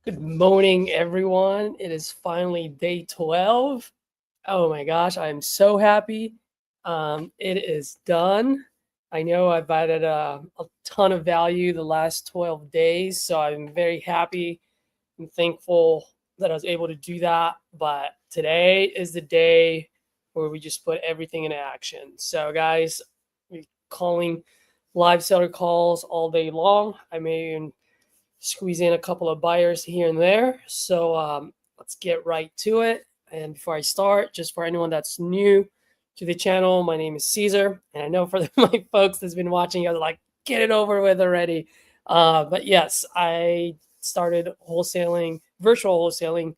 Good morning, everyone. It is finally day 12. Oh my gosh, I'm so happy. It is done. I know I've added a ton of value the last 12 days, so I'm very happy and thankful that I was able to do that. But today is the day where we just put everything into action. So, guys, we're calling live seller calls all day long. I may even squeeze in a couple of buyers here and there. So let's get right to it. And before I start, just for anyone that's new to the channel, my name is Caesar. And I know for my folks that's been watching, you're like, get it over with already. But yes, I started wholesaling, virtual wholesaling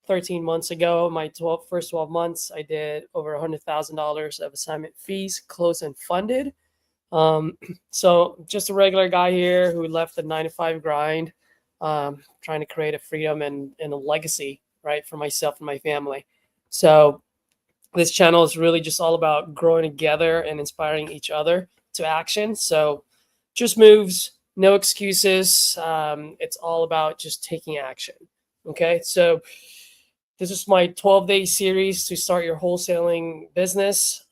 13 months ago. My first 12 months, I did over $100,000 of assignment fees, closed and funded. So just a regular guy here who left the 9 to 5 grind, trying to create a freedom and a legacy, right, for myself and my family. So this channel is really just all about growing together and inspiring each other to action. So just moves, no excuses. It's all about just taking action. Okay. So this is my 12-day series to start your wholesaling business.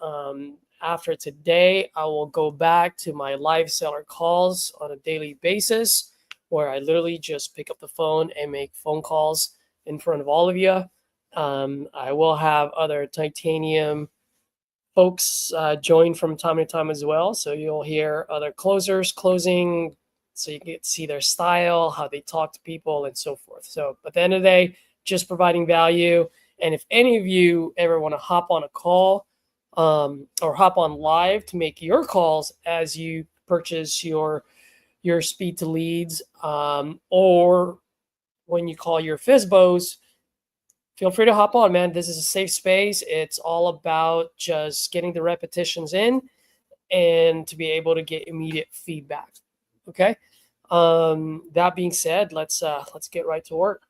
After today, I will go back to my live seller calls on a daily basis where I literally just pick up the phone and make phone calls in front of all of you. I will have other titanium folks join from time to time as well. So you'll hear other closers closing, so you get to see their style, how they talk to people, and so forth. So at the end of the day, just providing value. And if any of you ever want to hop on a call, or hop on live to make your calls as you purchase your speed to leads, or when you call your FISBOs, feel free to hop on, man. This is a safe space. It's all about just getting the repetitions in and to be able to get immediate feedback. Okay. That being said, let's get right to work.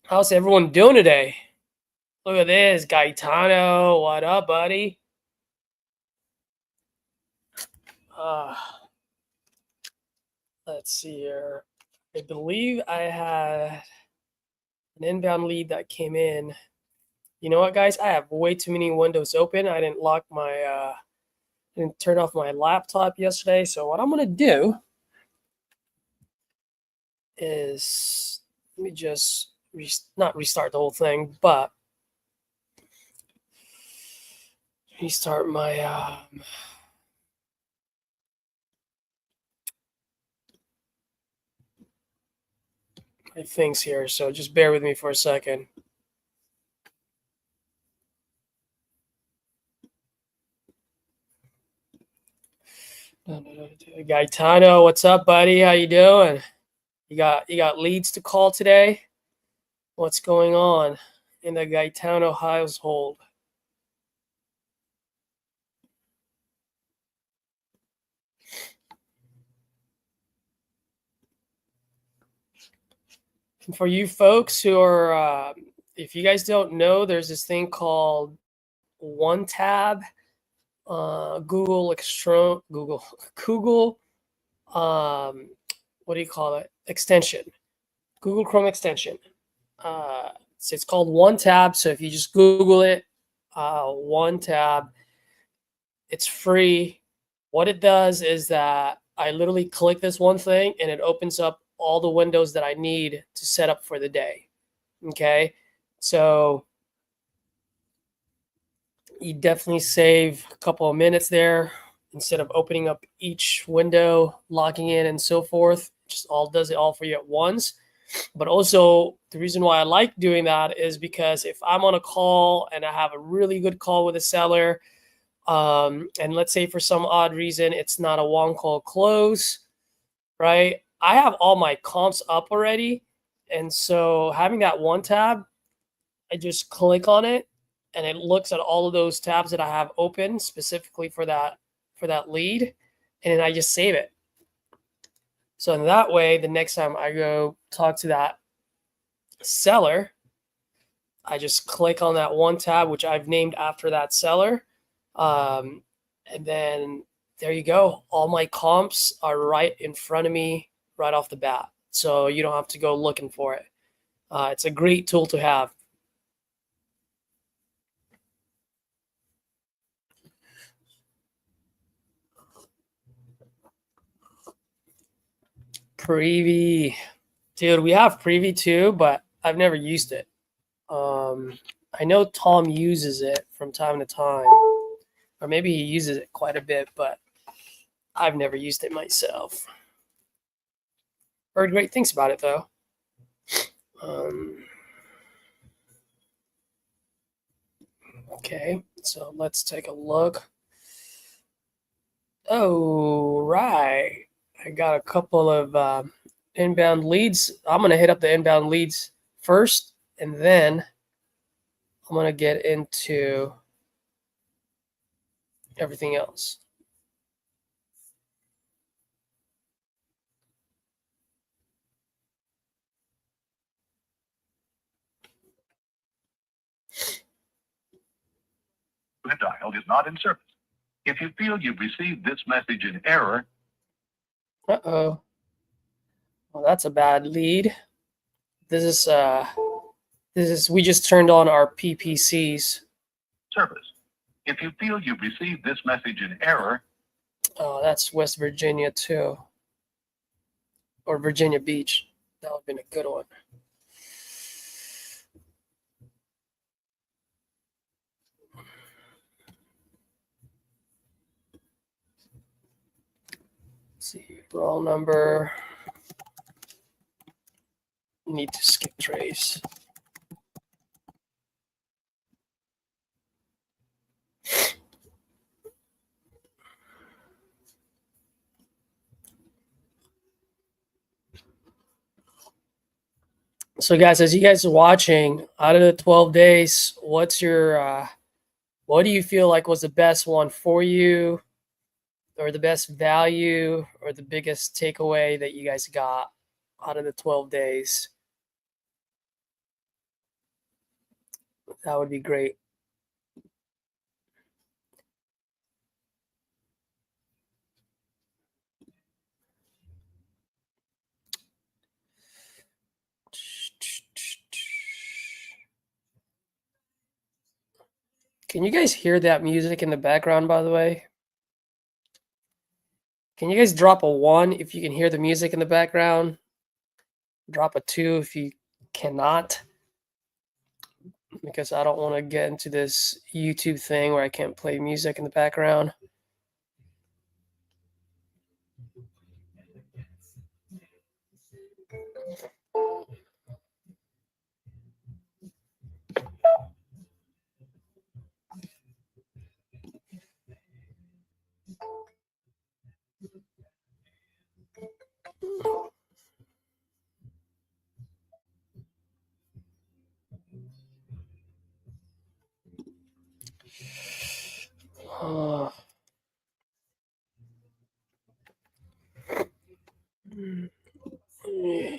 How's everyone doing today? Look at this, Gaetano. What up, buddy? Let's see here. I believe I had an inbound lead that came in. You know what, guys? I have way too many windows open. I didn't lock my, didn't turn off my laptop yesterday. So what I'm gonna do is let me just not restart the whole thing, but restart my my things here. So just bear with me for a second. Gaetano, what's up, buddy? How you doing? You got leads to call today? What's going on in the Gaetano household? And for you folks who are, if you guys don't know, there's this thing called One Tab, Google, what do you call it? Extension, Google Chrome extension. So it's called One Tab. So if you just Google it, One Tab, it's free. What it does is that I literally click this one thing and it opens up all the windows that I need to set up for the day. Okay. So you definitely save a couple of minutes there instead of opening up each window, logging in and so forth. Just all does it all for you at once. But also the reason why I like doing that is because if I'm on a call and I have a really good call with a seller, and let's say for some odd reason it's not a one call close, right? I have all my comps up already. And so having that one tab, I just click on it and it looks at all of those tabs that I have open specifically for that lead, and then I just save it. So in that way, the next time I go talk to that seller, I just click on that one tab, which I've named after that seller. And then there you go. All my comps are right in front of me right off the bat. so you don't have to go looking for it. It's a great tool to have. Preview. Dude, we have Preview too, but I've never used it. I know Tom uses it from time to time, or maybe he uses it quite a bit, but I've never used it myself. Heard great things about it though. Okay, so let's take a look. Oh, right. I got a couple of inbound leads. I'm going to hit up the inbound leads first, and then I'm going to get into everything else. The dialed is not in service. If you feel you've received this message in error. Uh-oh. Well, that's a bad lead. This is we just turned on our PPCs. Service. If you feel you've received this message in error. Oh, that's West Virginia too. Or Virginia Beach. That would have been a good one. Let's see, roll number. Need to skip trace. So guys, as you guys are watching, out of the 12 days, what do you feel like was the best one for you, or the best value, or the biggest takeaway that you guys got out of the 12 days? That would be great. Can you guys hear that music in the background, by the way? Can you guys drop a 1 if you can hear the music in the background? Drop a 2 if you cannot, because I don't want to get into this YouTube thing where I can't play music in the background.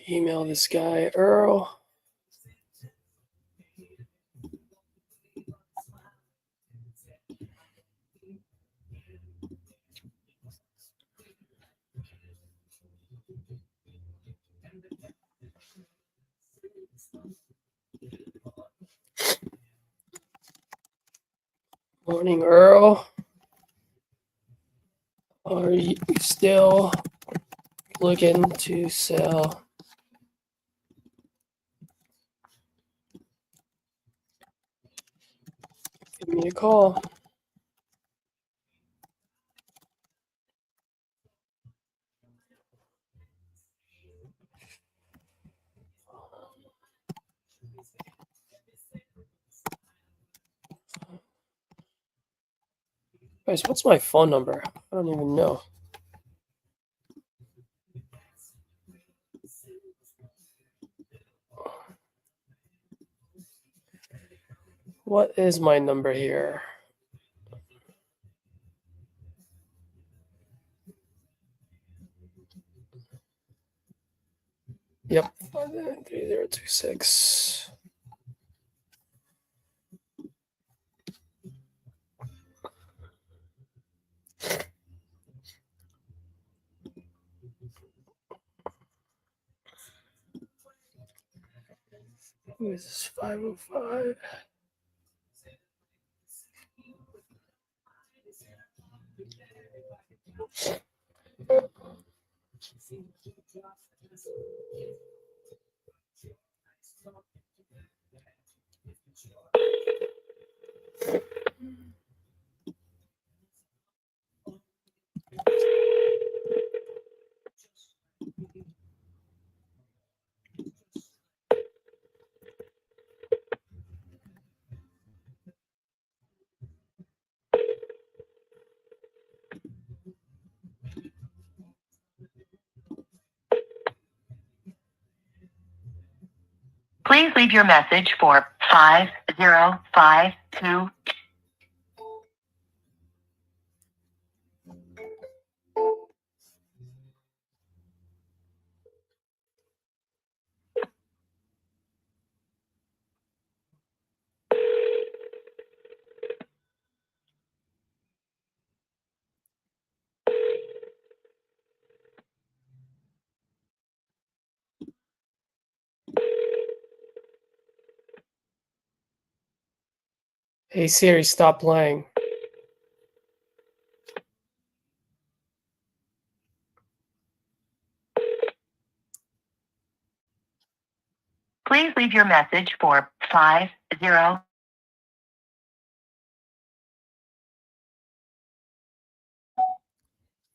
Email this guy, Earl. Morning, Earl. Are you still looking to sell? Give me a call. Guys, what's my phone number? I don't even know. What is my number here? Yep, 3026. This is 505. Please leave your message for 5052. Hey Siri, stop playing. Please leave your message for 50.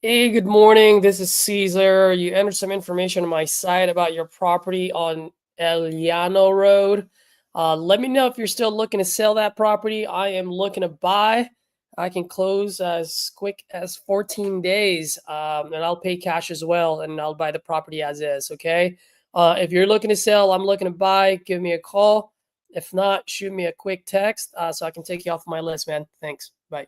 Hey, good morning. This is Caesar. You entered some information on my site about your property on El Llano Road. Let me know if you're still looking to sell that property. I am looking to buy. I can close as quick as 14 days, and I'll pay cash as well, and I'll buy the property as is. Okay. If you're looking to sell, I'm looking to buy. Give me a call. If not, shoot me a quick text so I can take you off my list, man. Thanks. Bye.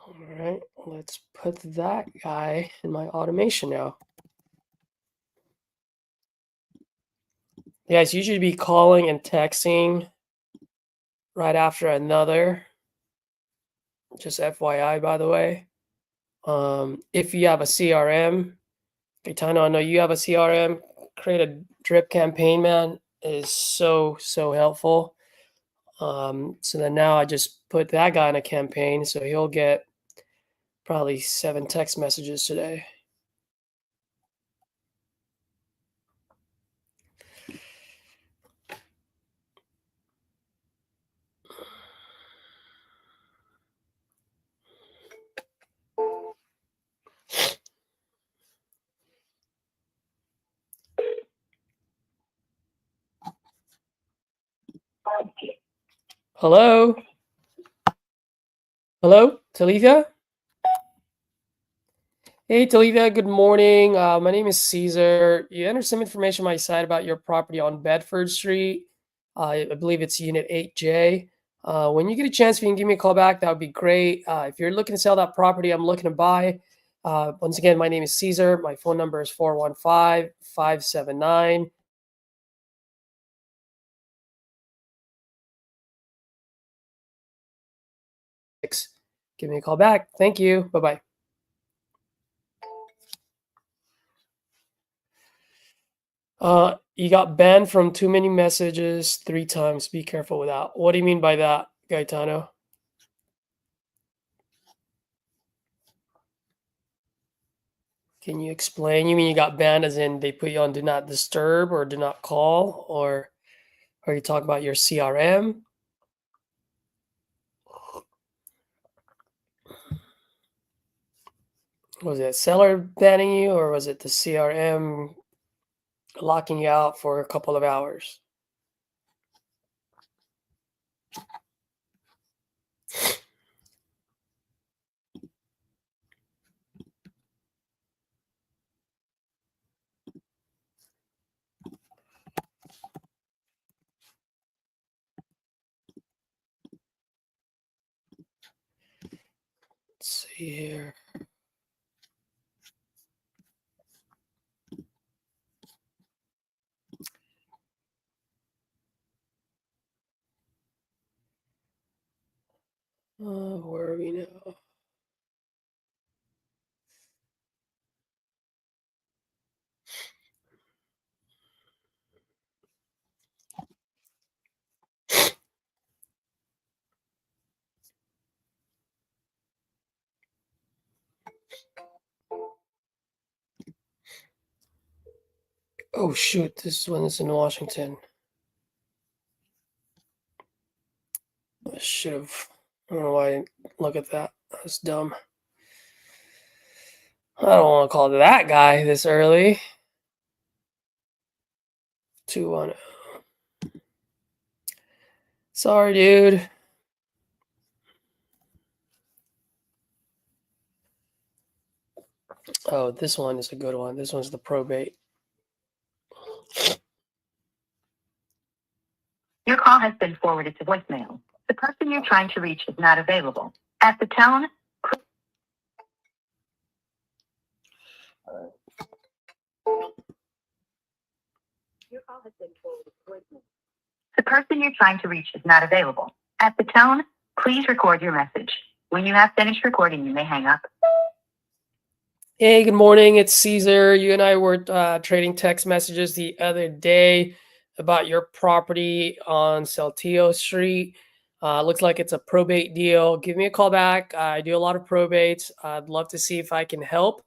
All right, let's put that guy in my automation now. Yeah, it's usually be calling and texting right after another. Just FYI, by the way. If you have a CRM, Gaetano, I know you have a CRM, create a drip campaign, man. It is so helpful. So then now I just put that guy in a campaign, so he'll get probably 7 text messages today. Hello? Hello, Talitha? Hey, Talitha, good morning. My name is Caesar. You entered some information on my site about your property on Bedford Street. I believe it's Unit 8J. When you get a chance, if you can give me a call back, that would be great. If you're looking to sell that property, I'm looking to buy. Once again, my name is Caesar. My phone number is 415-579. Give me a call back. Thank you. Bye-bye. You got banned from too many messages 3 times. Be careful with that. What do you mean by that, Gaetano? Can you explain? You mean you got banned as in they put you on do not disturb or do not call? Or are you talking about your CRM? Was it seller banning you or was it the CRM locking you out for a couple of hours? Let's see here. Where are we now? Oh shoot, this one is in Washington. I should have. I don't know why I didn't look at that. That's dumb. I don't want to call that guy this early. 210. Sorry, dude. Oh, this one is a good one. This one's the probate. Your call has been forwarded to voicemail. The person you're trying to reach is not available. At the tone, your call has been forwarded to voicemail. The person you're trying to reach is not available. At the tone, please record your message. When you have finished recording, you may hang up. Hey, good morning. It's Caesar. You and I were trading text messages the other day about your property on Saltillo Street. Looks like it's a probate deal. Give me a call back. I do a lot of probates. I'd love to see if I can help.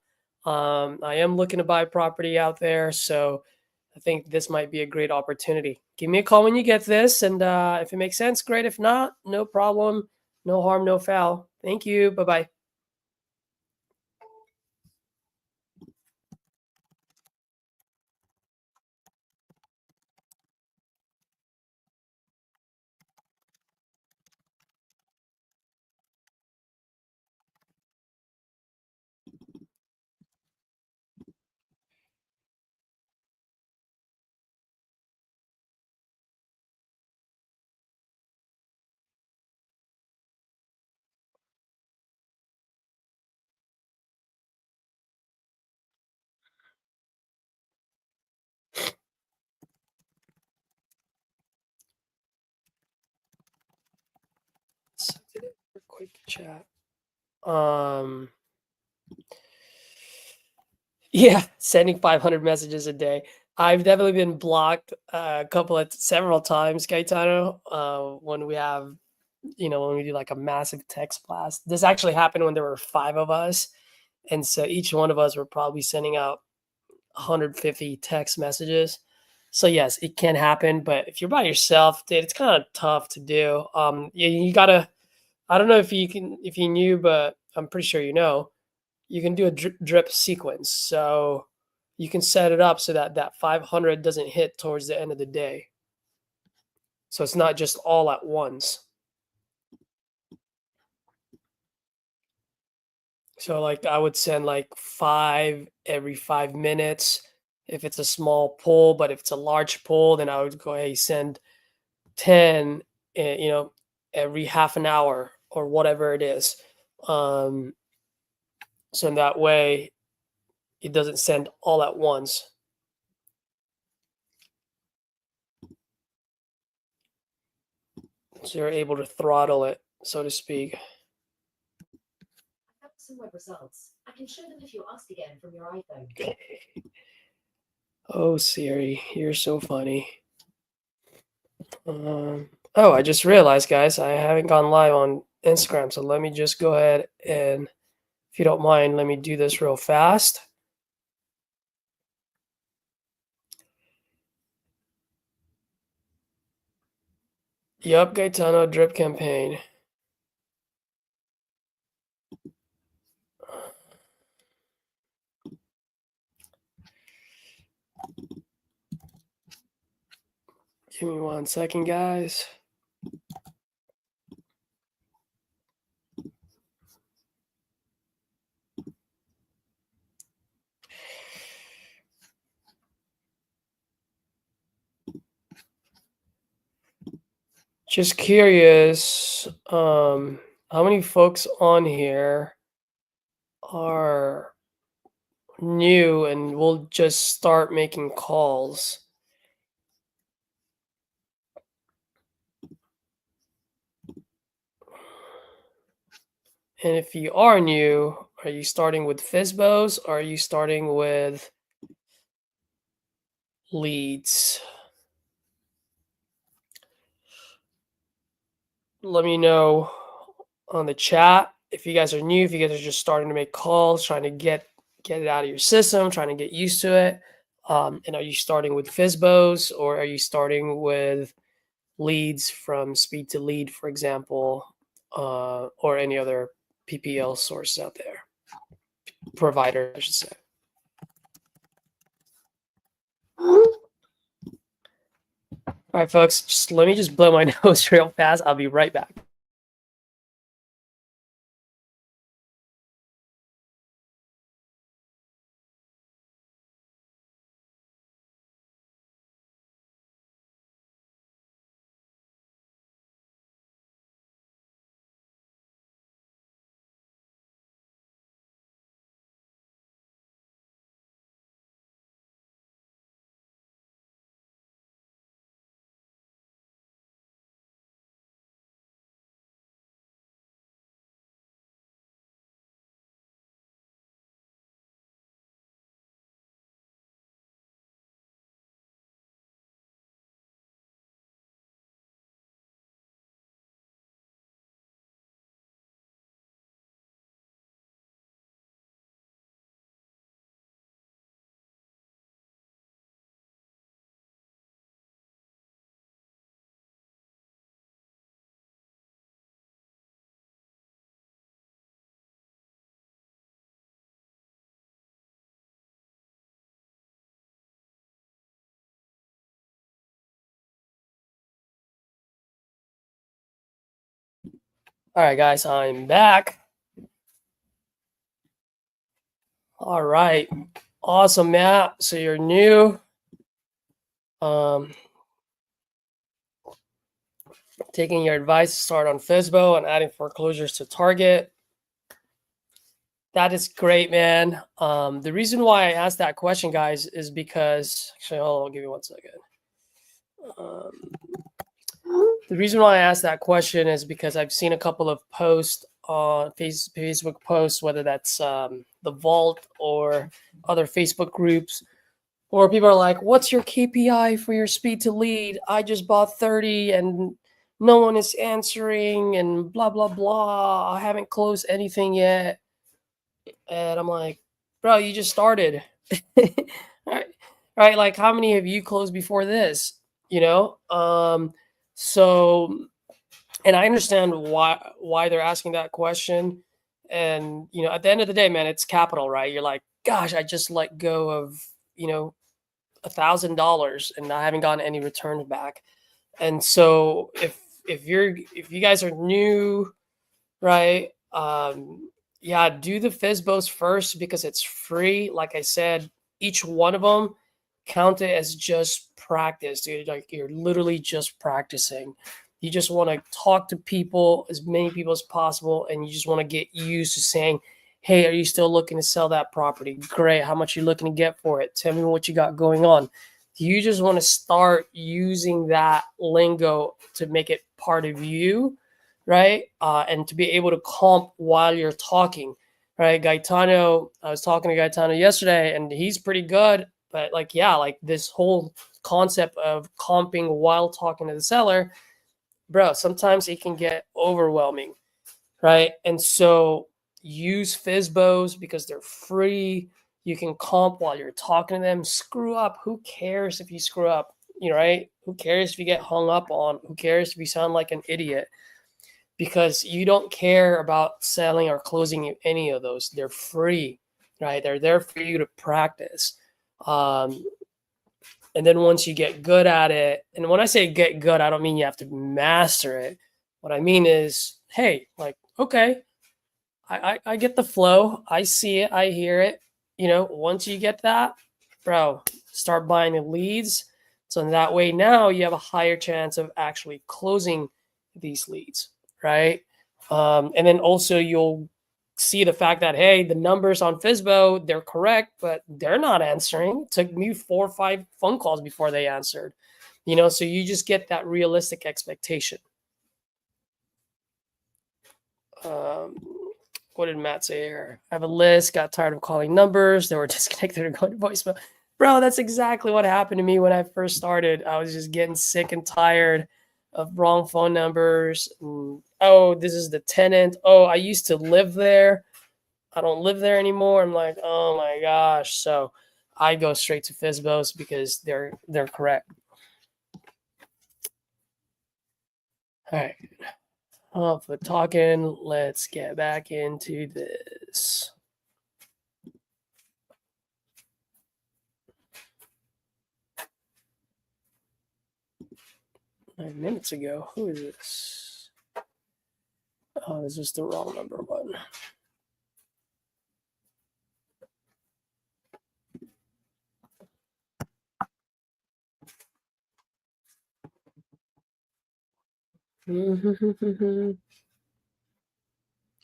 I am looking to buy property out there, so I think this might be a great opportunity. Give me a call when you get this, and if it makes sense, great. If not, no problem. No harm, no foul. Thank you. Bye-bye. Quick chat. Yeah, sending 500 messages a day. I've definitely been blocked several times, Gaetano, when we have, when we do like a massive text blast. This actually happened when there were 5 of us. And so each one of us were probably sending out 150 text messages. So yes, it can happen, but if you're by yourself, dude, it's kind of tough to do. You gotta, I don't know if you knew, but I'm pretty sure you can do a drip sequence. So you can set it up so that that 500 doesn't hit towards the end of the day. So it's not just all at once. So like I would send like 5 every 5 minutes if it's a small pull, but if it's a large pull, then I would go, hey, send 10, every half an hour or whatever it is. So in that way, it doesn't send all at once. So you're able to throttle it, so to speak. I have some web results. I can show them if you ask again from your iPhone. Oh, Siri, you're so funny. Oh, I just realized, guys, I haven't gone live on Instagram, so let me just go ahead and, if you don't mind, let me do this real fast. Yup, Gaetano drip campaign. Give me 1 second, guys. Just curious, how many folks on here are new and will just start making calls? And if you are new, are you starting with FISBOs or are you starting with leads? Let me know on the chat if you guys are new, if you guys are just starting to make calls, trying to get it out of your system, trying to get used to it. And are you starting with FSBOs, or are you starting with leads from Speed to Lead, for example, or any other PPL source out there, provider, I should say. All right, folks, let me just blow my nose real fast. I'll be right back. All right, guys, I'm back. All right, awesome, Matt. So you're new. Taking your advice to start on FSBO and adding foreclosures to target. That is great, man. The reason why I asked that question, guys, is because actually, hold on, give me 1 second. The reason why I asked that question is because I've seen a couple of posts on Facebook posts, whether that's the Vault or other Facebook groups, or people are like, "What's your KPI for your speed to lead? I just bought 30 and no one is answering, and blah blah blah. I haven't closed anything yet." And I'm like, "Bro, you just started." Right? Right? Like, how many have you closed before this? You know? So, and I understand why they're asking that question. And at the end of the day, man, it's capital, right? You're like, gosh, I just let go of $1,000 and I haven't gotten any returns back. And so if you guys are new, right? Yeah, do the FSBOs first because it's free. Like I said, each one of them count it as just practice, dude. Like you're literally just practicing. You just want to talk to people, as many people as possible, and you just want to get used to saying, "Hey, are you still looking to sell that property? Great. How much are you looking to get for it? Tell me what you got going on." You just want to start using that lingo to make it part of you, right? And to be able to comp while you're talking, right? Gaetano, I was talking to Gaetano yesterday, and he's pretty good. But like this whole concept of comping while talking to the seller, bro, sometimes it can get overwhelming, right? And so use FSBOs because they're free. You can comp while you're talking to them. Screw up. Who cares if you screw up? Right? Who cares if you get hung up on? Who cares if you sound like an idiot? Because you don't care about selling or closing any of those. They're free, right? They're there for you to practice. And then once you get good at it, and when I say get good, I don't mean you have to master it. What I mean is, hey, like, okay, I get the flow. I see it. I hear it. Once you get that, bro, start buying the leads. So in that way, now you have a higher chance of actually closing these leads, right? And then also you'll see the fact that, hey, the numbers on FSBO, they're correct, but they're not answering. It took me 4 or 5 phone calls before they answered. So you just get that realistic expectation. What did Matt say here? I have a list, got tired of calling numbers. They were disconnected or going to voicemail. Bro, that's exactly what happened to me when I first started. I was just getting sick and tired of wrong phone numbers. Oh, this is the tenant. Oh, I used to live there. I don't live there anymore. I'm like, oh my gosh. So I go straight to FSBOs because they're correct. All right. Enough for talking. Let's get back into this. Nine minutes ago. Who is this? Oh, this is the wrong number one.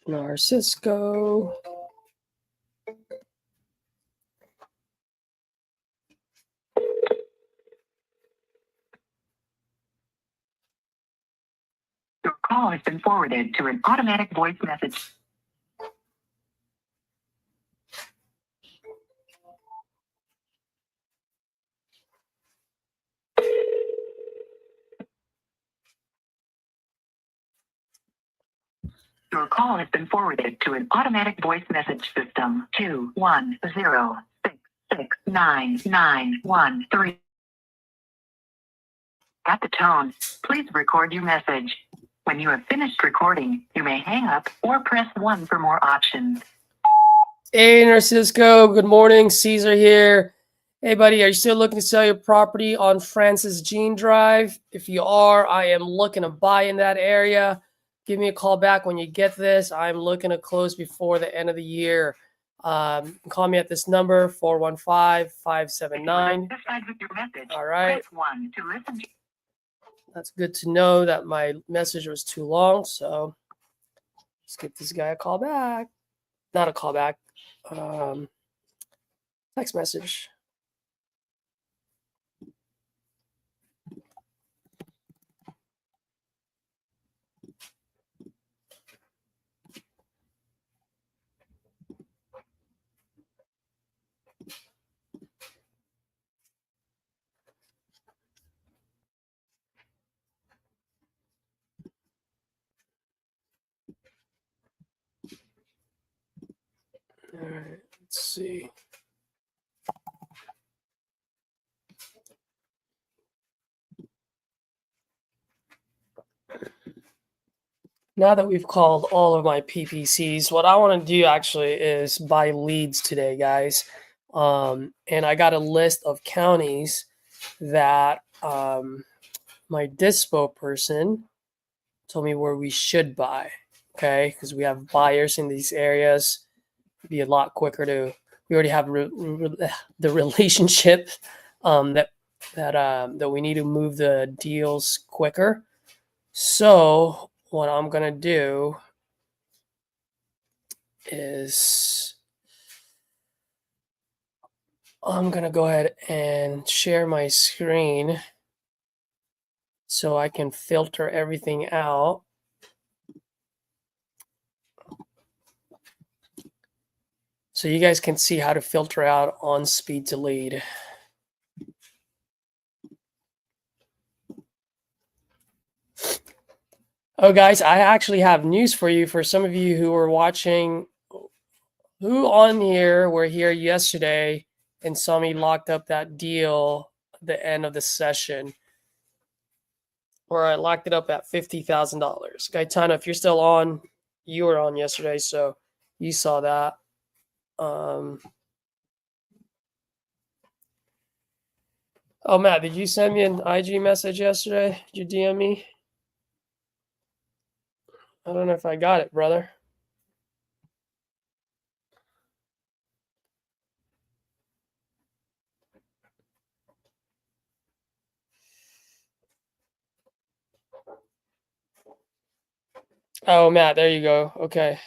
Narcisco. Your call has been forwarded to an automatic voice message. Your call has been forwarded to an automatic voice message system. 21066999113. At the tone, please record your message. When you have finished recording, you may hang up or press 1 for more options. Hey, Narcisco. Good morning. Caesar here. Hey, buddy, are you still looking to sell your property on Francis Jean Drive? If you are, I am looking to buy in that area. Give me a call back when you get this. I'm looking to close before the end of the year. Call me at this number, 415-579. All right. Press 1 to listen to. That's good to know that my message was too long. So let's give this guy a call back. Not a call back. Text message. All right, let's see. Now that we've called all of my PPCs, what I want to do actually is buy leads today, guys. And I got a list of counties that my dispo person told me where we should buy. Okay, because we have buyers in these areas. It'd be a lot quicker to. We already have the relationship that we need to move the deals quicker. So what I'm gonna do is I'm gonna go ahead and share my screen so I can filter everything out. So you guys can see how to filter out on speed to lead. Oh, guys, I actually have news for you. For some of you who were watching, who on here were here yesterday and saw me locked up that deal at the end of the session, where I locked it up at $50,000. Gaetano, if you're still on, you were on yesterday, so you saw that. Oh, Matt, did you send me an IG message yesterday? Did you DM me? I don't know if I got it, brother. Oh, Matt, there you go. Okay.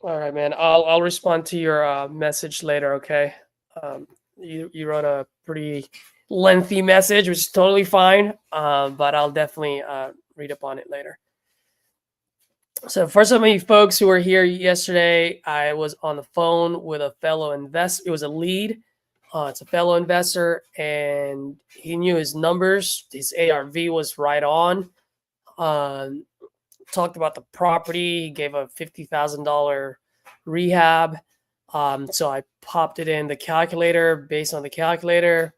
All right, man. I'll respond to your message later. Okay. You wrote a pretty lengthy message, which is totally fine. But I'll definitely read up on it later. So for some of you folks who were here yesterday, I was on the phone with a fellow investor. It was a lead. It's a fellow investor, and he knew his numbers. His ARV was right on. Talked about the property. He gave a $50,000 rehab. So I popped it in the calculator. Based on the calculator,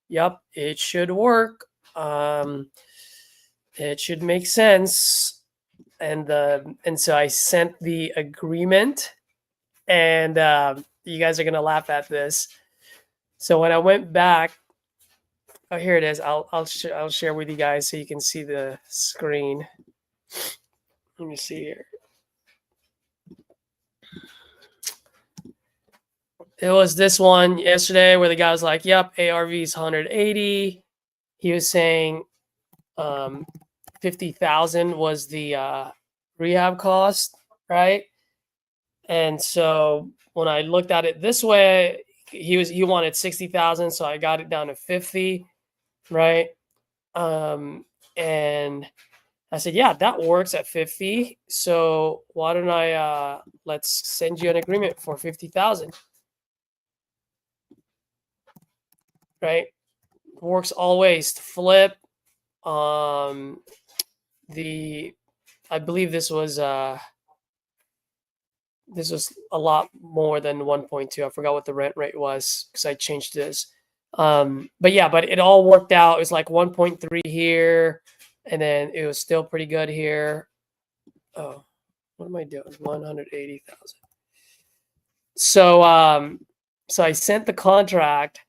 yep, it should work. It should make sense. And so I sent the agreement, and you guys are gonna laugh at this. So when I went back, oh, here it is. I'll share with you guys so you can see the screen. Let me see here. It was this one yesterday where the guy was like, "Yep, ARV is 180." He was saying 50,000 was the rehab cost, right? And so when I looked at it this way, he wanted 60,000, so I got it down to 50, right? And I said, yeah, that works at 50. So why don't I let's send you an agreement for 50,000, right? Works always to flip. I believe this was a lot more than 1.2. I forgot what the rent rate was because I changed this. But it all worked out. It was like 1.3 here, and then it was still pretty good here. Oh, what am I doing? 180,000. So I sent the contract,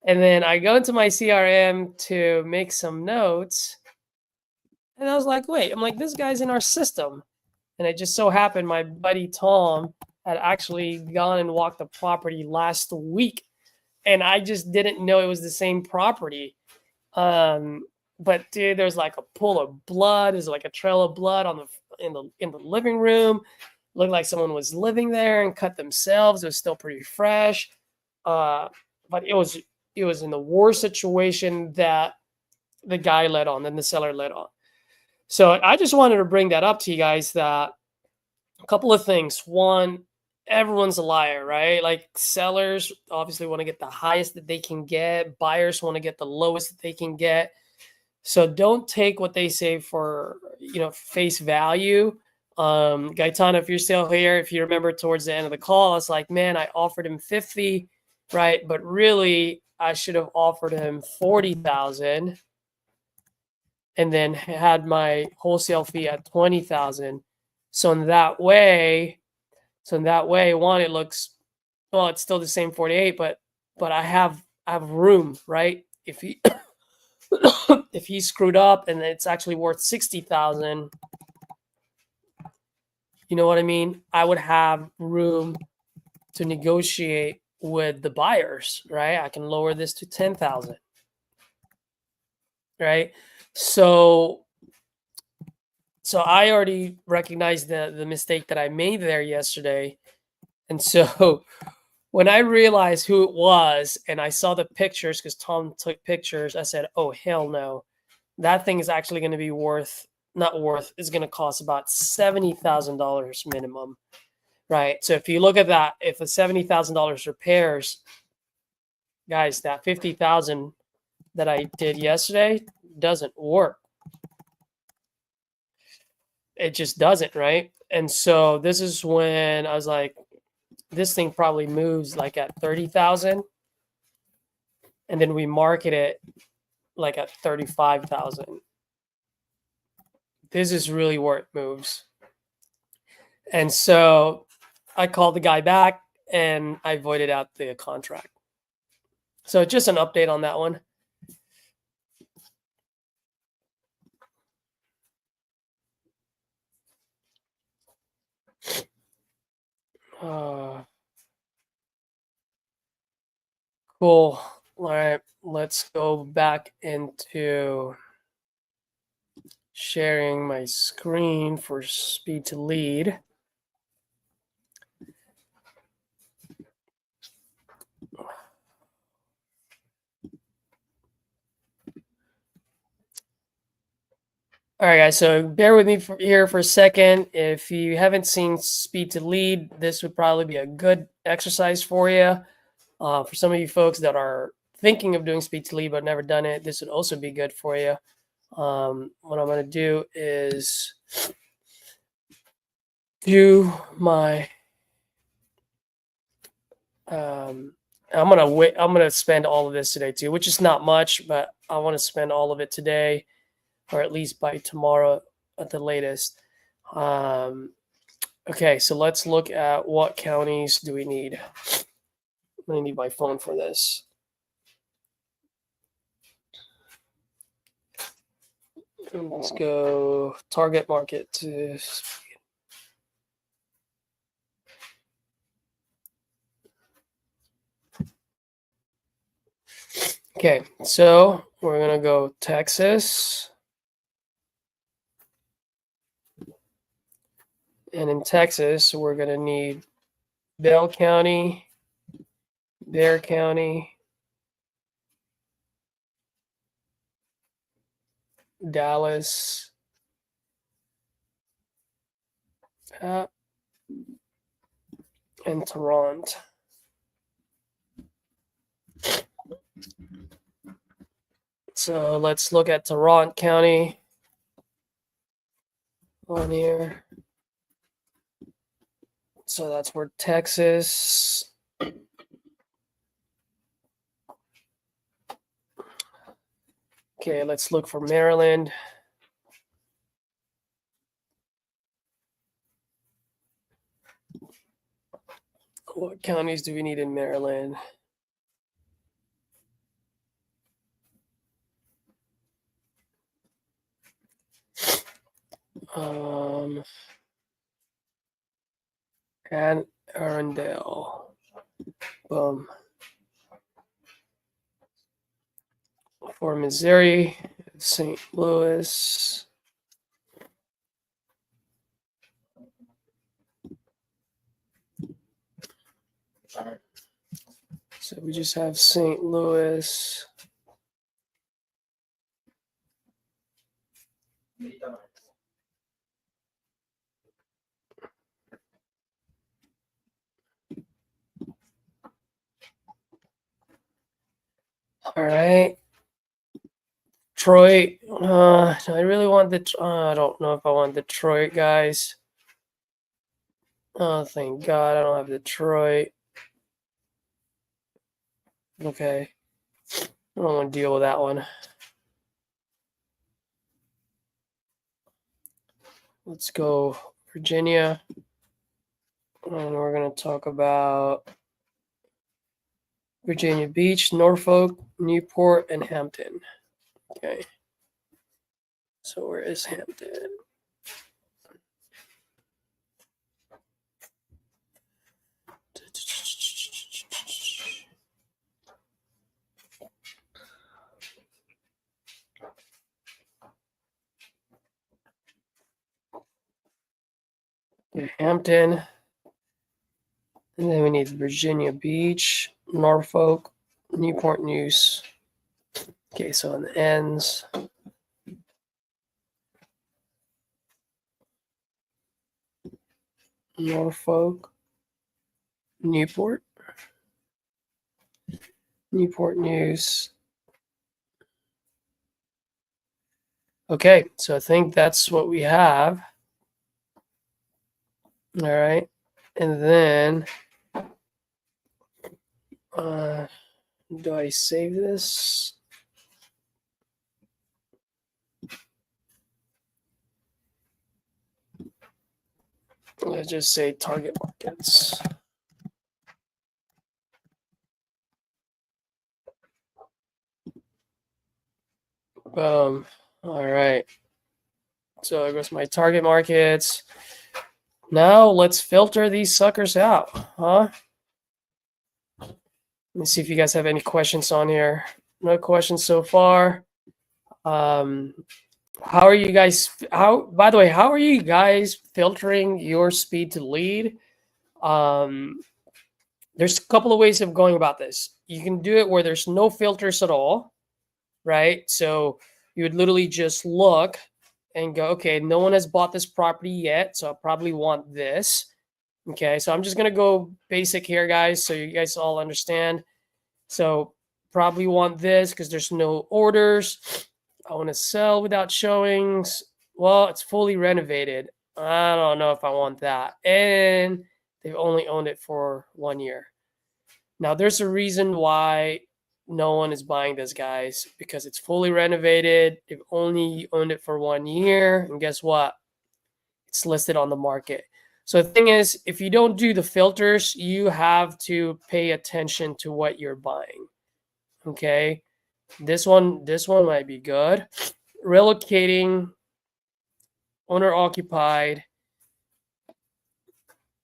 and then I go into my CRM to make some notes, and I was like, wait, I'm like, this guy's in our system. And it just so happened my buddy Tom had actually gone and walked the property last week, and I just didn't know it was the same property. But dude, there's like a pool of blood. There's like a trail of blood in the living room. Looked like someone was living there and cut themselves. It was still pretty fresh, but it was in the worst situation that the guy let on, then the seller let on. So I just wanted to bring that up to you guys, that a couple of things. One, everyone's a liar, right? Like, sellers obviously want to get the highest that they can get. Buyers want to get the lowest that they can get. So don't take what they say for, face value. Gaetano, if you're still here, if you remember towards the end of the call, I was like, man, I offered him 50, right? But really, I should have offered him 40,000. And then had my wholesale fee at 20,000. So in that way, one, it looks, well, it's still the same 48, but I have room, right? If he if he screwed up and it's actually worth 60,000, you know what I mean? I would have room to negotiate with the buyers, right? I can lower this to 10,000, right? So I already recognized the mistake that I made there yesterday. And so when I realized who it was and I saw the pictures, because Tom took pictures, I said, oh, hell no. That thing is actually going to be it's going to cost about $70,000 minimum, right? So if you look at that, if the $70,000 repairs, guys, that 50,000 that I did yesterday doesn't work. It just doesn't, right? And so this is when I was like, this thing probably moves like at 30,000, and then we market it like at 35,000. This is really where it moves. And so I called the guy back and I voided out the contract. So just an update on that one. Cool. All right, let's go back into sharing my screen for speed to lead. All right, guys. So bear with me here for a second. If you haven't seen Speed to Lead, this would probably be a good exercise for you. For some of you folks that are thinking of doing Speed to Lead but never done it, this would also be good for you. What I'm going to do is do my I'm gonna spend all of this today too, which is not much, but I want to spend all of it today, or at least by tomorrow at the latest. Okay, so let's look at what counties do we need. I'm gonna need my phone for this. And let's go target market to. Okay, so we're gonna go Texas. And in Texas, we're gonna need Bell County, Dare County, Dallas, and Toronto. So let's look at Toronto County on here. So that's where Texas. Okay, let's look for Maryland. What counties do we need in Maryland? And Arundel. Boom. For Missouri, St. Louis. So we just have St. Louis. All right. Detroit. I really want the. I don't know if I want Detroit, guys. Oh, thank God I don't have Detroit. Okay. I don't want to deal with that one. Let's go Virginia. And we're going to talk about Virginia Beach, Norfolk, Newport, and Hampton. Okay. So where is Hampton? Okay, Hampton. And then we need Virginia Beach, Norfolk, Newport News. Okay, so on the ends. Norfolk, Newport, Newport News. Okay, so I think that's what we have. All right, and then do I save this? Let's just say target markets. Boom. All right. So there goes my target markets. Now let's filter these suckers out, huh? Let me see if you guys have any questions on here. No questions so far. How are you guys? By the way, how are you guys filtering your speed to lead? There's a couple of ways of going about this. You can do it where there's no filters at all, right? So you would literally just look and go, okay, no one has bought this property yet, so I probably want this. Okay, so I'm just going to go basic here, guys, so you guys all understand. So probably want this because there's no orders. I want to sell without showings. Well, it's fully renovated. I don't know if I want that. And they've only owned it for 1 year. Now, there's a reason why no one is buying this, guys, because it's fully renovated. They've only owned it for 1 year. And guess what? It's listed on the market. So the thing is, if you don't do the filters, you have to pay attention to what you're buying. Okay. This one might be good. Relocating, owner occupied,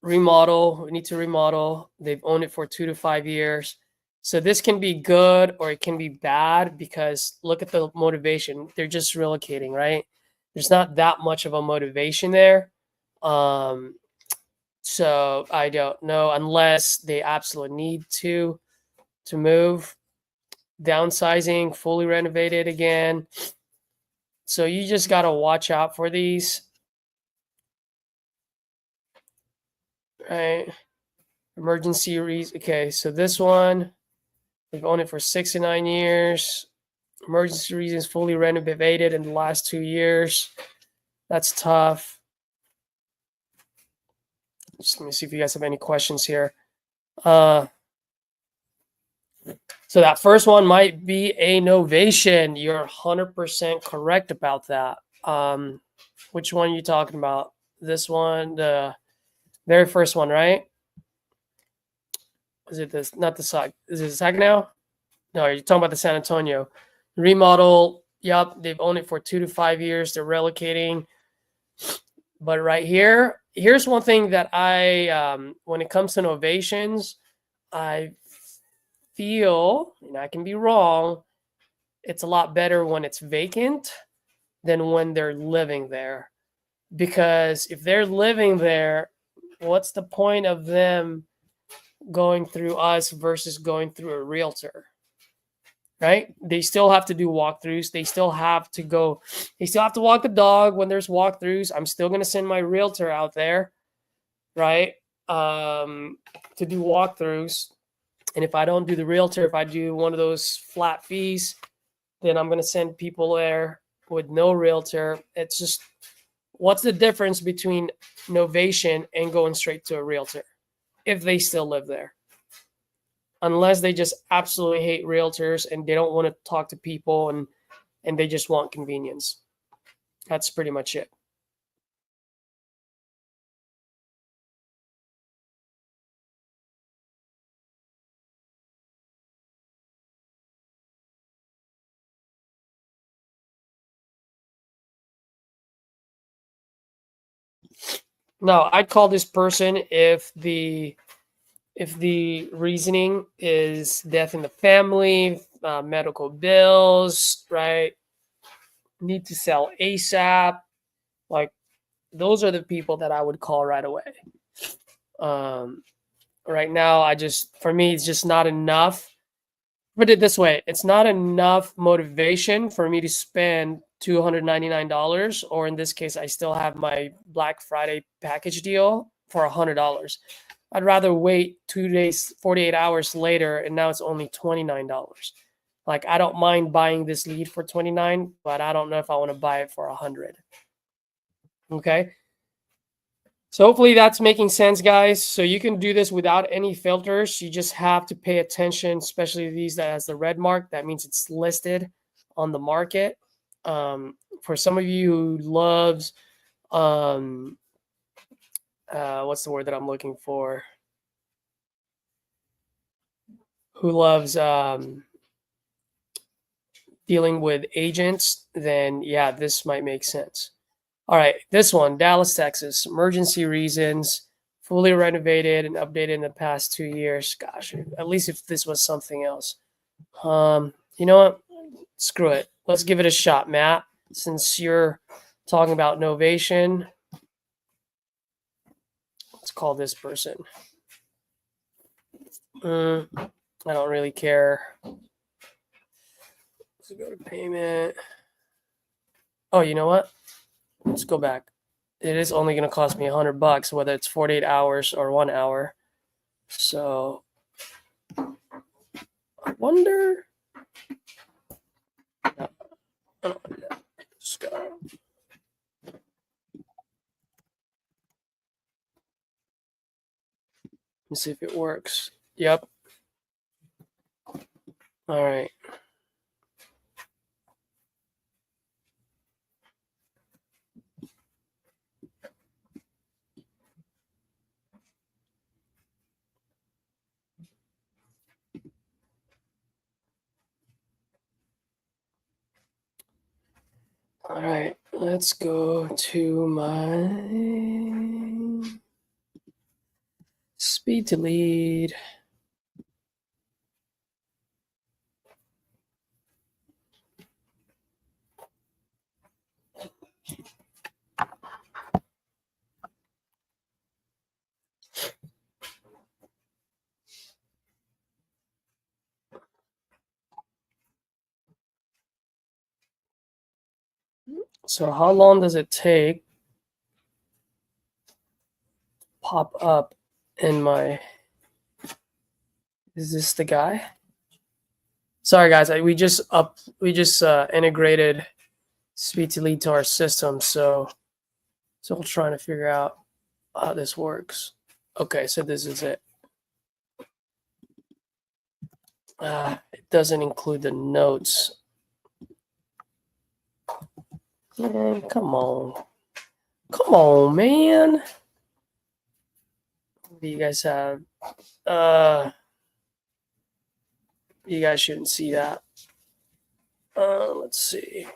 remodel. We need to remodel. They've owned it for 2 to 5 years. So this can be good or it can be bad because look at the motivation. They're just relocating, right? There's not that much of a motivation there. So I don't know unless they absolutely need to move. Downsizing, fully renovated again. So you just got to watch out for these. Right. Emergency reason. Okay, so this one, they've owned it for 6 to 9 years. Emergency reasons fully renovated in the last 2 years. That's tough. Just let me see if you guys have any questions here. So that first one might be a novation. You're 100% correct about that. Which one are you talking about? This one, the very first one, right? Is it this? Not the side. Is it the second now? No, you're talking about the San Antonio remodel. Yep, they've owned it for 2 to 5 years. They're relocating. But right here, here's one thing that I, when it comes to novations, I feel, and I can be wrong, it's a lot better when it's vacant than when they're living there. Because if they're living there, what's the point of them going through us versus going through a realtor? Right? They still have to do walkthroughs. They still have to walk the dog when there's walkthroughs. I'm still going to send my realtor out there, right? To do walkthroughs. And if I don't do the realtor, if I do one of those flat fees, then I'm going to send people there with no realtor. It's just, what's the difference between novation and going straight to a realtor if they still live there? Unless they just absolutely hate realtors and they don't want to talk to people and they just want convenience. That's pretty much it. No, I'd call this person if the reasoning is death in the family, medical bills, right? Need to sell ASAP. Like, those are the people that I would call right away. Right now, for me, it's just not enough. Put it this way, it's not enough motivation for me to spend $299, or in this case, I still have my Black Friday package deal for $100. I'd rather wait 2 days, 48 hours later, and now it's only $29. Like, I don't mind buying this lead for $29, but I don't know if I want to buy it for $100. Okay. So hopefully that's making sense, guys. So you can do this without any filters. You just have to pay attention, especially these that has the red mark. That means it's listed on the market. For some of you who loves, what's the word that I'm looking for? Who loves dealing with agents, then yeah, this might make sense. All right, this one, Dallas, Texas, emergency reasons, fully renovated and updated in the past 2 years. Gosh, at least if this was something else. You know what? Screw it. Let's give it a shot, Matt. Since you're talking about novation, let's call this person. I don't really care. Let's go to payment. Oh, you know what? let's go back. It is only going to cost me $100, whether it's 48 hours or 1 hour. So I wonder. No, I don't want to do that. Just go. Let's see if it works. Yep. All right. All right, let's go to my speed to lead. So how long does it take? Pop up in my, is this the guy? Sorry guys, we just integrated speed to lead to our system, so still trying to figure out how this works. Okay, so this is it. It doesn't include the notes. Man, come on, man. What do you guys have? You guys shouldn't see that. Let's see.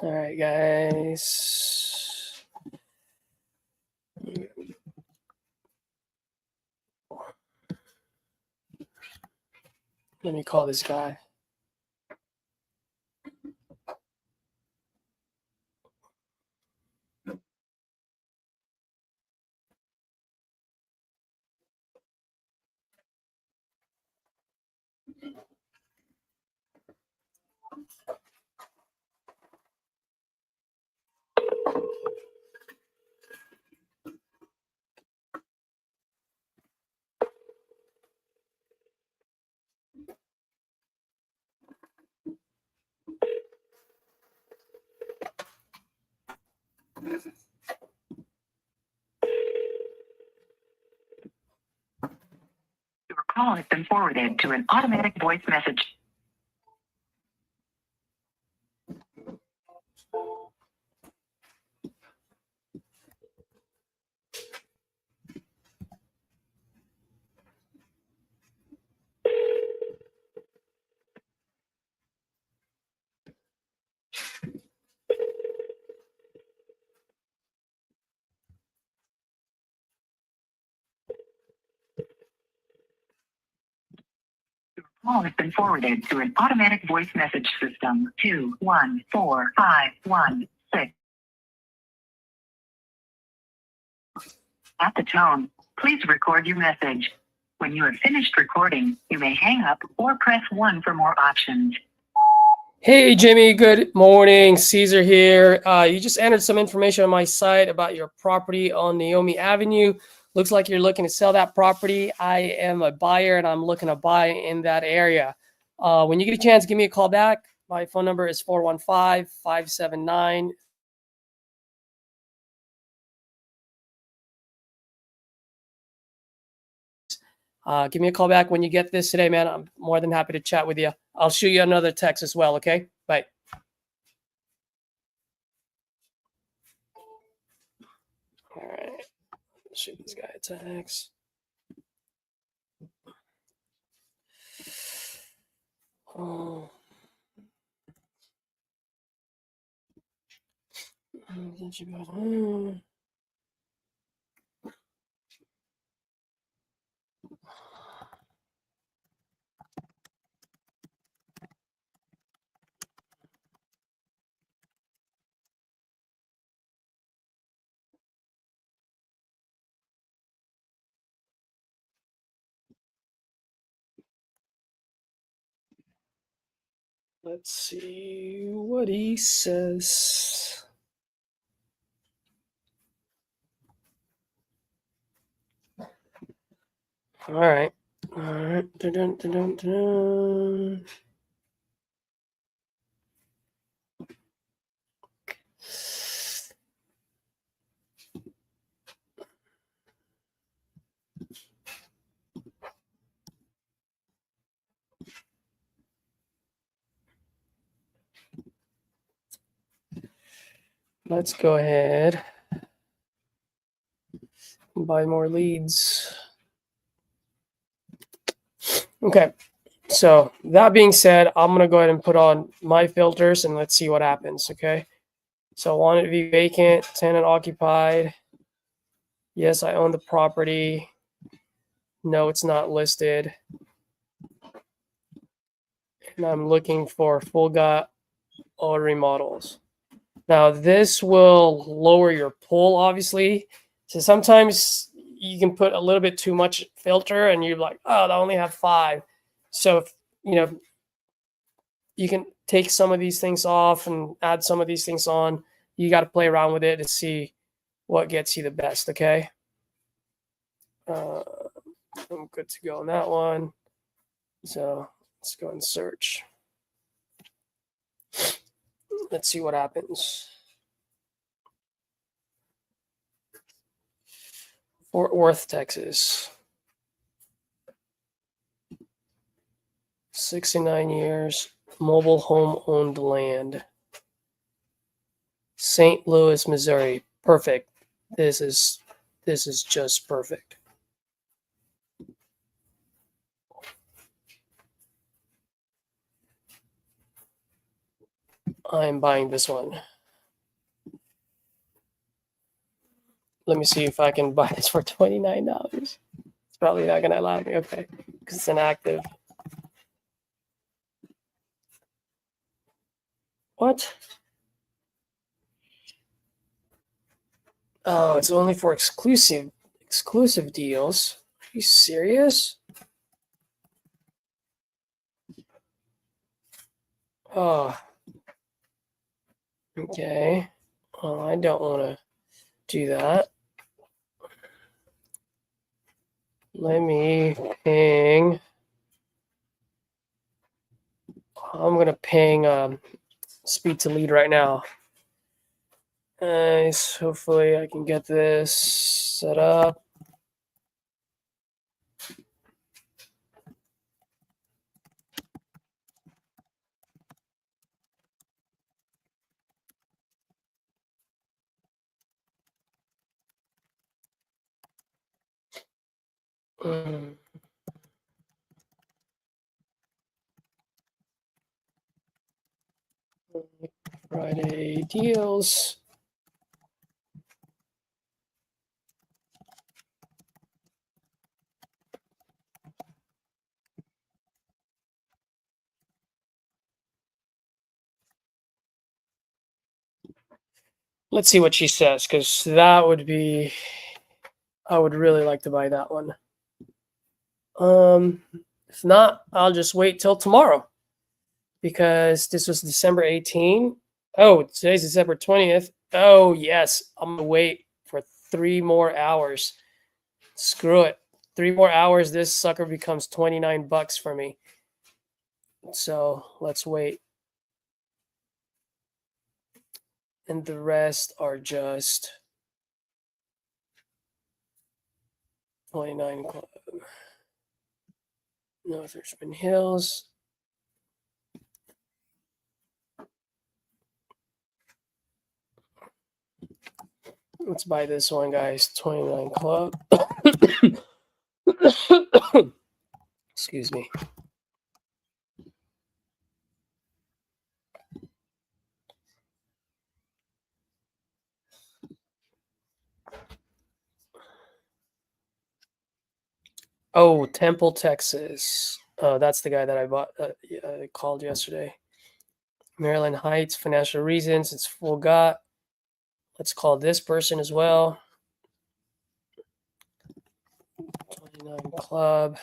All right, guys. Let me call this guy. Your call has been forwarded to an automatic voice message. Your call has been forwarded to an automatic voice message system. 214516. At the tone, please record your message. When you have finished recording, you may hang up or press 1 for more options. Hey, Jimmy, good morning. Caesar here. You just entered some information on my site about your property on Naomi Avenue. Looks like you're looking to sell that property. I am a buyer and I'm looking to buy in that area. When you get a chance, give me a call back. My phone number is 415-579. Give me a call back when you get this today, man. I'm more than happy to chat with you. I'll shoot you another text as well, okay? Bye. All right. Shoot this guy a text. Oh. Let's see what he says. All right. All right. Dun, dun, dun, dun, dun. Let's go ahead and buy more leads. Okay. So that being said, I'm going to go ahead and put on my filters and let's see what happens. Okay. So I want it to be vacant, tenant occupied. Yes, I own the property. No, it's not listed. And I'm looking for full gut or remodels. Now this will lower your pull, obviously. So sometimes you can put a little bit too much filter and you're like, oh, I only have 5. So if, you can take some of these things off and add some of these things on. You got to play around with it to see what gets you the best. Okay. I'm good to go on that one. So let's go and search. Let's see what happens. Fort Worth, Texas. 69 years, mobile home owned land. St. Louis, Missouri. Perfect. This is just perfect. I'm buying this one. Let me see if I can buy this for $29. It's probably not gonna allow me. Okay, because it's inactive. What? Oh, it's only for exclusive deals. Are you serious? Oh. Okay. Well, I don't want to do that. Let me ping. I'm gonna ping speed to lead right now. Nice. Hopefully I can get this set up. Friday deals. Let's see what she says, because that would be, I would really like to buy that one. If not, I'll just wait till tomorrow, because this was December 18. Oh, today's December 20th. Oh, yes. I'm going to wait for 3 more hours. Screw it. 3 more hours. This sucker becomes $29 for me. So let's wait. And the rest are just 29 Club. North Richmond Hills. Let's buy this one, guys. 29 Club. Excuse me. Oh, Temple, Texas. Oh, that's the guy that I bought. I called yesterday. Maryland Heights, financial reasons. It's full got. Let's call this person as well. 29 Club.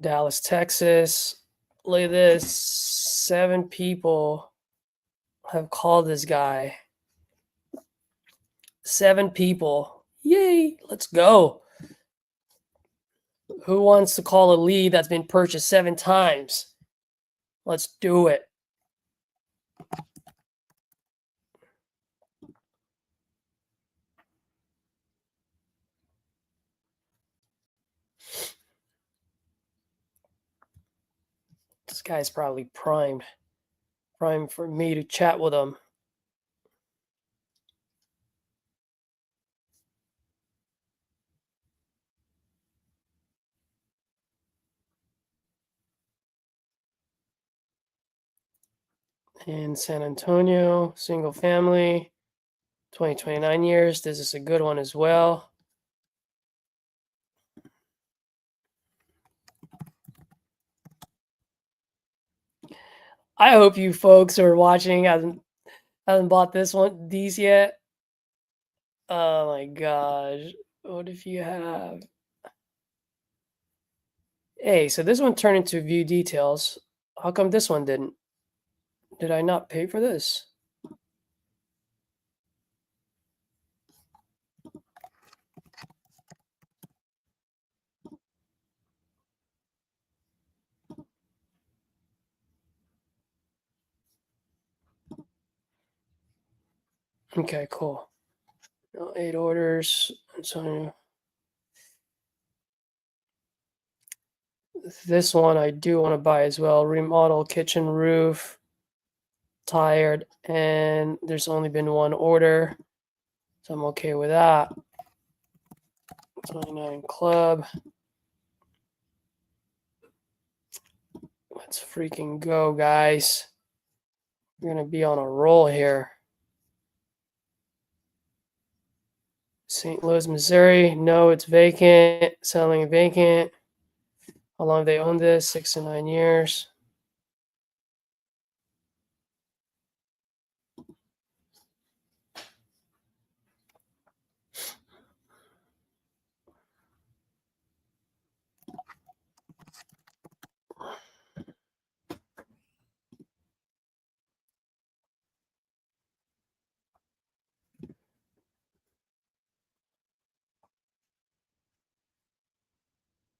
Dallas, Texas. Look at this. 7 people have called this guy. 7 people. Yay. Let's go. Who wants to call a lead that's been purchased 7 times? Let's do it. This guy's probably primed for me to chat with him. In San Antonio, single family, 29 years. This is a good one as well. I hope you folks who are watching hasn't bought these yet. Oh my gosh. What if you have? Hey, so this one turned into view details. How come this one didn't? Did I not pay for this? Okay, cool. 8 orders. So this one I do want to buy as well. Remodel kitchen roof. Tired, and there's only been 1 order, so I'm okay with that. 29 club. Let's freaking go, guys. We're gonna be on a roll here. St. Louis, Missouri. No, it's vacant. Selling vacant. How long have they owned this? 6 to 9 years.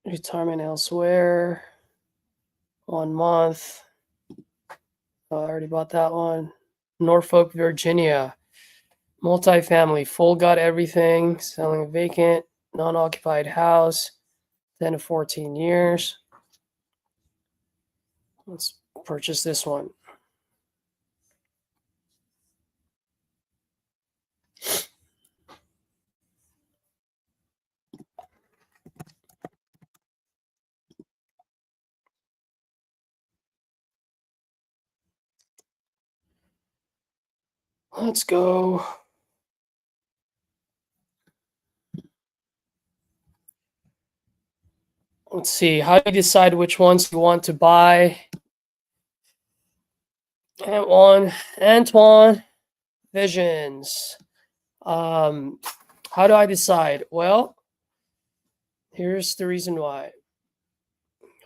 Retirement elsewhere. 1 month. Oh, I already bought that one. Norfolk, Virginia. Multifamily, full got everything. Selling vacant, non-occupied house. 10 to 14 years. Let's purchase this one. Let's go. Let's see. How do you decide which ones you want to buy? Antoine Visions. How do I decide? Well, here's the reason why.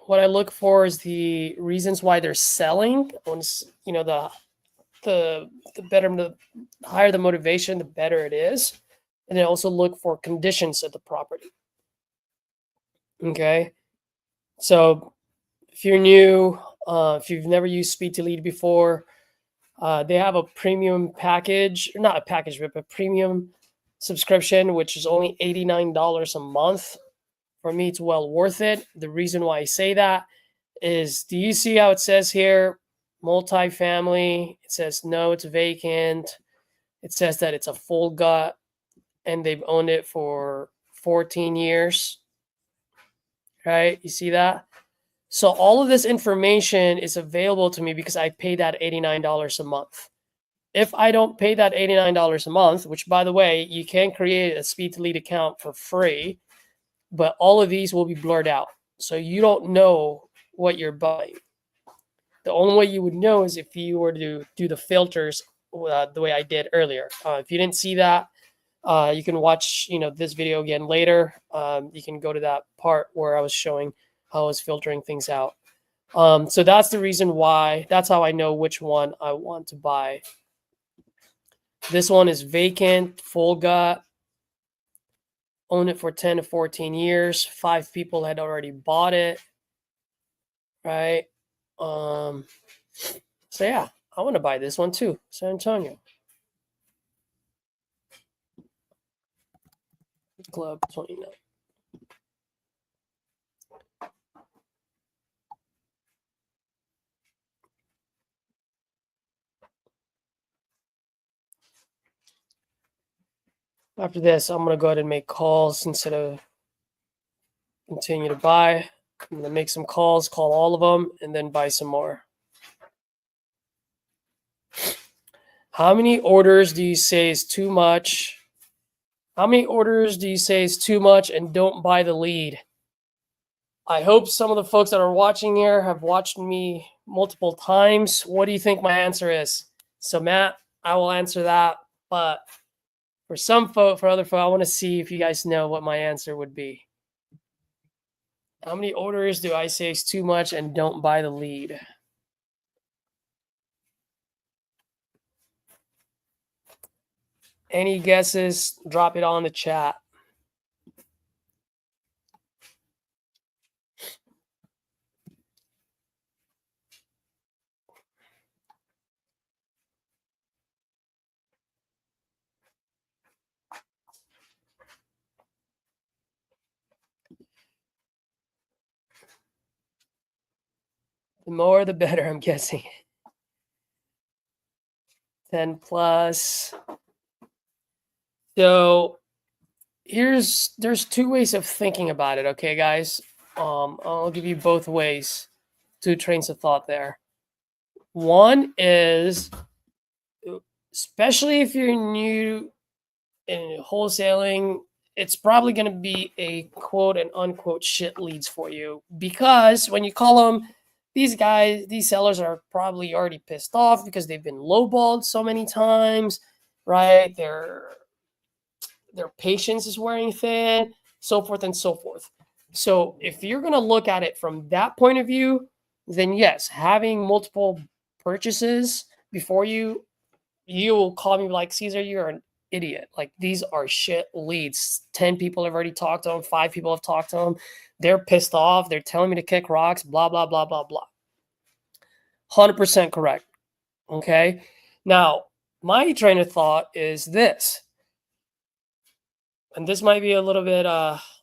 What I look for is the reasons why they're selling. Once you know the better, the higher the motivation, the better it is. And then also look for conditions of the property. Okay, so if you're new, if you've never used Speed to Lead before, they have a premium package, not a package, but a premium subscription, which is only $89 a month. For me, it's well worth it. The reason why I say that is, do you see how it says here, multifamily? It says no, it's vacant. It says that it's a full gut, and they've owned it for 14 years. Right? You see that? So all of this information is available to me because I pay that $89 a month. If I don't pay that $89 a month, which by the way, you can create a Speed to Lead account for free, but all of these will be blurred out. So you don't know what you're buying. The only way you would know is if you were to do the filters the way I did earlier. If you didn't see that, you can watch this video again later. You can go to that part where I was showing how I was filtering things out. So that's the reason why. That's how I know which one I want to buy. This one is vacant, full gut. Own it for 10 to 14 years. 5 people had already bought it. Right. So yeah, I want to buy this one too. San Antonio. Club 29. After this, I'm going to go ahead and make calls instead of continue to buy. I'm going to make some calls, call all of them, and then buy some more. How many orders do you say is too much? How many orders do you say is too much and don't buy the lead? I hope some of the folks that are watching here have watched me multiple times. What do you think my answer is? So Matt, I will answer that, but for other folks, I want to see if you guys know what my answer would be. How many orders do I say is too much and don't buy the lead? Any guesses? Drop it on the chat. The more, the better, I'm guessing. 10 plus. So there's 2 ways of thinking about it, okay, guys? I'll give you both ways, 2 trains of thought there. One is, especially if you're new in wholesaling, it's probably going to be a quote and unquote shit leads for you, because when you call them, these sellers are probably already pissed off because they've been lowballed so many times, right? Their patience is wearing thin, so forth and so forth. So if you're going to look at it from that point of view, then yes, having multiple purchases before you will call me like, Caesar, you're an idiot. Like, these are shit leads. 10 people have already talked to them. 5 people have talked to them. They're pissed off. They're telling me to kick rocks, blah, blah, blah, blah, blah. 100% correct. Okay. Now, my train of thought is this, and this might be a little bit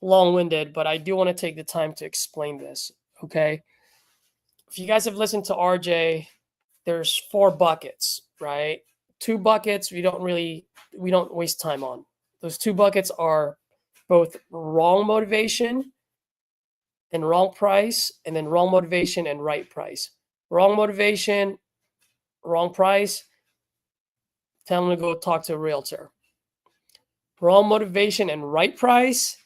long-winded, but I do want to take the time to explain this. Okay. If you guys have listened to RJ, there's 4 buckets, right? 2 buckets we don't waste time on. Those 2 buckets are both wrong motivation and wrong price, and then wrong motivation and right price. Wrong motivation, wrong price, tell them to go talk to a realtor. Wrong motivation and right price,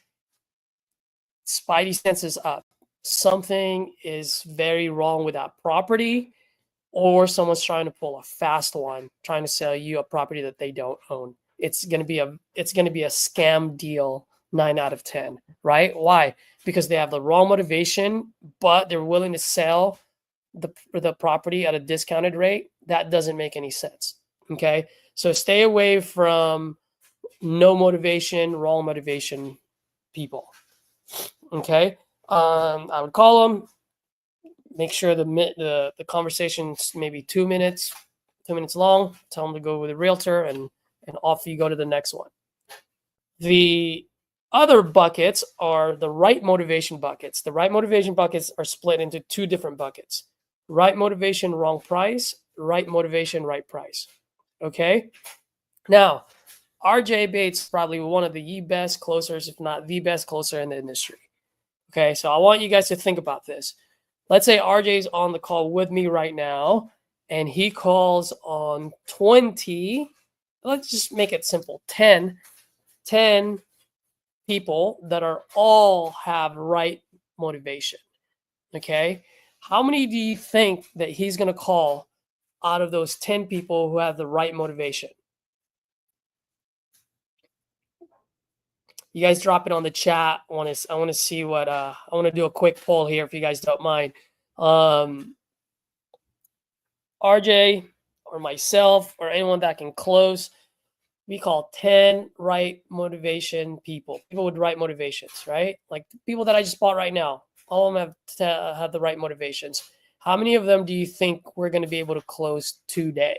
spidey senses up. Something is very wrong with that property, or someone's trying to pull a fast one, trying to sell you a property that they don't own. It's going to be a scam deal 9 out of 10, right? Why? Because they have the wrong motivation, but they're willing to sell the property at a discounted rate. That doesn't make any sense. Okay. So stay away from no motivation, wrong motivation people. Okay. I would call them, make sure the conversation's maybe 2 minutes long. Tell them to go with a realtor, and off you go to the next one. The other buckets are the right motivation buckets. The right motivation buckets are split into 2 different buckets. Right motivation, wrong price. Right motivation, right price. Okay. Now, RJ Bates is probably one of the best closers, if not the best closer in the industry. Okay. So I want you guys to think about this. Let's say RJ's on the call with me right now, and he calls on 20, let's just make it simple, 10 people that are all have right motivation. Okay. How many do you think that he's going to call out of those 10 people who have the right motivation? You guys drop it on the chat. I want to see what I want to do a quick poll here if you guys don't mind. RJ or myself or anyone that can close, we call 10 right motivation people. People with right motivations, right? Like the people that I just bought right now. All of them have the right motivations. How many of them do you think we're going to be able to close today?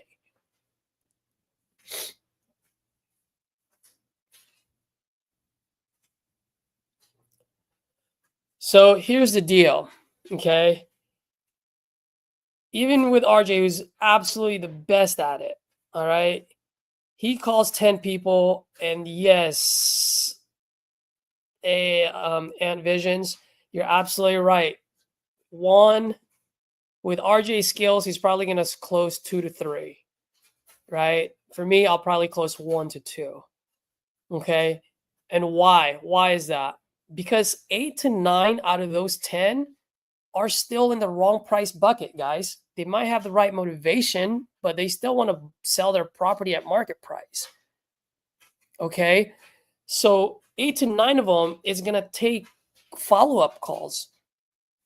So here's the deal, okay? Even with RJ, who's absolutely the best at it, all right? He calls 10 people, and yes, Ant Visions, you're absolutely right. One, with RJ skills, he's probably going to close 2 to 3, right? For me, I'll probably close 1 to 2, okay? And why? Why is that? Because 8 to 9 out of those 10 are still in the wrong price bucket, guys. They might have the right motivation, but they still want to sell their property at market price. Okay? So 8 to 9 of them is going to take follow-up calls.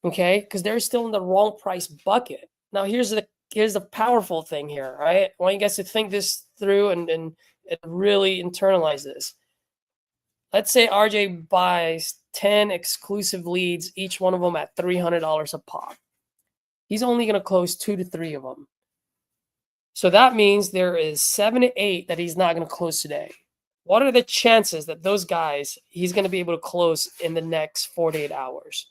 Okay? Because they're still in the wrong price bucket. Now, here's the powerful thing here, right? I want you guys to think this through and really internalize this. Let's say RJ buys 10 exclusive leads, each one of them at $300 a pop. He's only going to close 2 to 3 of them. So that means there is 7 to 8 that he's not going to close today. What are the chances that those guys he's going to be able to close in the next 48 hours?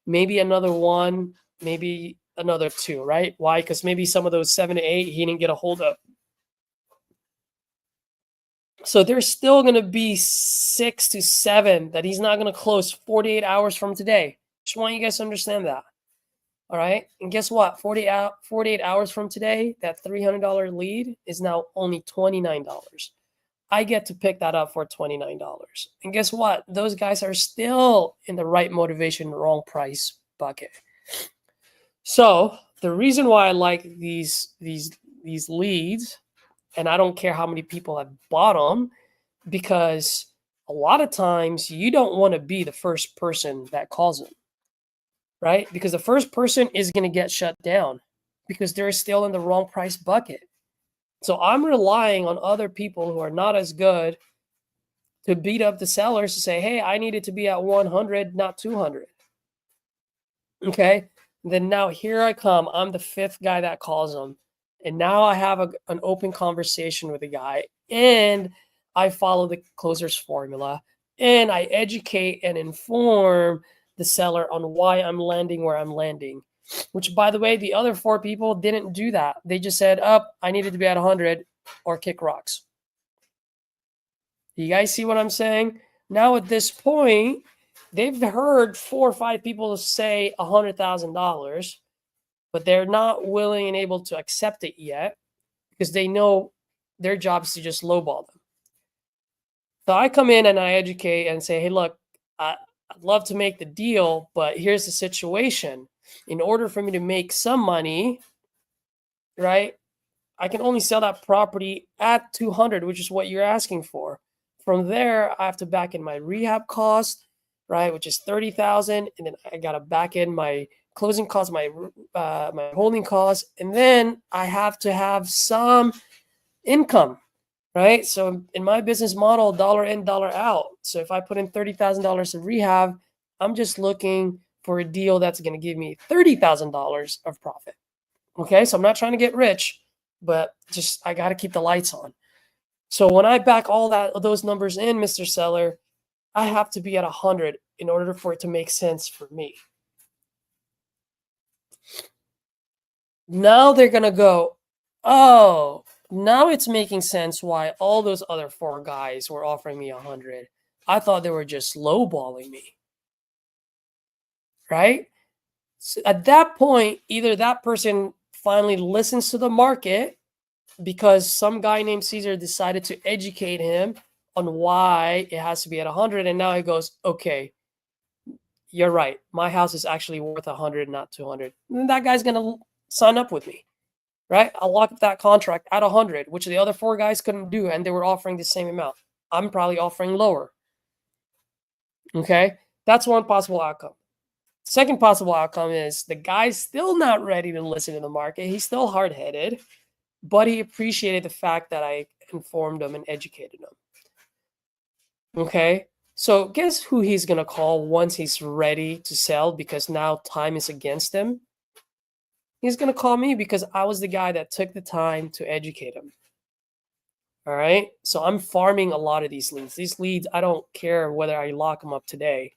Maybe another 1, maybe another 2, right? Why? Because maybe some of those 7 to 8 he didn't get a hold of. So there's still going to be 6 to 7 that he's not going to close 48 hours from today. Just want you guys to understand that. All right. And guess what? 48 hours from today, that $300 lead is now only $29. I get to pick that up for $29. And guess what? Those guys are still in the right motivation, wrong price bucket. So the reason why I like these leads, and I don't care how many people have bought them, because a lot of times you don't want to be the first person that calls them, right? Because the first person is going to get shut down because they're still in the wrong price bucket. So I'm relying on other people who are not as good to beat up the sellers to say, hey, I need it to be at 100, not 200. Okay. Then now here I come. I'm the 5th guy that calls them. And now I have an open conversation with a guy, and I follow the closer's formula, and I educate and inform the seller on why I'm landing where I'm landing, which, by the way, the other 4 people didn't do that. They just said, I needed to be at 100 or kick rocks. You guys see what I'm saying? Now at this point, they've heard 4 or 5 people say $100,000, but they're not willing and able to accept it yet because they know their job is to just lowball them. So I come in and I educate and say, hey, look, I'd love to make the deal, but here's the situation. In order for me to make some money, right, I can only sell that property at 200, which is what you're asking for. From there, I have to back in my rehab cost, right, which is 30,000, and then I got to back in my closing costs, my holding costs, and then I have to have some income, right? So in my business model, dollar in, dollar out. So if I put in $30,000 in rehab, I'm just looking for a deal that's going to give me $30,000 of profit. Okay, so I'm not trying to get rich, but just I got to keep the lights on. So when I back all those numbers in, Mr. Seller, I have to be at 100 in order for it to make sense for me. Now they're going to go, oh, now it's making sense why all those other 4 guys were offering me 100. I thought they were just lowballing me. Right? So at that point, either that person finally listens to the market because some guy named Caesar decided to educate him on why it has to be at 100. And now he goes, okay, you're right. My house is actually worth 100, not 200. And that guy's going to sign up with me, right? I'll lock up that contract at 100, which the other 4 guys couldn't do. And they were offering the same amount. I'm probably offering lower. Okay, that's one possible outcome. Second possible outcome is the guy's still not ready to listen to the market. He's still hard-headed, but he appreciated the fact that I informed him and educated him. Okay, so guess who he's going to call once he's ready to sell because now time is against him? He's going to call me because I was the guy that took the time to educate him. All right, so I'm farming a lot of these leads. These leads, I don't care whether I lock them up today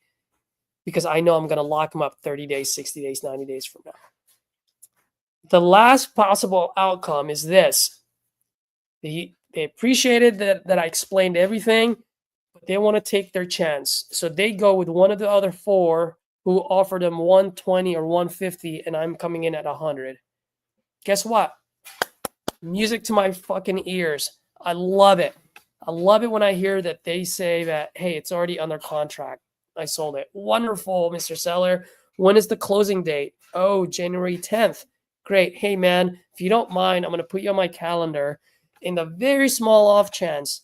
because I know I'm going to lock them up 30 days, 60 days, 90 days from now. The last possible outcome is this. They appreciated that I explained everything, but they want to take their chance. So they go with one of the other four who offered them 120 or 150, and I'm coming in at 100. Guess what? Music to my fucking ears. I love it. I love it when I hear that they say that, hey, it's already under contract. I sold it. Wonderful, Mr. Seller. When is the closing date? Oh, January 10th. Great. Hey, man, if you don't mind, I'm going to put you on my calendar in the very small off chance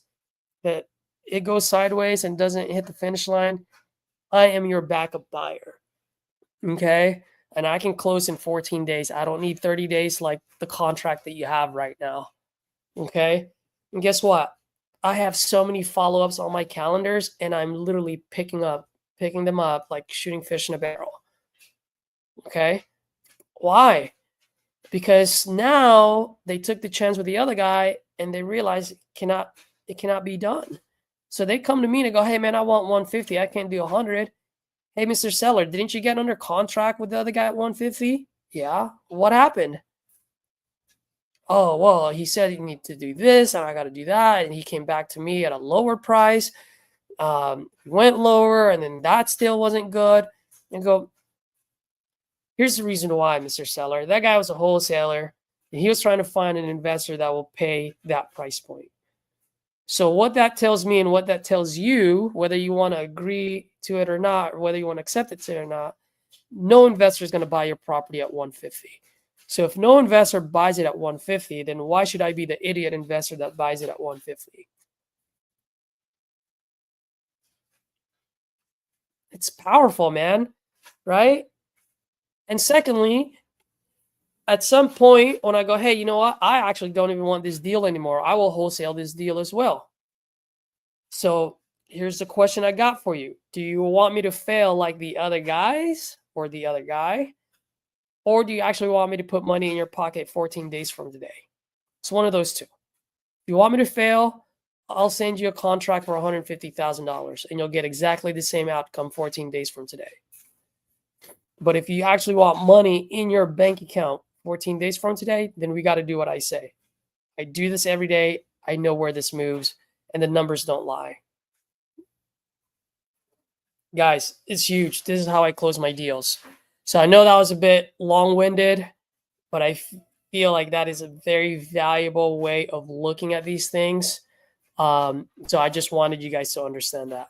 that it goes sideways and doesn't hit the finish line. I am your backup buyer. Okay? And I can close in 14 days. I don't need 30 days like the contract that you have right now. Okay? And guess what? I have so many follow-ups on my calendars, and I'm literally picking them up like shooting fish in a barrel. Okay? Why? Because now they took the chance with the other guy and they realize it cannot be done. So they come to me and go, hey man, I want 150. I can't do 100. Hey, Mr. Seller, didn't you get under contract with the other guy at 150? Yeah. What happened? Oh, well, he said you need to do this and I got to do that. And he came back to me at a lower price. We went lower and then that still wasn't good. And go, here's the reason why, Mr. Seller. That guy was a wholesaler and he was trying to find an investor that will pay that price point. So what that tells me and what that tells you, whether you want to agree to it or not, or whether you want to accept it or not, no investor is going to buy your property at 150. So if no investor buys it at 150, then why should I be the idiot investor that buys it at 150? It's powerful, man, right? And secondly, at some point when I go, hey, you know what? I actually don't even want this deal anymore. I will wholesale this deal as well. So here's the question I got for you. Do you want me to fail like the other guys or the other guy? Or do you actually want me to put money in your pocket 14 days from today? It's one of those two. If you want me to fail, I'll send you a contract for $150,000 and you'll get exactly the same outcome 14 days from today. But if you actually want money in your bank account 14 days from today, then we got to do what I say. I do this every day. I know where this moves and the numbers don't lie. Guys, it's huge. This is how I close my deals. So I know that was a bit long-winded, but I feel like that is a very valuable way of looking at these things. So I just wanted you guys to understand that.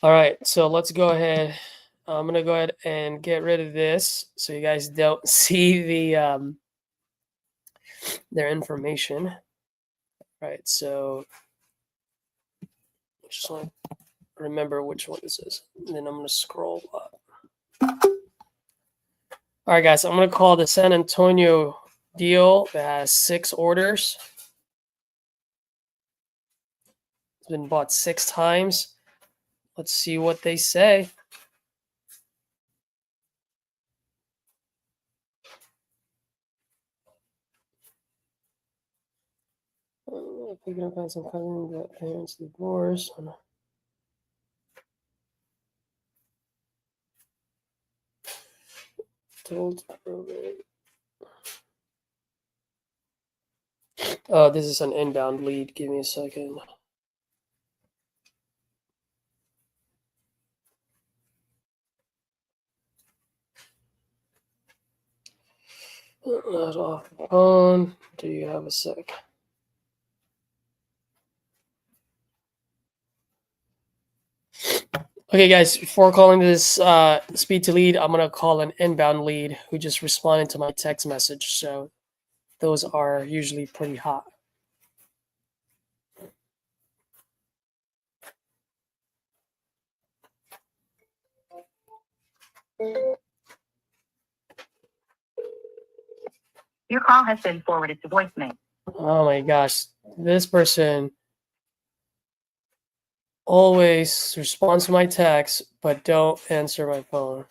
All right, so let's go ahead. I'm going to go ahead and get rid of this so you guys don't see their information. All right, so just want to remember which one this is. And then I'm going to scroll up. All right, guys, I'm going to call the San Antonio deal that has 6 orders. It's been bought 6 times. Let's see what they say. Picking up on some cousins that parents divorce. Told probate. Oh, this is an inbound lead. Give me a second. Not off the phone. Do you have a sec? Okay, guys, before calling this speed to lead, I'm going to call an inbound lead who just responded to my text message. So those are usually pretty hot. Your call has been forwarded to voicemail. Oh my gosh, this person always responds to my text, but don't answer my phone.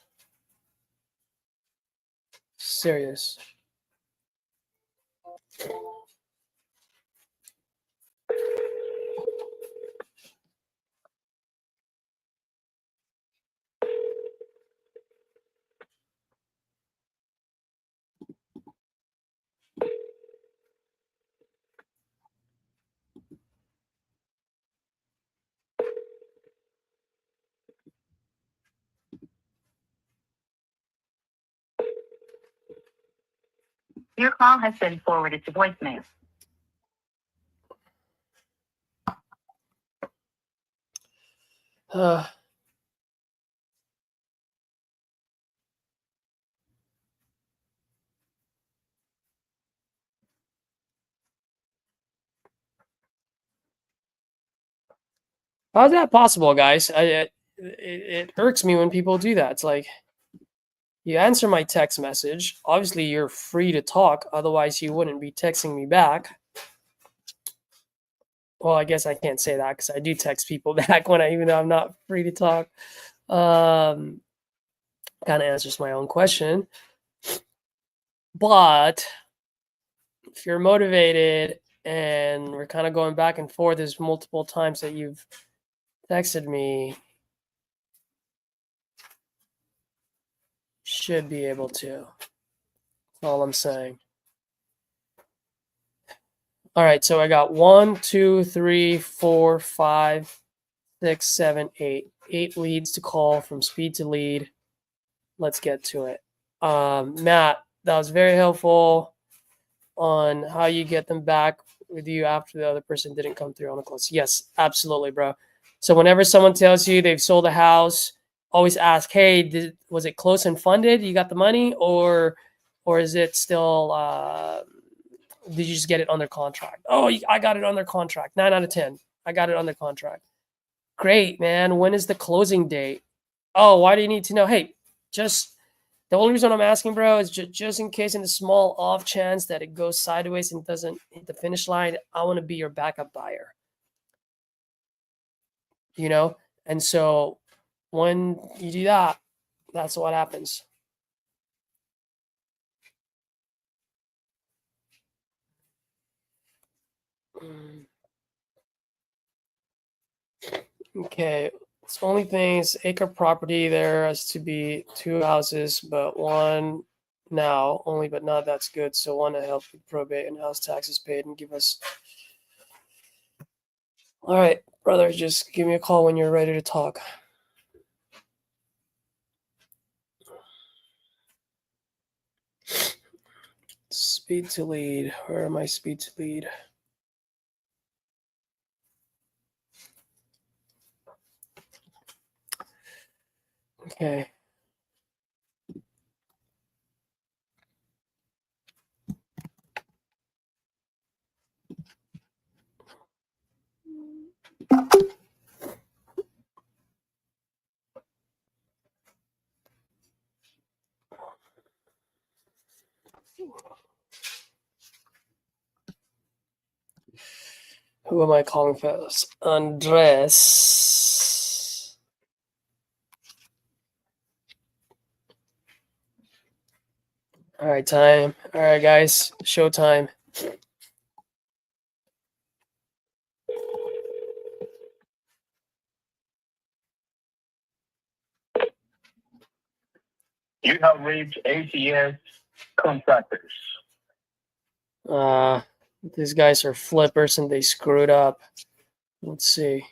Serious. Your call has been forwarded to voicemail. Uh, how's that possible, guys? It irks me when people do that. It's like, you answer my text message. Obviously, you're free to talk. Otherwise, you wouldn't be texting me back. Well, I guess I can't say that because I do text people back even though I'm not free to talk. Kind of answers my own question. But if you're motivated and we're kind of going back and forth, there's multiple times that you've texted me, should be able to. That's all I'm saying. All right, so I got 1, 2, 3, 4, 5, 6, 7, 8. 8 leads to call from speed to lead. Let's get to it. Matt, that was very helpful on how you get them back with you after the other person didn't come through on the close. Yes, absolutely, bro. So whenever someone tells you they've sold a house, always ask, hey, was it close and funded? You got the money, or is it still? Did you just get it under contract? Oh, I got it under contract. 9 out of 10. I got it under contract. Great, man. When is the closing date? Oh, why do you need to know? Hey, just the only reason I'm asking, bro, is just in case in the small off chance that it goes sideways and doesn't hit the finish line, I want to be your backup buyer. You know? And so when you do that, that's what happens. Okay. It's only thing is acre property. There has to be 2 houses, but one now only, but not that's good. So one to help with probate and house taxes paid and give us. All right, brother, just give me a call when you're ready to talk. Speed to lead. Where am I? Speed to lead. Okay. Who am I calling first? Andres. All right, time. All right, guys. Showtime. You have reached ATS contractors. These guys are flippers and they screwed up. Let's see.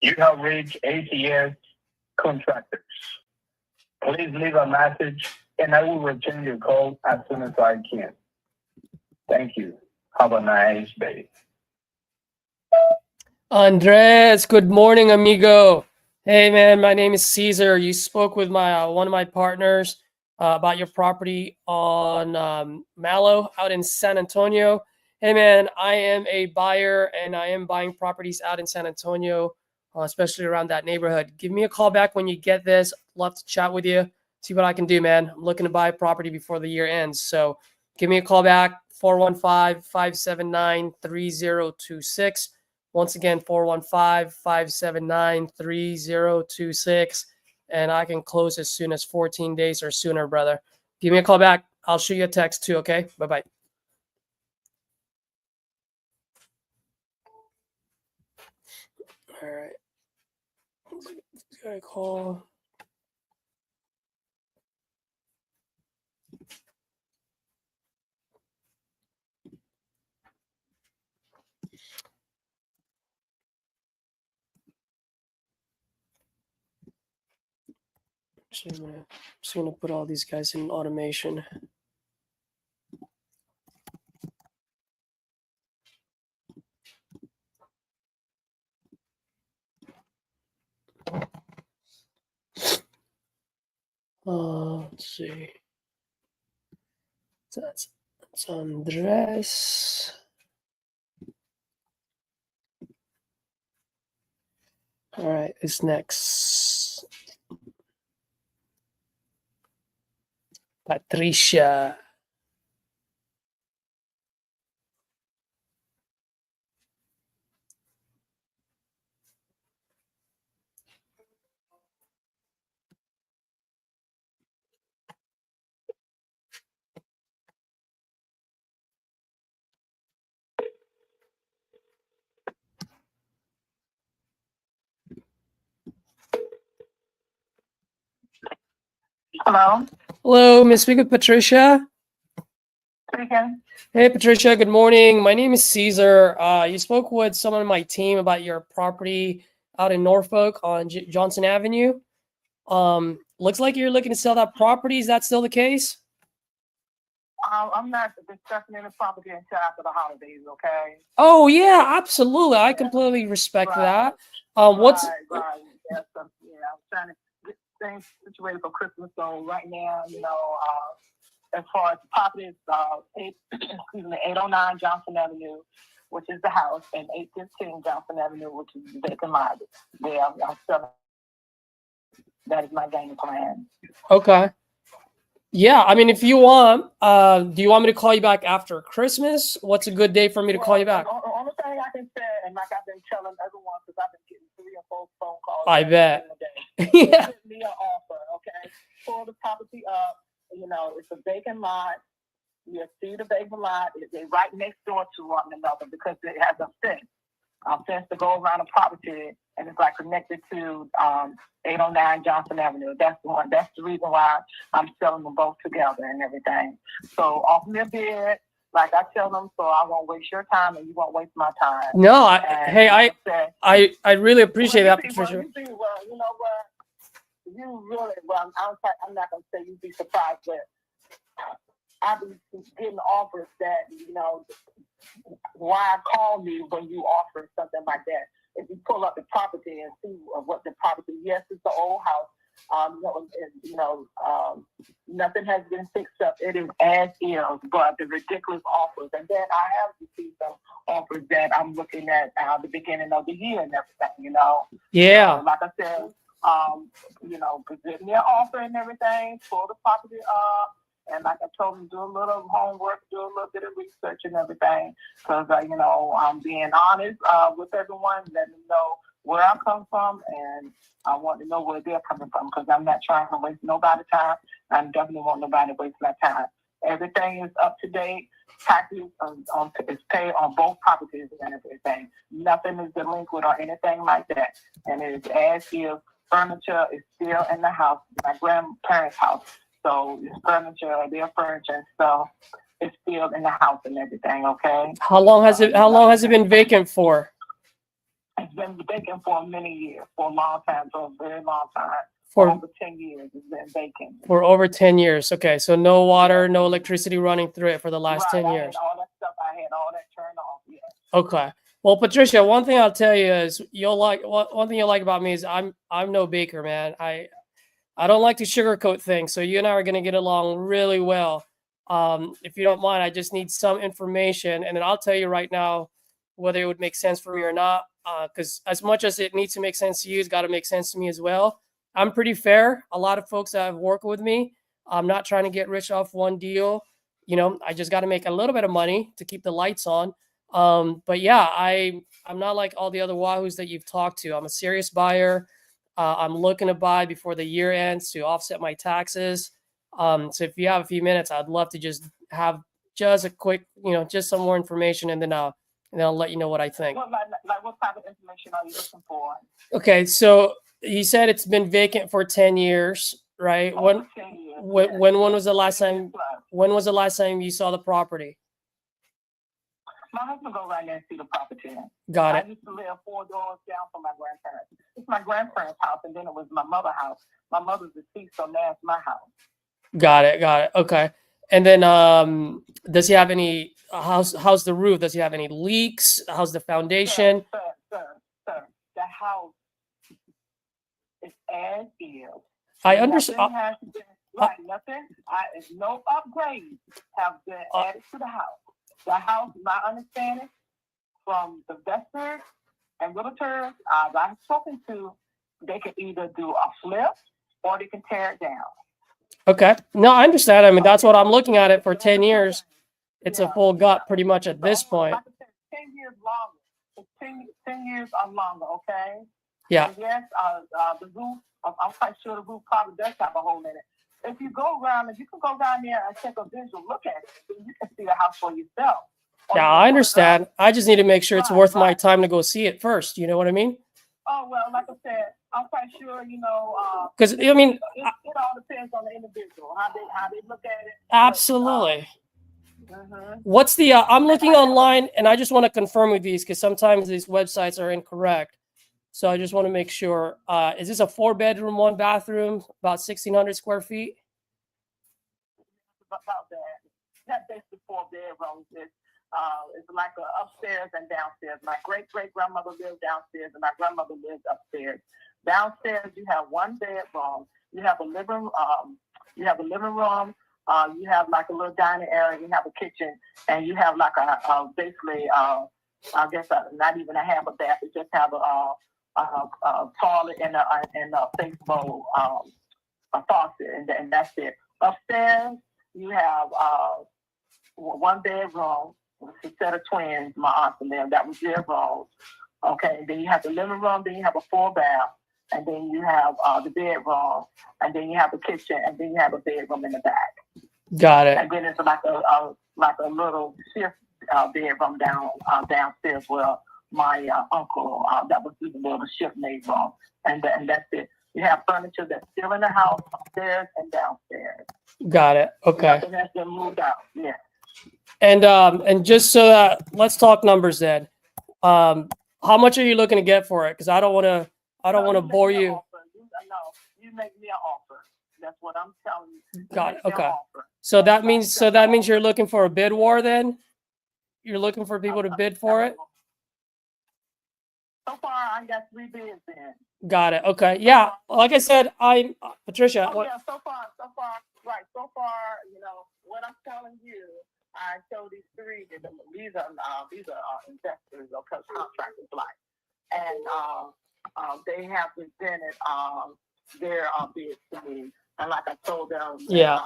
You have reached ATS contractors. Please leave a message and I will return your call as soon as I can. Thank you. Have a nice day. Andres, good morning, amigo. Hey, man, my name is Caesar. You spoke with my one of my partners about your property on Mallow out in San Antonio. Hey, man, I am a buyer and I am buying properties out in San Antonio, especially around that neighborhood. Give me a call back when you get this. Love to chat with you, see what I can do, man. I'm looking to buy property before the year ends. So give me a call back, 415-579-3026. Once again, 415-579-3026. And I can close as soon as 14 days or sooner, brother. Give me a call back. I'll shoot you a text too, okay? Bye-bye. All right. This guy call. Actually, I'm just gonna put all these guys in automation. Let's see. That's Andres. All right, it's next. Patricia. Hello? Hello, Miss Speak with Patricia. Speaking. Hey, Patricia. Good morning. My name is Caesar. You spoke with someone on my team about your property out in Norfolk on Johnson Avenue. Looks like you're looking to sell that property. Is that still the case? I'm not discussing any property until after the holidays, okay? Oh yeah, absolutely. I completely respect that. What's Right. Yes, I'm trying to get things situated for Christmas. So right now, as far as the property is 809 Johnson Avenue, which is the house, and 815 Johnson Avenue, which is the vacant lot. Yeah, I'm selling. That is my game plan. okay? Yeah, I mean, if you want, do you want me to call you back after Christmas? What's a good day for me to call you back? The only thing I can say, and like I've been telling everyone, because I've been getting 3 or 4 phone calls. I bet. Yeah. Give me an offer, okay? Pull the property up. It's a vacant lot. You see the vacant lot. They're right next door to one another because it has a fence to go around the property, and it's like connected to 809 Johnson Avenue. That's the one. That's the reason why I'm selling them both together and everything. So offer me a bid, like I tell them, so I won't waste your time and you won't waste my time. No, I really appreciate that, Well, Patricia. you know what? You really, I'm not gonna say you'd be surprised, but I've been getting offers that, why call me when you offer something like that? If you pull up the property and see what the property, yes, it's the old house. Nothing has been fixed up. It is as is, but the ridiculous offers. And then I have received some offers that I'm looking at the beginning of the year and everything, Yeah. So, like I said, present me an offer and everything, pull the property up. And like I told them, do a little homework, do a little bit of research and everything. Because, I'm being honest with everyone, letting them know where I come from. And I want to know where they're coming from. Because I'm not trying to waste nobody's time. I definitely want nobody to waste my time. Everything is up to date. Taxes is paid on both properties and everything. Nothing is delinquent or anything like that. And it is as if furniture is still in the house, my grandparents' house. So it's furniture, their furniture and stuff is still in the house and everything, okay? How long has it been vacant for? It's been vacant for many years, for a long time, for a very long time. For over 10 years, it's been vacant. for over 10 years. Okay, so no water, no electricity running through it for the last 10 I years. had all that stuff. I had all that turned off. Yeah. Okay. Well, Patricia, one thing I'll tell you is one thing you'll like about me is I'm no baker, man. I don't like to sugarcoat things. So you and I are going to get along really well. If you don't mind, I just need some information, and then I'll tell you right now whether it would make sense for me or not. Because as much as it needs to make sense to you, it's got to make sense to me as well. I'm pretty fair. A lot of folks that have worked with me, I'm not trying to get rich off one deal. You know, I just got to make a little bit of money to keep the lights on. But yeah, I'm not like all the other wahoos that you've talked to. I'm a serious buyer. I'm looking to buy before the year ends to offset my taxes. So if you have a few minutes, I'd love to just have just a quick, just some more information, and then I'll let you know what I think. Well, like what type of information are you looking for? Okay, so you said it's been vacant for 10 years, right? Over 10 years. When was the last time? When was the last time you saw the property? My husband goes right there and see the property. Got I it. used to live 4 doors down from my grandparents. It's my grandparents' house, and then it was my mother's house. My mother's deceased, so now it's my house. Got it. Okay. And then, does he have any? How's the roof? Does he have any leaks? How's the foundation? Sir, the house is as is. I understand. Nothing has been, right, nothing. No upgrades have been added to the house. The house, my understanding from the investors and realtors I've spoken to, they can either do a flip or they can tear it down. Okay. No, I understand. I mean, that's what I'm looking at it for 10 years. It's a full gut pretty much at this point. Like I said, 10 years longer. It's 10 years or longer, okay? Yeah. And yes, the roof, I'm quite sure the roof probably does have a hole in it. If you go around, if you can go down there and take a visual look at it, you can see the house for yourself. Yeah, I understand. I just need to make sure it's worth my time to go see it first. You know what I mean? Oh, well, like I said, I'm quite sure, Because, I mean, it all depends on the individual, how they look at it. absolutely. Mhm. What's the, I'm looking online and I just want to confirm with these because sometimes these websites are incorrect. So I just want to make sure, is this a 4-bedroom, 1-bathroom, about 1,600 square feet? About that. That basically 4 bedrooms. It's like a upstairs and downstairs. My great-great-grandmother lived downstairs and my grandmother lived upstairs. Downstairs, you have 1 bedroom. You have a living room. You have like a little dining area. You have a kitchen, and you have like basically, I guess not even a half a bath. You just have a toilet and a sink bowl, a faucet, and that's it. Upstairs, you have 1 bedroom. It's a set of twins, my aunt and them. That was their room. Okay, and then you have the living room. Then you have a 4-bath, and then you have the bedroom, and then you have the kitchen, and then you have a bedroom in the back. Got it. And then it's like a little shift bedroom downstairs where my uncle that was the little shift made room, and that's it. You have furniture that's still in the house upstairs and downstairs. Got it. Okay. Nothing has been moved out. Yeah. And just so that, let's talk numbers then. How much are you looking to get for it? Because I don't want to bore you. No, you make me an offer. That's what I'm telling you. Got it. Okay. So that means you're looking for a bid war then? You're looking for people to bid for it? So far, I got 3 bids in. Got it. Okay. Yeah. Like I said, Patricia. Oh, yeah. So far, right. So far, what I'm telling you, I told these 3. These are investors or contractors, like, and they have presented their bids to me, and like I told them, yeah,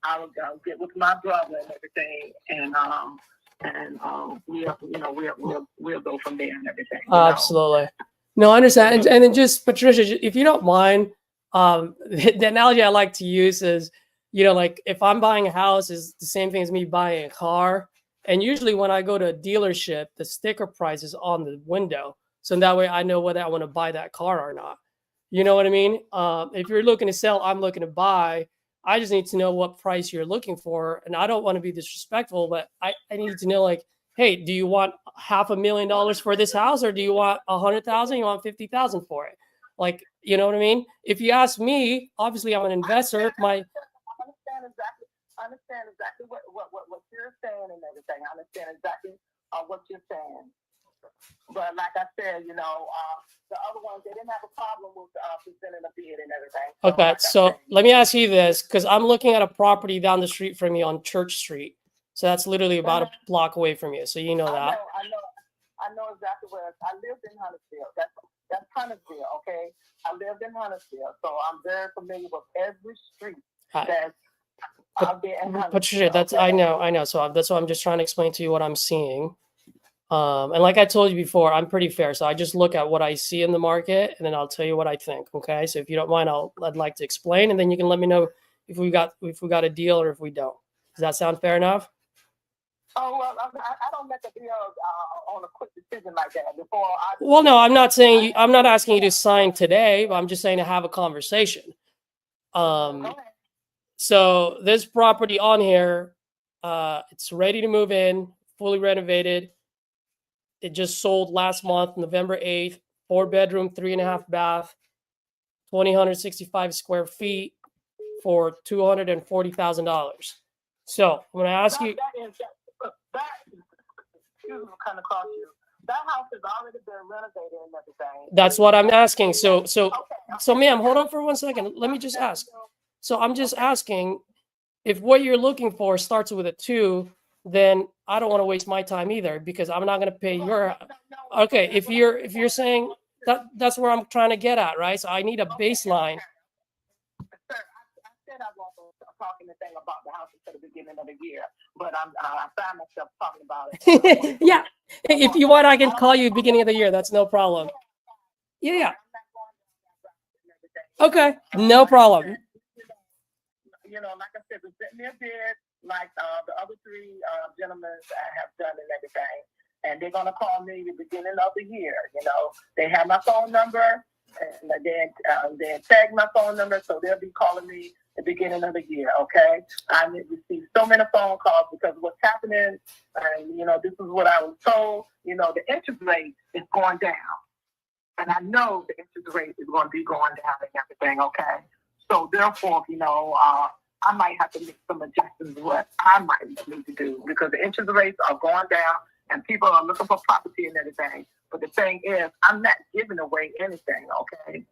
I would get with my brother and everything, and we'll go from there and everything. Absolutely. No, I understand. And then just Patricia, if you don't mind, the analogy I like to use is, like if I'm buying a house, is the same thing as me buying a car. And usually when I go to a dealership, the sticker price is on the window. So that way I know whether I want to buy that car or not. You know what I mean? If you're looking to sell, I'm looking to buy. I just need to know what price you're looking for. And I don't want to be disrespectful, but I need to know, like, hey, do you want $500,000 for this house, or do you want 100,000? You want 50,000 for it? Like, you know what I mean? If you ask me, obviously I'm an investor. I understand exactly what you're saying and everything. I understand exactly what you're saying. But like I said, the other ones, they didn't have a problem with presenting a bid and everything. Okay, so let me ask you this, because I'm looking at a property down the street from you on Church Street. So that's literally about a block away from you. So you know that. I know exactly where I lived in Huntersville. That's Huntersville, okay? I lived in Huntersville, so I'm very familiar with every street that's out there in Huntersville. Patricia, that's okay? I know. So that's why I'm just trying to explain to you what I'm seeing. And like I told you before, I'm pretty fair. So I just look at what I see in the market, and then I'll tell you what I think. Okay. So if you don't mind, I'd like to explain, and then you can let me know if we got a deal or if we don't. Does that sound fair enough? Oh, well, I don't make a deal on a quick decision like that before. Well, no, I'm not saying I'm not asking you to sign today, but I'm just saying to have a conversation. So this property on here, it's ready to move in, fully renovated. It just sold last month, November 8th, 4-bedroom, 3.5 bath, 2,165 square feet for $240,000. So I'm going to ask you. Excuse me, kind of cross you. That house has already been renovated and everything. That's what I'm asking. So, ma'am, hold on for 1 second. Let me just ask. So I'm just asking, if what you're looking for starts with a 2, then I don't want to waste my time either, because I'm not going to pay your. Okay, if you're saying that's where I'm trying to get at, right? So I need a baseline. Sir, I said I wasn't talking anything about the house until the beginning of the year, but I found myself talking about it. Yeah, if you want, I can call you beginning of the year. That's no problem. Yeah. Okay, no problem. Like I said, present me a bid like the other 3 gentlemen have done and everything. And they're going to call me the beginning of the year. They have my phone number, and then tag my phone number, so they'll be calling me the beginning of the year, okay? I received so many phone calls because what's happening, and, this is what I was told, the interest rate is going down. And I know the interest rate is going to be going down and everything, okay? So therefore, I might have to make some adjustments what I might need to do, because the interest rates are going down and people are looking for property and everything. But the thing is, I'm not giving away anything, okay?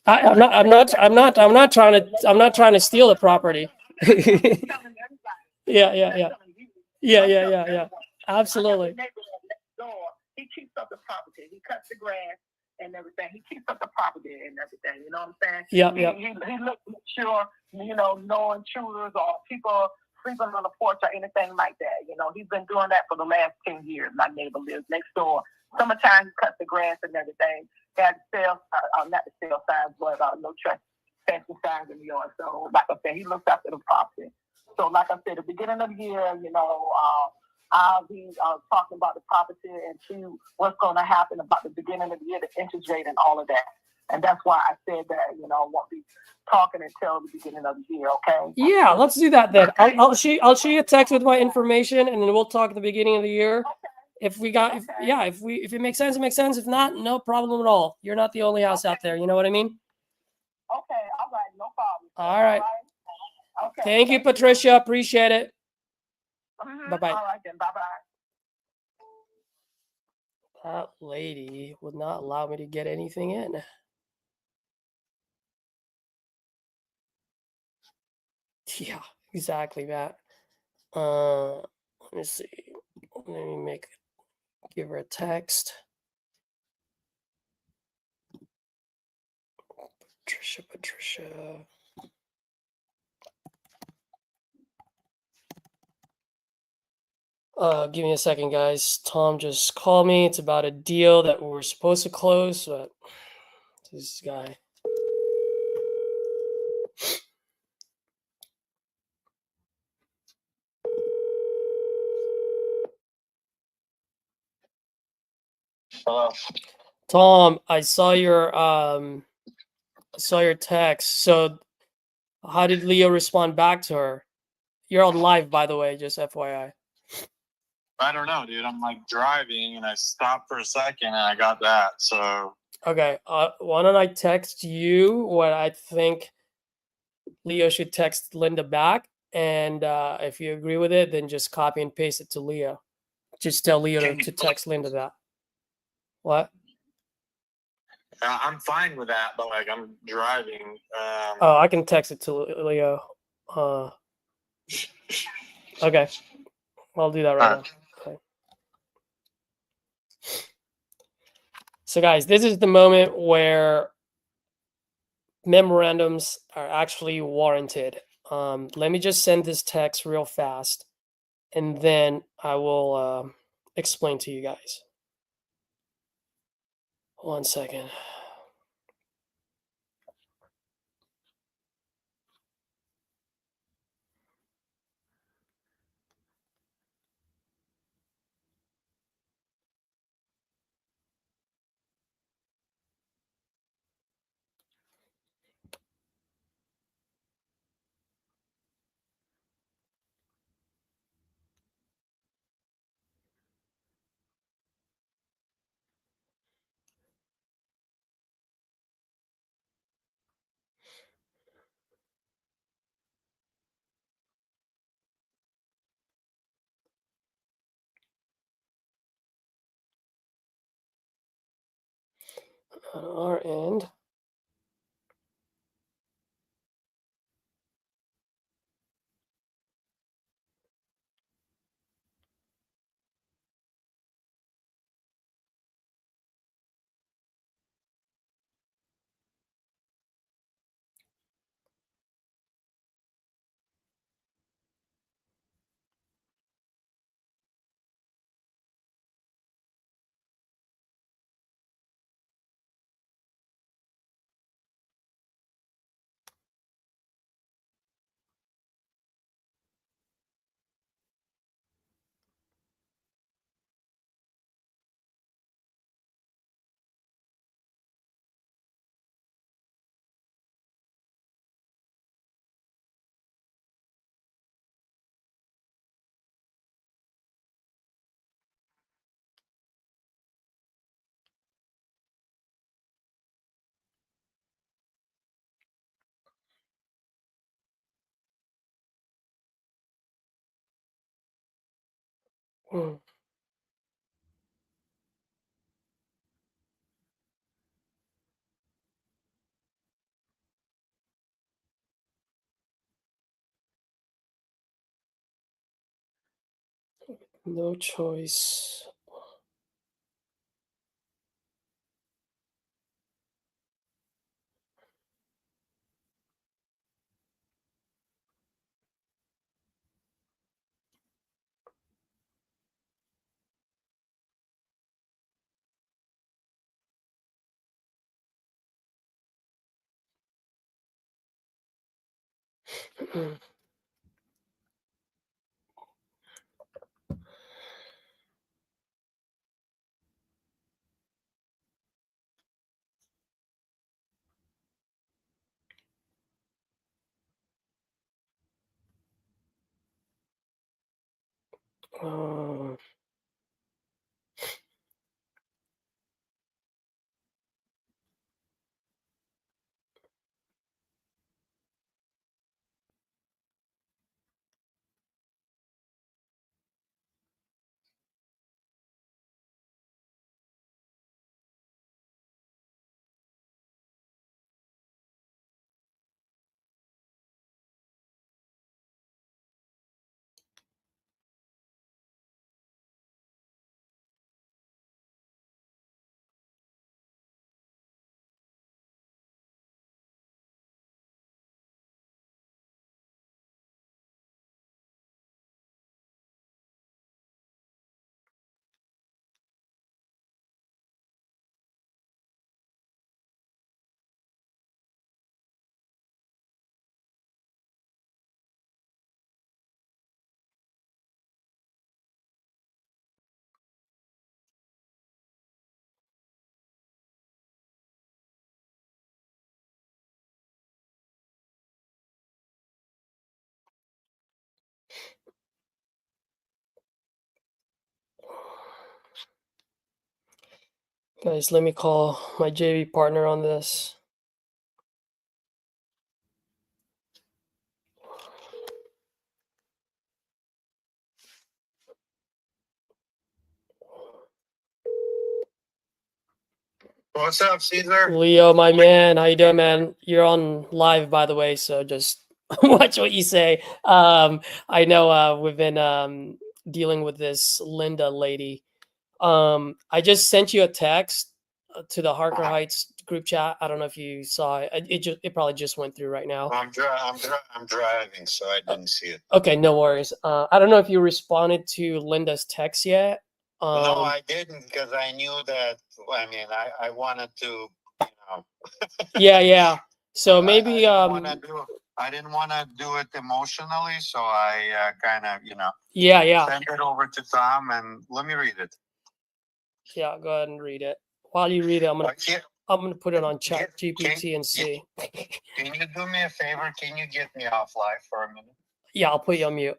I'm not trying to steal the property. Yeah. Absolutely. He keeps up the property. He cuts the grass and everything. He keeps up the property and everything. You know what I'm saying? Yeah. He looks sure, no intruders or people sleeping on the porch or anything like that. He's been doing that for the last 10 years. My neighbor lives next door. Summertime, he cuts the grass and everything. Had not the sale signs, but no trespassing signs in the yard. So, like I said, he looks after the property. So, like I said, the beginning of the year, I'll be talking about the property and see what's going to happen about the beginning of the year, the interest rate and all of that. And that's why I said that, I won't be talking until the beginning of the year, okay? Yeah, let's do that then. I'll shoot you a text with my information, and then we'll talk at the beginning of the year. Okay. If it makes sense, it makes sense. If not, no problem at all. You're not the only house out there. You know what I mean? Okay, all right, no problem. All right. Okay. Thank you, Patricia. Appreciate it. Mm-hmm. Bye-bye. All right, then. Bye-bye. That lady would not allow me to get anything in. Yeah, exactly that. Let me see. Let me give her a text. Patricia. Give me a second, guys. Tom just called me. It's about a deal that we're supposed to close, but this guy. Hello. Tom, I saw your text. So how did Leo respond back to her? You're on live, by the way, just FYI. I don't know, dude. I'm like driving and I stopped for a second and I got that. So Okay, why don't I text you what I think Leo should text Linda back, and if you agree with it, then just copy and paste it to Leo. Just tell Leo to text Linda that. What? I'm fine with that, but like I'm driving. Oh, I can text it to Leo. Okay, I'll do that right now. Okay. So, guys, this is the moment where memorandums are actually warranted. Let me just send this text real fast, and then I will explain to you guys. 1 second. On our end. Hmm. No choice. Uh, Guys, let me call my JV partner on this. What's up, Caesar? Leo, my man, how you doing, man? You're on live, by the way, so just watch what you say. I know we've been dealing with this Linda lady. I just sent you a text to the Harker Heights group chat. I don't know if you saw it. It probably just went through right now. I'm driving, so I didn't see it. Okay, no worries. I don't know if you responded to Linda's text yet. No, I didn't, because I knew that. I mean, I wanted to, you know. Yeah. So maybe I didn't want to do it emotionally, so I kind of, yeah. sent it over to Tom, and let me read it. Yeah, go ahead and read it. While you read it, I'm gonna put it on Chat GPT and see. Can you do me a favor? Can you get me off live for a minute? Yeah, I'll put you on mute.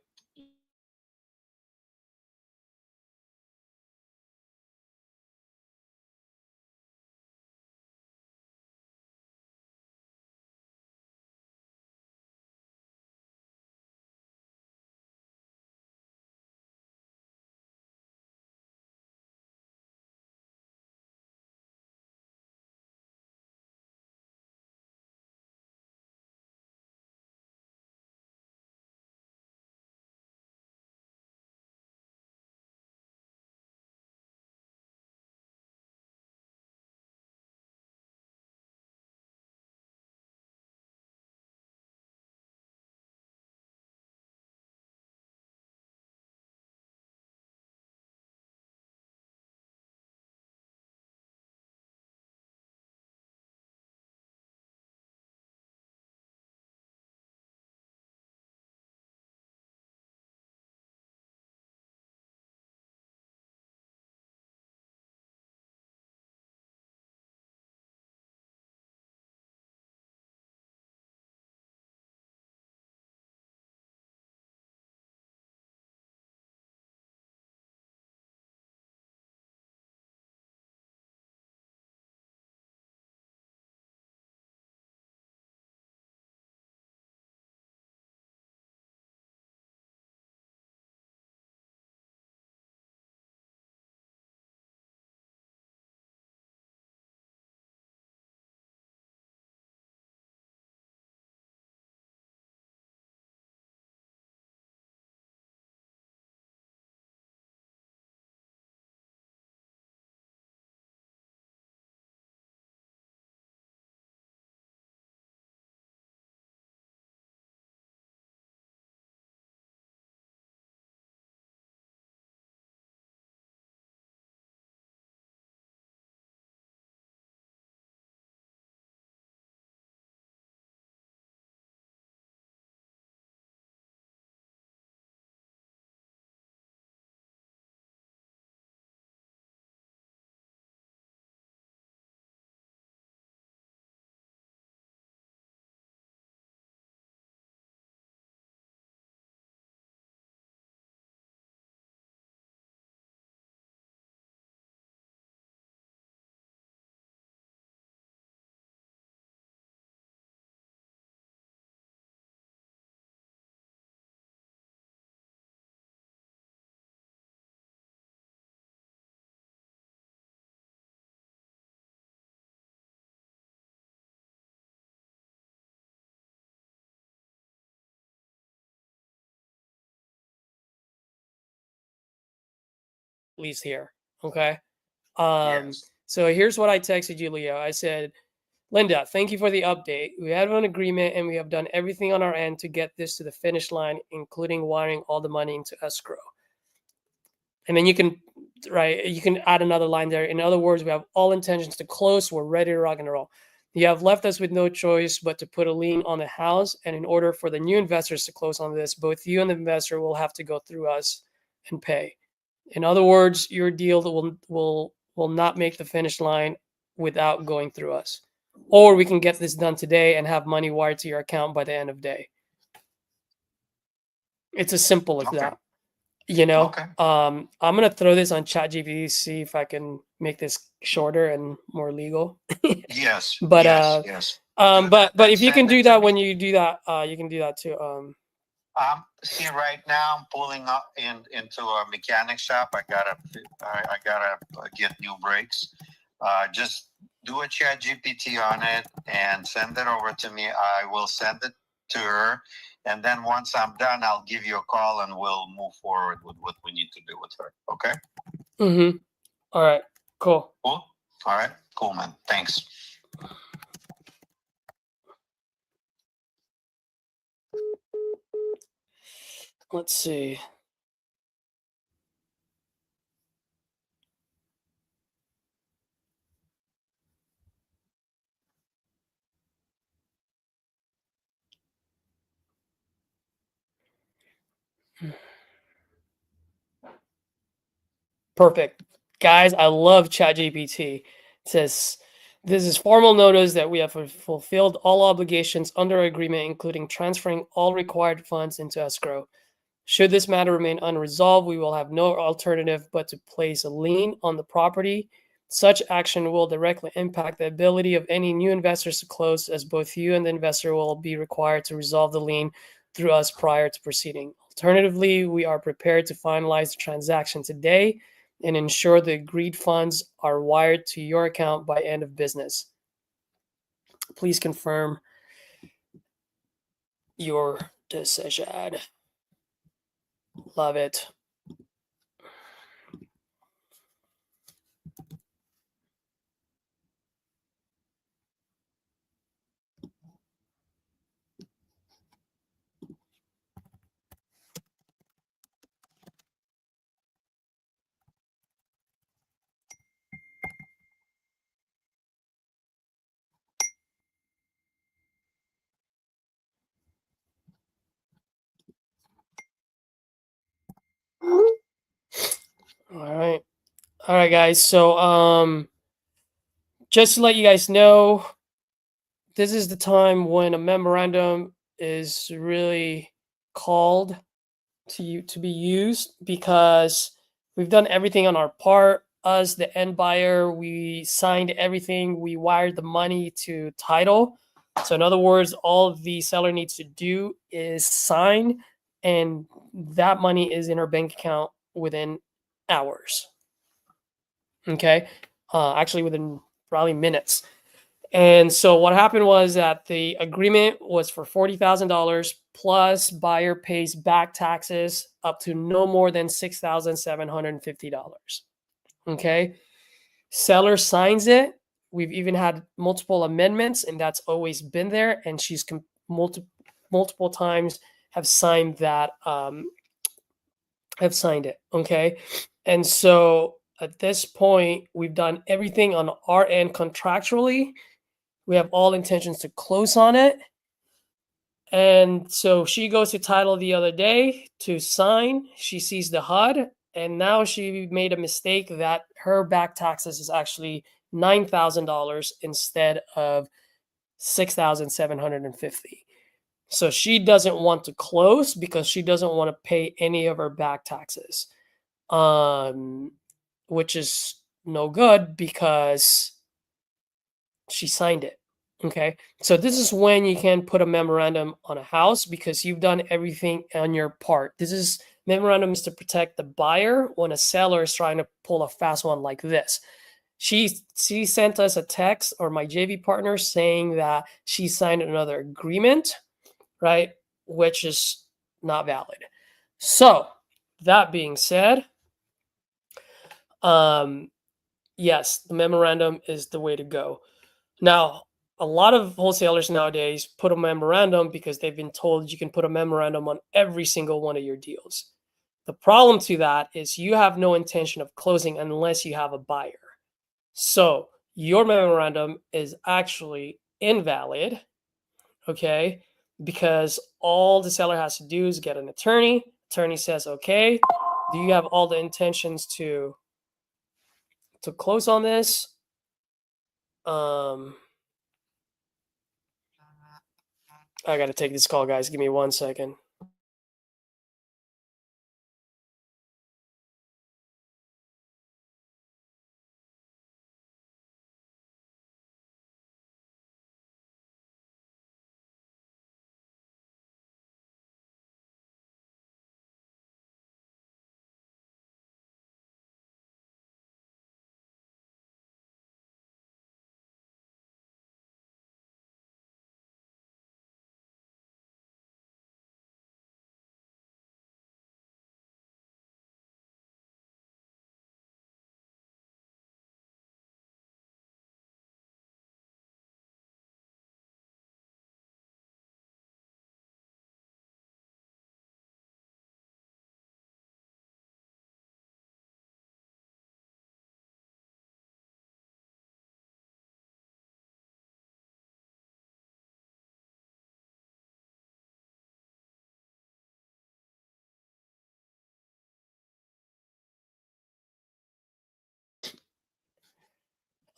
At least here. Okay. Yes. So here's what I texted you, Leo. I said, Linda, thank you for the update. We have an agreement and we have done everything on our end to get this to the finish line, including wiring all the money into escrow. And then you can add another line there. In other words, we have all intentions to close. We're ready to rock and roll. You have left us with no choice but to put a lien on the house. And in order for the new investors to close on this, both you and the investor will have to go through us and pay. In other words, your deal will not make the finish line without going through us. Or we can get this done today and have money wired to your account by the end of day. It's as simple as that. Okay. I'm gonna throw this on ChatGPT, see if I can make this shorter and more legal. Yes. But yes. Yes. but then if you can send it do to that me. when you do that, you can do that too. See, right now I'm pulling up into a mechanic shop. I gotta get new brakes. Just do a chat GPT on it and send it over to me. I will send it to her, and then once I'm done, I'll give you a call and we'll move forward with what we need to do with her. Okay? Mm-hmm. All right. Cool. Cool. All right. Cool, man. Thanks. Let's see. Perfect. Guys, I love ChatGPT. It says, this is formal notice that we have fulfilled all obligations under agreement, including transferring all required funds into escrow. Should this matter remain unresolved, we will have no alternative but to place a lien on the property. Such action will directly impact the ability of any new investors to close, as both you and the investor will be required to resolve the lien through us prior to proceeding. Alternatively, we are prepared to finalize the transaction today and ensure the agreed funds are wired to your account by end of business. Please confirm your decision. Love it. All right, guys. So, just to let you guys know, this is the time when a memorandum is really called to be used, because we've done everything on our part. Us, the end buyer, we signed everything. We wired the money to title. So in other words, all the seller needs to do is sign, and that money is in her bank account within hours. Okay, actually within probably minutes. And so what happened was that the agreement was for $40,000 plus buyer pays back taxes up to no more than $6,750. Okay. Seller signs it. We've even had multiple amendments, and that's always been there. And she's multiple times have signed that, have signed it. Okay. And so at this point, we've done everything on our end contractually. We have all intentions to close on it. And so she goes to title the other day to sign. She sees the HUD, and now she made a mistake that her back taxes is actually $9,000 instead of $6,750. So she doesn't want to close because she doesn't want to pay any of her back taxes, which is no good because she signed it. Okay. So this is when you can put a memorandum on a house because you've done everything on your part. This is memorandum is to protect the buyer when a seller is trying to pull a fast one like this. She sent us a text, or my JV partner, saying that she signed another agreement, right? Which is not valid. So that being said, yes, the memorandum is the way to go. Now, a lot of wholesalers nowadays put a memorandum because they've been told you can put a memorandum on every single one of your deals. The problem to that is you have no intention of closing unless you have a buyer. So your memorandum is actually invalid, okay? Because all the seller has to do is get an attorney. Attorney says, okay, do you have all the intentions to close on this? I got to take this call, guys. Give me 1 second.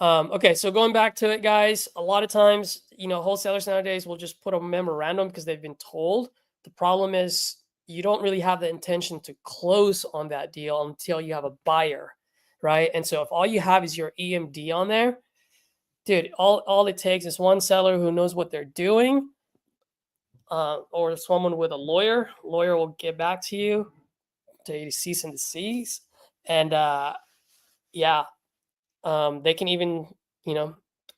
Okay, so going back to it, guys, a lot of times, wholesalers nowadays will just put a memorandum because they've been told. The problem is you don't really have the intention to close on that deal until you have a buyer, right? And so if all you have is your EMD on there, dude, all it takes is one seller who knows what they're doing, or someone with a lawyer. Lawyer will get back to you to cease and desist, and yeah, they can even,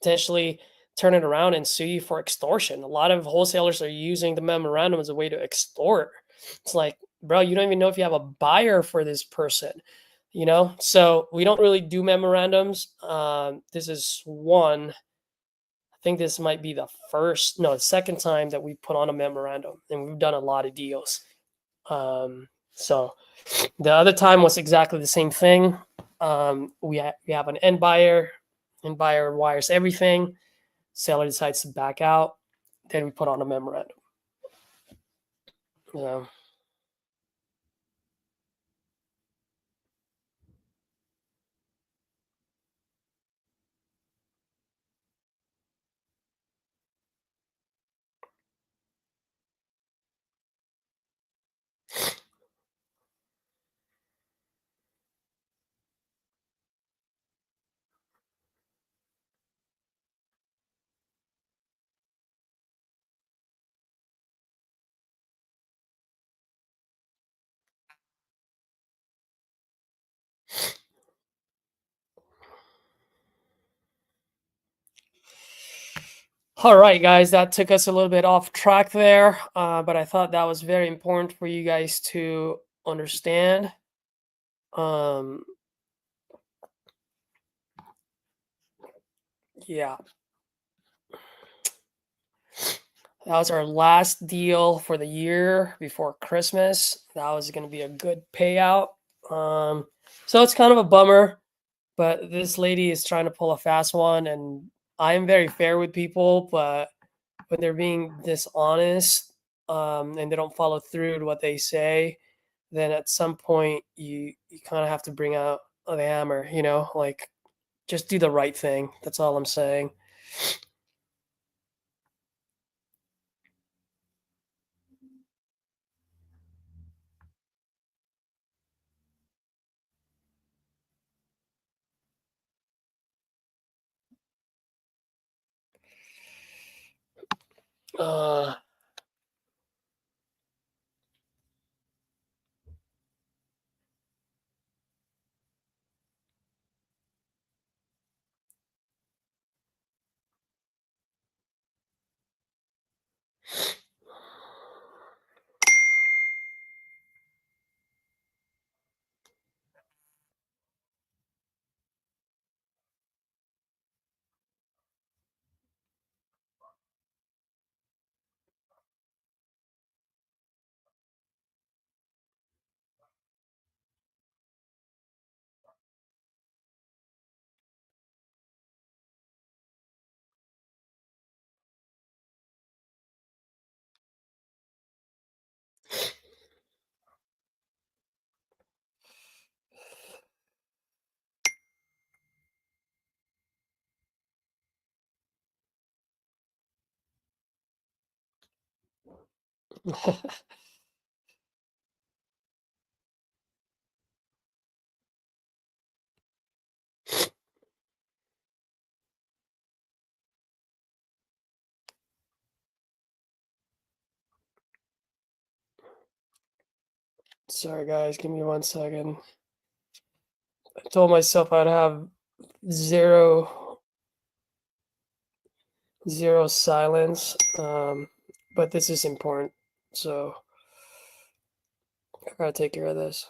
potentially turn it around and sue you for extortion. A lot of wholesalers are using the memorandum as a way to extort. It's like, bro, you don't even know if you have a buyer for this person, So we don't really do memorandums. This is one. I think this might be the second time that we put on a memorandum, and we've done a lot of deals. So the other time was exactly the same thing. We have an end buyer. End buyer wires everything. Seller decides to back out. Then we put on a memorandum. Yeah. All right, guys, that took us a little bit off track there, but I thought that was very important for you guys to understand. Yeah. That was our last deal for the year before Christmas. That was going to be a good payout. So it's kind of a bummer, but this lady is trying to pull a fast one, and I am very fair with people, but when they're being dishonest, and they don't follow through to what they say, then at some point you kind of have to bring out the hammer, like just do the right thing. That's all I'm saying. Uh, Sorry, guys, give me 1 second. I told myself I'd have zero silence, but this is important, so I gotta take care of this.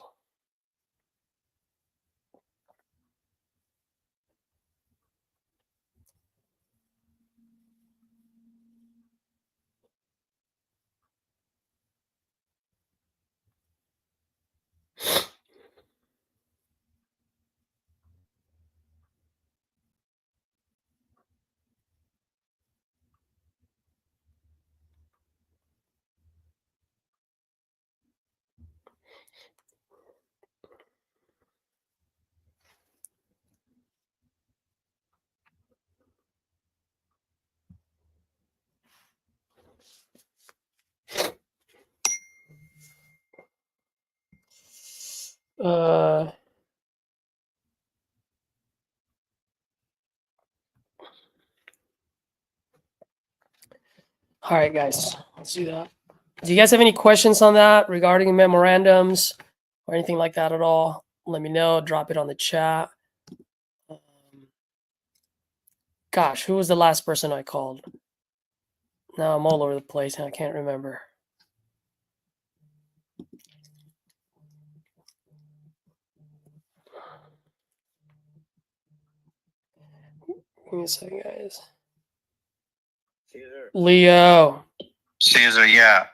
All right, guys, let's do that. Do you guys have any questions on that regarding memorandums or anything like that at all? Let me know. Drop it on the chat. Gosh, who was the last person I called? Now I'm all over the place and I can't remember. Give me a second, guys. Leo. Caesar, yeah.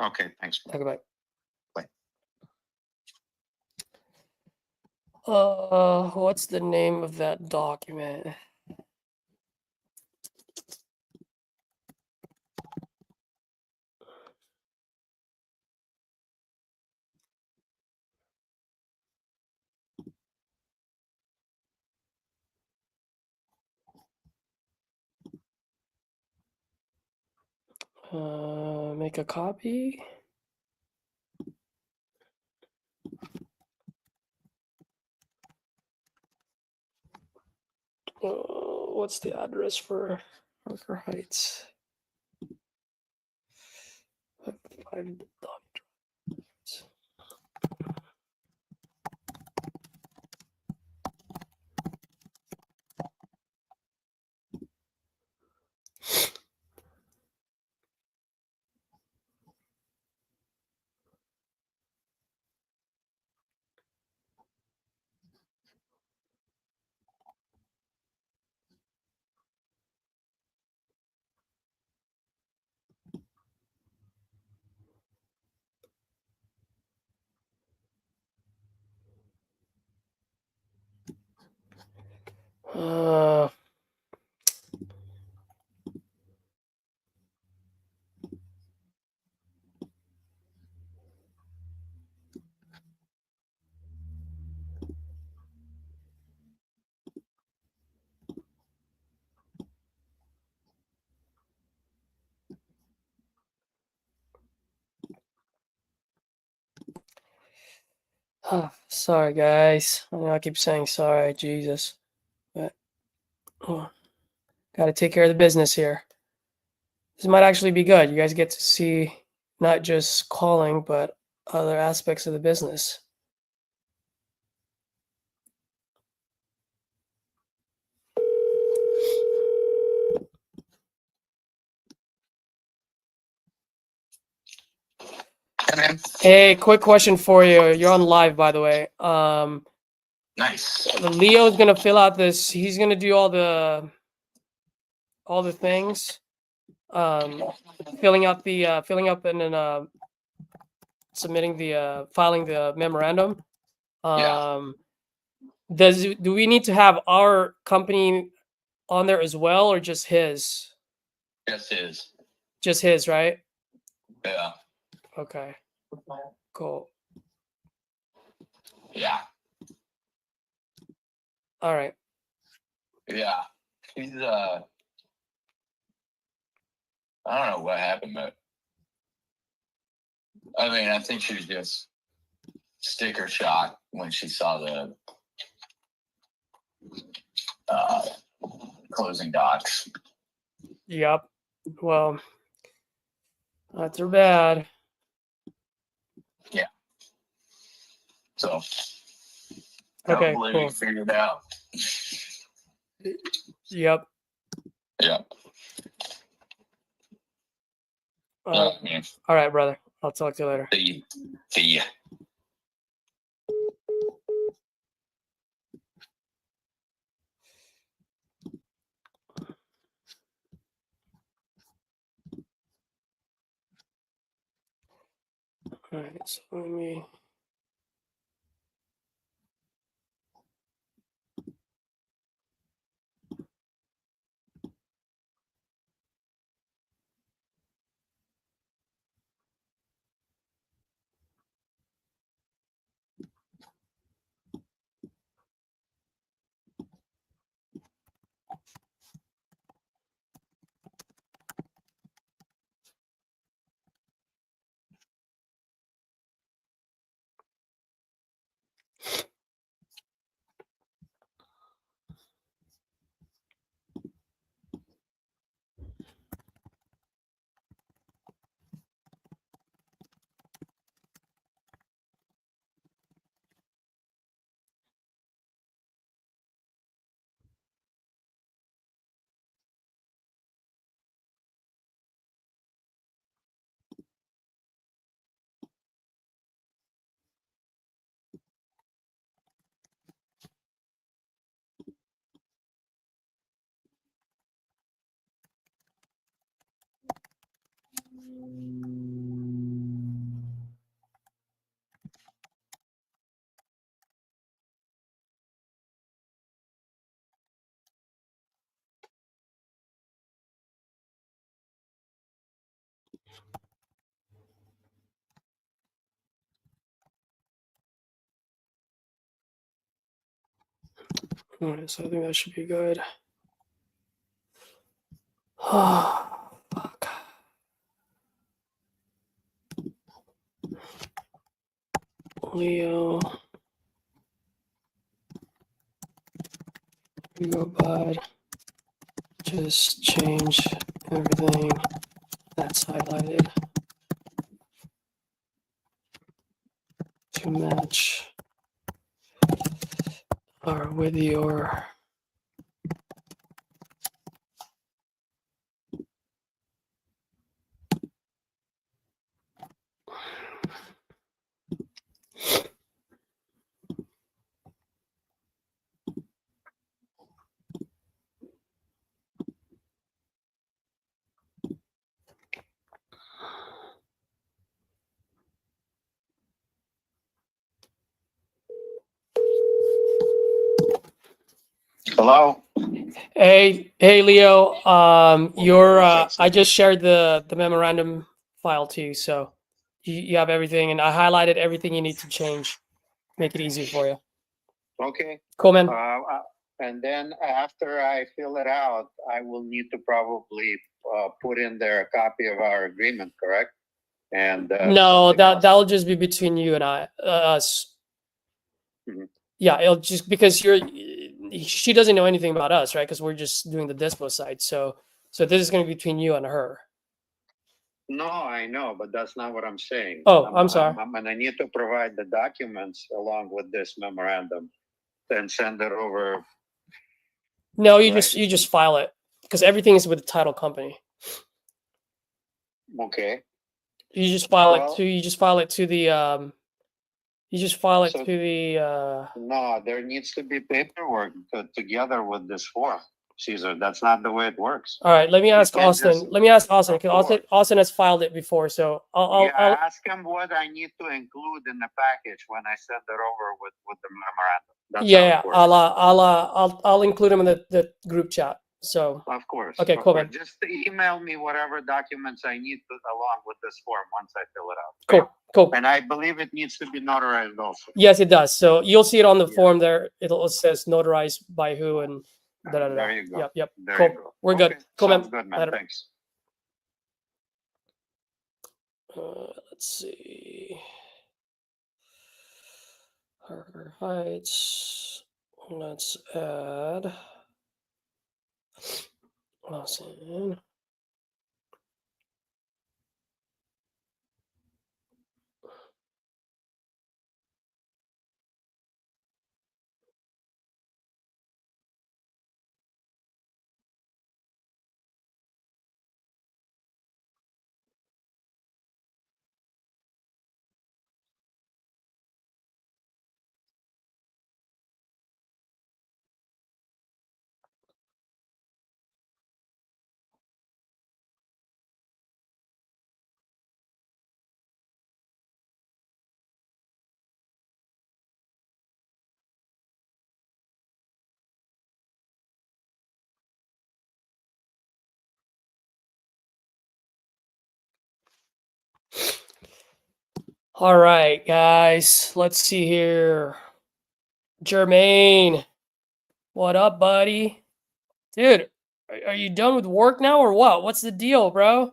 Okay, thanks. Okay, bye. Bye. What's the name of that document? Make a copy. What's the address for Parker Heights? 5 Dock Drive. Uh, Sorry, guys. I know I keep saying sorry, Jesus. But got to take care of the business here. This might actually be good. You guys get to see not just calling, but other aspects of the business. Hey, quick question for you. You're on live, by the way. Nice. Leo's gonna fill out this. He's gonna do all the things. Filling up and then submitting filing the memorandum. Yeah. Do we need to have our company on there as well, or just his? Yes, it is. Just his, right? Yeah. Okay. Cool. Yeah. All right. Yeah. She's I don't know what happened, but I mean, I think she was just sticker shock when she saw the closing docs. Yep. Well, not too bad. So Okay. hopefully Cool. we figured it out. Yep. Yeah. All right, brother. I'll talk to you later. See ya. All right. So let me. All right. So I think that should be good. Fuck. Leo. Here you go, bud. Just change everything that's highlighted to match or with your Hello? Hey, Leo. I just shared the memorandum file to you, so you have everything, and I highlighted everything you need to change. Make it easy for you. Okay. Cool, man. And then after I fill it out, I will need to probably put in there a copy of our agreement, correct? And No, something else. that'll just be between you and us. Yeah, it'll just because she doesn't know anything about us, right? Because we're just doing the dispo side. So this is going to be between you and her. No, I know, but that's not what I'm saying. Oh, I'm sorry. And I need to provide the documents along with this memorandum and send it over. No, you Right. just file it because everything is with the title company. Okay. You just file Well- it to the So- No, there needs to be paperwork together with this form, Caesar. That's not the way it works. All right, let me ask can't Austin. just- Let me ask Austin Of because course. Austin has filed it before. So I'll Ask him what I need to include in the package when I send it over with the memorandum. That's how yeah, it works. I'll include him in the group chat. So Of course. Okay, of cool, course. man. Just email me whatever documents I need along with this form once I fill it out. cool. And I believe it needs to be notarized also. Yes, it does. So you'll see it on the Yeah. form there. It says notarized by who and da da da. There you go. Yep. There Cool. you go. We're good. Okay, Cool, sounds man. good, man. Later. Thanks. Let's see. Harbor Heights. Let's add Lawson. All right, guys. Let's see here. Jermaine, what up, buddy? Dude, are you done with work now or what? What's the deal, bro?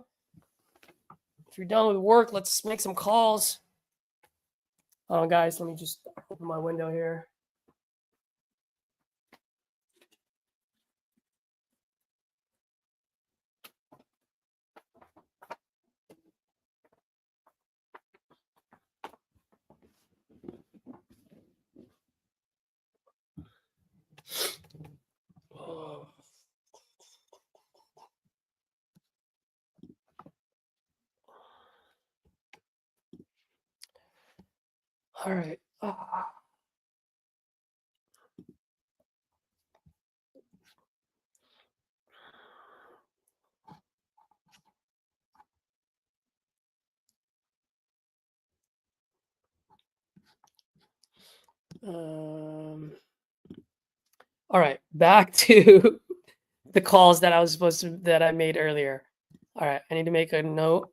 If you're done with work, let's make some calls. Oh, guys, let me just open my window here. Oh. All right. All right, back to the calls that I made earlier. All right, I need to make a note,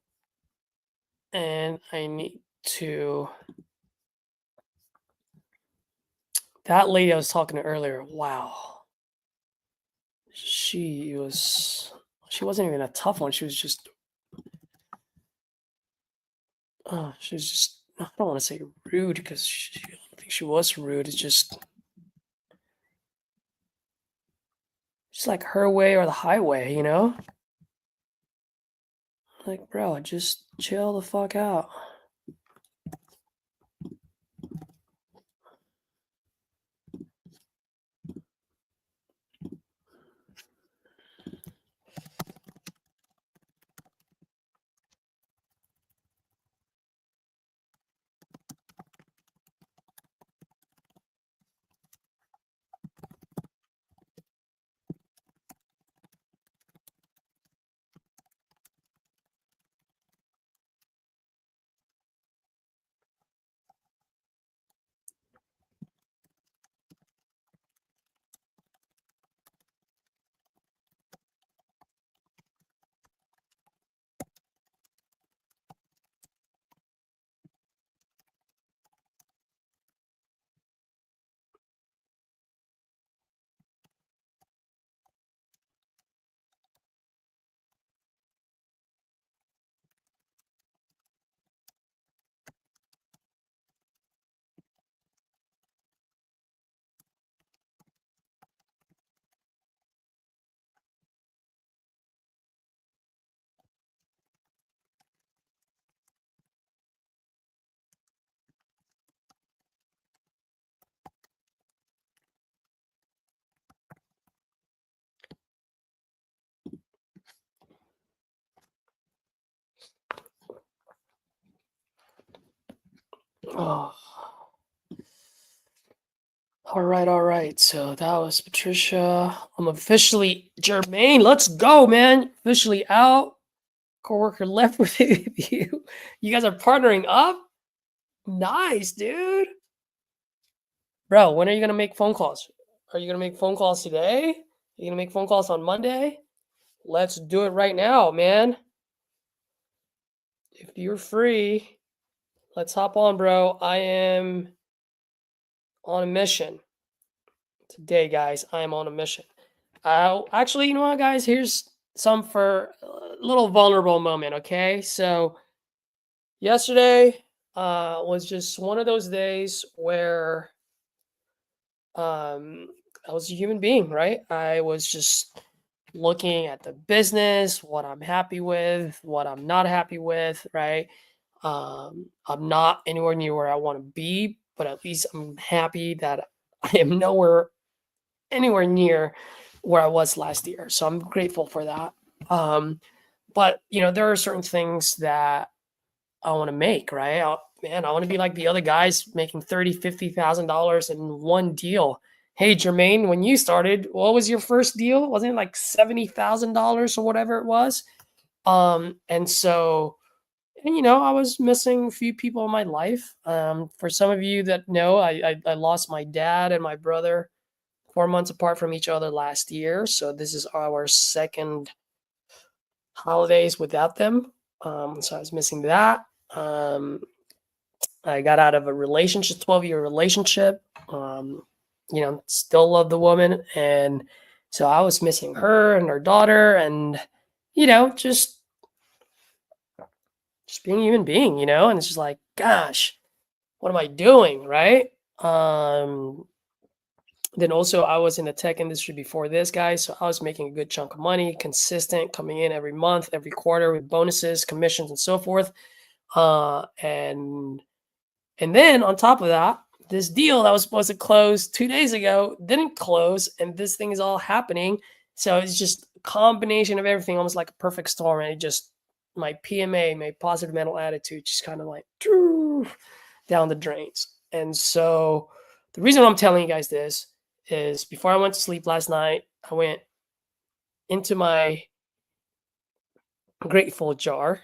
and I need to. That lady I was talking to earlier. Wow, she wasn't even a tough one. She was just. She was just. I don't want to say rude because I don't think she was rude. It's just like her way or the highway, you know? Like, bro, just chill the fuck out. Oh. All right. So that was Patricia. I'm officially Jermaine. Let's go, man. Officially out. Coworker left with you. You guys are partnering up. Nice, dude. Bro, when are you gonna make phone calls? Are you gonna make phone calls today? Are you gonna make phone calls on Monday? Let's do it right now, man. If you're free, let's hop on, bro. I am on a mission today, guys. I am on a mission. Actually, you know what, guys? Here's some for a little vulnerable moment, okay? So yesterday was just one of those days where I was a human being, right? I was just looking at the business, what I'm happy with, what I'm not happy with, right? I'm not anywhere near where I want to be, but at least I'm happy that I am anywhere near where I was last year. So I'm grateful for that. But there are certain things that I want to make, right? Man, I want to be like the other guys making $30,000-$50,000 in one deal. Hey, Jermaine, when you started, what was your first deal? Wasn't it like $70,000 or whatever it was? And so, I was missing a few people in my life. For some of you that know, I lost my dad and my brother 4 months apart from each other last year. So this is our second holidays without them. So I was missing that. I got out of a relationship, 12-year relationship. Still love the woman. And so I was missing her and her daughter and, just being a human being, and it's just like, gosh, what am I doing? Right. Then also I was in the tech industry before this, guy. So I was making a good chunk of money, consistent, coming in every month, every quarter with bonuses, commissions, and so forth. And then on top of that, this deal that was supposed to close 2 days ago didn't close, and this thing is all happening. So it's just a combination of everything, almost like a perfect storm. And it just, my PMA, my positive mental attitude, just kind of like down the drains. And so the reason I'm telling you guys this is before I went to sleep last night, I went into my grateful jar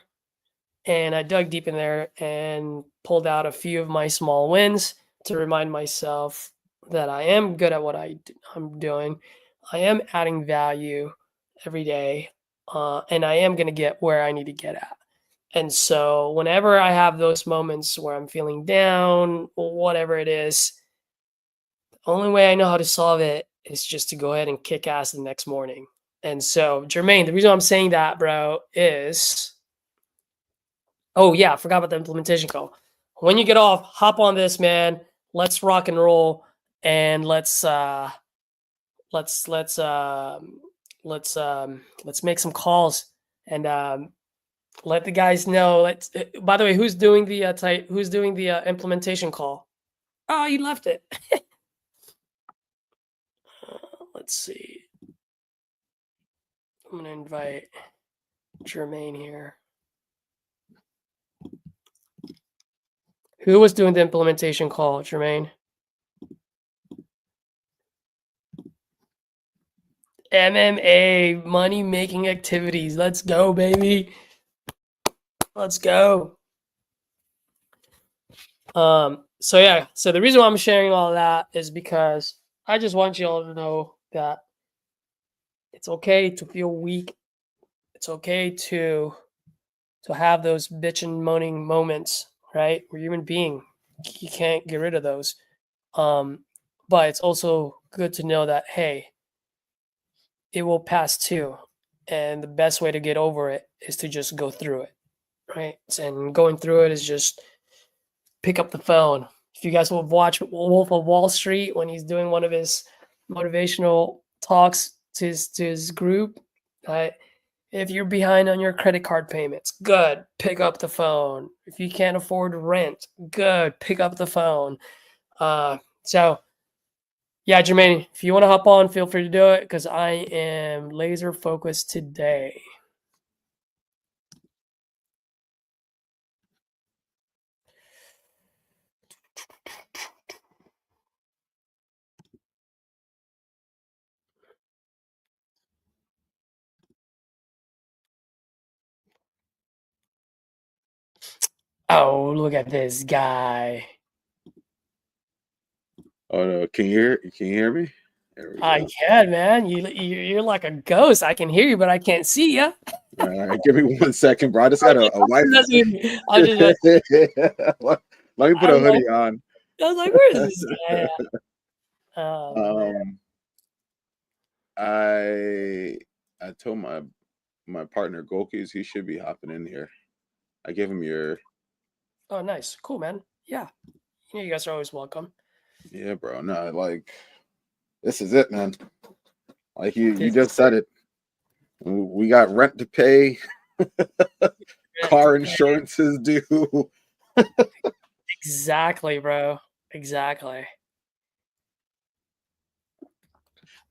and I dug deep in there and pulled out a few of my small wins to remind myself that I am good at what I'm doing. I am adding value every day, and I am going to get where I need to get at. And so whenever I have those moments where I'm feeling down, or whatever it is, the only way I know how to solve it is just to go ahead and kick ass the next morning. And so, Jermaine, the reason I'm saying that, bro, is... Oh yeah, I forgot about the implementation call. When you get off, hop on this, man. Let's rock and roll, and let's make some calls and let the guys know. By the way, who's doing the implementation call? Oh, you left it. Let's see. I'm gonna invite Jermaine here. Who was doing the implementation call, Jermaine? MMA, money-making activities. Let's go, baby. Let's go. So the reason why I'm sharing all that is because I just want you all to know that it's okay to feel weak. It's okay to have those bitch and moaning moments, right? We're human being. You can't get rid of those. But it's also good to know that, hey, it will pass too. And the best way to get over it is to just go through it, right? And going through it is just pick up the phone. If you guys will watch Wolf of Wall Street when he's doing one of his motivational talks to his group, right? If you're behind on your credit card payments, good, pick up the phone. If you can't afford rent, good, pick up the phone. So yeah, Jermaine, if you want to hop on, feel free to do it because I am laser focused today. Oh, look at this guy. Oh no, can you hear me? There we I go. can, man. You're like a ghost. I can hear you, but I can't see you. All right, give me 1 second, bro. I just got a wife. I just like, Let me put I a was like, hoodie on. I was like, where is this guy at? Oh, man. I told my partner Golkis he should be hopping in here. I gave him your Oh, nice. Cool, man. Yeah. You guys are always welcome. yeah, bro. No, like this is it, man. Like you This- just said it. We got rent to pay, car insurances due. Exactly, bro. Exactly.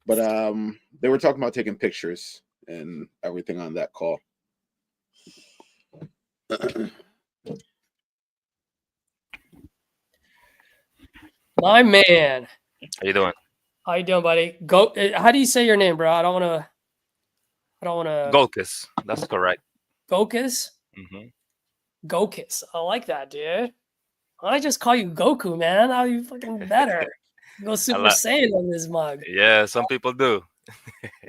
But they were talking about taking pictures and everything on that call. My man. How you doing? How you doing, buddy? Go. How do you say your name, bro? I don't want to. Golkis. That's correct. Gokus. Hmm. Gokus. I like that, dude. I just call you Goku, man. How you fucking better? Go Super like- Saiyan on this mug. Yeah, some people do.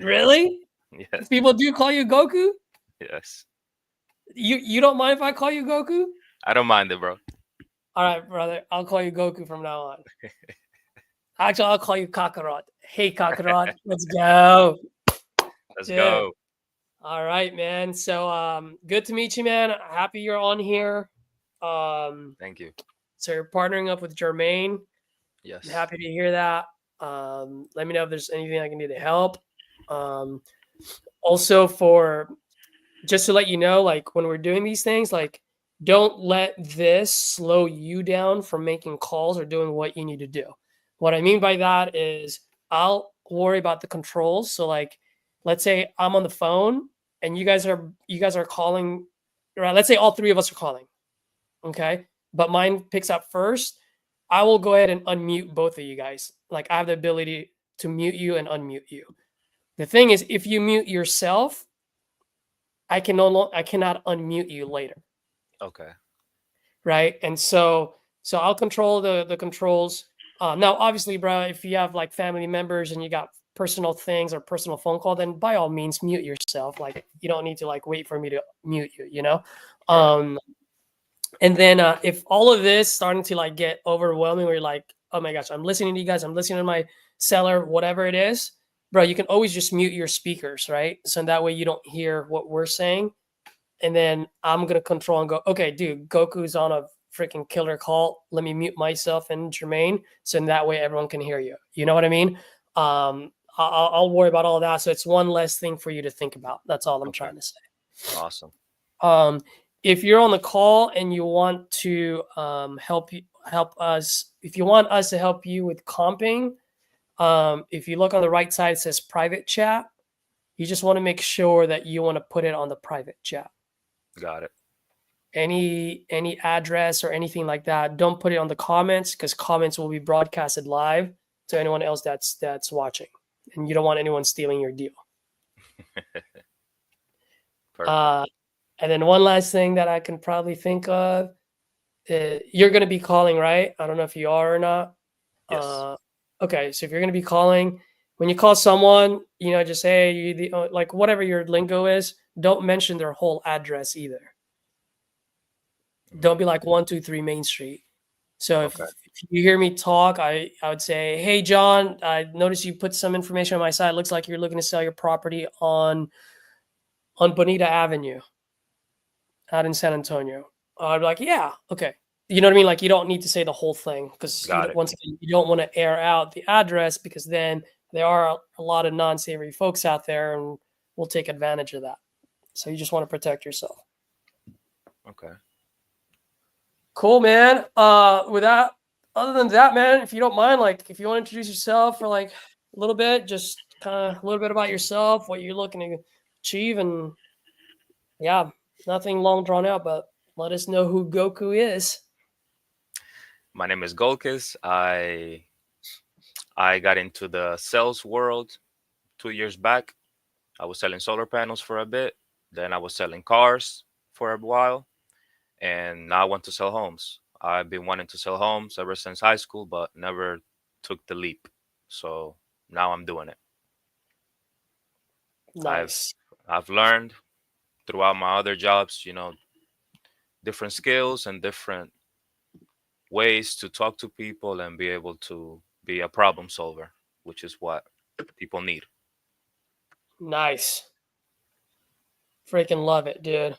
Really? Yes. People do call you Goku? Yes. You don't mind if I call you Goku? I don't mind it, bro. All right, brother. I'll call you Goku from now on. Actually, I'll call you Kakarot. Hey, Kakarot. Let's go. Let's Dude. go. All right, man. So good to meet you, man. Happy you're on here. Thank you. So you're partnering up with Jermaine. Yes. I'm happy to hear that. Let me know if there's anything I can do to help. Also, for just to let you know, like when we're doing these things, like don't let this slow you down from making calls or doing what you need to do. What I mean by that is I'll worry about the controls. So like, let's say I'm on the phone and you guys are calling, right? Let's say all three of us are calling. Okay. But mine picks up first. I will go ahead and unmute both of you guys. Like I have the ability to mute you and unmute you. The thing is, if you mute yourself, I cannot unmute you later. Okay. Right. And so I'll control the controls. Now, obviously, bro, if you have like family members and you got personal things or personal phone call, then by all means mute yourself. Like you don't need to like wait for me to mute you, you know? And then if all of this starting to like get overwhelming, where you're like, oh my gosh, I'm listening to you guys, I'm listening to my seller, whatever it is, bro, you can always just mute your speakers, right? So that way you don't hear what we're saying. And then I'm going to control and go, okay, dude, Goku's on a freaking killer call. Let me mute myself and Jermaine. So in that way everyone can hear you. You know what I mean? I'll worry about all that. So it's one less thing for you to think about. That's all I'm trying to say. Awesome. If you're on the call and you want to help us, if you want us to help you with comping, if you look on the right side, it says private chat. You just want to make sure that you want to put it on the private chat. Got it. Any address or anything like that, don't put it on the comments because comments will be broadcasted live to anyone else that's watching, and you don't want anyone stealing your deal. Perfect. And then one last thing that I can probably think of, you're going to be calling, right? I don't know if you are or not. Yes. Okay, so if you're going to be calling, when you call someone, just say, like whatever your lingo is, don't mention their whole address either. Don't be like 123 Main Street. So if you hear me talk, I would say, hey, John, I noticed you put some information on my site. It looks like you're looking to sell your property on Bonita Avenue out in San Antonio. I'd be like, yeah, okay. You know what I mean? Like you don't need to say the whole thing because once again, you don't want to air out the address because then there are a lot of non-savory folks out there and we'll take advantage of that. So you just want to protect yourself. Okay. Cool, man. Other than that, man, if you don't mind, like if you want to introduce yourself for like a little bit, just kind of a little bit about yourself, what you're looking to achieve, and yeah, nothing long drawn out, but let us know who Goku is. My name is Golkis. I got into the sales world 2 years back. I was selling solar panels for a bit. Then I was selling cars for a while. and now I want to sell homes. I've been wanting to sell homes ever since high school, but never took the leap. So now I'm doing it. Nice. I've learned throughout my other jobs, different skills and different ways to talk to people and be able to be a problem solver, which is what people need. Nice. Freaking love it, dude.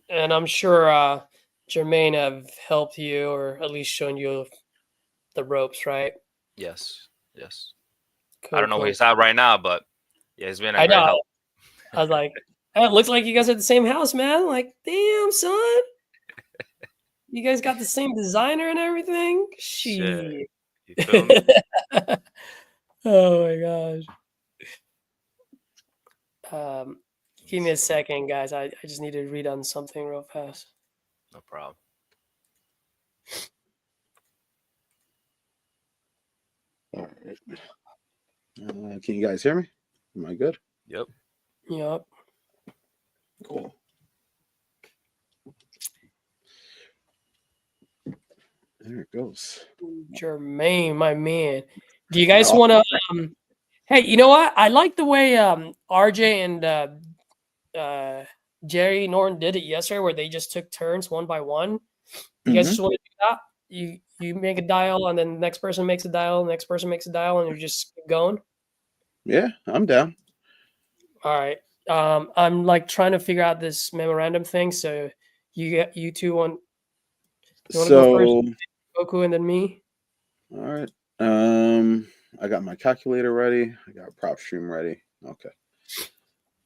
And I'm sure Jermaine have helped you or at least shown you the ropes, right? Yes, yes. I Cool, don't know where cool. he's at right now, but yeah, it's been a I great know. help. I was like, "Hey, it looks like you guys are at the same house, man." I'm like, damn, son. You guys got the same designer and everything? Shit. Shit. You feel me? Oh my gosh. Give me a second, guys. I just need to read on something real fast. No problem. All right. Can you guys hear me? Am I good? Yep. Yep. Cool. There it goes. Jermaine, my man. Do you guys want to hey, you know what? I like the way RJ and Jerry Norton did it yesterday where they just took turns one by one. You guys just want to do that? You make a dial and then the next person makes a dial, the next person makes a dial, and you just keep going. Yeah, I'm down. All right. I'm like trying to figure out this memorandum thing. So you two want you want to go first, Goku, and then me? All right. I got my calculator ready. I got prop stream ready. Okay.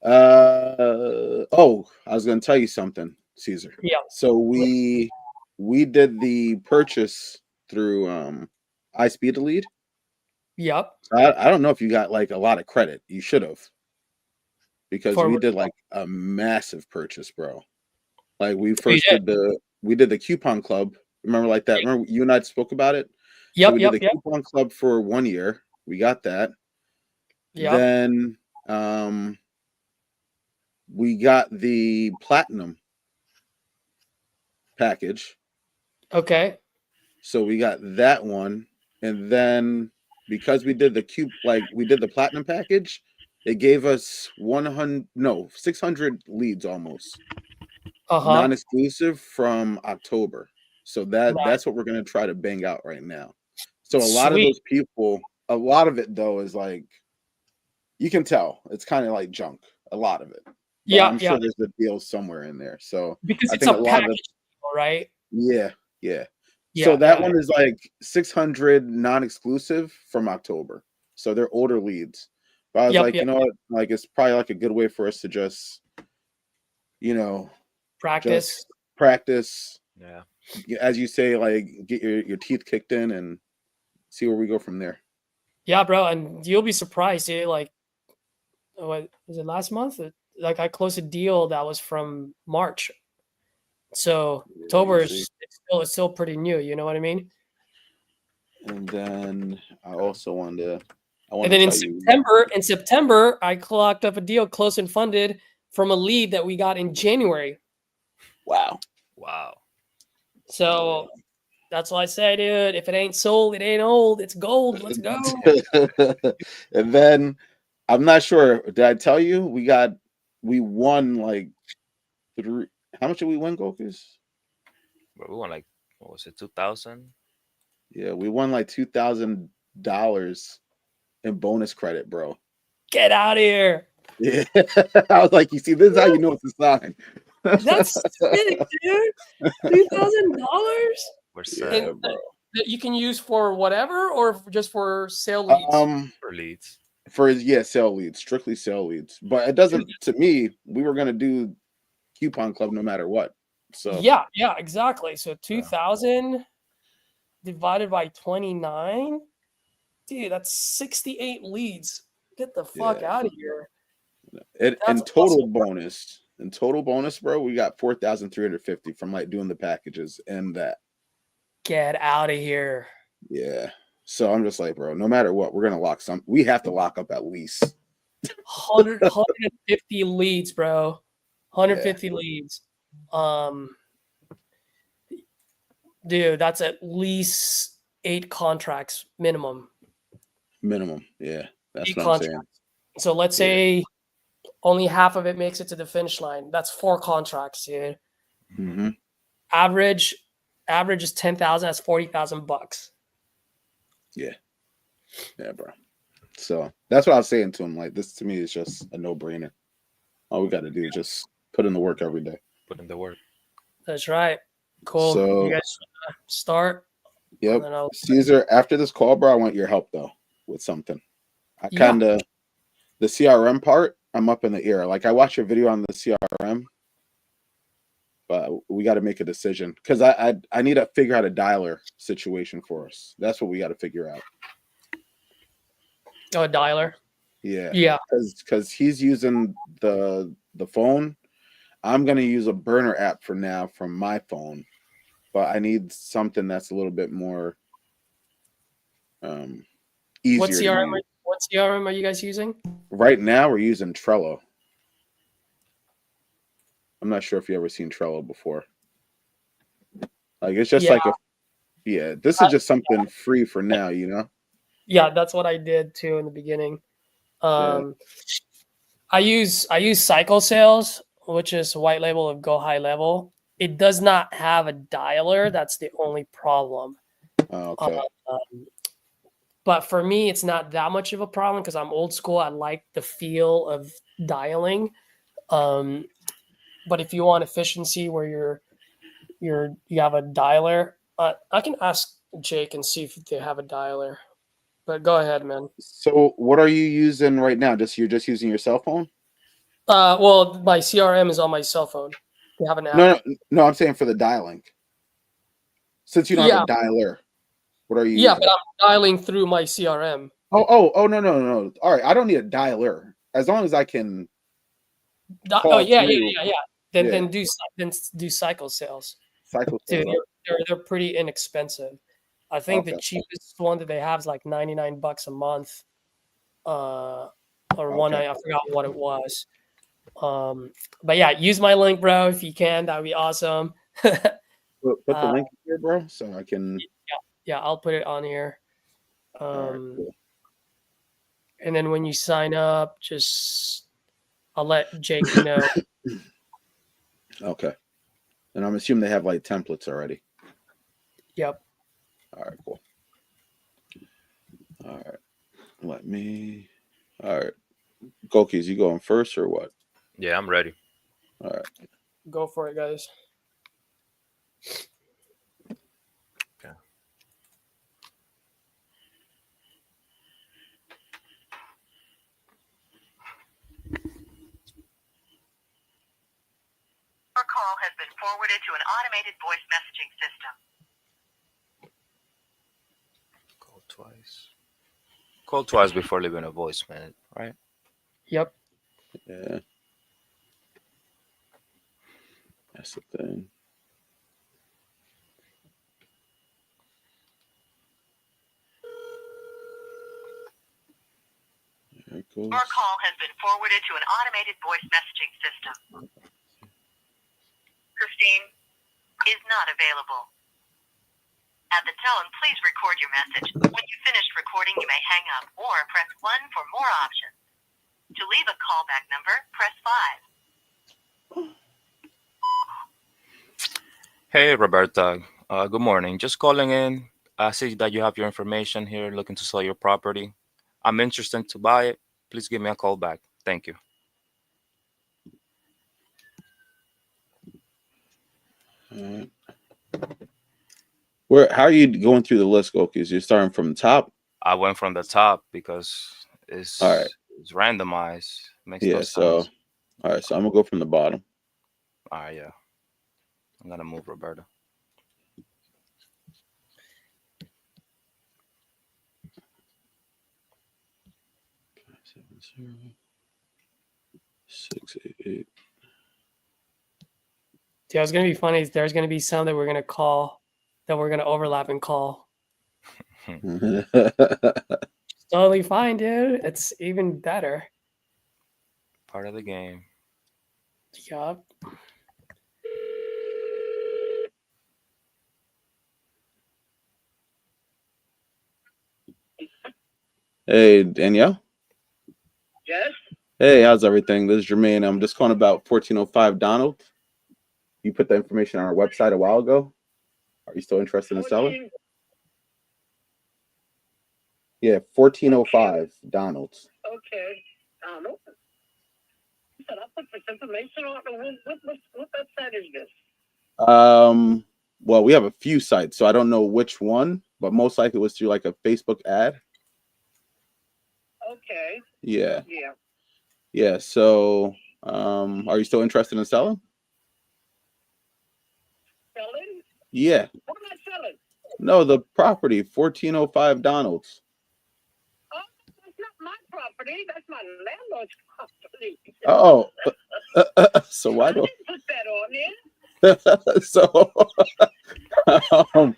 Oh, I was gonna tell you something, Caesar. Yeah. So we did the purchase through iSpeed to Lead. Yep. I don't know if you got like a lot of credit. You should have. Because For we which did one? like a massive purchase, bro. Like we You first did. we did the coupon club. Remember like that? Remember you and I spoke about it? So Yep. we Yep. did the Yep. coupon club for 1 year. We got that. Yep. Then we got the platinum package. Okay. So we got that one. And then because we did the platinum package, it gave us 600 leads almost. Non-exclusive from October. So that's what we're gonna try to bang out right now. So a lot of those people, a lot of it though is like you can tell it's kind of like junk. A lot of it. But Yeah. I'm sure there's a deal somewhere in there. So Because I it's think a a lot of package it. deal, right? Yeah. So Yeah. that one is like 600 non-exclusive from October. So they're older leads. But I was like, you know what? Like it's probably like a good way for us to just, practice. Practice. Yeah. As you say, like get your teeth kicked in and see where we go from there. Yeah, bro, and you'll be surprised, dude. Like, what was it last month? Like, I closed a deal that was from March, so October is it's still pretty new. You know what I mean? And then I also wanted to. And then in September, I clocked up a deal close and funded from a lead that we got in January. Wow. So that's why I say, dude, if it ain't sold, it ain't old. It's gold. Let's go. And then I'm not sure. Did I tell you we won like three? How much did we win, Gokus? We won like what was it, 2,000? Yeah, we won like $2,000 in bonus credit, bro. Get out of here. Yeah. I was like, you see, this is how you know it's a sign. That's sick, dude. $2,000? We're set. Yeah, bro. That you can use for whatever or just for sale leads? For leads. Sale leads, strictly sale leads. But it doesn't, to me, we were gonna do coupon club no matter what. So yeah, exactly. So 2,000 divided by 29, dude, that's 68 leads. Get the fuck out of here. In total bonus, bro, we got 4,350 from like doing the packages and that. Get out of here. Yeah. So I'm just like, bro, no matter what, we're gonna we have to lock up at least 150 leads, bro. 150 leads. Dude, that's at least 8 contracts minimum. Minimum. Yeah, that's 8 what I'm saying. contracts. So let's Yeah. say only half of it makes it to the finish line. That's 4 contracts, dude. Mm-hmm. Average is 10,000. That's $40,000. Yeah, bro. So that's what I was saying to him. Like, this to me is just a no-brainer. All we got to do is just put in the work every day. Put in the work. That's right. Cool. So, You guys start. yep. And then I'll- Caesar, after this call, bro, I want your help though with something. I Yeah. kind of the CRM part. I'm up in the air. Like, I watched your video on the CRM, but we got to make a decision because I need to figure out a dialer situation for us. That's what we got to figure out. Oh, a dialer. Yeah. Yeah. Because he's using the phone. I'm gonna use a burner app for now from my phone, but I need something that's a little bit more easier. What CRM are you guys using? Right now, we're using Trello. I'm not sure if you ever seen Trello before. Like, it's just like this is just something free for now, you know? Yeah, that's what I did too in the beginning. I use Cycle Sales, which is white label of Go High Level. It does not have a dialer. That's the only problem. Okay. But for me, it's not that much of a problem because I'm old school. I like the feel of dialing. But if you want efficiency where you have a dialer, I can ask Jake and see if they have a dialer. But go ahead, man. So what are you using right now? You're just using your cell phone? Well, my CRM is on my cell phone. You have an app. No, I'm saying for the dialing. Since you don't have a dialer, what are you Yeah, using? but I'm dialing through my CRM. Oh, no. All right, I don't need a dialer. As long as I can call through. Then do Cycle Sales. Cycle Dude, Sales. they're pretty inexpensive. I think the cheapest one that they have is like $99 a month. Or I forgot what it was. But yeah, use my link, bro, if you can. That'd be awesome. Put the link here, bro, so I can. Yeah, I'll put it on here. Right, cool. And then when you sign up, I'll let Jake know. Okay. And I'm assuming they have like templates already. Yep. All right, cool. All right. All right. Gokis, you going first or what? Yeah, I'm ready. All right. Go for it, guys. Okay. Your call has been forwarded to an automated voice messaging system. Call twice before leaving a voicemail, right? Yep. Yeah. That's the thing. There it goes. Your call has been forwarded to an automated voice messaging system. Christine is not available. At the tone, please record your message. When you finished recording, you may hang up or press 1 for more options. To leave a callback number, press 5. Hey, Roberta. Good morning. Just calling in. I see that you have your information here, looking to sell your property. I'm interested to buy it. Please give me a call back. Thank you. How are you going through the list, Gokis? You're starting from the top? I went from the top because it's all right. It's randomized. Makes yeah. No so, sense. All right. So I'm gonna go from the bottom. All right. Yeah. I'm gonna move Roberta. $688. Dude, what's gonna be funny is there's gonna be some that we're gonna call, that we're gonna overlap and call. Totally fine, dude. It's even better. Part of the game. Yup. Hey, Danielle. Yes. Hey, how's everything? This is Jermaine. I'm just calling about 1405 Donald. You put the information on our website a while ago. Are you still interested in selling? Yeah, 1405 Donald. Okay. You said I put this information on. What website is this? Well, we have a few sites, so I don't know which one, but most likely it was through like a Facebook ad. Okay. Yeah. Yeah. Yeah. So, are you still interested in selling? Selling? Yeah. What am I selling? No, the property, 1405 Donald's. Oh, that's not my property. That's my landlord's property. Oh, so why I do didn't put that on there. so um,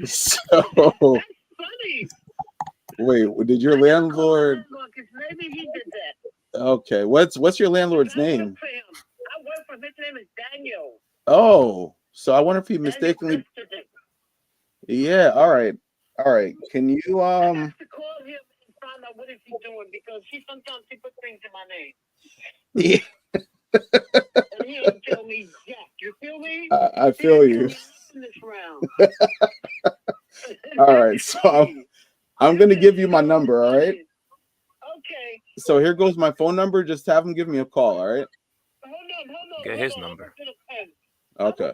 so That's funny. wait, did your landlord? Maybe he did that. Okay, what's your landlord's I work name? for him. I work for him. His name is Daniel. Oh, so I wonder if he mistakenly. Yeah, all right. Can you I have to call him and find out what is he doing because sometimes he puts things in my name. Yeah, And he don't tell me jack. You feel me? I feel you. In this round. All right, so I'm gonna give you my number. All right. Okay. So here goes my phone number. Just have him give me a call. All right. Hold on. Get his number. Okay.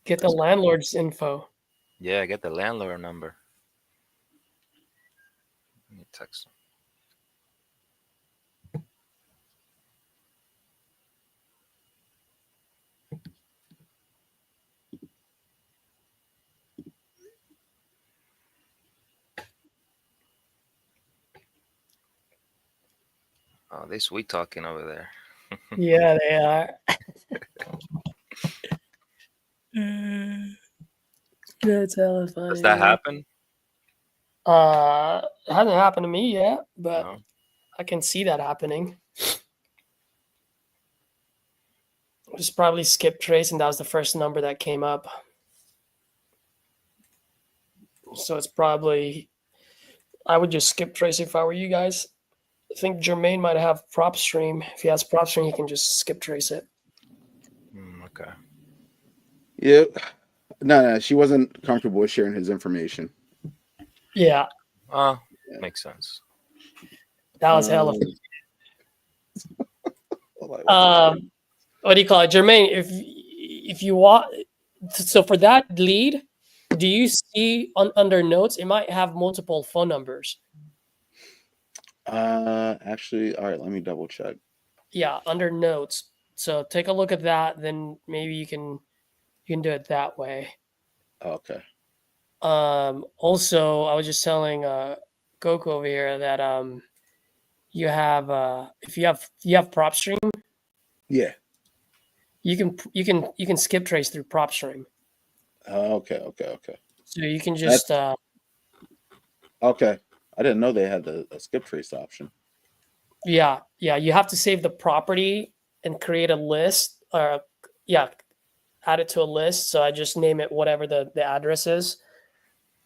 Get the landlord's info. Yeah, get the landlord number. Let me text him. Oh, they sweet talking over there. Yeah, they are. That's hella funny. Does that happen? It hasn't happened to me yet, but No. I can see that happening. Just probably skip trace, and that was the first number that came up. So it's probably, I would just skip trace if I were you guys. I think Jermaine might have prop stream. If he has prop stream, he can just skip trace it. Okay. Yeah. No, she wasn't comfortable with sharing his information. Yeah, Makes sense. that was hella. What do you call it, Jermaine? If you want, so for that lead, do you see under notes? It might have multiple phone numbers. Actually, all right. Let me double check. Yeah, under notes. So take a look at that. Then maybe you can do it that way. Okay. Also, I was just telling Goku over here that you have if you have prop stream, Yeah. you can skip trace through prop stream. Okay. So you can just okay. I didn't know they had a skip trace option. yeah, you have to save the property and create a list, or add it to a list. So I just name it whatever the address is,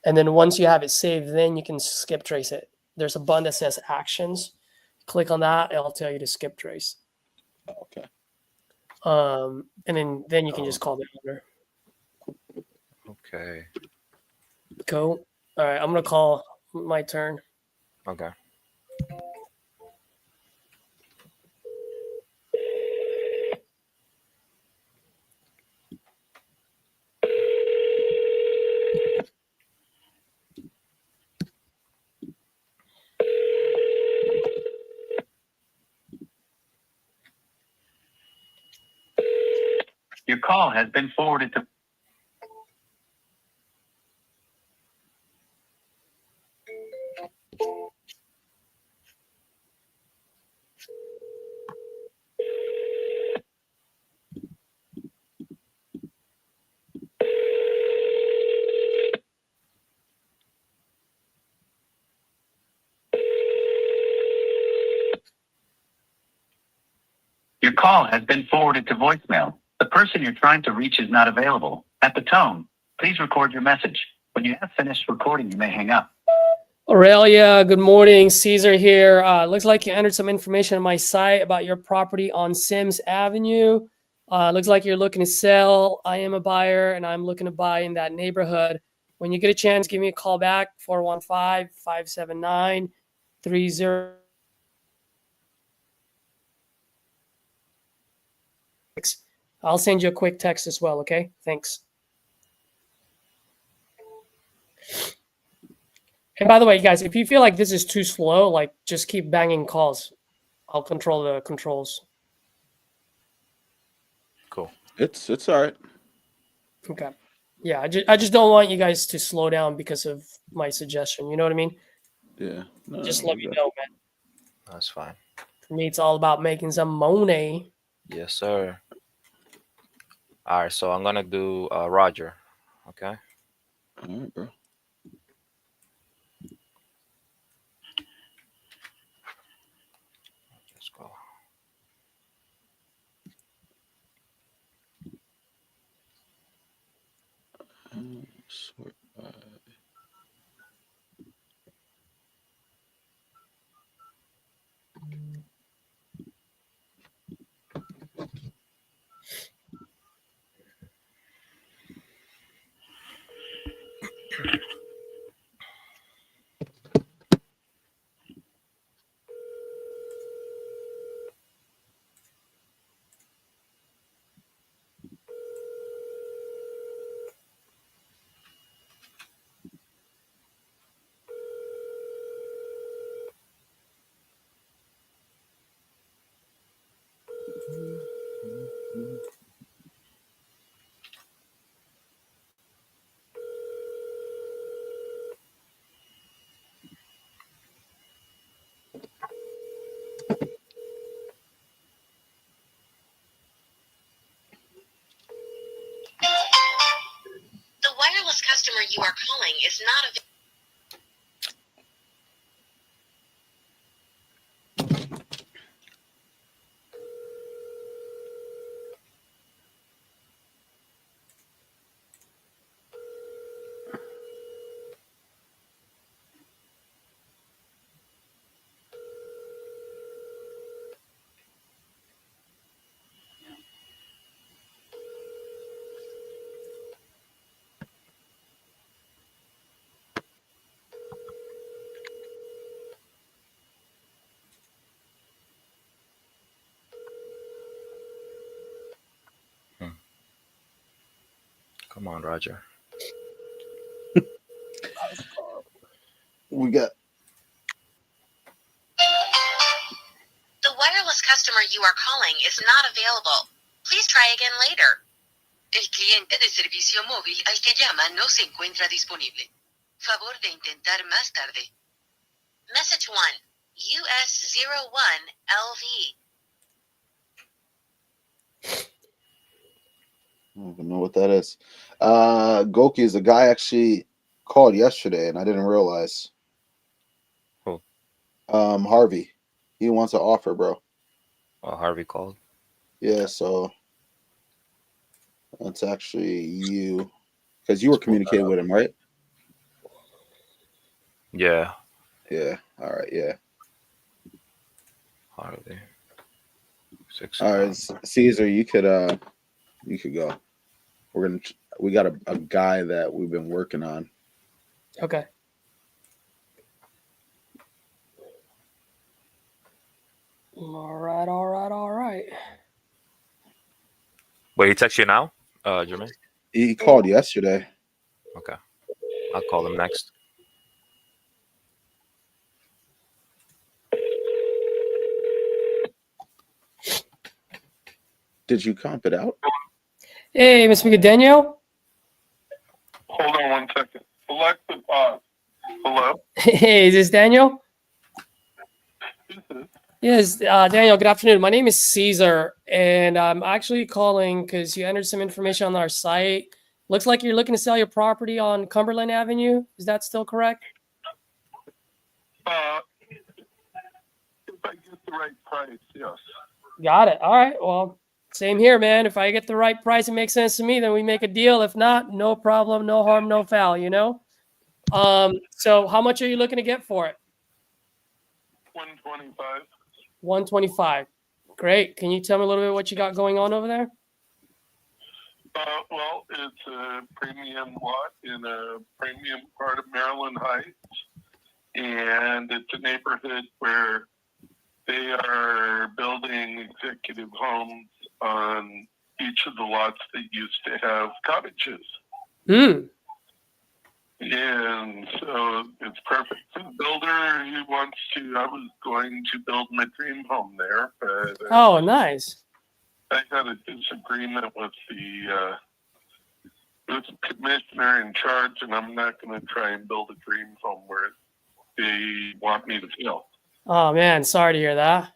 and then once you have it saved, then you can skip trace it. There's a button that says actions. Click on that, it'll tell you to skip trace. Okay. And then you can just call the owner. Okay. Cool. All right, I'm gonna call my turn. Okay. Your call has been forwarded to. call has been forwarded to voicemail. The person you're trying to reach is not available. At the tone, please record your message. When you have finished recording, you may hang up. Aurelia, good morning. Caesar here. Looks like you entered some information on my site about your property on Sims Avenue. Looks like you're looking to sell. I am a buyer and I'm looking to buy in that neighborhood. When you get a chance, give me a call back, 415-579-30. I'll send you a quick text as well, okay? Thanks. And by the way, guys, if you feel like this is too slow, like just keep banging calls. I'll control the controls. Cool. It's all right. Okay. Yeah, I just don't want you guys to slow down because of my suggestion. You know what I mean? Yeah. No, Just no, let we're me good. know, man. That's fine. For me, it's all about making some money. Yes, sir. All right, so I'm gonna do Roger. Okay. All right, bro. Let's go. Sort by. The wireless customer you are calling is not available. Come on, Roger. We got. The wireless customer you are calling is not available. Please try again later. El cliente de servicio móvil al que llama no se encuentra disponible. Favor de intentar más tarde. Message 1. US01LV. I don't even know what that is. Goki is the guy actually called yesterday, and I didn't realize. Who? Harvey. He wants an offer, bro. Oh, Harvey called. Yeah, so that's actually you, because you were communicating with him, right? Yeah, Yeah. All right. Yeah. Harvey. 6 All right, Caesar, you could go. We got a guy that we've been working on. Okay. All right. Wait, he texts you now, Jermaine? He called yesterday. Okay. I'll call him next. Did you comp it out? Hey, Mr. Daniel. Hold on 1 second. Alexa, pause. Hello? Hey, is this Daniel? Yes, Daniel, good afternoon. My name is Caesar, and I'm actually calling because you entered some information on our site. Looks like you're looking to sell your property on Cumberland Avenue. Is that still correct? If I get the right price, yes. Got it. All right. Well, same here, man. If I get the right price, it makes sense to me, then we make a deal. If not, no problem, no harm, no foul, you know? So how much are you looking to get for it? 125. 125. Great. Can you tell me a little bit what you got going on over there? Well, it's a premium lot in a premium part of Maryland Heights, and it's a neighborhood where they are building executive homes on each of the lots that used to have cottages. Hmm. And so it's perfect for the builder. He wants to, I was going to build my dream home there, but Oh, nice. I had a disagreement with the commissioner in charge, and I'm not going to try and build a dream home where they want me to fill. Oh man, sorry to hear that.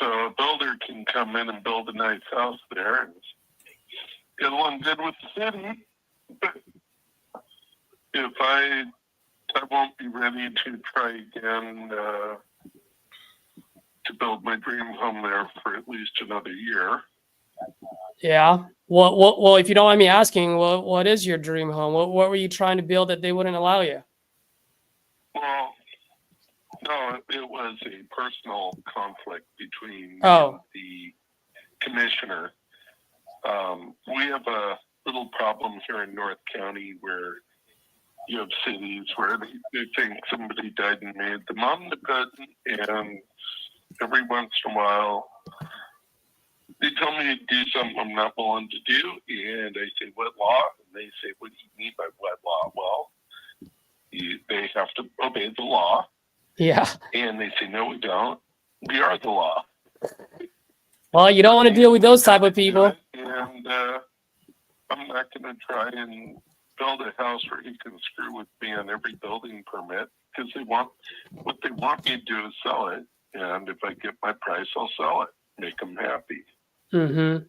So a builder can come in and build a nice house there and get along good with the city. But if I won't be ready to try again to build my dream home there for at least another year. Yeah. Well, if you don't mind me asking, what is your dream home? What were you trying to build that they wouldn't allow you? Well, no, it was a personal conflict between me Oh. and the commissioner. We have a little problem here in North County where you have cities where they think somebody died and made them omnipotent, and every once in a while they tell me to do something I'm not willing to do, and I say, what law? And they say, what do you mean by what law? Well, they have to obey the law. Yeah. And they say, no, we don't. We are the law. Well, you don't want to deal with those type of people. And I'm not going to try and build a house where he can screw with me on every building permit, because what they want me to do is sell it. And if I get my price, I'll sell it. Make them happy. Mm-hmm.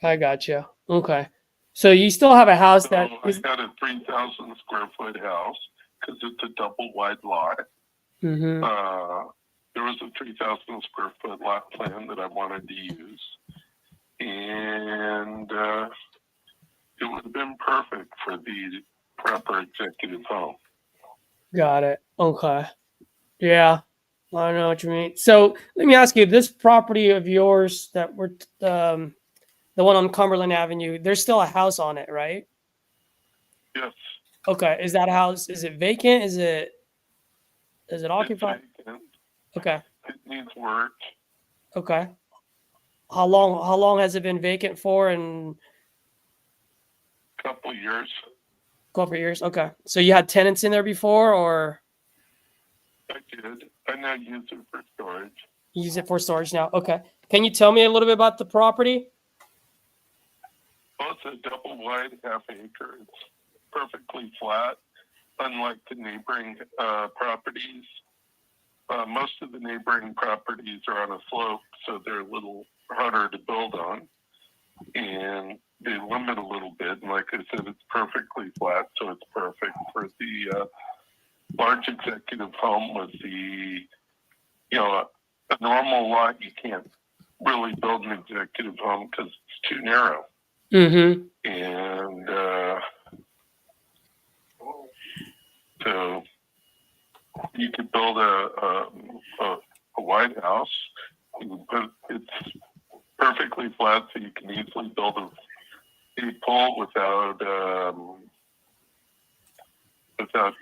I got you. Okay. So you still have a house So that I is. got a 3,000 square foot house because it's a double wide lot. Mm-hmm. There was a 3,000 square foot lot plan that I wanted to use, and it would have been perfect for the proper executive home. Got it. Okay. Yeah. I know what you mean. So let me ask you, this property of yours that we're the one on Cumberland Avenue, there's still a house on it, right? Yes. Okay. Is that house, is it vacant? Is it occupied? It's vacant. Okay. It needs work. Okay. How long has it been vacant for? And Couple years. couple of years. Okay. So you had tenants in there before, or I did. I now use it for storage. you use it for storage now? Okay. Can you tell me a little bit about the property? Well, it's a double wide half acre. It's perfectly flat, unlike the neighboring properties. Most of the neighboring properties are on a slope, so they're a little harder to build on, and they limit a little bit. And like I said, it's perfectly flat, so it's perfect for the large executive home with the, a normal lot. You can't really build an executive home because it's too narrow. Mm-hmm. And so you could build a White House. It's perfectly flat, so you can easily build a pool without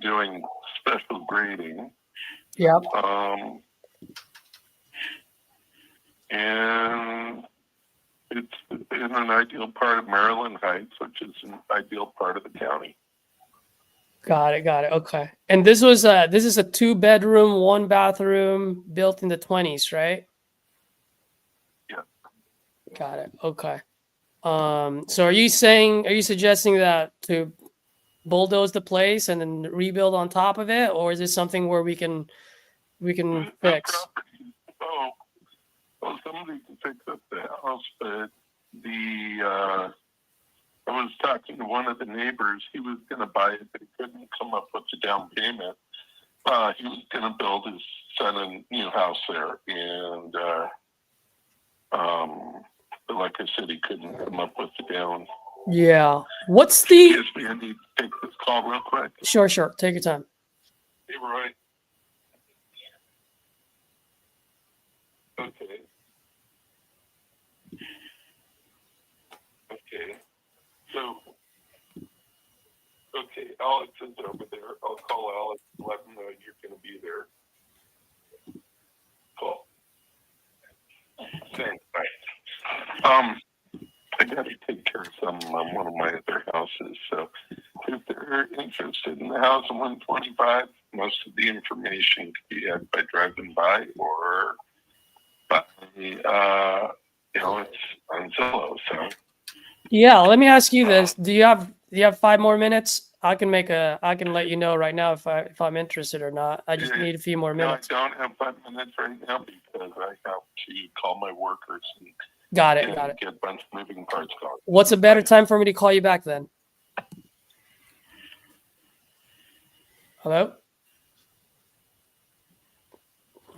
doing special grading. Yep. And it's in an ideal part of Maryland Heights, which is an ideal part of the county. Got it. Okay. And this is a 2-bedroom, 1-bathroom built in the 20s, right? Yeah. Got it. Okay. So are you suggesting that to bulldoze the place and then rebuild on top of it, or is this something where we can fix? Well, somebody can fix up the house, but I was talking to one of the neighbors. He was going to buy it, but he couldn't come up with the down payment. He was going to build his son a new house there, and But like I said, he couldn't come up with the down. Yeah. What's the? Excuse me, I need to take this call real quick. Sure. Take your time. Hey, Roy. Okay. So, okay, Alex is over there. I'll call Alex and let him know you're going to be there. Cool. Thanks. Bye. I got to take care of something on one of my other houses. So, if they're interested in the house on 125, most of the information could be had by driving by or by, it's on Zillow. So. Yeah. Let me ask you this: Do you have 5 more minutes? I can let you know right now if I'm interested or not. I just need a few more minutes. No, I don't have 5 minutes right now because I have to call my workers and Got it. get a bunch of moving parts going. What's a better time for me to call you back then? Hello?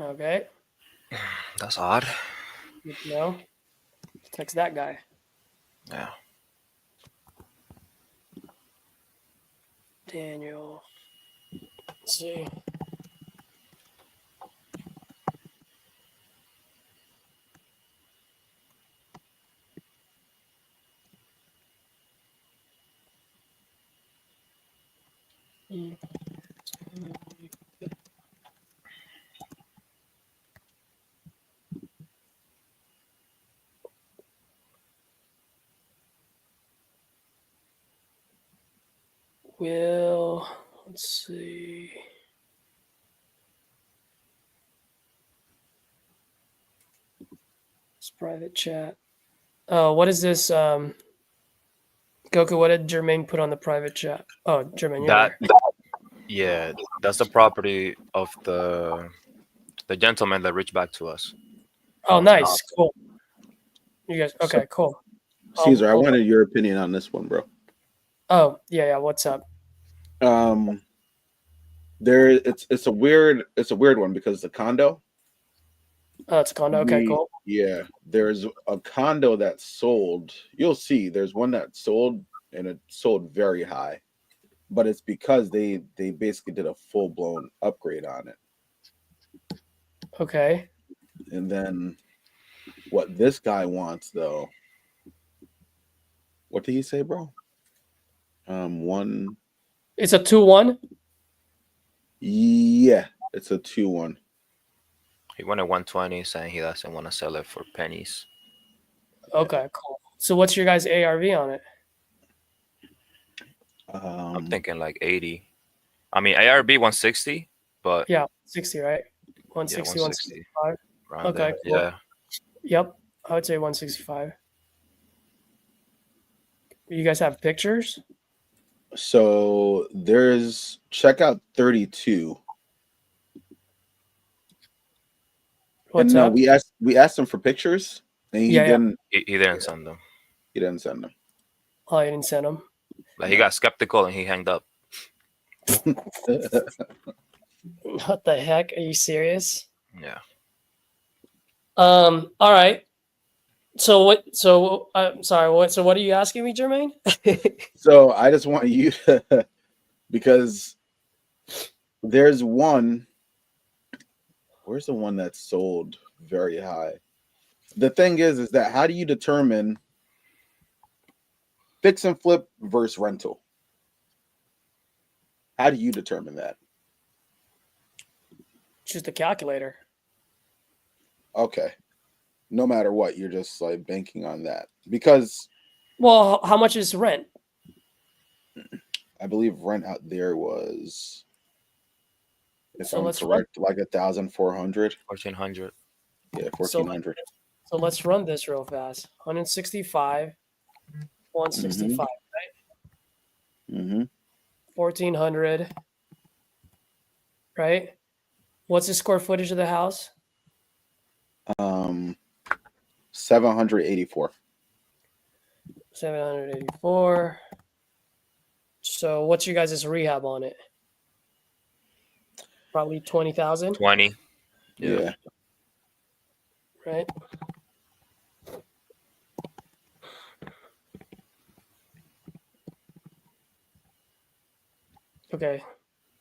Okay. That's odd. No. Text that guy. Yeah. Daniel. Let's see. Well, let's see. It's private chat. Oh, what is this? Goku, what did Jermaine put on the private chat? Oh, Jermaine, you're there. Yeah, that's the property of the gentleman that reached back to us. Oh, nice. Cool. You guys, okay, cool. Caesar, I wanted your opinion on this one, bro. Oh, yeah. What's up? It's a weird one because the condo. Oh, it's a condo. Okay, cool. Yeah, there's a condo that sold. You'll see. There's one that sold, and it sold very high, but it's because they basically did a full blown upgrade on it. Okay. And then what this guy wants, though. What did he say, bro? One. It's a 2-1. Yeah, it's a 2-1. He wanted 120, saying he doesn't want to sell it for pennies. Okay, cool. So what's your guys' ARV on it? I'm thinking like 80. I mean, ARB 160, but yeah, 60, right? 160, 165. Okay, there. cool. Yeah. Yep, I would say 165. You guys have pictures? So there's checkout 32. What's and up? We asked him for pictures, and he didn't. He didn't send them. He didn't send them. Oh, you didn't send them? Like he got skeptical and he hanged up. What the heck? Are you serious? Yeah. All right. So what? So I'm sorry. What? So what are you asking me, Jermaine? So I just want you to, because there's one. Where's the one that sold very high? The thing is that how do you determine fix and flip versus rental? How do you determine that? Just the calculator. Okay. No matter what, you're just like banking on that because. Well, how much is rent? I believe rent out there was, if So I'm correct, like 1,400. 1,400. Yeah, 1,400. So let's run this real fast. 165, 165, right? Mm-hmm. 1,400, right? What's the square footage of the house? 784. 784. So what's your guys' rehab on it? Probably 20,000. 20. Yeah. Right. Okay.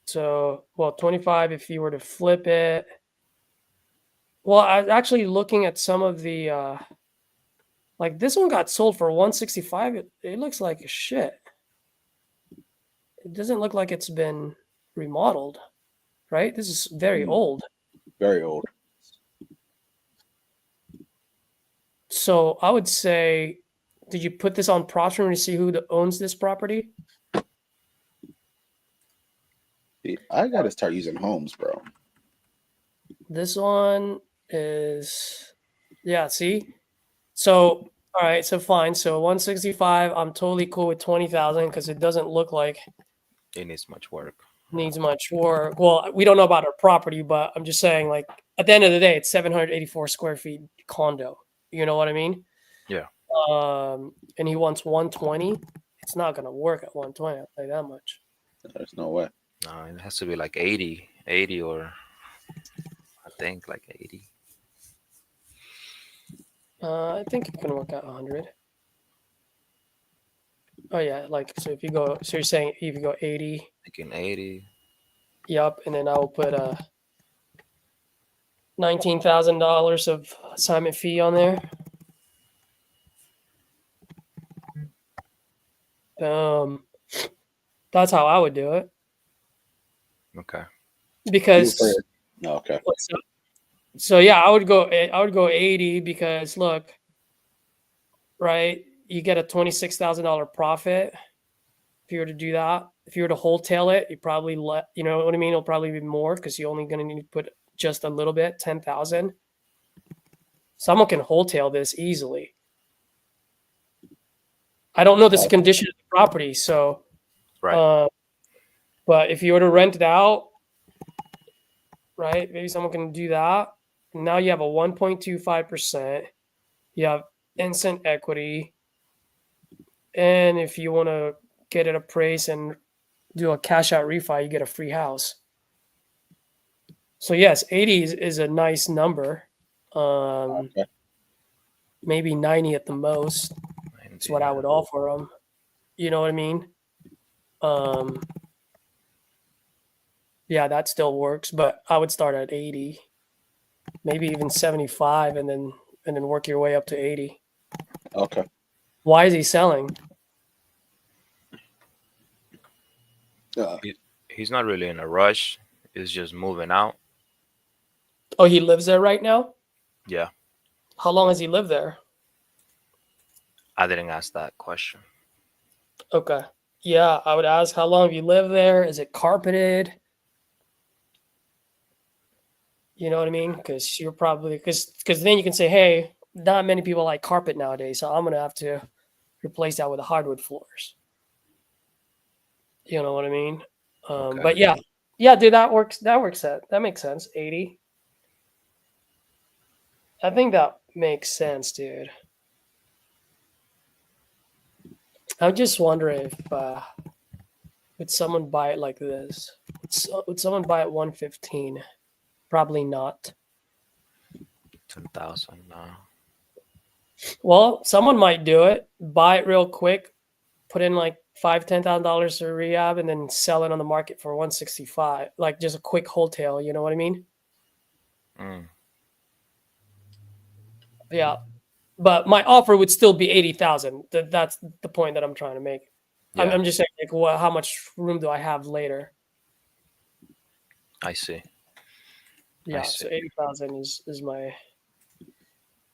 So, well, 25 if you were to flip it. Well, I was actually looking at some of the like this one got sold for 165. It looks like shit. It doesn't look like it's been remodeled, right? This is very old. Very old. So I would say, did you put this on Propstream to see who owns this property? I gotta start using homes, bro. This one is, yeah, see? So, all right, so fine. So 165, I'm totally cool with 20,000 because it doesn't look like It needs much work. needs much work. Well, we don't know about our property, but I'm just saying, like, at the end of the day, it's 784 square feet condo. You know what I mean? Yeah. And he wants 120. It's not gonna work at 120. I'll tell you that much. There's no way. No, it has to be like 80 or I think like 80. I think it can work out 100. Oh yeah, like so if you go, so you're saying if you go 80, Thinking 80. yep, and then I will put $19,000 of assignment fee on there. That's how I would do it Okay. because Okay. so yeah, I would go 80 because look, right, you get a $26,000 profit if you were to do that. If you were to wholesale it, you probably you know what I mean. It'll probably be more because you're only going to need to put just a little bit, 10,000. Someone can wholesale this easily. I don't know the condition of the property, so Right. but if you were to rent it out, right, maybe someone can do that. Now you have a 1.25%. You have instant equity, and if you want to get it appraised and do a cash out refi, you get a free house. So yes, 80 is a nice number. Okay. Maybe 90 at the most. That's what I would offer them. You know what I mean? Yeah, that still works, but I would start at 80, maybe even 75, and then work your way up to 80. Okay. Why is he selling? He's not really in a rush. He's just moving out. Oh, he lives there right now? Yeah. How long has he lived there? I didn't ask that question. Okay. Yeah, I would ask how long have you lived there? Is it carpeted? You know what I mean? Because you're probably because then you can say, hey, not many people like carpet nowadays, so I'm gonna have to replace that with hardwood floors. You know what I mean? Okay. But yeah, dude, that works. That makes sense. 80. I think that makes sense, dude. I'm just wondering if would someone buy it like this? Would someone buy it 115? Probably not. 10,000. No. Well, someone might do it. Buy it real quick, put in like $10,000 to rehab, and then sell it on the market for 165. Like just a quick wholesale. You know what I mean? Mm. Yeah, but my offer would still be 80,000. That's the point that I'm trying to make. Yeah. I'm just saying, like, how much room do I have later? I see. Yeah, I so see. 80,000 is my.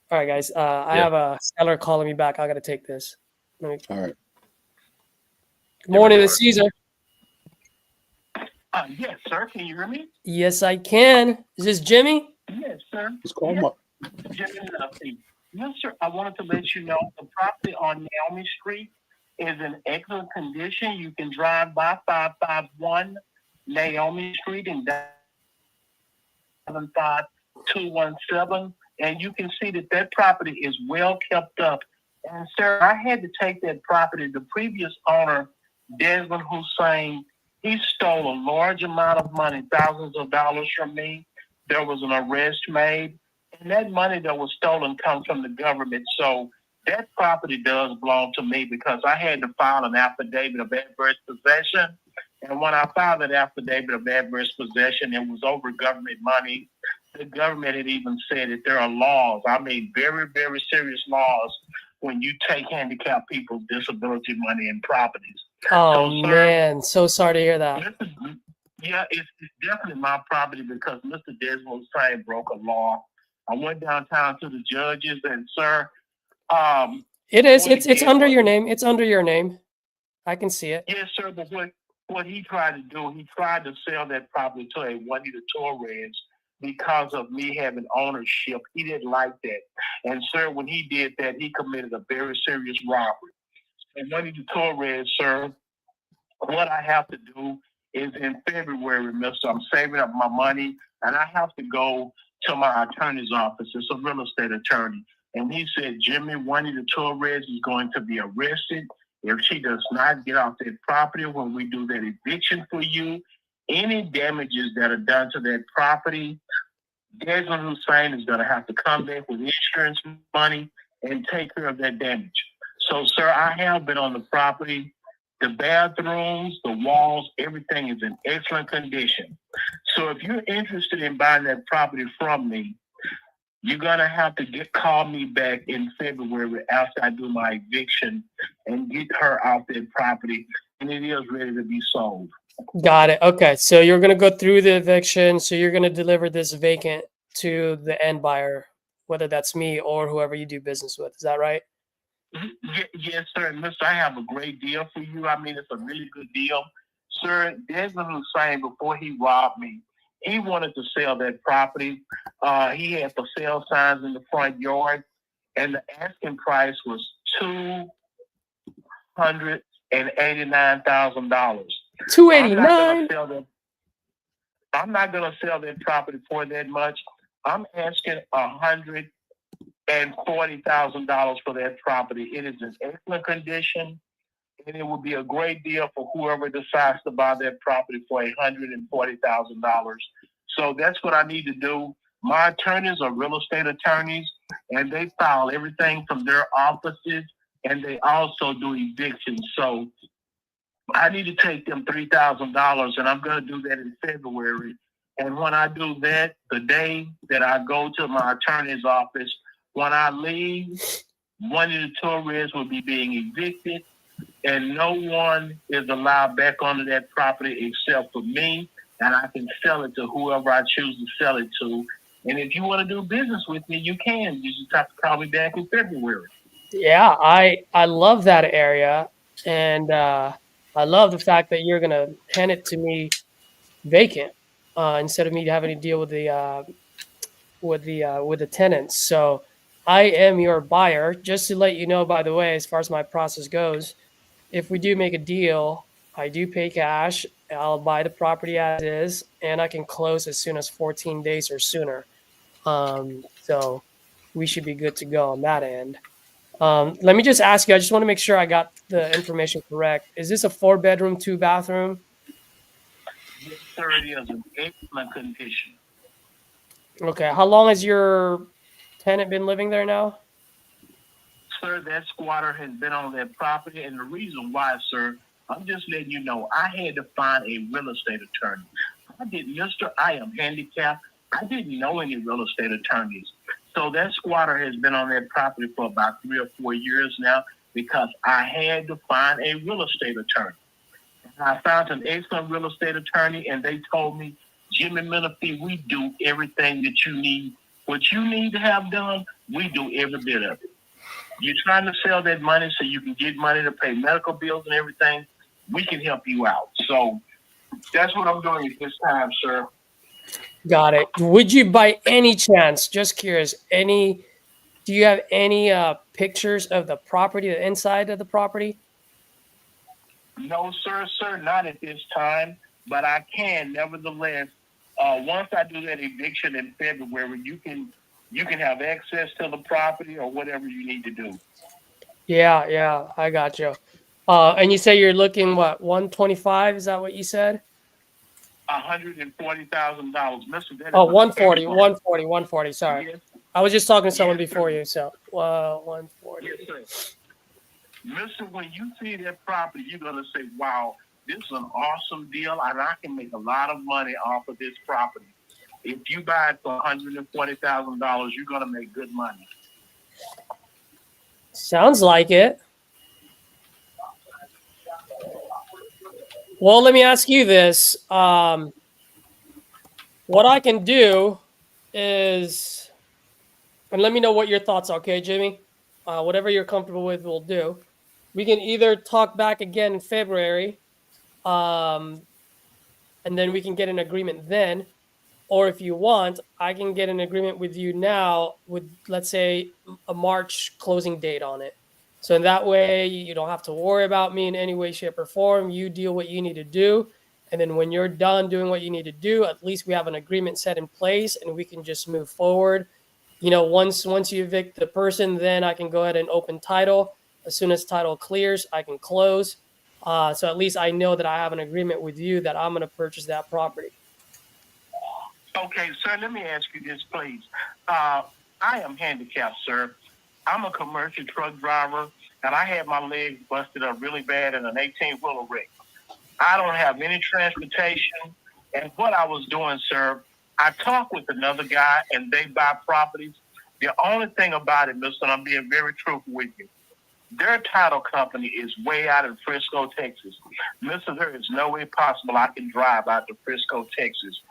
All right, guys. I have a seller calling me back. I got to take this. All right. Good morning, this is Caesar. Yes, sir. Can you hear me? Yes, I can. Is this Jimmy? Yes, sir. Just call him up. Jimmy Luffy. Yes, sir. I wanted to let you know the property on Naomi Street is in excellent condition. You can drive by 551 Naomi Street in 75217, and you can see that property is well kept up. And sir, I had to take that property. The previous owner, Desmond Hussein, he stole a large amount of money, thousands of dollars from me. There was an arrest made, and that money that was stolen comes from the government. So that property does belong to me because I had to file an affidavit of adverse possession. And when I filed that affidavit of adverse possession, it was over government money. The government had even said that there are laws, I mean, very, very serious laws when you take handicapped people's disability money and properties. Oh So, sir, man, so sorry to hear that. yeah, it's definitely my property because Mr. Desmond Hussein broke a law. I went downtown to the judges, and sir, It is. what he It's did under was- your name. It's under your name. I can see it. Yes, sir. But what he tried to do, he tried to sell that property to a Juanita Torres because of me having ownership. He didn't like that. And sir, when he did that, he committed a very serious robbery. And Juanita Torres, sir, what I have to do is in February, mister, I'm saving up my money and I have to go to my attorney's office. It's a real estate attorney. And he said, Jimmy, Juanita Torres is going to be arrested if she does not get off that property when we do that eviction for you. Any damages that are done to that property, Desmond Hussein is going to have to come back with insurance money and take care of that damage. So, sir, I have been on the property. The bathrooms, the walls, everything is in excellent condition. So if you're interested in buying that property from me, you're going to have to call me back in February after I do my eviction and get her off that property, and it is ready to be sold. Got it. Okay, so you're gonna go through the eviction. So you're gonna deliver this vacant to the end buyer, whether that's me or whoever you do business with. Is that right? Yes, sir. Mister, I have a great deal for you. I mean, it's a really good deal. Sir, Desmond Hussein, before he robbed me, he wanted to sell that property. He had for sale signs in the front yard, and the asking price was $289,000. 289. I'm not gonna sell that property for that much. I'm asking $140,000 for that property. It is in excellent condition, and it would be a great deal for whoever decides to buy that property for $140,000. So that's what I need to do. My attorneys are real estate attorneys, and they file everything from their offices, and they also do evictions. So I need to take them $3,000, and I'm going to do that in February. And when I do that, the day that I go to my attorney's office, when I leave, one of the Torres will be being evicted, and no one is allowed back onto that property except for me, and I can sell it to whoever I choose to sell it to. And if you want to do business with me, you can. You just have to call me back in February. Yeah, I love that area, and I love the fact that you're gonna hand it to me vacant instead of me having to deal with the tenants. So I am your buyer. Just to let you know, by the way, as far as my process goes, if we do make a deal, I do pay cash. I'll buy the property as is, and I can close as soon as 14 days or sooner. So we should be good to go on that end. Let me just ask you, I just want to make sure I got the information correct. Is this a 4-bedroom, 2-bathroom? Yes, sir, it is in excellent condition. Okay. How long has your tenant been living there now? Sir, that squatter has been on that property, and the reason why, sir, I'm just letting you know, I had to find a real estate attorney. I am handicapped. I didn't know any real estate attorneys. So that squatter has been on that property for about 3 or 4 years now because I had to find a real estate attorney. I found an excellent real estate attorney, and they told me, Jimmy Menifee, we do everything that you need. What you need to have done, we do every bit of it. You're trying to sell that money so you can get money to pay medical bills and everything, we can help you out. So that's what I'm doing at this time, sir. Got it. Would you, by any chance, just curious, do you have any pictures of the property, the inside of the property? No, sir, not at this time, but I can nevertheless. Once I do that eviction in February, you can have access to the property or whatever you need to do. Yeah, I got you. And you say you're looking, what, 125? Is that what you said? $140,000, Mister. Oh, 140. Sorry, Yes. I was just talking to someone Yes, before sir. you. So, 140. Yes, sir. Mister, when you see that property, you're gonna say, "Wow, this is an awesome deal, and I can make a lot of money off of this property. If you buy it for $140,000, you're going to make good money. Sounds like it. Well, let me ask you this. What I can do is, and let me know what your thoughts are, okay, Jimmy? Whatever you're comfortable with, we'll do. We can either talk back again in February, and then we can get an agreement then. Or if you want, I can get an agreement with you now with, let's say, a March closing date on it. So in that way, you don't have to worry about me in any way, shape, or form. You do what you need to do. And then when you're done doing what you need to do, at least we have an agreement set in place and we can just move forward. Once you evict the person, then I can go ahead and open title. As soon as title clears, I can close. So at least I know that I have an agreement with you that I'm going to purchase that property. Okay, sir, let me ask you this, please. I am handicapped, sir. I'm a commercial truck driver, and I had my legs busted up really bad in an 18-wheeler wreck. I don't have any transportation, and what I was doing, sir, I talked with another guy, and they buy properties. The only thing about it, mister, and I'm being very truthful with you, their title company is way out in Frisco, Texas. Mister, there is no way possible I can drive out to Frisco, Texas.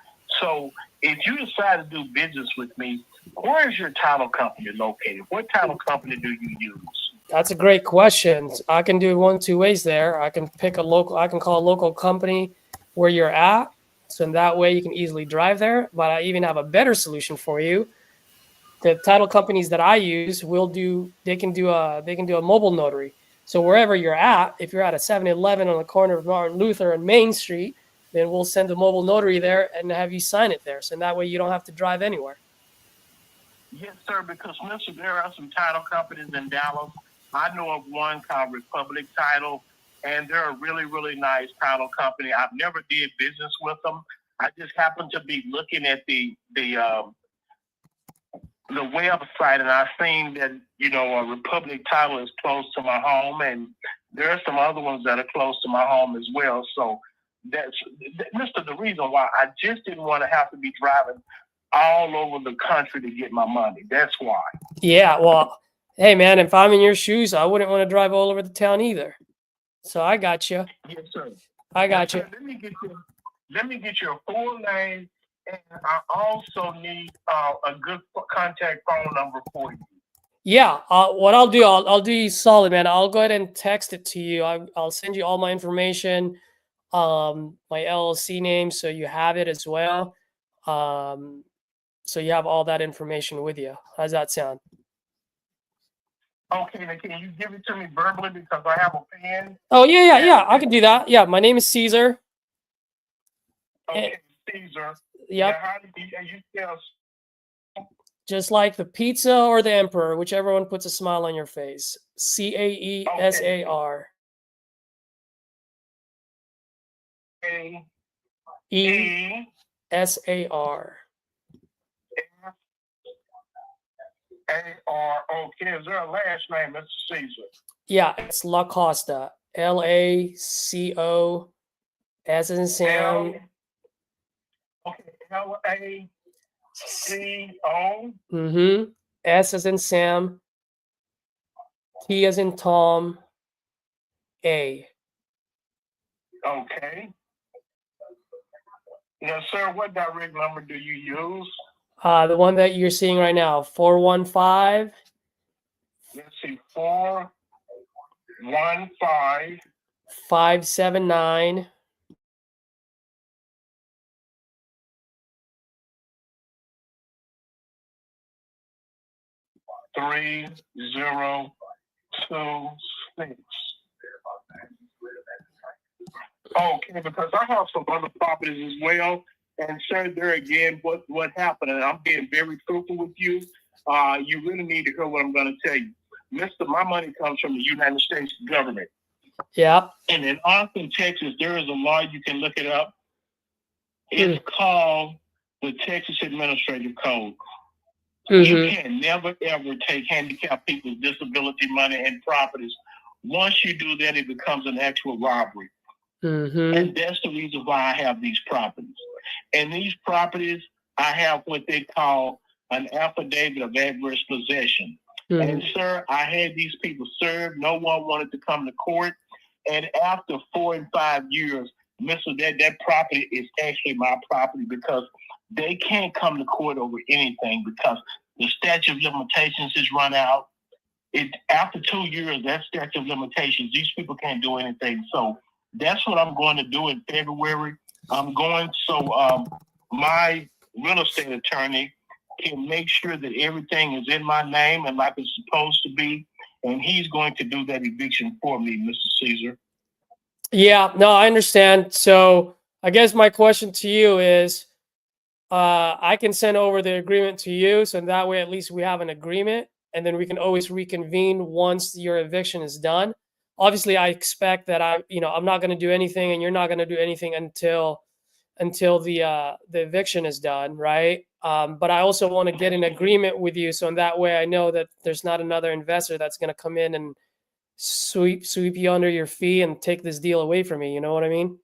So if you decide to do business with me, where is your title company located? What title company do you use? That's a great question. I can do one, two ways there. I can call a local company where you're at. So in that way you can easily drive there. But I even have a better solution for you. The title companies that I use they can do a mobile notary. So wherever you're at, if you're at a 7-Eleven on the corner of Martin Luther and Main Street, then we'll send a mobile notary there and have you sign it there. So in that way you don't have to drive anywhere. Yes, sir, because, mister, there are some title companies in Dallas. I know of one called Republic Title, and they're a really, really nice title company. I've never did business with them. I just happened to be looking at the website, and I seen that, Republic Title is close to my home, and there are some other ones that are close to my home as well. So that's, mister, the reason why I just didn't want to have to be driving all over the country to get my money. That's why. Yeah, well, hey, man, if I'm in your shoes, I wouldn't want to drive all over the town either. So I got you. Yes, sir. I got you. Sir, let me get your full name, and I also need a good contact phone number for you. Yeah, what I'll do, I'll do you solid, man. I'll go ahead and text it to you. I'll send you all my information, my LLC name, so you have it as well. So you have all that information with you. How's that sound? Okay, now can you give it to me verbally because I have a pen? Oh, yeah. I can do that. Yeah, my name is Caesar. Okay, Caesar. Yep. Now, how do you spell? Just like the pizza or the emperor, whichever one puts a smile on your face. Caesar. ESAR. A-R. Okay, is there a last name, Mr. Caesar? Yeah, it's La Costa. LACO. S as in Sam. Okay, LACO. Mm-hmm. S as in Sam. T as in Tom. A. Okay. Yes, sir. What direct number do you use? The one that you're seeing right now, 415. Let's see, 415 579 3026. Okay, because I have some other properties as well. And sir, there again, what happened, and I'm being very truthful with you. You really need to hear what I'm going to tell you. Mister, my money comes from the United States government. Yeah. And in Austin, Texas, there is a law, you can look it up. It's called the Texas Administrative Code. You can never, ever take handicapped people's disability money and properties. Once you do that, it becomes an actual robbery. Mm-hmm. And that's the reason why I have these properties. And these properties, I have what they call an affidavit of adverse possession. And sir, I had these people served. No one wanted to come to court. And after 4 and 5 years, Mr. That property is actually my property because they can't come to court over anything because the statute of limitations has run out. After 2 years, that statute of limitations, these people can't do anything. So that's what I'm going to do in February. I'm going my real estate attorney can make sure that everything is in my name and like it's supposed to be. And he's going to do that eviction for me, Mr. Caesar. Yeah, no, I understand. So I guess my question to you is, I can send over the agreement to you, so that way at least we have an agreement, and then we can always reconvene once your eviction is done. Obviously, I expect that I'm not going to do anything, and you're not going to do anything until the eviction is done, right? But I also want to get an agreement with you, so in that way I know that there's not another investor that's going to come in and sweep you under your feet and take this deal away from me. You know what I mean?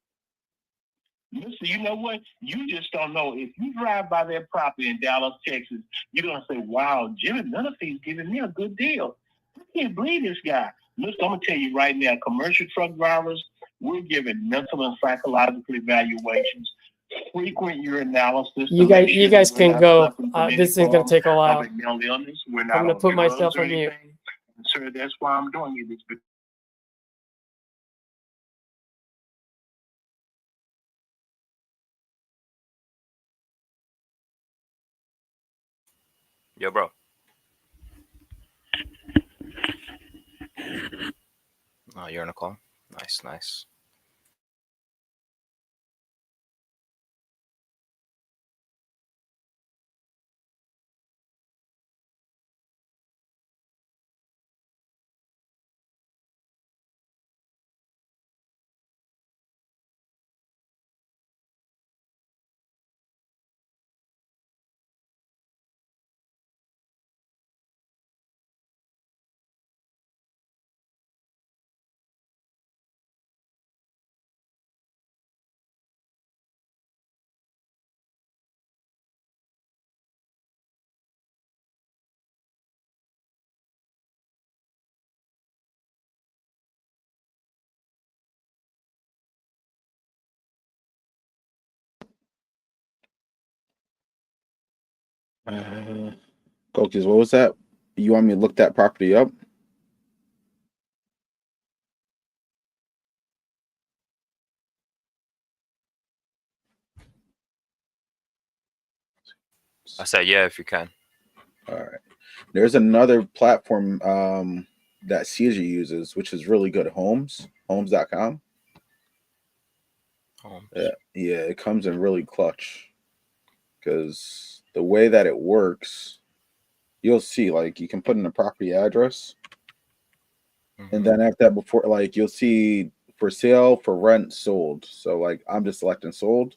Listen, you know what? You just don't know. If you drive by their property in Dallas, Texas, you're going to say, wow, Jimmy Menifee's giving me a good deal. I can't believe this guy. Listen, I'm going to tell you right now, commercial truck drivers, we're giving mental and psychological evaluations, frequent urinalysis. You guys can go. This is going to take a while. Illness. We're not I'm going to put myself on mute. Sir, that's why I'm doing it. Yo, bro. Oh, you're on a call? Nice, nice. Coaches, what was that? You want me to look that property up? I said, yeah, if you can. All right. There's another platform that Caesar uses, which is really good. Homes.com. Homes. Yeah, it comes in really clutch because the way that it works, you'll see, like, you can put in a property address, and then after that, before, like, you'll see for sale, for rent, sold. So, like, I'm just selecting sold.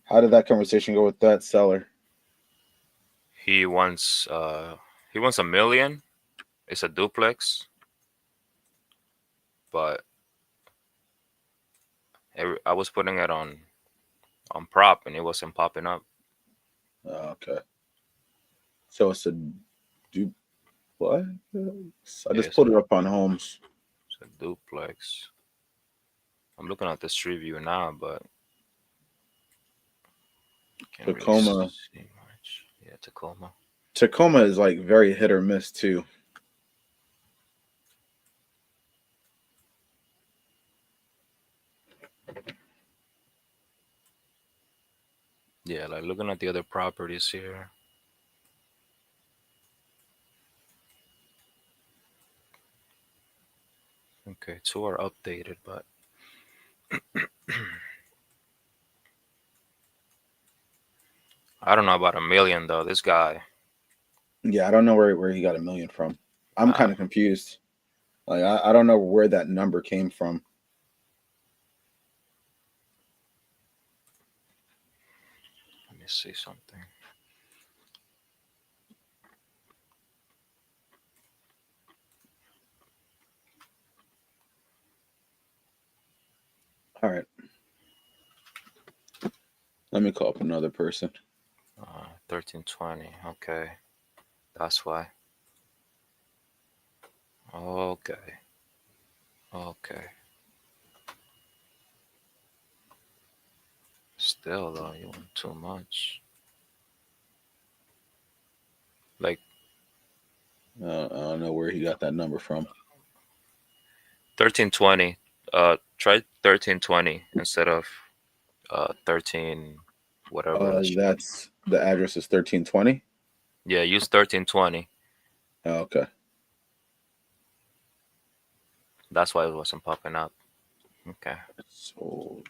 How did that conversation go with that seller? He wants $1 million. It's a duplex, but I was putting it on prop and it wasn't popping up. Okay. So it's a what? I just put it up on Homes. It's a duplex. I'm looking at the street view now, but can't Tacoma. really see much. Yeah, Tacoma. Tacoma is like very hit or miss too. Yeah, like looking at the other properties here. Okay, 2 are updated, but I don't know about $1 million though. This guy. Yeah, I don't know where he got $1 million from. I'm kind of confused. Like I don't know where that number came from. Let me see something. All right. Let me call up another person. 1320. Okay, that's why. Okay. Okay. Still though, you want too much. Like I don't know where he got that number from. 1320. Try 1320 instead of 13 whatever. That's the address is 1320. Yeah, use 1320. Oh, okay. That's why it wasn't popping up. Okay. Sold.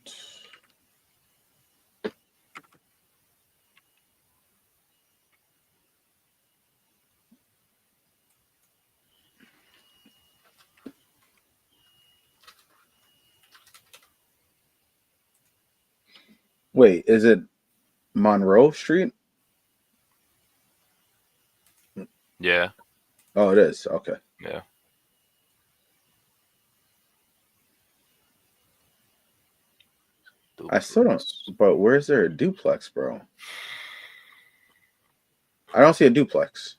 Wait, is it Monroe Street? Yeah. Oh, it is. Okay. Yeah. I still don't. But where's there a duplex, bro? I don't see a duplex.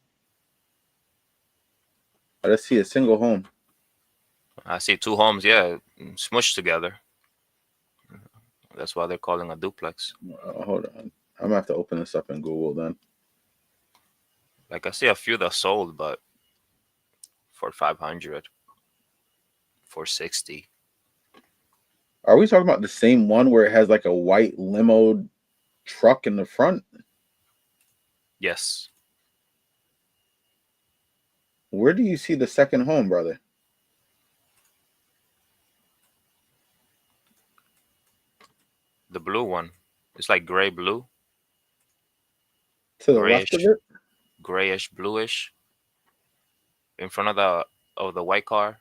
I just see a single home. I see two homes, yeah, smushed together. That's why they're calling a duplex. Hold on. I'm gonna have to open this up in Google then. Like I see a few that sold, but for 500, for 60. Are we talking about the same one where it has like a white limo truck in the front? Yes. Where do you see the second home, brother? The blue one. It's like gray blue. To the left of it? Grayish bluish. In front of the white car.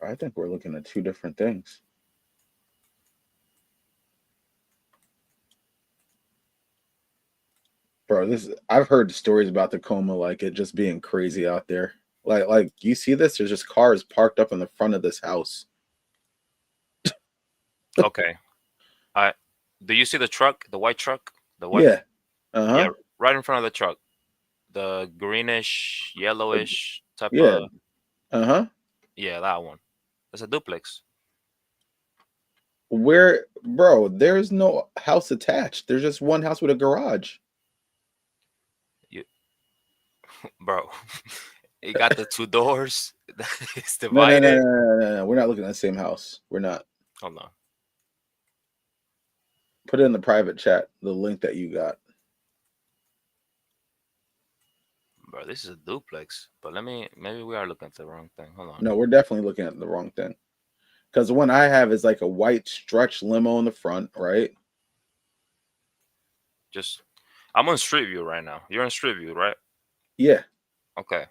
I think we're looking at two different things. Bro, I've heard stories about Tacoma, like it just being crazy out there. Like you see this? There's just cars parked up in the front of this house. Okay. Do you see the truck? The white truck? The white. Yeah. Uh-huh. Yeah, right in front of the truck. The greenish, yellowish type Yeah. of. Uh-huh. Yeah, that one. It's a duplex. Where, bro, there's no house attached. There's just one house with a garage. Bro, it got the two doors. It's No. divided. We're not looking at the same house. We're not. Hold on. Put it in the private chat, the link that you got. Bro, this is a duplex. But maybe we are looking at the wrong thing. Hold on. No, we're definitely looking at the wrong thing. Because the one I have is like a white stretch limo in the front, right? I'm on Street View right now. You're on Street View, right? Yeah. Okay.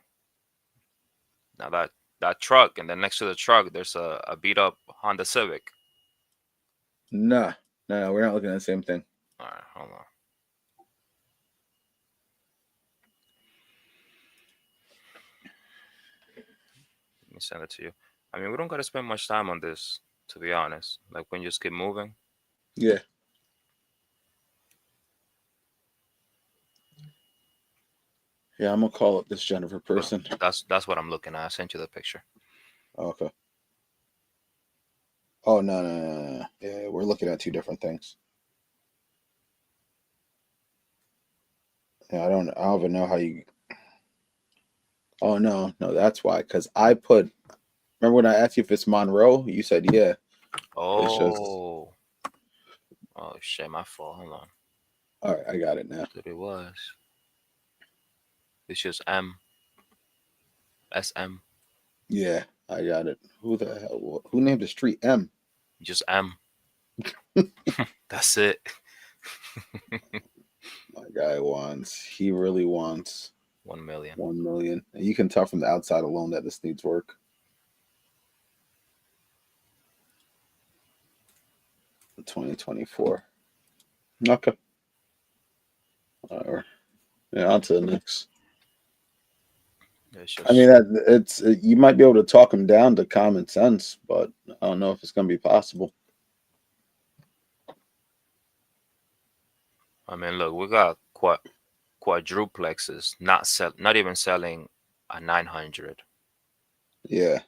Now that truck, and then next to the truck, there's a beat up Honda Civic. No, we're not looking at the same thing. All right, hold on. Let me send it to you. I mean, we don't got to spend much time on this, to be honest. Like, when you just keep moving. Yeah. Yeah, I'm gonna call up this Jennifer person. That's what I'm looking at. I sent you the picture. Okay. Oh no. Yeah, we're looking at two different things. Yeah, I don't even know how you. Oh no, that's why. Because I put. Remember when I asked you if it's Monroe? You said yeah. Oh. Oh shit, my fault. Hold on. All right, I got it now. It was. It's just M. SM. Yeah, I got it. Who the hell? Who named the street M? Just M. That's it. My guy wants. He really wants 1 million. 1 million. And you can tell from the outside alone that this needs work. 2024. Okay. All right. Yeah, on to the next. It's I mean, just, it's you might be able to talk them down to common sense, but I don't know if it's going to be possible. I mean, look, we got quadruplexes not even selling a 900. Yeah,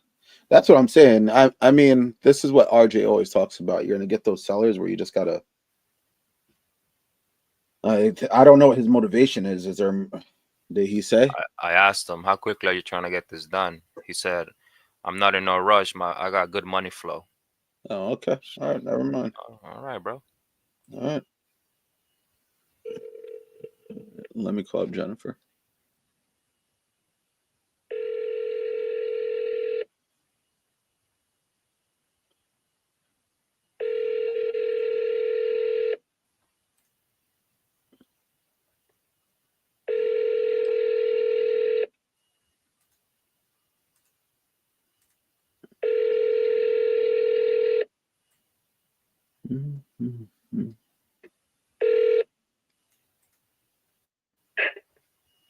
that's what I'm saying. I mean, this is what RJ always talks about. You're going to get those sellers where you just gotta. I don't know what his motivation is. Is there? Did he say? I asked him, how quickly are you trying to get this done? He said, I'm not in no rush. I got good money flow. Oh, okay. All right. Never mind. All right, bro. All right. Let me call up Jennifer.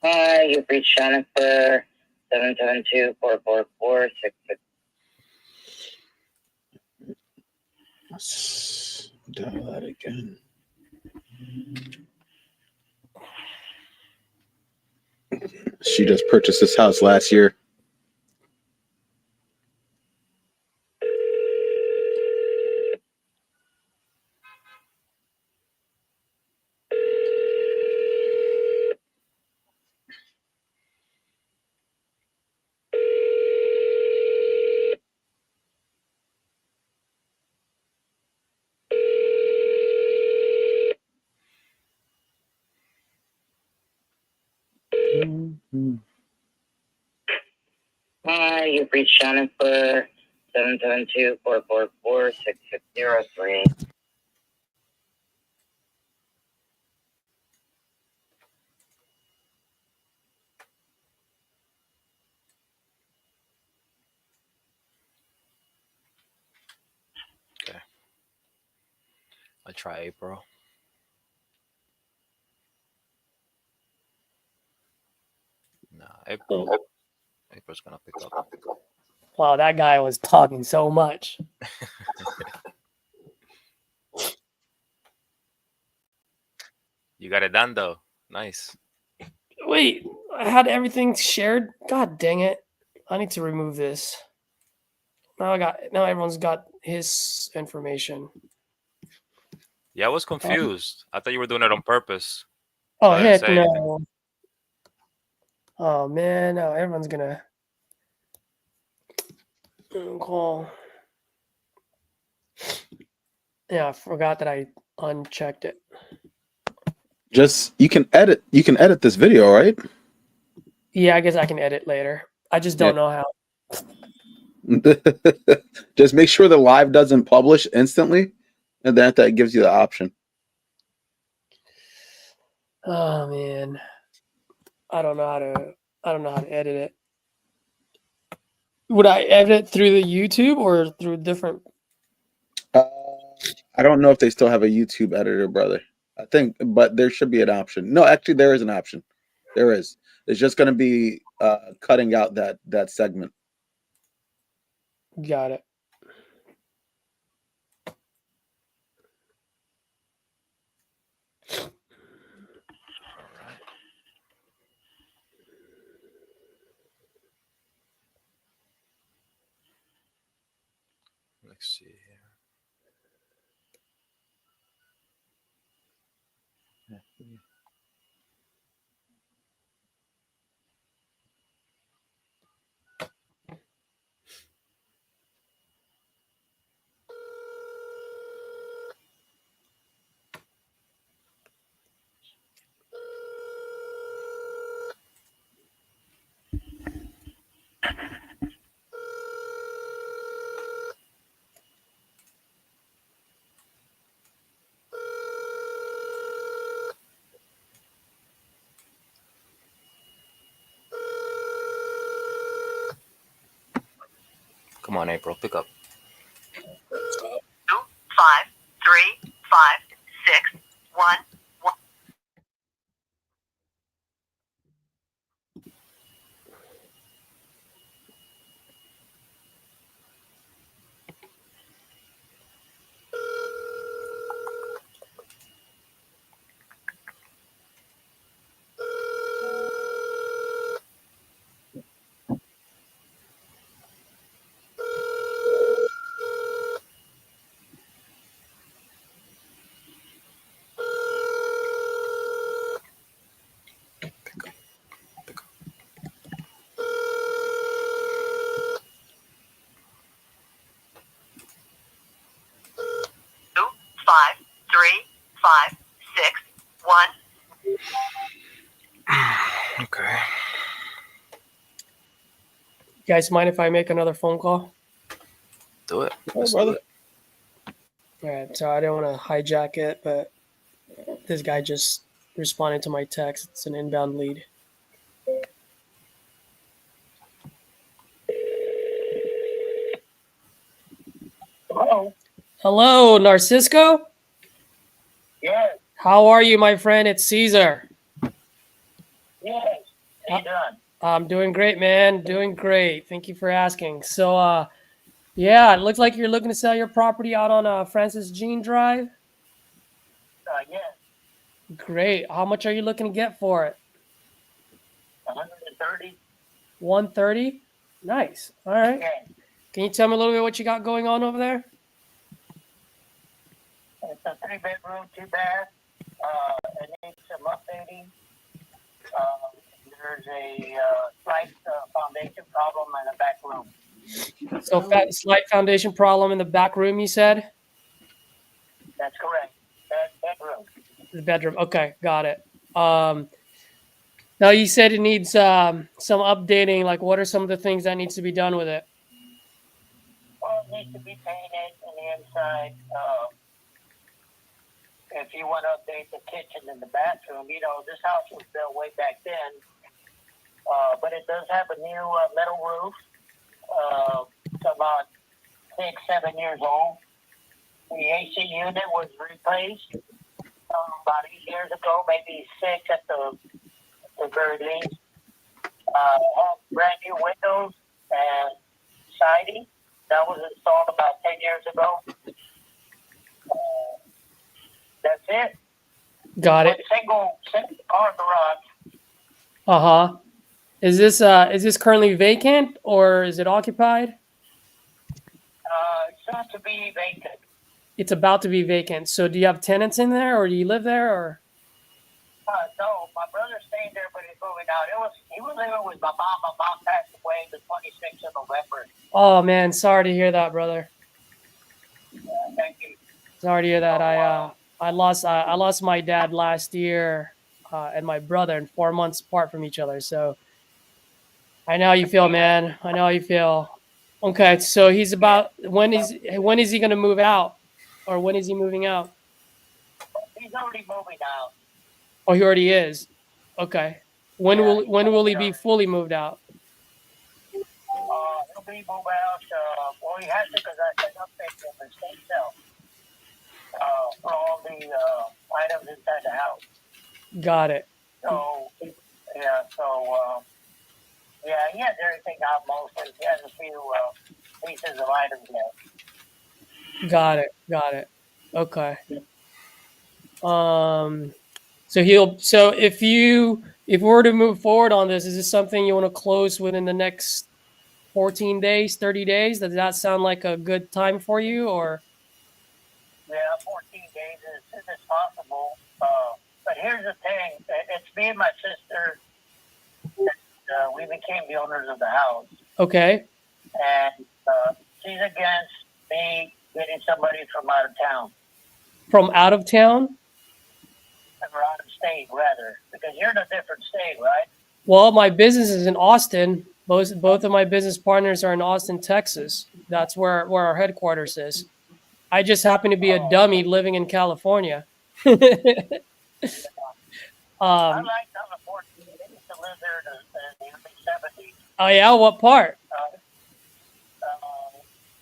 Hi, you've reached Jennifer, 772-444-66. Let's dial that again. She just purchased this house last year. Hi, you've reached Jennifer, 772-444-6603. Okay. I'll try April. Nah, April's gonna pick up. Wow, that guy was talking so much. You got it done though. Nice. Wait, I had everything shared. God dang it! I need to remove this. Now everyone's got his information. Yeah, I was confused. I thought you were doing it on purpose. Oh I didn't heck say anything. no! Oh man, now everyone's gonna call. Yeah, I forgot that I unchecked it. Just you can edit this video, right? Yeah, I guess I can edit later. I just don't know how. Just make sure the live doesn't publish instantly, and that gives you the option. Oh man, I don't know how to edit it. Would I edit it through the YouTube or through different? I don't know if they still have a YouTube editor, brother. I think, but there should be an option. No, actually, there is an option. There is. It's just going to be cutting out that segment. Got it. Let's see here. Come on, April, pick up. 2, 5, 3, 5, 6, 1, 1. 53561. Okay. You guys mind if I make another phone call? Do it. All right, brother. All right, so I don't want to hijack it, but this guy just responded to my text. It's an inbound lead. Hello. Hello, Narcisco. Yes. How are you, my friend? It's Caesar. Yes. How you doing? I'm doing great, man. Doing great. Thank you for asking. So, yeah, it looks like you're looking to sell your property out on Francis Jean Drive. Yes. Great. How much are you looking to get for it? 130. 130. Nice. All right. Yeah. Can you tell me a little bit what you got going on over there? It's a 3-bedroom, 2-bath. It needs some updating. There's a slight foundation problem in the back room. So, slight foundation problem in the back room, you said? That's correct. Bedroom. The bedroom. Okay, got it. Now you said it needs some updating. Like, what are some of the things that needs to be done with it? Well, it needs to be painted on the inside. If you want to update the kitchen and the bathroom, this house was built way back then. But it does have a new metal roof. It's about 6-7 years old. The AC unit was replaced about 8 years ago, maybe 6 at the very least. Have brand new windows and siding. That was installed about 10 years ago. That's it. Got it. Single car garage. Uh-huh. Is this currently vacant or is it occupied? It's soon to be vacant. It's about to be vacant. So do you have tenants in there or do you live there or? No, my brother's staying there, but he's moving out. He was living with my mom. My mom passed away the 26th of November. Oh man, sorry to hear that, brother. Thank you. Sorry to hear that. I lost my dad last year and my brother in 4 months apart from each other. So I know how you feel, man. I know how you feel. Okay, so he's about when is he gonna move out? Or when is he moving out? He's already moving out. Oh, he already is. Okay. When will he be fully moved out? He'll be moved out. Well, he has to because I set up the state sale for all the items inside the house. Got it. So, yeah, he has everything out mostly. He has a few pieces of items left. Got it. Okay. So if we were to move forward on this, is this something you want to close within the next 14 days, 30 days? Does that sound like a good time for you or? Yeah, 14 days as soon as possible. But here's the thing. It's me and my sister. We became the owners of the house. Okay. And she's against me getting somebody from out of town. From out of town? Or out of state, rather. Because you're in a different state, right? Well, my business is in Austin. Both of my business partners are in Austin, Texas. That's where our headquarters is. I just happen to be a dummy living in California. I like California. I used to live there in the early 70s. Oh yeah, what part?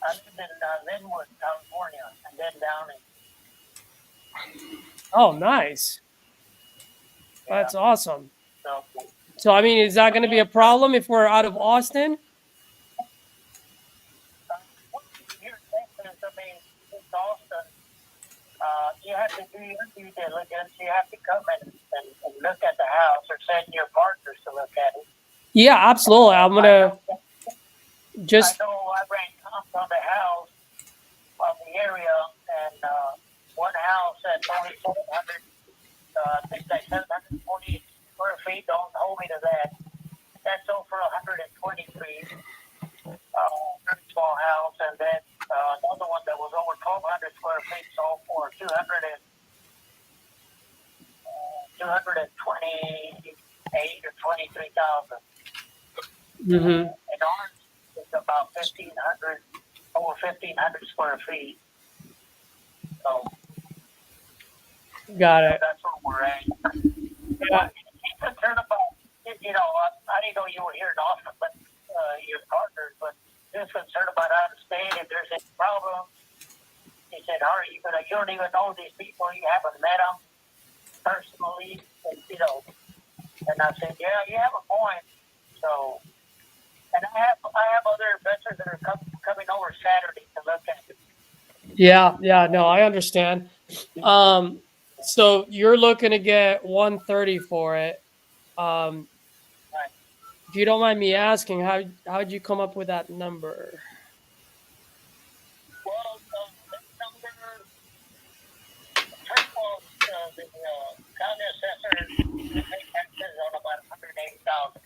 I lived in Linwood, California, and then down in. Oh, nice. Yeah. That's awesome. So So, I mean, is that going to be a problem if we're out of Austin? Here's Texas, I mean, it's Austin. You have to do your due diligence. You have to come and look at the house or send your partners to look at it. Yeah, absolutely. I'm going to just... I know I ran comps on the house on the area, and one house at only 700, I think like 740 square feet. Don't hold me to that. That's over 120 feet. Very small house, and then another one that was over 1,200 square feet sold for 228 or 23,000. Mm-hmm. And ours is about 1,500, over 1,500 square feet. So Got it. that's where we're at. Yeah. He's concerned about, I didn't know you were here in Austin, but your partners, but he was concerned about out of state if there's any problem. He said, "How are you gonna? You don't even know these people. You haven't met them personally, and, And I said, "Yeah, you have a point." So, and I have other investors that are coming over Saturday to look at it. Yeah, no, I understand. So you're looking to get 130 for it. Right. If you don't mind me asking, how'd you come up with that number? Well, that number, first of all, the county assessor pay taxes on about 180,000.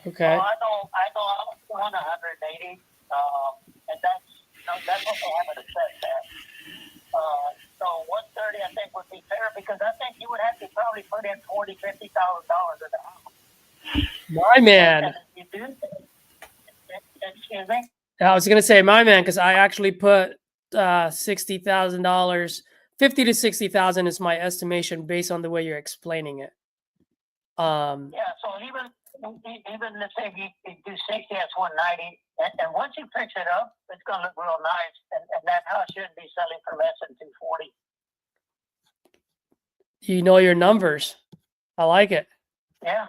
Okay. Well, I know I was doing 180, and that's what they have it assessed at. So 130, I think, would be fair because I think you would have to probably put in $40,000-$50,000 in the house. My man. You do? Excuse me? I was gonna say my man because I actually put $60,000, 50 to 60,000 is my estimation based on the way you're explaining it. Yeah. So even let's say you do 60, that's 190, and once you fix it up, it's gonna look real nice, and that house shouldn't be selling for less than 240. You know your numbers. I like it. Yeah.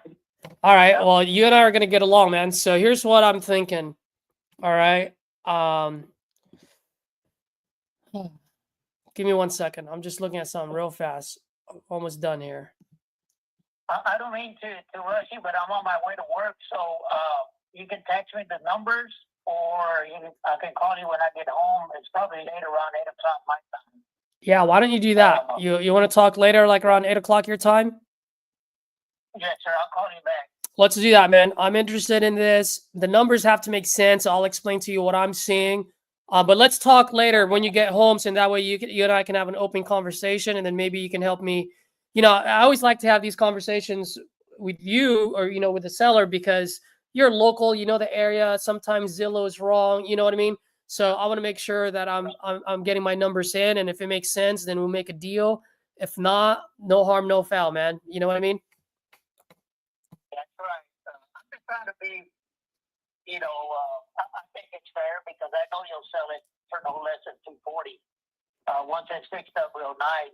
All right. Well, you and I are gonna get along, man. So here's what I'm thinking. All right. Give me 1 second. I'm just looking at something real fast. I'm almost done here. I don't mean to rush you, but I'm on my way to work, so you can text me the numbers, or I can call you when I get home. It's probably later around 8 o'clock my time. Yeah, why don't you do that? You want to talk later, like around 8 o'clock your time? Yes, sir. I'll call you back. Let's do that, man. I'm interested in this. The numbers have to make sense. I'll explain to you what I'm seeing. But let's talk later when you get home, so that way you and I can have an open conversation, and then maybe you can help me. I always like to have these conversations with you or, with the seller because you're local, the area. Sometimes Zillow is wrong. You know what I mean? So I want to make sure that I'm getting my numbers in, and if it makes sense, then we'll make a deal. If not, no harm, no foul, man. You know what I mean? That's right. I'm just trying to be, I think it's fair because I know you'll sell it for no less than 240 once it's fixed up real nice.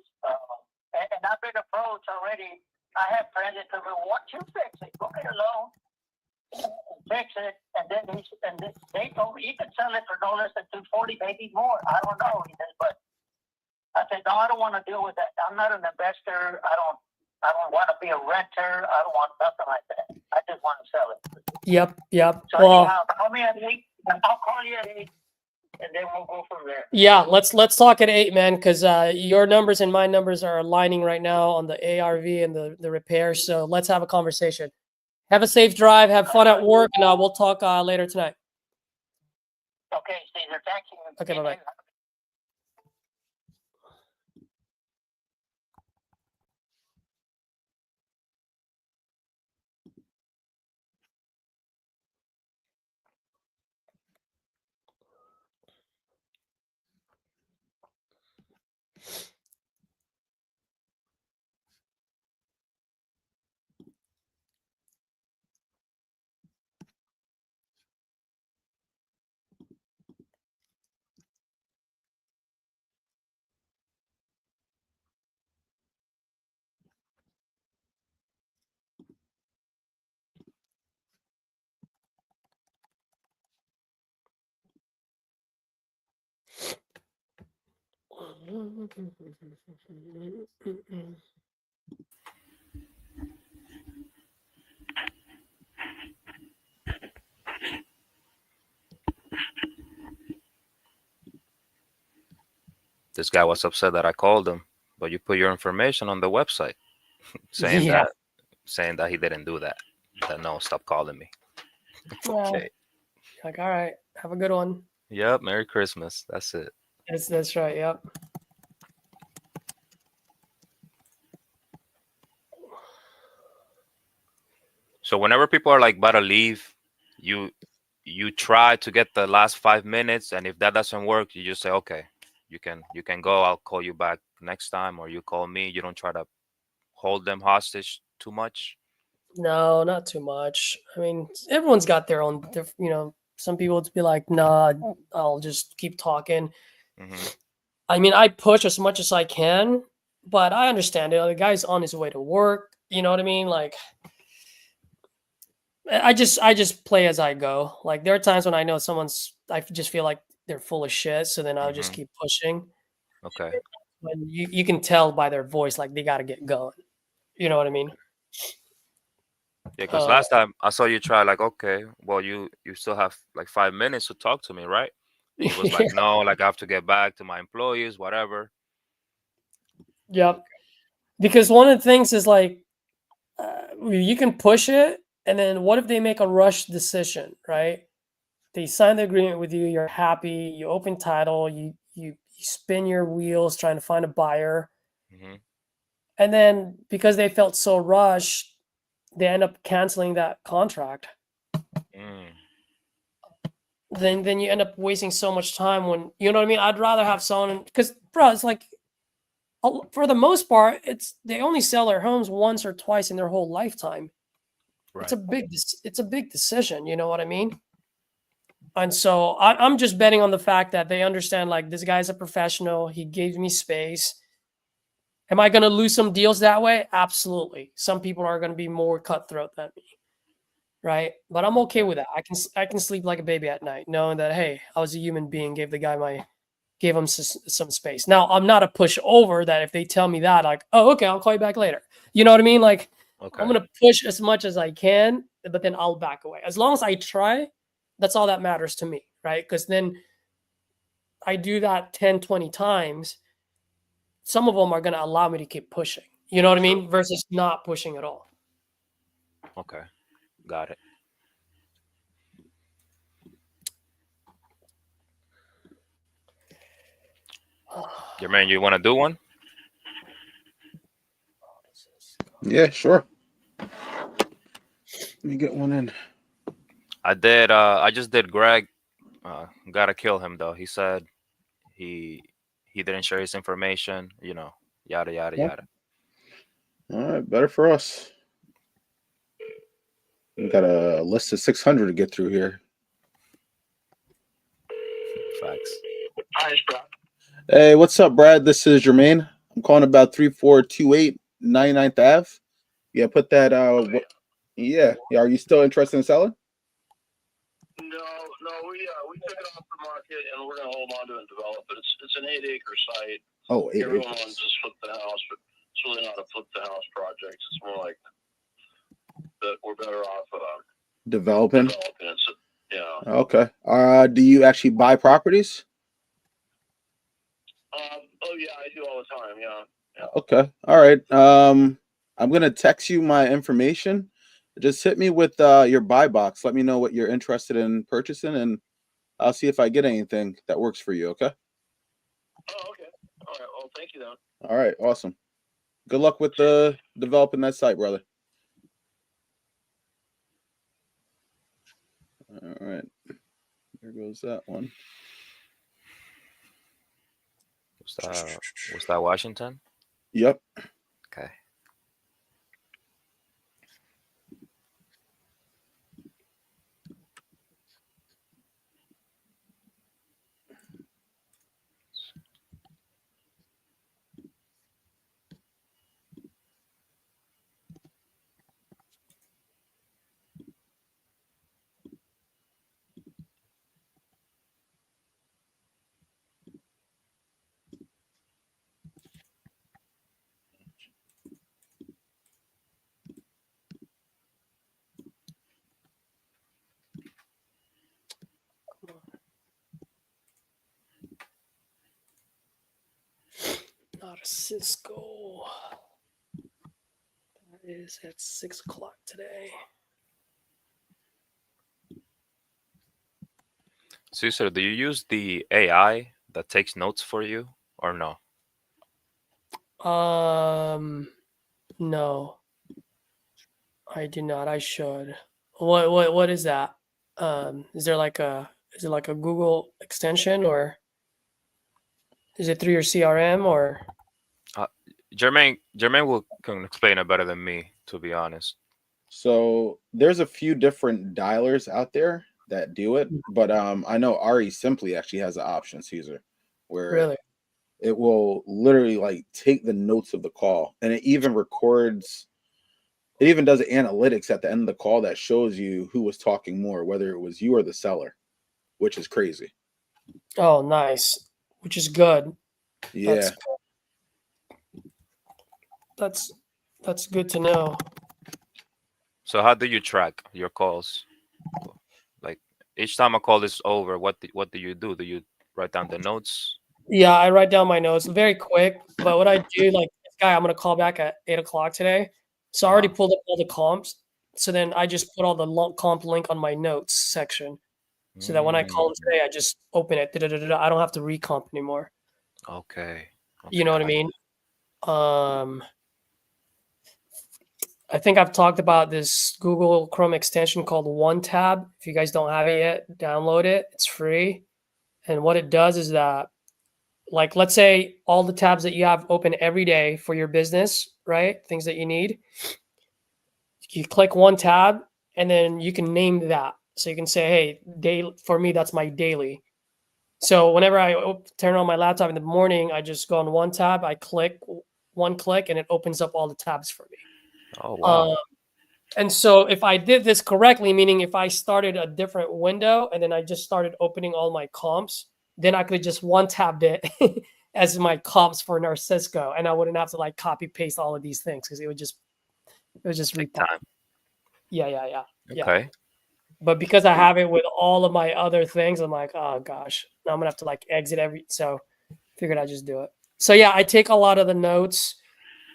And I've been approached already. I have friends that told me, "Why don't you fix it? Go get a loan, fix it." And then they told me you can sell it for no less than 240, maybe more. I don't know. He says, but I said, no, I don't want to deal with that. I'm not an investor. I don't want to be a renter. I don't want nothing like that. I just want to sell it. Yep. So Well, anyhow, call me at 8. I'll call you at 8, and then we'll go from there. yeah, let's talk at 8, man, because your numbers and my numbers are aligning right now on the ARV and the repairs. So let's have a conversation. Have a safe drive. Have fun at work, and we'll talk later tonight. Okay, Caesar. Thank you. Okay, bye-bye. This guy was upset that I called him, but you put your information on the website saying Yeah. that he didn't do that. That no, stop calling me. Well, Okay. like, all right, have a good one. Yep. Merry Christmas. That's it. That's right. Yep. So whenever people are like about to leave, you try to get the last 5 minutes, and if that doesn't work, you just say, okay, you can go. I'll call you back next time, or you call me. You don't try to hold them hostage too much. No, not too much. I mean, everyone's got their own, some people would be like, nah, I'll just keep talking. Hmm. I mean, I push as much as I can, but I understand it. The guy's on his way to work. You know what I mean? Like, I just play as I go. Like, there are times when I know I just feel like they're full of shit. So then I'll just Hmm. keep pushing. Okay. When you can tell by their voice, like they got to get going. You know what I mean? Yeah, because last time I saw you try, like, okay, well, you still have like 5 minutes to talk to me, right? And he was like, no, like I have to get back to my employees, whatever. Yep. Because one of the things is like, you can push it, and then what if they make a rush decision, right? They sign the agreement with you, you're happy, you open title, you spin your wheels trying to find a buyer, Hmm. and then because they felt so rushed, they end up canceling that contract. Mm. Then you end up wasting so much time when you know what I mean. I'd rather have someone because, bro, it's like for the most part, it's they only sell their homes once or twice in their whole lifetime. It's Right. a big decision. You know what I mean? And so I'm just betting on the fact that they understand like this guy's a professional. He gave me space. Am I going to lose some deals that way? Absolutely. Some people are going to be more cutthroat than me, right? But I'm okay with that. I can sleep like a baby at night, knowing that hey, I was a human being. Gave him some space. Now I'm not a pushover that if they tell me that, like, oh, okay, I'll call you back later. You know what I mean? Like, I'm Okay. gonna push as much as I can, but then I'll back away. As long as I try, that's all that matters to me, right? Because then I do that 10, 20 times. Some of them are gonna allow me to keep pushing. You know what I mean? Versus not pushing at all. Okay. Got it. Your man, you want to do one? Yeah, sure. Let me get one in. I did. I just did Greg. Gotta kill him though. He said he didn't share his information. Yada yada Yeah. yada. All right, better for us. We got a list of 600 to get through here. Facts. Hi, it's Brad. Hey, what's up, Brad? This is Jermaine. I'm calling about 3428 99th Ave. Yeah, put that. Yeah. Are you still interested in selling? No, we took it off the market and we're gonna hold on to it and develop it. It's an 8-acre site. Oh, 8 Everyone acres. wants to just flip the house, but it's really not a flip the house project. It's more like that we're better off Developing. developing it. So, yeah. Okay. Do you actually buy properties? Oh yeah, I do all the time. Yeah. Okay. All right. I'm gonna text you my information. Just hit me with your buy box. Let me know what you're interested in purchasing, and I'll see if I get anything that works for you. Okay. Oh, okay. All right. Well, thank you then. All right. Awesome. Good luck with developing that site, brother. All right. There goes that one. Was that Washington? Yep. Okay. Not a Cisco. That is at 6:00 today. Caesar, do you use the AI that takes notes for you or no? No. I do not. I should. What is that? Is there like a is it like a Google extension, or is it through your CRM, or? Uh, Jermaine will can explain it better than me, to be honest. So there's a few different dialers out there that do it, but I know Ari Simply actually has an option, Caesar, where Really? it will literally like take the notes of the call, and it even records. It even does analytics at the end of the call that shows you who was talking more, whether it was you or the seller, which is crazy. Oh, nice. Which is good. Yeah. That's that's good to know. So how do you track your calls? Like each time a call is over, what do you do? Do you write down the notes? Yeah, I write down my notes very quick. But what I do, like this guy, I'm gonna call back at 8 o'clock today. So I already Uh-huh. pulled up all the comps. So then I just put all the comp link on my notes section, so that when I call him Mm, today, I just open it. I don't have to recomp anymore. okay. You Okay, know I what I like mean? Um, I think I've talked about this Google Chrome extension called One Tab. If you guys don't have it yet, download it. It's free. And what it does is that, like, let's say all the tabs that you have open every day for your business, right? Things that you need. You click one tab and then you can name that. So you can say, hey, daily, for me, that's my daily. So whenever I turn on my laptop in the morning, I just go on one tab, I click one click, and it opens up all the tabs for me. Oh wow. And so if I did this correctly, meaning if I started a different window and then I just started opening all my comps, then I could just one tabbed it as my comps for Narcisco, and I wouldn't have to like copy paste all of these things because it would just Take repop. time. Yeah. Okay. But because I have it with all of my other things, I'm like, oh gosh, now I'm gonna have to like exit every. So figured I'd just do it. So yeah, I take a lot of the notes,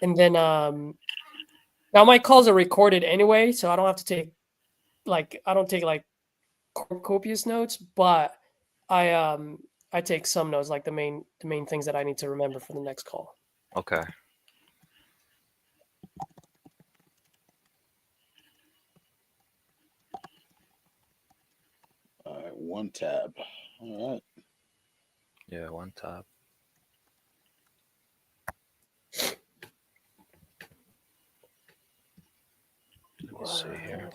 and then now my calls are recorded anyway, so I don't have to take I don't take like copious notes, but I um I take some notes, like the main things that I need to remember for the next call. Okay. All right, one tab. All right. Yeah, one tab. Let me see here.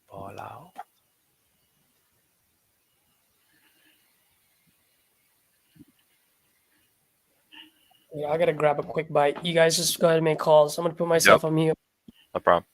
Ball out. Yeah, I gotta grab a quick bite. You guys just go ahead and make calls. I'm gonna put Yep. myself on mute. No problem.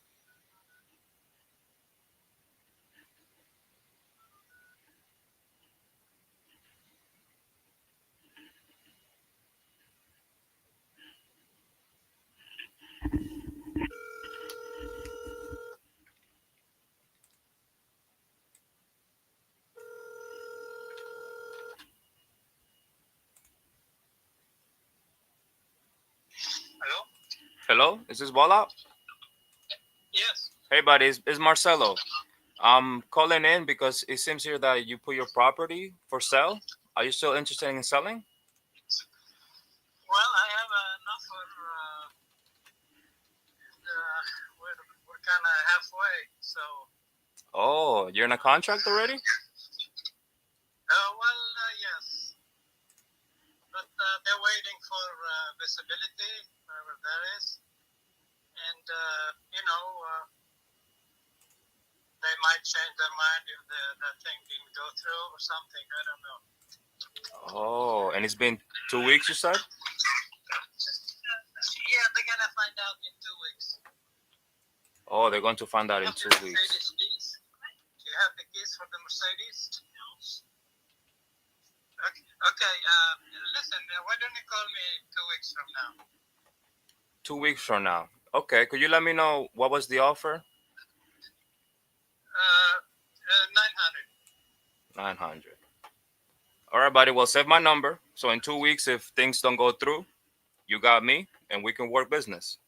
Hello? Hello? Is this ball out? Yes. Hey buddy, it's Marcelo. I'm calling in because it seems here that you put your property for sale. Are you still interested in selling? Well, I have an offer. We're kind of halfway, so. Oh, you're in a contract already? Yes. But they're waiting for visibility, wherever that is. And, they might change their mind if that thing didn't go through or something. I don't know. Oh, and it's been 2 weeks, you said? Yeah, they're going to find out in 2 weeks. Oh, they're going to find out in 2 weeks. Mercedes keys? Do you have the keys for the Mercedes? Okay. Listen, why don't you call me 2 weeks from now? 2 weeks from now. Okay, could you let me know what was the offer? 900. 900. All right, buddy. Well, save my number. So in 2 weeks, if things don't go through, you got me, and we can work business.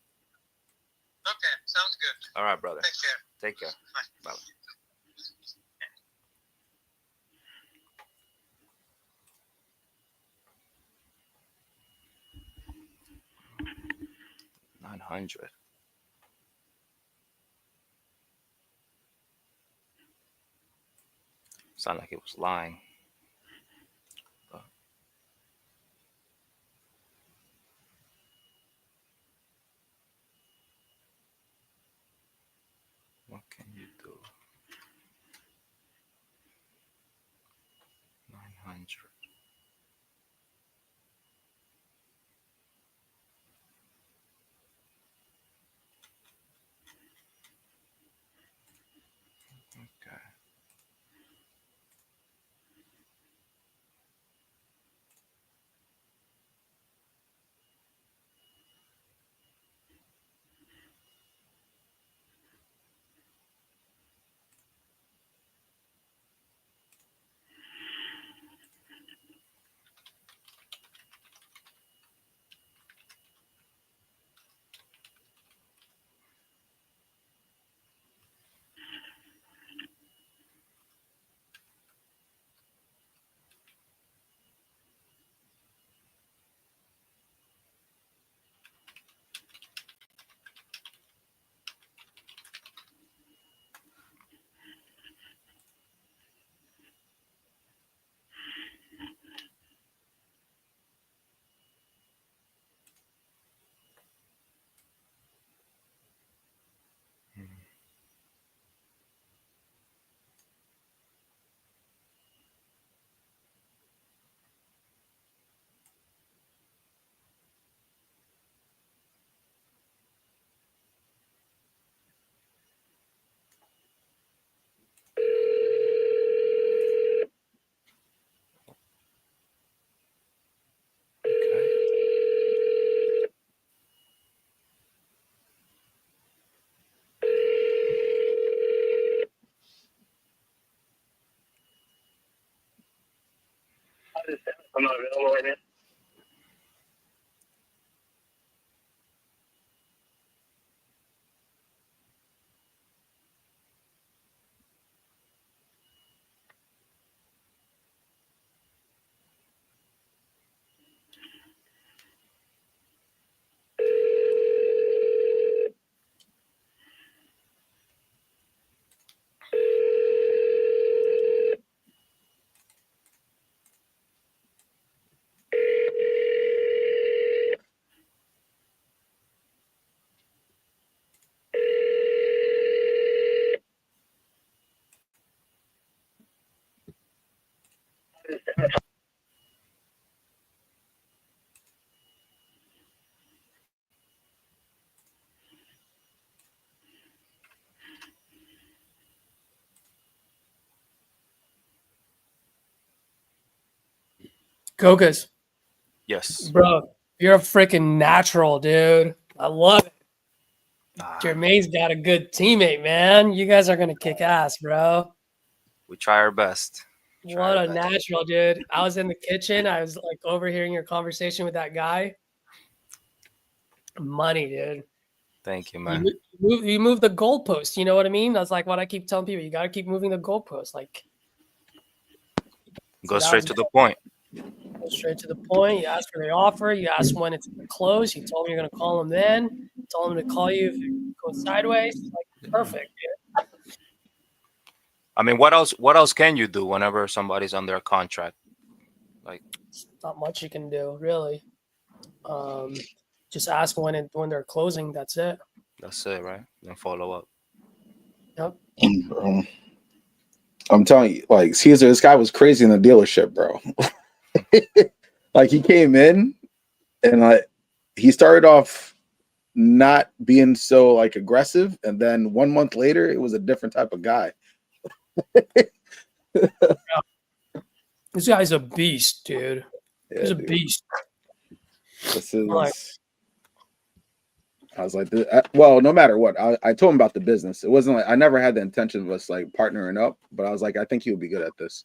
Okay, sounds good. All right, brother. Take care. Take care. Bye. Bye. 900. Sound like it was lying. But what can you do? 900. Okay. I'm not available right now. Gokas, Yes. bro, you're a freaking natural, dude. I love it. Ah, Jermaine's got a good teammate, man. You guys are gonna kick ass, bro. we try our best. Try What our a best. natural, dude. I was in the kitchen. I was like overhearing your conversation with that guy. Money, dude. Thank you, You man. move the goalpost. You know what I mean? That's like what I keep telling people. You got to keep moving the goalpost. Like, so Go that was straight to the point. go straight to the point. You ask for the offer. You ask when it's going to close. You told him you're going to call him then. Told him to call you if it goes sideways. Like, perfect, dude. I mean, what else? What else can you do whenever somebody's under a contract? Like, Not much you can do, really. Just ask when they're closing. That's it. that's it, right? Then follow up. Yep. Bro, I'm telling you, like Caesar, this guy was crazy in the dealership, bro. Like he came in and he started off not being so like aggressive, and then 1 month later, it was a different type of guy. This guy's a beast, dude. Yeah, He's a dude. beast. This Like, is. I was like, well, no matter what, I told him about the business. It wasn't like I never had the intention of us like partnering up, but I was like, I think he would be good at this.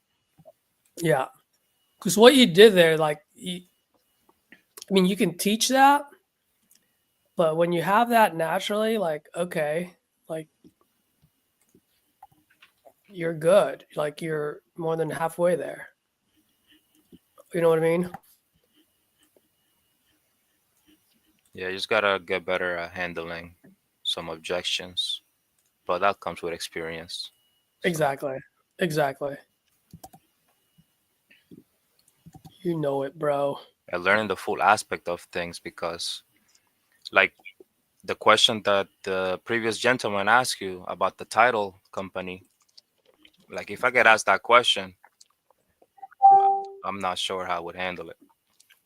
yeah. Because what you did there, like, I mean, you can teach that, but when you have that naturally, like, okay, like, you're good. Like, you're more than halfway there. You know what I mean? Yeah, you just gotta get better at handling some objections, but that comes with experience. So, Exactly. Exactly. You know it, bro. And learning the full aspect of things, because like the question that the previous gentleman asked you about the title company, like if I get asked that question, I'm not sure how I would handle it.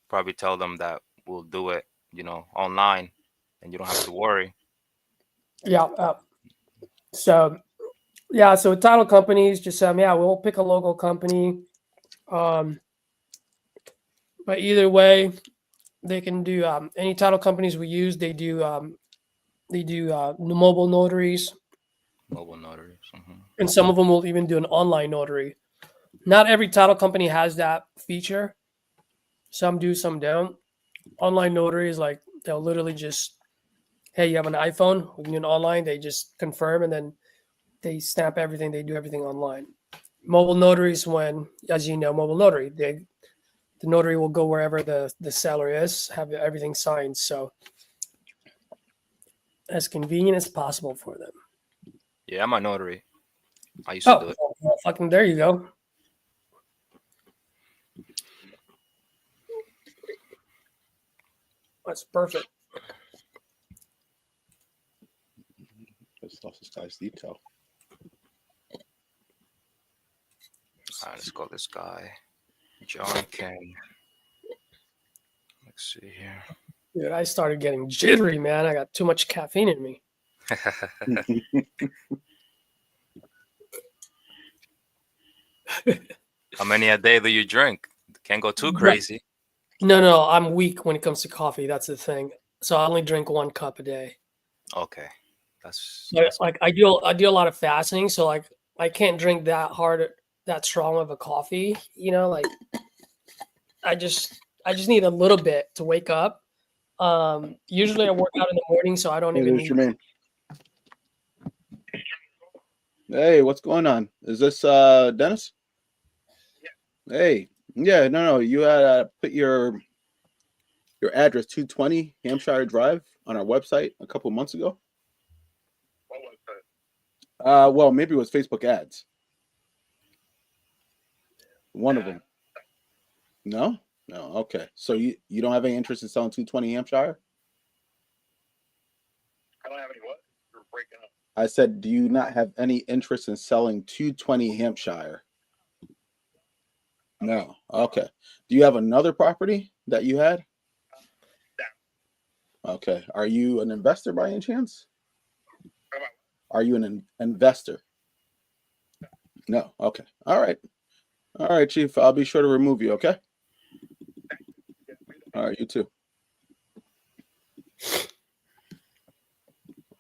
Probably tell them that we'll do it, online, and you don't have to worry. Yeah. So yeah, so title companies just yeah, we'll pick a local company. But either way, they can do any title companies we use. They do mobile notaries, Mobile notaries. and some of them will even do an online notary. Not every title company has that feature. Some do, some don't. Online notary is like they'll literally just, hey, you have an iPhone, we can do an online. They just confirm and then they stamp everything. They do everything online. Mobile notaries, when, as you know, mobile notary, the notary will go wherever the seller is, have everything signed. So as convenient as possible for them. Yeah, I'm a notary. I used to do it. Well, fucking there you go. That's perfect. That's also size detail. All right, let's call this guy John King. Let's see here. Dude, I started getting jittery, man. I got too much caffeine in me. How many a day do you drink? Can't go too crazy. No, I'm weak when it comes to coffee. That's the thing. So I only drink 1 cup a day. Okay, that's Like I do a lot of fasting, so like I can't drink that hard, that strong of a coffee. Like I just need a little bit to wake up. Usually I work out in the morning, so I don't Hey, even there's need. Jermaine. Hey, what's going on? Is this Dennis? Hey, yeah, no, you had put your address 220 Hampshire Drive on our website a couple months ago. What was that? Well, maybe it was Facebook ads. One of them. No, okay. So you don't have any interest in selling 220 Hampshire? I don't have any what? You're breaking up. I said, do you not have any interest in selling 220 Hampshire? No. Okay. Do you have another property that you had? Okay. Are you an investor by any chance? Are you an investor? No. Okay. All right. All right, Chief. I'll be sure to remove you. Okay. All right. You too.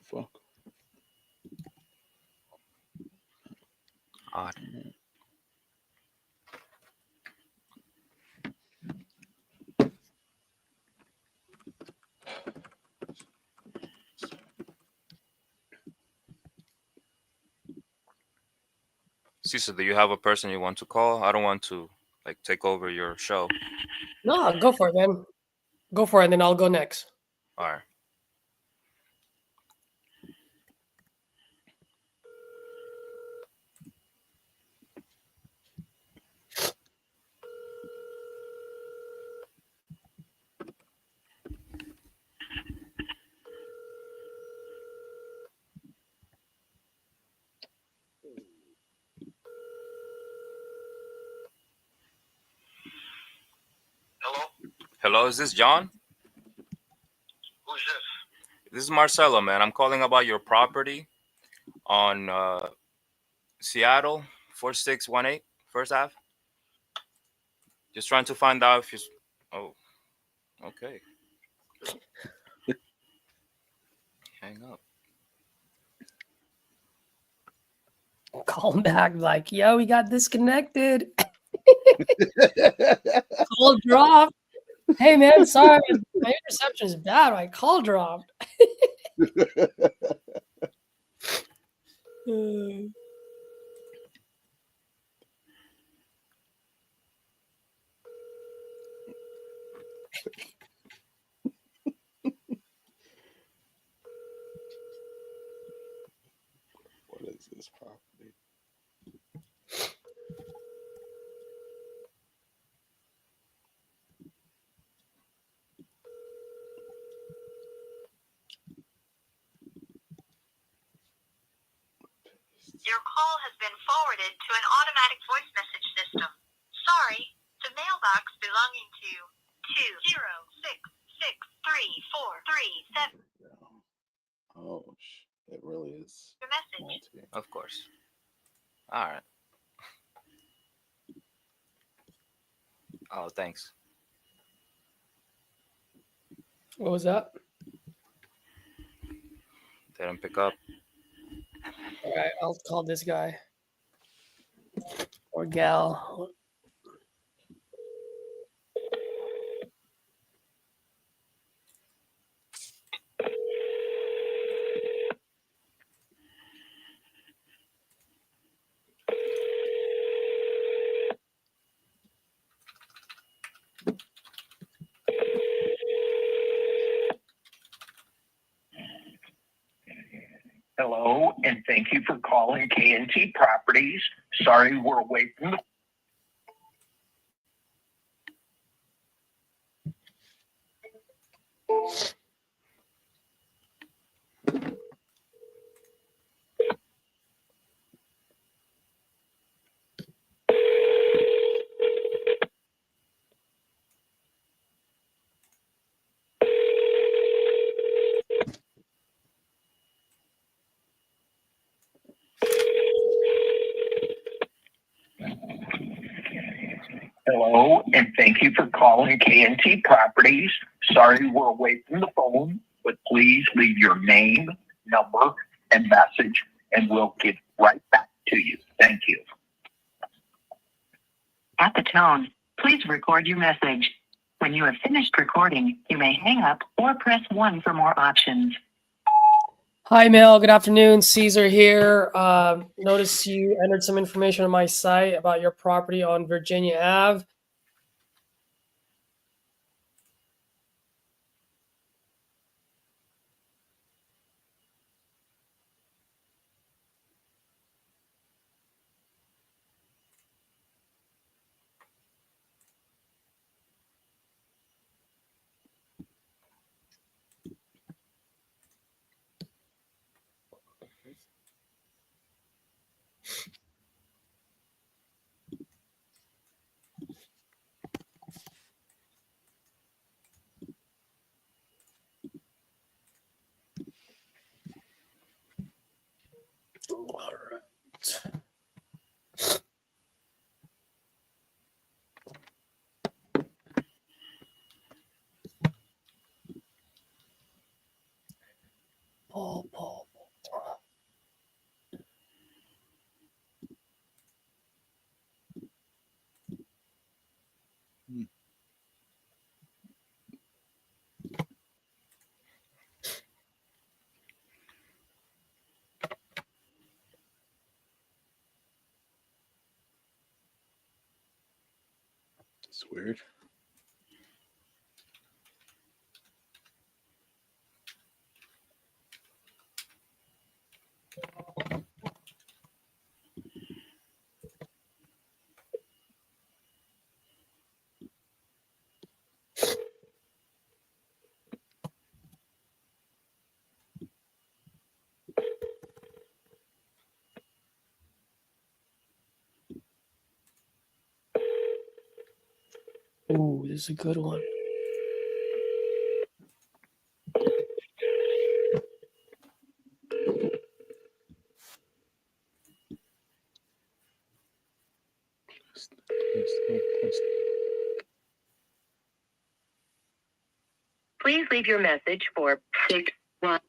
Fuck. odd. Cesar, do you have a person you want to call? I don't want to take over your show. No, go for it, man. Go for it, and then I'll go next. All right. Hello? Hello, is this John? Who's this? This is Marcelo, man. I'm calling about your property on Seattle, 4618 First Ave. Just trying to find out if you. Oh, okay. Hang up. Call him back, like, yo, we got disconnected. Call dropped. Hey, man, sorry, my interception is bad. My call dropped. What is this property? Your call has been forwarded to an automatic voice message system. Sorry, the mailbox belonging to 206634337. Oh, it really is. Your message. Multi. Of course. All right. Oh, thanks. What was that? Didn't pick up. All right, I'll call this guy or gal. Hello, and thank you for calling K&T Properties. Sorry we're away from the Hello, and thank you for calling K&T Properties. Sorry we're away from the phone, but please leave your name, number, and message, and we'll get right back to you. Thank you. At the tone, please record your message. When you have finished recording, you may hang up or press 1 for more options. Hi, Mel. Good afternoon. Caesar here. Notice you entered some information on my site about your property on Virginia Ave. All right. Paul. It's weird. Ooh, this is a good one. Please leave your message for 61.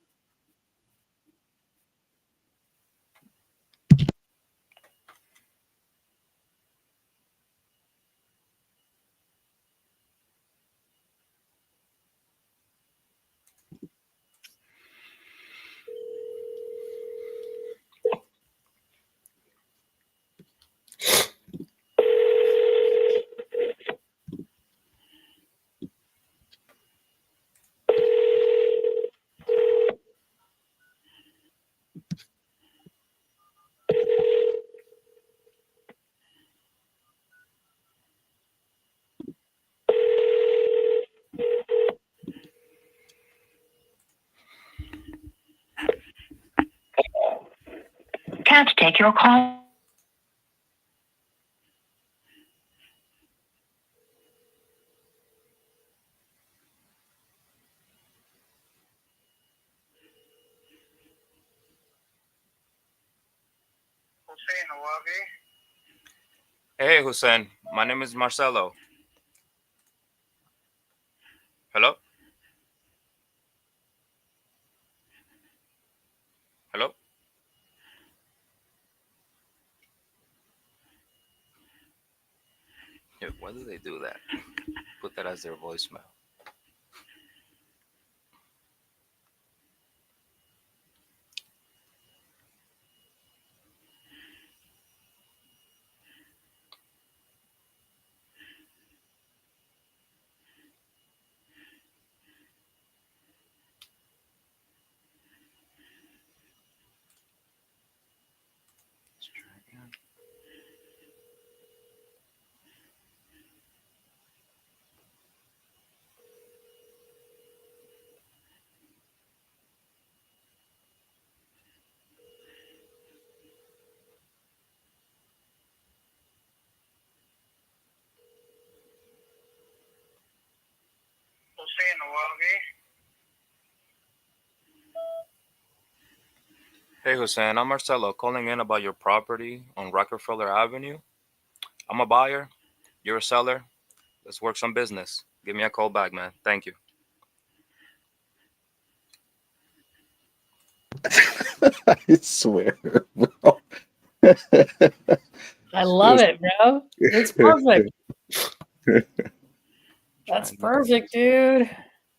can't take your call. Hey, Hussein. My name is Marcelo. Hello? Hello? Yeah, why do they do that? Put that as their voicemail. Let's try again. Hey, Hussein. I'm Marcelo calling in about your property on Rockefeller Avenue. I'm a buyer. You're a seller. Let's work some business. Give me a call back, man. Thank you. I swear, bro. I love it, bro. It's perfect. That's Trying to- perfect, dude.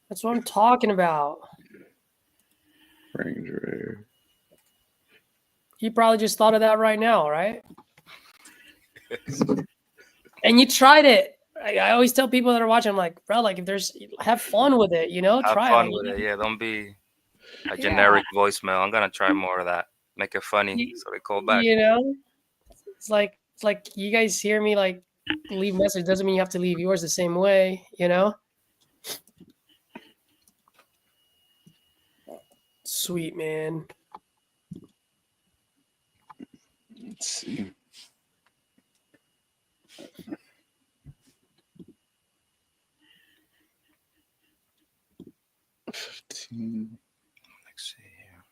That's what I'm talking about. Ranger. You probably just thought of that right now, right? And you tried it. I always tell people that are watching, I'm like, bro, like if there's, have fun with it, you know, Have try fun it. with it. Yeah, don't be a Yeah. generic voicemail. I'm gonna try more of that. Make it funny You- so they call back. You know, it's like you guys hear me like leave message doesn't mean you have to leave yours the same way, you know? Sweet, man. Let's see. Let's see here.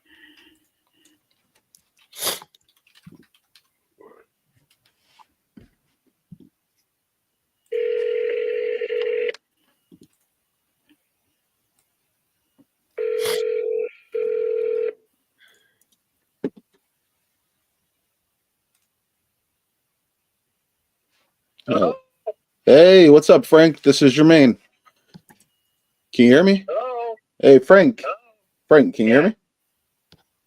Oh. Hey, what's up, Frank? This is Jermaine. Can you hear me? Hello. Hey, Frank. Hello. Frank, can you hear me?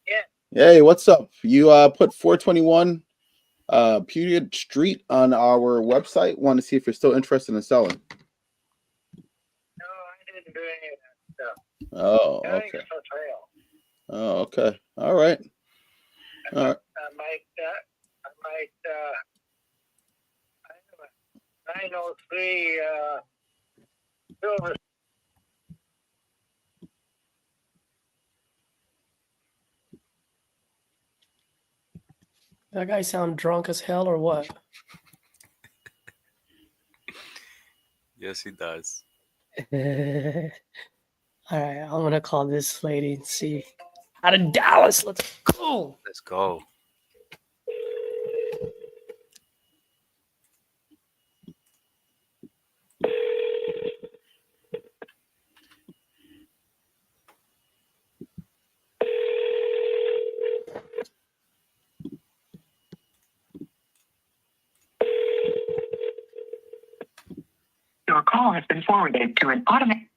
Yeah. Hey, what's up? You put 421 Period Street on our website. Want to see if you're still interested in selling. No, I didn't do any of that stuff. Oh, Everything's okay. for sale. Oh, okay. All right. All right. I might, I have a 903, silver. That guy sound drunk as hell or what? Yes, he does. All right, I'm gonna call this lady and see. Out of Dallas, let's go. Let's go. Your call has been forwarded to an automatic.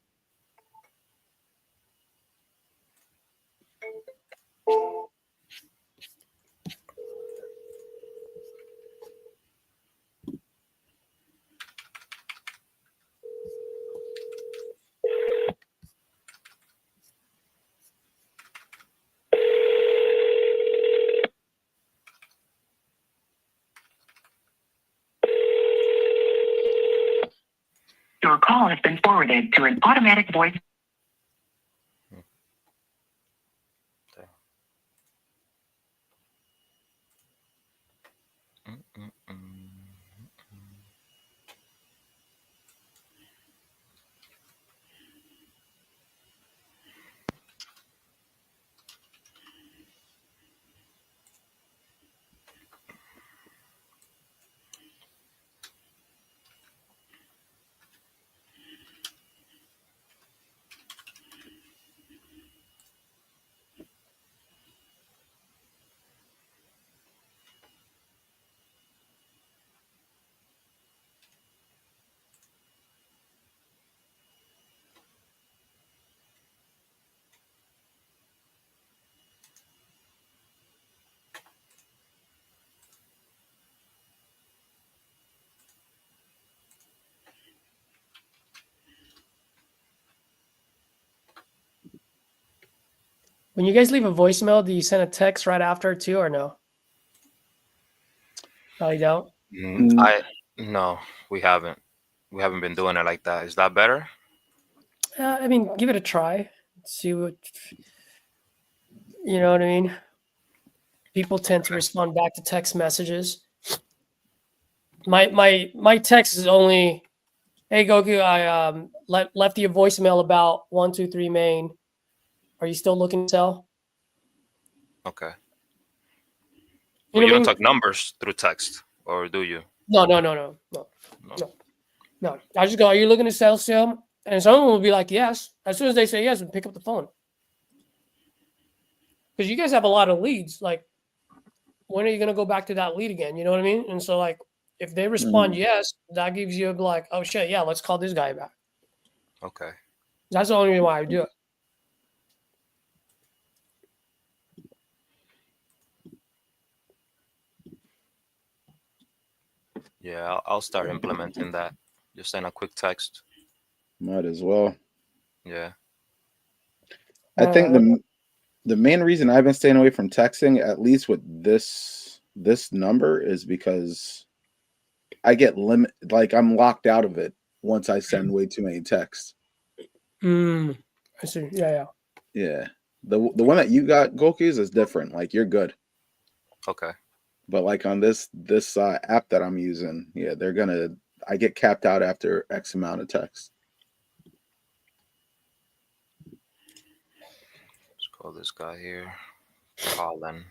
Your call has been forwarded to an automatic voice. When you guys leave a voicemail, do you send a text right after too, or no? Probably don't. No, we haven't. We haven't been doing it like that. Is that better? I mean, give it a try. See what you know what I mean. People tend to respond back to text messages. My text is only, "Hey Goku, I left you a voicemail about 123 Main. Are you still looking to sell?" Okay. You But know you what I don't mean? talk numbers through text, or do you? No. No. I just go, "Are you looking to sell still?" And someone will be like, "Yes." As soon as they say yes, we pick up the phone. Because you guys have a lot of leads. Like, when are you going to go back to that lead again? You know what I mean? And so, like, if they respond yes, that gives you like, "Oh shit, yeah, let's call this guy back." Okay. That's the only reason why I do it. Yeah, I'll start implementing that. Just send a quick text. Might as well. Yeah. I think the main reason I've been staying away from texting, at least with this number, is because I get like I'm locked out of it once I send way too many texts. I see. Yeah. Yeah. The one that you got, Gokis, is different. Like, you're good. Okay. But like on this app that I'm using, yeah, I get capped out after X amount of text. Let's call this guy here. Colin.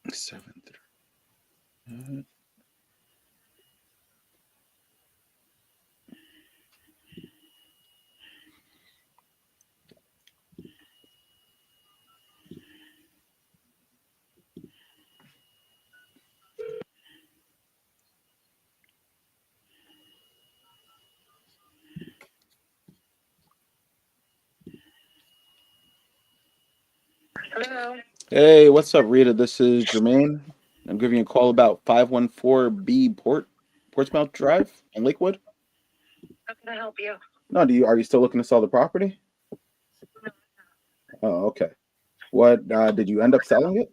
7-3. Hello. Hey, what's up, Rita? This is Jermaine. I'm giving you a call about 514B Portsmouth Drive in Lakewood. How can I help you? No, are you still looking to sell the property? Oh, okay. What did you end up selling it?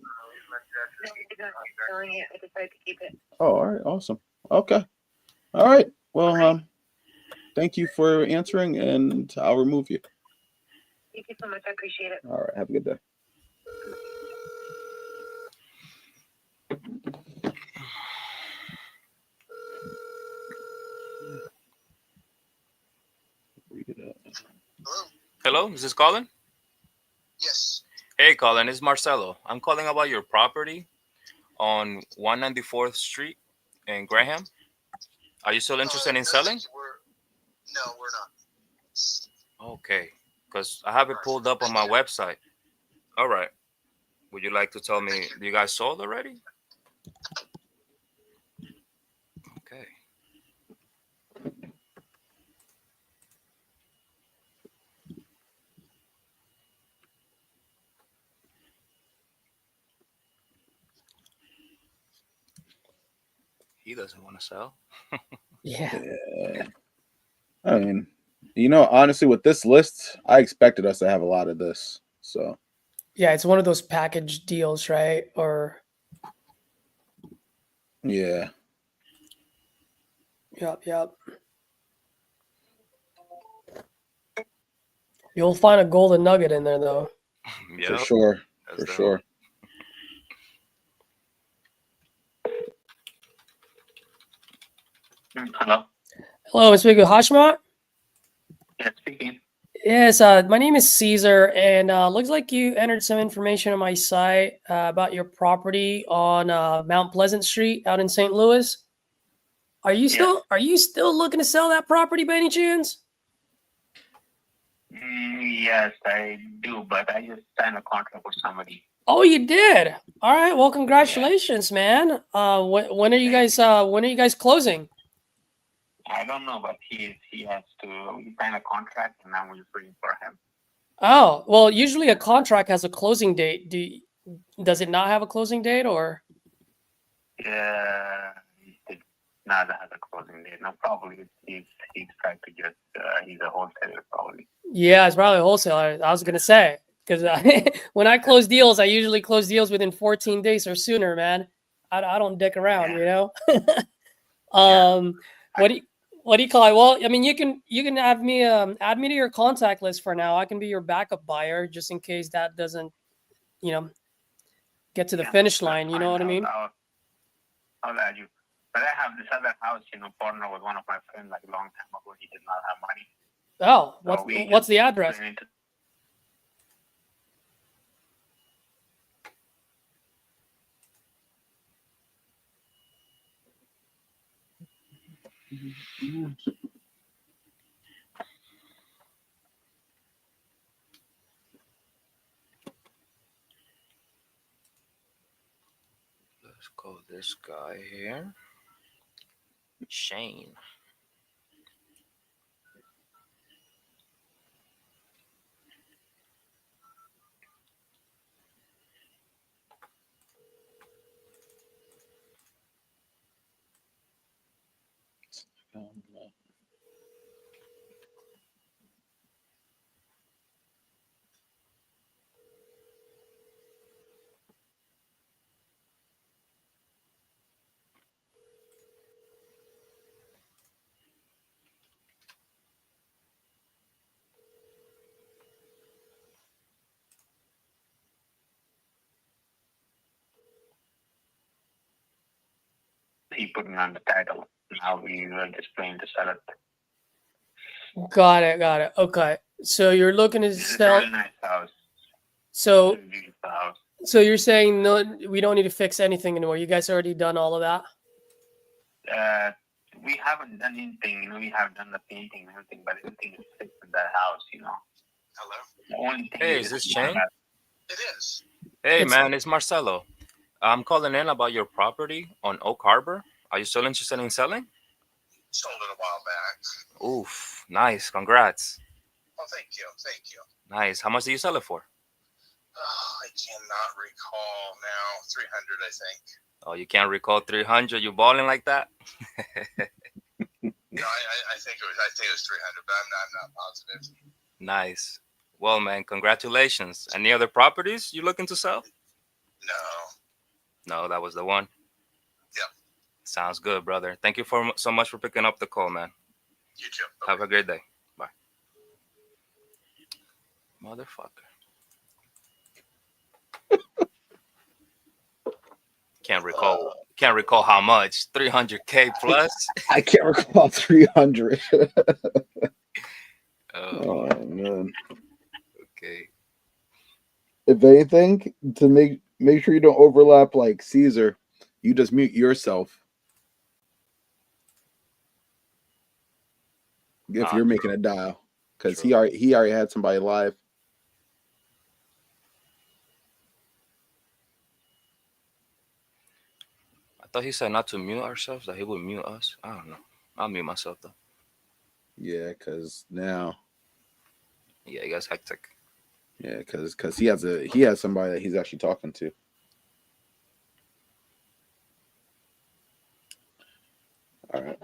No, you're not selling it. I decided to keep it. Oh, all right, awesome. Okay. All right. Well, thank you for answering, and I'll remove you. Thank you so much. I appreciate it. All right. Have a good day. Hello, is this Colin? Yes. Hey, Colin, it's Marcelo. I'm calling about your property on 194th Street in Graham. Are you still interested in selling? No, we're not. Okay, because I have it pulled up on my website. All right. Would you like to tell me, you guys sold already? Okay. He doesn't want to sell. Yeah. I mean, honestly, with this list, I expected us to have a lot of this. So Yeah, it's one of those package deals, right? Or yeah. Yep. You'll find a golden nugget in there, though. Yeah. For sure. For sure. Hello. Hello, Mr. Hashmat. Yes, speaking. Yes, my name is Caesar, and looks like you entered some information on my site about your property on Mount Pleasant Street out in St. Louis. Are you still looking to sell that property by any chance? Yes, I do, but I just signed a contract with somebody. Oh, you did. All right. Well, congratulations, man. When are you guys closing? I don't know, but he signed a contract, and now we're just waiting for him. Oh, well, usually a contract has a closing date. Does it not have a closing date, or? Yeah, Nah, that has a closing date. No, probably he's trying to just he's a wholesaler probably. Yeah, it's probably a wholesaler. I was gonna say because when I close deals, I usually close deals within 14 days or sooner, man. I don't dick around, you know. What do you call it? Well, I mean, you can add me to your contact list for now. I can be your backup buyer just in case that doesn't, get to the finish line. You know what I mean? I'll add you. But I have this other house, partner with one of my friends like a long time ago. He did not have money. Oh, So what's the address? Let's call this guy here Shane. He put it on the title. Now we will displaying to sell it. Got it. Okay, so you're looking to This is a sell. really nice house. So, Really beautiful house. so you're saying no, we don't need to fix anything anymore. You guys already done all of that. We haven't done anything. We have done the painting and everything, but everything is fixed in that house. Hello? The only thing Hey, is this Shane? It is. Hey, man, it's Marcelo. I'm calling in about your property on Oak Harbor. Are you still interested in selling? Sold it a while back. Oof, nice. Congrats. Oh, thank you. Thank you. Nice. How much do you sell it for? Oh, I cannot recall now. 300, I think. Oh, you can't recall 300? You balling like that? No, I think it was 300, but I'm not positive. Nice. Well, man, congratulations. Any other properties you looking to sell? No. No, that was the one. Yep. Sounds good, brother. Thank you so much for picking up the call, man. You too. Have a great day. Bye. Motherfucker. Can't recall how much. 300K plus. I can't recall 300. Oh, man. okay. If anything, to make sure you don't overlap like Caesar, you just mute yourself. If you're making a dial, because he already had somebody live. I thought he said not to mute ourselves, that he would mute us. I don't know. I'll mute myself though. Yeah, because now. Yeah, he gets hectic. Yeah, because he has somebody that he's actually talking to. All right.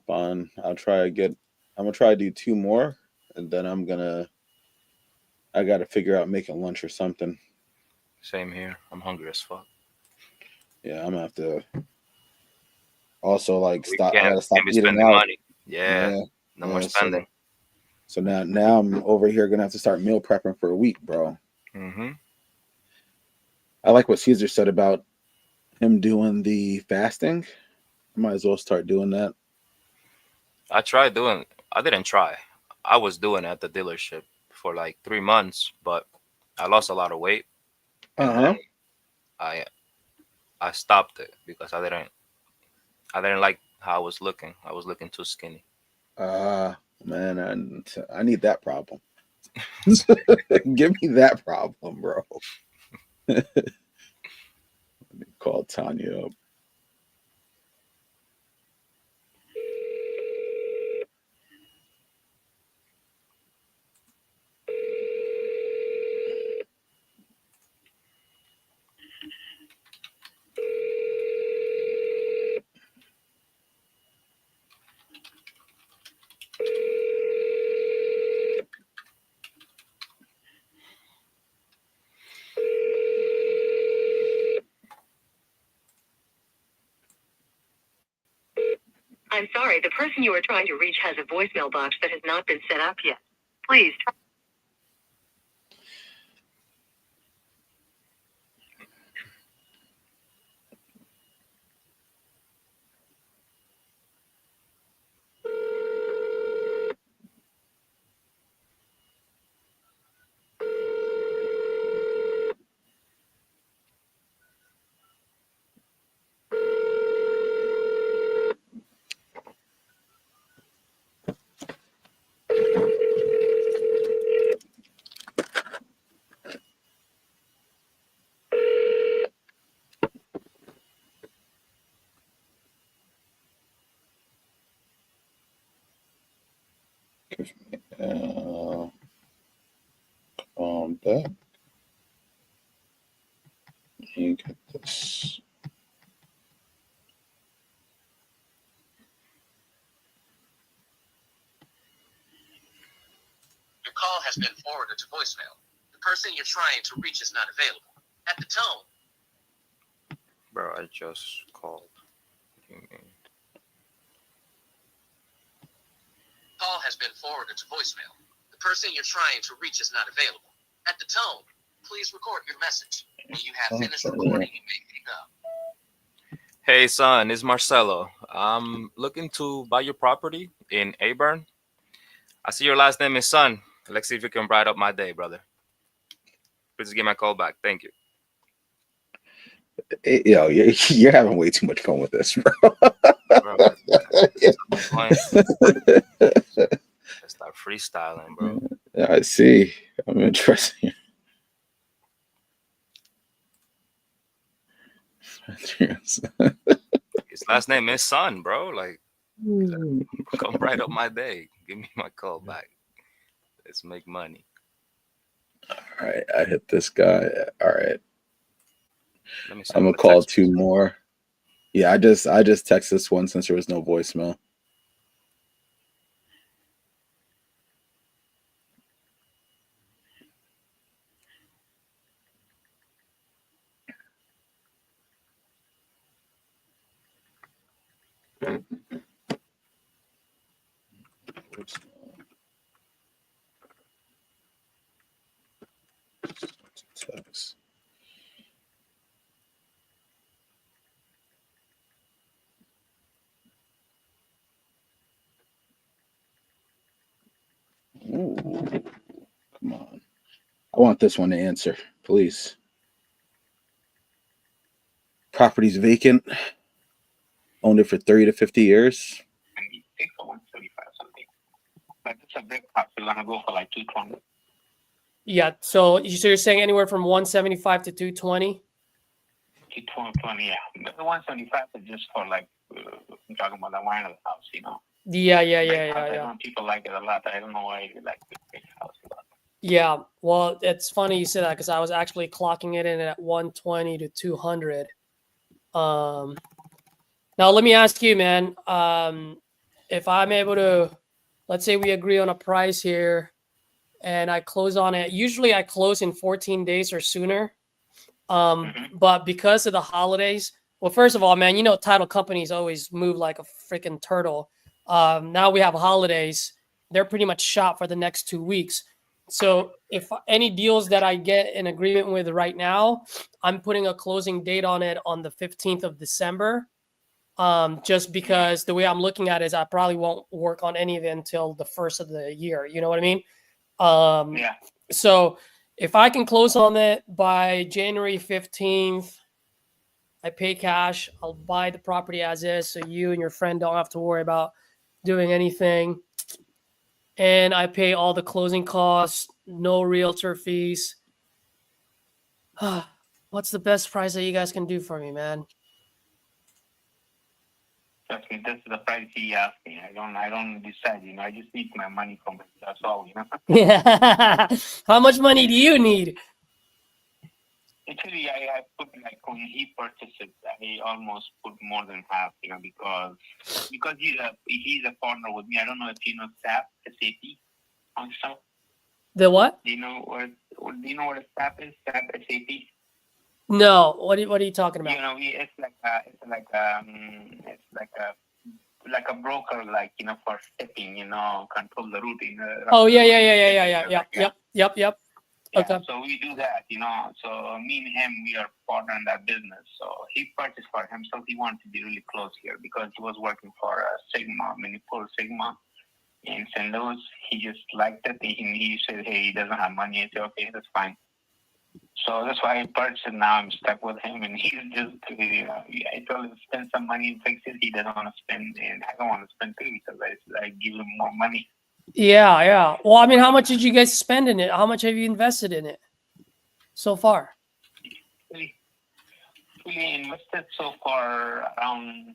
Fine. I'm gonna try to do 2 more, and then I gotta figure out making lunch or something. Same here. I'm hungry as fuck. Yeah, I'm gonna have to also stop. I Can't gotta stop be eating spending out. money. Yeah. No more spending. So now I'm over here gonna have to start meal prepping for a week, bro. Mm-hmm. I like what Caesar said about him doing the fasting. I might as well start doing that. I didn't try. I was doing it at the dealership for like 3 months, but I lost a lot of weight. And then I stopped it because I didn't like how I was looking. I was looking too skinny. Man, I need that problem. Give me that problem, bro. Let me call Tanya up. I'm sorry, the person you are trying to reach has a voicemail box that has not been set up yet. Please try. Back. You get this. Your call has been forwarded to voicemail. The person you're trying to reach is not available. At the tone. Bro, I just called. Call has been forwarded to voicemail. The person you're trying to reach is not available. At the tone, please record your message. When you have finished recording, you may hang up. Hey, son, it's Marcelo. I'm looking to buy your property in Auburn. I see your last name is Son. Let's see if you can brighten up my day, brother. Please give me a call back. Thank you. Yo, you're having way too much fun with this, bro. Bro, let's start freestyling, bro. I see. I'm interested. His last name is Son, bro. Like, come right up my day. Give me my call back. Let's make money. All right, I hit this guy. All right. Let me see. I'm gonna call two more. Yeah, I just text this one since there was no voicemail. Text. Ooh, come on. I want this one to answer, please. Property's vacant. Owned it for 30 to 50 years. And take for 175 something. But it's a big house. You're gonna go for like 220. Yeah. So you're saying anywhere from 175 to 220? 220, yeah. But the 175 is just for like I'm talking about the wine of the house, you know. Yeah. I know people like it a lot. I don't know why you like the big house a lot. Yeah. Well, it's funny you say that because I was actually clocking it in at 120 to 200. Now let me ask you, man. If I'm able to, let's say we agree on a price here, and I close on it. Usually, I close in 14 days or sooner. But because of the holidays, well, first of all, man, you know, title companies always move like a freaking turtle. Now we have holidays; they're pretty much shot for the next 2 weeks. So if any deals that I get in agreement with right now, I'm putting a closing date on it on the 15th of December. Just because the way I'm looking at it is I probably won't work on any of it until the first of the year. You know what I mean? Yeah. So if I can close on it by January 15th, I pay cash. I'll buy the property as is, so you and your friend don't have to worry about doing anything. And I pay all the closing costs, no realtor fees. What's the best price that you guys can do for me, man? Trust me, this is the price he asked me. I don't decide, you know. I just need my money from it. That's all, you know. Yeah. How much money do you need? Actually, I put like when he purchased it, I almost put more than half, you know, because he's a partner with me. I don't know if you know SAP on stuff. The what? Do you know what a SAP is? SAP SAP. No. What are you talking about? You know, it's like a like a broker, like, you know, for shipping, you know, control the routing. Oh, yep. Yeah, Okay. so we do that, you know. So me and him, we are partner in that business. So he purchased for himself. He wanted to be really close here because he was working for Sigma, Minipol Sigma in St. Louis. He just liked it. He said, hey, he doesn't have money. I said, okay, that's fine. So that's why I purchased it. Now I'm stuck with him, and he's just, you know, I told him to spend some money and fix it. He doesn't want to spend, and I don't want to spend too because I give him more money. Yeah. Well, I mean, how much did you guys spend in it? How much have you invested in it so far? We invested so far around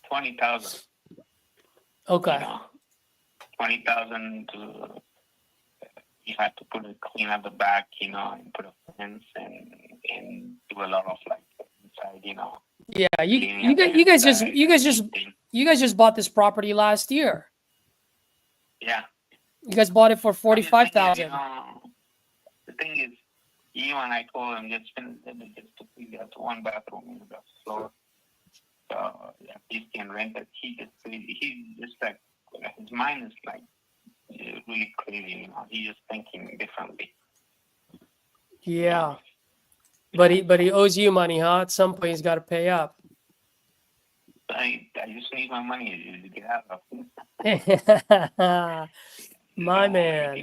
20,000. Okay. You know, 20,000 to. You have to put it clean at the back, you know, and put a fence and do a lot of like inside, you know. Yeah, you guys just bought this property last year. Yeah. You guys bought it for 45,000. You know, the thing is, even I told him just to one bathroom in the floor, so yeah, he can rent it. He's just like his mind is like really crazy, you know. He's just thinking differently. Yeah, but he owes you money, huh? At some point, he's got to pay up. I just need my money to get out of. My man.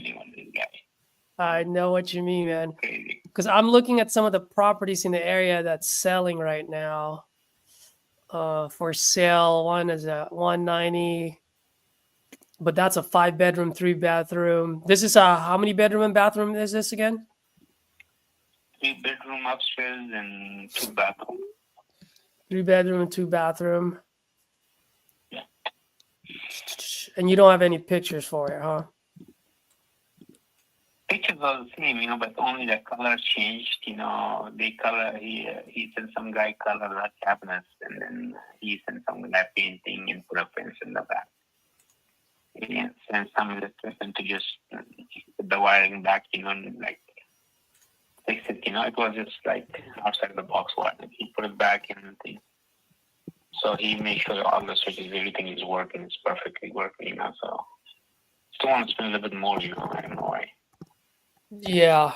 I know what you mean, man. Because I'm looking at some of the properties in the area that's selling right now. For sale, one is at 190. But that's a 5-bedroom, 3-bathroom. This is how many bedroom and bathroom is this again? 3-bedroom upstairs and 2-bathroom. 3-bedroom and 2-bathroom. Yeah. And you don't have any pictures for it, huh? Pictures are the same, you know, but only the color changed. You know, he sent some guy color the cabinets, and then he sent some guy painting and put a fence in the back. And send some electrician to just put the wiring back, you know, and like fix it. You know, it was just like outside the box wiring. He put it back and everything. So he made sure all the switches, everything is working. It's perfectly working, you know. So still want to spend a little bit more, you know. I don't know why. Yeah.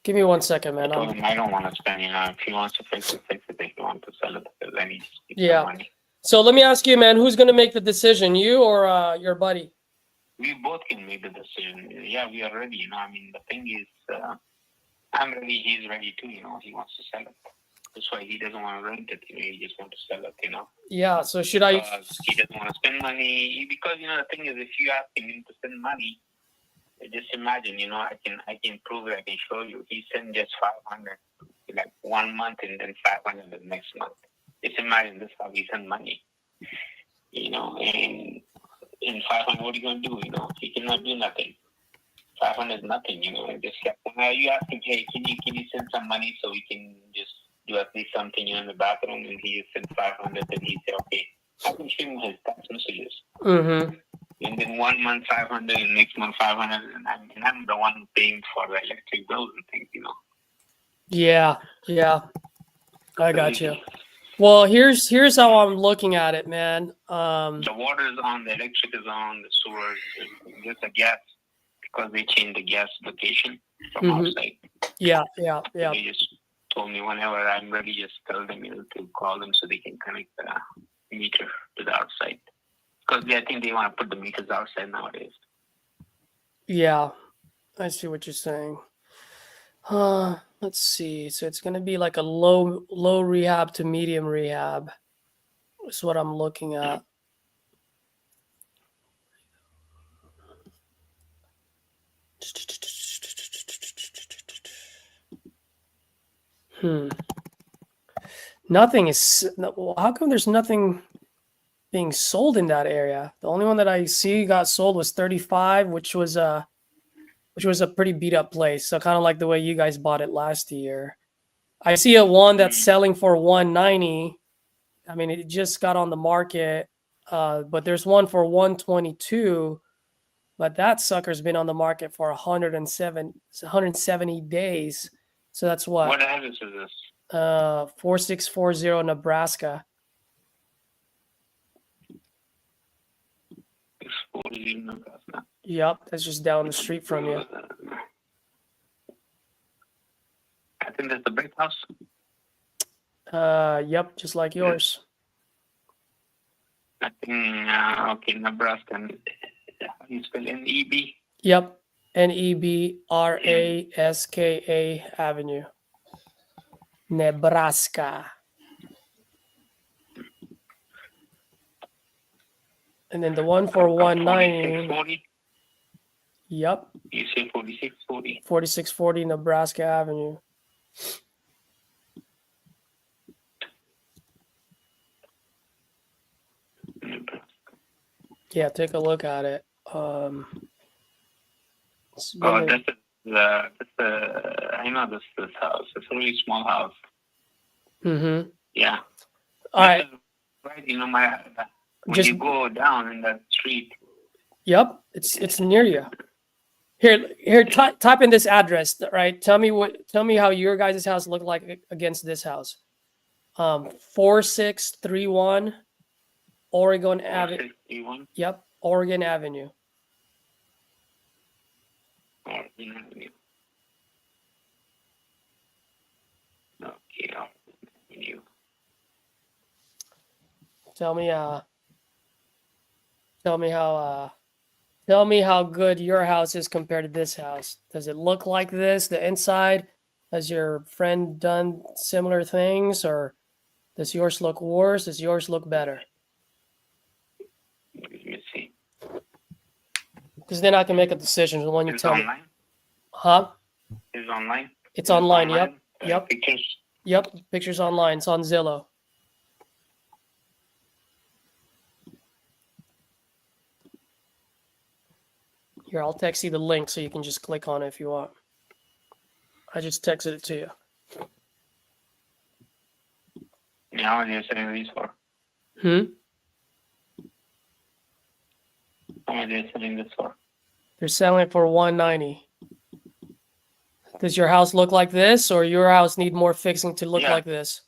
Give me 1 second, man. I don't want to spend, you know. If he wants to fix it, fix it. If he wants to sell it, then he just keeps the money. So let me ask you, man, who's going to make the decision, you or your buddy? We both can make the decision. Yeah, we are ready, you know. I mean, the thing is, I'm ready, he's ready too, you know. He wants to sell it. That's why he doesn't want to rent it, you know. He just wants to sell it, you know. Yeah, so should He doesn't want to spend money. Because, you know, the thing is, if you ask him to spend money, just imagine, you know, I can prove it, I can show you. He sent just 500, like 1 month, and then 500 the next month. Just imagine this how he send money, you know, and in 500, what are you going to do, you know? He cannot do nothing. 500 is nothing, you know. Just you ask him, hey, can you send some money so we can just do at least something, you know, in the bathroom? And he just sent 500, and he said, okay, I can show him his text messages. Mm-hmm. And then 1 month 500, and next month 500, and I'm the one paying for the electric bills and things, you know. Yeah, I got you. Well, here's how I'm looking at it, man. The water is on, the electric is on, the sewer is just a gas because they changed the gas location from outside. Yeah. They just told me whenever I'm ready, just tell them, you know, to call them so they can connect the meter to the outside. Because I think they want to put the meters outside nowadays. Yeah, I see what you're saying. Let's see. So it's going to be like a low rehab to medium rehab. That's what I'm looking at. Nothing is. How come there's nothing being sold in that area? The only one that I see got sold was 35, which was a pretty beat up place. So kind of like the way you guys bought it last year. I see a one that's selling for 190. I mean, it just got on the market, but there's one for 122. But that sucker's been on the market for 170 days. So that's what? What address is this? 4640 Nebraska. Nebraska. Yep, that's just down the street from you. I think that's the big house. Yep, just like yours. I think, okay, Nebraska. How do you spell NEB? Yep, Nebraska Avenue, Nebraska. And then the one for 190. 4640. Yep, You say 4640. 4640 Nebraska Avenue. Yeah, take a look at it. It's been Oh, that's I know this house. It's a really small house. Mm-hmm. Yeah. All right. Right, you know, when Just you go down in that street. Yep, it's near you. Here, type in this address, right? Tell me how your guys' house looked like against this house. 4631 Oregon Avenue. 4631. Yep, Oregon Avenue. Oregon Avenue. Okay, Avenue. Tell me how good your house is compared to this house. Does it look like this, the inside? Has your friend done similar things, or does yours look worse? Does yours look better? Let me see. Because then I can make a decision when you It's tell me. online? Huh? It's online? It's online, yep. Yep. Pictures? Yep, pictures online. It's on Zillow. Here, I'll text you the link so you can just click on it if you want. I just texted it to you. Yeah, how much are you selling these for? How much are you selling this for? They're selling it for $190. Does your house look like this, or your house need more fixing to look like this?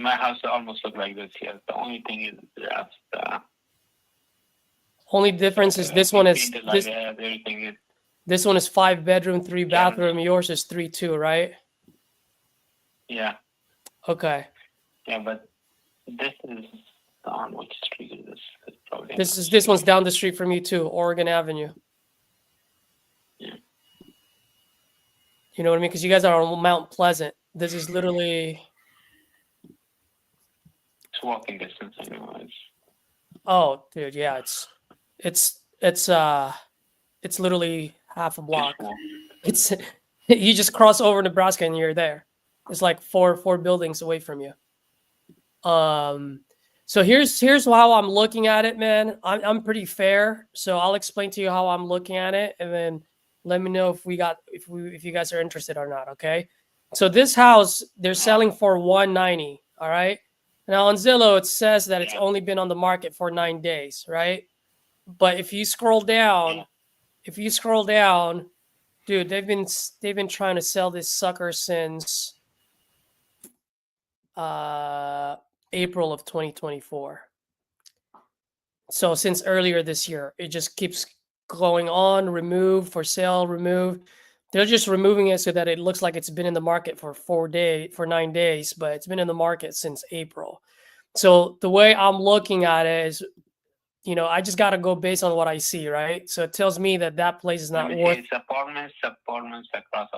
My house almost look like this here. The only thing is just Only difference is this one is like everything is. This one is 5 bedroom, 3 bathroom. Yours is 3-2, right? Yeah. Okay. Yeah, but this is on which street is this? It's probably This one's down the street from you too, Oregon Avenue. Yeah. You know what I mean? Because you guys are on Mount Pleasant. This is literally. It's walking distance, anyways. Oh, dude, yeah, it's literally half a block. It's you just cross over Nebraska and you're there. It's like four buildings away from you. So here's how I'm looking at it, man. I'm pretty fair, so I'll explain to you how I'm looking at it, and then let me know if you guys are interested or not. Okay. So this house they're selling for $190. All right. Now on Zillow it says that it's only been on the market for 9 days, right? But if you scroll down, dude, they've been trying to sell this sucker since April of 2024. So since earlier this year, it just keeps going on, remove, for sale, remove. They're just removing it so that it looks like it's been in the market for 9 days, but it's been in the market since April. So the way I'm looking at it is, you know, I just got to go based on what I see, right? So it tells me that place is not worth. It's apartments across.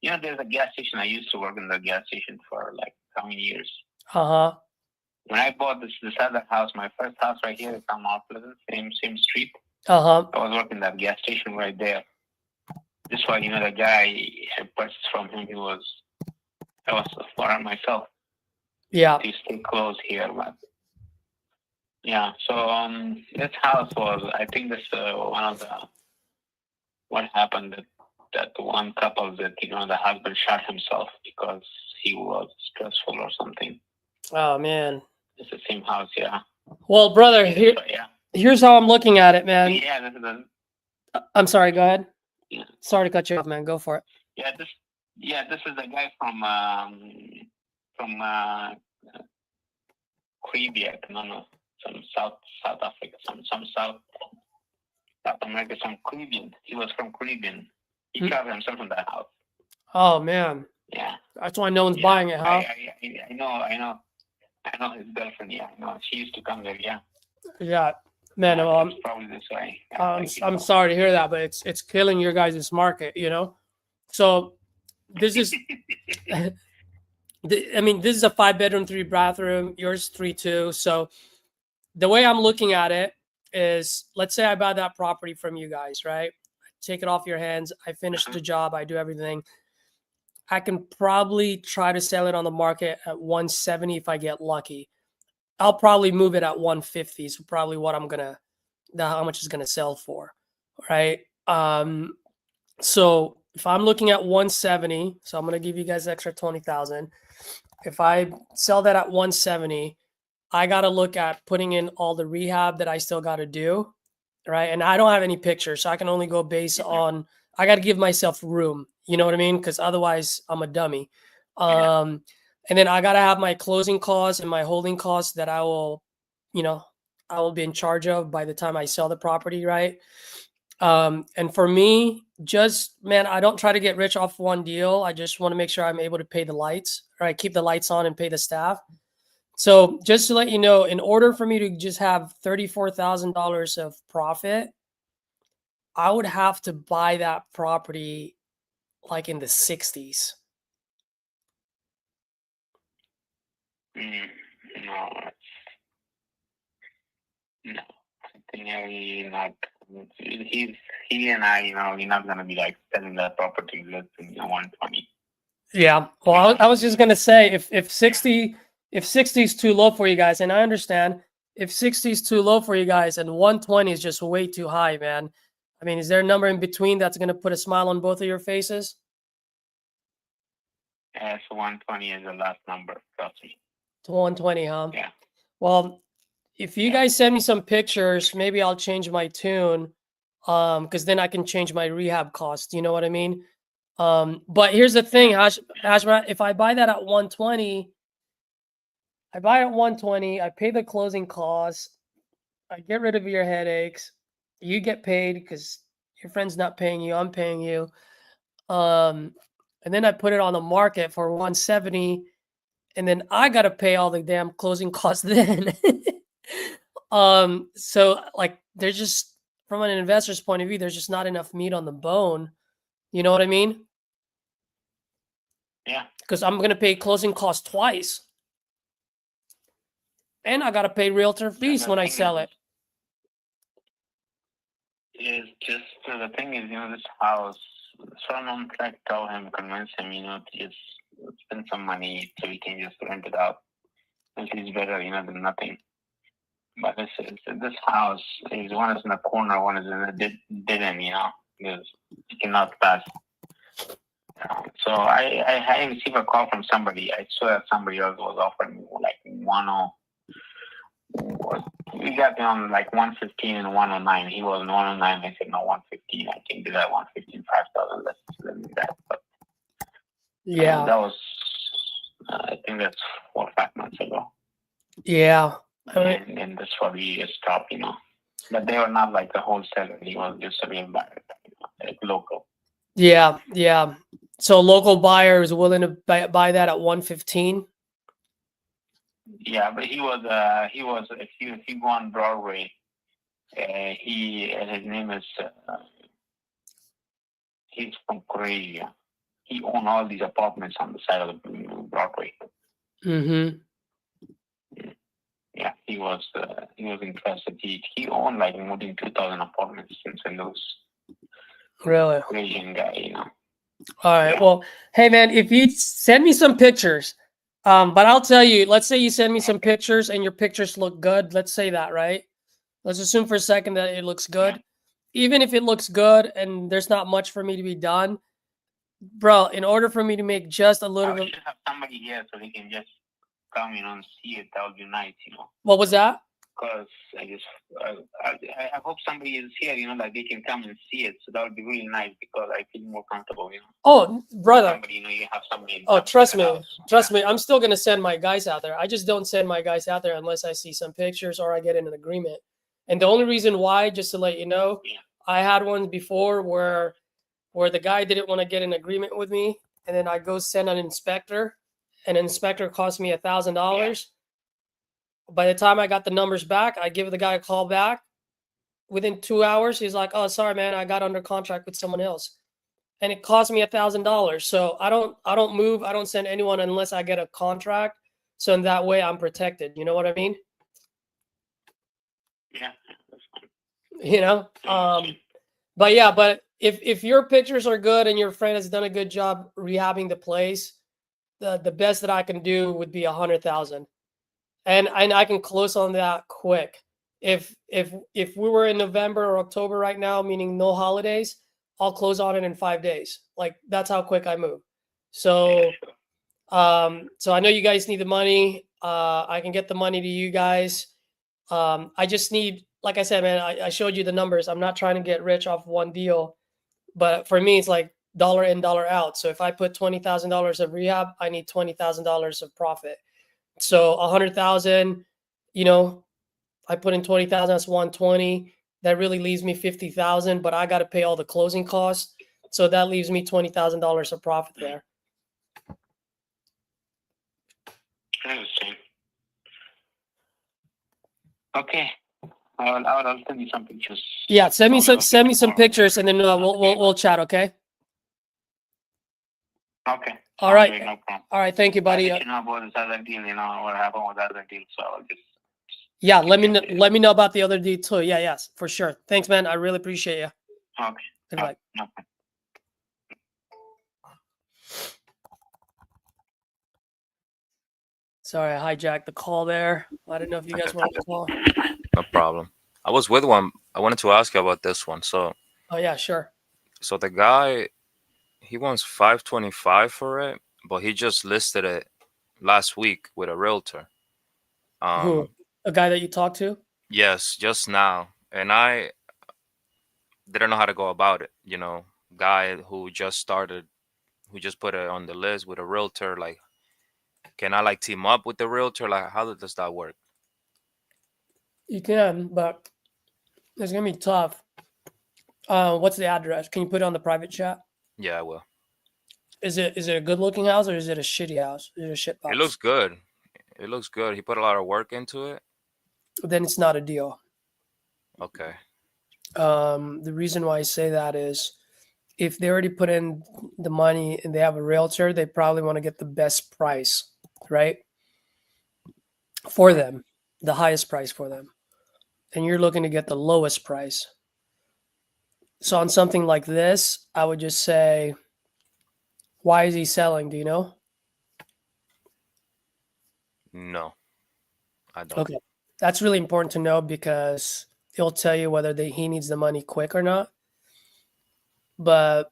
You know, there's a gas station. I used to work in the gas station for like how many years? Uh-huh. When I bought this other house, my first house right here is on Mount Pleasant, same street. Uh-huh. I was working that gas station right there. This one, you know, the guy I purchased from him, I was for myself. Yeah. To stay close here, but yeah. So this house was, I think this one of the what happened that one couple that, you know, the husband shot himself because he was stressful or something. Oh man. It's the same house, yeah. Well, brother, here's how I'm looking at it, man. Yeah, this is I'm sorry. Go ahead. Yeah. Sorry to cut you off, man. Go for it. Yeah, this is a guy from Quebec. No, some South Africa, some South America, some Caribbean. He was from Caribbean. He traveled himself in that house. Oh man. Yeah. That's why no one's buying it, huh? I know his girlfriend. Yeah, I know. She used to come there. Yeah. Yeah. Man, It's probably this way. Yeah, I'm sorry to hear that, but it's killing your guys' market, you know? So this is I mean, this is a 5-bedroom, 3-bathroom, yours 3-2. So the way I'm looking at it is, let's say I buy that property from you guys, right? Take it off your hands. I finish the job. I do everything. I can probably try to sell it on the market at 170 if I get lucky. I'll probably move it at 150. So probably what how much it's gonna sell for, right? So if I'm looking at 170, so I'm gonna give you guys extra 20,000. If I sell that at 170, I gotta look at putting in all the rehab that I still gotta do, right? And I don't have any pictures, so I can only go based on. I gotta give myself room. You know what I mean? Because otherwise, I'm a dummy. And then I gotta have my closing costs and my holding costs that I will be in charge of by the time I sell the property, right? And for me, man, I don't try to get rich off one deal. I just want to make sure I'm able to pay the lights, right? Keep the lights on and pay the staff. So just to let you know, in order for me to just have $34,000 of profit, I would have to buy that property like in the 60s. No, I think not. He and I, we're not gonna be like selling that property less than 120. Yeah. Well, I was just gonna say if 60 is too low for you guys, and I understand if 60 is too low for you guys, and 120 is just way too high, man. I mean, is there a number in between that's gonna put a smile on both of your faces? Yeah, so 120 is the last number, trust me. To 120, huh? Yeah. Well, if you guys send me some pictures, maybe I'll change my tune, because then I can change my rehab cost. You know what I mean? But here's the thing, Hashmat, if I buy that at 120, I pay the closing costs, I get rid of your headaches, you get paid because your friend's not paying you, I'm paying you. And then I put it on the market for 170, and then I gotta pay all the damn closing costs then. So like there's just, from an investor's point of view, there's just not enough meat on the bone. You know what I mean? Yeah. Because I'm gonna pay closing costs twice. And I gotta pay realtor fees when I sell it. Is just the thing is, this house, someone tried to tell him, convince him, to just spend some money so he can just rent it out. Which is better, than nothing. But this house is, one is in the corner, one is in the dead end, because you cannot pass. So I received a call from somebody. I saw that somebody else was offering me like we got on like 115 and 109. He was 109. I said no, 115. I can do that. 115, 5,000. Let's do that. But yeah, that was I think that's 4 or 5 months ago. Yeah. And that's why we stopped, But they were not like the wholesaler. He was just a real buyer, like local. Yeah. So local buyer is willing to buy that at 115. Yeah, but he was if you go on Broadway, his name is he's from Korea. He owned all these apartments on the side of the Broadway. Mm-hmm. Yeah, he was interested. He owned like more than 2,000 apartments in St. Louis. Really? Asian guy, All right. Well, hey man, if you send me some pictures, but I'll tell you, let's say you send me some pictures and your pictures look good. Let's say that, right? Let's assume for a second that it looks good. Yeah. Even if it looks good and there's not much for me to be done, bro, in order for me to make just a little bit. I should have somebody here so they can just come, and see it. That would be nice, What was that? because I hope somebody is here, that they can come and see it. So that would be really nice because I feel more comfortable, Oh, brother. Somebody, you have somebody. Oh, trust me. I'm still gonna send my guys out there. I just don't send my guys out there unless I see some pictures or I get in an agreement. And the only reason why, just to let you know, I had one before where the guy didn't want to get an agreement with me, and then I go send an inspector. An inspector cost me $1,000. By the time I got the numbers back, I give the guy a call back. Within 2 hours, he's like, "Oh, sorry, man, I got under contract with someone else," and it cost me $1,000. So I don't move. I don't send anyone unless I get a contract. So in that way, I'm protected. You know what I mean? Yeah. That's fine. But if your pictures are good and your friend has done a good job rehabbing the place, the best that I can do would be 100,000. And I can close on that quick. If we were in November or October right now, meaning no holidays, I'll close on it in 5 days. Like that's how quick I move. So so I know you guys need the money. I can get the money to you guys. I just need, like I said, man, I showed you the numbers. I'm not trying to get rich off one deal, but for me, it's like dollar in, dollar out. So if I put $20,000 of rehab, I need $20,000 of profit. So 100,000, I put in 20,000, that's 120. That really leaves me 50,000, but I got to pay all the closing costs. So that leaves me $20,000 of profit there. I understand. Okay. I'll send you some pictures. Yeah, send me some pictures, and then we'll chat. Okay. Okay. All right. No problem. All right. Thank you, buddy. I'll let you know about this other deal. What happened with that other deal. So I'll just. Yeah, let me know about the other deal too. Yeah, yes, for sure. Thanks, man. I really appreciate you. Okay. Good night. No problem. Sorry, I hijacked the call there. I didn't know if you guys wanted to call. No problem. I was with one. I wanted to ask you about this one. So. Oh yeah, sure. So the guy, he wants 525 for it, but he just listed it last week with a realtor. Who? A guy that you talked to? Yes, just now, and I didn't know how to go about it. Guy who just started, who just put it on the list with a realtor. Like, can I team up with the realtor? Like, how does that work? You can, but it's gonna be tough. What's the address? Can you put it on the private chat? Yeah, I will. Is it a good looking house or is it a shitty house? Is it a shit box? It looks good. It looks good. He put a lot of work into it. Then it's not a deal. Okay. The reason why I say that is if they already put in the money and they have a realtor, they probably want to get the best price, right? For them, the highest price for them. And you're looking to get the lowest price. So on something like this, I would just say, why is he selling? Do you know? No, I don't. Okay. That's really important to know because he'll tell you whether he needs the money quick or not. But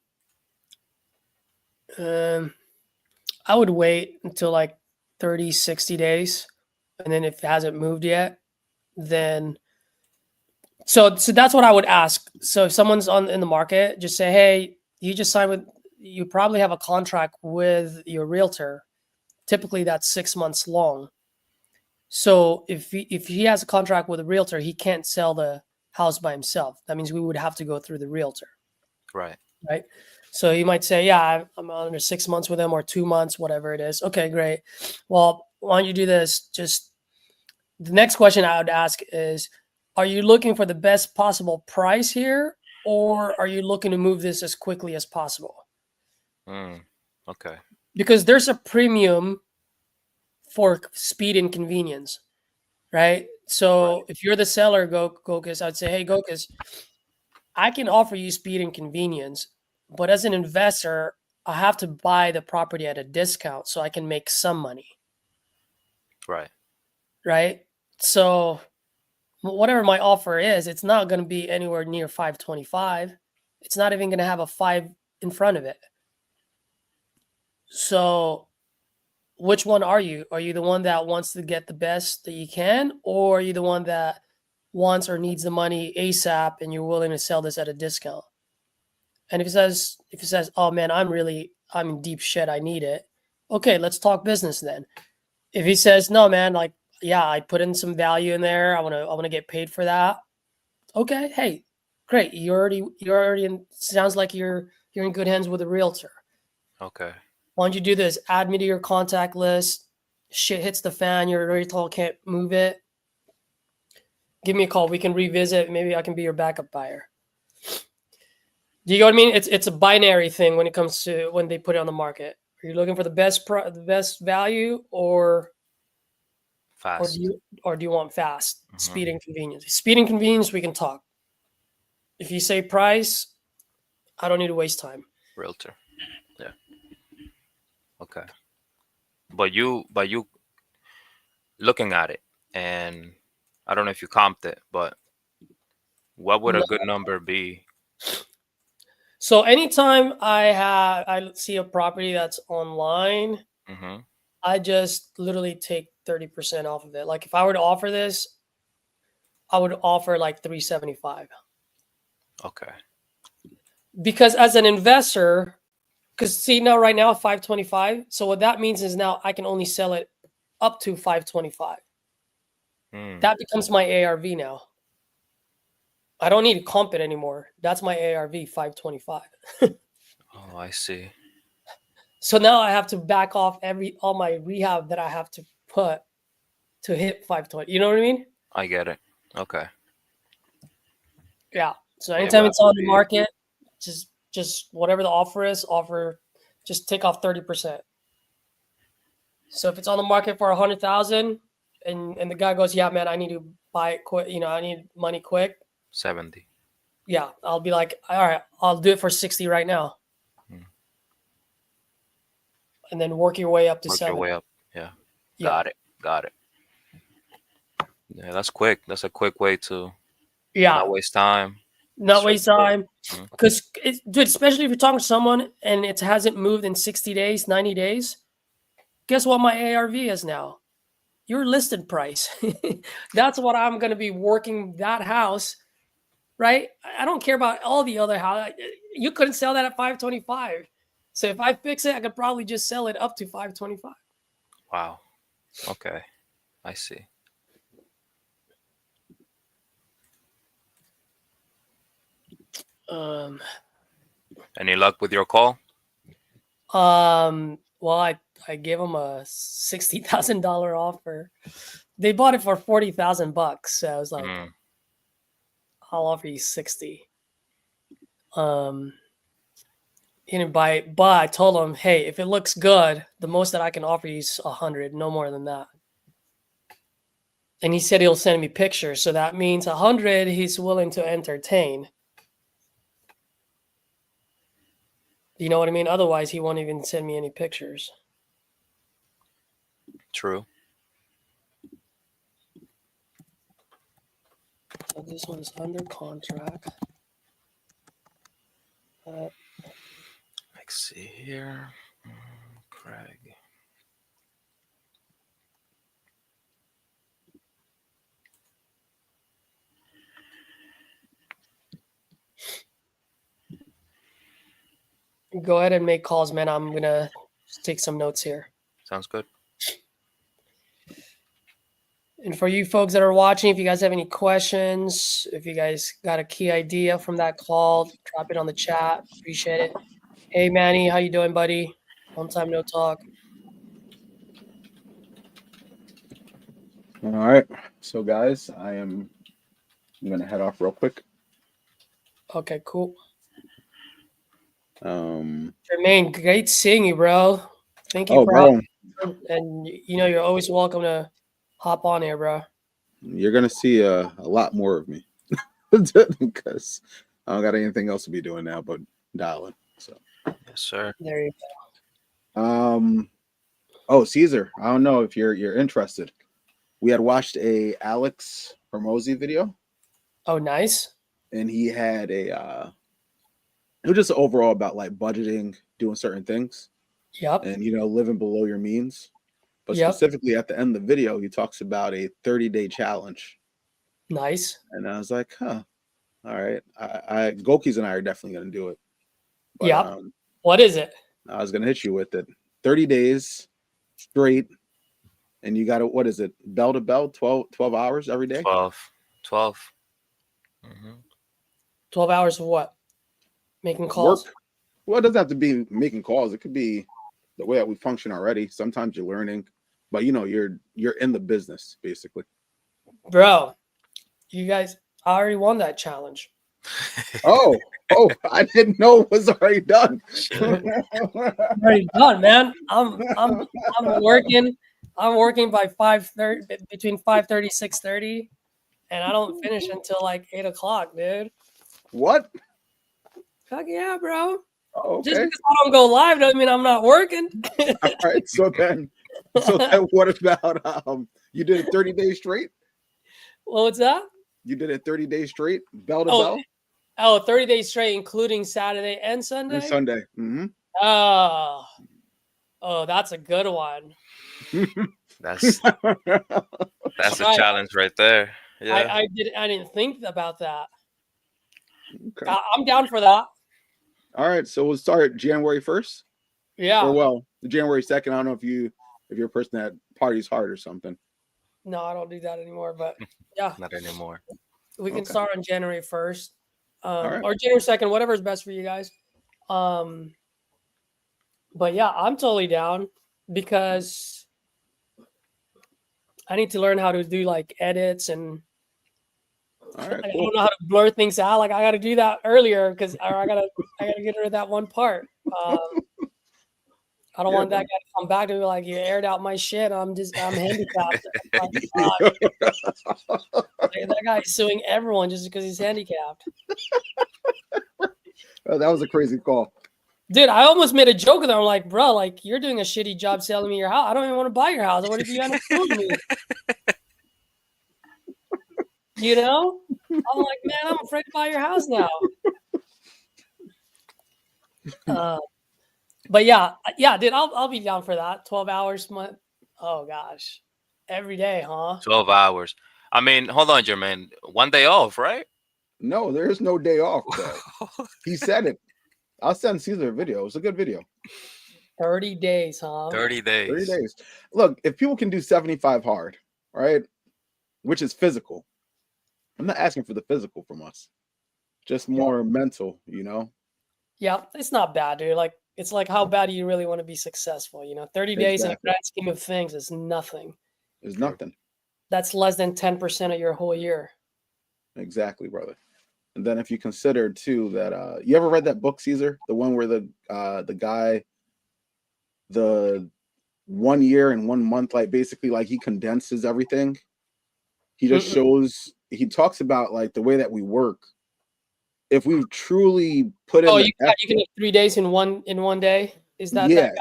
I would wait until like 30, 60 days. And then if it hasn't moved yet, then so that's what I would ask. So if someone's in the market, just say, hey, you just signed you probably have a contract with your realtor. Typically that's 6 months long. So if he has a contract with a realtor, he can't sell the house by himself. That means we would have to go through the realtor. Right. Right. So you might say, yeah, I'm under 6 months with him or 2 months, whatever it is. Okay, great. Well, why don't you do this? Just the next question I would ask is, are you looking for the best possible price here, or are you looking to move this as quickly as possible? Okay. Because there's a premium for speed and convenience, right? So if you're the seller, Gokus, I'd say, hey, Gokus, I can offer you speed and convenience, but as an investor, I have to buy the property at a discount so I can make some money. Right. Right. So whatever my offer is, it's not going to be anywhere near 525. It's not even going to have a 5 in front of it. So which one are you? Are you the one that wants to get the best that you can, or are you the one that wants or needs the money ASAP and you're willing to sell this at a discount? And if it says, oh man, I'm in deep shit, I need it. Okay, let's talk business then. If he says, no man, like, yeah, I put in some value in there, I wanna get paid for that. Okay, hey, great. You're already in, sounds like you're in good hands with a realtor. Okay. Why don't you do this? Add me to your contact list. Shit hits the fan, your realtor can't move it. Give me a call. We can revisit. Maybe I can be your backup buyer. Do you know what I mean? It's a binary thing when it comes to when they put it on the market. Are you looking for the best value, or Fast. do you want fast? Mhm. Speed and convenience. Speed and convenience, we can talk. If you say price, I don't need to waste time. Realtor. Yeah. Okay. But you looking at it, and I don't know if you comped it, but what would a good number be? So anytime I see a property that's online, Mm-hmm. I just literally take 30% off of it. Like if I were to offer this, I would offer like 375. Okay. Because as an investor, because see now right now 525. So what that means is now I can only sell it up to 525. That becomes my ARV now. I don't need to comp it anymore. That's my ARV 525. Oh, I see. So now I have to back off all my rehab that I have to put to hit 520. You know what I mean? I get it. Okay. Yeah. So Yeah, anytime well, it's on the market, just whatever the offer is, just take off 30%. So if it's on the market for 100,000 and the guy goes, yeah, man, I need to buy it quick. I need money quick. 70. Yeah. I'll be like, all right, I'll do it for 60 right now. And then work your way up to Work 70. your way up. Yeah. Got it. Yeah, that's quick. That's a quick way to not waste time. Not waste time. Because, dude, especially if you're talking to someone and it hasn't moved in 60 days, 90 days, guess what my ARV is now? Your listed price. That's what I'm going to be working that house, right? I don't care about all the other house. You couldn't sell that at 525. So if I fix it, I could probably just sell it up to 525. Wow. Okay. I see. Any luck with your call? Well, I gave them a $60,000 offer. They bought it for $40,000. So I was like, I'll offer you 60. He didn't buy it, but I told him, hey, if it looks good, the most that I can offer you is 100, no more than that. And he said he'll send me pictures. So that means 100 he's willing to entertain. You know what I mean? Otherwise, he won't even send me any pictures. True. So this one's under contract. Let's see here. Craig. Go ahead and make calls, man. I'm going to take some notes here. Sounds good. And for you folks that are watching, if you guys have any questions, if you guys got a key idea from that call, drop it on the chat. Appreciate it. Hey, Manny, how you doing, buddy? Long time no talk. All right. So, guys, I'm going to head off real quick. Okay, cool. Jermaine, great seeing you, bro. Thank you for bro. and you're always welcome to hop on here, bro. You're gonna see a lot more of me because I don't got anything else to be doing now but dialing. So yes, sir. There you go. Oh, Caesar, I don't know if you're interested. We had watched a Alex Hormozy video. Oh, nice. And he had it was just overall about like budgeting, doing certain things. Yep. And living below your means. But Yep. specifically at the end of the video, he talks about a 30-day challenge. Nice. And I was like, huh, all right. Gokis and I are definitely going to do it. But, Yep. What is it? I was going to hit you with it. 30 days straight. And you got to, what is it? Bell to bell, 12 hours every day? 12. 12 hours of what? Making calls? Work. Well, it doesn't have to be making calls. It could be the way that we function already. Sometimes you're learning, but you know, you're in the business basically. Bro, you guys, I already won that challenge. Oh, I didn't know it was already done. Already done, man. I'm working. I'm working by 5:30, between 5:30 6:30, and I don't finish until like 8 o'clock, dude. What? Fuck yeah, bro. Oh, okay. Just because I don't go live doesn't mean I'm not working. All right. So then what about you did it 30 days straight? Well, what's that? You did it 30 days straight, bell to Oh, bell? Oh, 30 days straight, including Saturday and Sunday? And Sunday. Mm-hmm. Oh, that's a good one. That's a challenge right there. Yeah. I didn't think about that. Okay. I'm down for that. All right. So we'll start January 1st. Yeah. Or well, January 2nd. I don't know if you're a person that parties hard or something. No, I don't do that anymore, but yeah. Not anymore. We can start on January 1st. Right. Or January 2nd, whatever is best for you guys. But yeah, I'm totally down because I need to learn how to do like edits and all right, I cool. don't know how to blur things out. Like I got to do that earlier because I gotta get rid of that one part. I don't want that guy to come back to me like you aired out my shit. I'm handicapped. That guy's suing everyone just because he's handicapped. Oh, that was a crazy call. Dude, I almost made a joke with him. I'm like, bro, like you're doing a shitty job selling me your house. I don't even want to buy your house. What if you end up suing me? You know? I'm like, man, I'm afraid to buy your house now. But yeah, dude, I'll be down for that. 12 hours, month. Oh gosh, every day, huh? 12 hours. I mean, hold on, Jermaine. One day off, right? No, there is no day off, bro. He said it. I'll send Caesar a video. It's a good video. 30 days, huh? 30 days. 30 days. Look, if people can do 75 hard, right, which is physical, I'm not asking for the physical from us. Just more mental, you know? Yeah, it's not bad, dude. Like, it's like, how bad do you really want to be successful? You know, 30 days in the grand scheme of things is nothing. It's nothing. That's less than 10% of your whole year. Exactly, brother. And then if you consider too that you ever read that book, Caesar? The one where the guy, the 1 year and 1 month, like basically like he condenses everything. He just shows, he talks about like the way that we work. If we truly put in, you can have 3 days in one day. Is that yeah,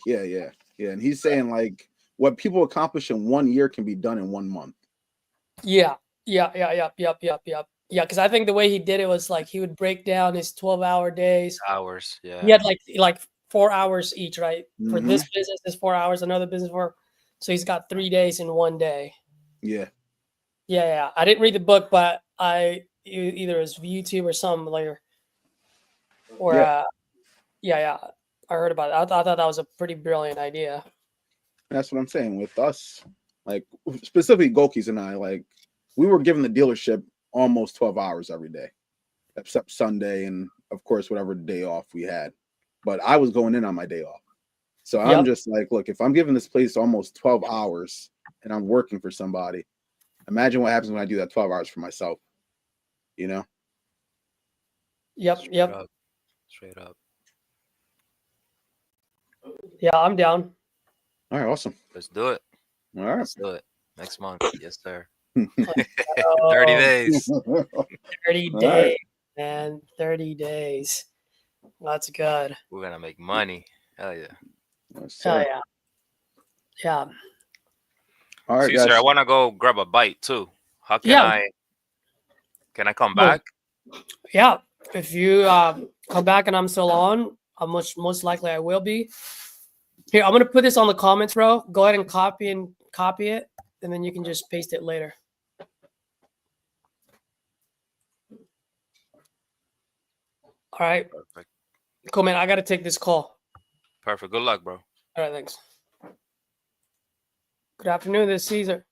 that yeah. And he's saying like what people accomplish in 1 year can be done in 1 month. Yeah. Yeah, because I think the way he did it was like he would break down his 12-hour days. Hours, yeah. He had like 4 hours each, right? For this business is 4 hours, another business so he's got 3 days in 1 day. Yeah. Yeah. I didn't read the book, but either it's YouTube or something later. Or I heard about it. I thought that was a pretty brilliant idea. That's what I'm saying. With us, like specifically Gokis and I, like we were given the dealership almost 12 hours every day, except Sunday and of course whatever day off we had. But I was going in on my day off. So I'm just like, look, if I'm giving this place almost 12 hours and I'm working for somebody, imagine what happens when I do that 12 hours for myself. You know? Yep. Straight up. Yeah, I'm down. All right, awesome. Let's do it. All right. Let's do it. Next month. Yes, sir. 30 days. 30 days, man. 30 days. That's good. We're going to make money. Hell yeah. Hell yeah. Yeah. All right, Caesar, guys. I want to go grab a bite too. How can Can I come back? Yeah. If you come back and I'm still on, most likely I will be. Here, I'm gonna put this on the comments row. Go ahead and copy it, and then you can just paste it later. All right. Perfect. Cool, man. I gotta take this call. Perfect. Good luck, bro. All right, thanks. Good afternoon, this is Caesar.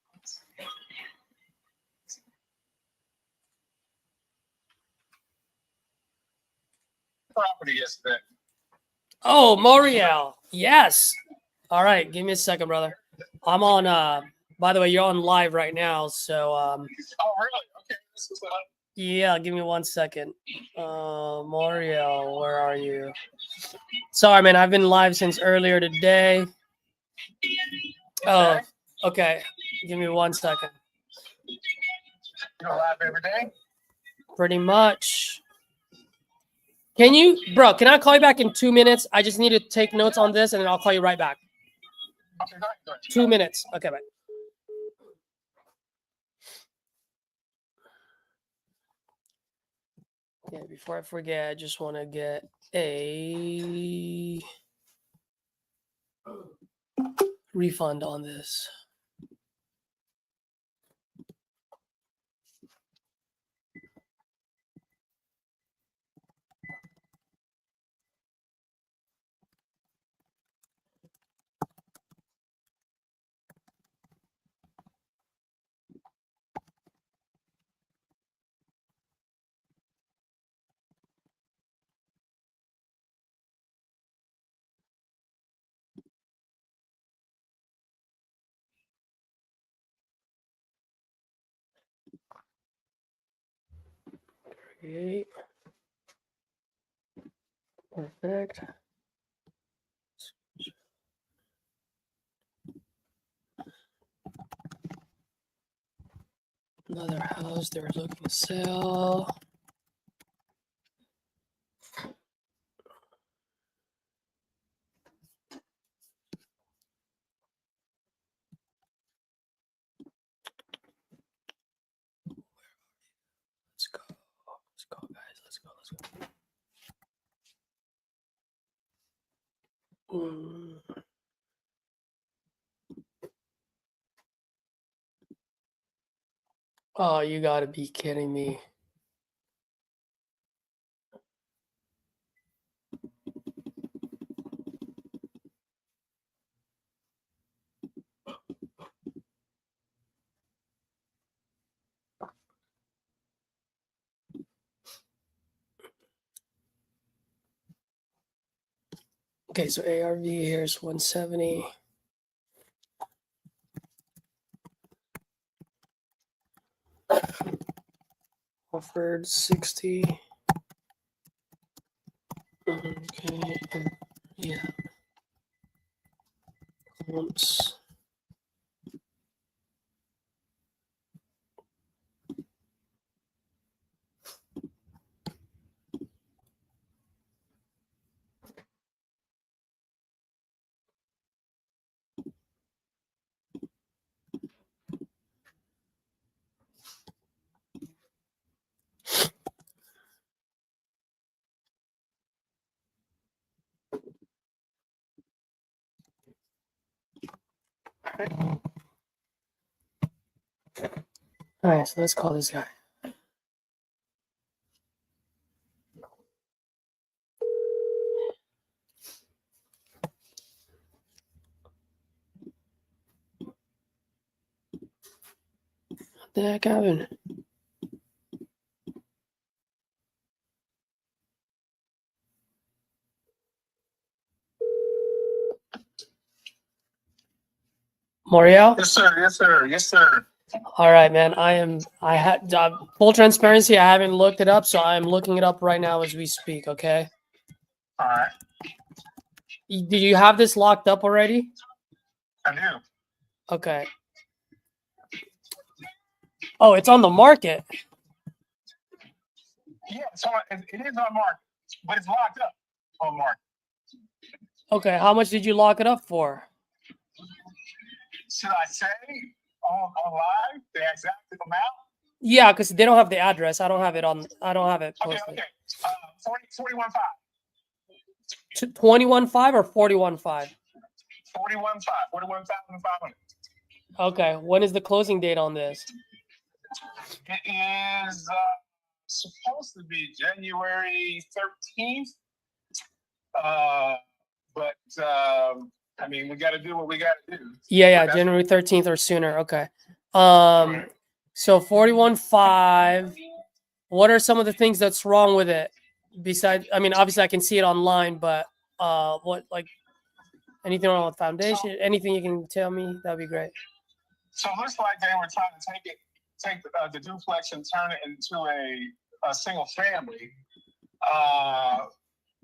Property yesterday. Oh, Moriel. Yes. All right, give me a second, brother. I'm on. By the way, you're on live right now, so Oh, really? Okay. This is yeah. Give me 1 second. Moriel, where are you? Sorry, man. I've been live since earlier today. Oh, okay. Give me 1 second. You're live every day? Pretty much. Can you, bro? Can I call you back in 2 minutes? I just need to take notes on this, and then I'll call you right back. Okay, go ahead. 2 minutes. Okay, bye. Yeah, before I forget, I just want to get a refund on this. Okay. Perfect. Another house they're looking to sell. Let's go. Let's go, guys. Let's go. Let's go. Oh, you gotta be kidding me. Okay, so ARV here is 170. Offered 60. Okay, yeah. Oops. All right, so let's call this guy. What the heck happened? Moriel? Yes, sir. Yes, sir. Yes, sir. All right, man. I had full transparency. I haven't looked it up, so I'm looking it up right now as we speak. Okay. All right. Do you have this locked up already? I do. Okay. Oh, it's on the market. Yeah, so it is on market, but it's locked up on market. Okay. How much did you lock it up for? Should I say on live the exact amount? Yeah, because they don't have the address. I don't have it posted. Okay. 41.5. 21.5 or 41.5? $41,500. Okay. When is the closing date on this? It is supposed to be January 13th. But I mean, we got to do what we got to do. Yeah, January 13th or sooner. Okay. So 41.5. What are some of the things that's wrong with it? Besides, I mean, obviously I can see it online, but what, like, anything wrong with foundation? Anything you can tell me? That'd be great. So it looks like they were trying to take the duplex and turn it into a single family.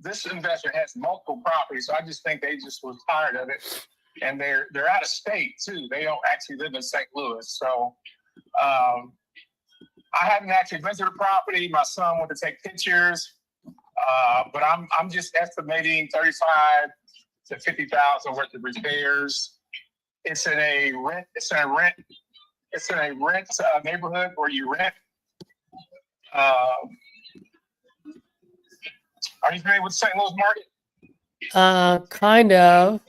This investor has multiple properties, so I just think they just was tired of it, and they're out of state too. They don't actually live in St. Louis, so I haven't actually been to the property. My son went to take pictures, but I'm just estimating $35,000 to $50,000 worth of repairs. It's in a rent neighborhood where you rent. Are you familiar with St. Louis market? Kind of.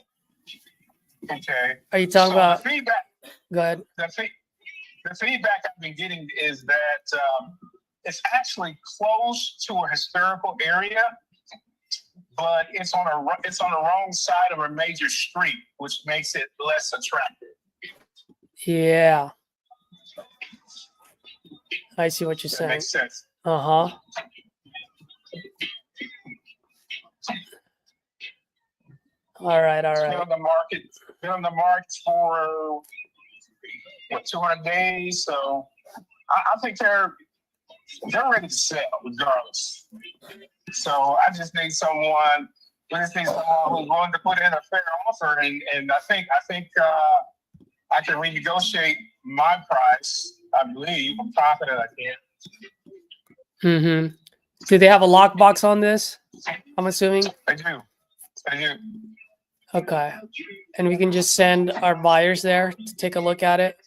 Okay. Are you talking about? The feedback. Go ahead. The feedback I've been getting is that it's actually close to a historical area, but it's on the wrong side of a major street, which makes it less attractive. Yeah. I see what you're saying. That makes sense. Uh-huh. All right. Been on the market for 200 days, so I think they're ready to sell regardless. So I just need someone. We just need someone who's willing to put in a fair offer, and I think I can renegotiate my price. I believe I'm confident I can. Mm-hmm. Do they have a lockbox on this? I'm assuming. I do. Okay. And we can just send our buyers there to take a look at it?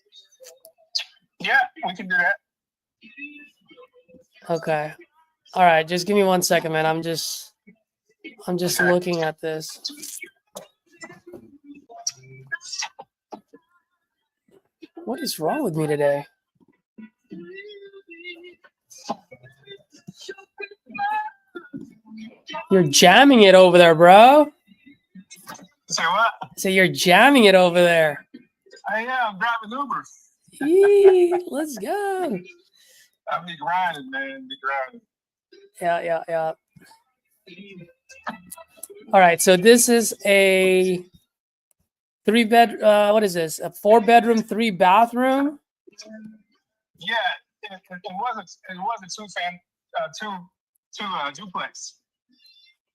Yeah, we can do that. Okay. All right. Just give me 1 second, man. I'm just looking at this. What is wrong with me today? You're jamming it over there, bro. Say what? So you're jamming it over there. I am driving Uber. Yee, let's go. I be grinding, man. Be grinding. Yeah. All right. So this is a 3-bed. What is this? A 4-bedroom, 3-bathroom. Yeah, it was a duplex.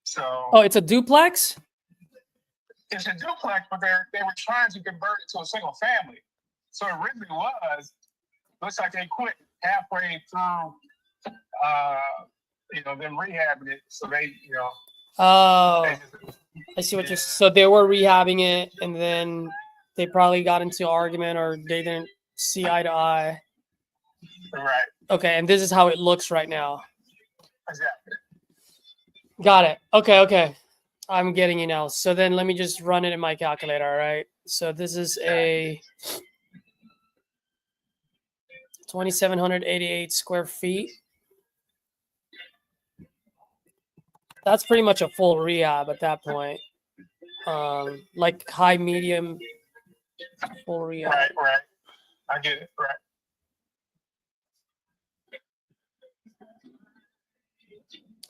So. Oh, it's a duplex. It's a duplex, but they were trying to convert it to a single family. So it really was. Looks like they quit halfway through. Them rehabbing it. So they, Oh, I see what you're. So they were rehabbing it, and then they probably got into an argument, or they didn't see eye to eye. Right. Okay, and this is how it looks right now. Exactly. Got it. Okay. I'm getting you now. So then let me just run it in my calculator. All right. So this is a 2,788 square feet. That's pretty much a full rehab at that point. Like high, medium, full rehab. Right. I get it. Right.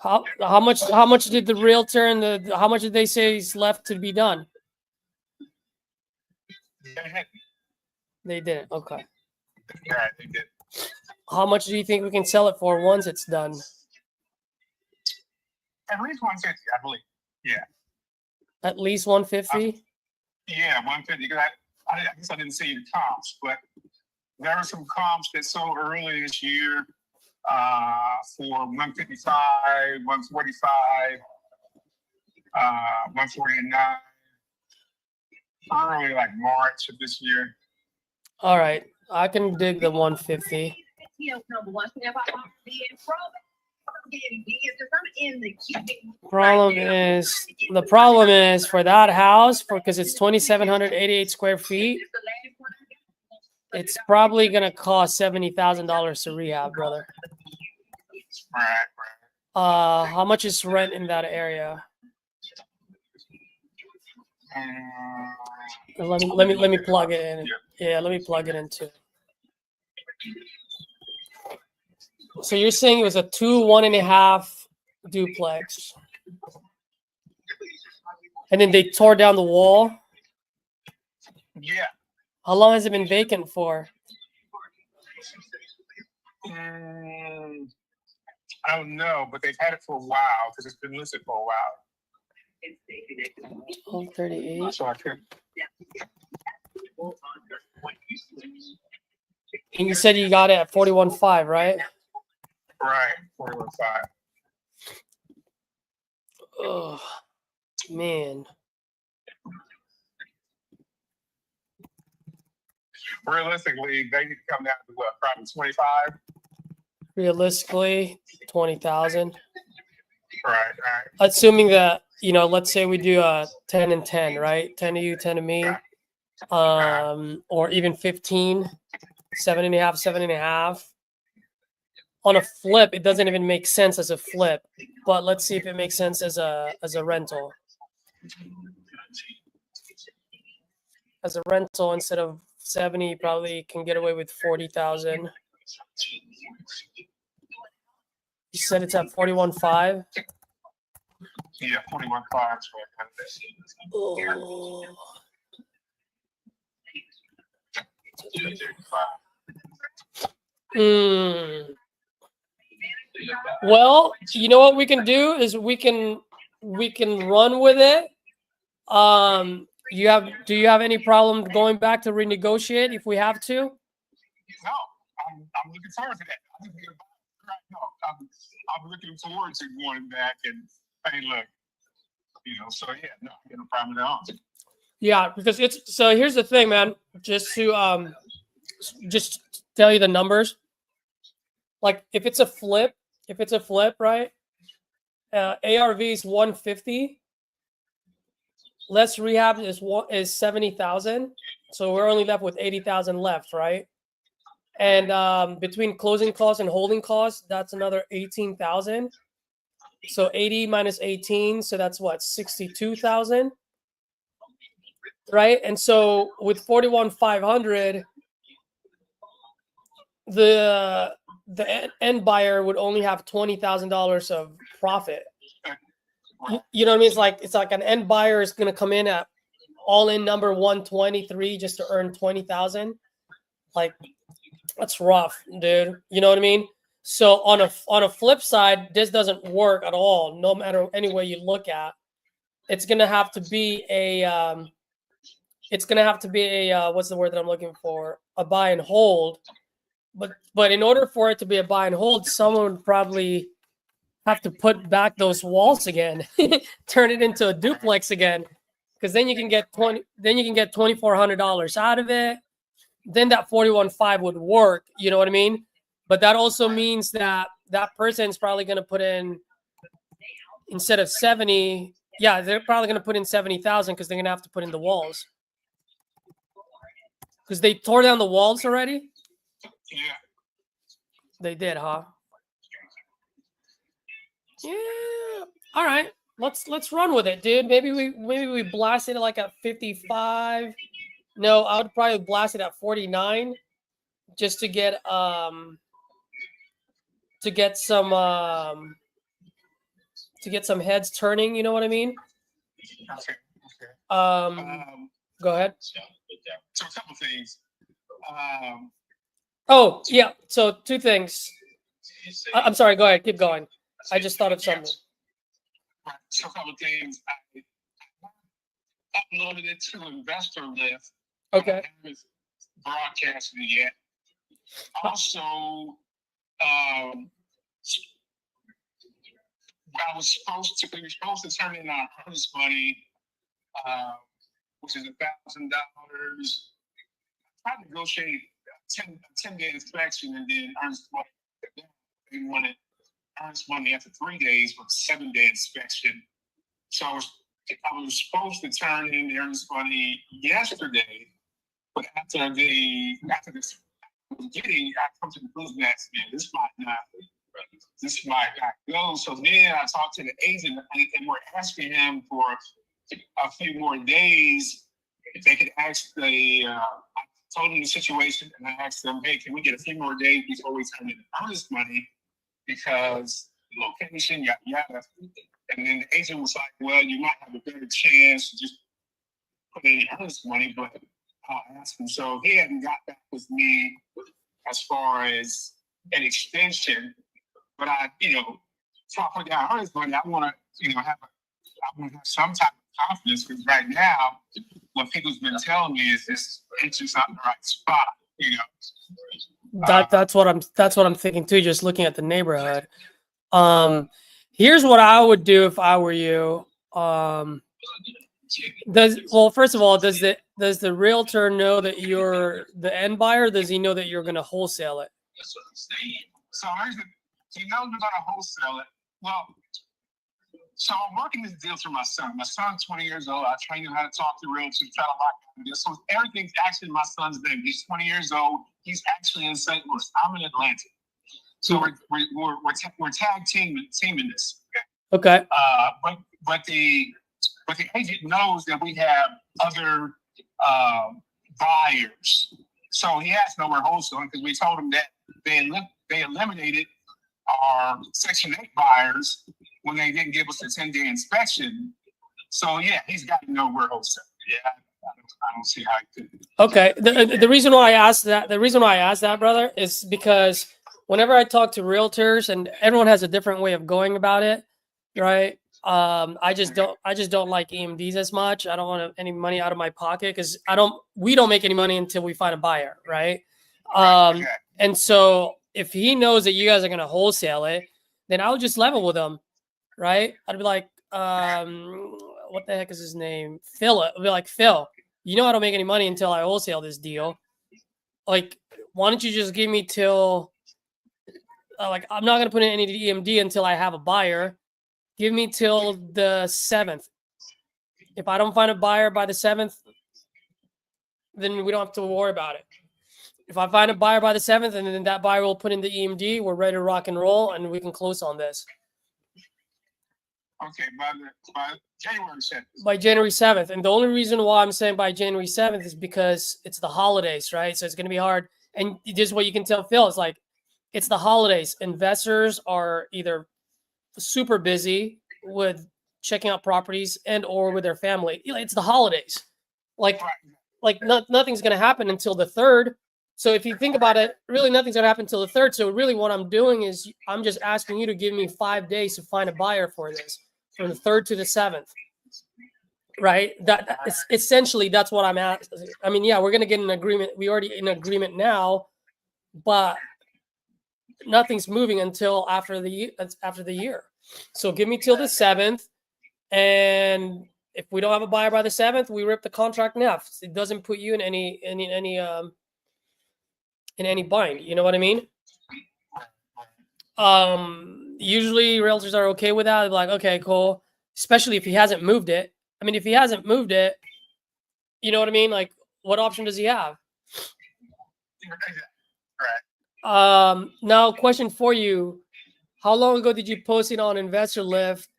How much did the realtor and how much did they say is left to be done? They didn't. Okay. Yeah, they did. How much do you think we can sell it for once it's done? At least 150, I believe. Yeah. At least 150? Yeah, 150. Because I guess I didn't see the comps, but there were some comps that sold early this year for 155, 145, 149, early like March of this year. All right. I can dig the 150. The problem is for that house, because it's 2,788 square feet, it's probably gonna cost $70,000 to rehab, brother. Right. How much is rent in that area? Let me plug it in. Yeah, let me plug it into. So you're saying it was a 2 1.5 duplex, and then they tore down the wall. Yeah. How long has it been vacant for? I don't know, but they've had it for a while because it's been listed for a while. 1238. So I could. And you said you got it at 41.5, right? Right, 41.5. Oh, man. Realistically, they need to come down to what, probably 25? Realistically, 20,000. Right. Assuming that, let's say we do a 10 and 10, right? 10 to you, 10 to me. Or even 15, 7.5, 7.5. On a flip, it doesn't even make sense as a flip, but let's see if it makes sense as a rental. As a rental, instead of 70, you probably can get away with 40,000. You said it's at 41.5. Yeah, 41.5. Oh. Well, you know what we can do is we can run with it. Do you have any problem going back to renegotiate if we have to? No, I'm looking forward to that. I'm looking forward to going back and hey, look, so yeah, no, no problem at all. Yeah, because so here's the thing, man. Just to just tell you the numbers. Like if it's a flip, right? ARV is 150. Less rehab is 70,000. So we're only left with 80,000 left, right? And between closing costs and holding costs, that's another 18,000. So 80 minus 18, so that's what, 62,000, right? And so with 41,500, the end buyer would only have $20,000 of profit. You know what I mean? It's like an end buyer is going to come in at all-in number 123 just to earn 20,000. Like, that's rough, dude. You know what I mean? So on a flip side, this doesn't work at all. No matter any way you look at, it's gonna have to be a what's the word that I'm looking for? A buy and hold. But in order for it to be a buy and hold, someone would probably have to put back those walls again, turn it into a duplex again, because then you can get $2,400 out of it. Then that 41.5 would work. You know what I mean? But that also means that person's probably going to put in, instead of 70, yeah, they're probably going to put in 70,000 because they're going to have to put in the walls. Because they tore down the walls already? Yeah. They did, huh? Yeah. All right. Let's run with it, dude. Maybe we blast it like at 55. No, I would probably blast it at 49 just to get some heads turning, you know what I mean? Okay. Go ahead. So a couple things. Oh, yeah. So two things. I'm sorry. Go ahead. Keep going. I just thought of something. Right. So a couple things. I uploaded it to Investor List. Okay. I haven't broadcasted it yet. Also, we were supposed to turn in our earnest money, which is $1,000. I tried to negotiate a 10-day inspection and then earnest money. They wanted earnest money after 3 days with a 7-day inspection. So I was supposed to turn in the earnest money yesterday, but after this getting, I come to the conclusion that, man, this might not go. So then I talked to the agent, and we're asking him for a few more days if they could ask I told him the situation, and I asked them, hey, can we get a few more days before we turn in the earnest money? Because the location, yada, yada. And then the agent was like, well, you might have a better chance to just put in the earnest money, but I'll ask him. So he hadn't got back with me as far as an extension, but I put down earnest money. I want to, have some type of confidence, because right now, what people's been telling me is it's just not the right spot, That's what I'm thinking too. Just looking at the neighborhood. Here's what I would do if I were you. First of all, does the realtor know that you're the end buyer? Does he know that you're going to wholesale it? So he knows we're going to wholesale it. Well, so I'm working this deal for my son. My son's 20 years old. I train him how to talk to realtors, try to lock down deals. So everything's actually in my son's name. He's 20 years old. He's actually in St. Louis. I'm in Atlanta. So we're tag teaming this. Okay. But the agent knows that we have other buyers. So he has to know we're wholesaling, because we told him that they eliminated our Section 8 buyers when they didn't give us a 10-day inspection. So yeah, he's got to know we're wholesaling. Yeah, I don't see how he could. Okay. The reason why I asked that, brother, is because whenever I talk to realtors, and everyone has a different way of going about it, right? I just don't like EMDs as much. I don't want any money out of my pocket, because we don't make any money until we find a buyer, right? And so if he knows that you guys are going to wholesale it, then I would just level with him, right? I'd be like, what the heck is his name? Phil. I'd be like, Phil, I don't make any money until I wholesale this deal. Like, why don't you just give me till, I'm not going to put in any EMD until I have a buyer. Give me till the 7th. If I don't find a buyer by the 7th, then we don't have to worry about it. If I find a buyer by the 7th, and then that buyer will put in the EMD, we're ready to rock and roll, and we can close on this. Okay, by January 7th. By January 7th. And the only reason why I'm saying by January 7th is because it's the holidays, right? So it's going to be hard. And this is what you can tell Phil. It's like, it's the holidays. Investors are either super busy with checking out properties and or with their family. It's the holidays. Nothing's going to happen until the 3rd. So if you think about it, really nothing's going to happen until the 3rd. So really what I'm doing is I'm just asking you to give me 5 days to find a buyer for this, from the 3rd to the 7th. Right? Essentially that's what I'm asking. I mean, yeah, we're going to get an agreement. We already in agreement now, but nothing's moving until after the year. So give me till the 7th, and if we don't have a buyer by the 7th, we rip the contract in half. It doesn't put you in any bind. You know what I mean? Usually realtors are okay with that. They're like, okay, cool. Especially if he hasn't moved it. I mean, if he hasn't moved it, you know what I mean? Like, what option does he have? Now, question for you. How long ago did you post it on Investor Lift,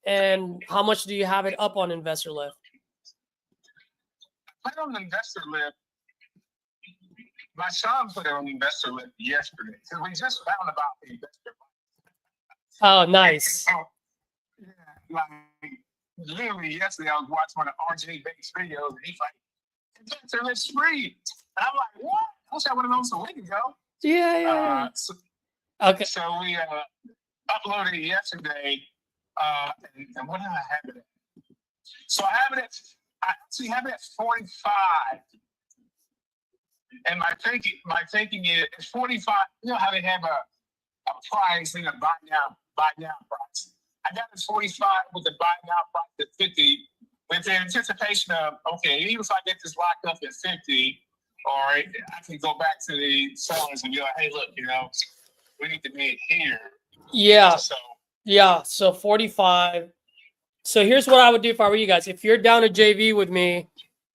and how much do you have it up on Investor Lift? Put it on Investor Lift. My son put it on Investor Lift yesterday, because we just found about the investor. Oh, nice. Literally yesterday, I was watching one of RJ Bates videos, and he's like, Investor Lift's free. And I'm like, what? I wish I would have known some week ago. Yeah. Okay. So we uploaded it yesterday, and what did I have it at? So I actually have it at 45. And my thinking is it's 45. You know how they have a price and a buy now price. I got it 45 with the buy now price at 50, with the anticipation of, okay, even if I get this locked up at 50, or I can go back to the sellers and be like, hey, look, we need to meet here, Yeah. So Yeah. So 45. So here's what I would do if I were you guys. If you're down to JV with me,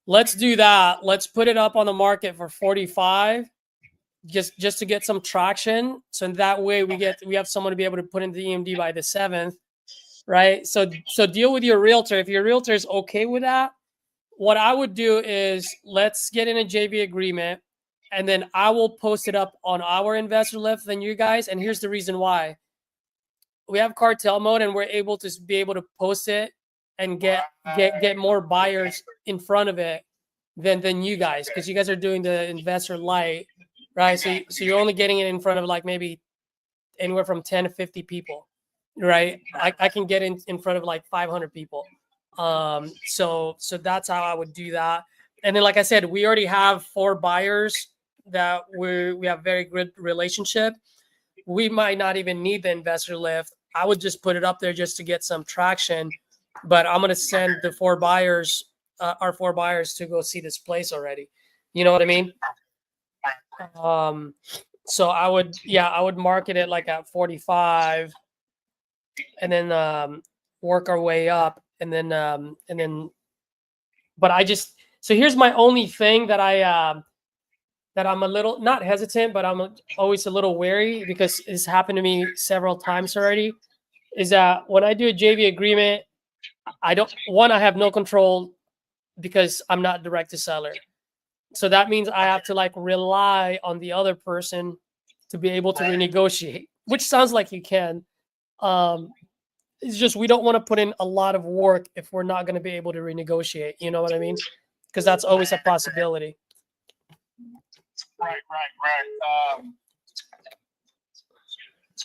let's do that. Let's put it up on the market for 45. Just to get some traction. So that way we have someone to be able to put into the EMD by the 7th. Right. So deal with your realtor. If your realtor is okay with that, what I would do is let's get in a JV agreement, and then I will post it up on our investor list than you guys. And here's the reason why. We have cartel mode, and we're able to be able to post it and get more buyers in front of it than you guys, because you guys are doing the investor light, right? So you're only getting it in front of like maybe anywhere from 10 to 50 people, right? I can get in front of like 500 people. So that's how I would do that. And then, like I said, we already have 4 buyers that we have very good relationship. We might not even need the investor lift. I would just put it up there just to get some traction. But I'm gonna send the 4 buyers, our 4 buyers, to go see this place already. You know what I mean? So I would market it like at 45, and then work our way up, and then. But so here's my only thing that I'm a little not hesitant, but I'm always a little wary, because it's happened to me several times already. Is that when I do a JV agreement, I have no control because I'm not direct to seller. So that means I have to like rely on the other person to be able to renegotiate, which sounds like you can. It's just we don't want to put in a lot of work if we're not going to be able to renegotiate. You know what I mean? Because that's always a possibility. Right.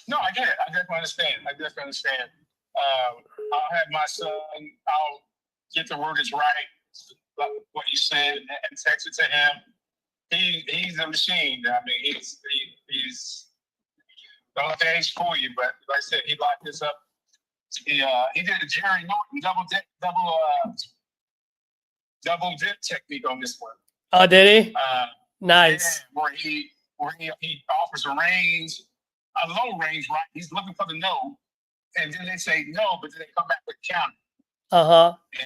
No, I get it. I definitely understand. I'll have my son. I'll get the wordage right, like what you said, and text it to him. He's a machine. I mean, he's don't say he's for you, but like I said, he locked this up. He did a Jerry Norton double dip technique on this one. Oh, did he? Nice. Yeah, where he offers a range, a low range, right? He's looking for the no, and then they say no, but then they come back with counter.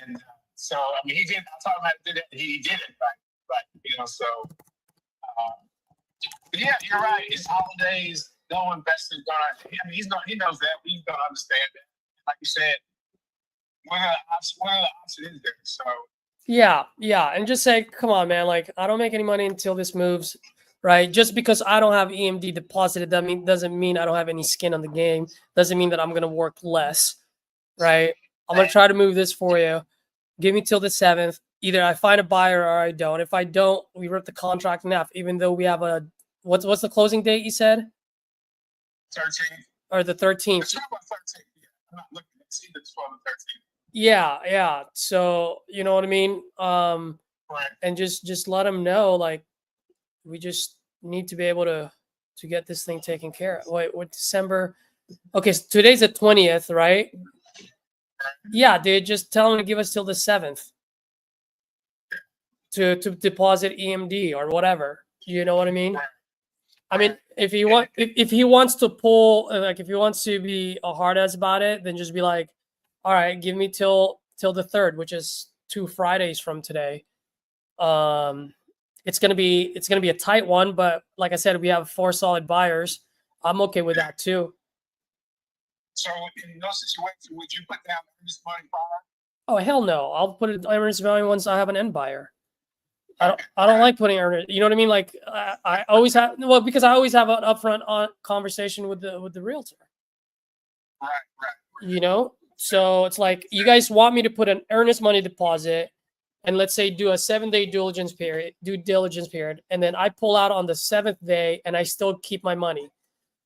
And so I mean, he did. I taught him how to do that. He did it, right? So. But yeah, you're right. It's holidays. No investor's gonna. I mean, he knows that. He's gonna understand that. Like you said, what other option is there? So. Yeah, and just say, come on, man. Like, I don't make any money until this moves, right? Just because I don't have EMD deposited, doesn't mean I don't have any skin on the game. Doesn't mean that I'm gonna work less, right? I'm gonna try to move this for you. Give me till the 7th. Either I find a buyer or I don't. If I don't, we rip the contract in half. Even though we have what's the closing date you said? 13th. Or the 13th. It's not about 13th. I'm not looking at see the 12 and 13th. Yeah. So you know what I mean? Right. And just let them know, like, we just need to be able to get this thing taken care of. Wait, what December? Okay, so today's the 20th, right? Yeah, dude, just tell them to give us till the 7th to deposit EMD or whatever. You know what I mean? I mean, if he wants to pull, like, if he wants to be a hard ass about it, then just be like, all right, give me till the 3rd, which is 2 Fridays from today. It's gonna be a tight one, but like I said, we have 4 solid buyers. I'm okay with that too. So in those situations, would you put down earnest money buyer? Oh, hell no! I'll put it earnest value once I have an end buyer. I don't like putting earnest. You know what I mean? Like I always have, because I always have an upfront conversation with the realtor. Right. You know, so it's like, you guys want me to put an earnest money deposit, and let's say do a 7-day due diligence period, and then I pull out on the 7th day, and I still keep my money.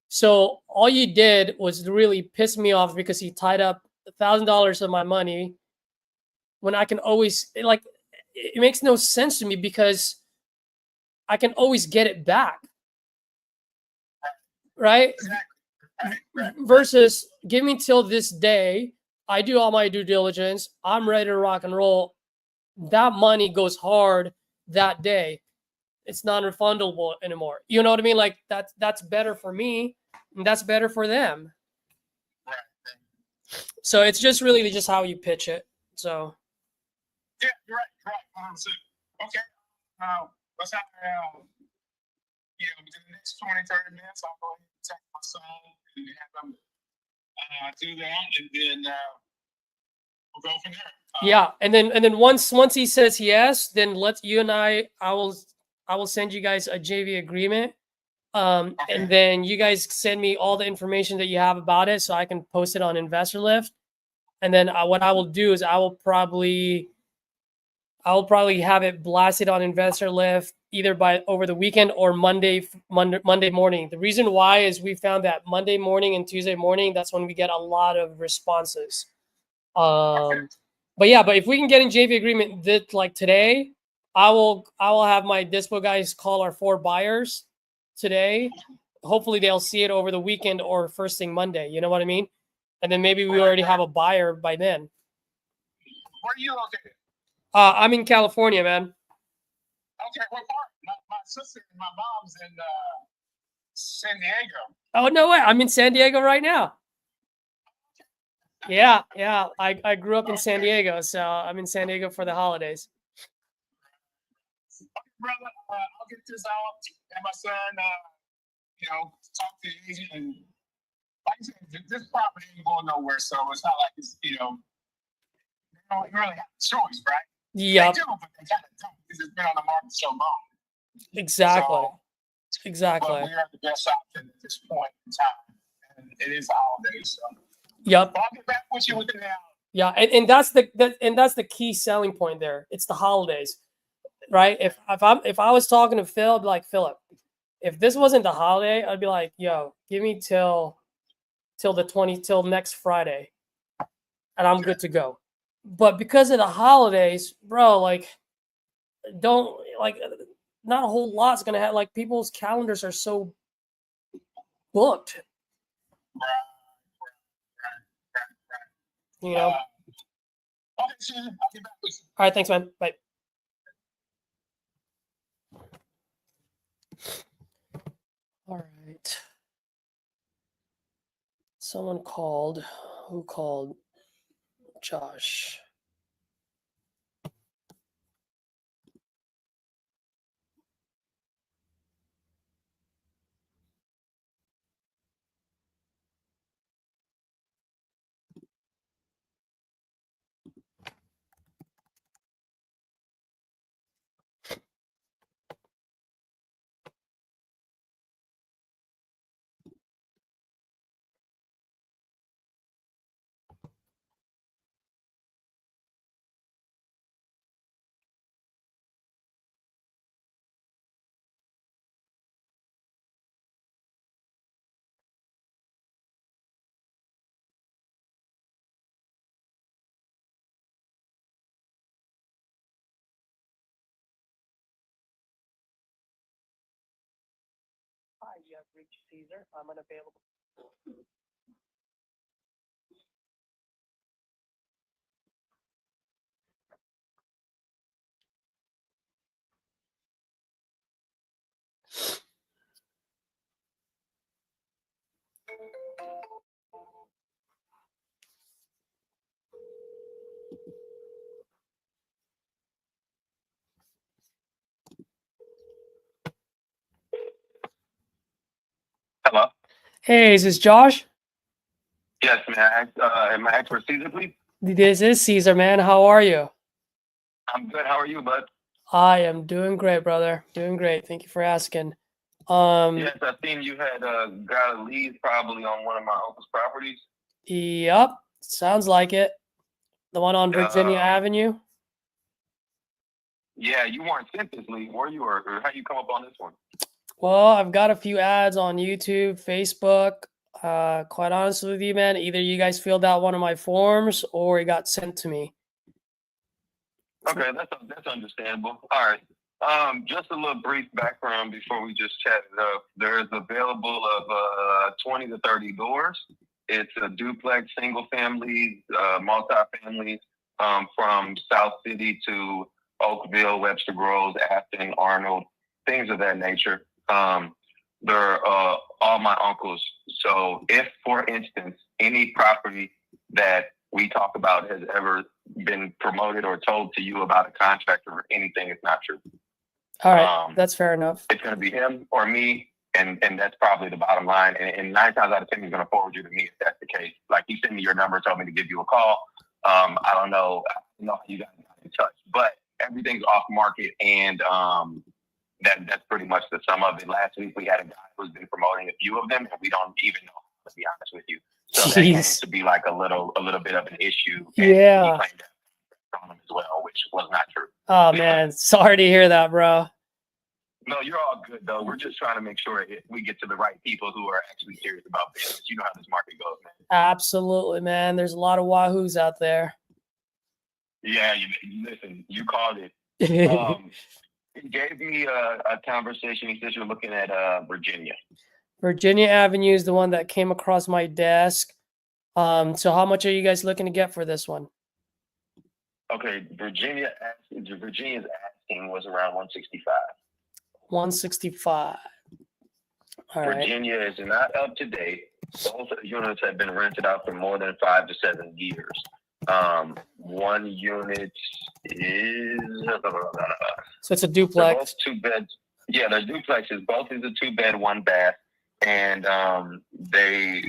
So all you did was really piss me off, because he tied up $1,000 of my money when I can always, like, it makes no sense to me, because I can always get it back. Right? Right. Versus give me till this day. I do all my due diligence. I'm ready to rock and roll. That money goes hard that day. It's non-refundable anymore. You know what I mean? Like that's better for me, and that's better for them. So it's just really just how you pitch it. So Yeah, you're right. 100%. Okay. Let's have, within the next 20, 30 minutes, I'll go ahead and text my son and have him do that, and then we'll go from there. yeah, and then once he says yes, then let's you and I will send you guys a JV agreement. And then you guys send me all the information that you have about it so I can post it on Investor Lift. And then what I will do is I will probably have it blasted on Investor Lift either by over the weekend or Monday morning. The reason why is we found that Monday morning and Tuesday morning, that's when we get a lot of responses. But if we can get in JV agreement that like today, I will have my dispo guys call our 4 buyers today. Hopefully they'll see it over the weekend or first thing Monday. You know what I mean? And then maybe we already have a buyer by then. Where are you located? I'm in California, man. Okay, what part? My sister and my mom's in San Diego. Oh, no way. I'm in San Diego right now. Yeah. I grew up in San Diego, so I'm in San Diego for the holidays. Okay, brother, I'll get this out and my son, talk to the agent. And like I said, this property ain't going nowhere, so it's not like it's, they don't really have a choice, right? Yep. They do, but they kind of don't because it's been on the market so long. Exactly. But we are the best option at this point in time, and it is a holiday, so. Yep. I'll get back with you with it now. Yeah, and that's the key selling point there. It's the holidays, right? If I was talking to Phil, I'd be like, Philip, if this wasn't the holiday, I'd be like, yo, give me till next Friday, and I'm good to go. But because of the holidays, bro, like, not a whole lot's gonna happen. Like, people's calendars are so booked. You know. Okay, sure. I'll get back with you. All right, thanks, man. Bye. All right. Someone called. Who called? Josh. Hi, you have reached Caesar. I'm unavailable. Hello. Hey, is this Josh? Yes, man. Am I asked for Caesar, please? This is Caesar, man. How are you? I'm good. How are you, bud? I am doing great, brother. Doing great. Thank you for asking. Yes, I seen you had got a lead probably on one of my uncle's properties. Yep. Sounds like it. The one on Virginia Avenue. Yeah, you weren't sent this lead, were you, or how you come up on this one? Well, I've got a few ads on YouTube, Facebook. Quite honest with you, man, either you guys filled out one of my forms or it got sent to me. Okay, that's understandable. All right. Just a little brief background before we just chat it up. There's available of 20 to 30 doors. It's a duplex, single family, multi-family, from South City to Oakville, Webster Groves, Afton, Arnold, things of that nature. They're all my uncles. So if, for instance, any property that we talk about has ever been promoted or told to you about a contract or anything is not true. All right, that's fair enough. It's going to be him or me, and that's probably the bottom line. And 9 times out of 10, he's going to forward you to me if that's the case. Like, he sent me your number, told me to give you a call. I don't know how you guys got in touch, but everything's off market, and that's pretty much the sum of it. Last week we had a guy who's been promoting a few of them, and we don't even know, to be honest with you. So that came to be like a little bit of an issue. And Yeah. he claimed that from him as well, which was not true. Oh man, sorry to hear that, bro. No, you're all good though. We're just trying to make sure we get to the right people who are actually serious about business. You know how this market goes, man. Absolutely, man. There's a lot of wahoos out there. Yeah, listen, you called it. He gave me a conversation. He says you're looking at Virginia. Virginia Avenue is the one that came across my desk. So how much are you guys looking to get for this one? Okay, Virginia's asking was around 165. 165. All right. Virginia is not up to date. Both units have been rented out for more than 5 to 7 years. One unit is So it's a duplex. both 2 beds. Yeah, they're duplexes. Both is a 2-bed, 1 bath, and they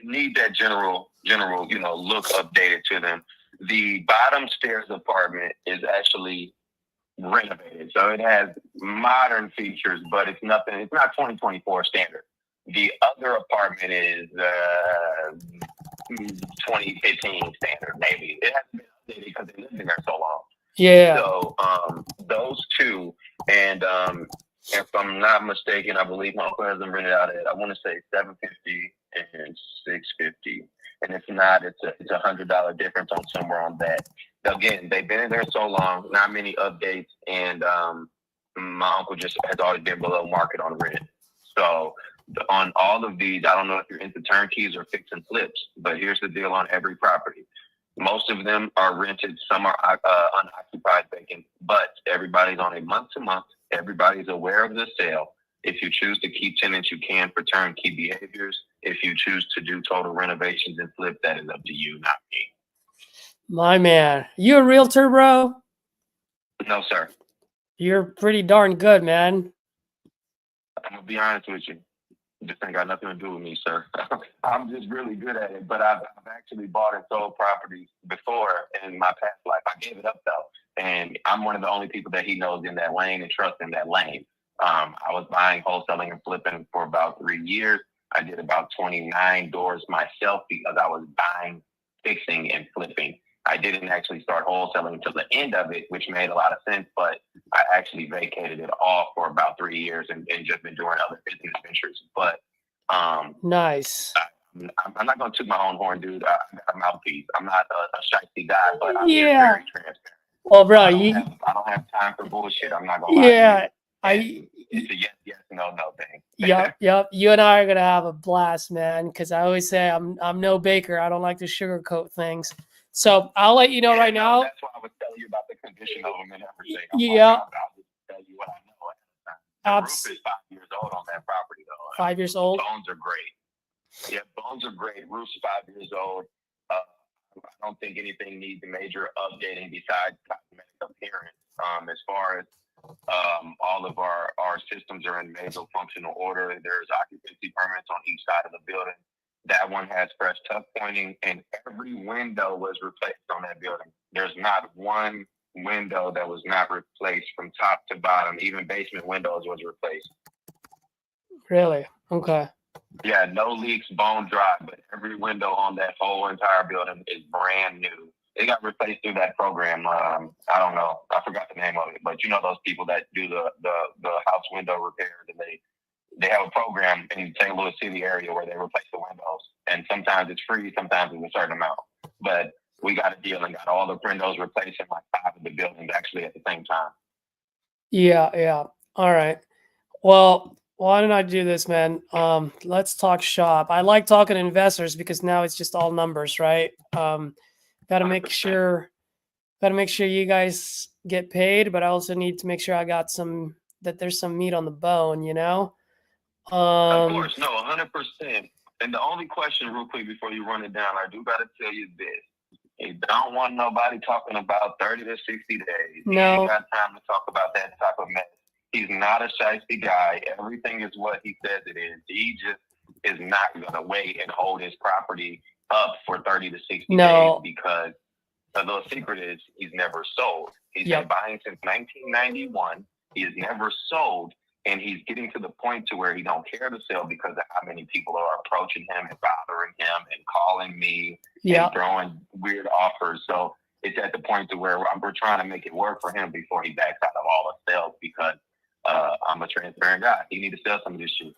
need that general look updated to them. The bottom stairs apartment is actually renovated, so it has modern features, but it's not 2024 standard. The other apartment is 2015 standard, maybe. It hasn't been updated because they lived in there so long. Yeah. So those two, and if I'm not mistaken, I believe my uncle has them rented out at, I want to say $750 and $650, and if not, it's a $100 difference on somewhere on that. Again, they've been in there so long, not many updates, and my uncle just has always been below market on rent. So on all of these, I don't know if you're into turnkeys or fix and flips, but here's the deal on every property. Most of them are rented, some are unoccupied vacant, but everybody's on a month-to-month. Everybody's aware of the sale. If you choose to keep tenants, you can for turnkey behaviors. If you choose to do total renovations and flip, that is up to you, not me. My man. You a realtor, bro? No, sir. You're pretty darn good, man. I'm going to be honest with you. This ain't got nothing to do with me, sir. I'm just really good at it, but I've actually bought and sold properties before in my past life. I gave it up, though, and I'm one of the only people that he knows in that lane and trust in that lane. I was buying, wholesaling, and flipping for about 3 years. I did about 29 doors myself because I was buying, fixing, and flipping. I didn't actually start wholesaling until the end of it, which made a lot of sense, but I actually vacated it all for about 3 years and just been doing other business ventures. But nice. I'm not going to toot my own horn, dude. I got a mouthpiece. I'm not a shifty guy, but I'm Yeah. very transparent. Well, bro, I don't have time for bullshit. I'm not going to lie to you. It's a yes, no thing. Yep. You and I are gonna have a blast, man. Because I always say I'm no baker. I don't like to sugarcoat things. So I'll let you know right now. That's why I was telling you about the condition of them and everything. Yeah. I'll just tell you what I know. The roof is 5 years old on that property, though. 5 years old. Bones are great. Yeah, bones are great. Roof's 5 years old. I don't think anything needs major updating besides cosmetic appearance. As far as all of our systems are in major functional order. There's occupancy permits on each side of the building. That one has fresh tuck pointing, and every window was replaced on that building. There's not one window that was not replaced from top to bottom. Even basement windows was replaced. Really? Okay. Yeah, no leaks, bone dry, but every window on that whole entire building is brand new. It got replaced through that program. I don't know. I forgot the name of it, but you know those people that do the house window repairs, and they have a program in St. Louis City area where they replace the windows, and sometimes it's free, sometimes it's a certain amount. But we got a deal and got all the windows replaced in like 5 of the buildings actually at the same time. Yeah. All right. Well, why don't I do this, man? Let's talk shop. I like talking to investors because now it's just all numbers, right? Gotta make sure you guys get paid, but I also need to make sure that there's some meat on the bone, you know? Of course, no, 100%. And the only question, real quick, before you run it down, I do got to tell you this. He don't want nobody talking about 30 to 60 days. He No. ain't got time to talk about that type of mess. He's not a shiesty guy. Everything is what he says it is. He just is not going to wait and hold his property up for 30 to 60 days because the little secret is he's never sold. He's been buying since 1991. He has never sold. And he's getting to the point to where he don't care to sell because of how many people are approaching him and bothering him and calling me and throwing weird offers. So it's at the point to where we're trying to make it work for him before he backs out of all the sales because I'm a transparent guy. He need to sell some of this shit.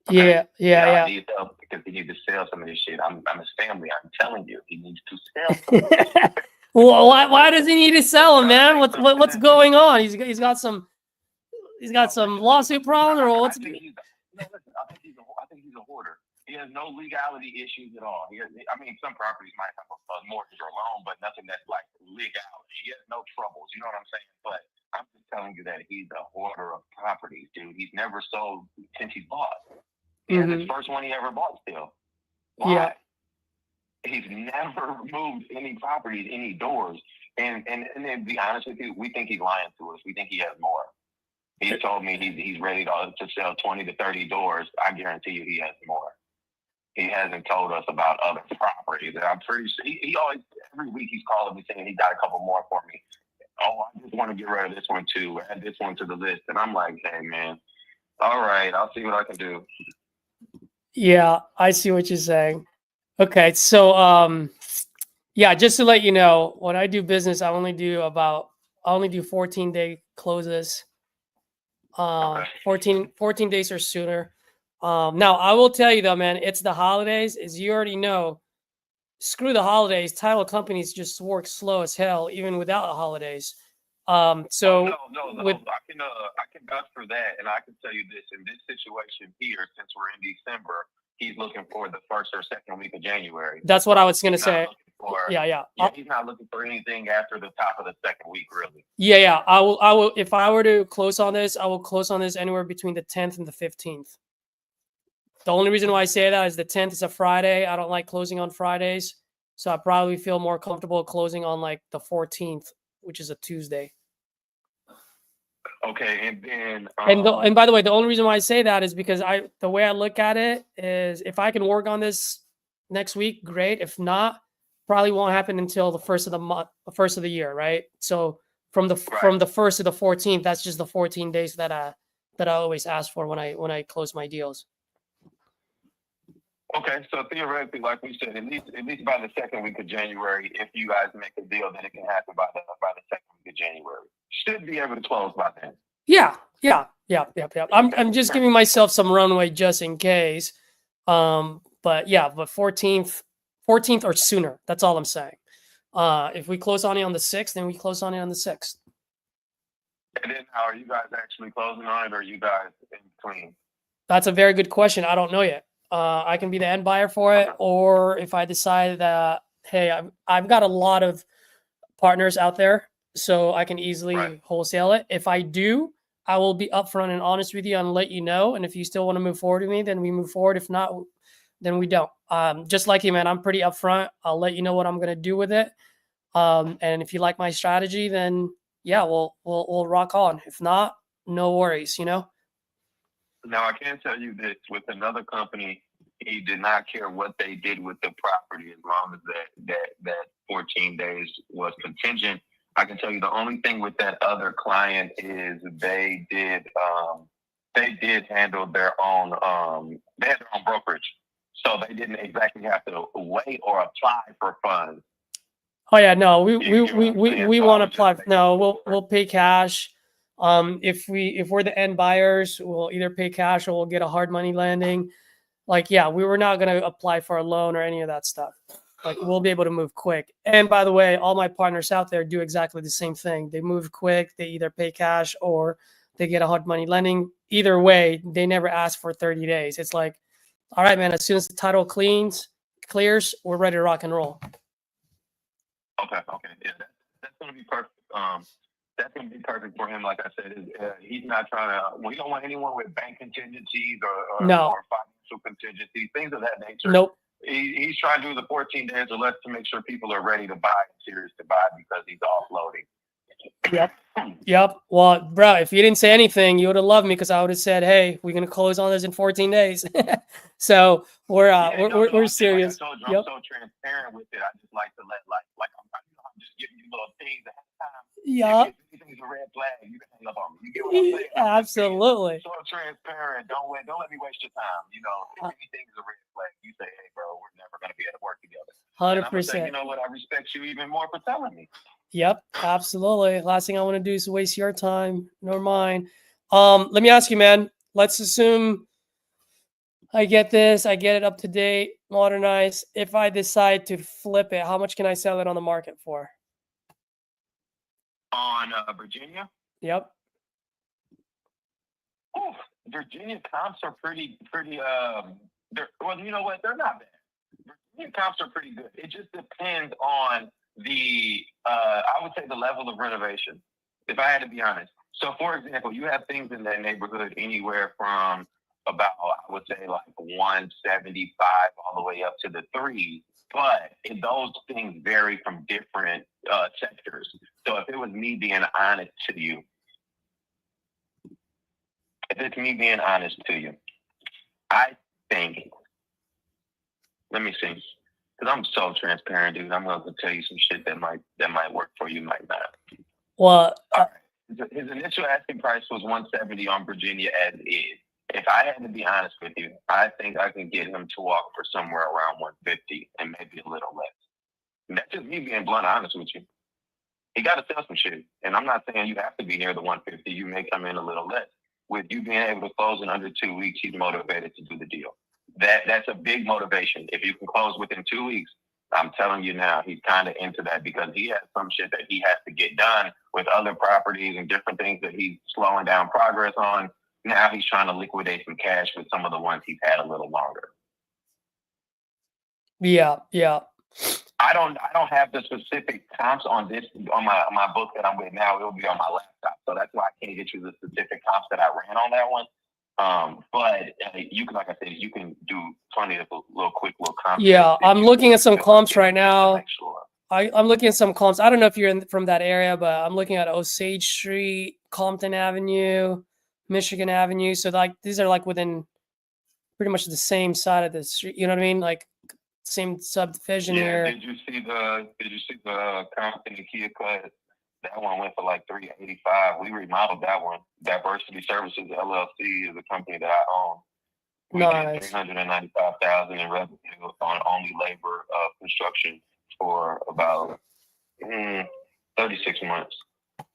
Okay? Yeah. I need help because he needs to sell some of this shit. I'm his family. I'm telling you, he needs to sell some of this shit. Well, why does he need to sell them, man? What's going on? He's got some lawsuit problem or what's? I think he's a hoarder. He has no legality issues at all. Some properties might have a mortgage or loan, but nothing that's like legality. He has no troubles. You know what I'm saying? But I'm just telling you that he's a hoarder of properties, dude. He's never sold since he bought. He has his first one he ever bought still. Why? Yeah. He's never moved any properties, any doors. And to be honest with you, we think he's lying to us. We think he has more. He told me he's ready to sell 20 to 30 doors. I guarantee you he has more. He hasn't told us about other properties. And I'm pretty sure he always, every week he's calling me saying he got a couple more for me. Oh, I just want to get rid of this one too. Add this one to the list. And I'm like, hey, man, all right, I'll see what I can do. Yeah, I see what you're saying. Okay, so just to let you know, when I do business, I only do 14-day closes. 14 days or sooner. Now I will tell you though, man, it's the holidays, as you already know. Screw the holidays. Title companies just work slow as hell, even without the holidays. No, I can vouch for that, and I can tell you this: in this situation here, since we're in December, he's looking for the first or second week of January. That's what I was gonna say. He's not looking for anything after the top of the second week, really. Yeah. I will. If I were to close on this, I will close on this anywhere between the 10th and the 15th. The only reason why I say that is the 10th is a Friday. I don't like closing on Fridays, so I probably feel more comfortable closing on like the 14th, which is a Tuesday. Okay, and then and by the way, the only reason why I say that is because the way I look at it is if I can work on this next week, great. If not, probably won't happen until the first of the month, the first of the year, right? So from the 1st to the 14th, that's just the 14 days that I always ask for when I close my deals. Okay, so theoretically, like we said, at least by the second week of January, if you guys make a deal, then it can happen by the second week of January. Should be able to close by then. Yeah. I'm just giving myself some runway just in case. But 14th or sooner. That's all I'm saying. If we close on it on the 6th, then we close on it on the 6th. And then how are you guys actually closing on it, or are you guys in between? That's a very good question. I don't know yet. I can be the end buyer for it, or if I decide that, hey, I've got a lot of partners out there, so I can easily wholesale it. If I do, I will be upfront and honest with you and let you know. And if you still want to move forward with me, then we move forward. If not, then we don't. Just like you, man, I'm pretty upfront. I'll let you know what I'm going to do with it. And if you like my strategy, then yeah, we'll rock on. If not, no worries, Now, I can tell you this, with another company, he did not care what they did with the property as long as that 14 days was contingent. I can tell you the only thing with that other client is they did handle their own, they had their own brokerage. So they didn't exactly have to wait or apply for funds. Oh yeah, no, we want to apply. No, we'll pay cash. If we're the end buyers, we'll either pay cash or we'll get a hard money lending. Like, yeah, we were not going to apply for a loan or any of that stuff. Like, we'll be able to move quick. And by the way, all my partners out there do exactly the same thing. They move quick. They either pay cash or they get a hard money lending. Either way, they never ask for 30 days. It's like, all right, man, as soon as the title clears, we're ready to rock and roll. Okay. Yeah, that's going to be perfect. That's going to be perfect for him. Like I said, he's not trying to. We don't want anyone with bank contingencies or financial contingencies, things of that nature. Nope. He's trying to do the 14 days or less to make sure people are ready to buy and serious to buy because he's offloading. Yep. Yep. Well, bro, if you didn't say anything, you would have loved me because I would have said, "Hey, we're gonna close on this in 14 days." So we're serious. Like I told you, Yep. I'm so transparent with it. I just like to let I'm just giving you little things ahead of time. Yeah. If anything's a red flag, you can hang up on me. You get what I'm saying? Absolutely. So transparent. Don't let me waste your time. You know, if anything's a red flag, you say, "Hey, bro, we're never gonna be able to work together." 100%. You know what? I respect you even more for telling me. Yep, absolutely. Last thing I want to do is waste your time nor mine. Let me ask you, man. Let's assume I get this, I get it up to date, modernized. If I decide to flip it, how much can I sell it on the market for? On Virginia? Yep. Ooh, Virginia comps are pretty well, you know what? They're not bad. Virginia comps are pretty good. It just depends on the I would say the level of renovation, if I had to be honest. So for example, you have things in that neighborhood anywhere from about, I would say, like 175 all the way up to the 3. But those things vary from different sectors. So if it was me being honest to you, I think, let me see, because I'm so transparent, dude. I'm going to tell you some shit that might work for you, might not. Well, his initial asking price was 170 on Virginia as is. If I had to be honest with you, I think I can get him to walk for somewhere around 150 and maybe a little less. And that's just me being blunt honest with you. He got to sell some shit. And I'm not saying you have to be near the 150. You may come in a little less. With you being able to close in under 2 weeks, he's motivated to do the deal. That's a big motivation. If you can close within 2 weeks, I'm telling you now, he's kind of into that because he has some shit that he has to get done with other properties and different things that he's slowing down progress on. Now he's trying to liquidate some cash with some of the ones he's had a little longer. Yeah. I don't have the specific comps on my book that I'm with now. It'll be on my laptop, so that's why I can't get you the specific comps that I ran on that one. But you can, like I said, you can do plenty of little comps. Yeah, I'm looking at some comps right now. I'm looking at some comps. I don't know if you're from that area, but I'm looking at Osage Street, Compton Avenue, Michigan Avenue. So like these are like within pretty much the same side of the street. You know what I mean? Like same subdivision here. Did you see the Compton and Kia Cut? That one went for like $385. We remodeled that one. Diversity Services LLC is a company that I own. We did $395,000 in revenue on only labor construction for about 36 months.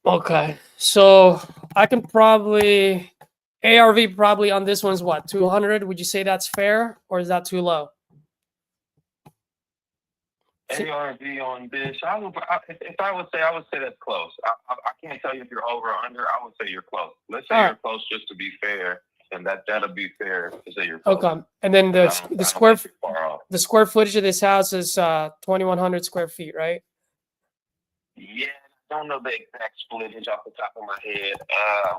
Okay, so I can probably ARV probably on this one's what, 200? Would you say that's fair, or is that too low? ARV on this, if I would say that's close. I can't tell you if you're over or under. I would say you're close. Let's say you're close just to be fair, and that'll be fair to say you're close. Okay, and then the square footage of this house is 2,100 square feet, right? Yeah, I don't know the exact splittage off the top of my head,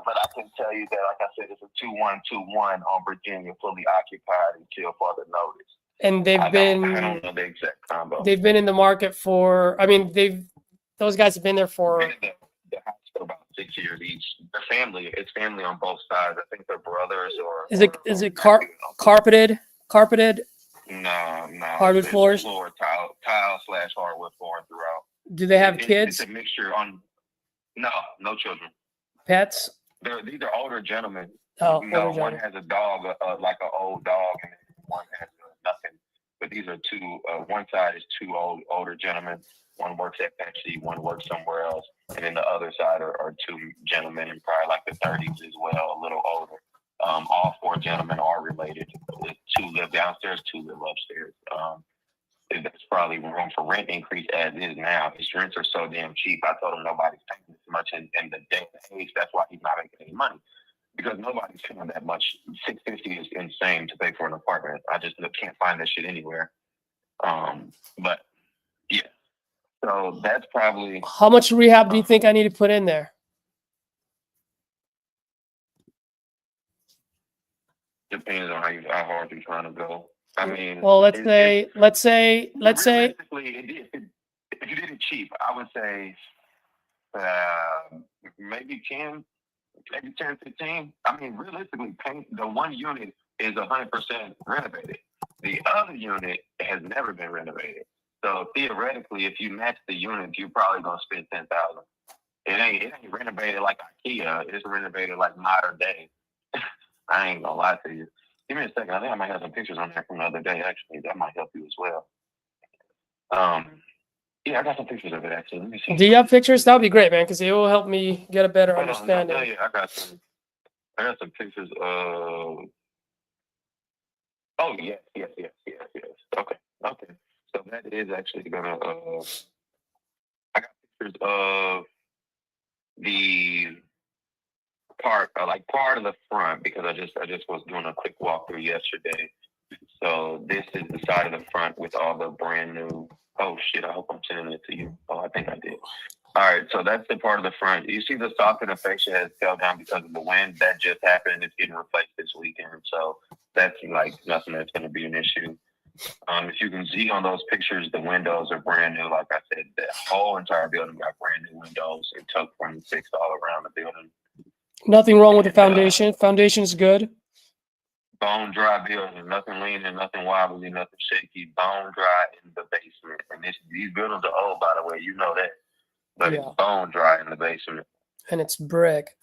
but I can tell you that, like I said, it's a 2121 on Virginia, fully occupied until further notice. And they've I don't know the exact combo. They've been in the market for. I mean, those guys have been there for. The house for about 6 years each. It's family on both sides. I think they're brothers or. Is it carpeted? Carpeted? No. Hardwood floors. Tile / hardwood flooring throughout. Do they have kids? It's a mixture on. No children. Pets? These are older gentlemen. Oh, no, one has a dog, like an old dog, and one has nothing. But these are two. One side is two older gentlemen. One works at Pepsi, one works somewhere else, and then the other side are two gentlemen in probably like the 30s as well, a little older. All 4 gentlemen are related. 2 live downstairs, 2 live upstairs. There's probably room for rent increase as is now. His rents are so damn cheap. I told him nobody's paying this much in the day and age. That's why he's not making any money. Because nobody's paying that much. $650 is insane to pay for an apartment. I just can't find that shit anywhere. But yeah. So that's probably. How much rehab do you think I need to put in there? depends on how hard you're trying to go. I mean, Well, let's say realistically, if you did it cheap, I would say maybe 10, maybe 10, 15. I mean, realistically, the one unit is 100% renovated. The other unit has never been renovated. So theoretically, if you match the units, you're probably gonna spend $10,000. It ain't renovated like IKEA. It's renovated like modern day. I ain't gonna lie to you. Give me a second. I think I might have some pictures on that from the other day. Actually, that might help you as well. Yeah, I got some pictures of it actually. Let me see. Do you have pictures? That would be great, man, because it will help me get a better understanding. Yeah, I got some pictures of. Oh yes. Okay. So that is actually gonna. I got pictures of the part of the front because I just was doing a quick walkthrough yesterday. So this is the side of the front with all the brand new. Oh shit! I hope I'm sending it to you. Oh, I think I did. All right, so that's the part of the front. You see the soffit and fascia has fell down because of the wind. That just happened. It's getting replaced this weekend. So that's like nothing that's going to be an issue. If you can see on those pictures, the windows are brand new. Like I said, the whole entire building got brand new windows. It took from fixed all around the building. Nothing wrong with the foundation. Foundation's good. Bone dry building, nothing leaning, nothing wobbly, nothing shaky. Bone dry in the basement. And these buildings are old, by the way. You know that. But Yeah. It's bone dry in the basement. And it's brick.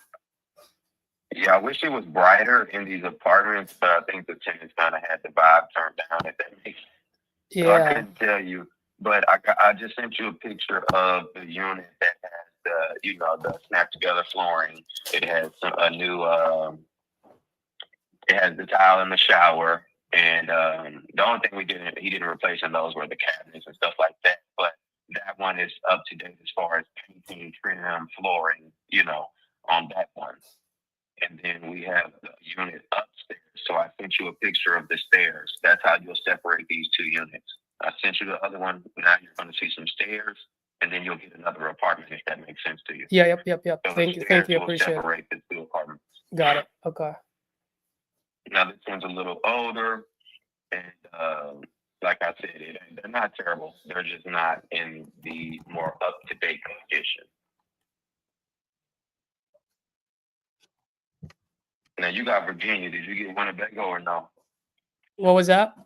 Yeah, I wish it was brighter in these apartments, but I think the tenants kind of had the vibe turned down, if that makes sense. Yeah. So I couldn't tell you, but I just sent you a picture of the unit that has the snap together flooring. It has a new it has the tile in the shower, and the only thing he didn't replace in those were the cabinets and stuff like that. But that one is up to date as far as painting, trim, flooring, on that one. And then we have the unit upstairs. So I sent you a picture of the stairs. That's how you'll separate these two units. I sent you the other one. Now you're going to see some stairs, and then you'll get another apartment if that makes sense to you. Yeah. Yep. So Thank you. Appreciate it. Separate the two apartments. Got it. Okay. Now this one's a little older, and like I said, they're not terrible. They're just not in the more up-to-date condition. Now you got Virginia. Did you get Winnebago or no? What was that?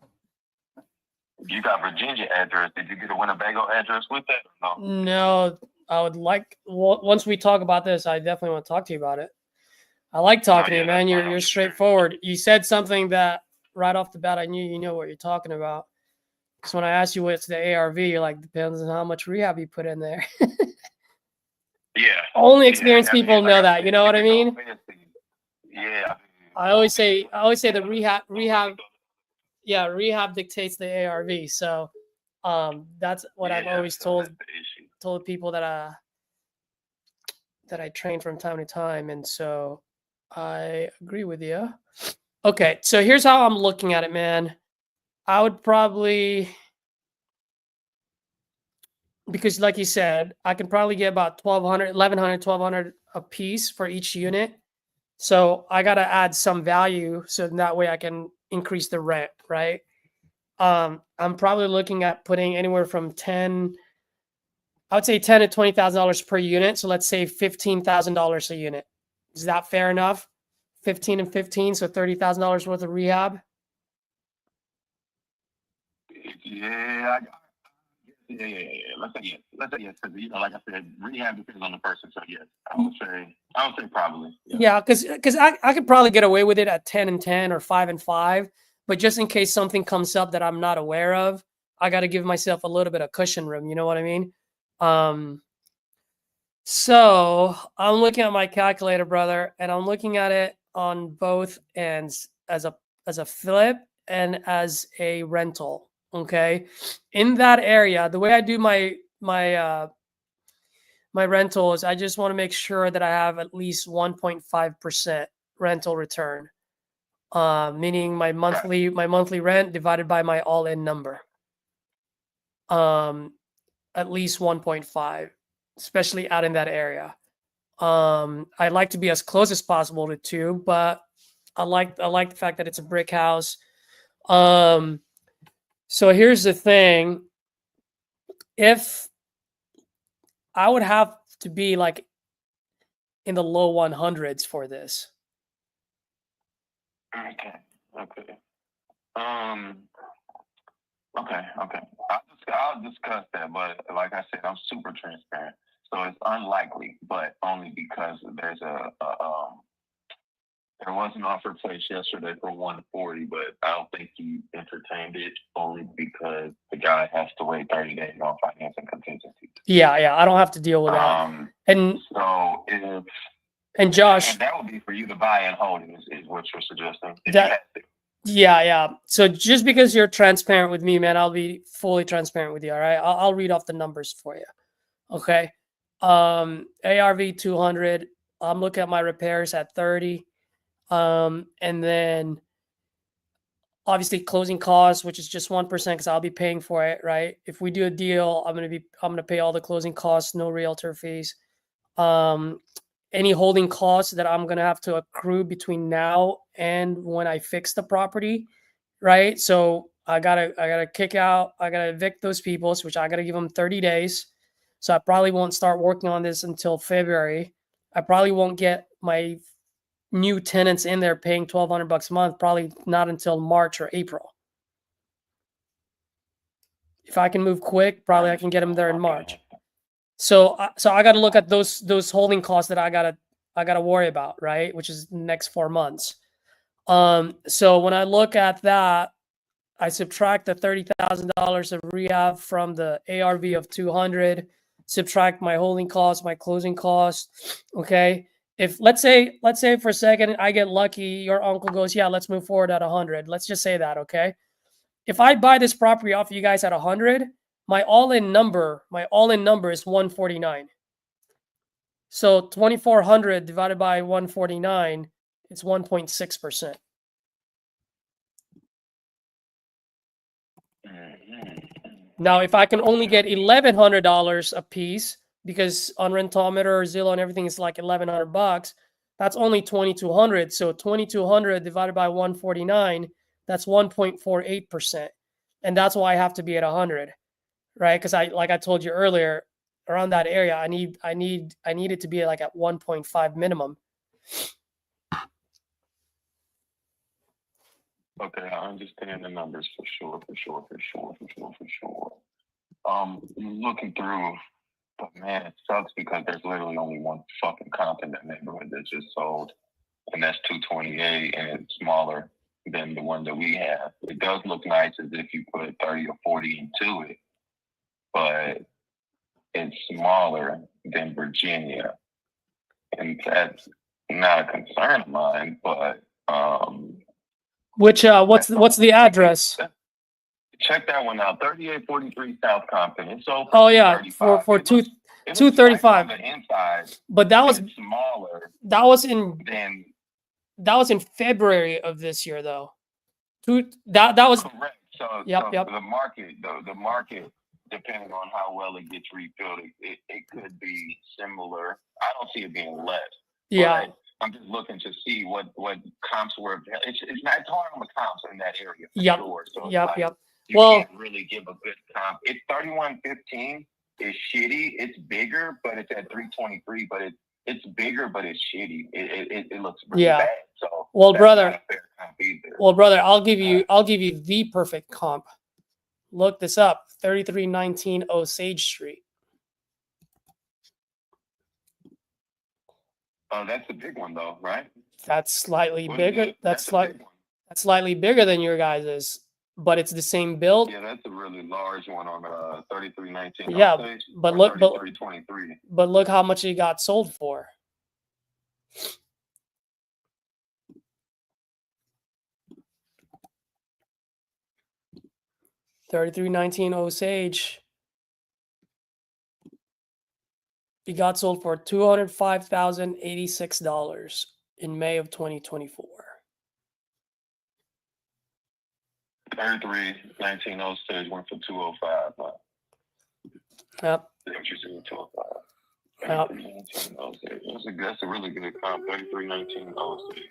You got Virginia address. Did you get a Winnebago address with that or no? No, I would like. Once we talk about this, I definitely want to talk to you about it. I like talking to you, man. You're straightforward. You said something that right off the bat, I knew you know what you're talking about. Because when I asked you what's the ARV, you're like, depends on how much rehab you put in there. Yeah. Only experienced people know that. You know what I mean? Yeah. I always say the rehab. Yeah, rehab dictates the ARV. So, that's what I've always told people that I train from time to time, and so I agree with you. Okay, so here's how I'm looking at it, man. I would probably, because like you said, I can probably get about 1,100 a piece for each unit. So I got to add some value so that way I can increase the rent, right? I'm probably looking at putting anywhere from I would say $10,000 to $20,000 per unit. So let's say $15,000 a unit. Is that fair enough? 15 and 15, so $30,000 worth of rehab. Yeah. Let's say yes. Because like I said, rehab depends on the person. So yes, I would say probably. Yeah, because I could probably get away with it at 10 and 10 or 5 and 5, but just in case something comes up that I'm not aware of, I got to give myself a little bit of cushion room. You know what I mean? So I'm looking at my calculator, brother, and I'm looking at it on both ends as a flip and as a rental. Okay, in that area, the way I do my rental is I just want to make sure that I have at least 1.5% rental return, meaning my monthly rent divided by my all-in number. At least 1.5, especially out in that area. I'd like to be as close as possible to 2, but I like the fact that it's a brick house. So here's the thing. If I would have to be like in the low 100s for this. Okay. Okay. I'll discuss that, but like I said, I'm super transparent. So it's unlikely, but only because there was an offer placed yesterday for 140, but I don't think he entertained it only because the guy has to wait 30 days on financing contingency. Yeah, I don't have to deal with that. And so if and Josh, and that would be for you to buy and hold is what you're suggesting. Yeah. So just because you're transparent with me, man, I'll be fully transparent with you. All right. I'll read off the numbers for you. Okay. ARV 200. I'm looking at my repairs at 30. And then obviously closing costs, which is just 1% because I'll be paying for it, right? If we do a deal, I'm gonna pay all the closing costs, no realtor fees. Any holding costs that I'm gonna have to accrue between now and when I fix the property, right? So I gotta evict those people, which I gotta give them 30 days. So I probably won't start working on this until February. I probably won't get my new tenants in there paying $1,200 a month, probably not until March or April. If I can move quick, probably I can get them there in March. So I got to look at those holding costs that I gotta worry about, right? Which is the next 4 months. So when I look at that, I subtract the $30,000 of rehab from the ARV of 200, subtract my holding costs, my closing costs. Okay. If let's say for a second I get lucky, your uncle goes, yeah, let's move forward at 100. Let's just say that, okay? If I buy this property off of you guys at 100, my all-in number is 149. So 2,400 divided by 149, it's 1.6%. Now, if I can only get $1,100 a piece, because on Rentometer, Zillow, and everything is like $1,100, that's only 2,200. So 2,200 divided by 149, that's 1.48%, and that's why I have to be at 100, right? Because like I told you earlier, around that area, I need it to be like at 1.5 minimum. Okay, I understand the numbers for sure. Looking through, but man, it sucks because there's literally only one fucking comp in that neighborhood that just sold, and that's 228, and it's smaller than the one that we have. It does look nice as if you put 30 or 40 into it, but it's smaller than Virginia, and that's not a concern of mine, but Which what's the address? check that one out. 3843 South Compton. It's open. Oh yeah, for 235. Nice inside, but that was smaller. That was in February of this year, though. That was correct. So, yep. The market, depending on how well it gets refilled, it could be similar. I don't see it being less. Yeah. But I'm just looking to see what comps were. It's not hard on the comps in that area for sure. So yep. You can't really give a good comp. It's 3115 is shitty. It's bigger, but it's at 323. But it's bigger, but it's shitty. It looks really bad. So brother, not a fair comp either. well, brother, I'll give you the perfect comp. Look this up: 3319 Osage Street. Oh, that's a big one, though, right? That's slightly bigger. That's slightly bigger than your guys's, but it's the same build. Yeah, that's a really large one on 3319. Yeah, but look, 3323. But look how much it got sold for. $33.19 Osage. It got sold for $205,086 in May of 2024. 3319 Osage went for 205. Yep. Yep. 3319 Osage. That's a really good comp. 3319 Osage.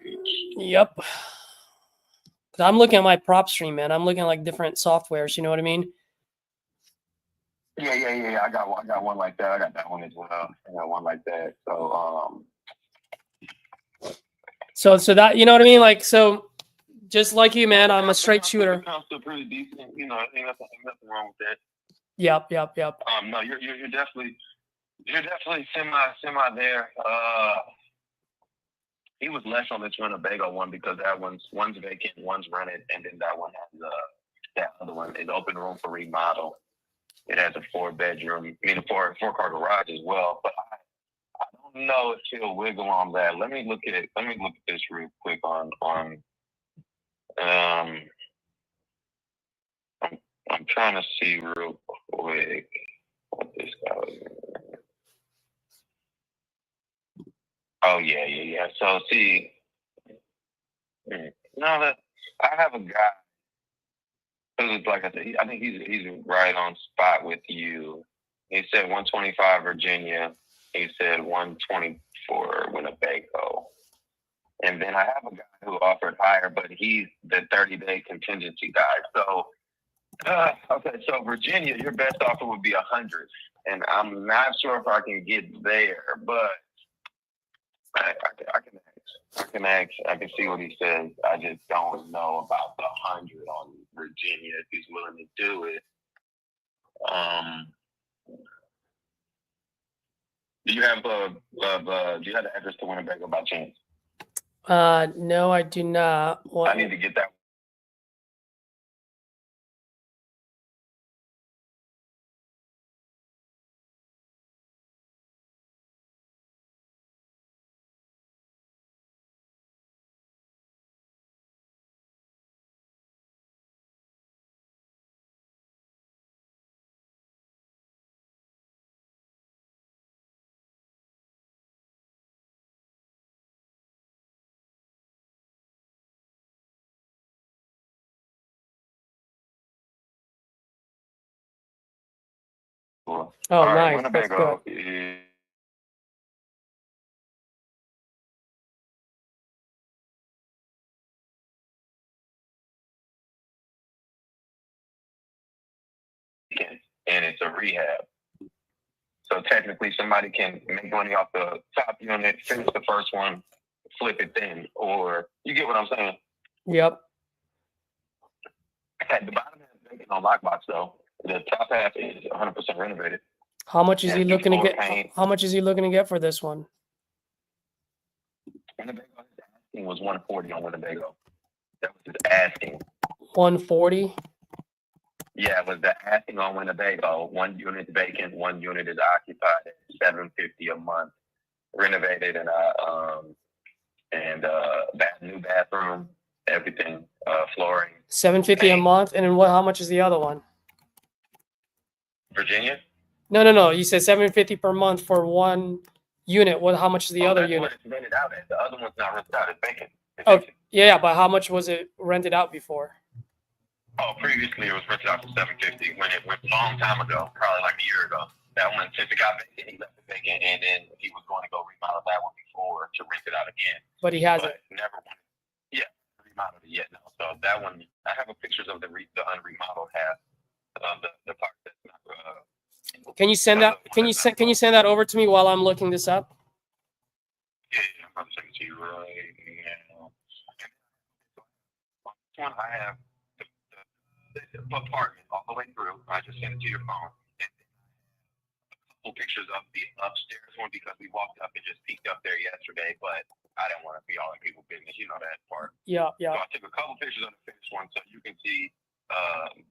Yep. 'Cause I'm looking at my prop stream, man. I'm looking at like different softwares. You know what I mean? Yeah. I got one like that. I got that one as well. I got one like that. So that, you know what I mean? Like, so just like you, man, I'm a straight shooter. Comps are pretty decent. You know, ain't nothing wrong with that. Yep. No, you're definitely semi there. He was less on this Winnebago one because that one's vacant, one's rented, and then that one has that other one is open room for remodel. It has a 4-bedroom, four car garage as well. But I don't know if he'll wiggle on that. Let me look at this real quick on I'm trying to see real quick what this guy was. Oh yeah. So see, no, that I have a guy who's like I said, I think he's right on spot with you. He said 125 Virginia. He said 124 Winnebago. And then I have a guy who offered higher, but he's the 30-day contingency guy. So okay, so Virginia, your best offer would be 100, and I'm not sure if I can get there, but I can ask. I can see what he says. I just don't know about the 100 on Virginia if he's willing to do it. Do you have the address to Winnebago by chance? No, I do not. I need to get that. Oh, All right, nice. That's Winnebago good. is and it's a rehab. So technically, somebody can make money off the top unit, finish the first one, flip it then, or you get what I'm saying? Yep. At the bottom half is vacant on lockbox though. The top half is 100% renovated. How much is he Yeah, looking to floor get? paint. How much is he looking to get for this one? Winnebago, his asking was 140 on Winnebago. That was his asking. 140. Yeah, it was the asking on Winnebago. One unit vacant, one unit is occupied at $750 a month, renovated and new bathroom, everything, flooring. $750 a month, and then what? How much is the other one? Virginia? No. You said $750 per month for one unit. What? How much is the other that's unit? what it's rented out at. The other one's not rented out. It's vacant. Oh, yeah, but how much was it rented out before? Oh, previously it was rented out for $750 when it went a long time ago, probably like a year ago. That one, since it got vacant, he left it vacant, and then he was going to go remodel that one before to rent it out again. But he hasn't. Never wanted. Yeah, remodeled it yet. No. So that one, I have pictures of the unremodeled half of the part that's not. Can you send that? Can you send that over to me while I'm looking this up? Yeah, I'm about to send it to you right now. One I have the apartment all the way through. I just sent it to your phone. And a couple pictures of the upstairs one because we walked up and just peeked up there yesterday, but I didn't want to be all in people's business. You know that part. Yeah. So I took a couple pictures of the finished one so you can see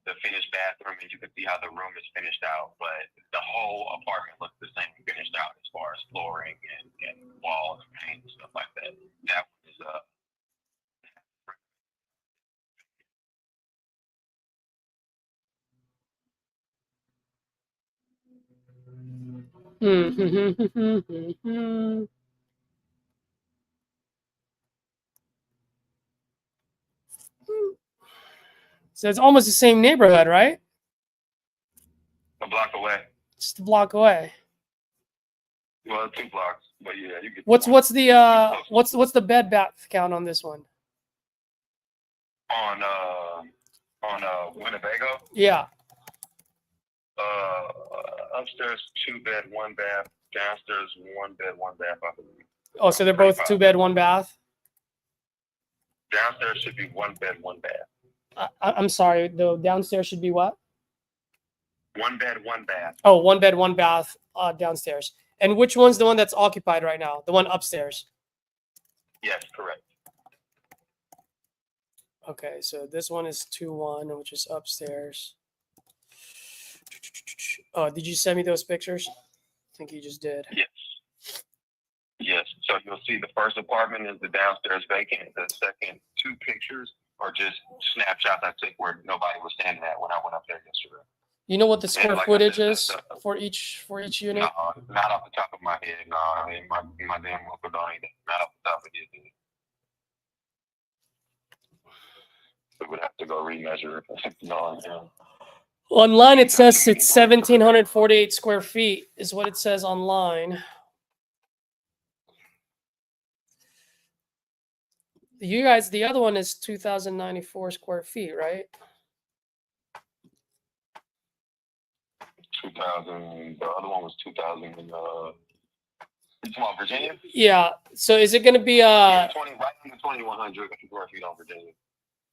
the finished bathroom and you can see how the room is finished out. But the whole apartment looks the same finished out as far as flooring and walls and paint and stuff like that. That one is So it's almost the same neighborhood, right? a block away. Just a block away. Well, 2 blocks, but yeah, you get. What's the bed bath count on this one? On Winnebago. Yeah. Upstairs 2 bed, 1 bath. Downstairs 1 bed, 1 bath. I believe. Oh, so they're both 2 bed, 1 bath. Downstairs should be 1 bed, 1 bath. I'm sorry. The downstairs should be what? 1 bed, 1 bath. Oh, 1 bed, 1 bath downstairs. And which one's the one that's occupied right now? The one upstairs. Yes, correct. Okay, so this one is 2-1, which is upstairs. Oh, did you send me those pictures? I think you just did. Yes. Yes. So you'll see the first apartment is the downstairs vacant. The second 2 pictures are just snapshots I took where nobody was standing at when I went up there yesterday. You know what the square like footage said, is for each unit? No, not off the top of my head. No, I mean my damn uncle don't either. Not off the top of his head. We would have to go remeasure it. No, yeah. Online it says it's 1,748 square feet is what it says online. You guys, the other one is 2,094 square feet, right? 2,000. The other one was 2,000. You talking about Virginia? Yeah. So is it going to be Yeah, 20 right under 2,100 square feet on Virginia.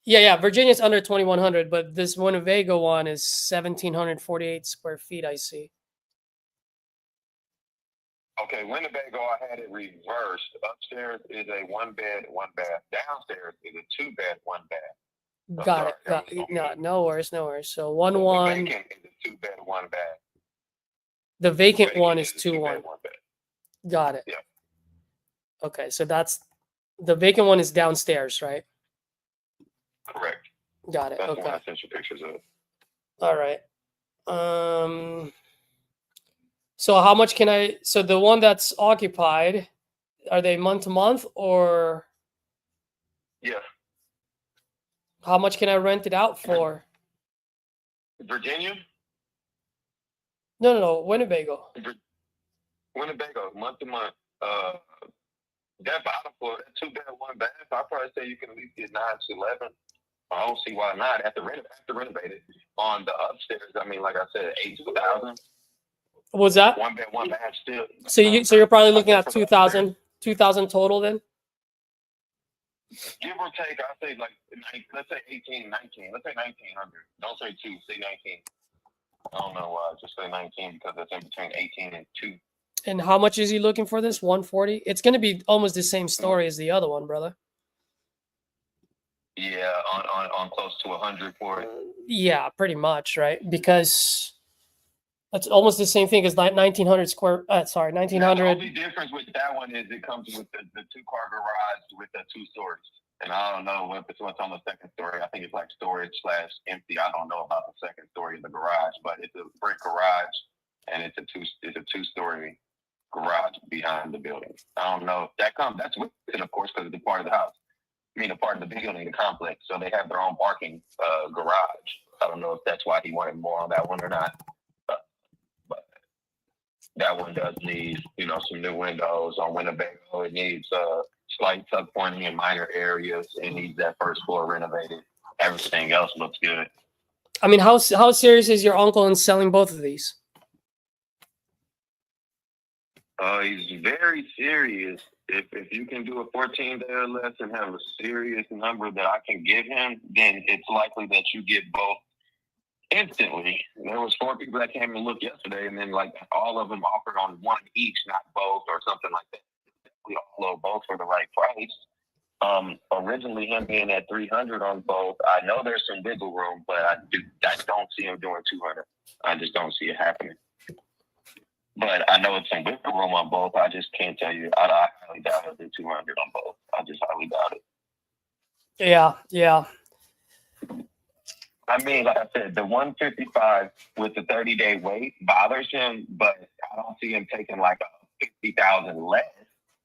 Yeah, Virginia's under 2,100, but this Winnebago one is 1,748 square feet, I see. Okay, Winnebago, I had it reversed. Upstairs is a 1 bed, 1 bath. Downstairs is a 2 bed, 1 bath. Got it. No worries. So The 1-1. vacant is a 2 bed, 1 bath. The vacant Vacant one is a 2 2-1. bed, 1 bath. Got it. Yeah. Okay, so that's the vacant one is downstairs, right? Correct. Got it. That's the one Okay. I sent you pictures of. All right. So how much can I? So the one that's occupied, are they month to month or Yeah. how much can I rent it out for? Virginia? No, Winnebago. Winnebago, month to month. That bottom floor, that 2 bed, 1 bath, I'd probably say you can at least get 9 to 11. I don't see why not. Have to renovate it. On the upstairs, I mean, like I said, 8 to 1,000. Was that? 1 bed, 1 bath still. So you're probably looking at 2,000 total then? Give or take, I'd say let's say 18, 19. Let's say 1,900. Don't say 2, say 19. I don't know why. Just say 19 because it's in between 18 and 2. And how much is he looking for this? 140? It's going to be almost the same story as the other one, brother. Yeah, on close to 100 for it. Yeah, pretty much, right? Because that's almost the same thing as 1,900 square. Sorry, The 1,900. only difference with that one is it comes with the 2-car garage with the 2 stories. And I don't know what's on the second story. I think it's like storage/empty. I don't know about the second story of the garage, but it's a brick garage and it's a 2-story garage behind the building. I don't know if that's with it, of course, because it's a part of the house. I mean, a part of the building, the complex. So they have their own parking garage. I don't know if that's why he wanted more on that one or not. But that one does need, some new windows on Winnebago. It needs slight tuck pointing in minor areas. It needs that first floor renovated. Everything else looks good. I mean, how serious is your uncle in selling both of these? He's very serious. If you can do a 14-day or less and have a serious number that I can give him, then it's likely that you get both instantly. There was 4 people that came and looked yesterday, and then all of them offered on one each, not both, or something like that. We offload both for the right price. Originally, him being at 300 on both, I know there's some wiggle room, but I don't see him doing 200. I just don't see it happening. But I know it's some wiggle room on both. I just can't tell you. I highly doubt it'll do 200 on both. I just highly doubt it. Yeah. I mean, like I said, the 155 with the 30-day wait bothers him, but I don't see him taking like a 50,000 less.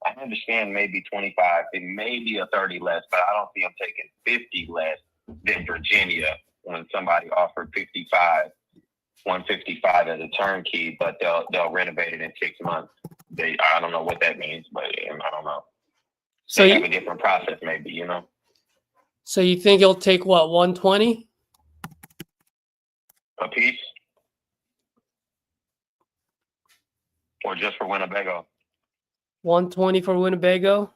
I understand maybe 25, it may be a 30 less, but I don't see him taking 50 less than Virginia when somebody offered 155 as a turnkey, but they'll renovate it in 6 months. I don't know what that means, but I don't know. So They you, have a different process, maybe, you know. so you think it'll take what, 120? A piece, or just for Winnebago. 120 for Winnebago?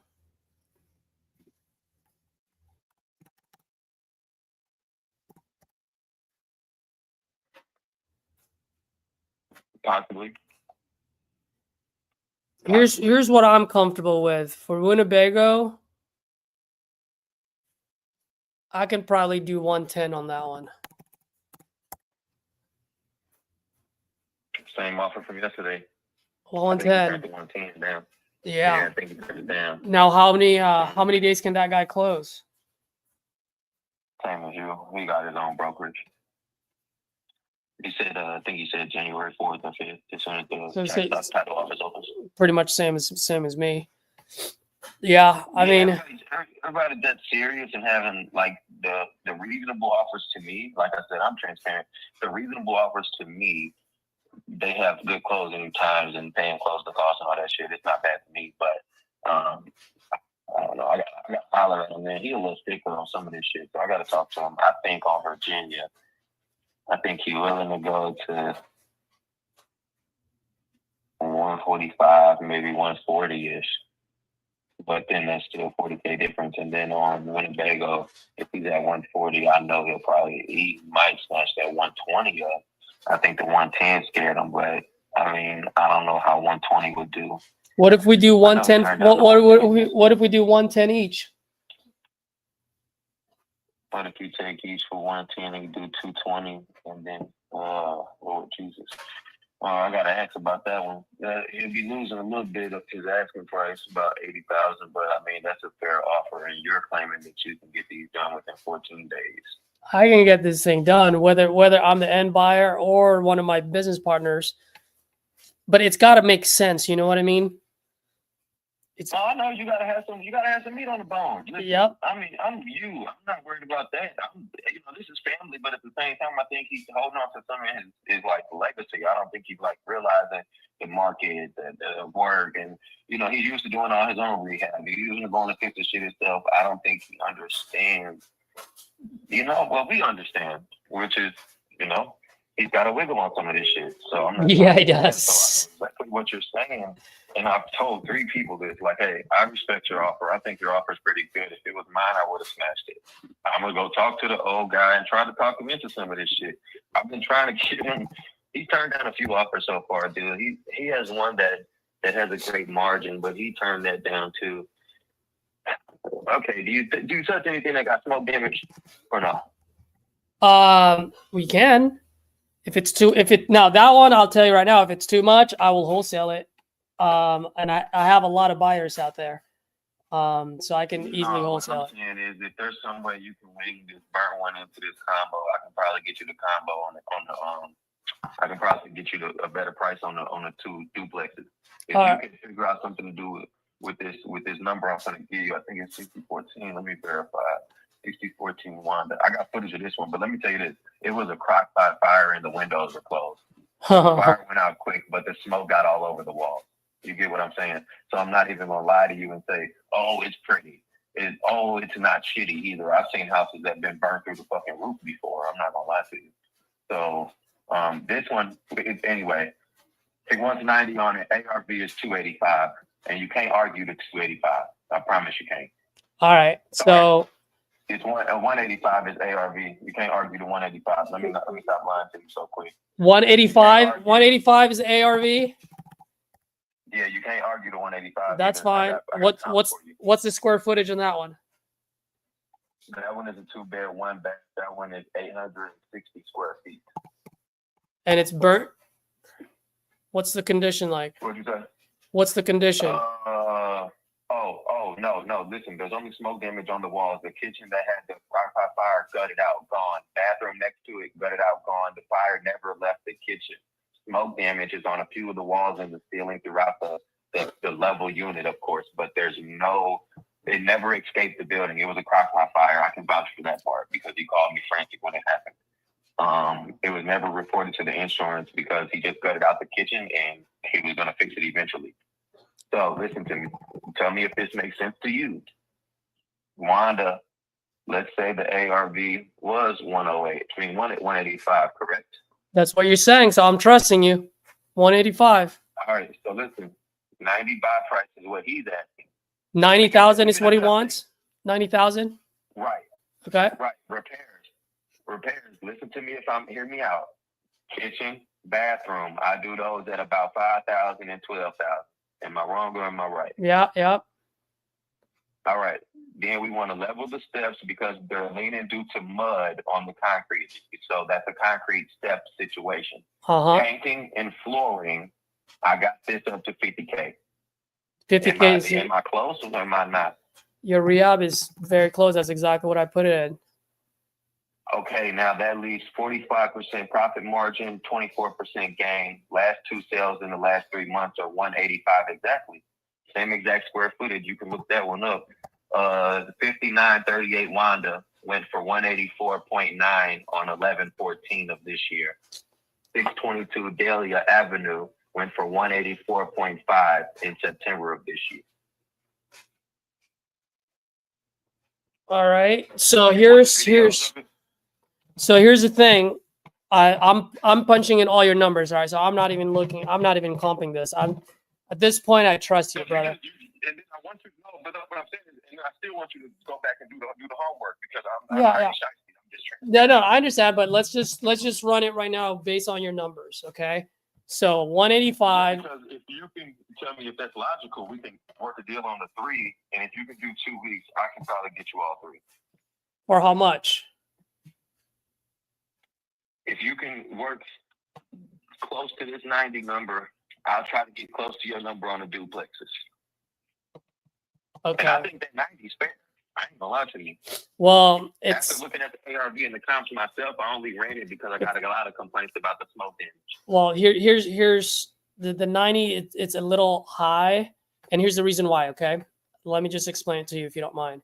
Possibly. Here's what I'm comfortable with. For Winnebago, I can probably do 110 on that one. Same offer from yesterday. I think he 110. turned the 110 down. Yeah. I think he turned it down. Now how many days can that guy close? Same as you. He got his own brokerage. He said, I think he said January 4th or 5th. As soon as the title office opens. Pretty much same as me. Yeah, I mean, everybody that's serious and having like the reasonable offers to me. Like I said, I'm transparent. The reasonable offers to me, they have good closing times and paying close to cost and all that shit. It's not bad to me, but I don't know. I got to holler at him, man. He a little sticker on some of this shit, so I got to talk to him. I think on Virginia, I think he's willing to go to 145, maybe 140-ish. But then that's still $40K difference. And then on Winnebago, if he's at 140, I know he might snatch that 120 up. I think the 110 scared him, but I mean, I don't know how 120 would do. what if we do 110? What if we do 110 each? What if you take each for 110 and you do 220 and then, Lord Jesus. I got to ask about that one. He'll be losing a little bit of his asking price, about $80,000, but I mean, that's a fair offer, and you're claiming that you can get these done within 14 days. I can get this thing done, whether I'm the end buyer or one of my business partners. But it's got to make sense. You know what I mean? I know you gotta have some meat on the bone. Listen, yep. I mean, I'm not worried about that. This is family, but at the same time, I think he's holding on to some of his like legacy. I don't think he's like realizing the market, the work, and he's used to doing all his own rehab. He's used to going to fix the shit himself. I don't think he understands. What we understand, which is, he's got to wiggle on some of this shit. So I'm not. Yeah, he does. So I know exactly what you're saying. And I've told 3 people this, like, hey, I respect your offer. I think your offer is pretty good. If it was mine, I would have smashed it. I'm going to go talk to the old guy and try to talk him into some of this shit. I've been trying to get him. He turned down a few offers so far, dude. He has one that has a great margin, but he turned that down too. Okay, do you touch anything that got smoke damage or no? We can. Now that one, I'll tell you right now, if it's too much, I will wholesale it. And I have a lot of buyers out there. So I can easily wholesale what I'm saying is if there's some way you can wing this burn one into this combo, I can probably get you the combo on the I can probably get you a better price on the 2 duplexes. If you can figure out something to do with this number I'm going to give you, I think it's 6014. Let me verify. 6014 I got footage of this one, but let me tell you this: it was a crock pot fire and the windows were closed. The fire went out quick, but the smoke got all over the wall. You get what I'm saying? So I'm not even gonna lie to you and say, "Oh, it's pretty." It's not shitty either. I've seen houses that have been burned through the fucking roof before. I'm not gonna lie to you. So this one, anyway, take 190 on it. ARV is 285, and you can't argue the 285. I promise you can't. All right, so. It's 185 is ARV. You can't argue the 185. Let me stop lying to you so quick. 185 is ARV. Yeah, you can't argue the 185. That's fine. What's the square footage on that one? That one is a 2-bed, 1-bath. That one is 860 square feet. And it's burnt. What's the condition like? What'd you say? What's the condition? No. Listen, there's only smoke damage on the walls. The kitchen that had the fire gutted out, gone. Bathroom next to it, gutted out, gone. The fire never left the kitchen. Smoke damage is on a few of the walls and the ceiling throughout the level unit, of course, but it never escaped the building. It was a crockpot fire. I can vouch for that part because he called me frantic when it happened. It was never reported to the insurance because he just gutted out the kitchen and he was going to fix it eventually. So listen to me. Tell me if this makes sense to you. Wanda, let's say the ARV was 108. I mean, 185, correct? That's what you're saying. So I'm trusting you. 185. All right. So listen, 90 buy price is what he's asking. 90,000 is what he wants. 90,000. Right. Okay. Right. Repairs. Listen to me if hear me out. Kitchen, bathroom. I do those at about 5,000 and 12,000. Am I wrong or am I right? Yeah. All right. Then we want to level the steps because they're leaning due to mud on the concrete. So that's a concrete step situation. Painting and flooring, I got this up to 50K. 50K. Am I close or am I not? Your rehab is very close. That's exactly what I put it in. Okay, now that leaves 45% profit margin, 24% gain. Last two sales in the last 3 months are 185 exactly. Same exact square footage. You can look that one up. 5938 Wanda went for 184.9 on 11/14 of this year. 622 Dahlia Avenue went for 184.5 in September of this year. All right. So here's the thing. I'm punching in all your numbers. All right. So I'm not even comping this. At this point, I trust you, brother. And then I want you to know, but what I'm saying is, and I still want you to go back and do the homework because I'm just trying. No, I understand, but let's just run it right now based on your numbers, okay? So 185. Because if you can tell me if that's logical, we can work a deal on the 3, and if you can do 2 weeks, I can probably get you all 3. For how much? If you can work close to this 90 number, I'll try to get close to your number on the duplexes. Okay. And I think that 90 is fair. I ain't gonna lie to you. Well, it's after looking at the ARV and the comps myself, I only ran it because I got a lot of complaints about the smoke damage. Well, here's the 90. It's a little high, and here's the reason why. Okay, let me just explain it to you if you don't mind.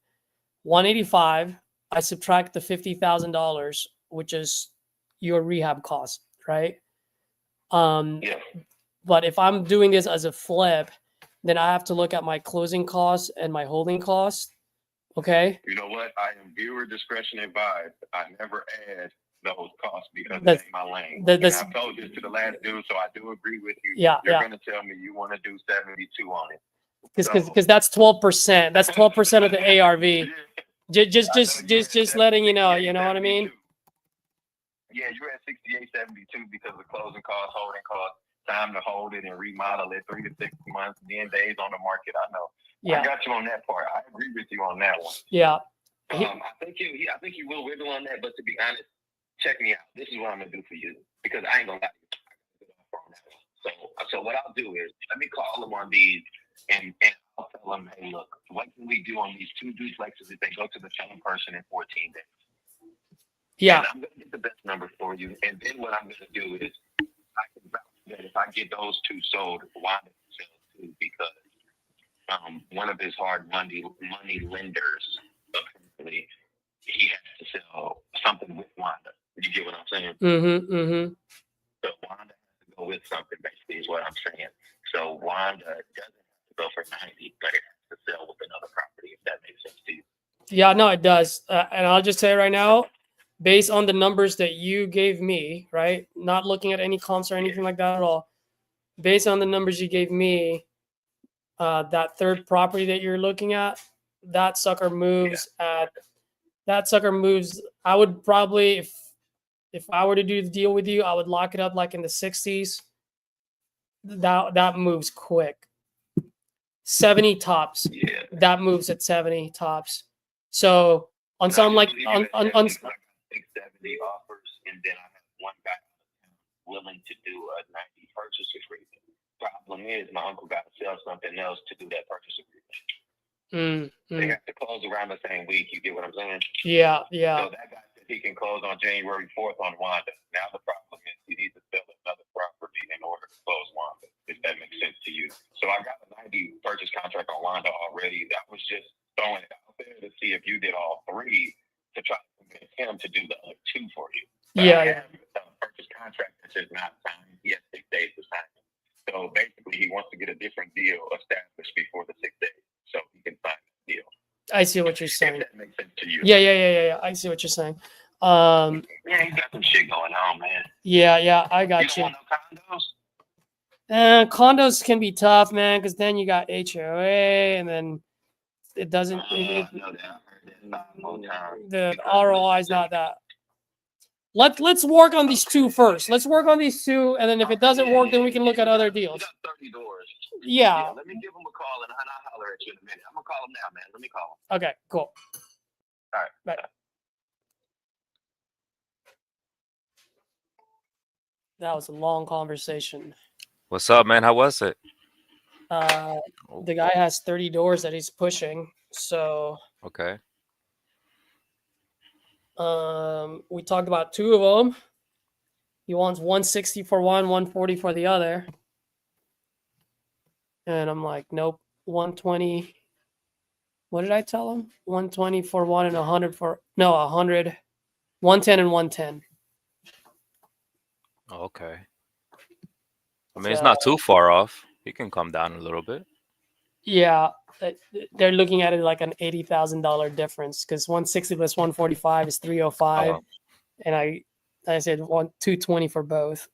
185. I subtract the $50,000, which is your rehab cost, right? Yeah. But if I'm doing this as a flip, then I have to look at my closing costs and my holding costs. Okay. You know what? I am viewer discretion advised. I never add those costs because that's my lane. And I've told this to the last dude, so I do agree with you. Yeah. You're going to tell me you want to do 72 on it. Because that's 12%. That's 12% of the ARV. Just letting you know. You know what I mean? Yeah, you're at 68.72 because of the closing costs, holding costs, time to hold it and remodel it 3 to 6 months, then days on the market. I know. Yeah. I got you on that part. I agree with you on that one. Yeah. I think you will wiggle on that, but to be honest, check me out. This is what I'm gonna do for you because I ain't gonna lie to you. So what I'll do is let me call them on these and I'll tell them, hey, look, what can we do on these 2 duplexes if they go to the selling person in 14 days? Yeah. And I'm gonna get the best number for you, and then what I'm gonna do is I can vouch that if I get those 2 sold, why not sell 2? Because one of his hard money lenders, apparently, he has to sell something with Wanda. You get what I'm saying? Mm-hmm. So Wanda has to go with something, basically, is what I'm saying. So Wanda doesn't have to go for 90, but it has to sell with another property, if that makes sense to you. Yeah, no, it does. And I'll just say right now, based on the numbers that you gave me, right? Not looking at any comps or anything like that at all. Based on the numbers you gave me, that third property that you're looking at, that sucker moves I would probably, if I were to do the deal with you, I would lock it up like in the 60s. That moves quick. 70 tops. Yeah. That moves at 70 tops. So on something like on 670 offers, and then I have one guy willing to do a 90 purchase agreement. Problem is, my uncle got to sell something else to do that purchase agreement. They have to close around the same week. You get what I'm saying? Yeah. So that guy said he can close on January 4th on Wanda. Now the problem is he needs to sell another property in order to close Wanda, if that makes sense to you. So I got a 90 purchase contract on Wanda already. I was just throwing it out there to see if you did all 3 to try to convince him to do the other 2 for you. But I have a purchase contract that's just not signed. He has 6 days to sign it. So basically, he wants to get a different deal established before the 6 days, so he can sign the deal. I see what you're saying. If that makes sense to you. Yeah. I see what you're saying. Yeah, he's got some shit going on, man. Yeah, I got You you. don't want no condos? Condos can be tough, man, because then you got HOA, and then it doesn't. I know that. I heard that whole time. The ROI is not that. Let's work on these two first. Let's work on these two, and then if it doesn't work, then we can look at other deals. You got 30 doors. Yeah. Let me give him a call and I'll holler at you in a minute. I'm gonna call him now, man. Let me call him. Okay, cool. All right. Bye. That was a long conversation. What's up, man? How was it? The guy has 30 doors that he's pushing, so Okay. we talked about two of them. He wants 160 for one, 140 for the other. And I'm like, nope, 120. What did I tell him? 120 for one and 100 for 100, 110 and 110. Okay. I mean, it's not too far off. He can come down a little bit. Yeah, they're looking at it like an $80,000 difference because 160 plus 145 is 305, and I said 220 for both.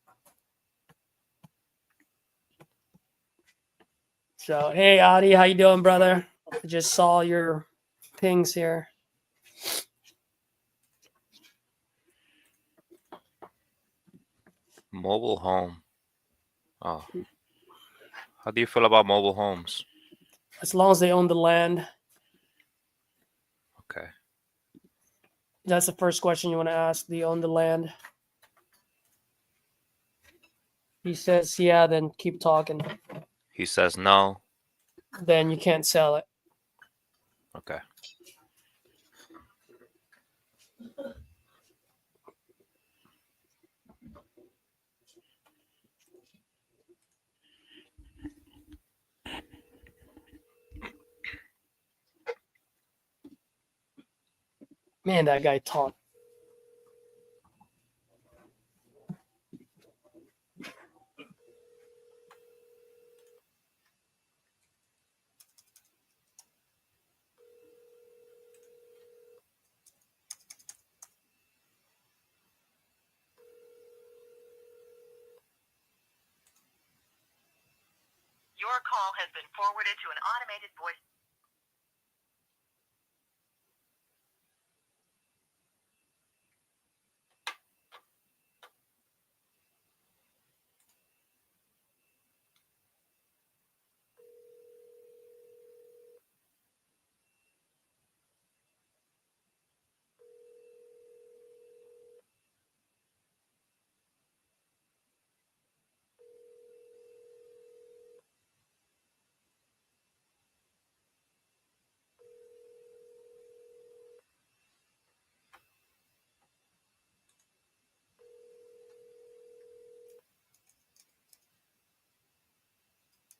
So hey, Adi, how you doing, brother? I just saw your pings here. Mobile home. Oh. How do you feel about mobile homes? As long as they own the land. Okay. That's the first question you want to ask. Do you own the land? He says, yeah, then keep talking. He says no. Then you can't sell it. Okay. Man, that guy talked. Your call has been forwarded to an automated voice.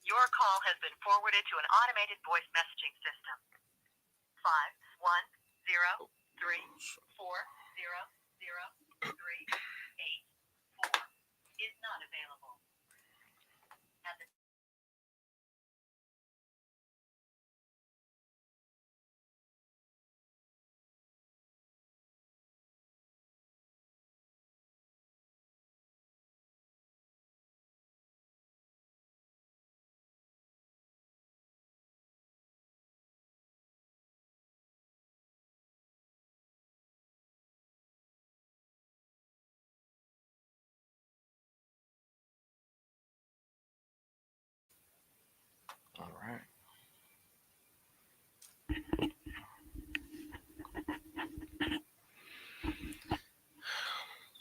Your call has been forwarded to an automated voice messaging system. 510340384 is not available. At the All right.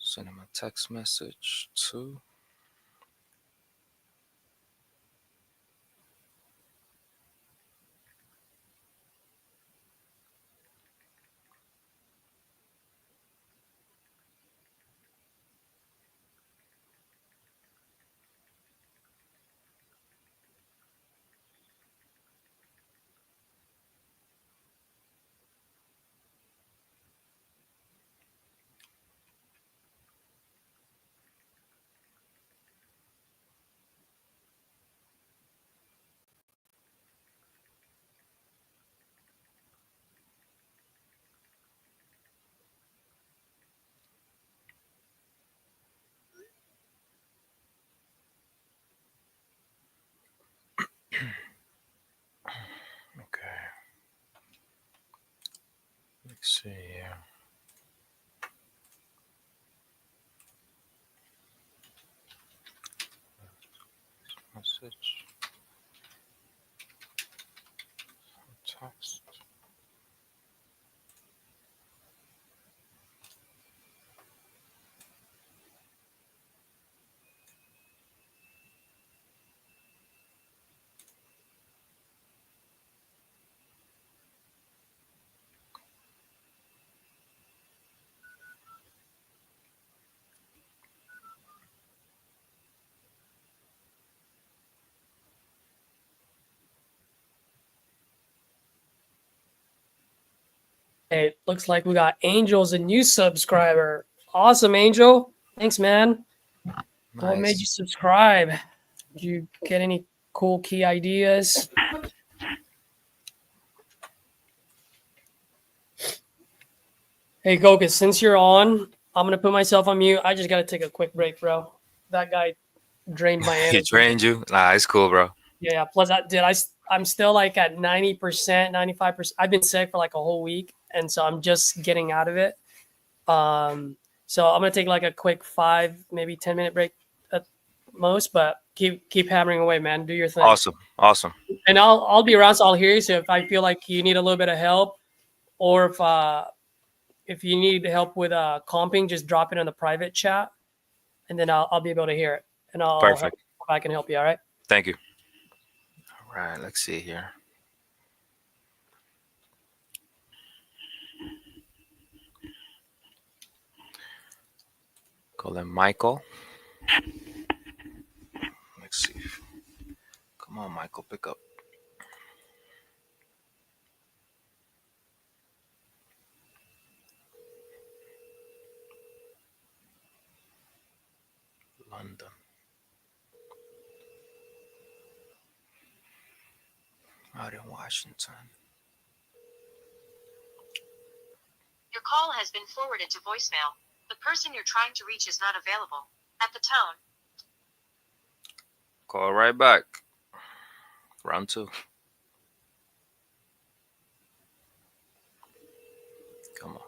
Send him a text message too. Okay. Let's see here. Message. Text. Hey, it looks like we got Angel's a new subscriber. Awesome, Angel. Thanks, man. What made you Nice. subscribe? Did you get any cool key ideas? Hey, Gokus, since you're on, I'm gonna put myself on mute. I just gotta take a quick break, bro. That guy drained my He energy. trained you? Nah, it's cool, bro. Yeah. Plus, I'm still like at 90%, 95%. I've been sick for like a whole week, and so I'm just getting out of it. So I'm gonna take like a quick 5, maybe 10-minute break at most, but keep hammering away, man. Do your thing. Awesome. Awesome. And I'll be around, so I'll hear you. So if I feel like you need a little bit of help, or if you need help with comping, just drop it in the private chat, and then I'll be able to hear it, and I'll help Perfect. if I can help you. All right. Thank you. All right. Let's see here. Call him Michael. Let's see. Come on, Michael, pick up. London. Out in Washington. Your call has been forwarded to voicemail. The person you're trying to reach is not available. At the tone, Call right back. Round 2. Come on.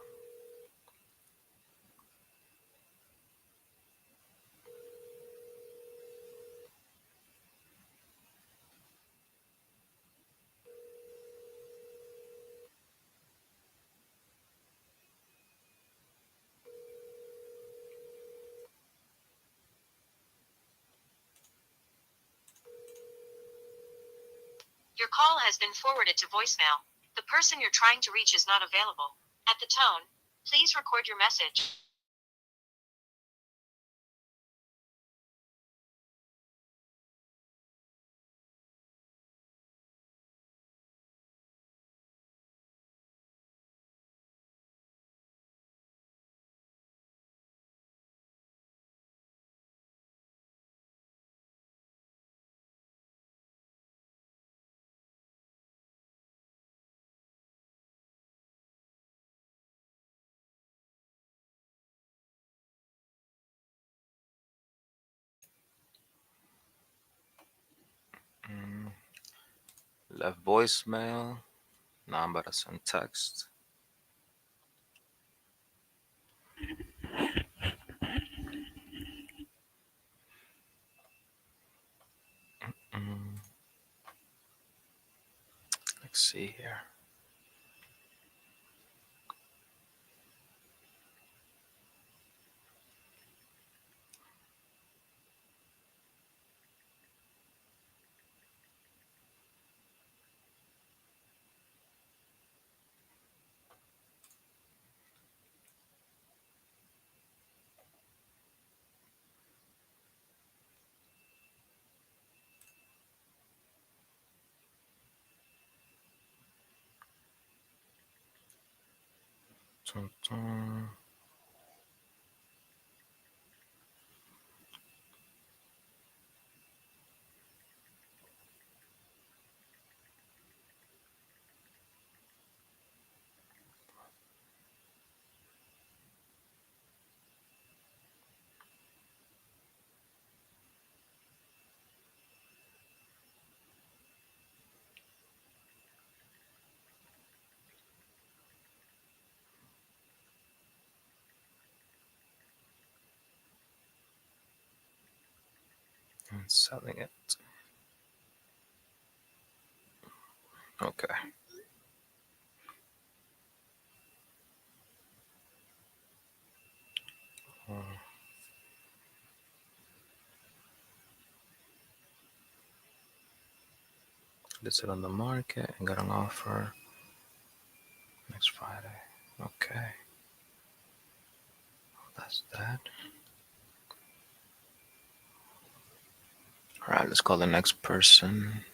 your call has been forwarded to voicemail. The person you're trying to reach is not available. At the tone, please record your message. Left voicemail. Now I'm about to send text. Let's see here. Dun, dun. and selling it. Okay. Listed on the market and got an offer next Friday. Okay. That's that. All right, let's call the next person.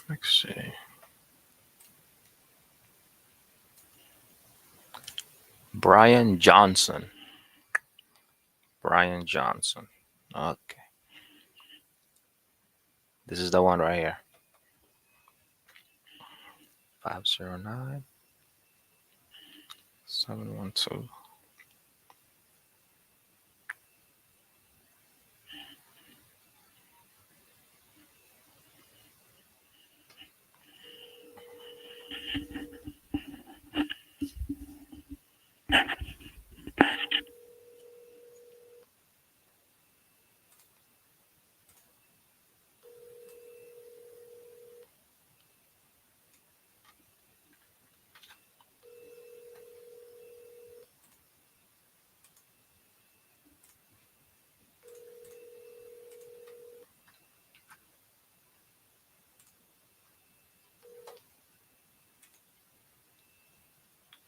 Let's see. Brian Johnson. Brian Johnson. Okay. This is the one right here. 509 712.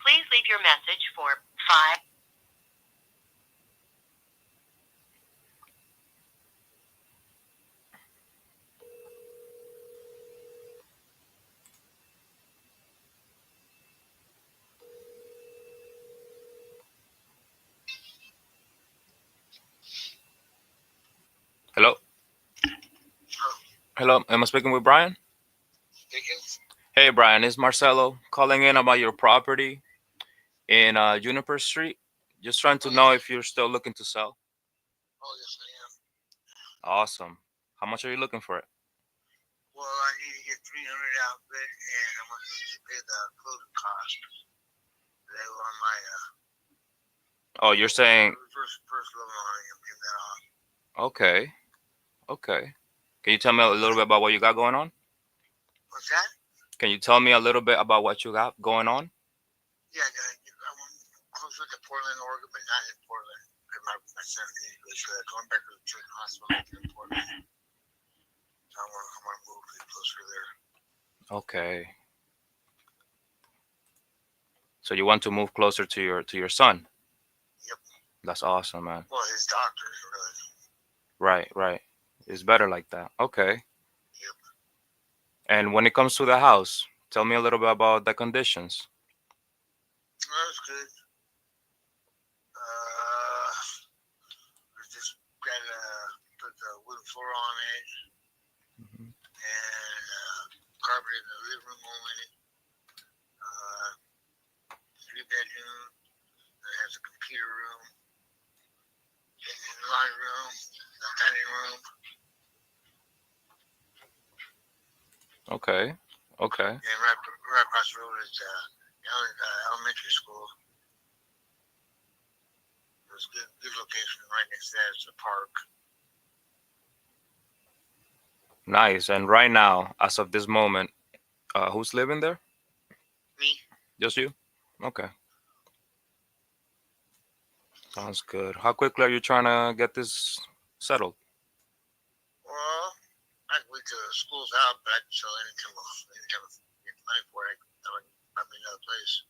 Please leave your message for 5. Hello? Hello, am I speaking with Brian? Hey, Brian, it's Marcelo calling in about your property in Juniper Street. Just trying to know if you're still looking to sell. Oh, yes, I am. Awesome. How much are you looking for it? Well, I need to get 300 out of it, and I'm going to need to pay the closing cost. They were on my Oh, you're saying, first level on it. I'm getting that off. okay, okay. Can you tell me a little bit about what you got going on? What's that? Can you tell me a little bit about what you got going on? Yeah, I want closer to Portland, Oregon, but not in Portland. Because my son is going back to the children's hospital in Portland. So I want to move a little closer there. Okay. So you want to move closer to your son? Yep. That's awesome, man. Well, his doctor, really. Right. It's better like that. Okay. Yep. And when it comes to the house, tell me a little bit about the conditions. That's good. We just got put the wooden floor on it, and carpet in the living room on it. 3-bedroom. It has a computer room, in the living room, the dining room. Okay. And right across the road is elementary school. It's a good location. Right next to that is the park. Nice. And right now, as of this moment, who's living there? Me. Just you? Okay. Sounds good. How quickly are you trying to get this settled? Well, I can wait till school's out, but I can sell anytime I get money for it. I'm in another place.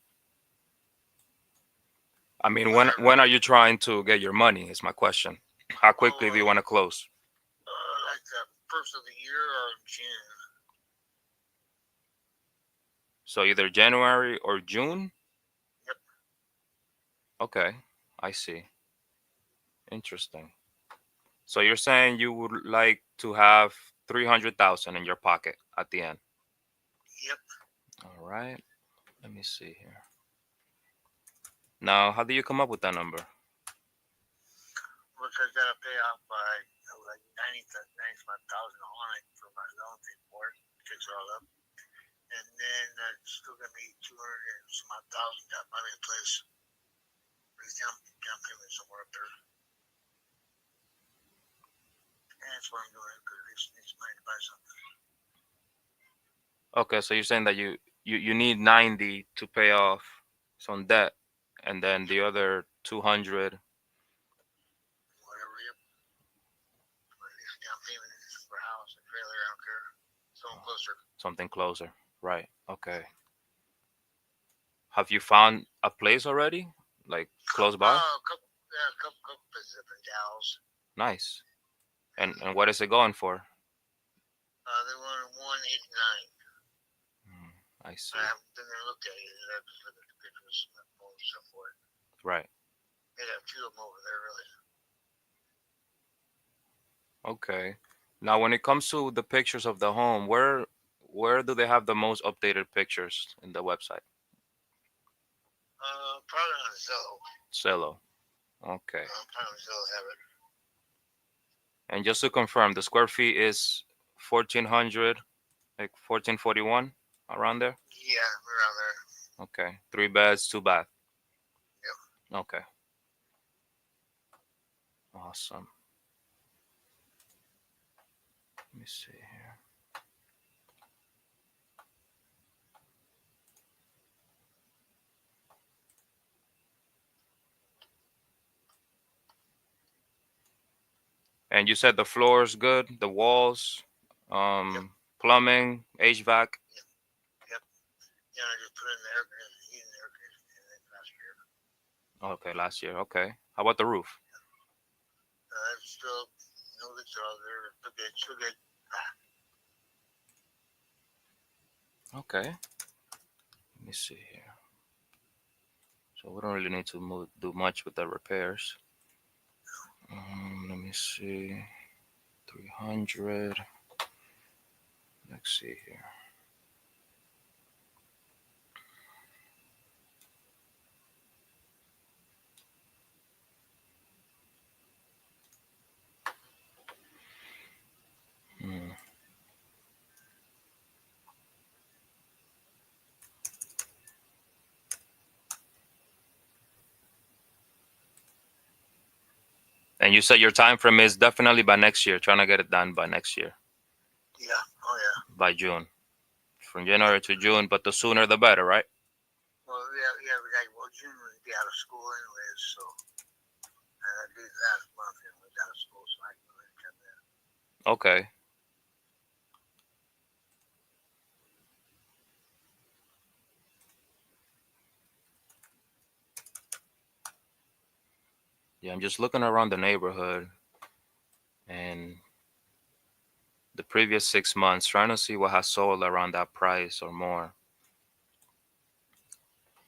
I mean, when are you trying to get your money is my question. How quickly do you want to close? Like the first of the year or June. So either January or June? Yep. Okay, I see. Interesting. So you're saying you would like to have 300,000 in your pocket at the end? Yep. All right. Let me see here. Now, how do you come up with that number? Which I gotta pay off by like 95,000 on it for my loan report, fix it all up. And then still gonna be 200 and some odd thousand that money in place. But down payment somewhere up there. And that's what I'm doing because I just need some money to buy something. Okay, so you're saying that you need 90 to pay off some debt, and then the other 200. Whatever you. At least down payment is for a house, a trailer, I don't care. Something closer. Something closer, right? Okay. Have you found a place already, like close by? A couple places up in Dallas. Nice. And what is it going for? They wanted 189. I see. I haven't been there and looked at it. I just looked at the pictures and the phone stuff for it. Right. They got a few of them over there, really. Okay. Now, when it comes to the pictures of the home, where do they have the most updated pictures in the website? Probably on Zillow. Zillow. Okay. Probably Zillow have it. And just to confirm, the square feet is 1,400, like 1,441, around there? Yeah, around there. Okay. 3 beds, 2 bath. Yep. Okay. Awesome. Let me see here. And you said the floor is good, the walls, Yep. plumbing, HVAC. Yep. Yeah, I just put in the air conditioning, heating, air conditioning last year. Okay, last year. Okay. How about the roof? Still no leaks out there. Still good. Okay. Let me see here. So we don't really need to do much with the repairs. Let me see. 300. Let's see here. And you said your time frame is definitely by next year, trying to get it done by next year. Yeah. Oh, yeah. By June. From January to June, but the sooner the better, right? Well, June would be out of school anyways, so I did last month and was out of school, so I can really come in. Okay. Yeah, I'm just looking around the neighborhood and the previous 6 months, trying to see what has sold around that price or more.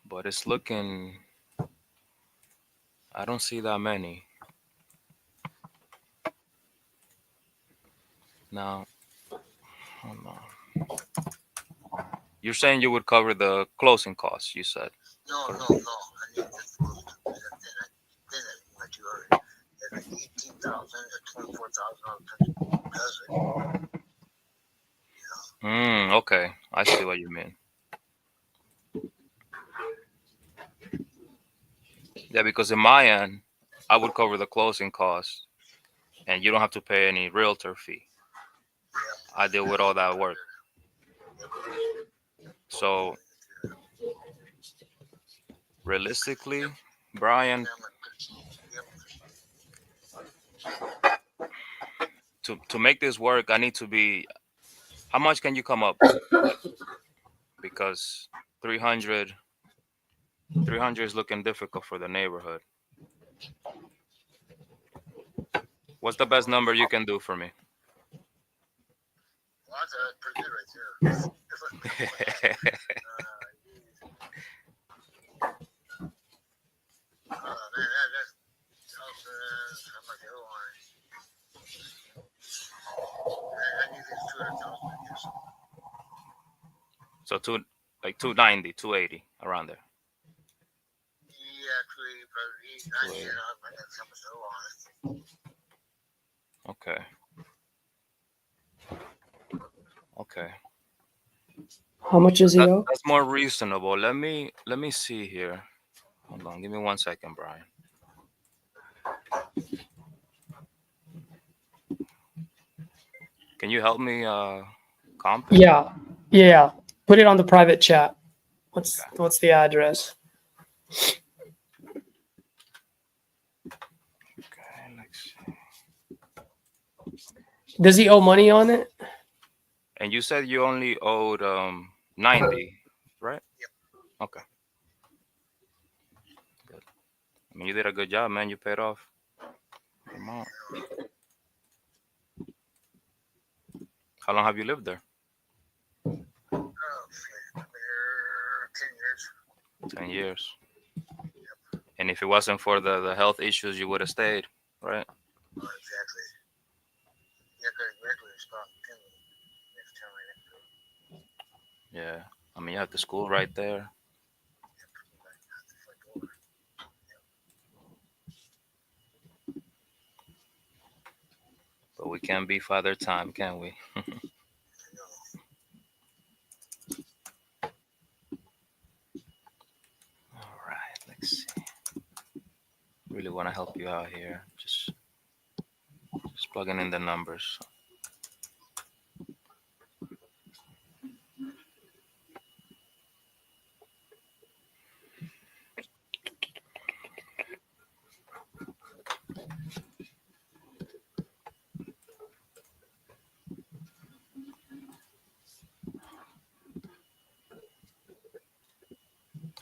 But it's looking, I don't see that many. Now, hold on. You're saying you would cover the closing costs, you said? No. I need this close to then I do already. It's like 18,000 to 24,000 does it. Okay. I see what you mean. Yeah, because in my end, I would cover the closing costs and you don't have to pay any realtor fee. I deal with all that work. So realistically, Brian, to make this work, I need to be, how much can you come up with? Because 300 is looking difficult for the neighborhood. What's the best number you can do for me? Well, that's pretty good right there. So 290, 280, around there. Yeah, actually, but 9 years, I got some snow on it. Okay. Okay. How much is he owe? That's more reasonable. Let me see here. Hold on. Give me 1 second, Brian. Can you help me comp it? Yeah. Put it on the private chat. What's the address? Okay, let's see. Does he owe money on it? And you said you only owed 90, right? Yep. Okay. Good. I mean, you did a good job, man. You paid off the amount. How long have you lived there? Oh, shit. I've been here 10 years. 10 years. And if it wasn't for the health issues, you would have stayed, right? Oh, exactly. Yeah, because regular stock next time I next to it. Yeah. I mean, you have the school right there. But we can't be Father Time, can we? All right, let's see. Really want to help you out here. Just plugging in the numbers.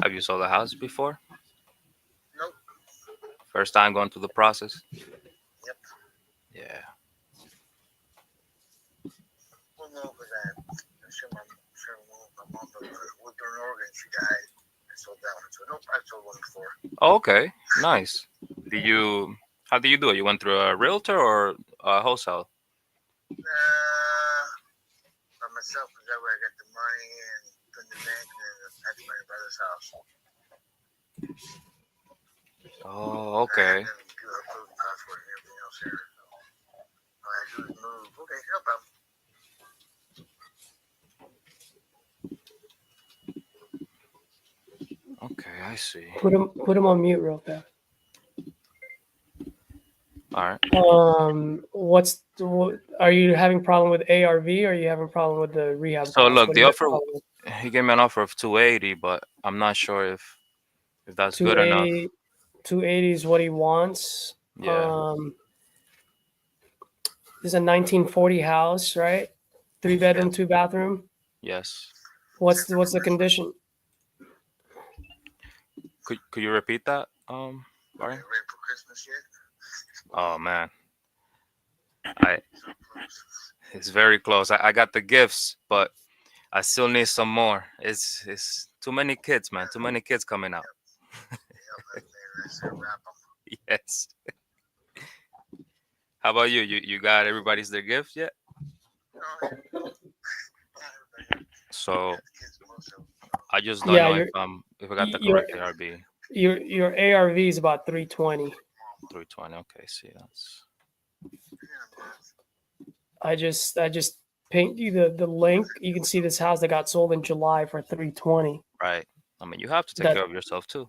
Have you sold a house before? Nope. First time going through the process? Yep. Yeah. Well, no, because I'm sure my mom lived in Oregon. She died. I sold that one. So, nope, I sold one before. Oh, okay. Nice. How do you do it? You went through a realtor or a wholesale? By myself, because that way I got the money and put in the bank and then I had to my brother's house. Oh, okay. And then do a food passport and everything else here. So, all I had to do is move. Okay, no problem. Okay, I see. Put him on mute real fast. All right. Are you having problem with ARV or are you having problem with the rehab So cost? look, What the do you have offer, problem with? he gave me an offer of 280, but I'm not sure if that's good enough. 280 is what he wants. Yeah. This is a 1940 house, right? 3-bedroom, 2-bathroom. Yes. What's the condition? Could you repeat that, Brian? Ready for Christmas yet? Oh man, it's very close. I got the gifts, but I still need some more. It's too many kids, man. Too many kids coming out. Yes. How about you? You got everybody's their gift yet? So I just don't know if I got the correct ARV. Your ARV is about 320. 320. Okay, see that's. I just pinged you the link. You can see this house that got sold in July for 320. Right. I mean, you have to take care of yourself too.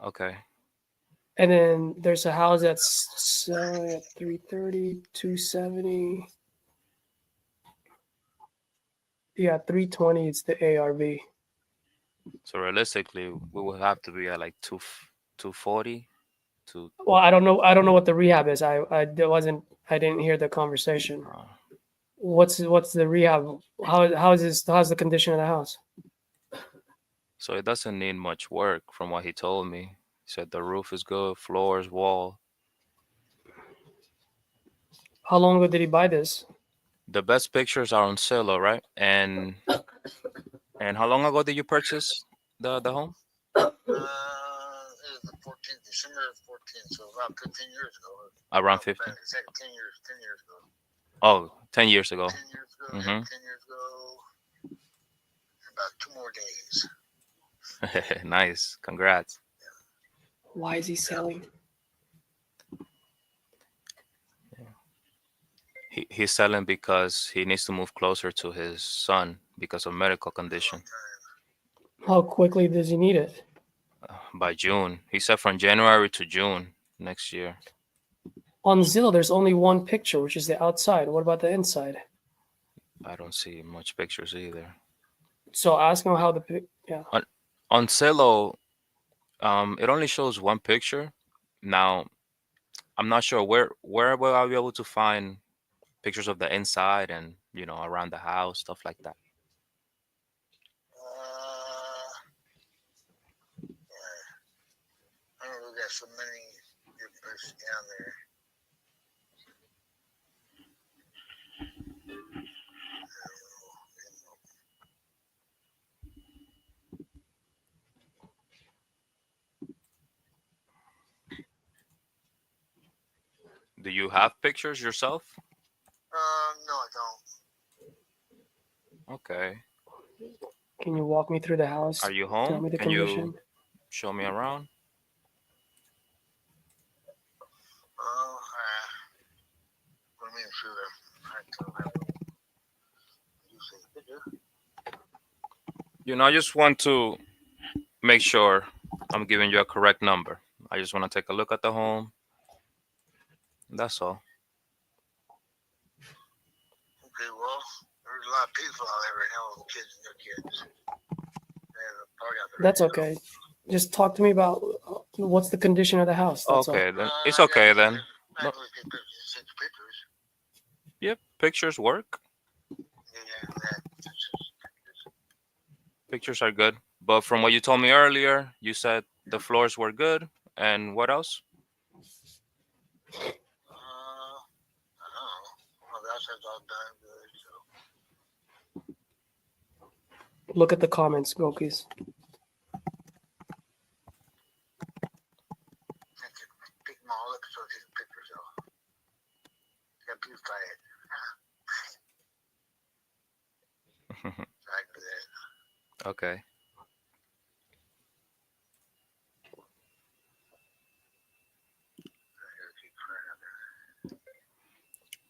Okay. And then there's a house that's selling at 330, 270. Yeah, 320 is the ARV. So realistically, we will have to be at like 240. Well, I don't know what the rehab is. I didn't hear the conversation. What's the rehab? How's the condition of the house? So it doesn't need much work from what he told me. He said the roof is good, floors, wall. How long ago did he buy this? The best pictures are on Zillow, right? And how long ago did you purchase the home? It was the 14th, December 14th, so about 15 years ago. Around 15? It's like 10 years ago. Oh, 10 years ago. 10 years ago, 10 years ago. About 2 more days. Nice. Congrats. Why is he selling? He's selling because he needs to move closer to his son because of medical condition. How quickly does he need it? By June. He said from January to June next year. On Zillow, there's only one picture, which is the outside. What about the inside? I don't see much pictures either. So ask him how yeah. On Zillow, it only shows one picture. Now, I'm not sure where will I be able to find pictures of the inside and around the house, stuff like that. I don't know, we got so many different places down there. Do you have pictures yourself? No, I don't. Okay. Can you walk me through the house? Are you Tell home? me the Can condition. you show me around? What do you mean, sure? I just want to make sure I'm giving you a correct number. I just want to take a look at the home. That's all. Okay, well, there's a lot of people out there right now with kids and their kids. That's okay. Just talk to me about what's the condition of the house. That's Okay, all. then it's okay then. No. Yep, pictures work. Pictures are good. But from what you told me earlier, you said the floors were good. And what else? Look at the comments, Gokis. Pick them all up so I take pictures of. Got beautify it. Okay.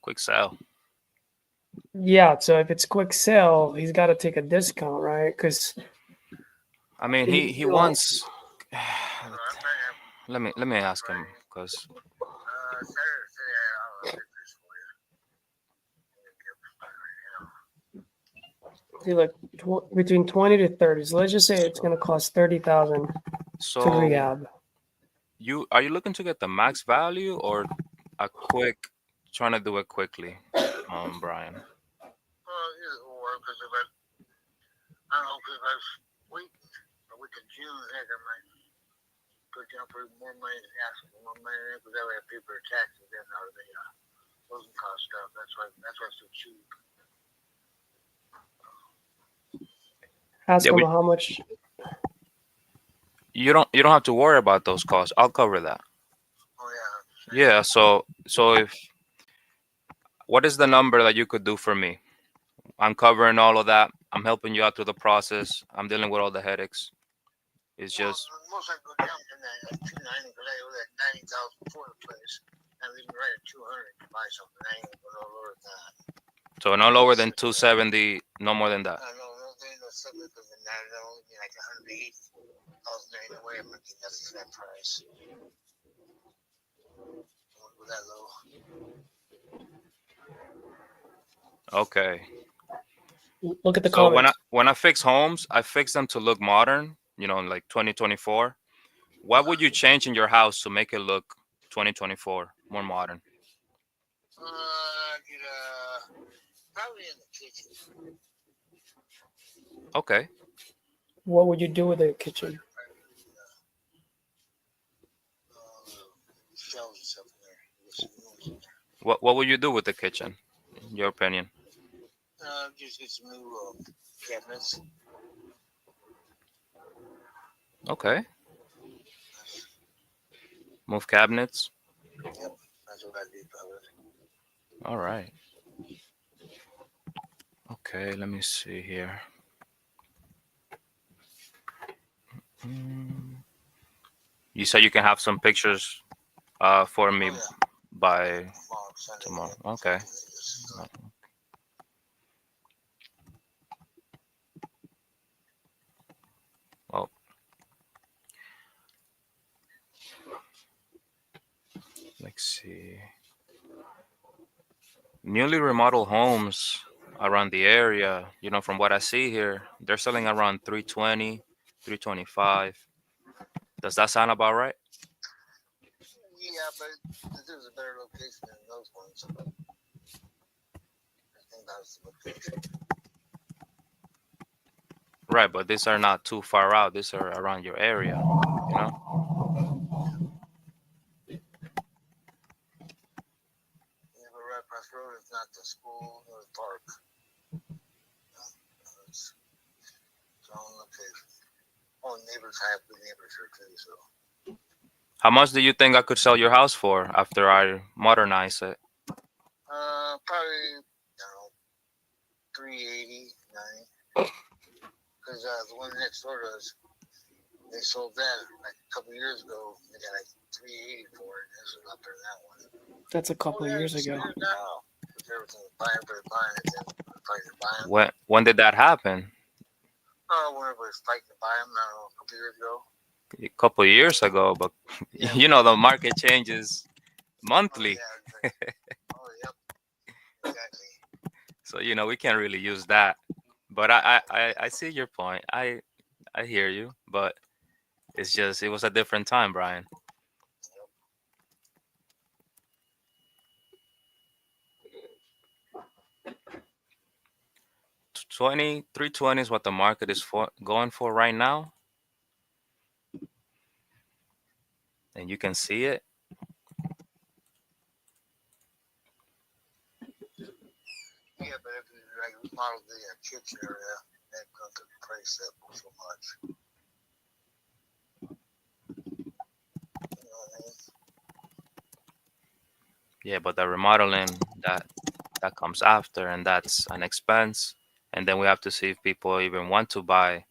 Quick sale. Yeah, so if it's quick sale, he's got to take a discount, right? Because I mean, he wants. Let me ask him because. See, like between 20 to 30. So let's just say it's going to cost 30,000 to rehab. Are you looking to get the max value or a quick, trying to do it quickly, Brian? Either or, because if I don't know, because if I was waiting a week of June, heck, I might put down for more money and ask for more money, because that way I pay for taxes then out of the closing cost stuff. That's why it's so cheap. Ask him how much. You don't have to worry about those costs. I'll cover that. Oh yeah. Yeah. So if what is the number that you could do for me? I'm covering all of that. I'm helping you out through the process. I'm dealing with all the headaches. It's just. Most I go down to that 290 because I owe that 90,000 for the place. I'm leaving right at 200 to buy something. I ain't gonna go lower than that. So no lower than 270, no more than that. No, something because then that'll only be like 180,000 anyway. I'm gonna think that's that price. Won't go that low. Okay. Look at the So comments. when I fix homes, I fix them to look modern, like 2024. What would you change in your house to make it look 2024, more modern? Probably in the kitchen. Okay. What would you do with the kitchen? Shelves and stuff in there. What would you do with the kitchen? In your opinion? Just get some new cabinets. Okay. Move cabinets. Yep, that's what I did probably. All right. Okay, let me see here. You said you can have some pictures for me by tomorrow. Okay. Well, let's see. Newly remodeled homes around the area, you know, from what I see here, they're selling around 320, 325. Does that sound about right? Yeah, but there's a better location than those ones. I think that's the location. Right, but these are not too far out. These are around your area, you know? Yeah, but right across the road is not the school or the park. It's its own location. Oh, neighbors have good neighbors here too, so. How much do you think I could sell your house for after I modernize it? Probably, I don't know, 380, 90. Because the one next door to us, they sold that like a couple years ago. They got like 380 for it. This was up there in that one. That's a couple of years ago. Now, everything buying for buying it, then fighting to buy them. When did that happen? Whenever it's fighting to buy them, I don't know, a couple years ago. A couple of years ago, but you know the market changes monthly. Oh, yep. Exactly. So you know we can't really use that. But I see your point. I hear you, but it's just it was a different time, Brian. 320 is what the market is going for right now. And you can see it. Yeah, but if you like remodel the kitchen area, that comes to the price up so much. You know what I mean? Yeah, but the remodeling that comes after, and that's an expense. And then we have to see if people even want to buy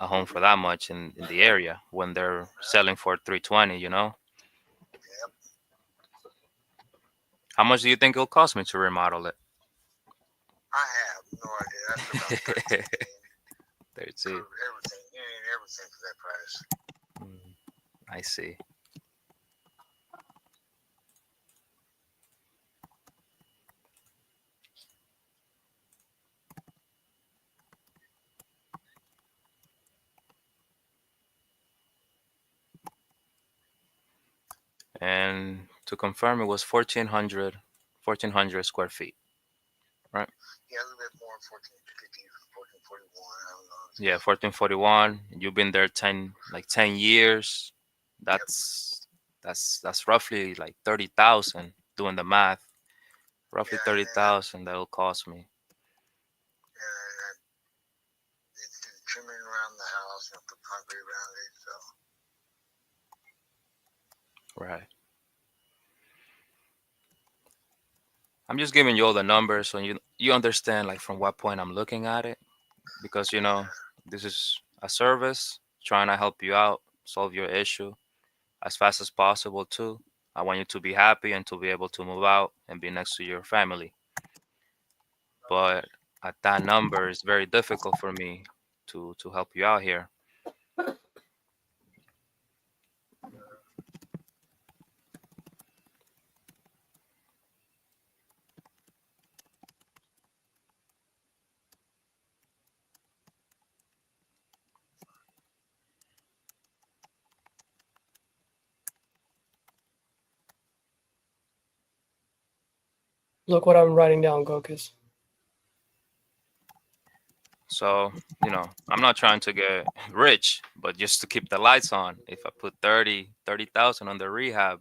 a home for that much in the area when they're selling for 320, you know? Yep. How much do you think it'll cost me to remodel it? I have no idea. That's about 13. 13. Everything for that price. I see. And to confirm, it was 1,400 square feet, right? Yeah, a little bit more, 1450, 1441. I don't know. Yeah, 1441. You've been there 10 years. That's roughly like 30,000 doing the math. Roughly 30,000 that'll cost me. It's trimming around the house and put concrete around it, so. Right. I'm just giving you all the numbers so you understand like from what point I'm looking at it, because you know this is a service trying to help you out, solve your issue as fast as possible too. I want you to be happy and to be able to move out and be next to your family. But at that number, it's very difficult for me to help you out here. Look what I'm writing down, Gokus. So, you know, I'm not trying to get rich, but just to keep the lights on. If I put 30,000 on the rehab,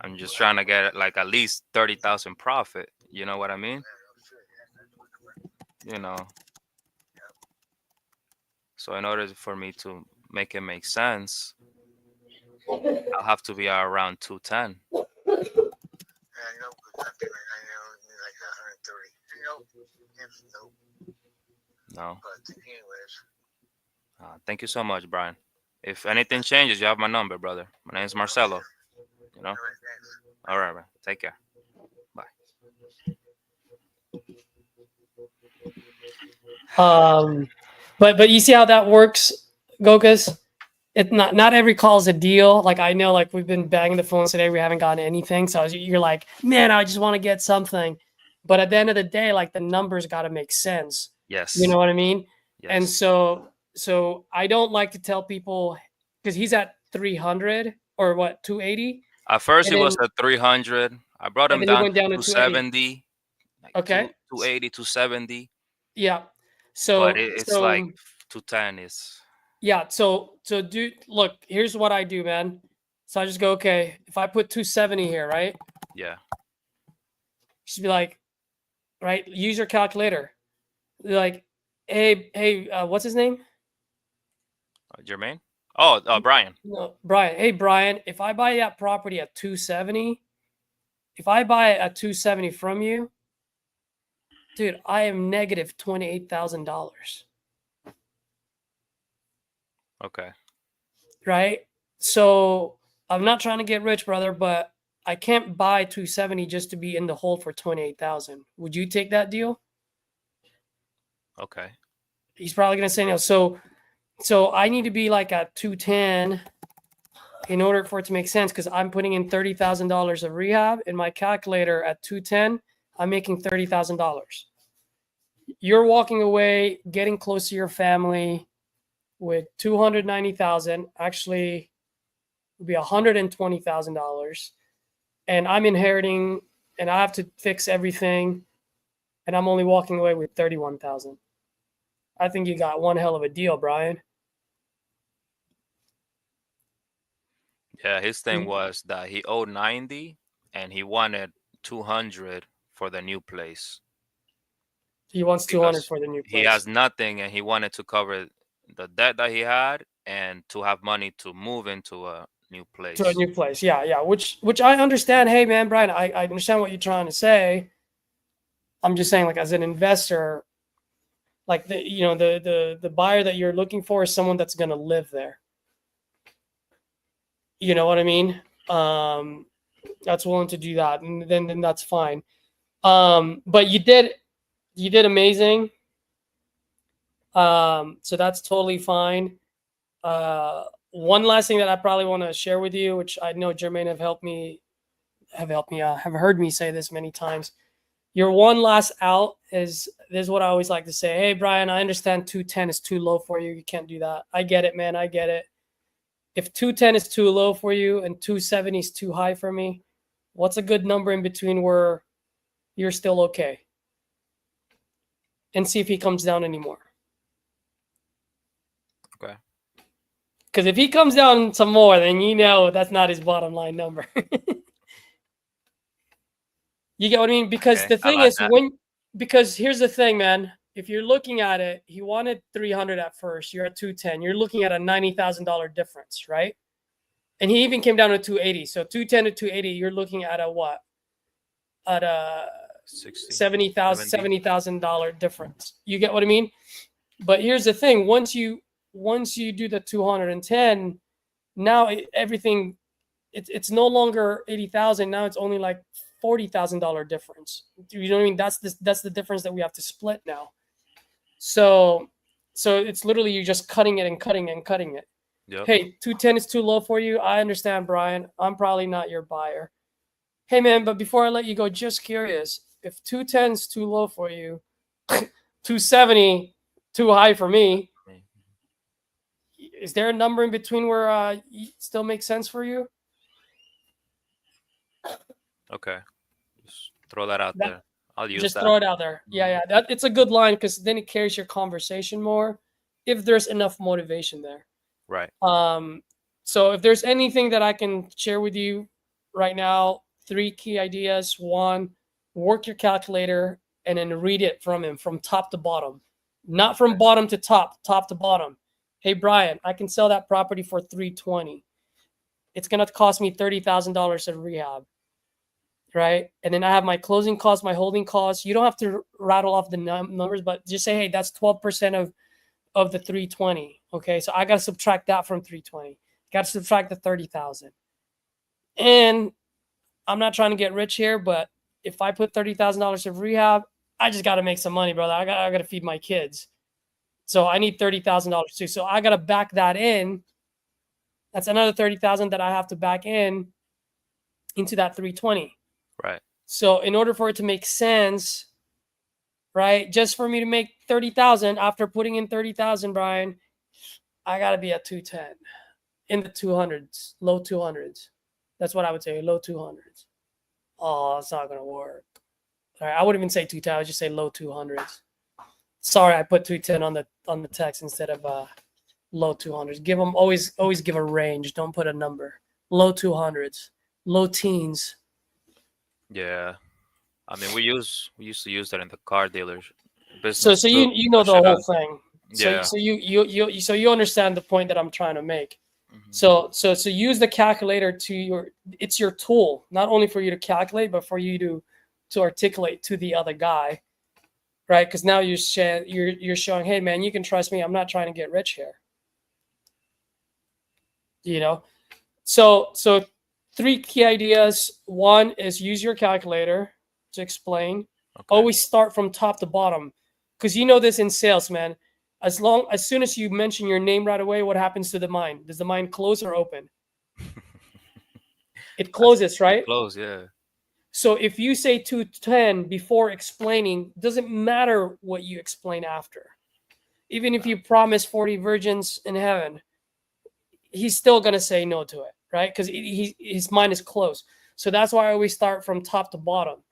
I'm just trying to get like at least 30,000 profit. You know what I mean? You know. So in order for me to make it make sense, I'll have to be around 210. I know, because I feel like I know like 130. No. No. But anyways. Thank you so much, Brian. If anything changes, you have my number, brother. My name's Marcelo. You know. All right, man. Take care. Bye. But you see how that works, Gokas? It not every call is a deal. Like I know, like we've been banging the phones today, we haven't gotten anything. So you're like, man, I just want to get something. But at the end of the day, like the numbers got to make sense. You Yes. know what I mean? And Yes. so I don't like to tell people because he's at 300 or what 280, At first, and it was then at 300. I brought him he down went to down to 280. 270, like Okay. 280, 270. Yeah. But So it's like so 210 is, yeah. So do look. Here's what I do, man. So I just go, okay. If I put 270 here, right? yeah. Just be like, right? Use your calculator. Like, hey, what's his name? Jermaine? Oh, Brian. No, Brian. Hey, Brian. If I buy that property at 270, if I buy it at 270 from you, dude, I am negative $28,000. Okay. Right? So I'm not trying to get rich, brother, but I can't buy 270 just to be in the hole for 28,000. Would you take that deal? Okay. He's probably gonna say no. So I need to be like at 210 in order for it to make sense because I'm putting in $30,000 of rehab in my calculator at 210. I'm making $30,000. You're walking away, getting close to your family with 290,000. Actually, it would be $120,000, and I'm inheriting, and I have to fix everything, and I'm only walking away with 31,000. I think you got one hell of a deal, Brian. Yeah, his thing was that he owed 90 and he wanted 200 for the new place. He wants 200 Because for the new he place. has nothing and he wanted to cover the debt that he had and to have money to move into a new place. To a new place, yeah. Which I understand. Hey, man, Brian, I understand what you're trying to say. I'm just saying, like, as an investor, like the buyer that you're looking for is someone that's going to live there. You know what I mean? That's willing to do that, and then that's fine. But you did amazing. So that's totally fine. One last thing that I probably want to share with you, which I know Jermaine have heard me say this many times. Your one last out is what I always like to say. Hey, Brian, I understand 210 is too low for you. You can't do that. I get it, man. I get it. If 210 is too low for you and 270 is too high for me, what's a good number in between where you're still okay? And see if he comes down anymore. Okay. Because if he comes down some more, then you know that's not his bottom line number. You get what I mean? Because Okay, the thing like is, that. because here's the thing, man. If you're looking at it, he wanted 300 at first. You're at 210. You're looking at a $90,000 difference, right? And he even came down to 280. So 210 to 280, you're looking at a what? At a $70,000 difference. You get what I mean? But here's the thing: once you do the 210, now everything it's no longer 80,000. Now it's only like $40,000 difference. You know what I mean? That's the difference that we have to split now. So it's literally you just cutting it and cutting it and cutting it. Yep. Hey, 210 is too low for you. I understand, Brian. I'm probably not your buyer. Hey, man, but before I let you go, just curious, if 210 is too low for you, 270 too high for me, is there a number in between where it still makes sense for you? Okay. Just throw that out there. I'll use just that. throw it out there. Yeah. It's a good line because then it carries your conversation more if there's enough motivation there. Right. So if there's anything that I can share with you right now, 3 key ideas. 1, work your calculator and then read it from top to bottom. Not from bottom to top to bottom. Hey, Brian, I can sell that property for $320. It's going to cost me $30,000 of rehab. Right? And then I have my closing costs, my holding costs. You don't have to rattle off the numbers, but just say, hey, that's 12% of the 320. Okay, so I got to subtract that from 320. Got to subtract the 30,000. And I'm not trying to get rich here, but if I put $30,000 of rehab, I just got to make some money, brother. I got to feed my kids. So I need $30,000 too. So I got to back that in. That's another 30,000 that I have to back in into that 320. Right. So in order for it to make sense, right, just for me to make 30,000 after putting in 30,000, Brian, I got to be at 210 in the 200s, low 200s. That's what I would say, low 200s. Oh, it's not going to work. All right, I wouldn't even say 210. I would just say low 200s. Sorry, I put 210 on the text instead of low 200s. Give them always give a range. Don't put a number. Low 200s, low teens. Yeah, I mean we used to use that in the car dealers business. So too. you know I the should whole have. thing. Yeah. So you understand the point that I'm trying to make. Mhm. So use the calculator it's your tool, not only for you to calculate, but for you to articulate to the other guy, right? Because now you're showing, hey man, you can trust me. I'm not trying to get rich here. You know, so 3 key ideas. One is use your calculator to explain. Okay. Always start from top to bottom, because you know this in sales, man. As soon as you mention your name right away, what happens to the mind? Does the mind close or open? It closes, right? Close, yeah. So if you say 210 before explaining, doesn't matter what you explain after. Even if you promise 40 virgins in heaven, he's still going to say no to it, right? Because his mind is closed. So that's why I always start from top to bottom,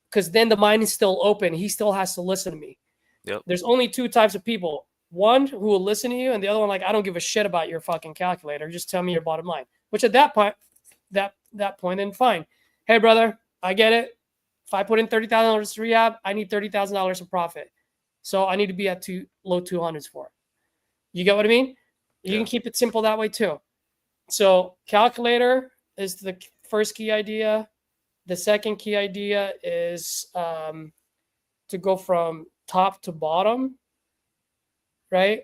because then the mind is still open. He still has to listen to me. Yep. There's only 2 types of people. One who will listen to you, and the other one, like, I don't give a shit about your fucking calculator. Just tell me your bottom line. Which at that point, then fine. Hey, brother, I get it. If I put in $30,000 to rehab, I need $30,000 of profit. So I need to be at low 200s for it. You get what I mean? You can keep it simple that way too. So calculator is the first key idea. The second key idea is to go from top to bottom, right?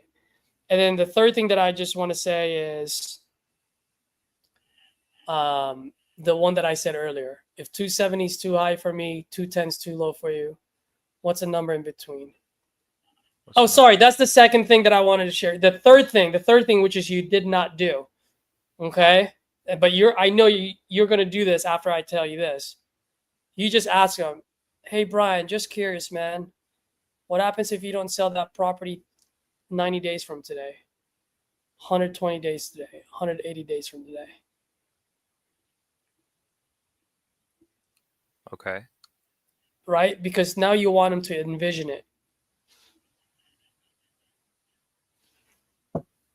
And then the third thing that I just want to say is the one that I said earlier. If 270 is too high for me, 210 is too low for you, what's a number in between? Sorry, that's the second thing that I wanted to share. The third thing, which is you did not do, okay? But I know you're going to do this after I tell you this. You just ask them, hey, Brian, just curious, man. What happens if you don't sell that property 90 days from today, 120 days today, 180 days from today? Okay. Right? Because now you want them to envision it.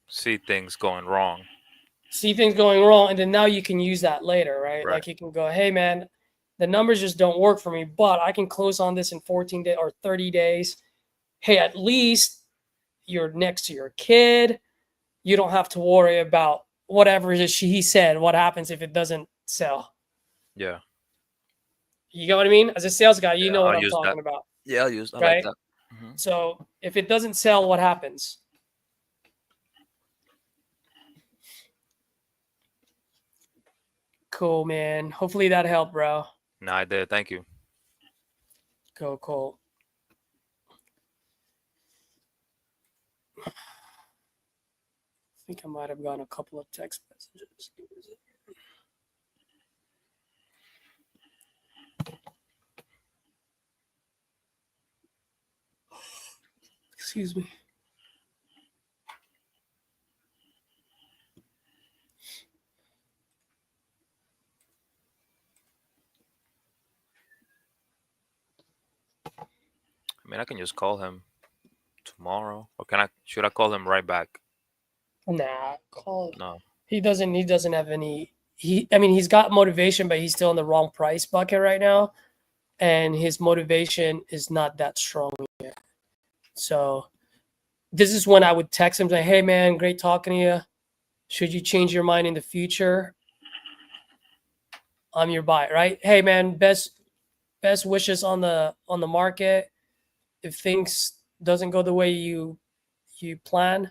See things going wrong. And then now you can use that later, right? Like you can go, hey, man, the numbers just don't work for me, but I can close on this in 14 days or 30 days. Hey, at least you're next to your kid. You don't have to worry about whatever he said. What happens if it doesn't sell? Yeah. You get what I mean? As a sales guy, you know what I'll I'm talking about. Yeah, I'll use that. Right? Like that. Mm-hmm. So if it doesn't sell, what happens? Cool, man. Hopefully that helped, bro. No, I did. Thank you. Cool. I think I might have gotten a couple of text messages. Excuse me. I mean, I can just call him tomorrow, or should I call him right back? Nah, call. No. He doesn't have any. He's got motivation, but he's still in the wrong price bucket right now, and his motivation is not that strong yet. So this is when I would text him, say, hey man, great talking to you. Should you change your mind in the future, I'm your buy, right? Hey man, best wishes on the market. If things doesn't go the way you you plan,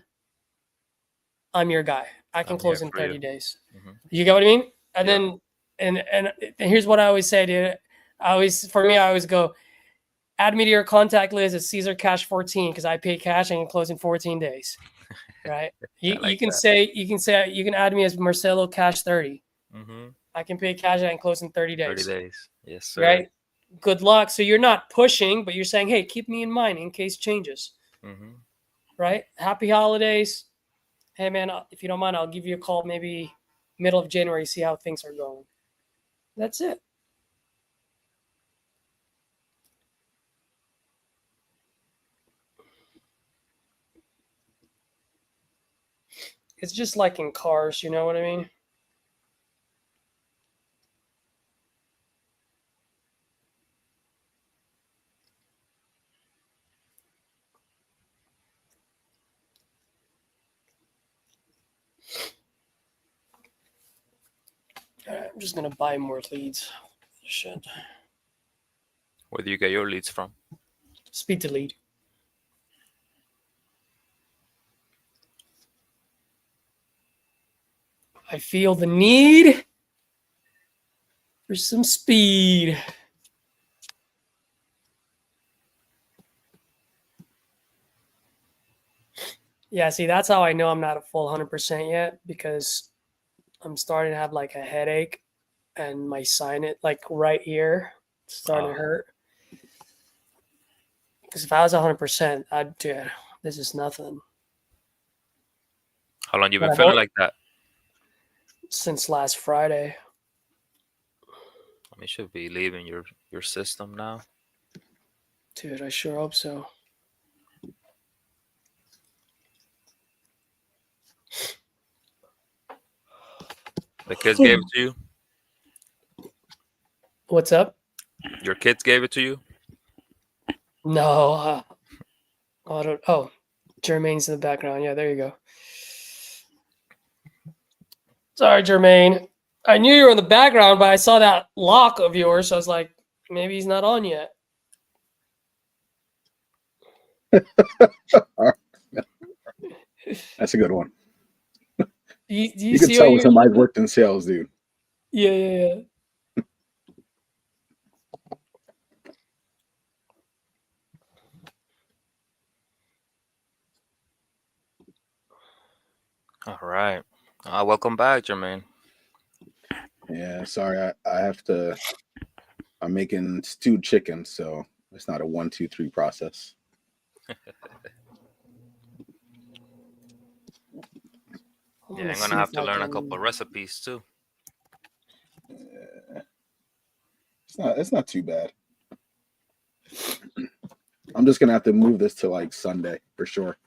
I'm your guy. I can I'm close here in for 30 you. days. Mhm. You get what I mean? And Yeah. then and here's what I always say, dude. I always go, add me to your contact list as Caesar Cash 14 because I pay cash and can close in 14 days. Right? You I like can that. say you can add me as Marcelo Cash 30. Mm-hmm. I can pay cash and close in 30 30 days. days. Yes, sir. Right? Good luck. So you're not pushing, but you're saying, hey, keep me in mind in case changes. Mm-hmm. Right? Happy holidays. Hey man, if you don't mind, I'll give you a call maybe middle of January, see how things are going. That's it. It's just like in cars, you know what I mean? All right, I'm just gonna buy more leads. Shit. Where do you get your leads from? Speed to lead. I feel the need for some speed. Yeah, see, that's how I know I'm not a full 100% yet because I'm starting to have like a headache and my sinus, like right here, starting to hurt. Because if I was 100%, I'd do it. This is nothing. How long you But been I feeling hope- like that? Since last Friday. I mean, it should be leaving your system now. Dude, I sure hope so. The kids gave it to you? What's up? Your kids gave it to you? No. Oh, Jermaine's in the background. Yeah, there you go. Sorry, Jermaine. I knew you were in the background, but I saw that lock of yours. So I was like, maybe he's not on yet. That's a good one. Do you You can see tell what when you're somebody's looking? worked in sales, dude. Yeah. All right. Welcome back, Jermaine. Yeah, sorry, I have to. I'm making stewed chicken, so it's not a 1, 2, 3 process. Yeah, I'm gonna have to learn a couple recipes too. It's not too bad. I'm just gonna have to move this to like Sunday for sure.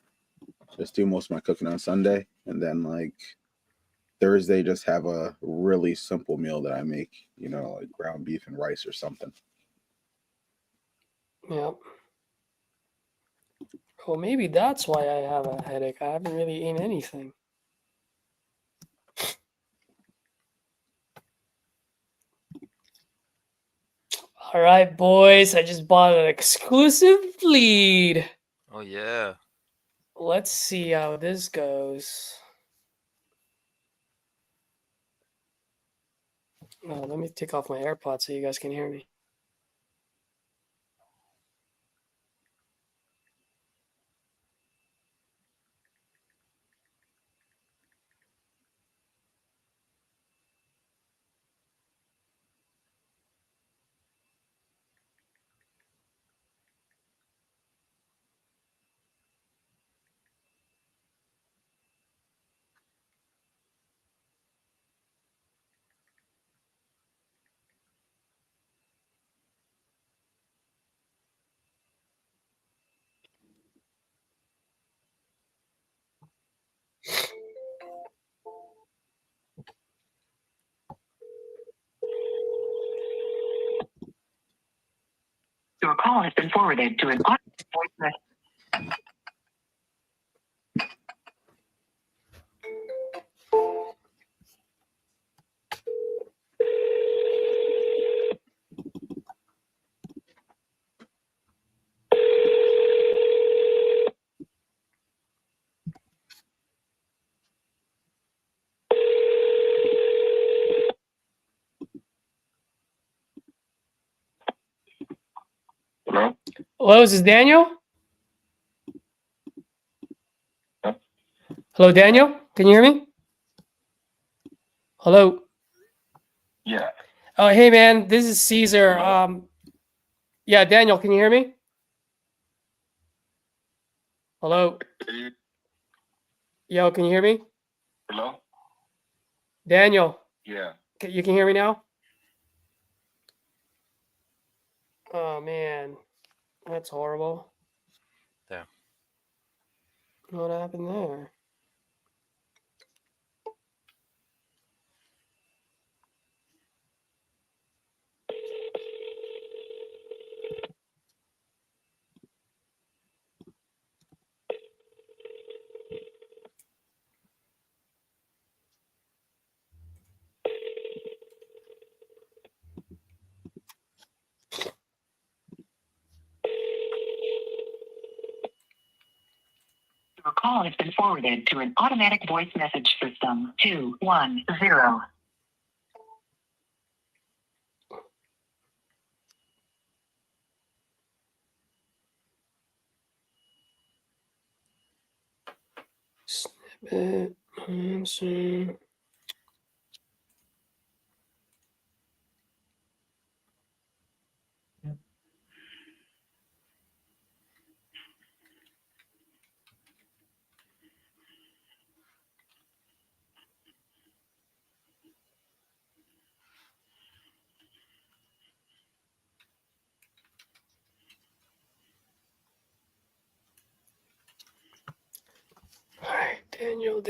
Just do most of my cooking on Sunday, and then like Thursday, just have a really simple meal that I make. You know, like ground beef and rice or something. Yeah. Well, maybe that's why I have a headache. I haven't really eaten anything. All right, boys. I just bought an exclusive lead. Oh yeah. Let's see how this goes. Oh, let me take off my AirPods so you guys can hear me. Your call has been forwarded to an voice message. Hello, is this Daniel? Hello, Daniel? Can you hear me? Hello? Yeah. Oh, hey, man. This is Caesar. Yeah, Daniel, can you hear me? Hello? Yo, can you hear me? Hello? Daniel, Yeah. you can hear me now? Oh, man. That's horrible. Yeah. What happened there? Your call has been forwarded to an automatic voice message system. 210. Snippet. Answer. All right, Daniel.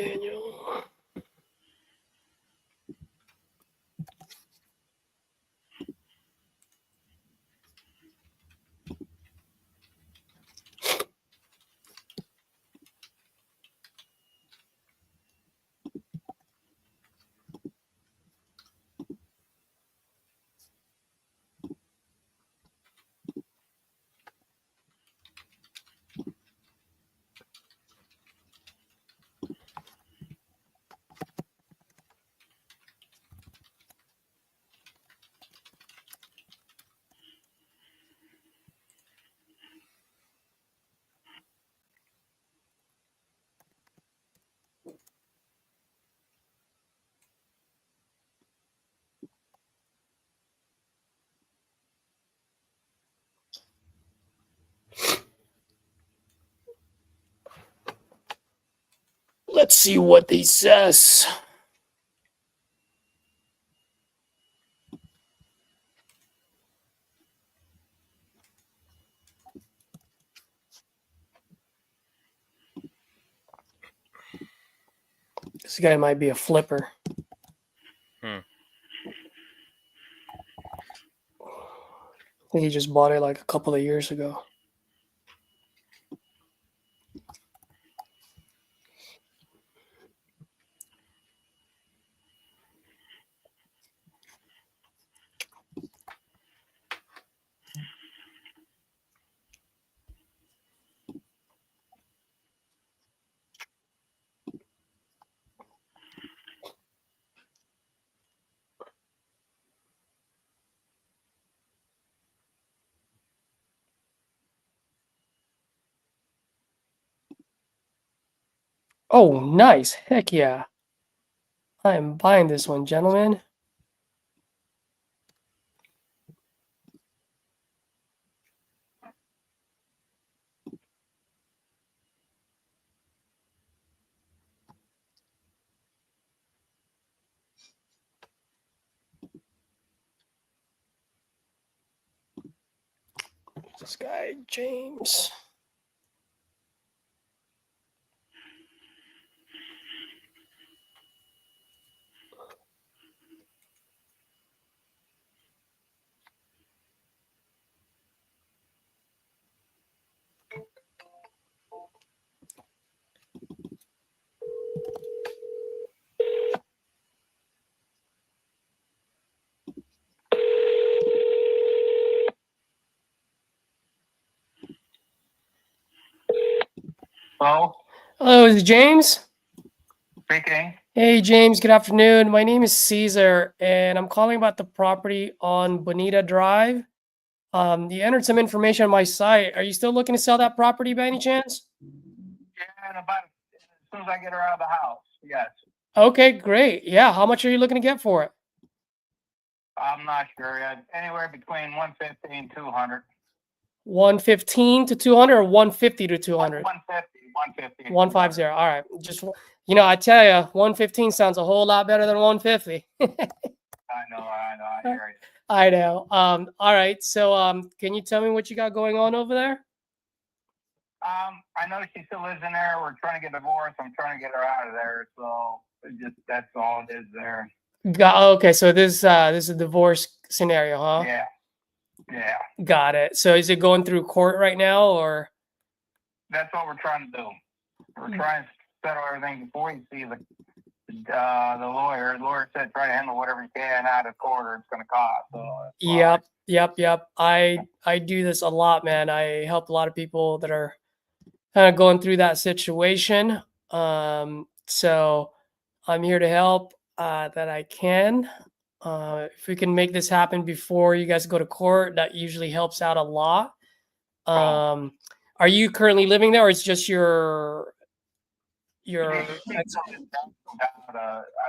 Let's see what he says. This guy might be a flipper. I think he just bought it like a couple of years ago. Oh, nice. Heck yeah. I am buying this one, gentlemen. This guy, James. Hello? Hello, is it James? Speaking. Hey, James, good afternoon. My name is Caesar, and I'm calling about the property on Bonita Drive. You entered some information on my site. Are you still looking to sell that property by any chance? Yeah, and about as soon as I get her out of the house. Yes. Okay, great. Yeah, how much are you looking to get for it? I'm not sure yet. Anywhere between 150 and 200. 115 to 200 or 150 to 200? 150. 150. 150. All right. Just, I tell you, 115 sounds a whole lot better than 150. I know. I hear you. I know. All right. So, can you tell me what you got going on over there? I know she still lives in there. We're trying to get divorced. I'm trying to get her out of there. So that's all it is there. Okay. So this is a divorce scenario, huh? Yeah. Yeah. Got it. So is it going through court right now, or? That's what we're trying to do. We're trying to settle everything before you see the lawyer. The lawyer said try to handle whatever you can out of court or it's going to cost. So Yep. I do this a lot, man. I help a lot of people that are kind of going through that situation. So I'm here to help that I can. If we can make this happen before you guys go to court, that usually helps out a lot. Are you currently living there, or it's just your? I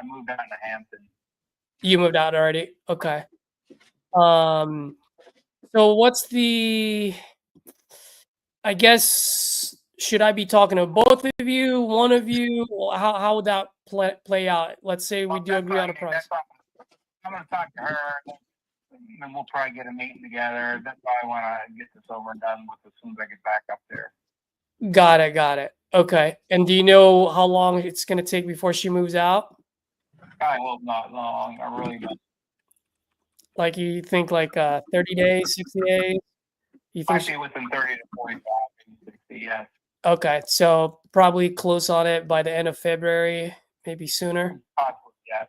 moved out to Hampton. You moved out already? Okay. So what's I guess, should I be talking to both of you, one of you? How would that play out? Let's say we do agree on a price. I'm going to talk to her, and we'll try to get a meeting together. That's why I want to get this over and done with as soon as I get back up there. Got it. Okay. And do you know how long it's going to take before she moves out? I hope not long. I really don't. Like, you think 30 days, 60 days? You think Might be within 30 to 45, 60, yes. Okay, so probably close on it by the end of February, maybe sooner. Possibly, yes.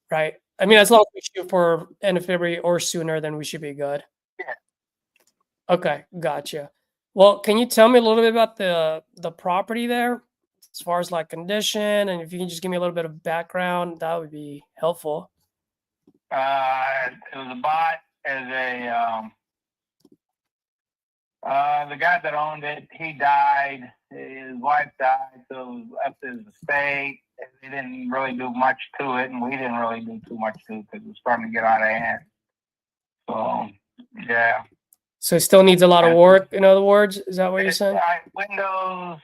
Right. I mean, as long as we shoot for end of February or sooner, then we should be good. Yeah. Okay, gotcha. Well, can you tell me a little bit about the property there, as far as condition, and if you can just give me a little bit of background, that would be helpful. It was bought as the guy that owned it, he died. His wife died, so it was left his estate. They didn't really do much to it, and we didn't really do too much to it because it was starting to get out of hand. So, yeah. So it still needs a lot of work, in other words? Is that what you're saying? Windows,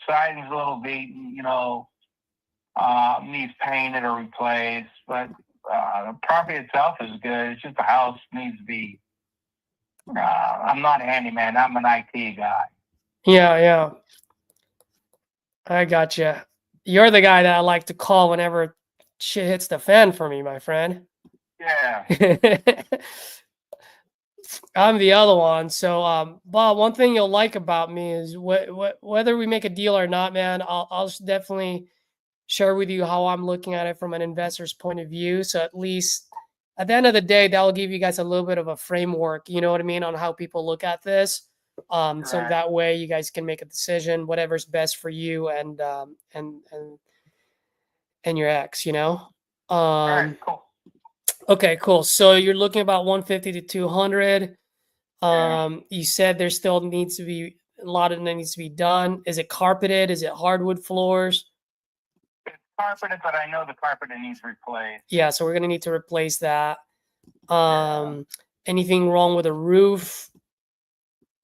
siding's a little beaten, needs painted or replaced, but the property itself is good. It's just the house needs to be. I'm not a handyman. I'm an IT guy. Yeah. I gotcha. You're the guy that I like to call whenever shit hits the fan for me, my friend. Yeah. I'm the other one. So, Bob, one thing you'll like about me is whether we make a deal or not, man, I'll definitely share with you how I'm looking at it from an investor's point of view. So at least at the end of the day, that'll give you guys a little bit of a framework, you know what I mean, on how people look at this. So that way you guys can make a decision, whatever's best for you and your ex, All right, cool. Okay, cool. So you're looking about 150 to 200. You said there still needs to be a lot of that needs to be done. Is it carpeted? Is it hardwood floors? It's carpeted, but I know the carpet needs replaced. Yeah, so we're gonna need to replace that. Anything wrong with the roof?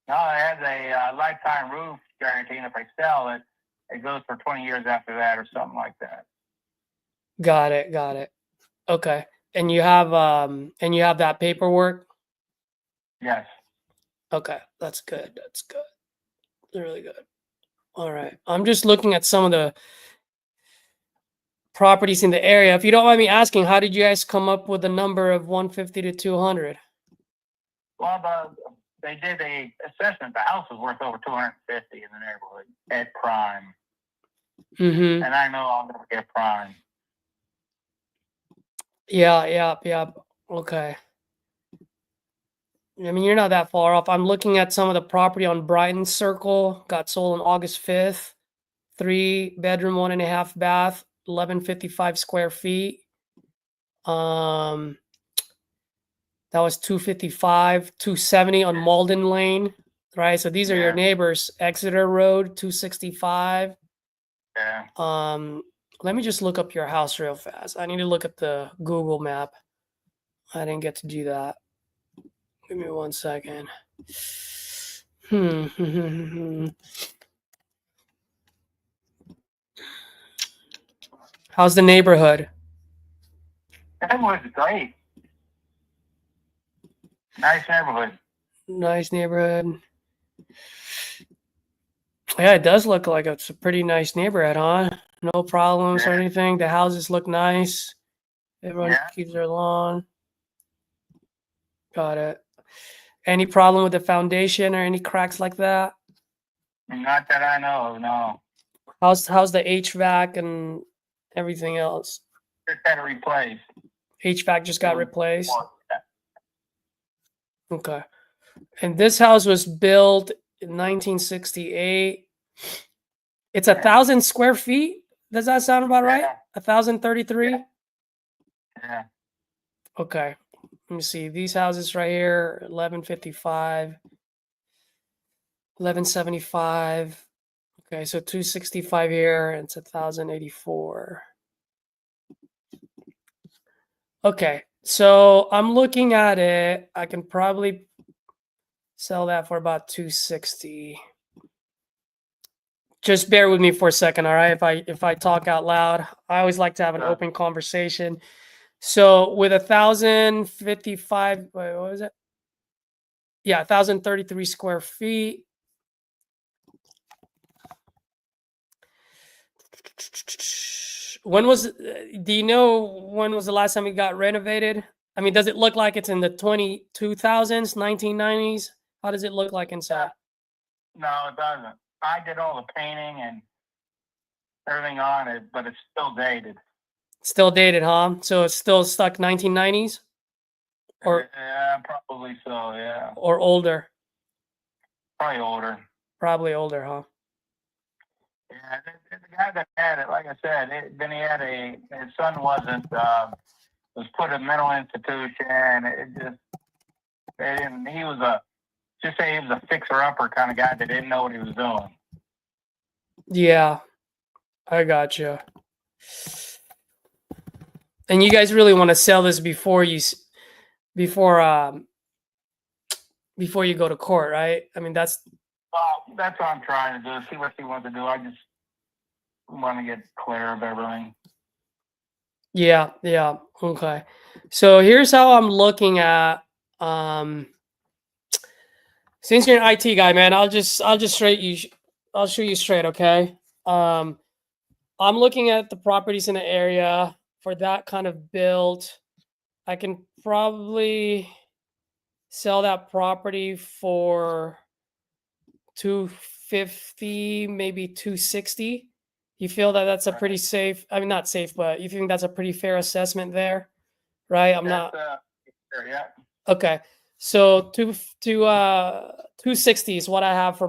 No, it has a lifetime roof guarantee, and if I sell it, it goes for 20 years after that or something like that. Got it. Okay. And you have that paperwork? Yes. Okay, that's good. Really good. All right. I'm just looking at some of the properties in the area. If you don't mind me asking, how did you guys come up with the number of 150 to 200? Well, they did a assessment. The house was worth over 250 in the neighborhood at prime. Mm-hmm. And I know I'll never get prime. Yeah. Okay. I mean, you're not that far off. I'm looking at some of the property on Brighton Circle. Got sold on August 5th. 3-bedroom, 1.5 bath, 1155 square feet. The That was 255, 270 on Malden Lane, right? So these are your Yeah. neighbors. Exeter Road, 265. Yeah. Let me just look up your house real fast. I need to look at the Google map. I didn't get to do that. Give me 1 second. How's the neighborhood? That was great. Nice neighborhood. Nice neighborhood. Yeah, it does look like it's a pretty nice neighborhood, huh? No problems or Yeah. anything. The houses look nice. Everyone Yeah. keeps their lawn. Got it. Any problem with the foundation or any cracks like that? Not that I know of, no. How's the HVAC and everything else? Just had it replaced. HVAC just got replaced. Yeah. Okay. And this house was built in 1968. It's 1,000 square feet. Does that sound about right? Yeah. 1,033? Yeah. Okay. Let me see. These houses right here, 1155, 1175. Okay, so 265 here, and it's 1,084. Okay, so I'm looking at it. I can probably sell that for about 260. Just bear with me for a second, all right? If I talk out loud, I always like to have an open conversation. So with 1,055, wait, what was it? Yeah, 1,033 square feet. When was? Do you know when was the last time it got renovated? I mean, does it look like it's in the 2000s, 1990s? How does it look like inside? No, it doesn't. I did all the painting and everything on it, but it's still dated. Still dated, huh? So it's still stuck 1990s, or Yeah, probably so. Yeah, or older? probably older. Probably older, huh? Yeah, the guy that had it, like I said, then he had his son was put in a mental institution. He was just say he was a fixer-upper kind of guy that didn't know what he was doing. Yeah, I gotcha. And you guys really want to sell this before you go to court, right? I mean, that's That's what I'm trying to do. See what he wants to do. I just want to get clear of everything. yeah. Okay. So here's how I'm looking at. Since you're an IT guy, man, I'll show you straight. Okay. I'm looking at the properties in the area for that kind of build. I can probably sell that property for 250, maybe 260. You feel that that's a pretty safe, I mean, not safe, but you think that's a pretty fair assessment there, right? Yeah. Okay. So 260 is what I have for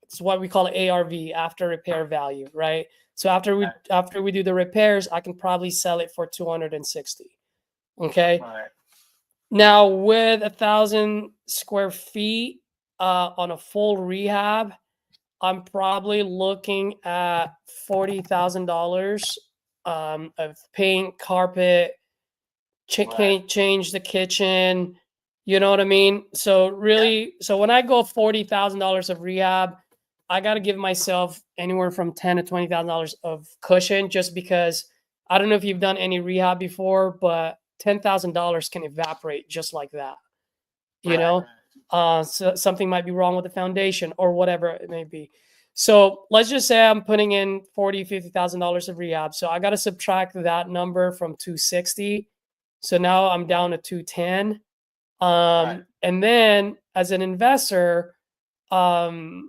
it's what we call ARV, after repair value, right? So after we do the repairs, I can probably sell it for 260. Okay. Right. Now with 1,000 square feet on a full rehab, I'm probably looking at $40,000 of paint, carpet, change the kitchen. You know what I mean? So really, so when I go $40,000 of rehab, I got to give myself anywhere from $10,000 to $20,000 of cushion, just because I don't know if you've done any rehab before, but $10,000 can evaporate just like that. You know, so something might be wrong with the foundation or whatever it may be. So let's just say I'm putting in $50,000 of rehab. So I got to subtract that number from 260. So now I'm down to 210. And then as an investor, I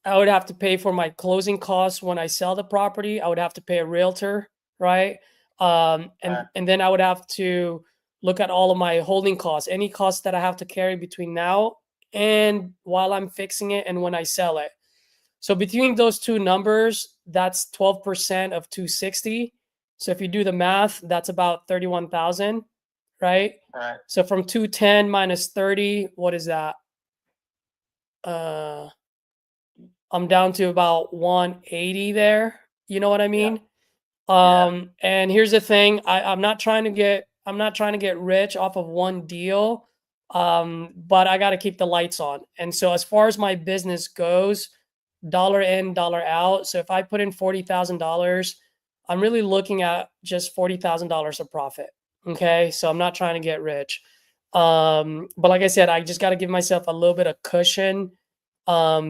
would have to pay for my closing costs when I sell the property. I would have to pay a realtor, right? And then I would have to look at all of my holding costs, any costs that I have to carry between now and while I'm fixing it and when I sell it. So between those two numbers, that's 12% of 260. So if you do the math, that's about 31,000, right? Right. So from 210 minus 30, what is that? I'm down to about 180 there. You know what I mean? And here's the thing, I'm not trying to get rich off of one deal. But I got to keep the lights on. And so as far as my business goes, dollar in, dollar out. So if I put in $40,000, I'm really looking at just $40,000 of profit. Okay. So I'm not trying to get rich. But like I said, I just got to give myself a little bit of cushion,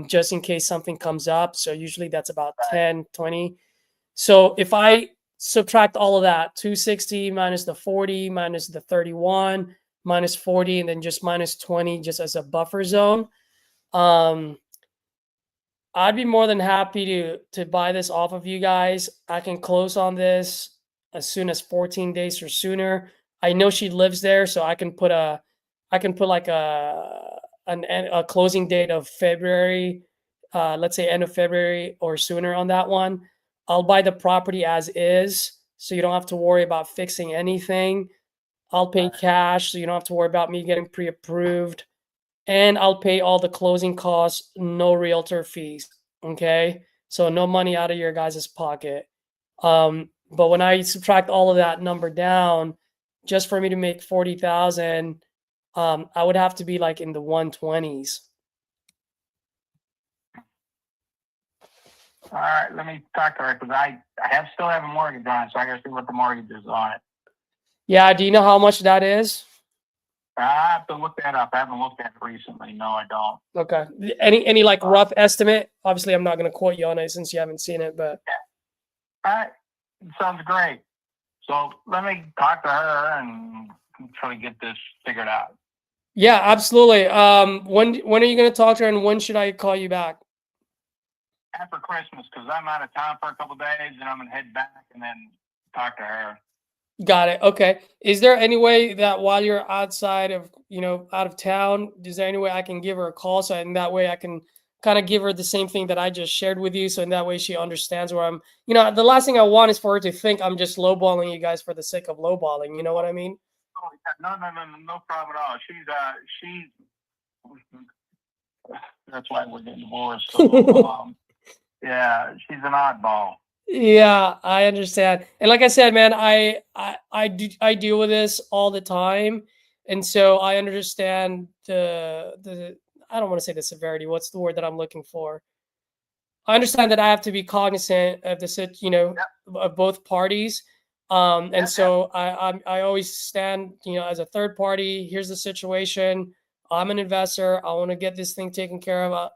just in case something comes up. So usually that's about 10, 20. So if I subtract all of that, 260 minus the 40 minus the 31 minus 40 and then just minus 20 just as a buffer zone, I'd be more than happy to buy this off of you guys. I can close on this as soon as 14 days or sooner. I know she lives there, so I can put like a closing date of February, let's say end of February or sooner on that one. I'll buy the property as is, so you don't have to worry about fixing anything. I'll pay cash, so you don't have to worry about me getting pre-approved. And I'll pay all the closing costs, no realtor fees. Okay. So no money out of your guys' pocket. But when I subtract all of that number down, just for me to make 40,000, I would have to be like in the 120s. All right, let me talk to her because I still have a mortgage on it, so I got to see what the mortgage is on it. Yeah. Do you know how much that is? I have to look that up. I haven't looked at it recently. No, I don't. Okay. Any like rough estimate? Obviously, I'm not going to quote you on it since you haven't seen it, but. All right. Sounds great. So let me talk to her and try to get this figured out. Yeah, absolutely. When are you going to talk to her and when should I call you back? After Christmas, because I'm out of town for a couple of days and I'm going to head back and then talk to her. Got it. Okay. Is there any way that while you're outside of, out of town, is there any way I can give her a call? So in that way I can kind of give her the same thing that I just shared with you. So in that way she understands where I'm, the last thing I want is for her to think I'm just lowballing you guys for the sake of lowballing. You know what I mean? Oh, no problem at all. She's that's why we're getting divorced. So, yeah, she's an oddball. Yeah, I understand. And like I said, man, I deal with this all the time. And so I understand the I don't want to say the severity. What's the word that I'm looking for? I understand that I have to be cognizant of of both parties. And so I always stand, as a third party. Here's the situation. I'm an investor. I want to get this thing taken care of. I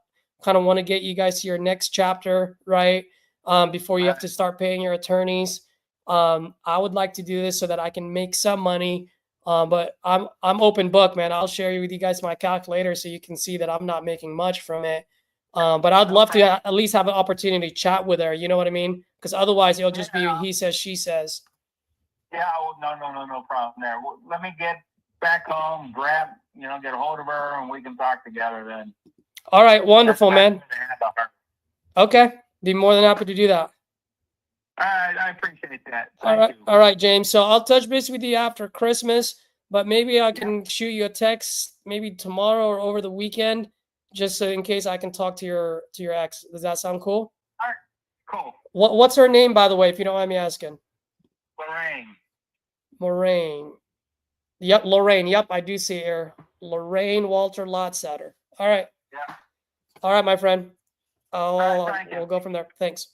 kind of want to get you guys to your next chapter, right? Before you have to start paying your attorneys. I would like to do this so that I can make some money. But I'm open book, man. I'll share with you guys my calculator so you can see that I'm not making much from it. But I'd love to at least have an opportunity to chat with her. You know what I mean? Because otherwise it'll just be he says, she says. Yeah, no problem there. Well, let me get back home, get a hold of her, and we can talk together then. All right, wonderful, man. Okay, be more than happy to do that. All right, I appreciate that. All right, James. So I'll touch base with you after Christmas, but maybe I can shoot you a text maybe tomorrow or over the weekend, just so in case I can talk to your ex. Does that sound cool? All right, cool. What's her name, by the way, if you don't mind me asking? Lorraine. Yep, Lorraine. Yep, I do see her. Lorraine Walter Lotsatter. All right. Yeah. All right, my friend. Right, we'll go from there. Thanks.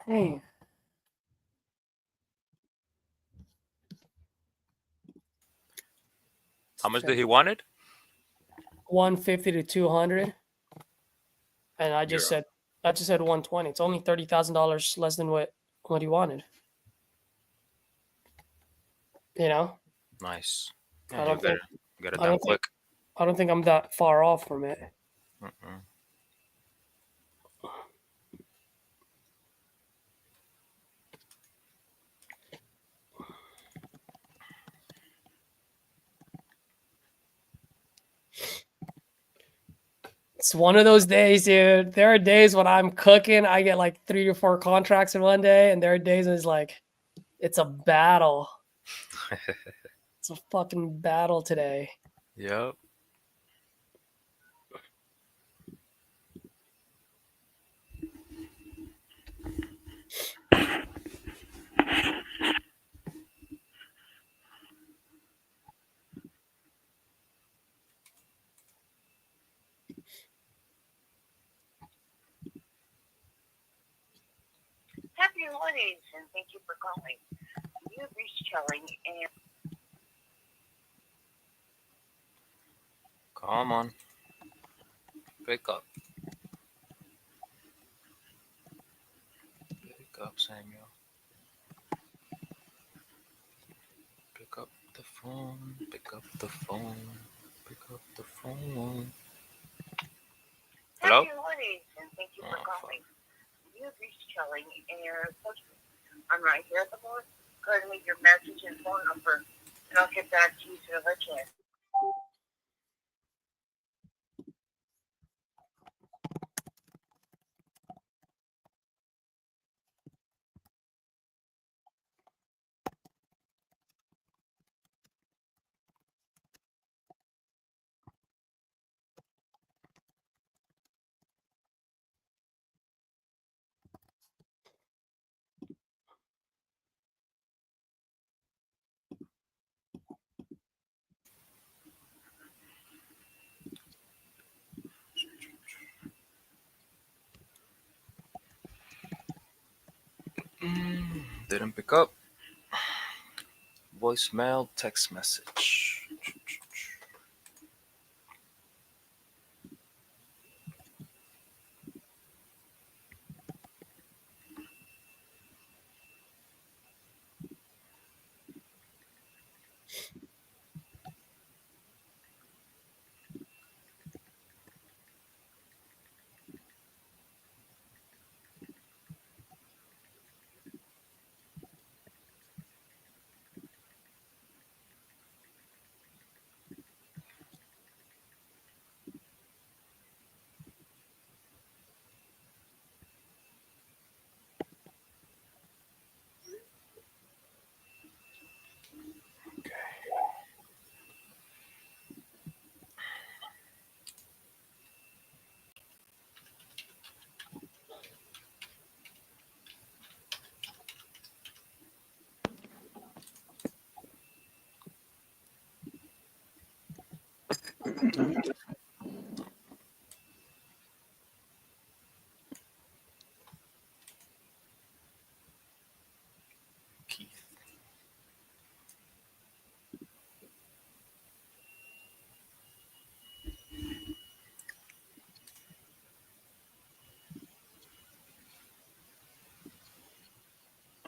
Hey. How much did he want it? 150 to 200. And I just said 120. It's only $30,000 less than what he wanted. Nice. I don't think got it done quick. I don't think I'm that far off from it. It's one of those days, dude. There are days when I'm cooking, I get like 3 to 4 contracts in one day, and there are days when it's like, it's a battle. It's a fucking battle today. Yep. Happy holidays, and thank you for calling. You have reached Kelly, and Come on. Pick up. Pick up, Samuel. Pick up the phone. Pick up the phone. Pick up the phone. Hello? happy holidays, and thank you for calling. You have reached Kelly, and your I'm right here at the board. Go ahead and leave your message and phone number, and I'll get back to you as soon as I can. Didn't pick up. Voicemail, text message.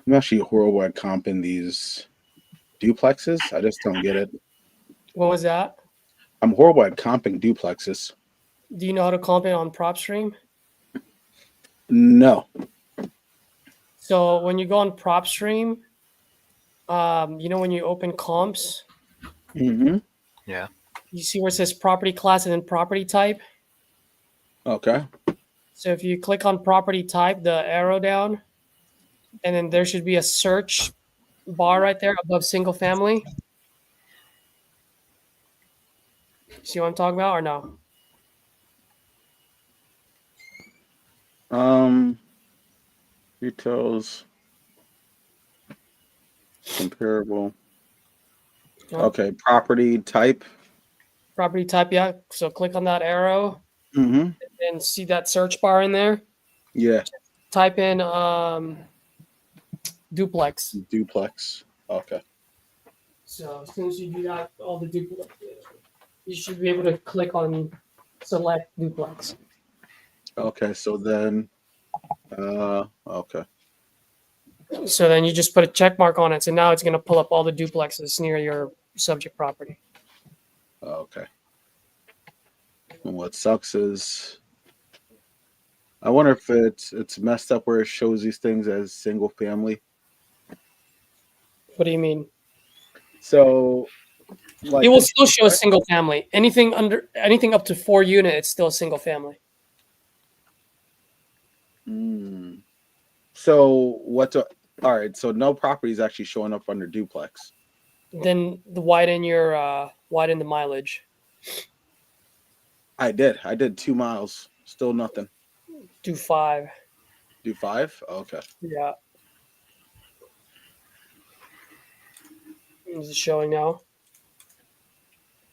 I'm actually horrible at comping these duplexes. I just don't get it. What was that? I'm horrible at comping duplexes. Do you know how to comp it on PropStream? No. So when you go on PropStream, you know when you open comps, Mm-hmm. Yeah. you see where it says property class and then property type. Okay. So if you click on property type, the arrow down, and then there should be a search bar right there above single family. See what I'm talking about or no? Details. Comparable. Yeah. Okay. Property type. Property type, yeah. So click on that arrow Mm-hmm. and see that search bar in there. Yeah. Type in duplex. Duplex. Okay. So as soon as you do that, all the duplex, you should be able to click on select duplex. Okay. So then, okay. So then you just put a check mark on it. So now it's going to pull up all the duplexes near your subject property. Okay. And what sucks is, I wonder if it's messed up where it shows these things as single family. What do you mean? So like It will the still show a duplex? single family. Anything up to 4 unit, it's still a single family. So all right? So no property is actually showing up under duplex. Then widen the mileage. I did 2 miles. Still nothing. Do 5. Do 5? Okay. Yeah. Is it showing now?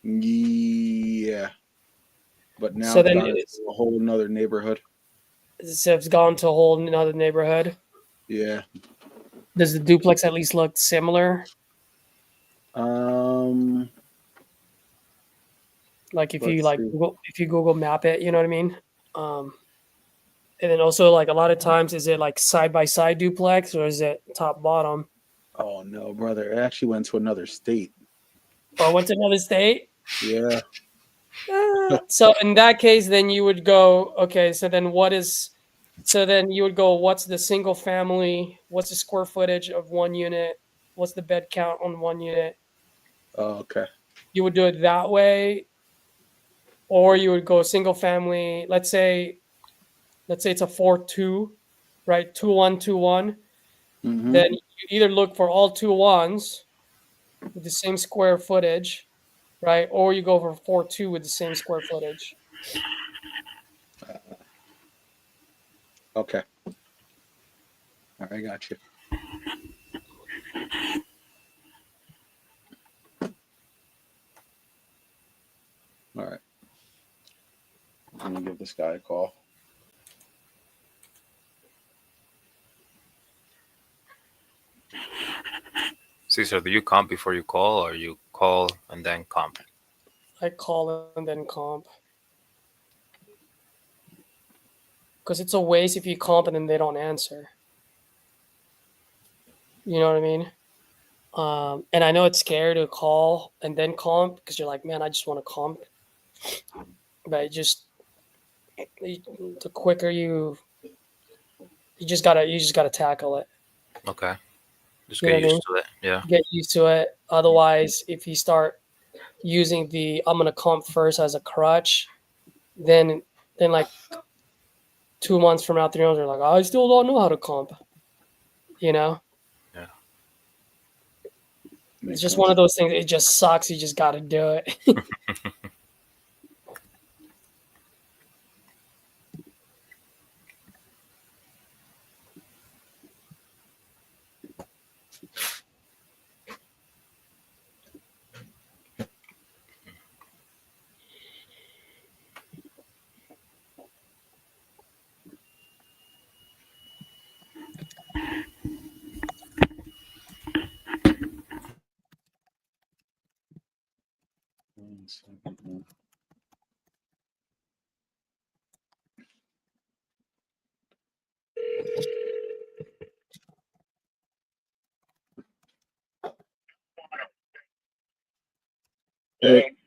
Yeah. But now So it's then gone into a whole nother neighborhood. So it's gone to a whole another neighborhood. Yeah. Does the duplex at least look similar? Like if you Google map it, you know what I mean? And then also like a lot of times, is it like side by side duplex or is it top bottom? Oh no, brother! It actually went to another state. Oh, went to another state? Yeah. So in that case, then you would go, okay, so then you would go, what's the single family? What's the square footage of 1 unit? What's the bed count on 1 unit? Oh, okay. You would do it that way, or you would go single family. Let's say it's a 4-2, right? 2-1, 2-1. Mhm. Then you either look for all 2-1s with the same square footage, right? Or you go for 4-2 with the same square footage. Okay. All right, I got you. All right. I'm gonna give this guy a call. Caesar, do you comp before you call, or you call and then comp? I call and then comp. Because it's a waste if you comp and then they don't answer. You know what I mean? And I know it's scary to call and then comp because you're like, man, I just want to comp. But the quicker you just gotta tackle it. Okay. Just You know get what I used to it. Yeah. Get used to it. Otherwise, if you start using the I'm gonna comp first as a crutch, then like 2 months from now, 3 months, you're like, I still don't know how to comp. You know? Yeah. It's just one of those things. It just sucks. You just got to do it.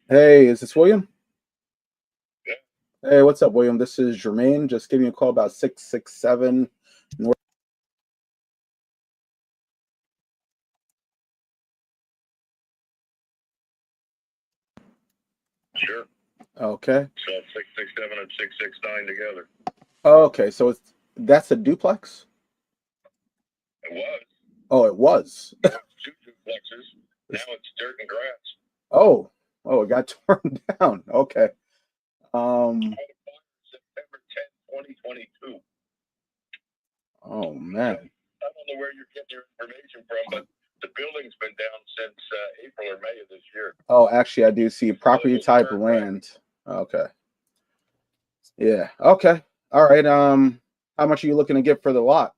Hey, is this William? Hey, what's up, William? This is Jermaine. Just giving you a call about 667 North. Sure. Okay. So 667 and 669 together. Okay, so that's a duplex? It was. Oh, it was. It was 2 duplexes. Now it's dirt and grass. Oh, it got torn down. Okay. September 10, 2022. Oh man. I don't know where you're getting your information from, but the building's been down since April or May of this year. Oh, actually, I do see property type land. Okay. Yeah. Okay. All right. How much are you looking to get for the lot?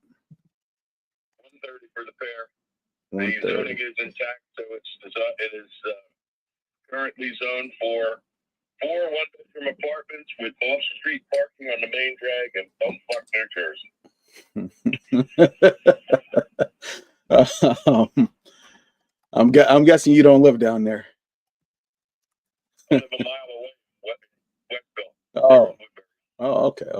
130 for the pair. 130. The zoning is intact, so it is currently zoned for 4 one-bedroom apartments with off-street parking on the main drag in Bumfuck, New Jersey. I'm guessing you don't live down there. I live a mile away, Westville. Okay.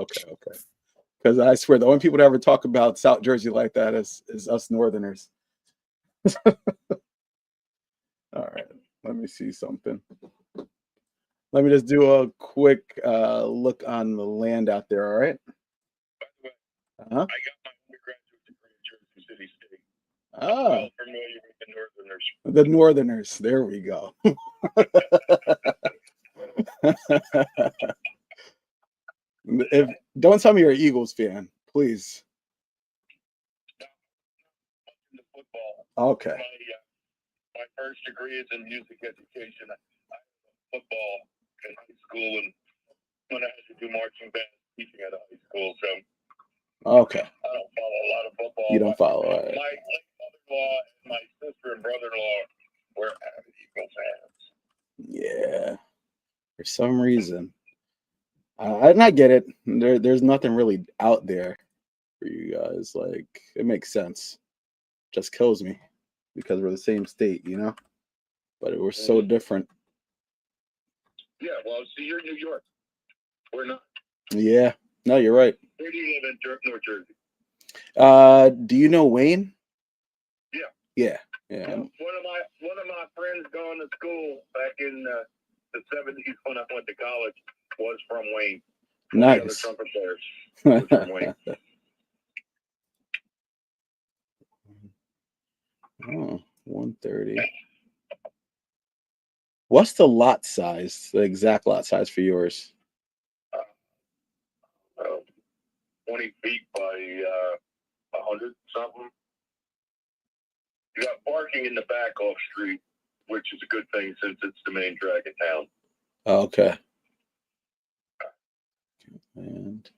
Because I swear the only people that ever talk about South Jersey like that is us Northerners. All right. Let me see something. Let me just do a quick look on the land out there. All right. I got my undergraduate degree in Jersey City State. I'm Ah, well familiar with the Northerners. the Northerners. There we go. Don't tell me you're an Eagles fan, please. In the football. Okay. My first degree is in music education. I was football in high school, and when I had to do marching band teaching at a high school, so Okay. I don't follow a lot of football. You don't follow. All right. My late mother-in-law and my sister and brother-in-law were avid Eagle fans. Yeah. For some reason, and I get it. There's nothing really out there for you guys. Like, it makes sense. Just kills me because we're the same state, you know. But we're so different. Yeah, well, see, you're in New York. We're not. Yeah. No, you're right. Where do you live in North Jersey? Do you know Wayne? Yeah. Yeah. Yeah. Well, one of my friends going to school back in the 70s when I went to college was from Wayne. Nice. The trumpet players was from Wayne. Oh, 130. What's the lot size? The exact lot size for yours? 20 feet by 100 something. You got parking in the back off street, which is a good thing since it's the main drag in town. Okay. And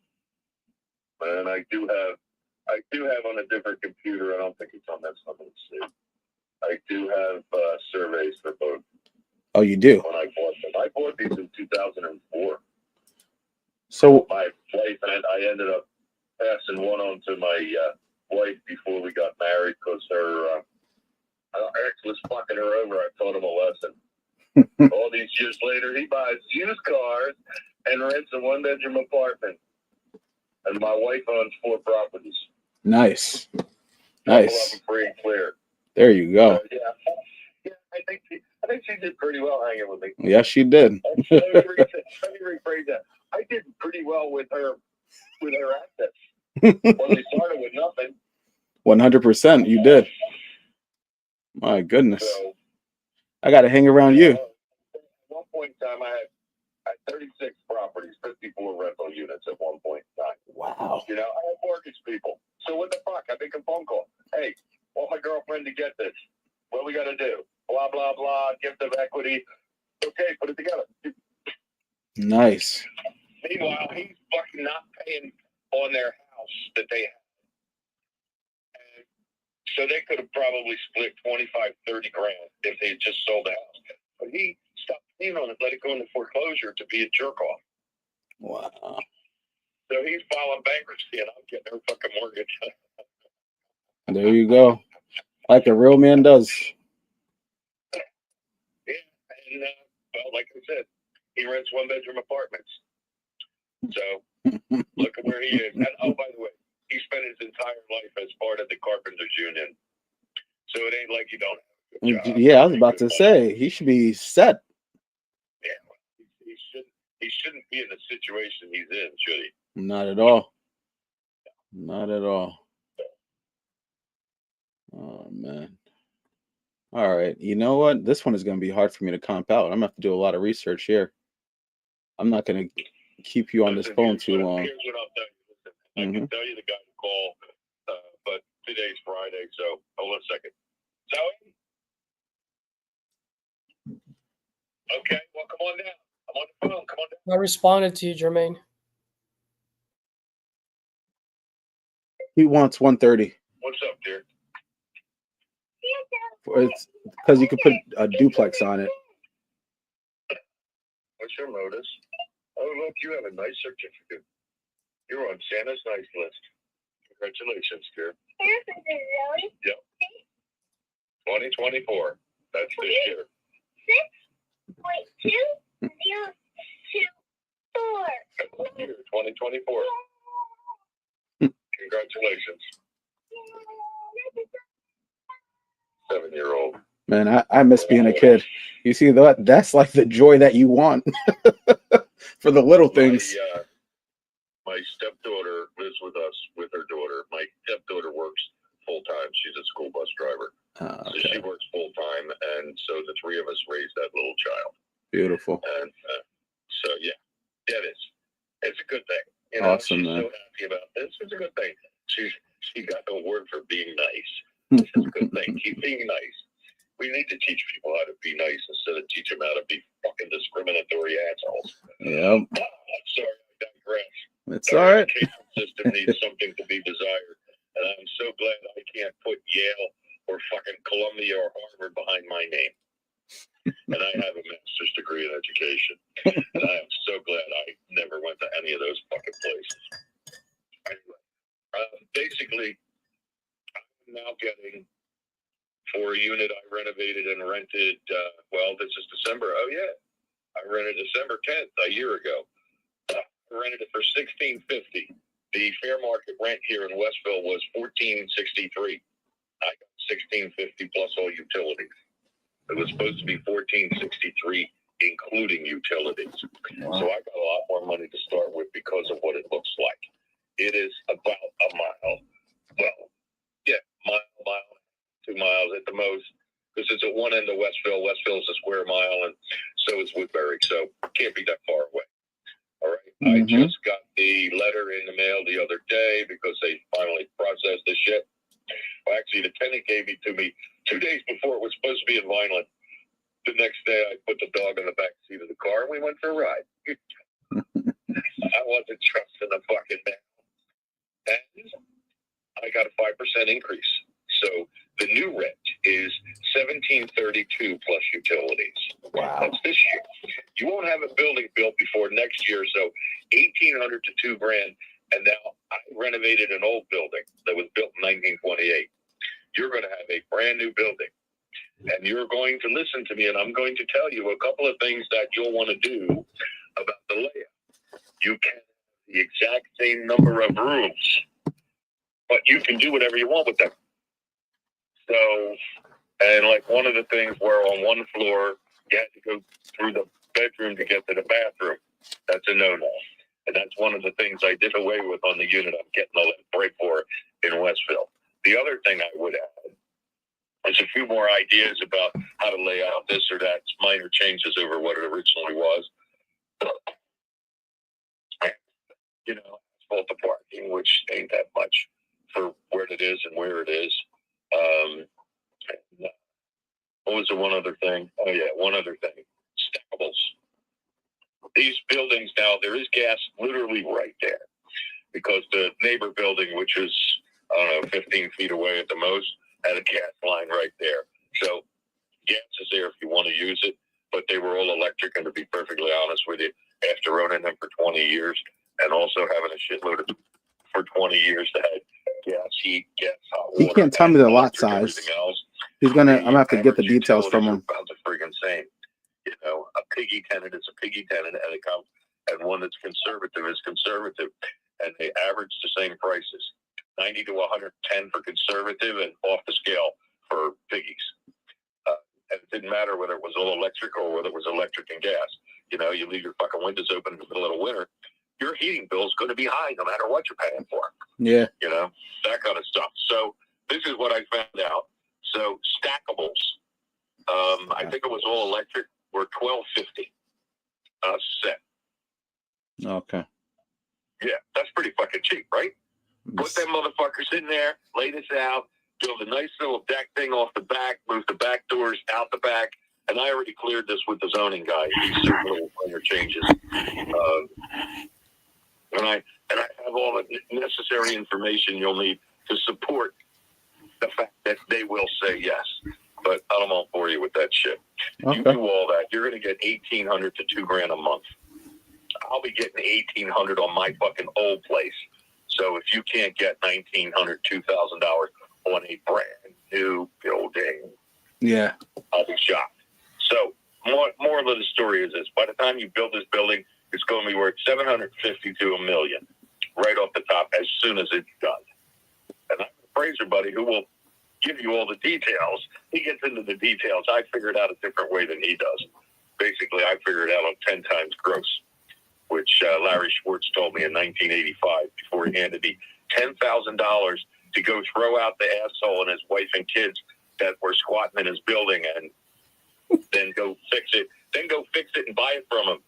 I do have on a different computer. I don't think it's on that one. Let's see. I do have surveys for both. Oh, you do? When I bought them, I bought these in 2004. So my wife and I ended up passing one on to my wife before we got married because her ex was fucking her over. I taught him a lesson. All these years later, he buys used cars and rents a one-bedroom apartment. And my wife owns 4 properties. Nice. Nice. Free and clear. There you go. Yeah, I think she did pretty well hanging with me. Yes, she did. Let me rephrase that. I did pretty well with her assets. Well, we started with nothing. 100%. You did. My goodness. So, I got to hang around you. At one point in time, I had 36 properties, 54 rental units at one point in time. Wow. You know, I had mortgage people. So what the fuck? I make a phone call. Hey, want my girlfriend to get this. What we got to do? Blah, blah, blah. Gift of equity. Okay, put it together. Nice. Meanwhile, he's fucking not paying on their house that they have. And so they could have probably split 25, 30 grand if they had just sold the house. But he stopped paying on it, let it go into foreclosure to be a jerk off. Wow. So he's filing bankruptcy and I'm getting her fucking mortgage. There you go. Like a real man does. Yeah, and well, like I said, he rents one-bedroom apartments. So look at where he is. And oh, by the way, he spent his entire life as part of the Carpenters Union. So it ain't like you don't have a good job. Yeah, I was about to say he should be set. Yeah, he shouldn't be in the situation he's in, should he? Not at all. Not at all. Oh man. All right. You know what? This one is going to be hard for me to comp out. I'm going to have to do a lot of research here. I'm not going to keep you on this phone too long. Here's what I'll tell you. Listen, I can tell you the guy to call, but today's Friday, so hold on a second. Zoe? Okay, well, come on down. I'm on the phone. Come on down. I responded to you, Jermaine. He wants 130. What's up, dear? It's because you could put a duplex on it. What's your notice? Oh, look, you have a nice certificate. You're on Santa's nice list. Congratulations, dear. Yep. 2024. That's this year. 6.204. That's year 2024. Congratulations. 7-year-old. Man, I miss being a kid. You see that? That's like the joy that you want for the little things. My stepdaughter lives with us with her daughter. My stepdaughter works full time. She's a school bus driver. Okay. So she works full time, and so the three of us raised that little child. Beautiful. And so yeah, it is. It's a good thing. You know, Awesome, she's man. so happy about this. It's a good thing. She got no word for being nice. It's a good thing. Keep being nice. We need to teach people how to be nice instead of teach them how to be fucking discriminatory assholes. Yep. I'm sorry, I digress. It's all right. The education system needs something to be desired, and I'm so glad I can't put Yale or fucking Columbia or Harvard behind my name. And I have a master's degree in education, and I am so glad I never went to any of those fucking places. Anyway, basically, I'm now getting for a unit I renovated and rented. This is December. Oh yeah, I rented December 10th a year ago. I rented it for $1,650. The fair market rent here in Westville was $1,463. I got $1,650 plus all utilities. It was supposed to be $1,463 including utilities. Wow. So I got a lot more money to start with because of what it looks like. It is about a mile. Well, yeah, mile, 2 miles at the most. Because it's at one end of Westville. Westville is a square mile, and so is Woodbury. So it can't be that far away. All right. I just got the letter in the mail the other day because they finally processed the shit. Well, actually, the tenant gave it to me 2 days before it was supposed to be in Vineland. The next day, I put the dog in the back seat of the car, and we went for a ride. I wasn't trusting the fucking man. And I got a 5% increase. So the new rent is $1,732 plus utilities. Wow. That's this year. You won't have a building built before next year, so $1,800 to $2,000. And now I renovated an old building that was built in 1928. You're going to have a brand new building, and you're going to listen to me, and I'm going to tell you a couple of things that you'll want to do about the layout. You can have the exact same number of rooms, but you can do whatever you want with them. So, and like one of the things where on one floor, you had to go through the bedroom to get to the bathroom. That's a no-no. And that's one of the things I did away with on the unit I'm getting a break for in Westville. The other thing I would add is a few more ideas about how to lay out this or that, minor changes over what it originally was. You know, asphalt the parking, which ain't that much for where it is and where it is. What was the one other thing? Oh yeah, one other thing. Stackables. These buildings now, there is gas literally right there because the neighbor building, which is, I don't know, 15 feet away at the most, had a gas line right there. So gas is there if you want to use it, but they were all electric. And to be perfectly honest with you, after owning them for 20 years and also having a shitload of for 20 years that had gas heat, gas hot water. He can't tell me the lot size. He's gonna. I'm gonna have to get the details from him. About the friggin' same. You know, a piggy tenant is a piggy tenant, and it comes, and one that's conservative is conservative, and they average the same prices, 90 to 110 for conservative, and off the scale for piggies. And it didn't matter whether it was all electric or whether it was electric and gas. You know, you leave your fucking windows open in the middle of the winter, your heating bill is going to be high no matter what you're paying for. Yeah. You know, that kind of stuff. So this is what I found out. So stackables, I think it was all electric, were $1,250 a set. Okay. Yeah, that's pretty fucking cheap, right? Put them motherfuckers in there, lay this out, build a nice little deck thing off the back, move the back doors out the back, and I already cleared this with the zoning guy. These certain little minor changes. And I have all the necessary information you'll need to support the fact that they will say yes. But I don't want to bore you with that shit. Okay. You do all that, you're going to get $1,800 to $2,000 a month. I'll be getting $1,800 on my fucking old place. So if you can't get $1,900, $2,000 on a brand new building, yeah, I'll be shocked. So more of the story is this: by the time you build this building, it's going to be worth $750,000 to $1 million right off the top as soon as it's done. And I'm an appraiser buddy who will give you all the details. He gets into the details. I figure it out a different way than he does. Basically, I figured it out on 10 times gross, which Larry Schwartz told me in 1985 before he handed me $10,000 to go throw out the asshole and his wife and kids that were squatting in his building and then go fix it. Then go fix it and buy it from him.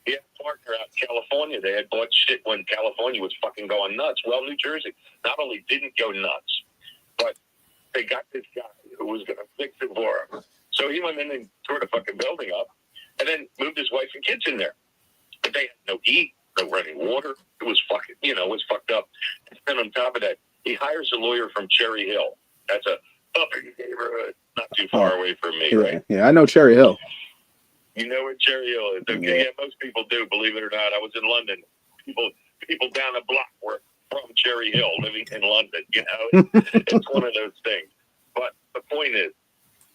He had a partner out in California. They had bought shit when California was fucking going nuts. Well, New Jersey not only didn't go nuts, but they got this guy who was going to fix it for him. So he went in and tore the fucking building up and then moved his wife and kids in there. But they had no heat, no running water. It was fucking, it was fucked up. And then on top of that, he hires a lawyer from Cherry Hill. That's a upper neighborhood, not too far away from me, right? Yeah, I know Cherry Hill. You know where Cherry Hill is? Okay, yeah, most people do, believe it or not. I was in London. People down the block were from Cherry Hill, living in London. It's one of those things. But the point is,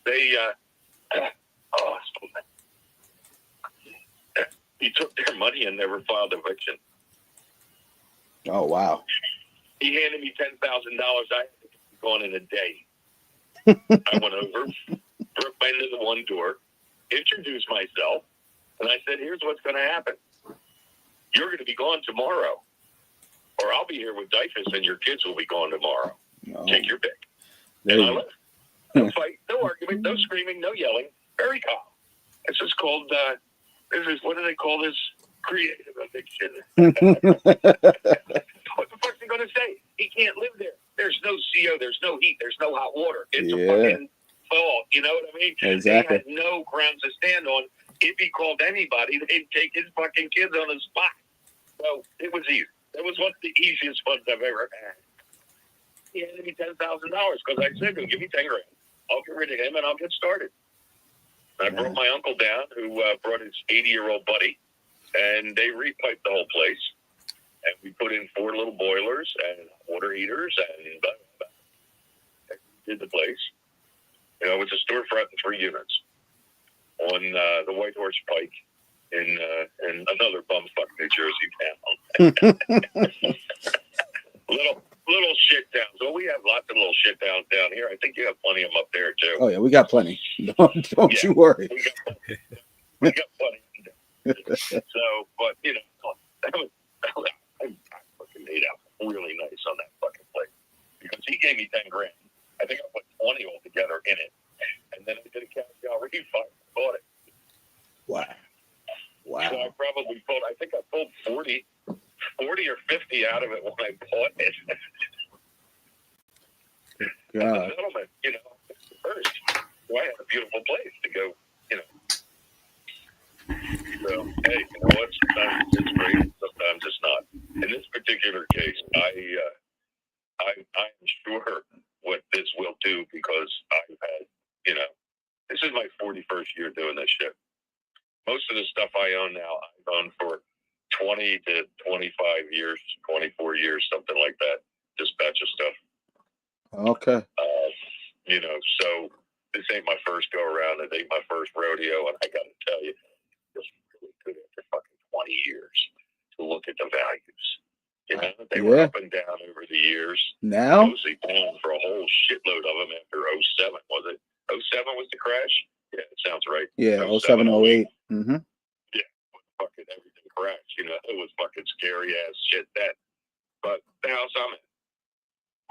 they he took their money and never filed eviction. Oh wow! He handed me $10,000. I had to be gone in a day. I went over, broke into the one door, introduced myself, and I said, "Here's what's going to happen. You're going to be gone tomorrow, or I'll be here with Dyfus, and your kids will be gone tomorrow. Take your pick." And I left. No fight, no argument, no screaming, no yelling. Very calm. This is called. What do they call this? Creative eviction. What the fuck's he going to say? He can't live there. There's no CO. There's no heat. There's no hot water. It's a fucking fall. You know what I mean? Exactly. They had no grounds to stand on. If he called anybody, they'd take his fucking kids on the spot. So it was easy. It was one of the easiest funds I've ever had. He handed me $10,000 because I said, "Give me $10,000. I'll get rid of him and I'll get started." I brought my uncle down, who brought his 80-year-old buddy, and they repiped the whole place. And we put in 4 little boilers and water heaters and did the place. It's a storefront in 3 units on the White Horse Pike in another bumfuck New Jersey town. Little shit towns. Well, we have lots of little shit towns down here. I think you have plenty of them up there too. Oh yeah, we got plenty. Don't you worry. We got plenty. So, but I fucking made out really nice on that fucking place because he gave me $10,000. I think I put 20 altogether in it, and then I did a cash out refi. Bought it. Wow. So I probably pulled. I think I pulled 40 or 50 out of it when I bought it. God. Settlement, first. So I had a beautiful place to go, So, hey, you know what? Sometimes it's great, sometimes it's not. In this particular case, I'm sure what this will do because I've had, this is my 41st year doing this shit. Most of the stuff I own now, I've owned for 20 to 25 years, 24 years, something like that. Dispatch of stuff. Okay. So this ain't my first go around. It ain't my first rodeo, and I got to tell you, it's really good after fucking 20 years to look at the values. They were up and down over the years. Now? Mostly down for a whole shitload of them after 07, was it? 07 was the crash? Yeah, it sounds right. Yeah, 07, 08. Yeah, fucking everything crashed. It was fucking scary ass shit then. But the house I'm in,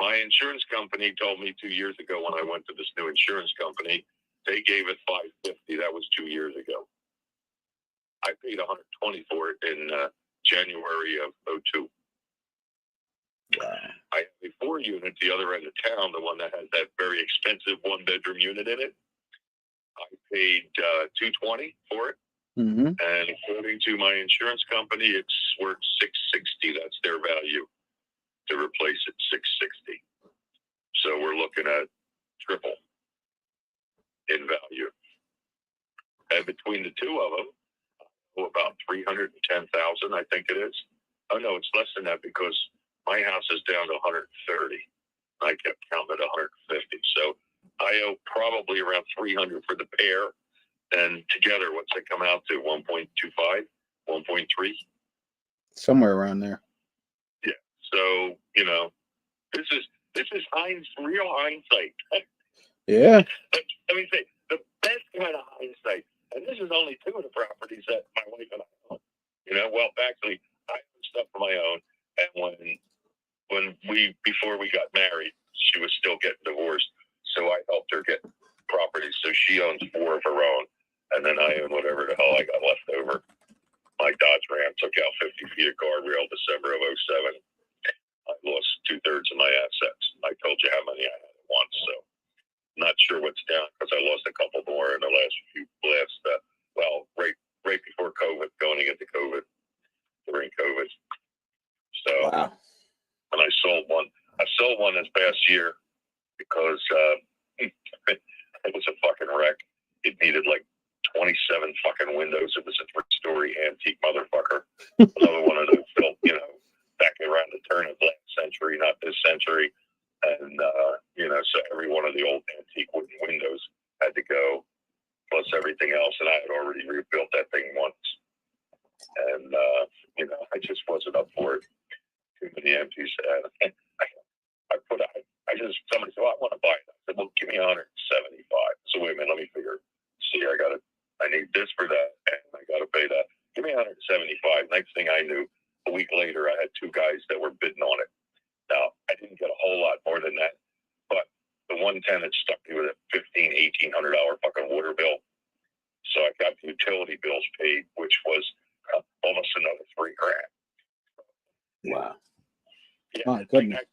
my insurance company told me 2 years ago when I went to this new insurance company, they gave it $550. That was 2 years ago. I paid $120 for it in January of 02. I have a 4-unit the other end of town, the one that has that very expensive 1-bedroom unit in it. I paid $220 for it. Mm-hmm. And according to my insurance company, it's worth $660. That's their value to replace it, $660. So we're looking at triple in value. And between the two of them, about $310,000, I think it is. Oh no, it's less than that because my house is down to $130. I kept counting at $150. So I owe probably around $300 for the pair. And together, what's it come out to? 1.25, 1.3? Somewhere around there. Yeah. So, this is This is real hindsight. Yeah. Let me say, the best kind of hindsight. And this is only two of the properties that my wife and I own. You know, well, actually, I own stuff of my own. And before we got married, she was still getting divorced. So I helped her get properties. So she owns 4 of her own. And then I own whatever the hell I got left over. My Dodge Ram took out 50 feet of guardrail December of 07. I lost 2/3 of my assets. I told you how many I had at once. So not sure what's down because I lost a couple more in the right before COVID, going into COVID, during COVID. So, wow. And I sold one. I sold one this past year because it was a fucking wreck. It needed like 27 fucking windows. It was a 3-story antique motherfucker. Another one of those built, back around the turn of the last century, not this century. And, so every one of the old antique wooden windows had to go, plus everything else. And I had already rebuilt that thing once. And, I just wasn't up for it. Too many empties. Somebody said, well, I want to buy it. I said, well, give me 175. So wait a minute, let me figure. See, I need this for that, and I got to pay that. Give me 175. Next thing I knew, a week later, I had 2 guys that were bidding on it. Now, I didn't get a whole lot more than that, but the one tenant stuck me with a $1,800 fucking water bill. So I got the utility bills paid, which was almost another $3,000. Wow. Yeah, My goodness. I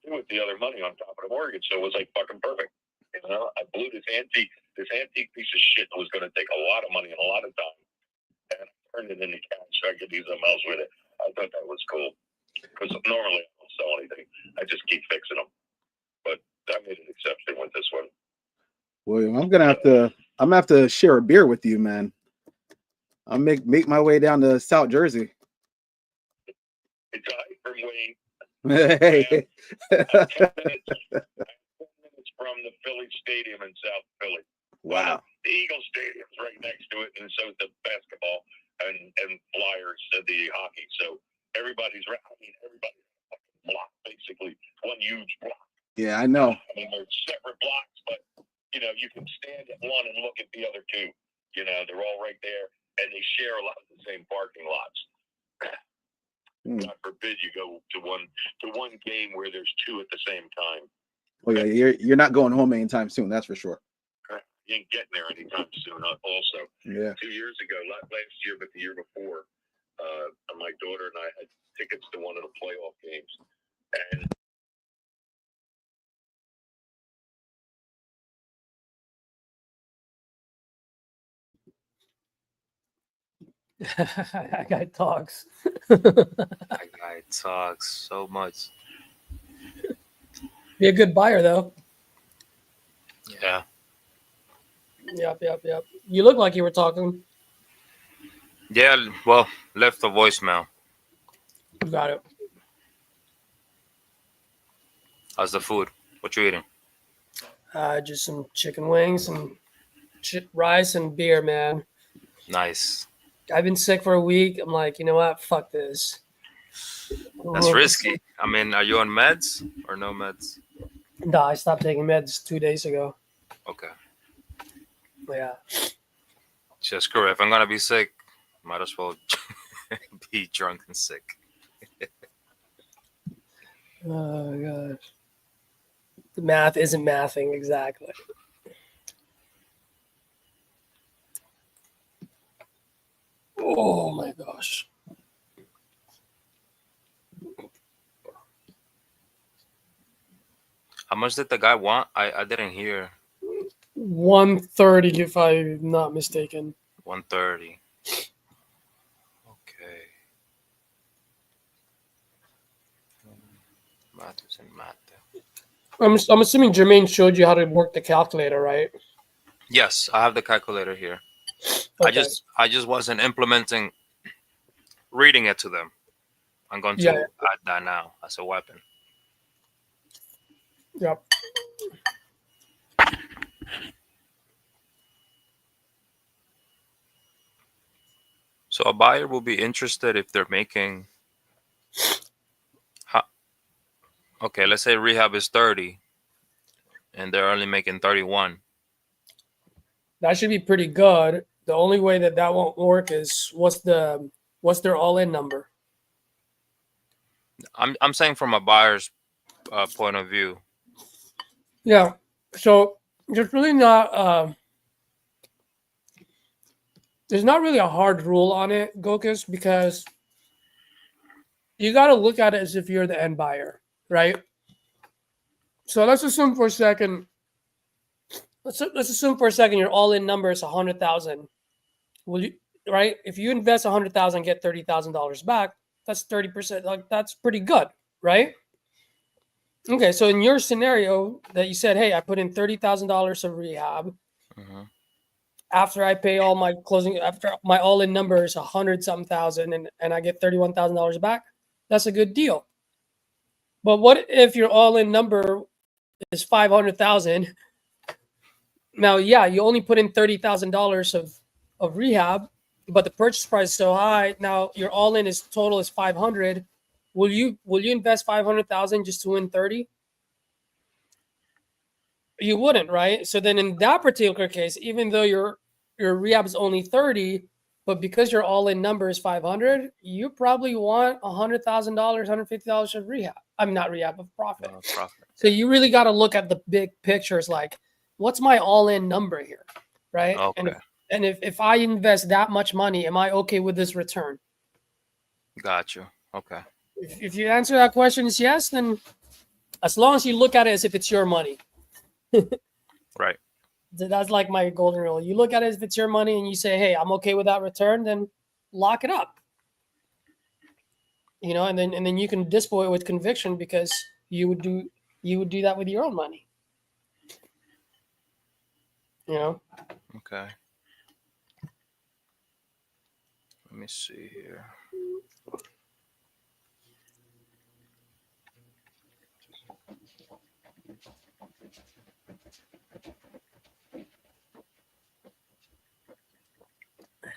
do with the other money on top of the mortgage, so it was like fucking perfect. I blew this antique piece of shit that was going to take a lot of money and a lot of time, and I turned it into cash so I could do something else with it. I thought that was cool because normally I don't sell anything; I just keep fixing them. But I made an exception with this one. William, I'm gonna have to share a beer with you, man. I'll make my way down to South Jersey. It's a hike from Wayne. Hey. 10 minutes from the Philly Stadium in South Philly. Wow. The Eagle Stadium's right next to it, and so is the basketball and Flyers, the hockey. So everybody's block, basically one huge block. Yeah, I know. They're separate blocks, but you can stand at one and look at the other 2. They're all right there, and they share a lot of the same parking lots. God forbid you go to one game where there's 2 at the same time. Oh yeah, you're not going home anytime soon, that's for sure. You ain't getting there anytime soon. Also, yeah. 2 years ago, not last year, but the year before, my daughter and I had tickets to one of the playoff games, and That guy talks. That guy talks so much. Be a good buyer, though. Yeah. Yep. You look like you were talking. Yeah, well, left a voicemail. You got it. How's the food? What you eating? Just some chicken wings, some rice, and beer, man. Nice. I've been sick for a week. I'm like, you know what? Fuck this. That's risky. I mean, are you on meds or no meds? No, I stopped taking meds 2 days ago. Okay. Yeah. Just screw it. If I'm gonna be sick, might as well be drunk and sick. Oh gosh. The math isn't mathing exactly. Oh my gosh. How much did the guy want? I didn't hear. 130, if I'm not mistaken. 130. Okay. Math is in math. I'm assuming Jermaine showed you how to work the calculator, right? Yes, I have the calculator here. Okay. I just wasn't implementing reading it to them. I'm going to add that now as a weapon. Yep. So a buyer will be interested if they're making Okay, let's say rehab is 30 and they're only making 31. That should be pretty good. The only way that won't work is what's their all-in number? I'm saying from a buyer's point of view. Yeah. So there's really not there's not really a hard rule on it, Gokus, because you got to look at it as if you're the end buyer, right? So let's assume for a second. Let's assume for a second your all-in number is 100,000. Will you, right? If you invest 100,000, get $30,000 back. That's 30%. Like that's pretty good, right? Okay, so in your scenario that you said, hey, I put in $30,000 of rehab. Mhm. After I pay all my closing, after my all-in number is 100-something thousand, and I get $31,000 back, that's a good deal. But what if your all-in number is 500,000? Now, yeah, you only put in $30,000 of rehab, but the purchase price is so high. Now your all-in is total is 500. Will you invest 500,000 just to win 30? You wouldn't, right? So then in that particular case, even though your rehab is only 30, but because your all-in number is 500, you probably want $100,000, $150 of rehab. I mean, not rehab, of profit. Profit. So you really got to look at the big pictures, like what's my all-in number here, right? Okay. And if I invest that much money, am I okay with this return? Got you. Okay. If you answer that question is yes, then as long as you look at it as if it's your money. Right. That's like my golden rule. You look at it as if it's your money and you say, hey, I'm okay with that return, then lock it up. You know, and then you can display it with conviction because you would do that with your own money. You know? Okay. Let me see here.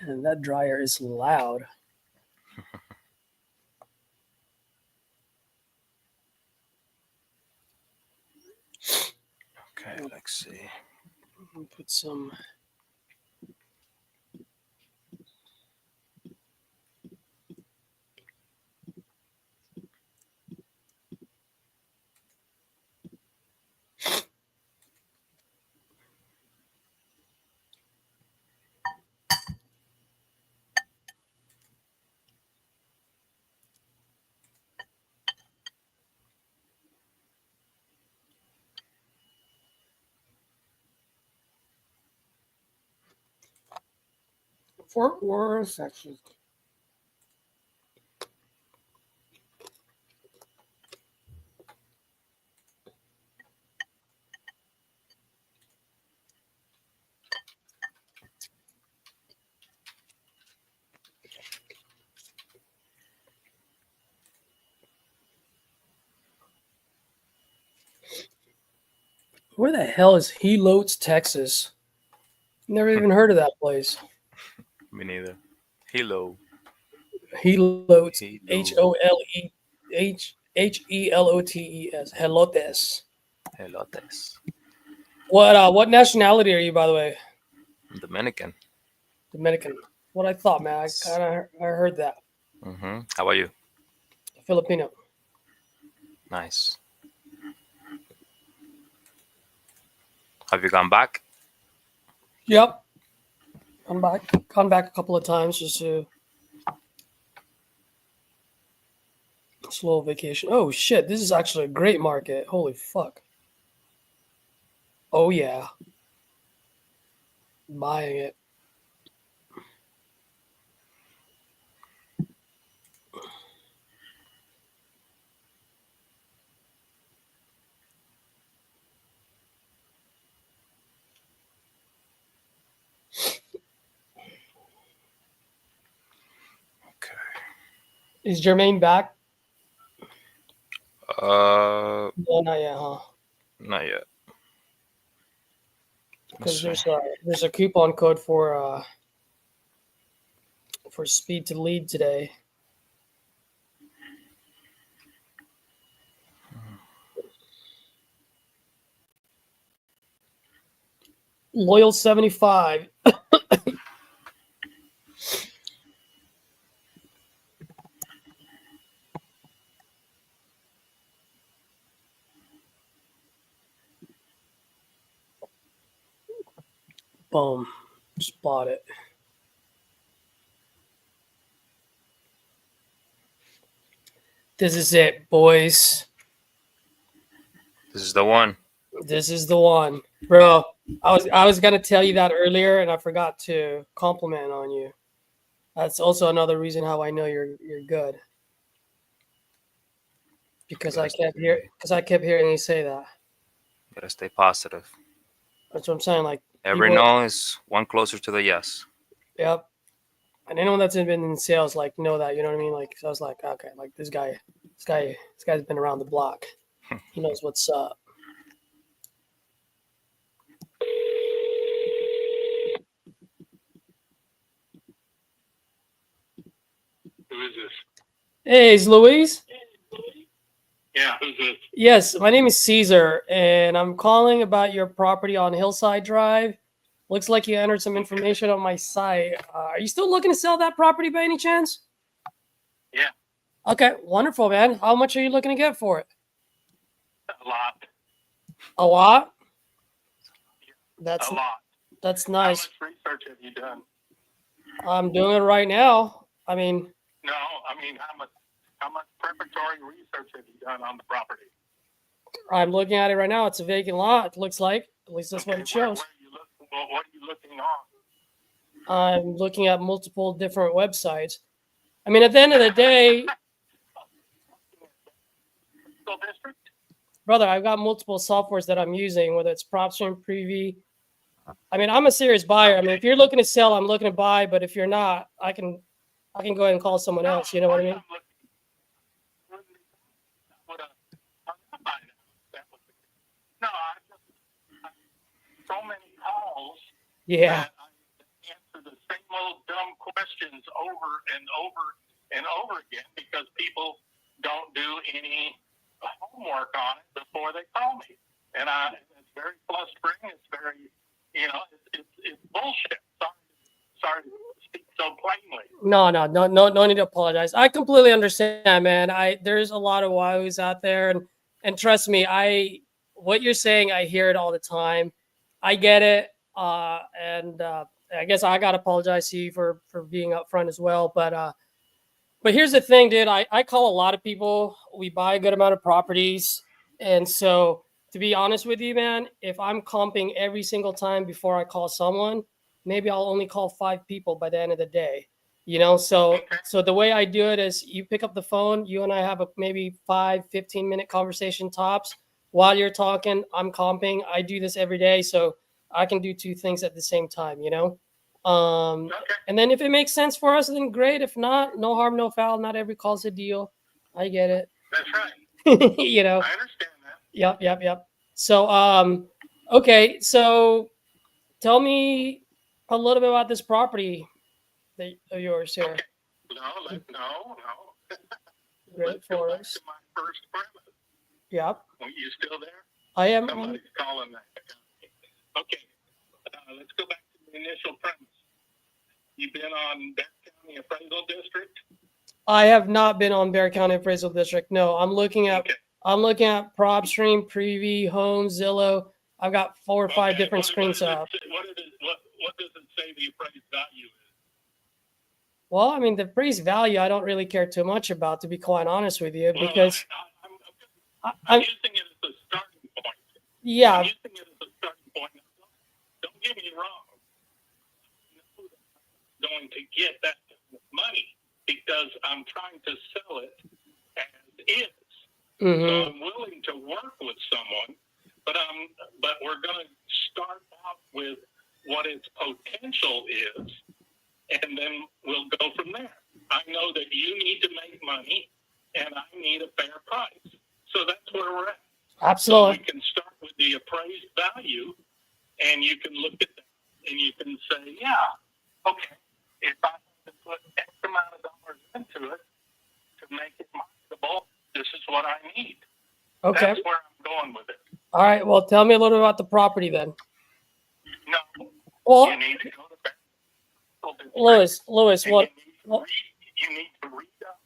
And that dryer is loud. Okay, let's see. Put some. Fort Worth, actually. Where the hell is Helotes, Texas? Never even heard of that place. Me neither. Hello. Helotes, Helo. Helotes, Helotes. Elotes. What nationality are you, by the way? Dominican. Dominican. What I thought, man. I heard that. Mm-hmm. How about you? Filipino. Nice. Have you gone back? Yep. Gone back a couple of times just to slow vacation. Oh shit, this is actually a great market. Holy fuck. Oh yeah. Buying it. Okay. Is Jermaine back? No, not yet, huh? Not yet. Because there's a coupon code for speed to lead today. Loyal 75. Boom. Just bought it. This is it, boys. This is the one. This is the one. Bro, I was gonna tell you that earlier and I forgot to compliment on you. That's also another reason how I know you're good. Because I kept hearing you say that. Gotta stay positive. That's what I'm saying. Like Every people, no is one closer to the yes. yep. And anyone that's been in sales, like, know that, you know what I mean? Like, so I was like, okay, like this guy's been around the block. He knows what's up. Who is this? Hey, is Louise? Yeah, who's this? Yes, my name is Caesar, and I'm calling about your property on Hillside Drive. Looks like you entered some information on my site. Are you still looking to sell that property by any chance? Yeah, Okay, wonderful, man. How much are you looking to get for it? a lot. A lot? A That's lot. that's nice. How much research have you done? I'm doing it right now. I mean, No, I mean how much preparatory research have you done on the property? I'm looking at it right now. It's a vacant lot. It looks like. At least that's what it shows. What are you looking on? I'm looking at multiple different websites. I mean, at the end of the day, School district? brother, I've got multiple softwares that I'm using, whether it's PropStream, Preview. I mean, I'm a serious buyer. I mean, if you're looking to sell, I'm looking to buy. But if you're not, I can go ahead and call someone else. You know what I mean? No, so many calls. Yeah. That I answer the same old dumb questions over and over and over again because people don't do any homework on it before they call me. And it's very frustrating. It's very, it's bullshit. Sorry to speak so plainly. No need to apologize. I completely understand, man. There's a lot of wahoos out there, and trust me, what you're saying, I hear it all the time. I get it, and I guess I gotta apologize to you for being upfront as well. But here's the thing, dude. I call a lot of people. We buy a good amount of properties, and so to be honest with you, man, if I'm comping every single time before I call someone, maybe I'll only call 5 people by the end of the day. So the way I do it is you pick up the phone, you and I have a maybe 15-minute conversation tops. While you're talking, I'm comping. I do this every day, so I can do 2 things at the same time, and then if it makes sense for us, then great. If not, no harm, no foul. Not every call's a deal. I get it. That's right. I understand that. Yep. So, okay. So tell me a little bit about this property of yours here. Okay. No. Great Forest. My first premise. Yep. Are you still there? I am. Somebody's calling that. Okay. Let's go back to the initial premise. You've been on Bear County Appraisal District? I have not been on Bear County Appraisal District. No, I'm looking at PropStream, Preview, Home, Zillow. I've got 4 or 5 different screens up. What does it say the appraised value is? Well, I mean, the appraised value, I don't really care too much about, to be quite honest with you, because I'm using it as a starting point. Yeah. I'm using it as a starting point. Don't get me wrong. I'm going to get that money because I'm trying to sell it as is. Mm-hmm. So I'm willing to work with someone, but we're going to start out with what its potential is, and then we'll go from there. I know that you need to make money, and I need a fair price. So that's where we're at. Absolutely. So we can start with the appraised value, and you can look at that, and you can say, yeah, okay, if I have to put X amount of dollars into it to make it marketable, this is what I need. Okay. That's where I'm going with it. All right. Well, tell me a little bit about the property then. No, Well, you need to go to Better Louis, what? you need to read up.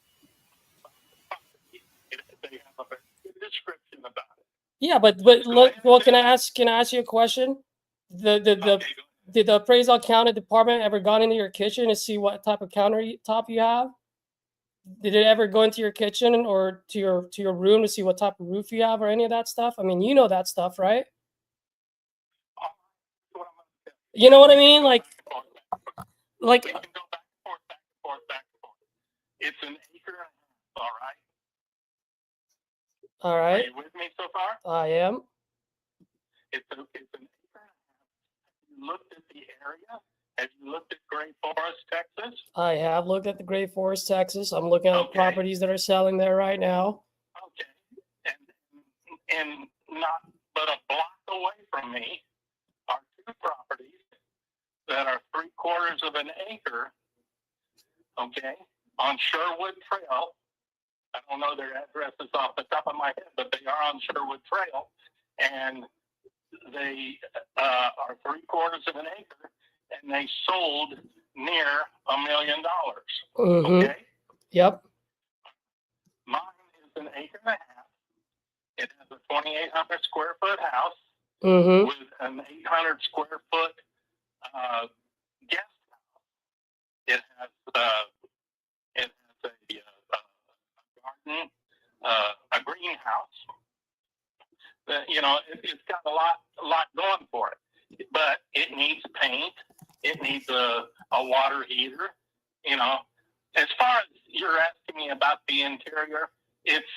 They have a very good description about it. Yeah, but look, well, can I ask you a question? Did the appraisal accounting department ever gone into your kitchen to see what type of countertop you have? Did it ever go into your kitchen or to your room to see what type of roof you have or any of that stuff? I mean, you know that stuff, right? You know what I mean? Like We can go back and forth. It's an acre and a half, all right? All right. Are you with me so far? I am. It's an acre and a half. Have you looked at the area? Have you looked at Great Forest, Texas? I have looked at the Great Forest, Texas. I'm looking at the properties that are selling there right now. Okay. And not but a block away from me are two properties that are 3/4 of an acre, okay, on Sherwood Trail. I don't know their addresses off the top of my head, but they are on Sherwood Trail, and they are 3/4 of an acre, and they sold near $1 million. Mm-hmm. Okay. Yep. Mine is an acre and a half. It has a 2,800 square foot house Mm-hmm. with an 800 square foot guest house. It has a garden, a greenhouse. You know, it's got a lot going for it, but it needs paint. It needs a water heater. You know, as far as you're asking me about the interior, it's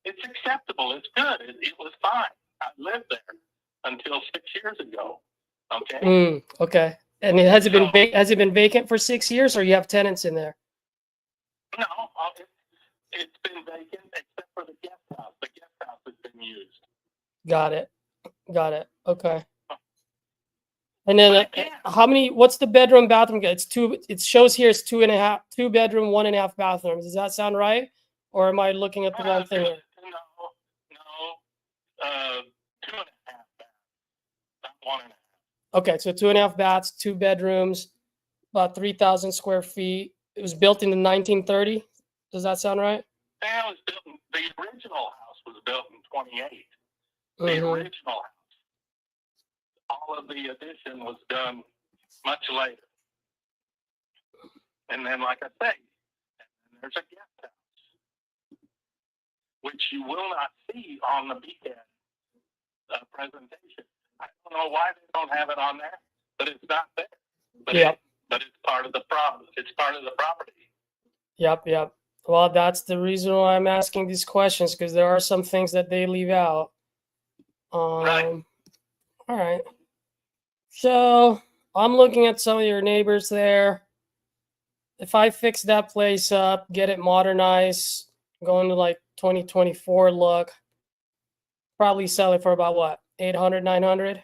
acceptable. It's good. It was fine. I lived there until 6 years ago. Okay. Okay. And has it been vacant for 6 years, or you have tenants in there? No, it's been vacant except for the guest house. The guest house has been used. Got it. Okay. And then how many? What's the bedroom bathroom? It's two. It shows here it's 2.5, 2 bedroom, 1.5 bathrooms. Does that sound right, or am I looking at the wrong thing here? No, 2.5 baths, not 1.5. Okay, so 2.5 baths, 2 bedrooms, about 3,000 square feet. It was built in the 1930. Does that sound right? Yeah, it was built. The original house was built in 28. The Mhm. original house. All of the addition was done much later. And then, like I say, there's a guest house, which you will not see on the BCAD presentation. I don't know why they don't have it on there, but it's not there. But it's part of the problem. It's part of the property. Yep. Well, that's the reason why I'm asking these questions, because there are some things that they leave out. Right. All right. So I'm looking at some of your neighbors there. If I fix that place up, get it modernized, going to like 2024 look, probably sell it for about what, 800, 900?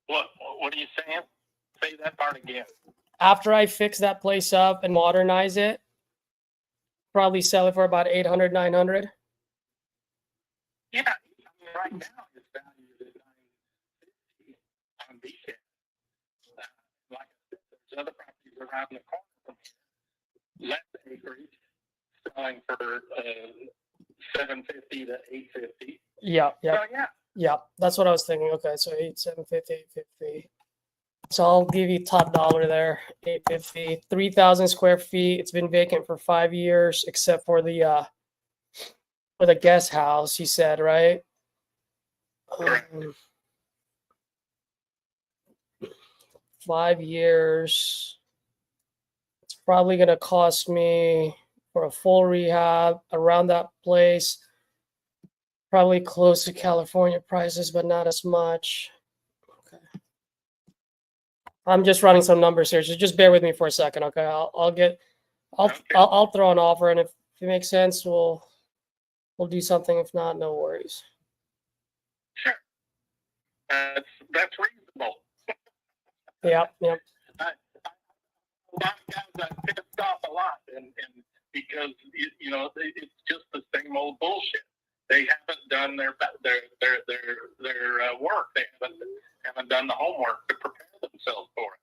What are you saying? Say that part again. After I fix that place up and modernize it, probably sell it for about 800, 900. Yeah, I mean, right now it's valued at $950 on BCAD. Like I said, there's other properties around the corner from here, less acreage, selling for $750 to $850. Yeah. So yeah. Yeah, that's what I was thinking. Okay, so 750, 850. So I'll give you top dollar there, 850, 3,000 square feet. It's been vacant for 5 years, except for the guest house. You said, right? 5 years. It's probably gonna cost me for a full rehab around that place. Probably close to California prices, but not as much. Okay. I'm just running some numbers here. So just bear with me for a second, okay? I'll throw an offer, and if it makes sense, we'll do something. If not, no worries. Sure. That's reasonable. Yep. A lot of guys are pissed off a lot, and because it's just the same old bullshit. They haven't done their work. They haven't done done the homework to prepare themselves for it.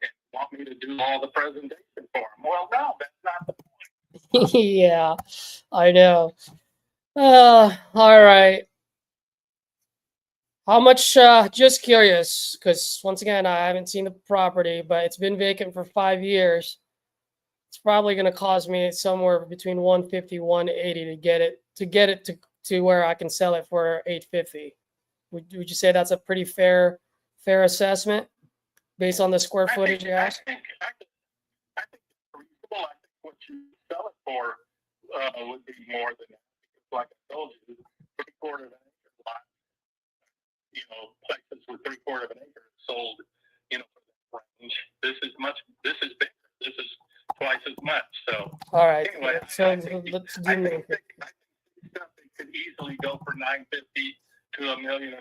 And want me to do all the presentation for them. Well, no, that's not the point. Yeah, I know. All right. How much, just curious, because once again, I haven't seen the property, but it's been vacant for 5 years. It's probably going to cost me somewhere between 150, 180 to get it to where I can sell it for 850. Would you say that's a pretty fair assessment based on the square footage you have? I think it's reasonable. I think what you sell it for would be more than that. Because like I told you, 3/4 of an acre lot, you know, places with 3/4 of an acre sold, you know, for that range. This is bigger. This is twice as much. So All right. anyway, So I think something could easily go for 950 to $1.25 million.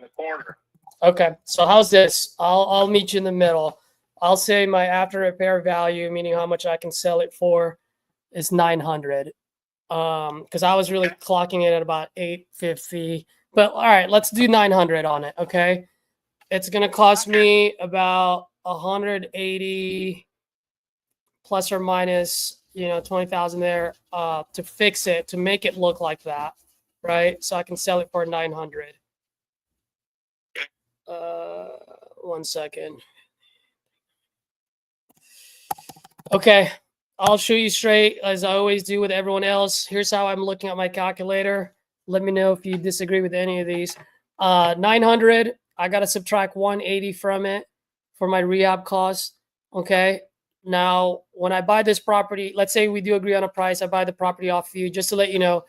Okay. So how's this? I'll meet you in the middle. I'll say my after repair value, meaning how much I can sell it for, is 900. Because I was really clocking it at about 850. But all right, let's do 900 on it. Okay. It's gonna cost me about 180 plus or minus, 20,000 there, to fix it, to make it look like that, right? So I can sell it for 900. 1 second. Okay, I'll shoot you straight as I always do with everyone else. Here's how I'm looking at my calculator. Let me know if you disagree with any of these. 900, I got to subtract 180 from it for my rehab costs. Okay. Now, when I buy this property, let's say we do agree on a price, I buy the property off you, just to let you know,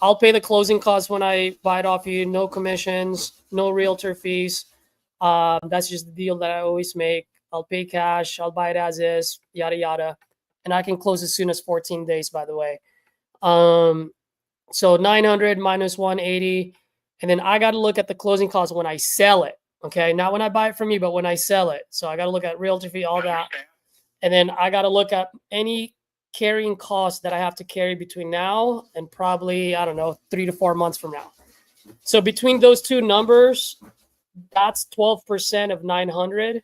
I'll pay the closing costs when I buy it off you, no commissions, no realtor fees. That's just the deal that I always make. I'll pay cash, I'll buy it as is, yada, yada. And I can close as soon as 14 days, by the way. So 900 minus 180. And then I got to look at the closing costs when I sell it. Okay. Not when I buy it from you, but when I sell it. So I got to look at realtor fee, all that. And then I got to look at any carrying costs that I have to carry between now and probably, I don't know, 3 to 4 months from now. So between those two numbers, that's 12% of 900.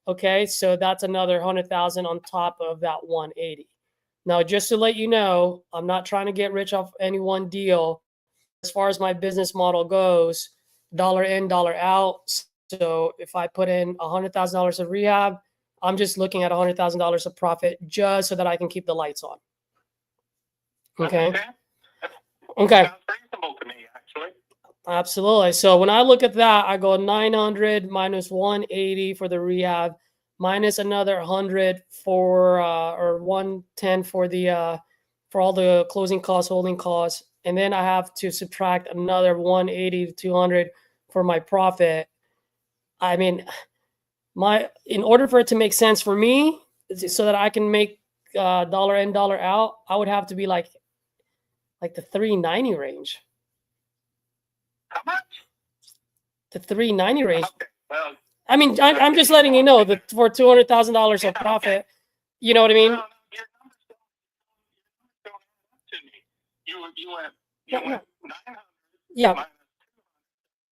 Okay. So that's another 100,000 on top of that 180. Now, just to let you know, I'm not trying to get rich off any one deal. As far as my business model goes, dollar in, dollar out. So if I put in $100,000 of rehab, I'm just looking at $100,000 of profit just so that I can keep the lights on. Okay. Okay. Sounds reasonable to me, actually. Absolutely. So when I look at that, I go 900 minus 180 for the rehab, minus another 100 for or 110 for the for all the closing costs, holding costs, and then I have to subtract another 180 to 200 for my profit. I mean, in order for it to make sense for me, so that I can make dollar in, dollar out, I would have to be like the 390 range. How much? The 390 range. Okay, well, I mean, I'm just letting you know that for $200,000 of profit, you know what I mean? No, your numbers don't add up to me. You went 900. Yeah, minus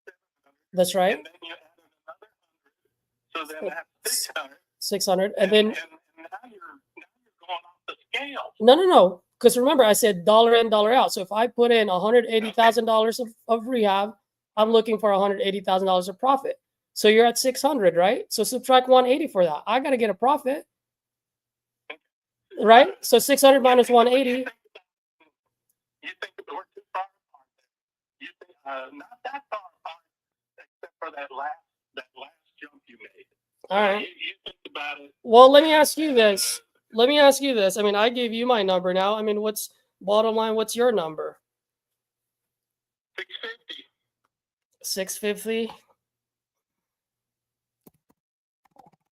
200, that's right. and then you added another 100. So then that's 600. 600, and then now you're going off the scale. no. Because remember, I said dollar in, dollar out. So if I put in $180,000 of rehab, I'm looking for $180,000 of profit. So you're at 600, right? So subtract 180 for that. I got to get a profit, right? So 600 minus 180. You think we're too far apart? You think not that far apart, except for that last jump you made. All right. You think about it. Well, let me ask you this. I mean, I gave you my number now. I mean, what's bottom line? What's your number? 650. 650.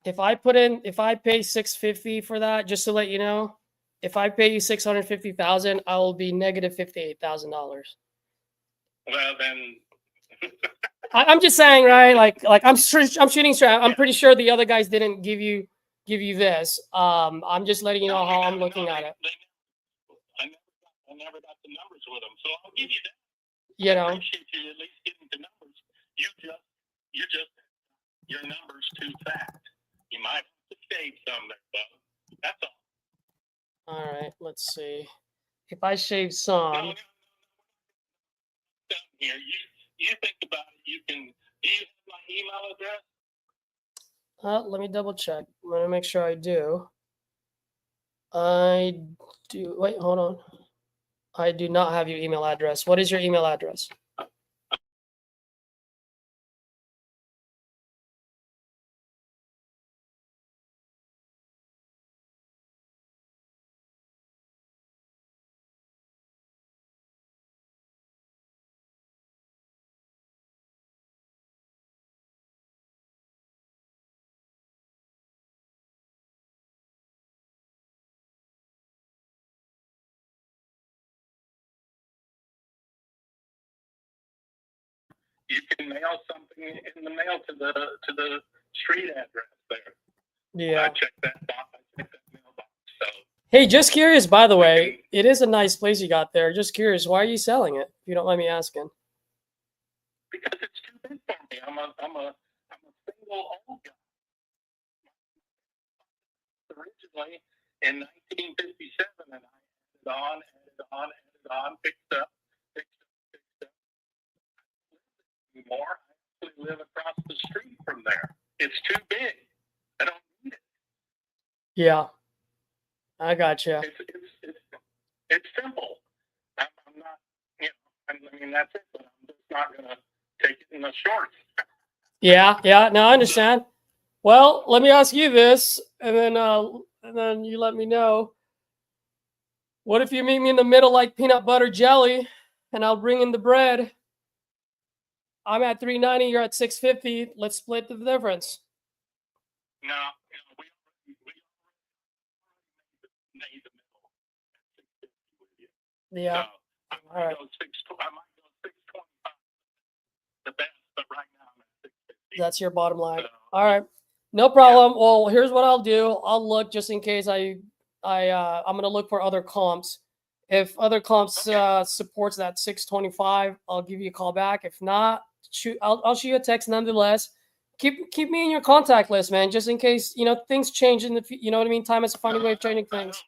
If I pay 650 for that, just to let you know, if I pay you 650,000, I will be negative $58,000. Well, then. I'm just saying, right? Like I'm shooting straight. I'm pretty sure the other guys didn't give you this. I'm just letting you know how I'm looking at it. I never got the numbers with them, so I'll give you that. You know. I appreciate you at least getting the numbers. You just your number's too fat. You might have to shave some there, though. That's all. All right, let's see. If I shave some, Down here, you think about it. You can. Do you have my email address? let me double check. I'm gonna make sure I do. I do. Wait, hold on. I do not have your email address. What is your email address? You can mail something in the mail to the street address there. Yeah. I checked that box. I checked that mailbox. So Hey, just curious, by the way, it is a nice place you got there. Just curious, why are you selling it? If you don't mind me asking. because it's too big for me. I'm a single old guy. Originally in 1957, and I added on, fixed up. Anymore. I actually live across the street from there. It's too big. I don't need it. Yeah, I gotcha. It's simple. I'm not, I mean, that's it, but I'm just not going to take it in the shorts. Yeah. No, I understand. Well, let me ask you this, and then you let me know. What if you meet me in the middle like peanut butter jelly, and I'll bring in the bread? I'm at $3.90. You're at $6.50. Let's split the difference. No, we made the middle at 650 with you. Yeah. So All right. I might go 625. The best, but right now I'm at 650. That's your bottom line. So, All right. No problem. Well, here's what I'll do. I'll look just in case I'm gonna look for other comps. If other comps supports that 625, I'll give you a call back. If not, I'll shoot you a text nonetheless. Keep me in your contact list, man, just in case things change in the you know what I mean. Time is a funny way of changing things.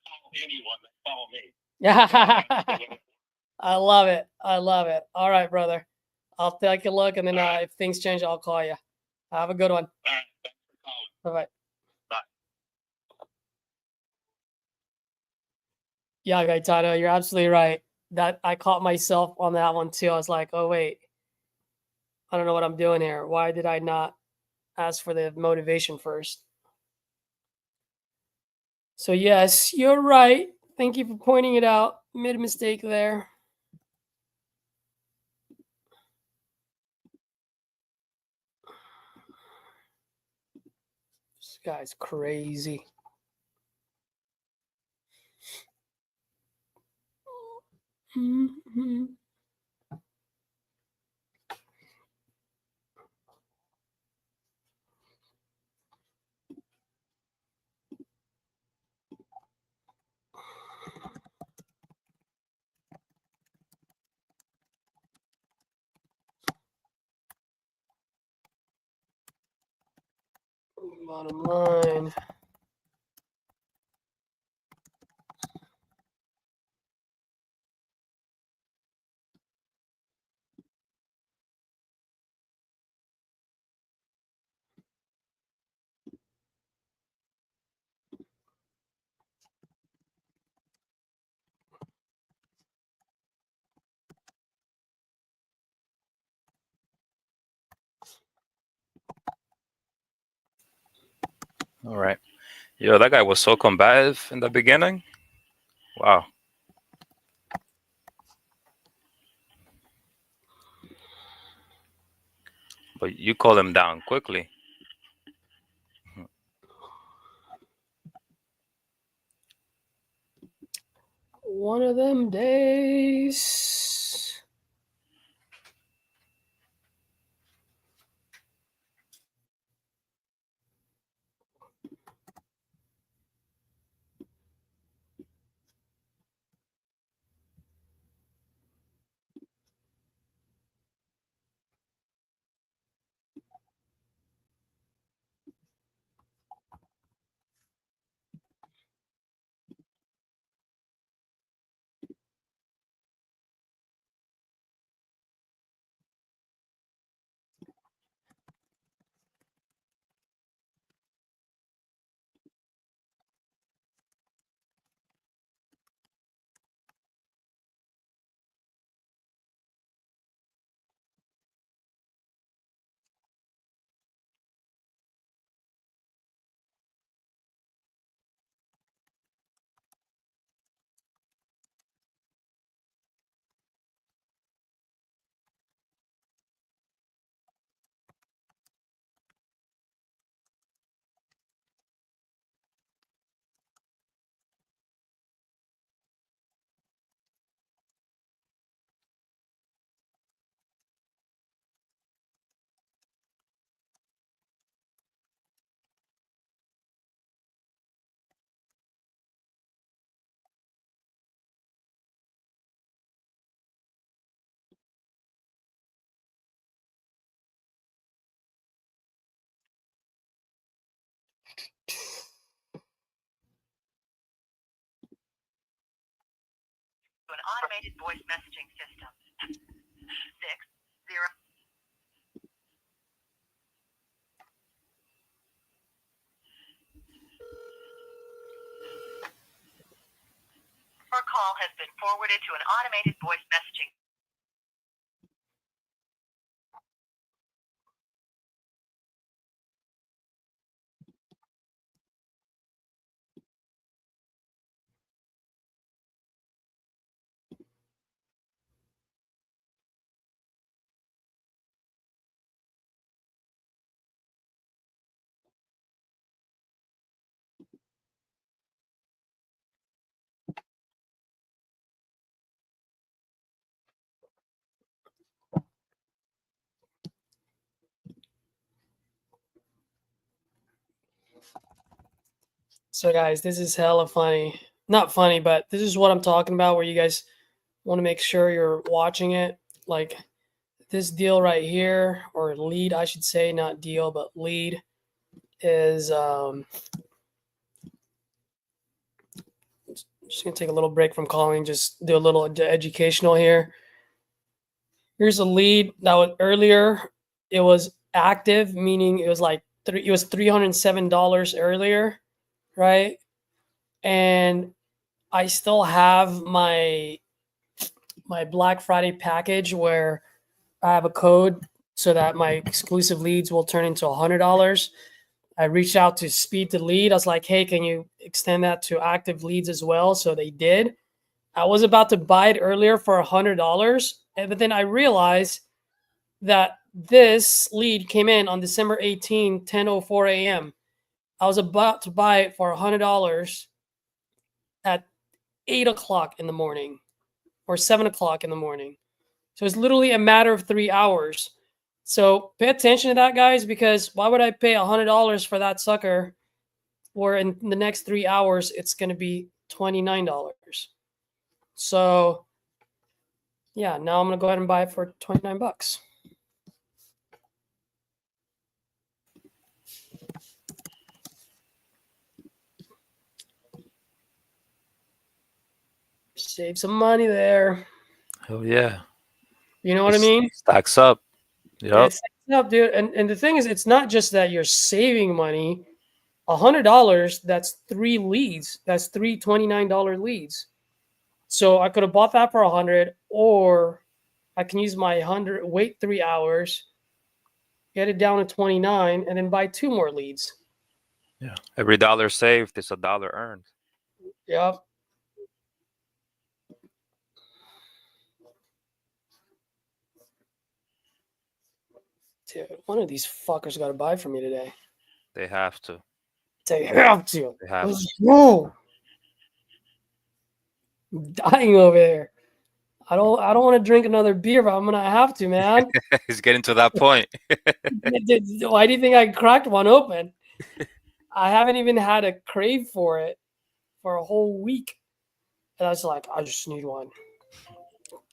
call anyone that call me. Yeah. I love it. All right, brother. I'll take a look, and then if things change, I'll call you. Have a good one. All right, thanks for calling. Bye-bye. Bye. Yeah, Gaetano, you're absolutely right. That I caught myself on that one too. I was like, oh wait, I don't know what I'm doing here. Why did I not ask for the motivation first? So yes, you're right. Thank you for pointing it out. Made a mistake there. This guy's crazy. Mm-hmm. Bottom line. All right. Yo, that guy was so combative in the beginning. Wow. But you call him down quickly. One of them days. automated voice messaging system. 60. Your call has been forwarded to an automated voice messaging. So guys, this is hella funny. Not funny, but this is what I'm talking about where you guys want to make sure you're watching it. Like this deal right here, or lead, I should say, not deal, but lead is just gonna take a little break from calling, just do a little educational here. Here's a lead that was earlier. It was active, meaning it was like it was $307 earlier, right? And I still have my Black Friday package where I have a code so that my exclusive leads will turn into $100. I reached out to Speed to Lead. I was like, hey, can you extend that to active leads as well? So they did. I was about to buy it earlier for $100, but then I realized that this lead came in on December 18, 10:04 a.m. I was about to buy it for $100 at 8 o'clock in the morning or 7 o'clock in the morning. So it's literally a matter of 3 hours. So pay attention to that, guys, because why would I pay $100 for that sucker where in the next 3 hours it's going to be $29? So yeah, now I'm going to go ahead and buy it for $29. Save some money there. Oh yeah. You know what I mean? Stacks up. Yep. Yeah, it stacks up, dude. And the thing is, it's not just that you're saving money. $100, that's 3 leads. That's 3 $29 leads. So I could have bought that for $100, or I can use my $100, wait 3 hours, get it down to $29, and then buy 2 more leads. Yeah. Every dollar saved is a dollar earned. Yep. Dude, one of these fuckers got to buy from me today. They have to. They have to. They have Let's go. I'm dying over there. I don't want to drink another beer, but I'm gonna have to, man. He's getting to that point. Why do you think I cracked one open? I haven't even had a crave for it for a whole week. And I was like, I just need one.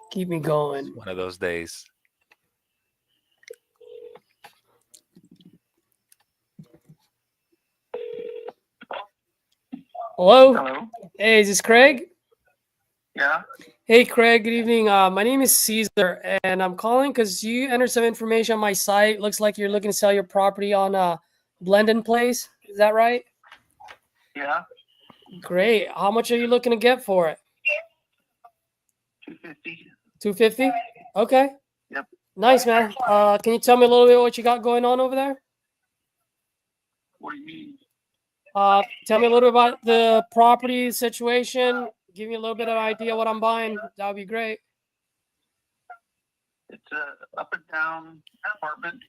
Keep me going. One of those days. Hello? Hello. Hey, is this Craig? Yeah. Hey, Craig. Good evening. My name is Caesar, and I'm calling because you entered some information on my site. Looks like you're looking to sell your property on Blendon Place. Is that right? Yeah. Great. How much are you looking to get for it? $250. $250? Okay. Yep. Nice, man. Can you tell me a little bit what you got going on over there? What do you mean? Tell me a little bit about the property situation. Give me a little bit of idea what I'm buying. That would be great. It's a up and down apartment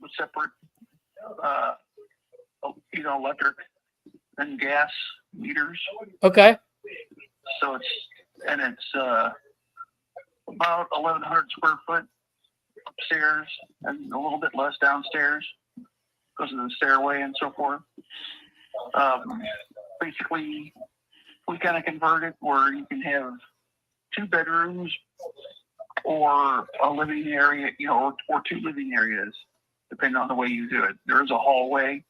with separate, electric and gas meters. Okay. So it's about 1,100 square foot upstairs and a little bit less downstairs because of the stairway and so forth. Basically, we kind of convert it where you can have 2 bedrooms or a living area, or 2 living areas, depending on the way you do it. There's a hallway,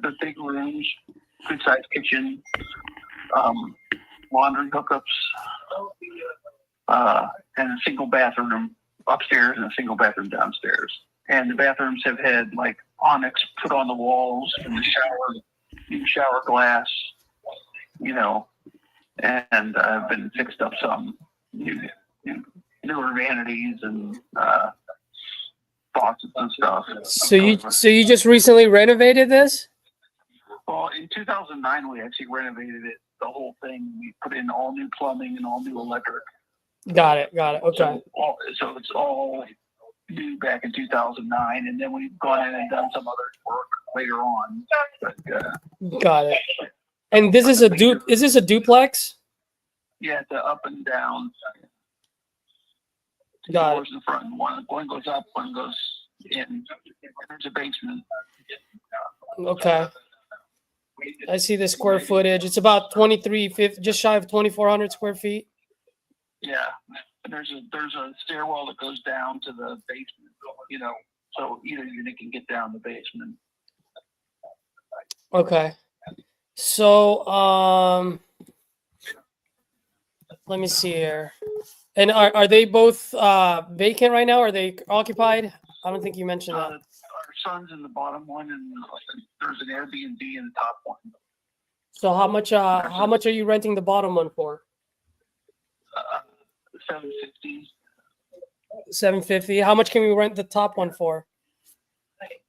the big rooms, good sized kitchen, laundry hookups, and a single bathroom upstairs and a single bathroom downstairs. And the bathrooms have had like onyx put on the walls and the new shower glass, you know, and I've been fixed up some newer vanities and faucets and stuff. So you just recently renovated this? Well, in 2009, we actually renovated it, the whole thing. We put in all new plumbing and all new electric. Got it. Okay. So it's all new back in 2009, and then we've gone in and done some other work later on. But, got it. And this is is this a duplex? Yeah, it's up and down. Two Got doors in the front. One goes up, one goes in. There's a basement. Okay. I see the square footage. It's about 2350, just shy of 2,400 square feet. Yeah, and there's a stairwell that goes down to the basement. You know, so either unit can get down the basement. Okay. So let me see here. And are they both vacant right now? Are they occupied? I don't think you mentioned that. Our son's in the bottom one, and there's an Airbnb in the top one. So how much are you renting the bottom one for? $750. $750. How much can we rent the top one for?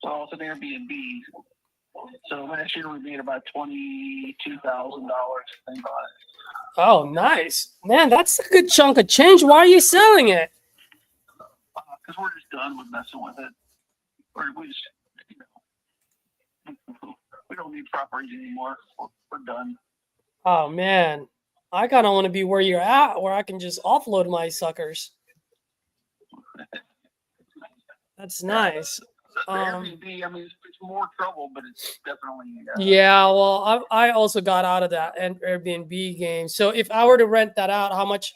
So it's an Airbnb. So last year we made about $22,000. Oh, nice, man. That's a good chunk of change. Why are you selling it? Because we're just done with messing with it. We just, we don't need properties anymore. We're done. Oh man, I kind of want to be where you're at, where I can just offload my suckers. That's nice. The Airbnb, I mean, it's more trouble, but it's definitely. Yeah, well, I also got out of that Airbnb game. So if I were to rent that out, how much?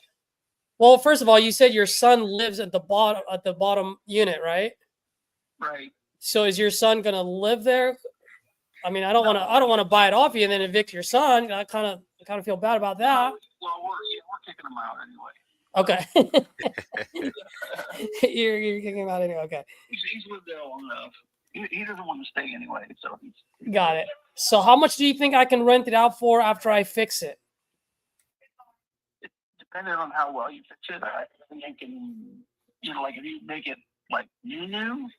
Well, first of all, you said your son lives at the bottom unit, right? Right. So is your son gonna live there? I mean, I don't want to buy it off you and then evict your son. I kind of feel bad about that. Well, we're kicking him out anyway. Okay. you're kicking him out anyway. Okay. He's lived there long enough. He doesn't want to stay anyway, so he's got it. So how much do you think I can rent it out for after I fix it? Depending on how well you fix it, I think you can, like if you make it like new and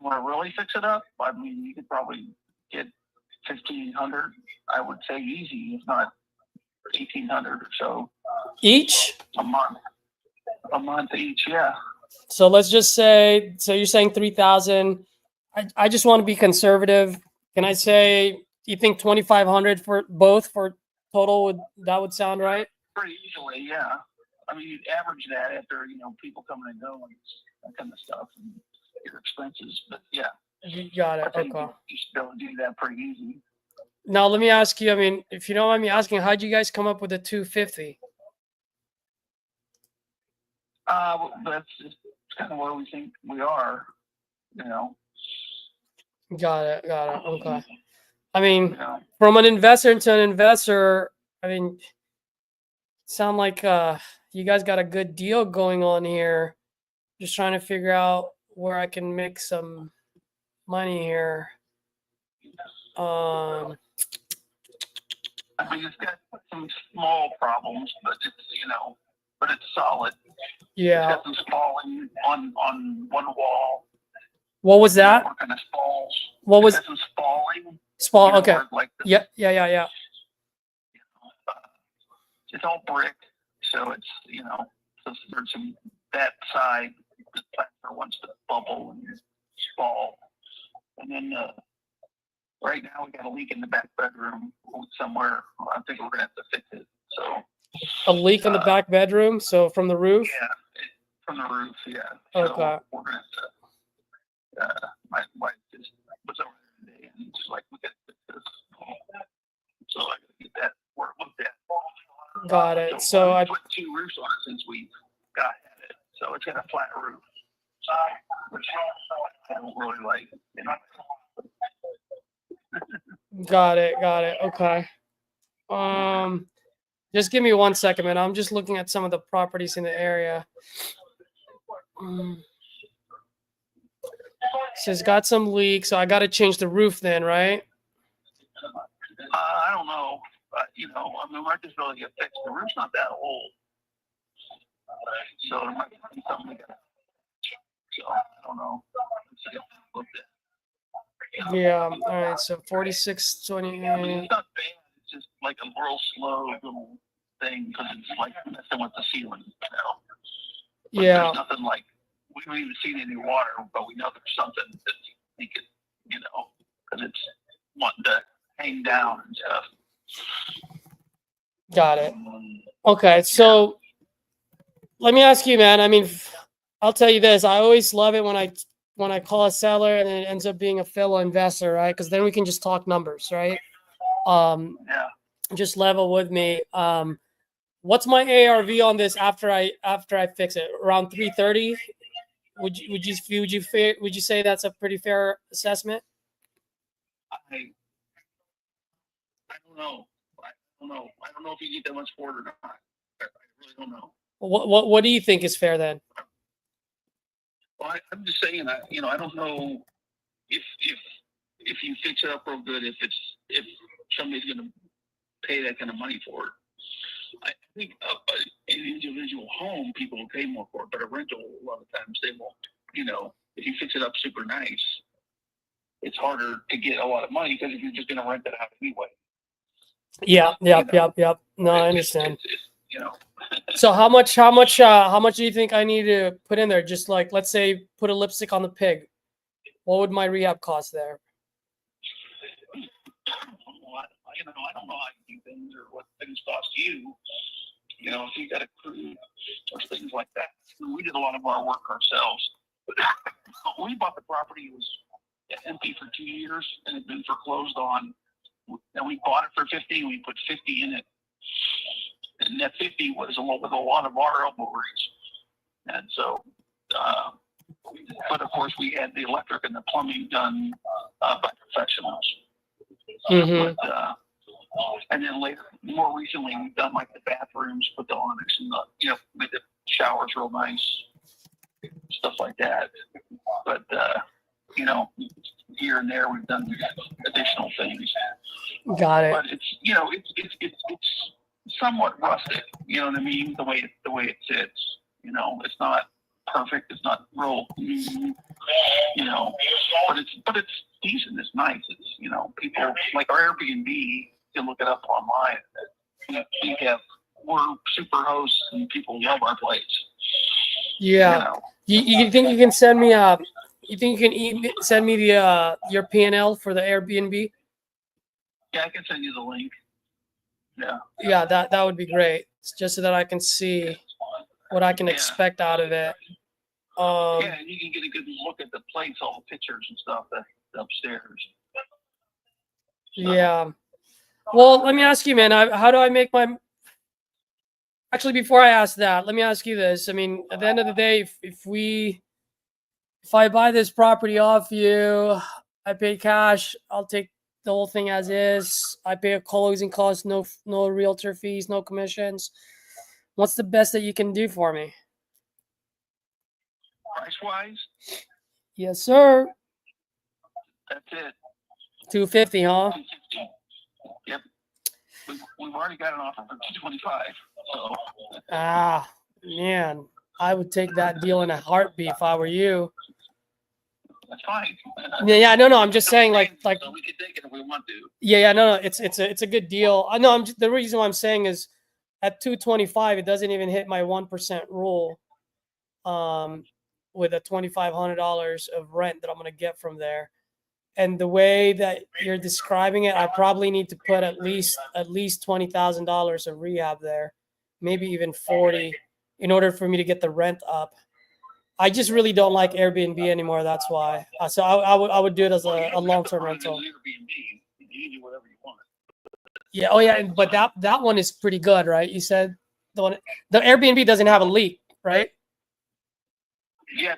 want to really fix it up, I mean, you could probably get $1,500. I would say easy, if not $1,800 or so. Each? A month each, yeah. So let's just say, so you're saying 3,000. I just want to be conservative. Can I say you think 2,500 for both for total? That would sound right? Pretty easily, yeah. I mean, you'd average that after, people coming and going, that kind of stuff, and your expenses. But yeah. You got it. Okay. You should be able to do that pretty easy. Now, let me ask you, I mean, if you don't mind me asking, how'd you guys come up with the 250? That's just kind of where we think we are, Got it. Okay. I mean, from an investor to an investor, I mean, sound like you guys got a good deal going on here. Just trying to figure out where I can make some money here. I mean, it's got some small problems, but it's solid. Yeah. It's got some spalling on one wall. What was that? Kind of spalls. What was some spalling? Spall. Okay. Like Yeah. It's all brick, so it's so there's some that side the plaster wants to bubble and spall, and then right now we got a leak in the back bedroom somewhere. I think we're gonna have to fix it. So a leak in the back bedroom. So from the roof. Yeah, from the roof. Yeah. Okay. So we're gonna have to. My wife just was over there today and just like, we got to fix this. So I got to get that work looked at. Got it. So I put 2 roofs on it since we got at it. So it's got a flat roof, which I don't really like. Got it. Okay. Just give me 1 second, man. I'm just looking at some of the properties in the area. So it's got some leaks, so I got to change the roof then, right? I don't know. You know, I mean, might just really get fixed. The roof's not that old. So there might be something we got. So I don't know. Yeah. All right. So 4620. I mean, it's not bad. It's just like a real slow little thing because it's like messing with the ceiling. You know? But Yeah. there's nothing like, we haven't even seen any water, but we know there's something that we could, you know, because it's wanting to hang down and stuff. Got it. Okay. So let me ask you, man. I mean, I'll tell you this. I always love it when I call a seller and it ends up being a fellow investor, right? Because then we can just talk numbers, right? Yeah. Just level with me. What's my ARV on this after I fix it? Around 330? Would you say that's a pretty fair assessment? I don't know. I don't know. I don't know if you get that much for it or not. I really don't know. What do you think is fair then? Well, I'm just saying. I don't know if you fix it up real good, if somebody's going to pay that kind of money for it. I think an individual home, people will pay more for it, but a rental, a lot of times they won't. You know, if you fix it up super nice, it's harder to get a lot of money because if you're just going to rent it out anyway. Yeah. No, I understand. So how much do you think I need to put in there? Just like, let's say, put a lipstick on the pig. What would my rehab cost there? I don't know how you do things or what things cost you. You know, if you got a crew or things like that. We did a lot of our work ourselves. When we bought the property, it was empty for 2 years and had been foreclosed on. And we bought it for 50 and we put 50 in it. And that 50 was with a lot of our elbow grease. And so, but of course we had the electric and the plumbing done by professionals. Mm-hmm. But, and then later, more recently, we've done like the bathrooms, put the onyx and made the showers real nice, stuff like that. But, here and there, we've done additional things. Got it. But it's somewhat rustic. You know what I mean? The way it sits. You know, it's not perfect. It's not real. But it's decent. It's nice. It's people like our Airbnb. You can look it up online. We're super hosts and people love our place. Yeah. You think you can send me you think you can send me the your P&L for the Airbnb? Yeah, I can send you the link. Yeah. Yeah, that would be great. It's just so that I can see what I can expect out of it. Yeah, and you can get a good look at the place, all the pictures and stuff that's upstairs. Yeah. Well, let me ask you, man. How do I make my? Actually, before I ask that, let me ask you this. I mean, at the end of the day, if I buy this property off you, I pay cash. I'll take the whole thing as is. I pay a closing cost, no realtor fees, no commissions. What's the best that you can do for me? Price-wise? Yes, sir. That's it. 250, huh? 250. Yep. We've already got an offer for 225. So. Ah, man, I would take that deal in a heartbeat if I were you. That's fine. Yeah, no. I'm just saying, like. So we can take it if we want to. Yeah, no. It's a good deal. I know. The reason why I'm saying is, at 225, it doesn't even hit my 1% rule. With a $2,500 of rent that I'm gonna get from there, and the way that you're describing it, I probably need to put at least $20,000 of rehab there, maybe even 40, in order for me to get the rent up. I just really don't like Airbnb anymore. That's why. So I would do it as a long-term rental. You do whatever you want. Yeah. Oh yeah. But that one is pretty good, right? You said the Airbnb doesn't have a leak, right? Yeah,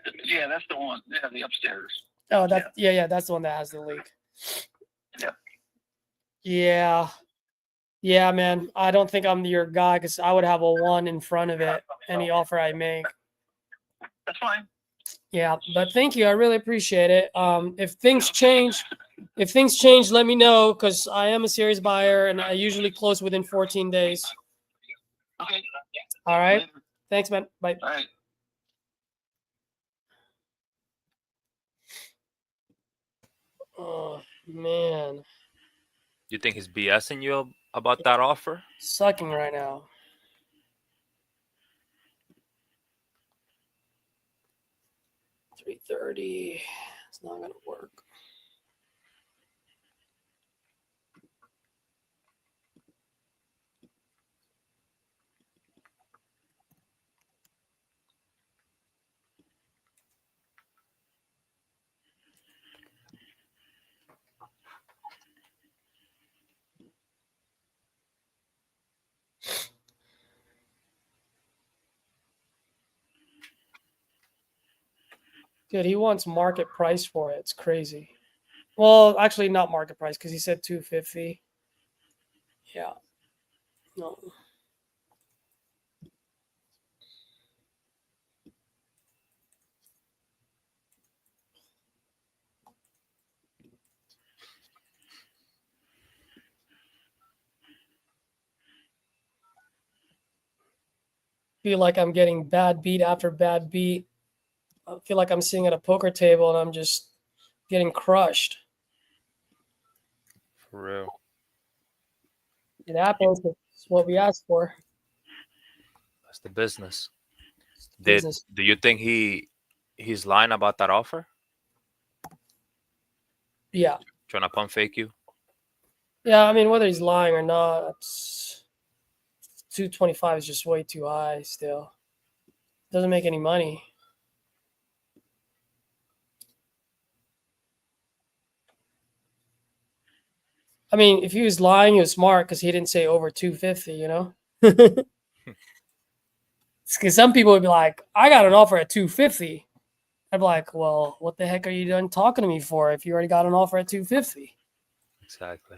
that's the one. Yeah, the upstairs. Oh, that's the one that has the leak. Yeah. Yeah. Yeah, man. I don't think I'm your guy because I would have a 1 in front of it. Any offer I make. That's fine. Yeah, but thank you. I really appreciate it. If things change, let me know because I am a serious buyer and I usually close within 14 days. Okay. All right. Later. Thanks, man. Bye. All right. Oh man, You think he's BSing you about that offer? sucking right now. $330. It's not gonna work. Dude, he wants market price for it. It's crazy. Well, actually, not market price because he said 250. Yeah. No. Feel like I'm getting bad beat after bad beat. I feel like I'm sitting at a poker table and I'm just getting crushed. For real. It happens. It's what we asked for. That's the business. Business. Do you think he's lying about that offer? Yeah. Trying to pump fake you? Yeah, I mean, whether he's lying or not, it's 225 is just way too high still. Doesn't make any money. I mean, if he was lying, he was smart because he didn't say over 250, you know? Because some people would be like, I got an offer at 250. I'd be like, well, what the heck are you done talking to me for if you already got an offer at 250? Exactly.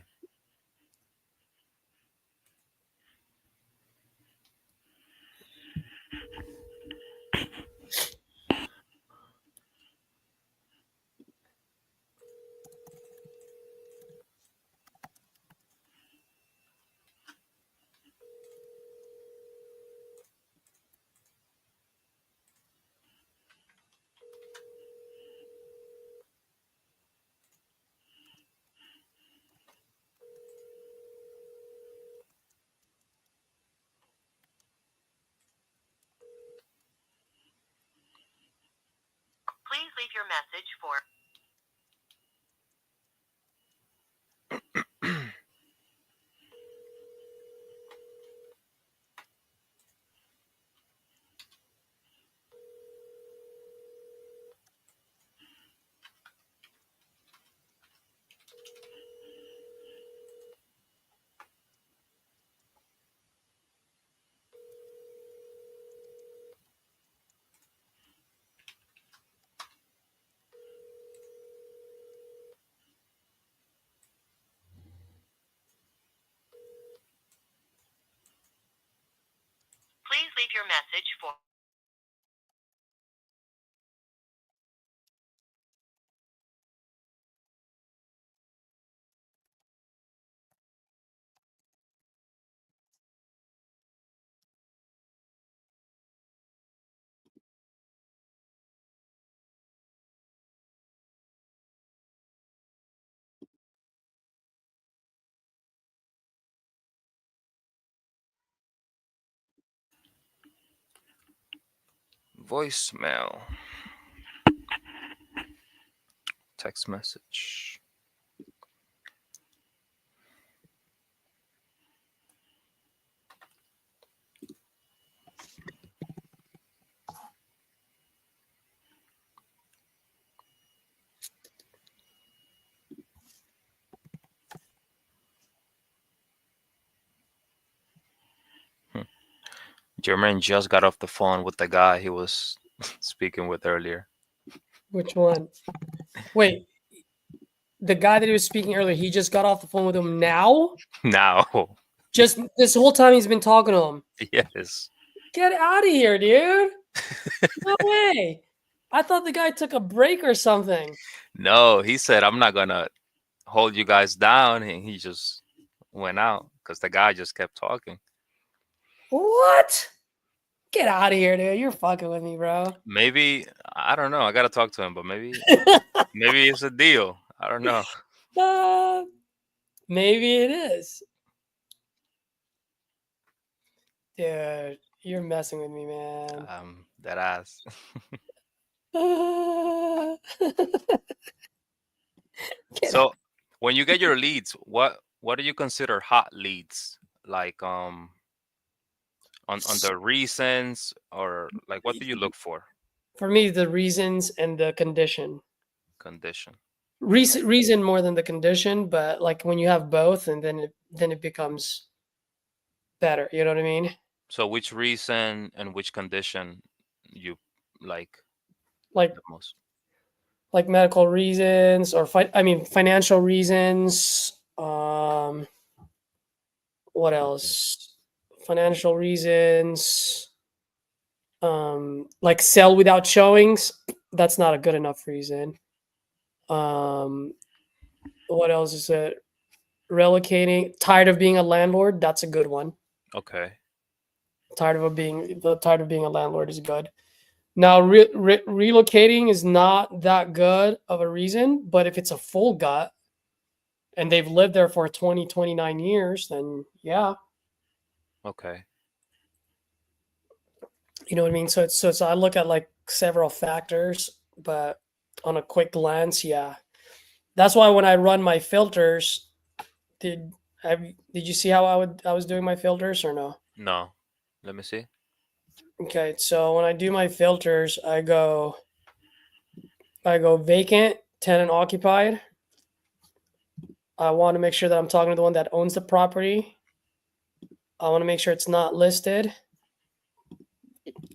Please leave your message for Please leave your message for Voicemail. Text message. Jermaine just got off the phone with the guy he was speaking with earlier. Which one? Wait, the guy that he was speaking earlier, he just got off the phone with him now? Now. Just this whole time he's been talking to him. Yes. Get out of here, dude. No way. I thought the guy took a break or something. No, he said, I'm not gonna hold you guys down, and he just went out because the guy just kept talking. What? Get out of here, dude. You're fucking with me, bro. Maybe, I don't know. I gotta talk to him, but maybe it's a deal. I don't know. Maybe it is. Dude, you're messing with me, man. That ass. So when you get your leads, what do you consider hot leads? Like on the reasons, or like what do you look for? For me, the reasons and the condition. Condition. Reason more than the condition, but like when you have both, and then it becomes better. You know what I mean? So which reason and which condition you like Like the most? Like medical reasons, or financial reasons. What else? Financial reasons. Like sell without showings. That's not a good enough reason. What else is it? Relocating. Tired of being a landlord. That's a good one. Okay. Tired of being a landlord is good. Now, relocating is not that good of a reason, but if it's a full gut and they've lived there for 20, 29 years, then yeah. Okay. You know what I mean? So I look at like several factors, but on a quick glance, yeah. That's why when I run my filters, did you see how I was doing my filters or no? No. Let me see. Okay, so when I do my filters, I go vacant, tenant occupied. I want to make sure that I'm talking to the one that owns the property. I want to make sure it's not listed.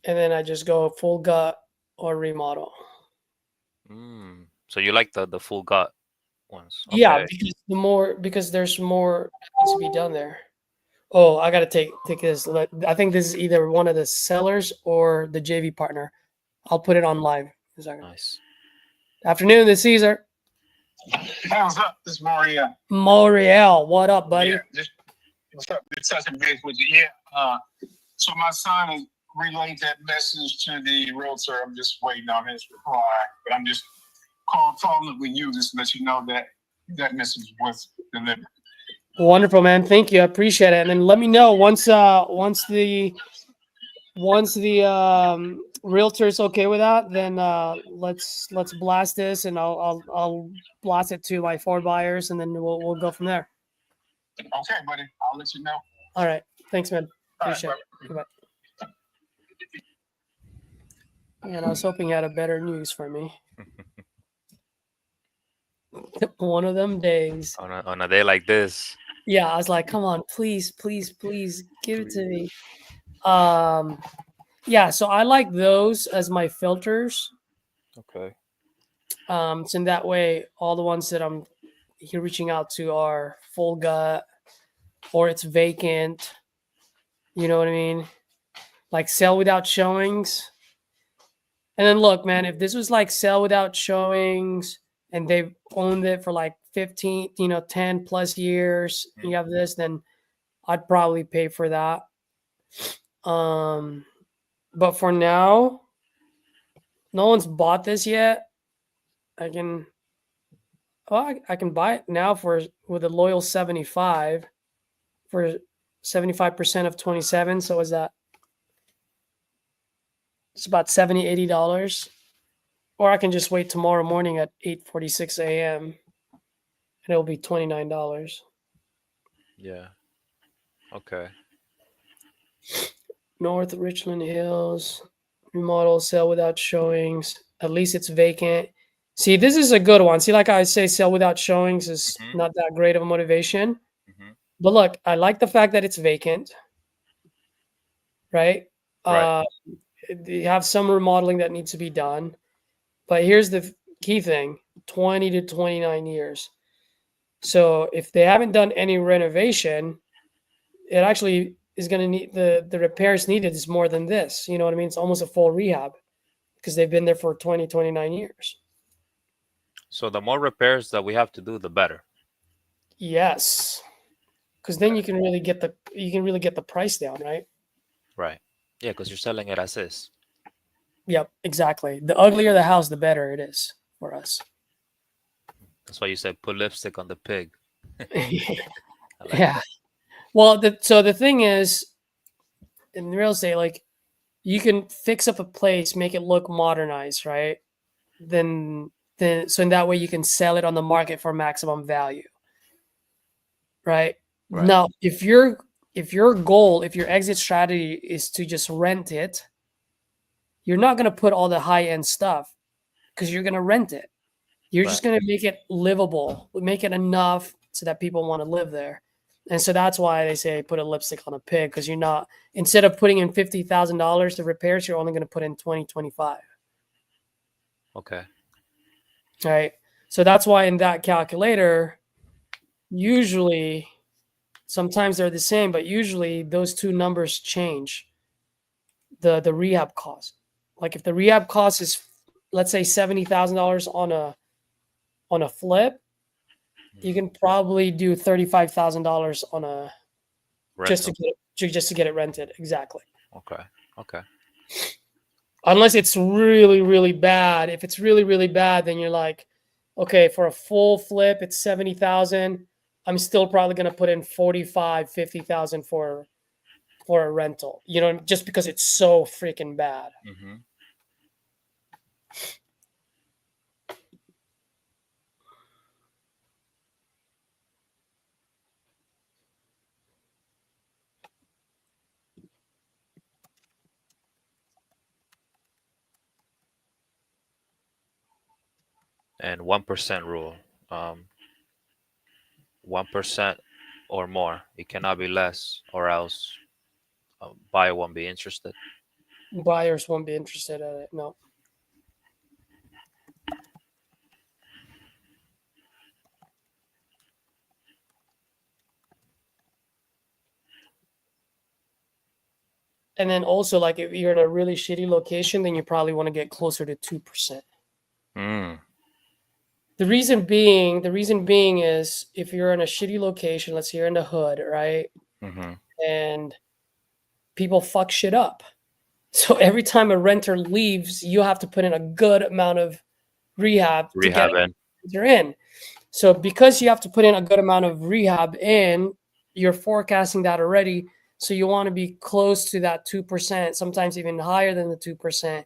And then I just go full gut or remodel. So you like the full gut ones? Okay. Yeah, because there's more needs to be done there. Oh, I gotta take this. I think this is either one of the sellers or the JV partner. I'll put it on live. Nice. Afternoon, this is Caesar. Hey, what's up? This is Maria. Moriel, what up, buddy? Yeah, what's up? Just touching base with you. Yeah. So my son has relayed that message to the realtor. I'm just waiting on his reply. But I'm just following up with you just to let you know that that message was delivered. Wonderful, man. Thank you. I appreciate it. And then let me know once the realtor's okay with that, then let's blast this, and I'll blast it to my 4 buyers, and then we'll go from there. Okay, buddy. I'll let you know. All right. Thanks, man. All right, Appreciate it. Goodbye. And I was hoping you had a better news for me. One of them days. On a day like this. Yeah, I was like, come on, please, please, please give it to me. Yeah, so I like those as my filters. Okay. So in that way, all the ones that I'm here reaching out to are full gut or it's vacant. You know what I mean? Like sell without showings. And then look, man, if this was like sell without showings and they've owned it for like 15, 10 plus years, you have this, then I'd probably pay for that. But for now, no one's bought this yet. I can buy it now with a loyal 75 for 75% of 27. So is that? It's about $70, $80. Or I can just wait tomorrow morning at 8:46 a.m. and it'll be $29. Yeah. Okay. North Richland Hills, remodel, sell without showings. At least it's vacant. See, this is a good one. See, like I say, sell without showings is not that great of a motivation. But look, I like the fact that it's vacant. Right? You have some remodeling that needs to be done. But here's the key thing, 20 to 29 years. So if they haven't done any renovation, it actually is going to need the repairs needed is more than this. You know what I mean? It's almost a full rehab because they've been there for 20, 29 years. So the more repairs that we have to do, the better. Yes. Because then you can really get the price down, right? Right. Yeah, because you're selling it as is. Yep, exactly. The uglier the house, the better it is for us. That's why you said put lipstick on the pig. Yeah. Well, so the thing is, in real estate, like you can fix up a place, make it look modernized, right? Then so in that way you can sell it on the market for maximum value. Right? Now, if your goal, if your exit strategy is to just rent it, you're not going to put all the high-end stuff because you're going to rent it. You're just going to make it livable, make it enough so that people want to live there. And so that's why they say put a lipstick on a pig, because you're not, instead of putting in $50,000 to repairs, you're only going to put in 25. Okay. Right. So that's why in that calculator, usually, sometimes they're the same, but usually those two numbers change the rehab cost. Like if the rehab cost is, let's say, $70,000 on a flip, you can probably do $35,000 on a just to get it rented. Exactly. Okay. Okay. Unless it's really, really bad. If it's really, really bad, then you're like, okay, for a full flip, it's 70,000. I'm still probably going to put in 45, 50,000 for a rental, you know, just because it's so freaking bad. Mm-hmm. And 1% rule. 1% or more. It cannot be less, or else buyer won't be interested. Buyers won't be interested in it. No. And then also, like, if you're in a really shitty location, then you probably want to get closer to 2%. The reason being is if you're in a shitty location, let's say you're in the hood, right? Mm-hmm. And people fuck shit up. So every time a renter leaves, you have to put in a good amount of rehab to get you're in. So because you have to put in a good amount of rehab in, you're forecasting that already. So you want to be close to that 2%, sometimes even higher than the 2%,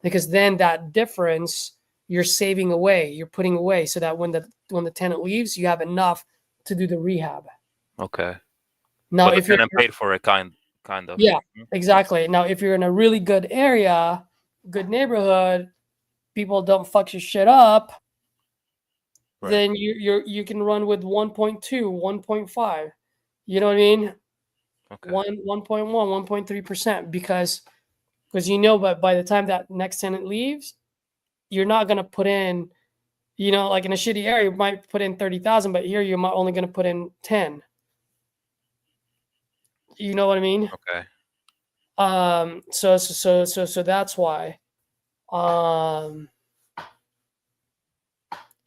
because then that difference you're saving away, you're putting away, so that when the tenant leaves, you have enough to do the rehab. Okay. Now, but if you're paid for it, kind of. Yeah, exactly. Now, if you're in a really good area, good neighborhood, people don't fuck your shit up, then you can run with 1.2, 1.5. You know what I mean? Okay. 1.1, 1.3%, because you know, but by the time that next tenant leaves, you're not gonna put in, you know, like in a shitty area, you might put in 30,000, but here you're only gonna put in 10. You know what I mean? Okay. So that's why.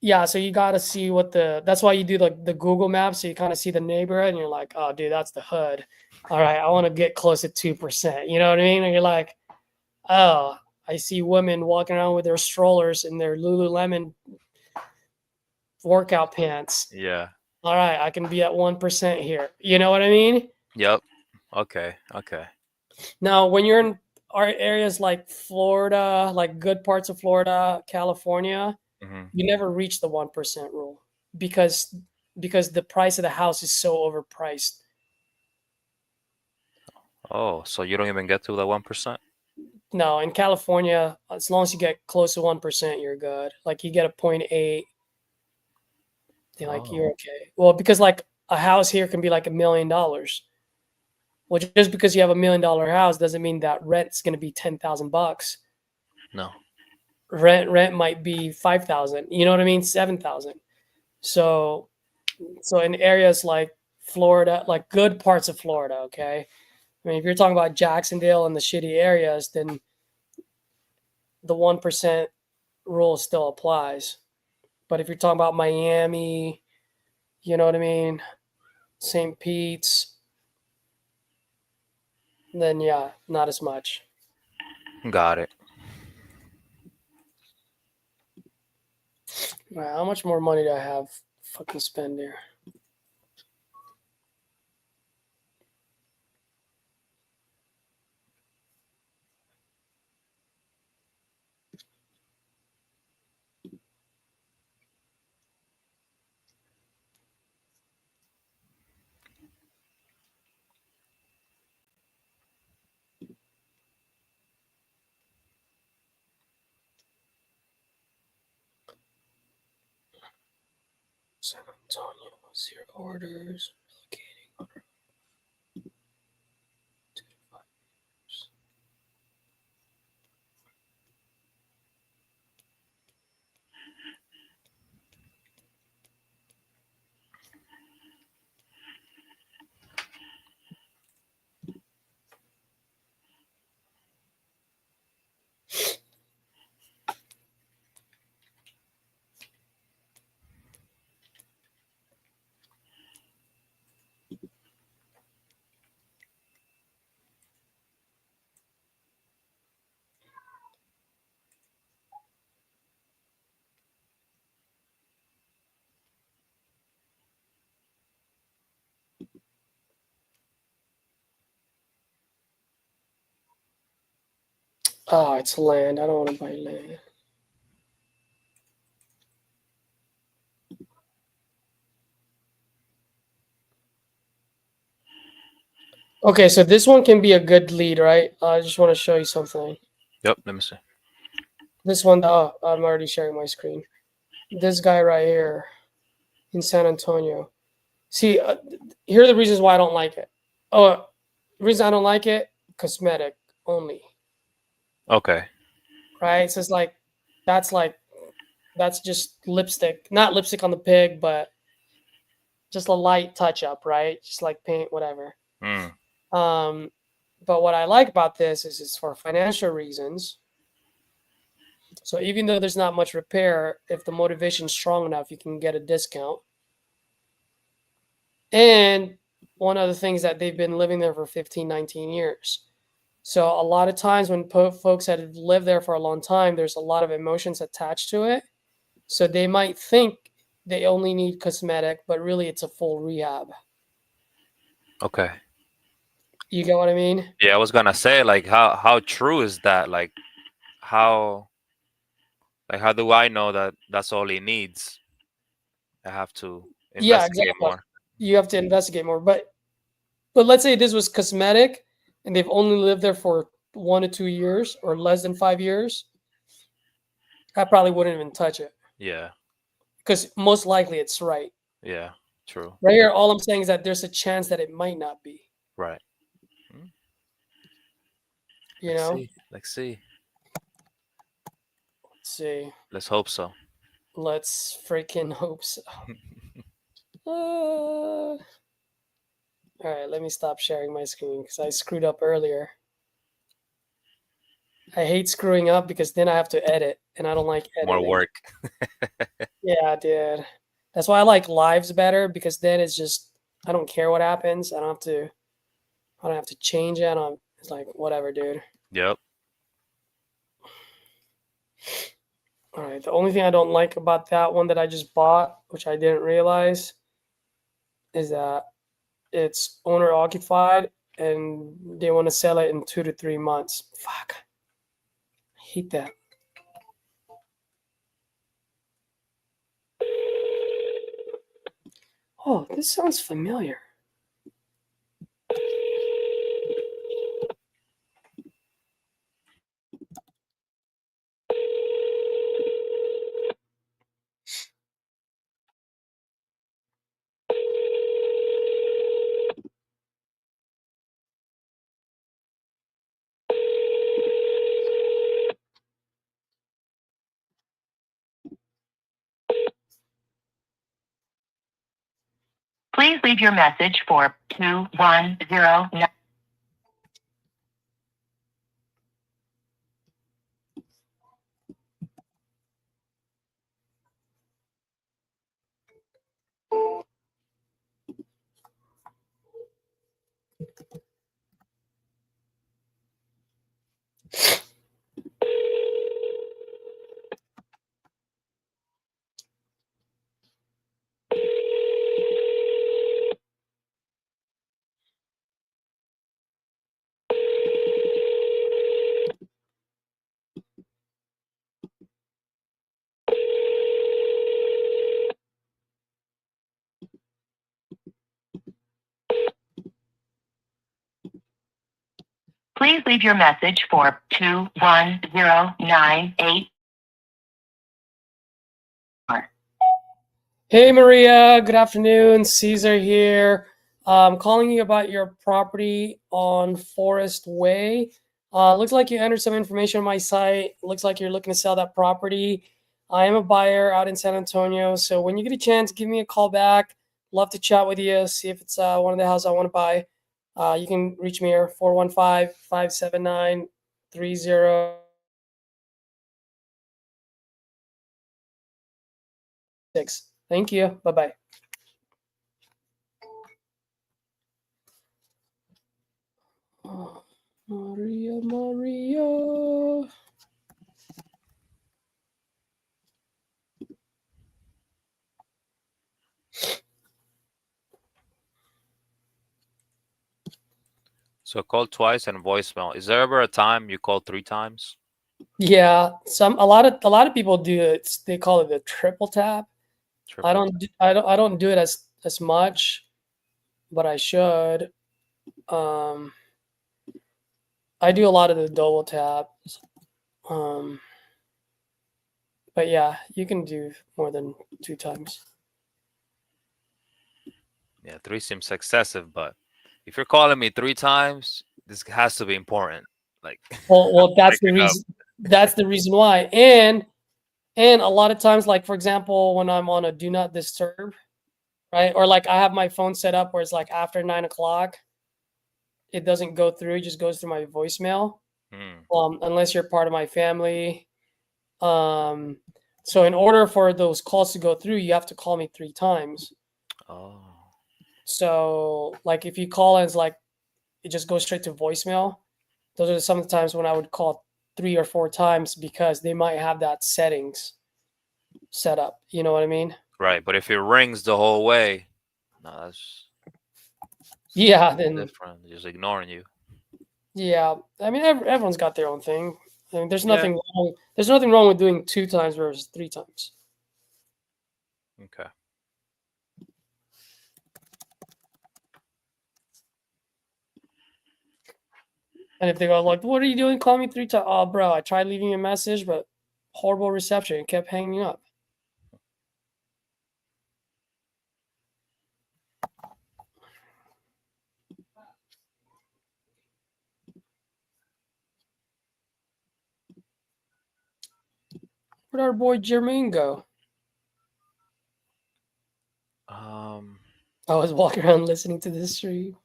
Yeah, so you got to see that's why you do the Google Maps, so you kind of see the neighborhood and you're like, oh dude, that's the hood. All right, I want to get close to 2%. You know what I mean? And you're like, oh, I see women walking around with their strollers and their Lululemon workout pants. Yeah. All right, I can be at 1% here. You know what I mean? Yep. Okay. Now, when you're in our areas like Florida, like good parts of Florida, California, you never reach the 1% rule because the price of the house is so overpriced. Oh, so you don't even get to the 1%? No, in California, as long as you get close to 1%, you're good. Like you get a 0.8, you're okay. Well, because like a house here can be like $1 million. Well, just because you have $1 million house doesn't mean that rent's going to be $10,000. No. Rent might be 5,000. You know what I mean? 7,000. So in areas like Florida, like good parts of Florida, okay? I mean, if you're talking about Jacksonville and the shitty areas, then the 1% rule still applies. But if you're talking about Miami, you know what I mean, St. Pete's, then yeah, not as much. Got it. Wow, how much more money do I have fucking spend here? San Antonio, 0 orders, relocating under 2 to 5 years. Oh, it's land. I don't want to buy land. Okay, so this one can be a good lead, right? I just want to show you something. Yep, let me see. This one, oh, I'm already sharing my screen. This guy right here in San Antonio. See, here are the reasons why I don't like it. Oh, the reason I don't like it, cosmetic only, Okay. right? So it's that's just lipstick, not lipstick on the pig, but just a light touch up, right? Just like paint, whatever. Mm. But what I like about this is it's for financial reasons. So even though there's not much repair, if the motivation's strong enough, you can get a discount. And one of the things that they've been living there for 15, 19 years. So a lot of times when folks that have lived there for a long time, there's a lot of emotions attached to it. So they might think they only need cosmetic, but really it's a full rehab. Okay. You get what I mean? Yeah, I was gonna say, like, how true is that? How how do I know that that's all he needs? I have to Yeah, investigate exactly. more. You have to investigate more. But let's say this was cosmetic and they've only lived there for 1 to 2 years or less than 5 years. I probably wouldn't even touch it Yeah. because most likely it's right. Yeah. True. Right here, all I'm saying is that there's a chance that it might not be. Right. You know? Let's see. Let's see. Let's hope so. Let's freaking hope so. All right, let me stop sharing my screen because I screwed up earlier. I hate screwing up because then I have to edit, and I don't like editing. More work. Yeah, dude. That's why I like lives better because then it's just I don't care what happens. I don't have to change it. It's like whatever, dude. Yep. All right. The only thing I don't like about that one that I just bought, which I didn't realize, is that it's owner occupied and they want to sell it in 2 to 3 months. Fuck. I hate that. Oh, this sounds familiar. Please Please leave your message for 2109. Please leave your message for 21098. Hey Maria, good afternoon. Caesar here. Calling you about your property on Forest Way. Looks like you entered some information on my site. Looks like you're looking to sell that property. I am a buyer out in San Antonio, so when you get a chance, give me a call back. Love to chat with you, see if it's one of the houses I want to buy. You can reach me here, 415-579-30. Thank you. Bye-bye. Oh, Maria, Maria. So call twice and voicemail. Is there ever a time you call 3 times? Yeah, a lot of people do it. They call it the triple tap. I don't do it as much, but I should. I do a lot of the double tap. But yeah, you can do more than 2 times. Yeah, 3 seems excessive, but if you're calling me 3 times, this has to be important. Like, well, that's the reason. That's the reason why. And a lot of times, like for example, when I'm on a do not disturb, right? Or like I have my phone set up where it's like after 9 o'clock, it doesn't go through, it just goes through my voicemail. Unless you're part of my family. So in order for those calls to go through, you have to call me 3 times. Oh. So like if you call and it's like it just goes straight to voicemail, those are some of the times when I would call 3 or 4 times because they might have that settings set up. You know what I mean? Right, but if it rings the whole way, no, that's then different. Just ignoring you. Yeah, I mean everyone's got their own thing. I mean, there's nothing wrong. There's nothing wrong with doing 2 times versus 3 times. Okay. And if they go like, "What are you doing? Call me 3 times." Oh, bro, I tried leaving a message, but horrible reception. It kept hanging up. Where'd our boy Jermaine go? I was walking around listening to this stream.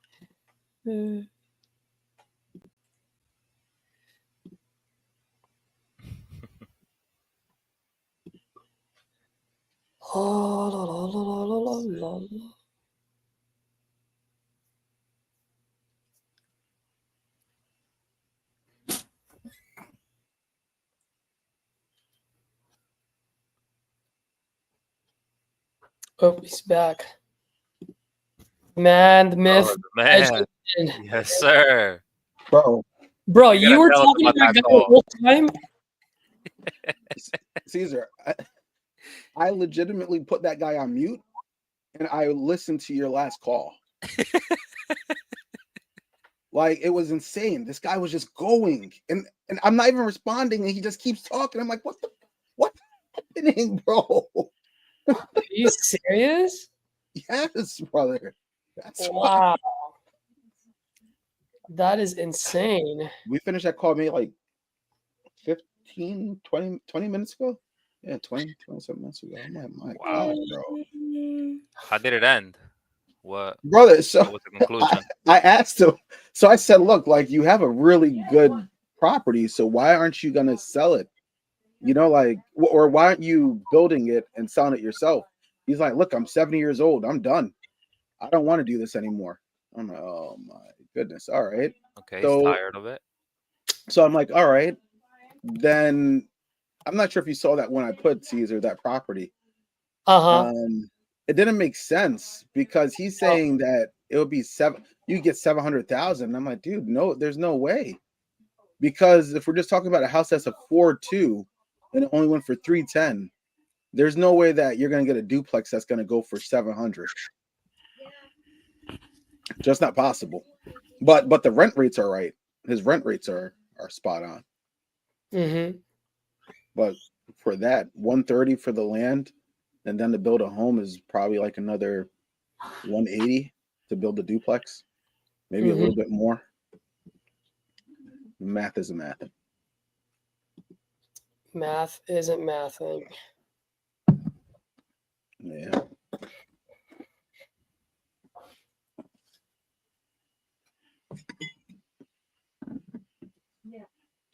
Oh, la, la, la, la, la, la. Oh, he's back. Man, the myth. Oh, man. Yes, sir. Bro, you were talking to that guy the whole time? Caesar, I legitimately put that guy on mute and I listened to your last call. Like, it was insane. This guy was just going and I'm not even responding and he just keeps talking. I'm like, what's happening, bro? Are you serious? Yes, brother. That's wow. That is insane. We finished that call maybe like 15, 20 minutes ago. Yeah, 20 something minutes ago. My God, bro. How did it end? What brother. So was the conclusion? I asked him. So I said, look, like you have a really good property, so why aren't you gonna sell it? You know, like, or why aren't you building it and selling it yourself? He's like, look, I'm 70 years old. I'm done. I don't want to do this anymore. I'm like, oh my goodness. All right. Okay, he's So, tired of it. so I'm like, all right. Then I'm not sure if you saw that when I put Caesar that property. Uh-huh. It didn't make sense because he's saying that it would be you get 700,000. I'm like, dude, no, there's no way. Because if we're just talking about a house that's a 4.2 and it only went for 310, there's no way that you're gonna get a duplex that's gonna go for 700. Just not possible. But the rent rates are right. His rent rates are spot on. Mm-hmm. But for that, 130 for the land, and then to build a home is probably like another 180 to build a duplex, maybe a little bit more. Math isn't math. Math isn't mathing. Yeah.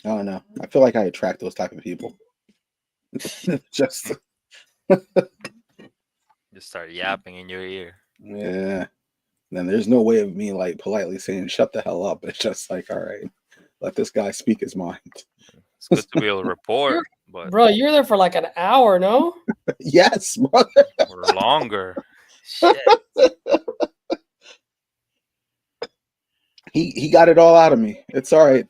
I don't know. I feel like I attract those type of people. Just start yapping in your ear. yeah. Then there's no way of me like politely saying shut the hell up. It's just like, all right, let this guy speak his mind. It's good to be able to report, but Bro, you were there for like an hour, no? Yes, brother. or longer. Shit. He got it all out of me. It's all right.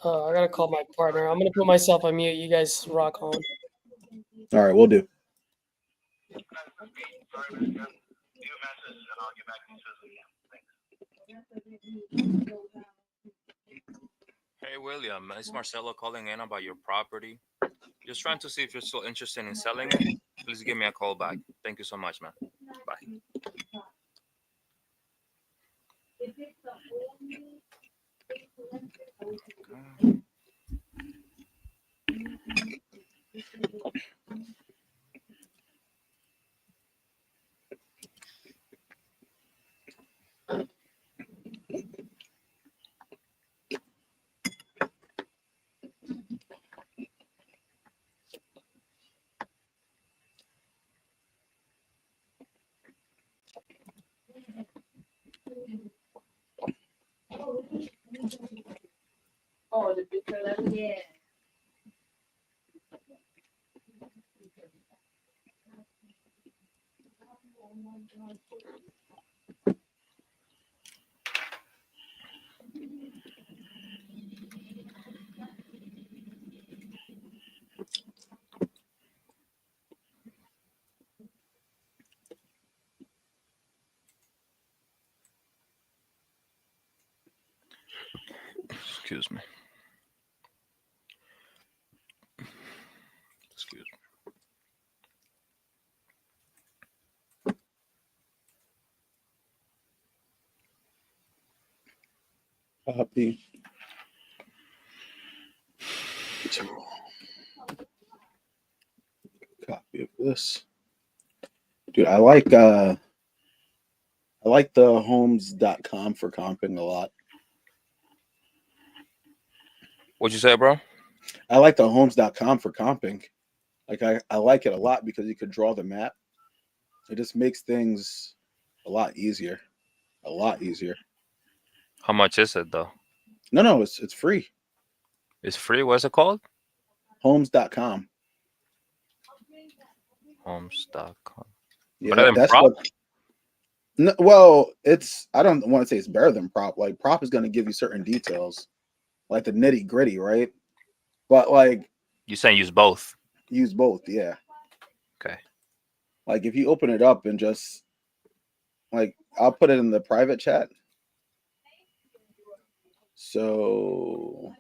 I gotta call my partner. I'm gonna put myself on mute. You guys rock on. All right, we'll do. Hey William, it's Marcelo calling in about your property. Just trying to see if you're still interested in selling it. Please give me a call back. Thank you so much, man. Bye. Oh, the picture that yeah. Excuse me. Excuse me. Copy. Copy of this. Dude, I like the homes.com for comping a lot. What'd you say, bro? I like the homes.com for comping. Like I like it a lot because you could draw the map. It just makes things a lot easier. A lot easier. How much is it though? No, it's free. It's free. What's it called? Homes.com. Homes.com. Yeah, Better than that's Prop? what. No, well, I don't want to say it's better than Prop. Like Prop is going to give you certain details, like the nitty gritty, right? But like You saying use both? use both, yeah. Okay. Like if you open it up and just like I'll put it in the private chat. So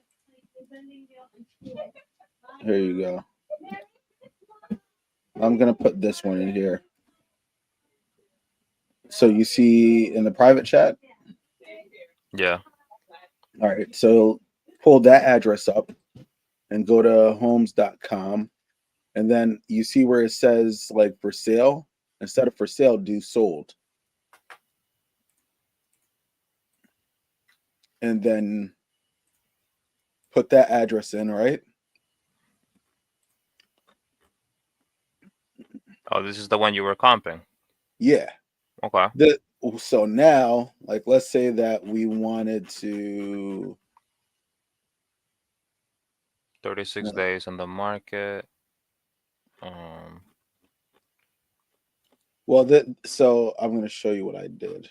here you go. I'm gonna put this one in here. So you see in the private chat? Yeah. All right. So pull that address up and go to homes.com. And then you see where it says like for sale. Instead of for sale, do sold. And then put that address in, right? Oh, this is the one you were comping. Yeah. Okay. So now, like, let's say that we wanted to 36 days on the market. Well, so I'm going to show you what I did,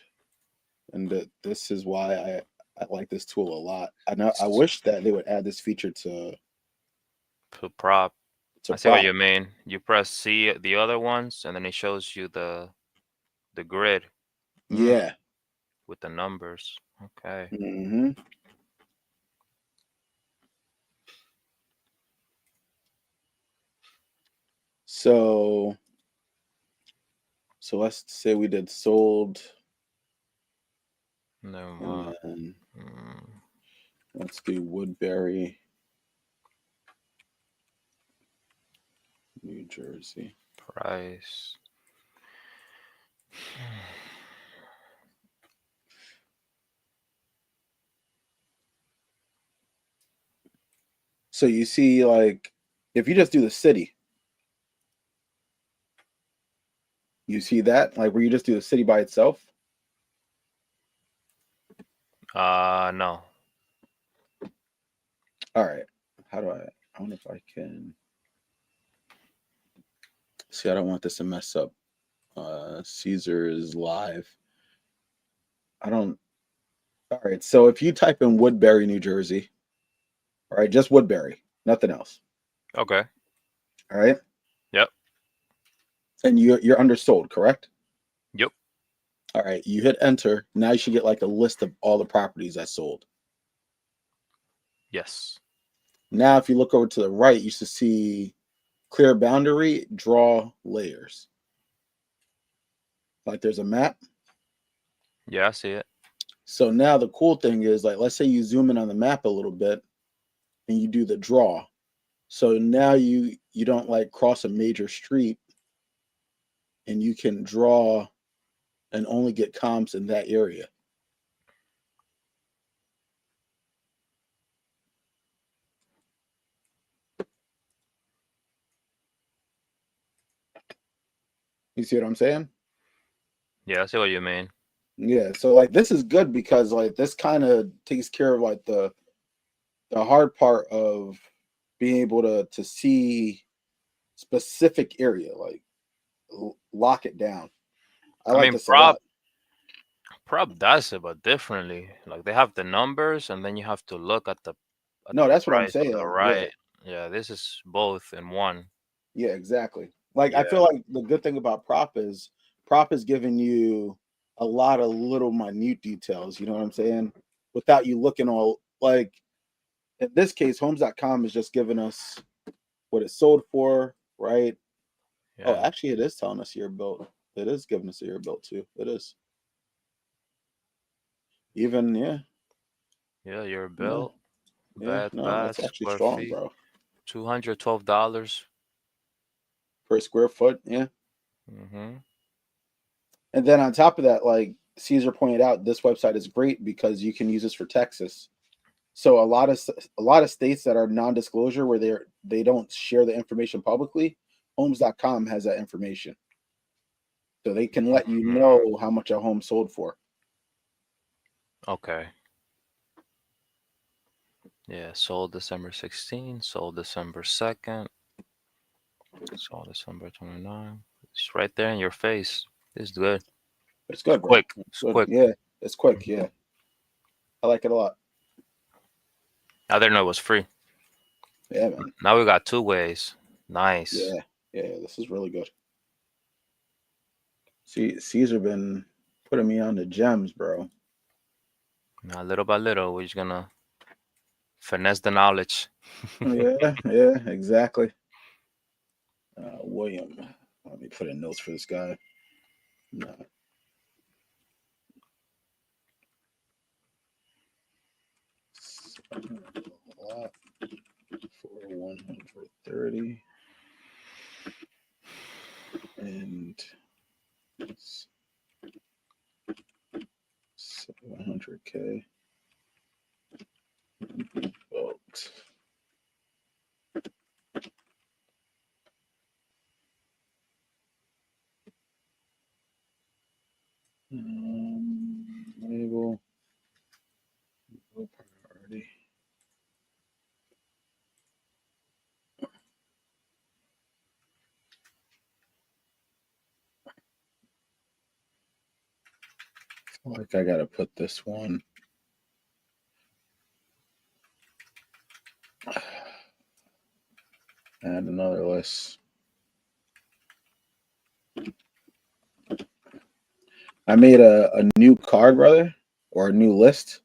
and this is why I like this tool a lot. I wish that they would add this feature to prop. I see prop. what you mean. You press C the other ones, and then it shows you the grid. Yeah. With the numbers. Okay. Mm-hmm. So let's say we did sold. No. Let's do Woodbury, New Jersey. Price. So you see, like, if you just do the city, you see that, like, where you just do the city by itself. No. All right. How do I wonder if I can. See, I don't want this to mess up. Caesar is live. I don't. All right. So if you type in Woodbury, New Jersey, all right, just Woodbury, nothing else. Okay. All right. Yep. And you're undersold, correct? Yep. All right. You hit enter. Now you should get like a list of all the properties that sold. Yes. Now, if you look over to the right, you should see clear boundary, draw layers. Like there's a map. Yeah, I see it. So now the cool thing is, like, let's say you zoom in on the map a little bit and you do the draw. So now you don't like cross a major street, and you can draw and only get comps in that area. You see what I'm saying? Yeah, I see what you mean. Yeah. So like this is good because like this kind of takes care of like the hard part of being able to see specific area, like lock it down. I like mean, this a lot. prop does it, but differently. Like they have the numbers, and then you have to look at the No, that's what I'm price on the saying. Yeah. right. Yeah, this is both in one. Yeah, exactly. Like I Yeah. feel like the good thing about prop is giving you a lot of little minute details, you know what I'm saying? Without you looking all like in this case, homes.com is just giving us what it sold for, right? Oh, Yeah. actually it is telling us year built. It is giving us a year built too. It is. Even Yeah, your bill. Yeah, Bad no, that's actually square strong, feet. bro. $212. Per square foot, yeah. Mm-hmm. And then on top of that, like Caesar pointed out, this website is great because you can use this for Texas. So a lot of states that are non-disclosure where they don't share the information publicly, homes.com has that information. So they can let you know how much a home sold for. Okay. Yeah, sold December 16, sold December 2nd, sold December 29. It's right there in your face. It's good. It's good, bro. Quick. It's It's good. quick. Yeah, it's quick. Yeah. I like it a lot. I didn't know it was free. Yeah, man. Now we got 2 ways. Nice. Yeah. Yeah, this is really good. See, Caesar been putting me on the gems, bro. Now, little by little, we're just gonna finesse the knowledge. Yeah, exactly. William, let me put in notes for this guy. No. For 130 and 700K. Vote. Label. Low priority. Like I gotta put this one. Add another list. I made a new card, brother, or a new list,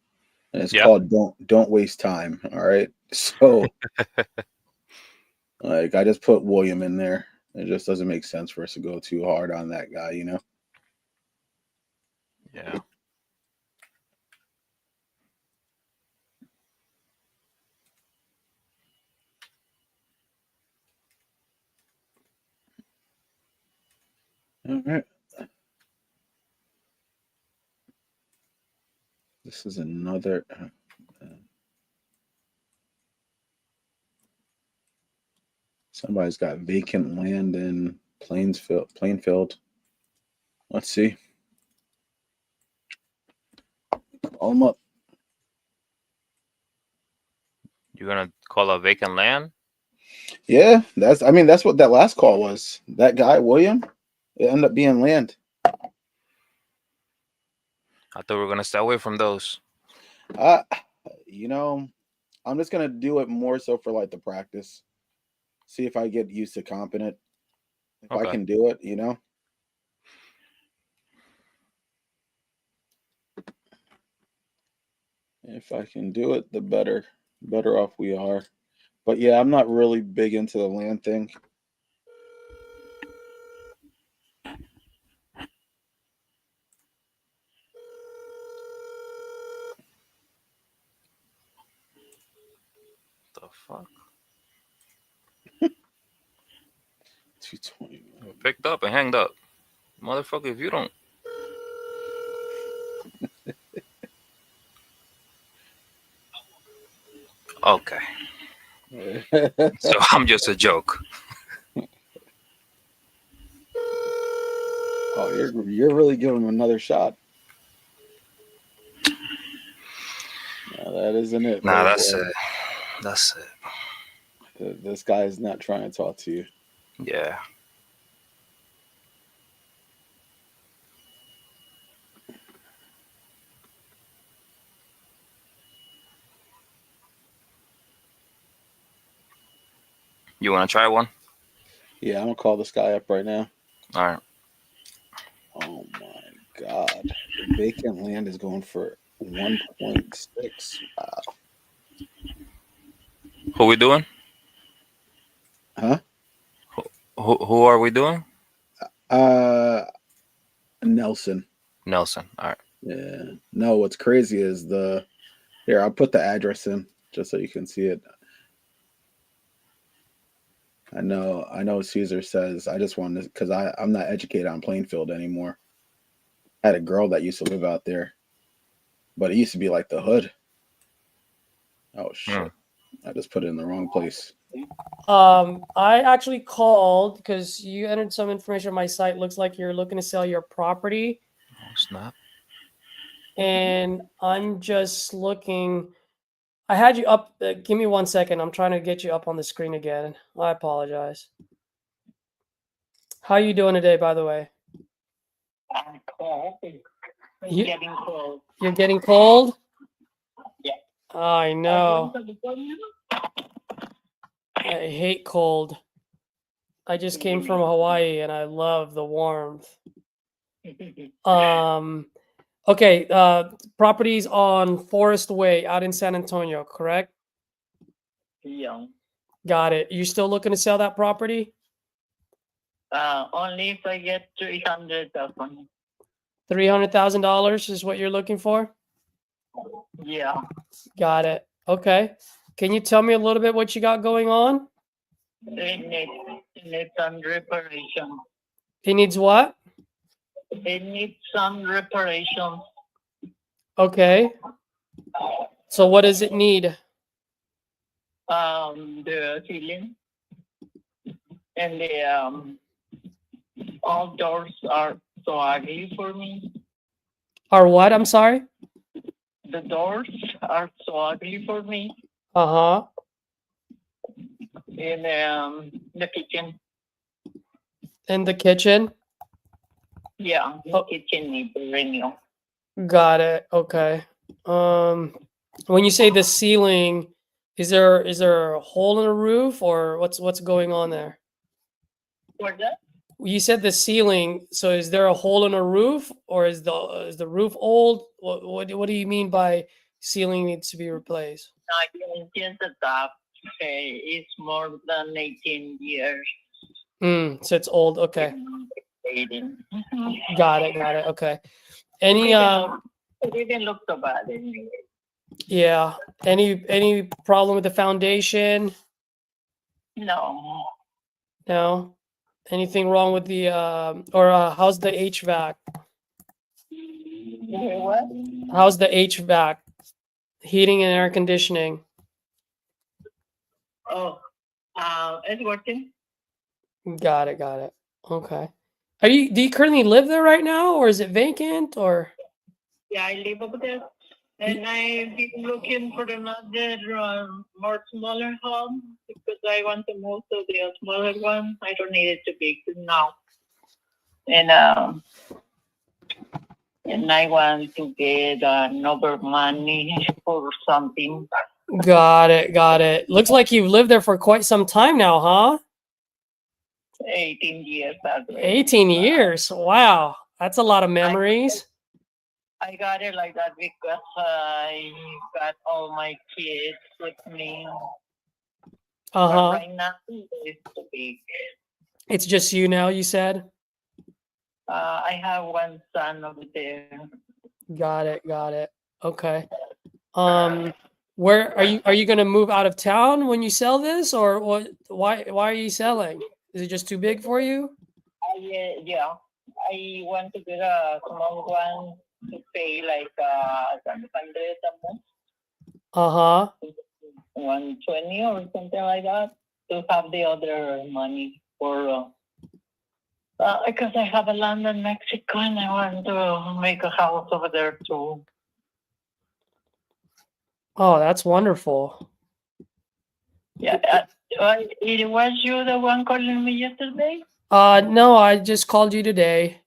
and it's called "Don't Waste Time." All right, so like I just put William in there. It just doesn't make sense for us to go too hard on that guy, you know. Yeah. All right. This is another. Somebody's got vacant land in Plainfield. Let's see. Call them up. You're gonna call a vacant land? Yeah, that's what that last call was. That guy, William, it ended up being land. I thought we were gonna stay away from those. You know, I'm just gonna do it more so for like the practice. See if I get used to competent. If I can do it, you know. If I can do it, the better off we are. But yeah, I'm not really big into the land thing. The fuck? 220. Picked up and hanged up. Motherfucker, if you don't. Okay. So I'm just a joke. Oh, you're really giving him another shot. No, that isn't it. Nah, that's it. That's it. This guy is not trying to talk to you. Yeah. You want to try one? Yeah, I'm gonna call this guy up right now. All right. Oh my God, vacant land is going for 1.6. Wow. Who we doing? Huh? Who are we doing? Nelson. Nelson. All right. Yeah. No, what's crazy is here, I'll put the address in just so you can see it. I know Caesar says I just wanted to, because I'm not educated on Plainfield anymore. I had a girl that used to live out there, but it used to be like the hood. Oh shit. I just put it in the wrong place. I actually called because you entered some information on my site. Looks like you're looking to sell your property. Oh, snap. And I'm just looking. I had you up. Give me 1 second. I'm trying to get you up on the screen again. I apologize. How are you doing today, by the way? I'm cold. It's getting cold. You're getting cold? Yeah. I know. I hate cold. I just came from Hawaii and I love the warmth. Okay, properties on Forest Way out in San Antonio, correct? Yeah. Got it. You still looking to sell that property? Only if I get $300,000. $300,000 is what you're looking for? Yeah. Got it. Okay. Can you tell me a little bit what you got going on? It needs some reparation. It needs what? It needs some reparation. Okay. So what does it need? The ceiling and the all doors are so ugly for me. Or what? I'm sorry. The doors are so ugly for me Uh-huh. in the kitchen. In the kitchen? Yeah, the kitchen needs renew. Got it. Okay. When you say the ceiling, is there a hole in the roof or what's going on there? What's that? You said the ceiling, so is there a hole in the roof or is the roof old? What do you mean by ceiling needs to be replaced? Just the top. It's more than 18 years. So it's old. Okay. Mhm. Got it. Okay. Any It didn't look so bad anyway. yeah. Any problem with the foundation? No. No. Anything wrong with the how's the HVAC? What? How's the HVAC? Heating and air conditioning. Oh, it's working. Got it. Okay. Do you currently live there right now or is it vacant or? Yeah, I live over there. And I've been looking for another more smaller home because I want to move to the smaller one. I don't need it to be big now. And I want to get another money for something. Got it. Looks like you've lived there for quite some time now, huh? 18 years. 18 years. Wow. That's a lot of memories. I got it like that because I got all my kids with me. But Uh-huh. right now, it's too big. It's just you now, you said? I have one son over there. Got it. Okay. Where are you gonna move out of town when you sell this or what? Why are you selling? Is it just too big for you? Yeah. I want to get a small one to pay like 100 a month. Uh-huh. 120 or something like that to have the other money for because I have a land in Mexico and I want to make a house over there too. Oh, that's wonderful. Yeah, it was you the one calling me yesterday? No, I just called you today.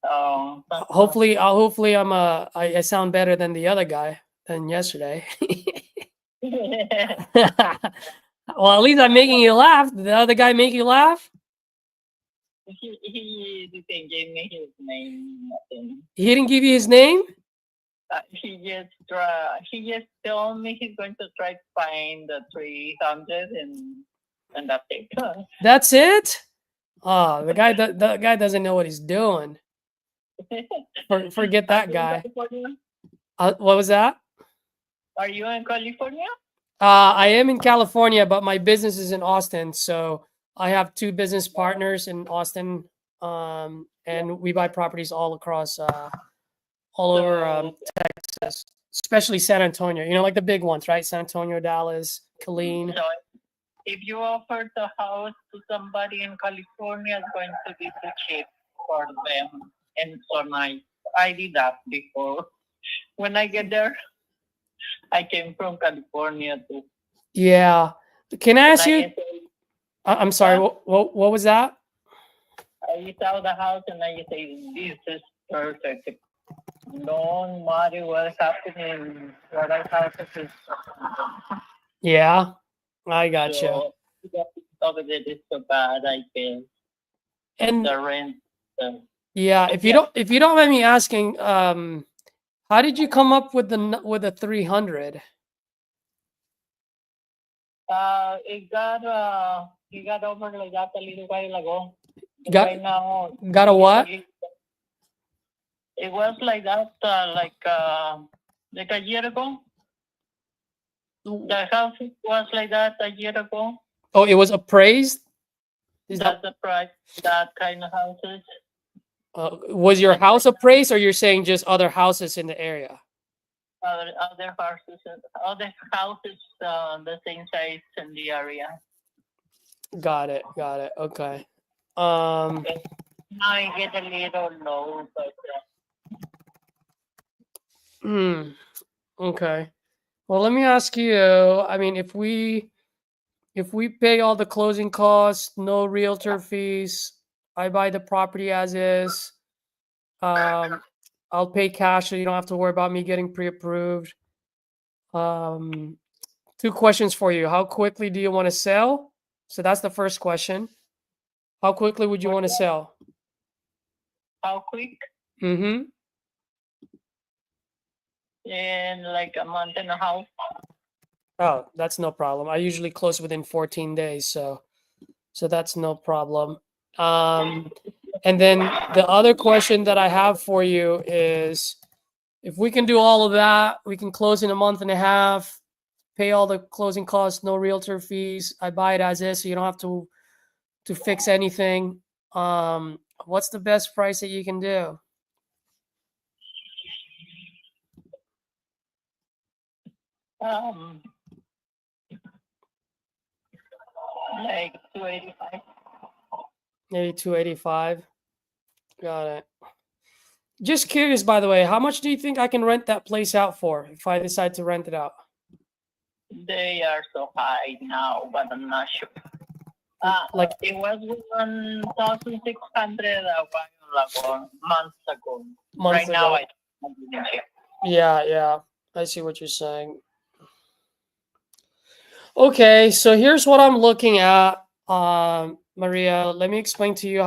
Oh, Hopefully I sound better than the other guy than yesterday. Well, at least I'm making you laugh. Did the other guy make you laugh? he didn't give me his name. Nothing. He didn't give you his name? He just told me he's going to try to find the 300 and that's it. That's it? Oh, the guy doesn't know what he's doing. Forget that guy. What was that? Are you in California? I am in California, but my business is in Austin. So I have two business partners in Austin, and we buy properties all across, all over Texas, especially San Antonio. You know, like the big ones, right? San Antonio, Dallas, Killeen. So if you offer the house to somebody in California, it's going to be too cheap for them and so nice. I did that before. When I get there, I came from California too. Yeah. Can I ask you? I'm sorry. What was that? I saw the house and I say, this is perfect. No matter what's happening, what I have is Yeah, I got you. so, over there is so bad, I feel. And the rent. yeah, if you don't mind me asking, how did you come up with the 300? It got over like that a little while ago. Got now, got a what? It was like that, like a year ago. The house was like that a year ago. Oh, it was appraised. Is That's the price. That kind of houses. was your house appraised, or you're saying just other houses in the area? Other houses, the same size in the area. Got it. Got it. Okay. Now I get a little low, but Okay. Well, let me ask you. I mean, if we pay all the closing costs, no realtor fees, I buy the property as is. I'll pay cash, so you don't have to worry about me getting pre-approved. Two questions for you. How quickly do you want to sell? So that's the first question. How quickly would you want to sell? how quick? Mm-hmm. In like a month and a half. Oh, that's no problem. I usually close within 14 days, so that's no problem. And then the other question that I have for you is, if we can do all of that, we can close in a month and a half, pay all the closing costs, no realtor fees. I buy it as is, so you don't have to fix anything. What's the best price that you can do? Like 285. Maybe 285. Got it. Just curious, by the way, how much do you think I can rent that place out for if I decide to rent it out? They are so high now, but I'm not sure. Like it was 1,600 a while ago, months ago. Months right now, ago. I didn't check. Yeah, I see what you're saying. Okay, so here's what I'm looking at. Maria, let me explain to you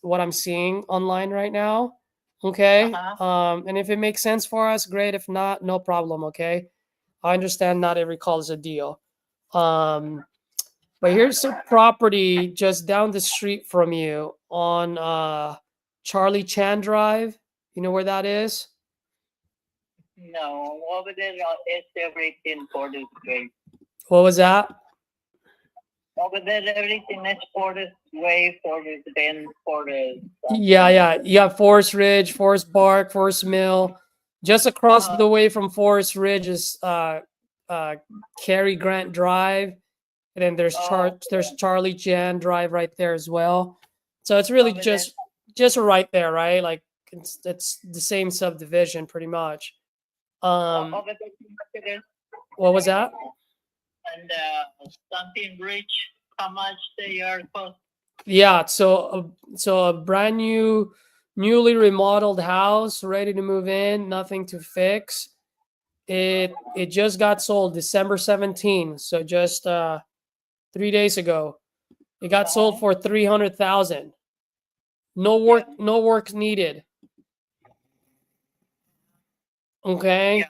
what I'm seeing online right now. Okay. And if it makes sense for us, great. If not, no problem. Okay. I understand not every call is a deal. But here's a property just down the street from you on Charlie Chan Drive. You know where that is? No, over there is everything for this way. What was that? Over there, everything is for this way, for this bend, for this. Yeah. You have Forest Ridge, Forest Park, Forest Mill. Just across the way from Forest Ridge is Cary Grant Drive, and then there's Charlie Chan Drive right there as well. So it's really just right there, right? Like it's the same subdivision pretty much. What was that? And something rich, how much they are cost? Yeah, so a brand newly remodeled house, ready to move in, nothing to fix. It just got sold December 17th, so just 3 days ago. It got sold for $300,000. No work needed. Okay. Yeah.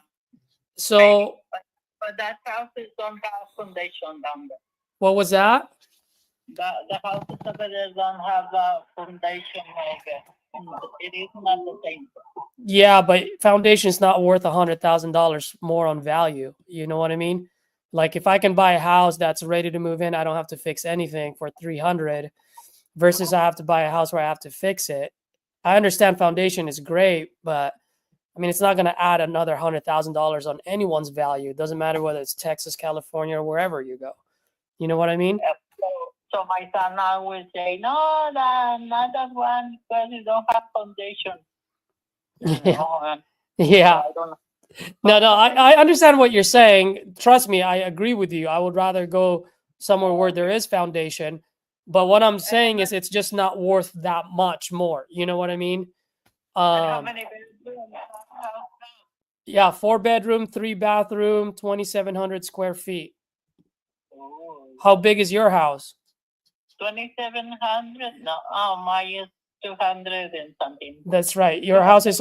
So but that house is don't have foundation down there. What was that? The houses over there don't have a foundation over. It is not the same. Yeah, but foundation's not worth $100,000 more on value. You know what I mean? Like if I can buy a house that's ready to move in, I don't have to fix anything for 300 versus I have to buy a house where I have to fix it. I understand foundation is great, but I mean, it's not going to add another $100,000 on anyone's value. It doesn't matter whether it's Texas, California, or wherever you go. You know what I mean? So my son now will say, no, not that one because you don't have foundation. Yeah. No, I understand what you're saying. Trust me, I agree with you. I would rather go somewhere where there is foundation. But what I'm saying is it's just not worth that much more. You know what I mean? How many bedrooms? Yeah, 4-bedroom, 3-bathroom, 2,700 square feet. How big is your house? 2,700? No, mine is 200 and something. That's right. Your house is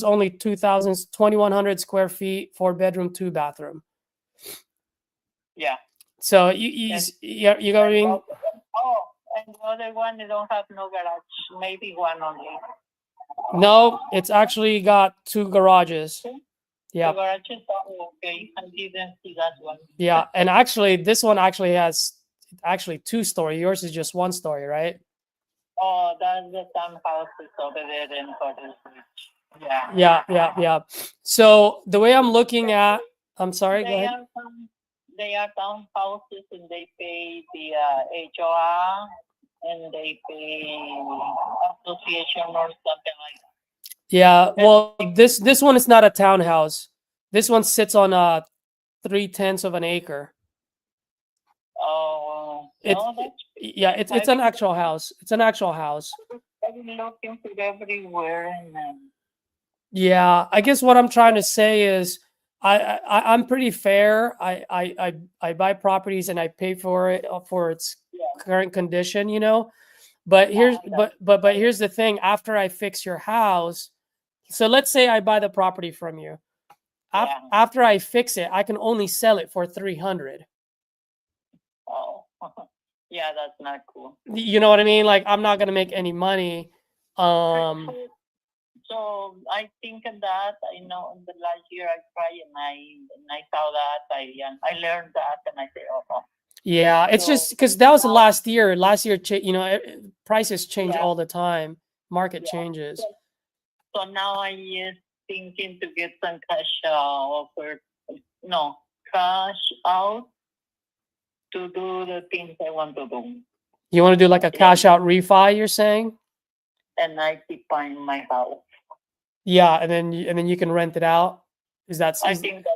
only 2,100 square feet, 4-bedroom, 2-bathroom. Yeah. So you got what I mean? Oh, and the other one they don't have no garage, maybe one only. No, it's actually got 2 garages. Yeah. 2 garages. Oh, okay, I didn't see that one. Yeah, and actually, this one actually actually 2-story. Yours is just 1-story, right? Oh, that's the townhouses over there in Cottage Beach. Yeah. Yeah. So the way I'm looking at, I'm sorry, go ahead. They are townhouses and they pay the HOA and they pay association or something like that. Yeah, well, this one is not a townhouse. This one sits on 3/10 of an acre. Oh, It's no, that's it's an actual house. It's an actual house. I've been looking for everywhere and Yeah, I guess what I'm trying to say is I'm pretty fair. I buy properties and I pay for it for its current condition, you know. But here's but here's the thing. After I fix your house, so let's say I buy the property from you. After I fix it, I can only sell it for 300. oh, yeah, that's not cool. You know what I mean? Like I'm not gonna make any money. So I think of that. I know in the last year I tried and I saw that. I learned that and I say, oh. Yeah, it's just because that was the last year. Last year, you know, prices change all the time. Market changes. So now I is thinking to get some cash offer. No, cash out to do the things I want to do. You want to do like a cash out refi? You're saying? And I keep buying my house. Yeah, and then you can rent it out. Is that? I think that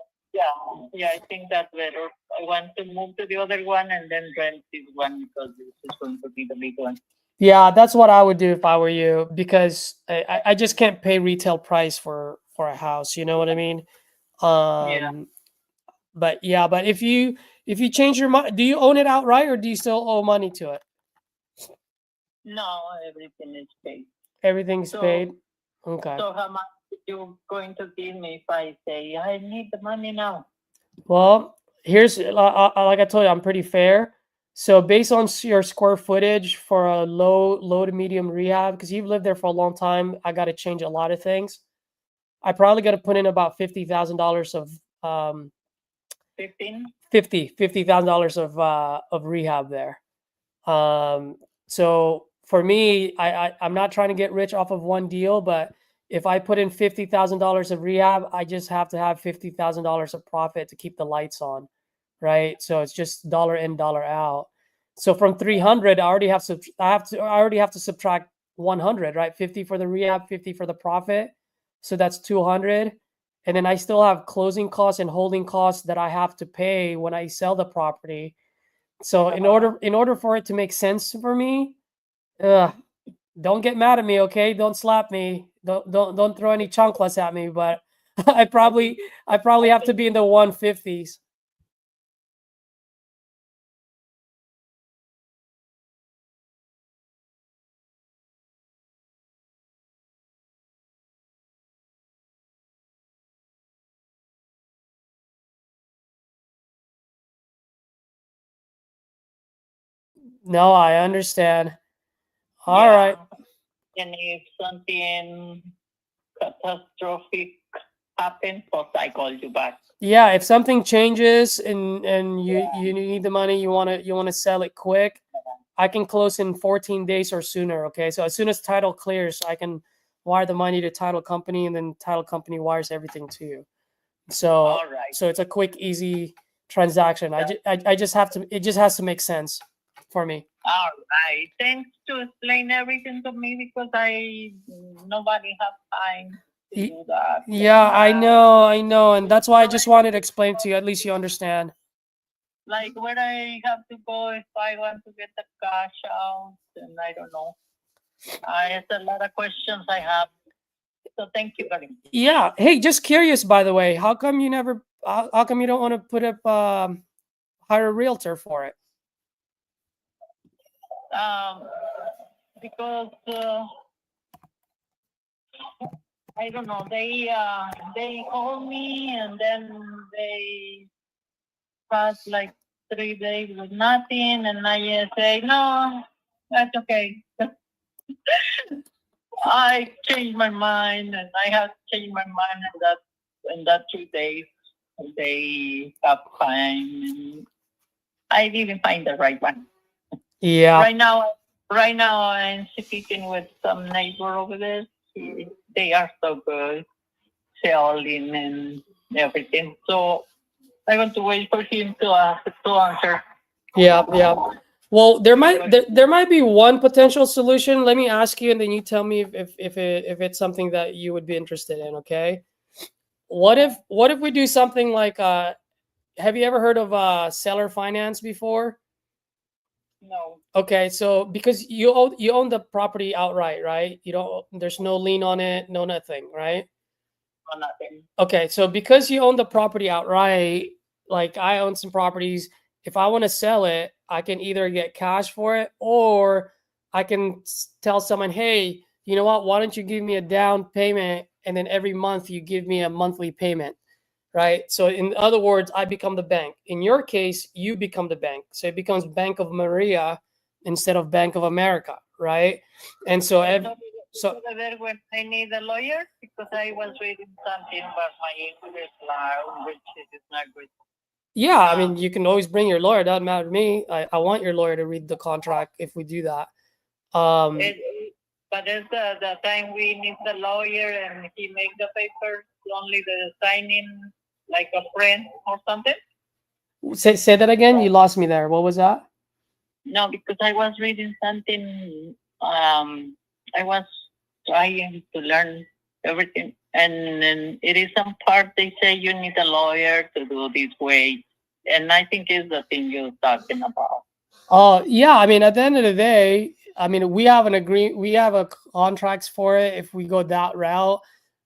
I think that's better. I want to move to the other one and then rent this one because this is going to be the big one. Yeah, that's what I would do if I were you, because I just can't pay retail price for a house. You know what I mean? But if you change your mind, do you own it outright or do you still owe money to it? No, everything is paid. Everything's paid. Okay. So how much are you going to give me if I say I need the money now? Well, here's like I told you, I'm pretty fair. So based on your square footage for a low to medium rehab, because you've lived there for a long time, I got to change a lot of things. I probably got to put in about $50,000 of $50,000 of rehab there. So for me, I'm not trying to get rich off of one deal, but if I put in $50,000 of rehab, I just have to have $50,000 of profit to keep the lights on, right? So it's just dollar in, dollar out. So from 300, I already have to subtract 100, right? 50 for the rehab, 50 for the profit. So that's 200. And then I still have closing costs and holding costs that I have to pay when I sell the property. So in order for it to make sense for me, don't get mad at me, okay? Don't slap me. Don't throw any chanclas at me. But I probably have to be in the 150s. No, I understand. All right. And if something catastrophic happens, I call you back. Yeah, if something changes and you need the money, you want to sell it quick, I can close in 14 days or sooner. Okay, so as soon as title clears, I can wire the money to title company, and then title company wires everything to you. So so it's a quick, easy transaction. I just have to. It just has to make sense for me. All right. Thanks to explain everything to me because nobody have time to do that. Yeah, I know, and that's why I just wanted to explain to you. At least you understand. Like where I have to go if I want to get the cash out, and I don't know. It's a lot of questions I have. So thank you very much. Yeah. Hey, just curious, by the way, how come you don't want to put up hire a realtor for it? Because I don't know. They call me and then they pass like 3 days with nothing, and I say no, that's okay. I changed my mind, and I have changed my mind in that 2 days. They have time. I didn't find the right one. Yeah. Right now I'm speaking with some neighbor over there. They are so good selling and everything. So I want to wait for him to answer. Yeah, yeah. Well, there might be one potential solution. Let me ask you, and then you tell me if it's something that you would be interested in. Okay. What if we do something like have you ever heard of seller finance before? No. Okay, so because you own the property outright, right? You don't there's no lien on it, no nothing, right? No, nothing. Okay, so because you own the property outright, like I own some properties, if I want to sell it, I can either get cash for it or I can tell someone, hey, you know what? Why don't you give me a down payment and then every month you give me a monthly payment, right? So in other words, I become the bank. In your case, you become the bank. So it becomes Bank of Maria instead of Bank of America, right? And so when I need a lawyer, because I was reading something about my English law, which is not good. yeah, I mean, you can always bring your lawyer. Doesn't matter to me. I want your lawyer to read the contract if we do that. But it's the time we need the lawyer and he make the papers, only the signing like a friend or something. Say that again. You lost me there. What was that? No, because I was reading something. I was trying to learn everything, and then it is some part they say you need a lawyer to do this way, and I think it's the thing you're talking about. Oh, yeah. I mean, at the end of the day, I mean, we have a contracts for it. If we go that route,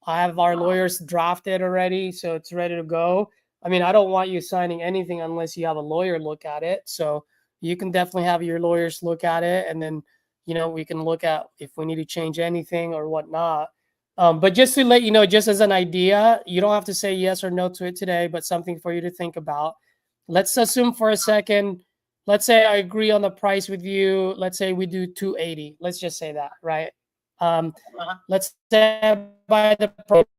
I have our lawyers drafted already, so it's ready to go. I mean, I don't want you signing anything unless you have a lawyer look at it. So you can definitely have your lawyers look at it, and then we can look at if we need to change anything or whatnot. But just to let you know, just as an idea, you don't have to say yes or no to it today, but something for you to think about. Let's assume for a second. Let's say I agree on the price with you. Let's say we do 280. Let's just say that, right? Let's say I buy the product,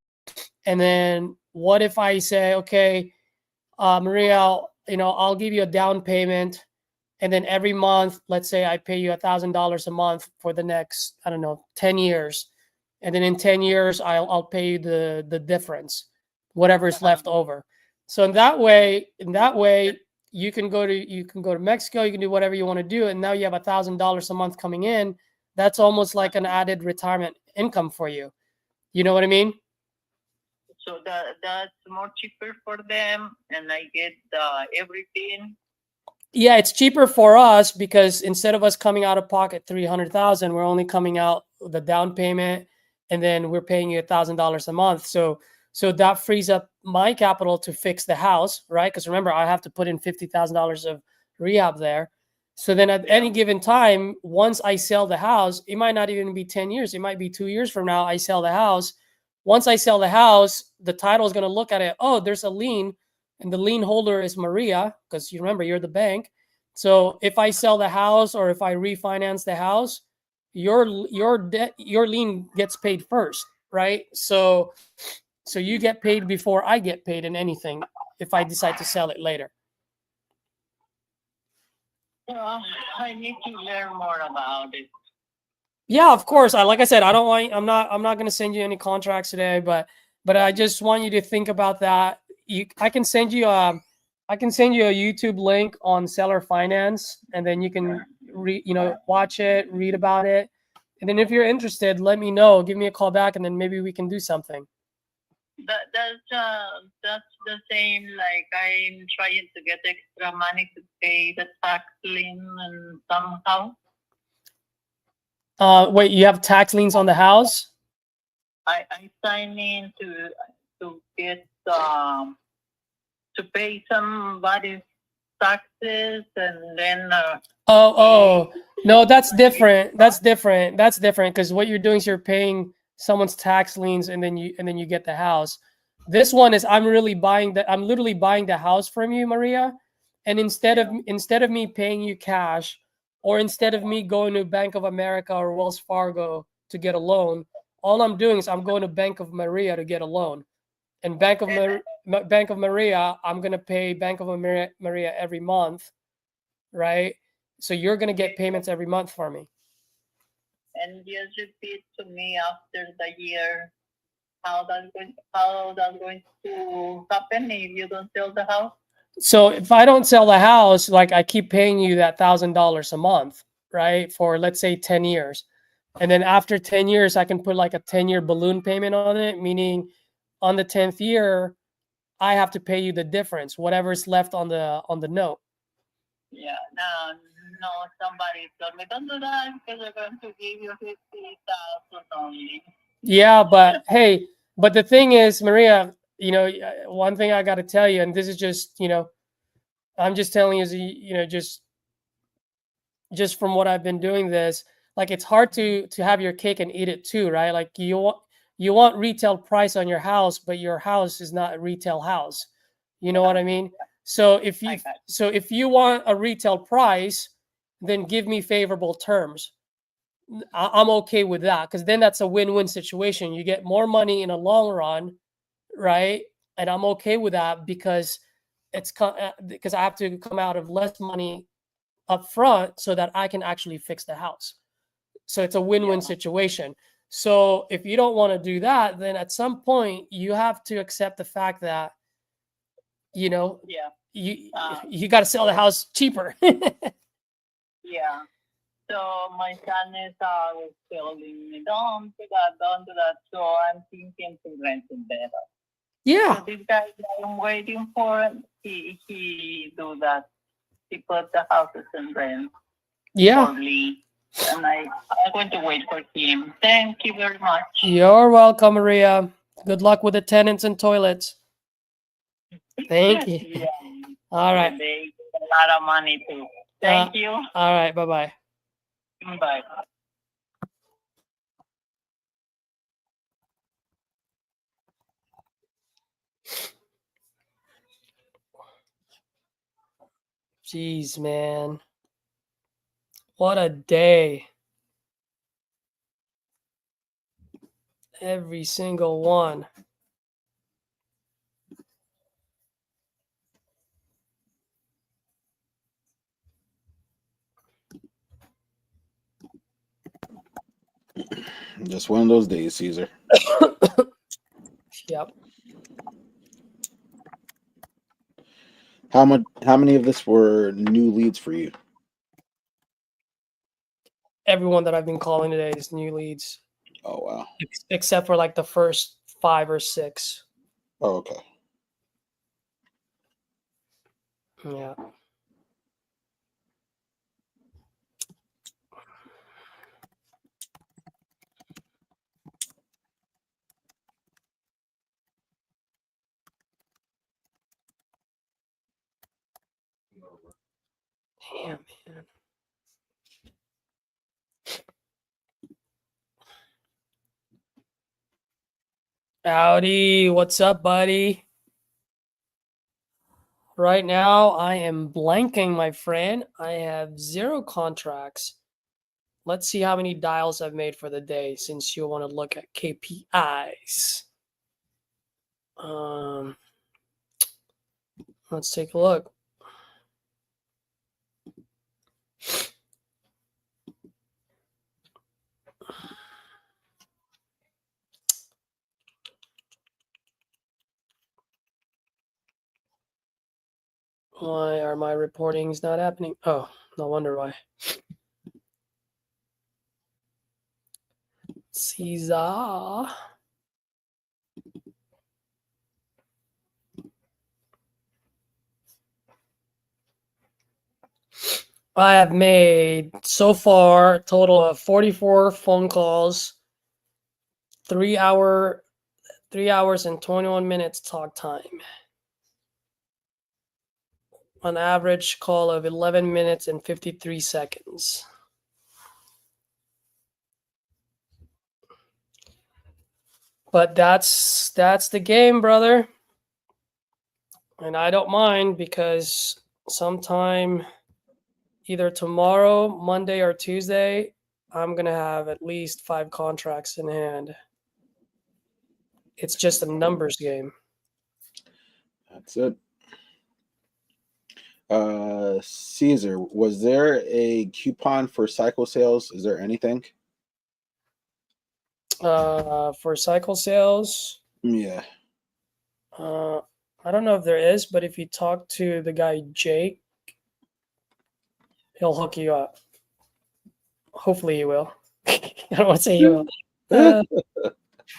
and then what if I say, okay, Maria, I'll give you a down payment, and then every month, let's say I pay you $1,000 a month for the next, I don't know, 10 years, and then in 10 years I'll pay you the difference, whatever is left over. So in that way, you can go to Mexico, you can do whatever you want to do, and now you have $1,000 a month coming in. That's almost like an added retirement income for you. You know what I mean? So that's more cheaper for them, and I get everything. Yeah, it's cheaper for us because instead of us coming out of pocket $300,000, we're only coming out the down payment, and then we're paying you $1,000 a month. So that frees up my capital to fix the house, right? Because remember, I have to put in $50,000 of rehab there. So then at any given time, once I sell the house, it might not even be 10 years. It might be 2 years from now, I sell the house. Once I sell the house, the title is going to look at it. Oh, there's a lien, and the lien holder is Maria, because you remember, you're the bank. So if I sell the house or if I refinance the house, your lien gets paid first, right? So you get paid before I get paid in anything if I decide to sell it later. I need to learn more about it. Yeah, of course. Like I said, I'm not going to send you any contracts today, but I just want you to think about that. I can send you a YouTube link on seller finance, and then you can watch it, read about it. And then if you're interested, let me know, give me a call back, and then maybe we can do something. That's the same, like I'm trying to get extra money to pay the tax lien and somehow. Wait, you have tax liens on the house? I sign in to get to pay somebody's taxes, and then no, that's different. That's different because what you're doing is you're paying someone's tax liens, and then you get the house. This one is I'm literally buying the house from you, Maria, and instead of me paying you cash, or instead of me going to Bank of America or Wells Fargo to get a loan, all I'm doing is I'm going to Bank of Maria to get a loan. And Bank of Maria, I'm going to pay Bank of Maria every month. right? So you're going to get payments every month for me. And just repeat to me after the year how that's going to happen if you don't sell the house. So if I don't sell the house, like I keep paying you that $1,000 a month, right? For let's say 10 years. And then after 10 years, I can put like a 10-year balloon payment on it, meaning on the 10th year, I have to pay you the difference, whatever's left on the note. Yeah, no, somebody told me don't do that because they're going to give you 50,000 only. Yeah, but hey, but the thing is, Maria, you know, one thing I got to tell you, and this is just, you know, I'm just telling you, you know, just from what I've been doing this, like it's hard to have your cake and eat it too, right? Like you want retail price on your house, but your house is not a retail house. You know what I mean? So if you want a retail price, then give me favorable terms. I'm okay with that because then that's a win-win situation. You get more money in a long run, right? And I'm okay with that because because I have to come out of less money up front so that I can actually fix the house. So it's a win-win situation. So if you don't want to do that, then at some point you have to accept the fact that, you know, you got to sell the house cheaper. Yeah. So my son is telling me, don't do that. So I'm thinking to rent it better. Yeah. So this guy that I'm waiting for, he do that. He put the houses in rent. Yeah. For me. And I'm going to wait for him. Thank you very much. You're welcome, Maria. Good luck with the tenants and toilets. Thank you. Yeah. All right. They get a lot of money too. Thank you. All right. Bye-bye. Bye. Jeez, man. What a day. Every single one. Just one of those days, Caesar. Yep. How many of this were new leads for you? Everyone that I've been calling today is new leads. Oh wow. Except for like the first 5 or 6. Oh, okay. Yeah. Damn, man. Howdy, what's up, buddy? Right now, I am blanking, my friend. I have 0 contracts. Let's see how many dials I've made for the day since you want to look at KPIs. Let's take a look. Why are my reportings not happening? Oh, no wonder why. Caesar. I have made so far a total of 44 phone calls, 3 hours and 21 minutes talk time. On average call of 11 minutes and 53 seconds. But that's the game, brother. And I don't mind because sometime either tomorrow, Monday, or Tuesday, I'm going to have at least 5 contracts in hand. It's just a numbers game. That's it. Caesar, was there a coupon for cycle sales? Is there anything? For cycle sales, Yeah. I don't know if there is, but if you talk to the guy Jake, he'll hook you up. Hopefully he will. I don't want to say he will.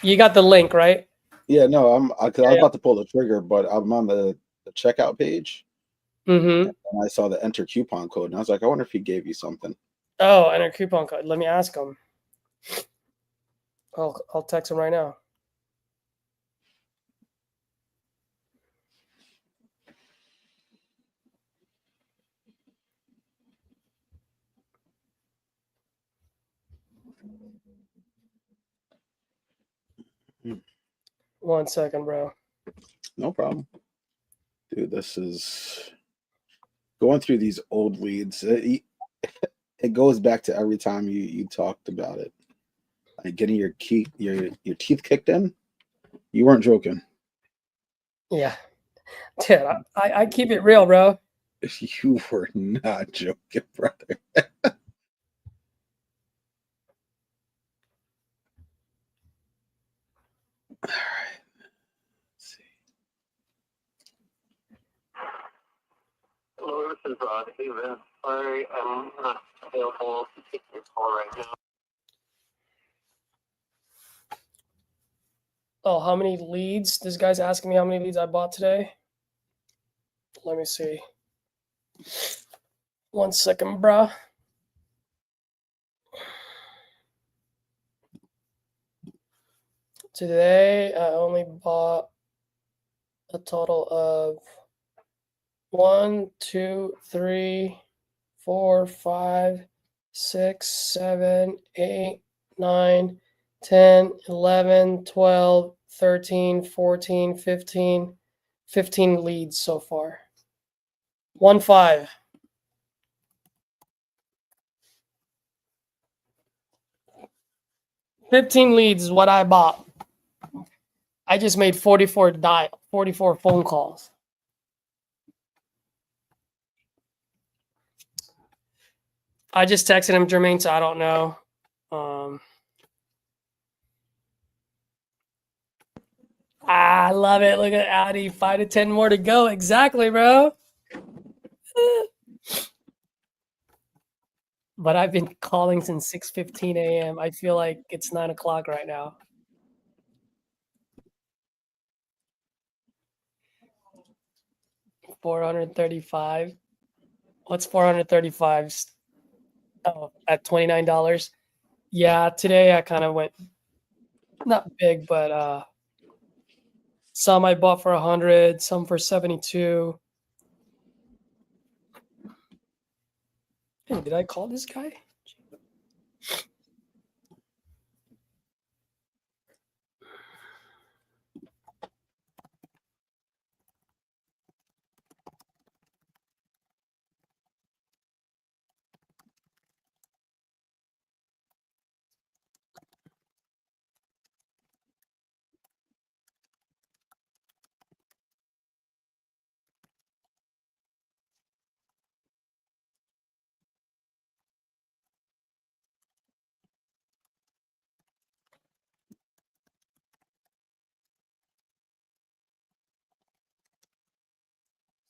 You got the link, right? Yeah, no, I was Yeah. about to pull the trigger, but I'm on the checkout page, Mm-hmm. and I saw the enter coupon code, and I was like, I wonder if he gave you something. Oh, and a coupon code. Let me ask him. I'll text him right now. One second, bro. No problem. Dude, this is going through these old leads. It goes back to every time you talked about it. Like getting your teeth kicked in. You weren't joking. Yeah. Dude, I keep it real, bro. You were not joking, brother. All right. Let's see. Hello, this is Steven. Sorry, I'm not available to take your call right now. Oh, how many leads? This guy's asking me how many leads I bought today. Let me see. 1 second, bruh. Today, I only bought a total of 1, 2, 3, 4, 5, 6, 7, 8, 9, 10, 11, 12, 13, 14, 15, 15 leads so far. 1, 5. $15 leads is what I bought. I just made 44 phone calls. I just texted him, Jermaine, so I don't know. I love it. Look at Audi. 5 to 10 more to go. Exactly, bro. But I've been calling since 6:15 a.m. I feel like it's 9 o'clock right now. $435. What's 435? Oh, at $29. Yeah, today I kind of went not big, but some I bought for 100, some for 72. Hey, did I call this guy?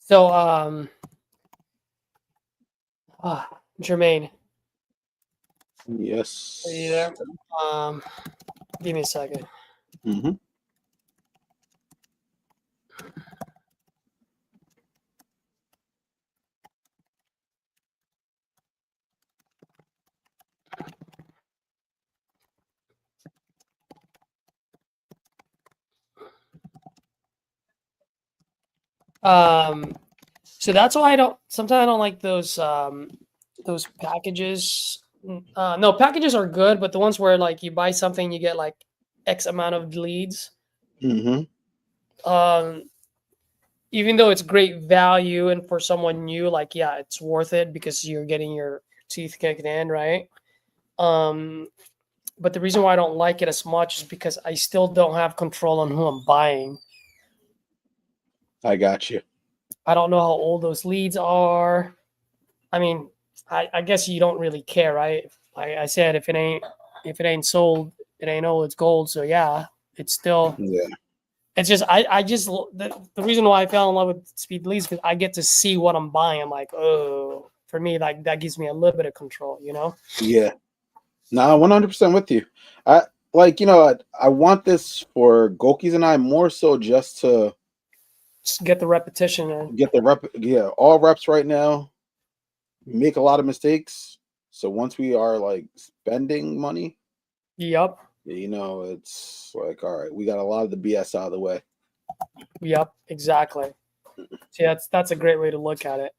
So, Jermaine. Yes. Are you there? Give me a second. Mm-hmm. So that's why sometimes I don't like those packages. No, packages are good, but the ones where like you buy something, you get like X amount of leads. Mm-hmm. Even though it's great value and for someone new, like, yeah, it's worth it because you're getting your teeth kicked in, right? But the reason why I don't like it as much is because I still don't have control on who I'm buying. I got you. I don't know how old those leads are. I mean, I guess you don't really care, right? I said if it ain't sold, it ain't old, it's gold. So yeah, it's still. Yeah. It's just the reason why I fell in love with speed leads because I get to see what I'm buying. I'm like, oh, for me, like that gives me a little bit of control, you know? Yeah. No, 100% with you. I I want this for Gokis and I more so just to get the repetition and get the rep. Yeah, all reps right now make a lot of mistakes. So once we are like spending money, yep, it's like, all right, we got a lot of the BS out of the way. Yep, exactly. See, that's a great way to look at it.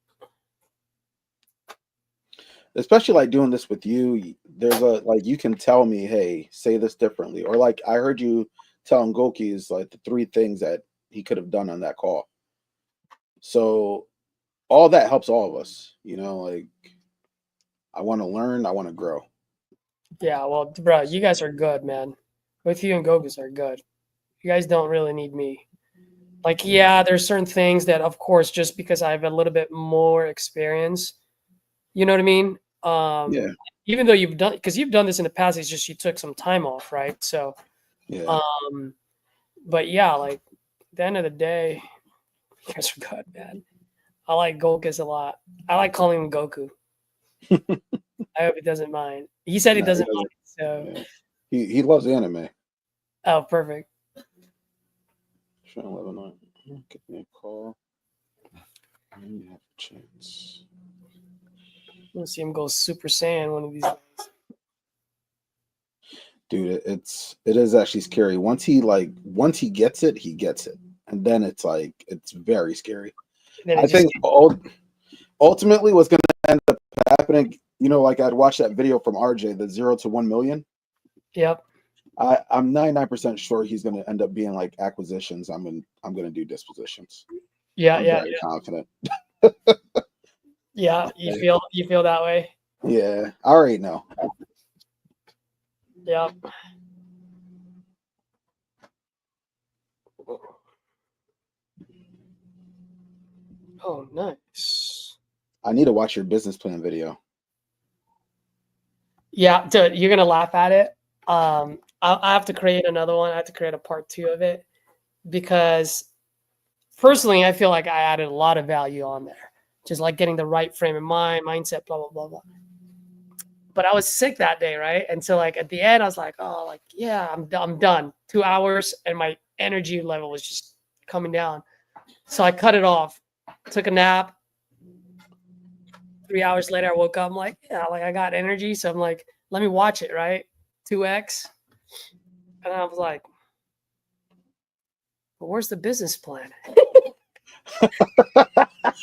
Especially like doing this with you, there's a like you can tell me, hey, say this differently, or like I heard you telling Gokis like the 3 things that he could have done on that call. So all that helps all of us, like I want to learn, I want to grow. Yeah, well, bro, you guys are good, man. Both you and Gokis are good. You guys don't really need me. Like, yeah, there's certain things that, of course, just because I have a little bit more experience, you know what I mean? Yeah. Even though you've done this in the past, it's just you took some time off, right? So, yeah. But yeah, like at the end of the day, you guys are good, man. I like Gokis a lot. I like calling him Goku. I hope he doesn't mind. He said he doesn't mind. So yeah. He loves anime. Oh, perfect. Give me a call. You have a chance. We'll see him go Super Saiyan one of these days. Dude, it is actually scary. Once he gets it, he gets it. And then it's very scary. I think ultimately what's going to end up happening, like I'd watch that video from RJ, the 0 to 1 million. Yep. I'm 99% sure he's going to end up being like acquisitions. I'm going to do dispositions. Yeah, I'm very confident. Yeah, you feel that way. Yeah, I already know. Yep. Oh, nice. I need to watch your business plan video. Yeah, dude, you're gonna laugh at it. I have to create another one. I have to create a part 2 of it because personally, I feel like I added a lot of value on there. Just like getting the right frame of mind, mindset, blah, blah, blah, blah. But I was sick that day, right? And so like at the end, I was like, oh, like, yeah, I'm done. 2 hours and my energy level was just coming down. So I cut it off, took a nap. 3 hours later, I woke up. I'm like, yeah, like I got energy. So I'm like, let me watch it, right? 2x. And I was like, but where's the business plan?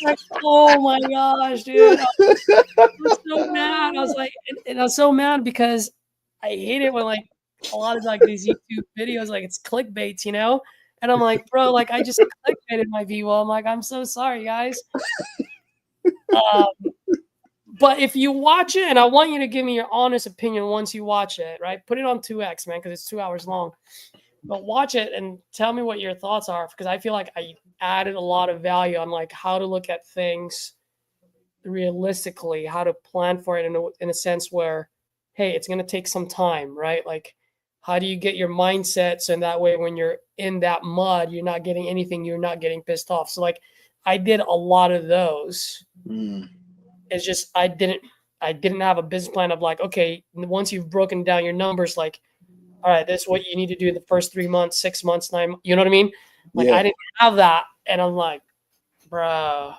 Like, oh my gosh, dude. I was so mad. I was like, and I was so mad because I hate it when like a lot of like these YouTube videos, like it's clickbaits, And I'm like, bro, like I just clickbaited my people. I'm like, I'm so sorry, guys. But if you watch it, and I want you to give me your honest opinion once you watch it, right? Put it on 2x, man, because it's 2 hours long. But watch it and tell me what your thoughts are, because I feel like I added a lot of value on like how to look at things realistically, how to plan for it in a sense where, hey, it's going to take some time, right? Like, how do you get your mindset so that way when you're in that mud, you're not getting anything, you're not getting pissed off. So like, I did a lot of those. It's just I didn't have a business plan of like, okay, once you've broken down your numbers, like, all right, this is what you need to do the first 3 months, 6 months, 9 months, you know what I mean? Like, I didn't have that. And I'm like, bro.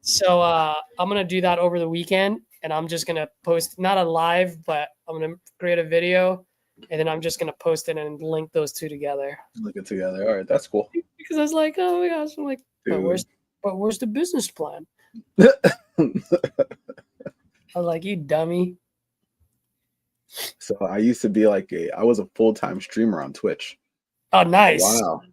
So I'm going to do that over the weekend. And I'm just going to post, not a live, but I'm going to create a video. And then I'm just going to post it and link those 2 together. Link it together. All right, that's cool. Because I was like, oh my gosh. I'm like, but where's the business plan? I was like, you dummy. So I used to be like I was a full-time streamer on Twitch. Oh, nice. Wow.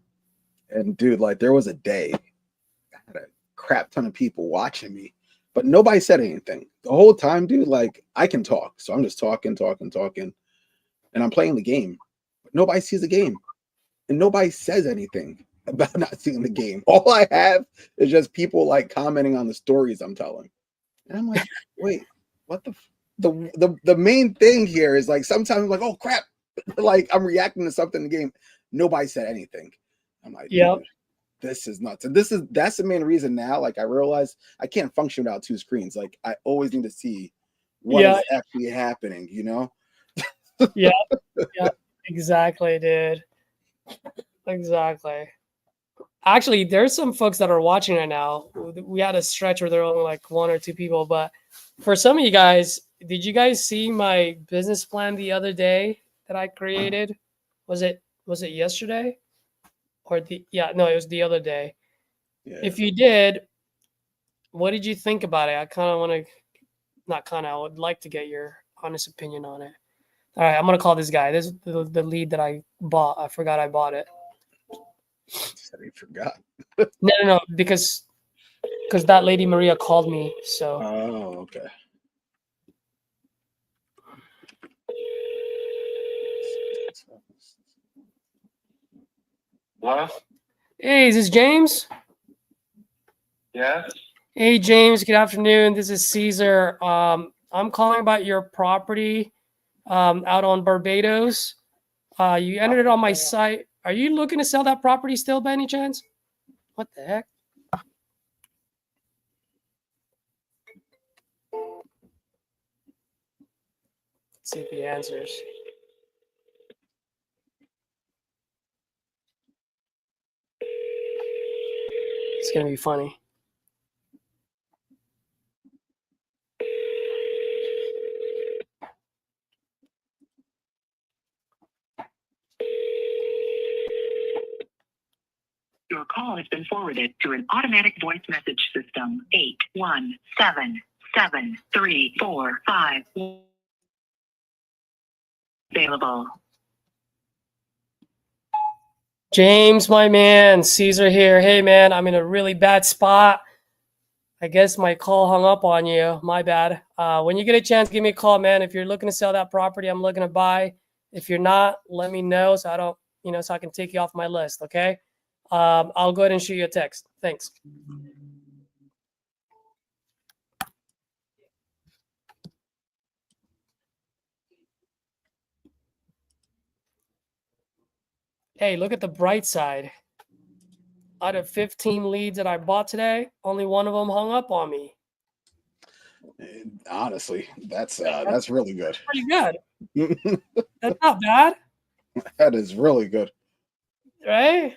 And dude, like there was a day I had a crap ton of people watching me, but nobody said anything. The whole time, dude, like I can talk. So I'm just talking. And I'm playing the game. But nobody sees the game. And nobody says anything. about not seeing the game. All I have is just people like commenting on the stories I'm telling. And I'm like, wait, what the main thing here is like sometimes I'm like, oh crap, like I'm reacting to something in the game. Nobody said anything. I'm like, Yep. dude, this is nuts. And that's the main reason now. Like I realize I can't function without two screens. Like I always need to see what is actually happening, you know? Yeah. Yeah. Exactly, dude. Exactly. Actually, there's some folks that are watching right now. We had a stretch where there were only like one or two people, but for some of you guys, did you guys see my business plan the other day that I created? Was it yesterday? Or it was the other day. Yeah. If you did, what did you think about it? I kind of want to, not kind of, I would like to get your honest opinion on it. All right, I'm gonna call this guy. This is the lead that I bought. I forgot I bought it. Said he forgot. No, because that lady Maria called me. So. Oh, okay. What? Hey, is this James? Yes. Hey, James. Good afternoon. This is Caesar. I'm calling about your property out on Barbados. You entered it on my site. Are you looking to sell that property still, by any chance? What the heck? Let's see if he answers. It's gonna be funny. Your call has been forwarded to an automatic voice message system. 8177345 available. James, my man, Caesar here. Hey, man, I'm in a really bad spot. I guess my call hung up on you. My bad. When you get a chance, give me a call, man. If you're looking to sell that property, I'm looking to buy. If you're not, let me know so I don't, so I can take you off my list. Okay. I'll go ahead and shoot you a text. Thanks. Hey, look at the bright side. Out of 15 leads that I bought today, only one of them hung up on me. Honestly, that's really good. Pretty good. That's not bad, That is really good. right?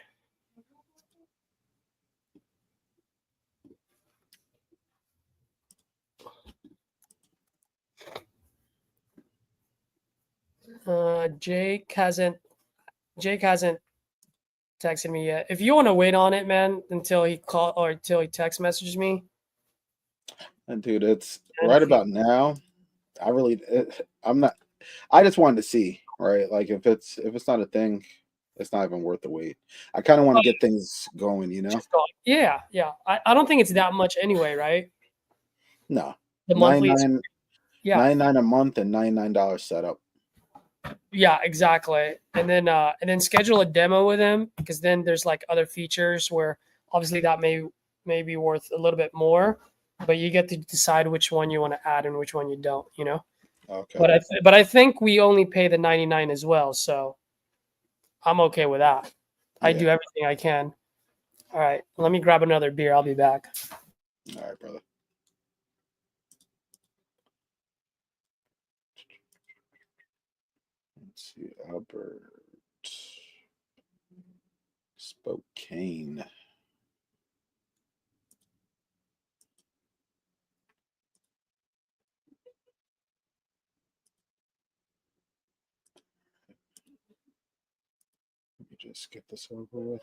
Jake hasn't texted me yet. If you want to wait on it, man, until he text messages me. And dude, it's right about now. I'm not. I just wanted to see, right? Like if it's not a thing, it's not even worth the wait. I kind of want to get things going, you know? Yeah. I don't think it's that much anyway, right? No, The monthly is, yeah. 99 a month and $99 setup. Yeah, exactly. And then schedule a demo with him, because then there's like other features where obviously that may be worth a little bit more, but you get to decide which one you want to add and which one you don't, Okay. But I think we only pay the 99 as well, so I'm okay with that. I do everything I can. All right, let me grab another beer. I'll be back. All right, brother. Let's see, Albert, Spokane. Let me just get this over with.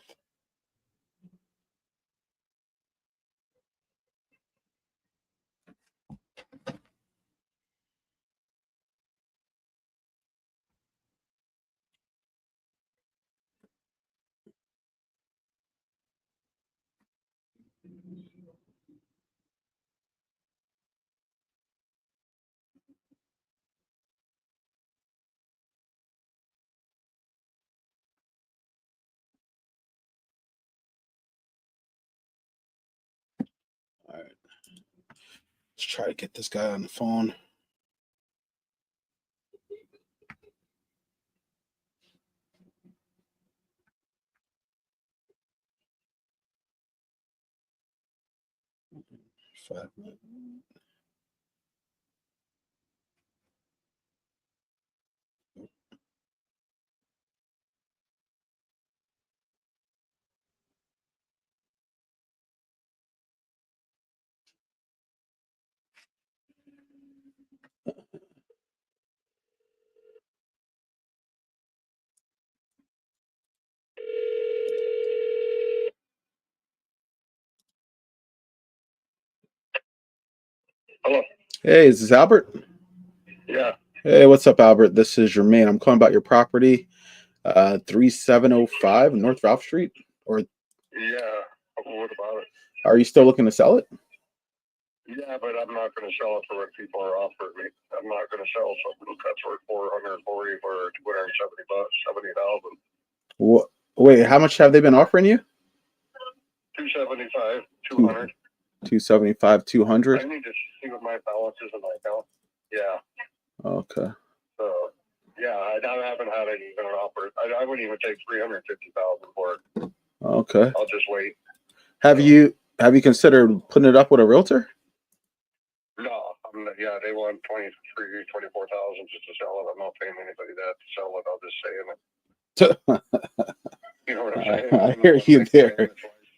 All right. Let's try to get this guy on the phone. Hello. Hey, is this Albert? Yeah. Hey, what's up, Albert? This is Jermaine. I'm calling about your property, 3705 North Ralph Street. Or Yeah. What about it? are you still looking to sell it? Yeah, but I'm not going to sell it for what people are offering me. I'm not going to sell something that's worth 440 for 270 bucks, 70,000. What? Wait, how much have they been offering you? 275, 200. 275, 200. I need to see what my balance is in my account. Yeah. Okay. So, yeah, I haven't had any even an offer. I wouldn't even take 350,000 for it. Okay. I'll just wait. Have you considered putting it up with a realtor? No, yeah, they want 23, 24,000 just to sell it. I'm not paying anybody that to sell it. I'll just say it. You know what I'm saying? I hear you there.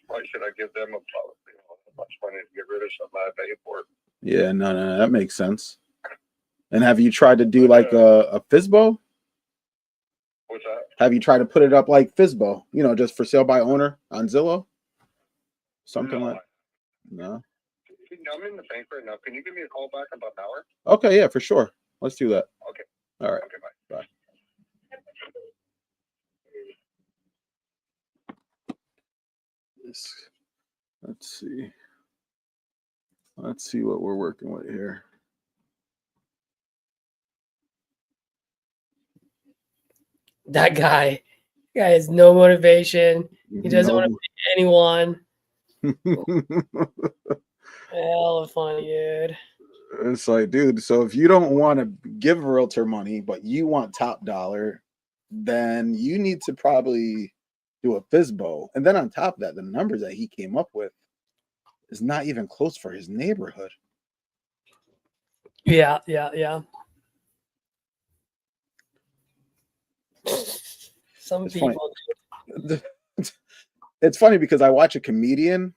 Why should I give them much money to get rid of something I paid for it? Yeah, no, that makes sense. And have you tried to do like a FISBO? What's that? Have you tried to put it up like FISBO? You know, just for sale by owner on Zillow? Something like no. I'm in the bank right now. Can you give me a call back in about an hour? Okay, yeah, for sure. Let's do that. Okay. All right. Okay, bye. Bye. Let's see. Let's see what we're working with here. That guy has no motivation. He doesn't want to pay anyone. Hell of funny, dude. It's like, dude, so if you don't want to give a realtor money, but you want top dollar, then you need to probably do a FISBO. And then on top of that, the numbers that he came up with is not even close for his neighborhood. Yeah. Some It's people. Funny. It's funny because I watch a comedian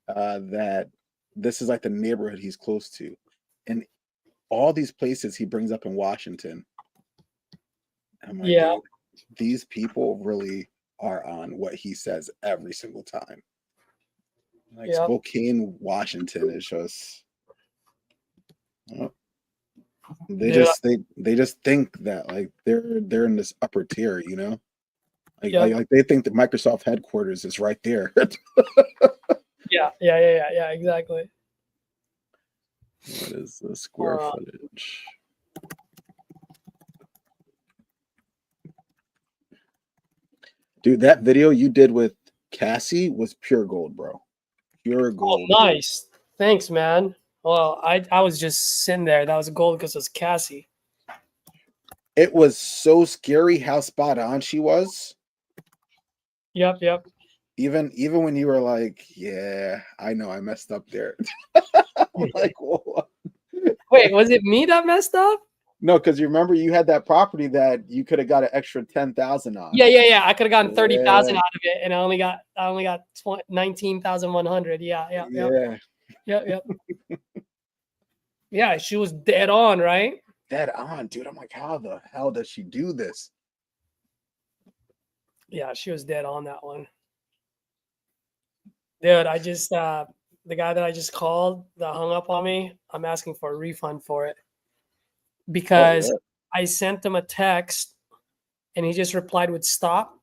that this is like the neighborhood he's close to. And all these places he brings up in Washington. I'm like, Yeah. dude, these people really are on what he says every single time. Like Spokane, Washington is just they just think that like they're in this upper tier, you know? Like they think that Microsoft headquarters is right there. Yeah, exactly. What is the square footage? Dude, that video you did with Cassie was pure gold, bro. Pure gold. Oh, nice. Thanks, man. Well, I was just sitting there. That was gold because it was Cassie. It was so scary how spot on she was. Yep. Even when you were like, yeah, I know I messed up there. I'm like, whoa. Wait, was it me that messed up? No, because you remember you had that property that you could have got an extra 10,000 on. Yeah. I could have gotten 30,000 out of it, and I only got 19,100. Yeah. Yep. Yeah, she was dead on, right? Dead on, dude. I'm like, how the hell does she do this? Yeah, she was dead on that one. Dude, I just the guy that I just called that hung up on me, I'm asking for a refund for it. Because I sent him a text and he just replied with stop.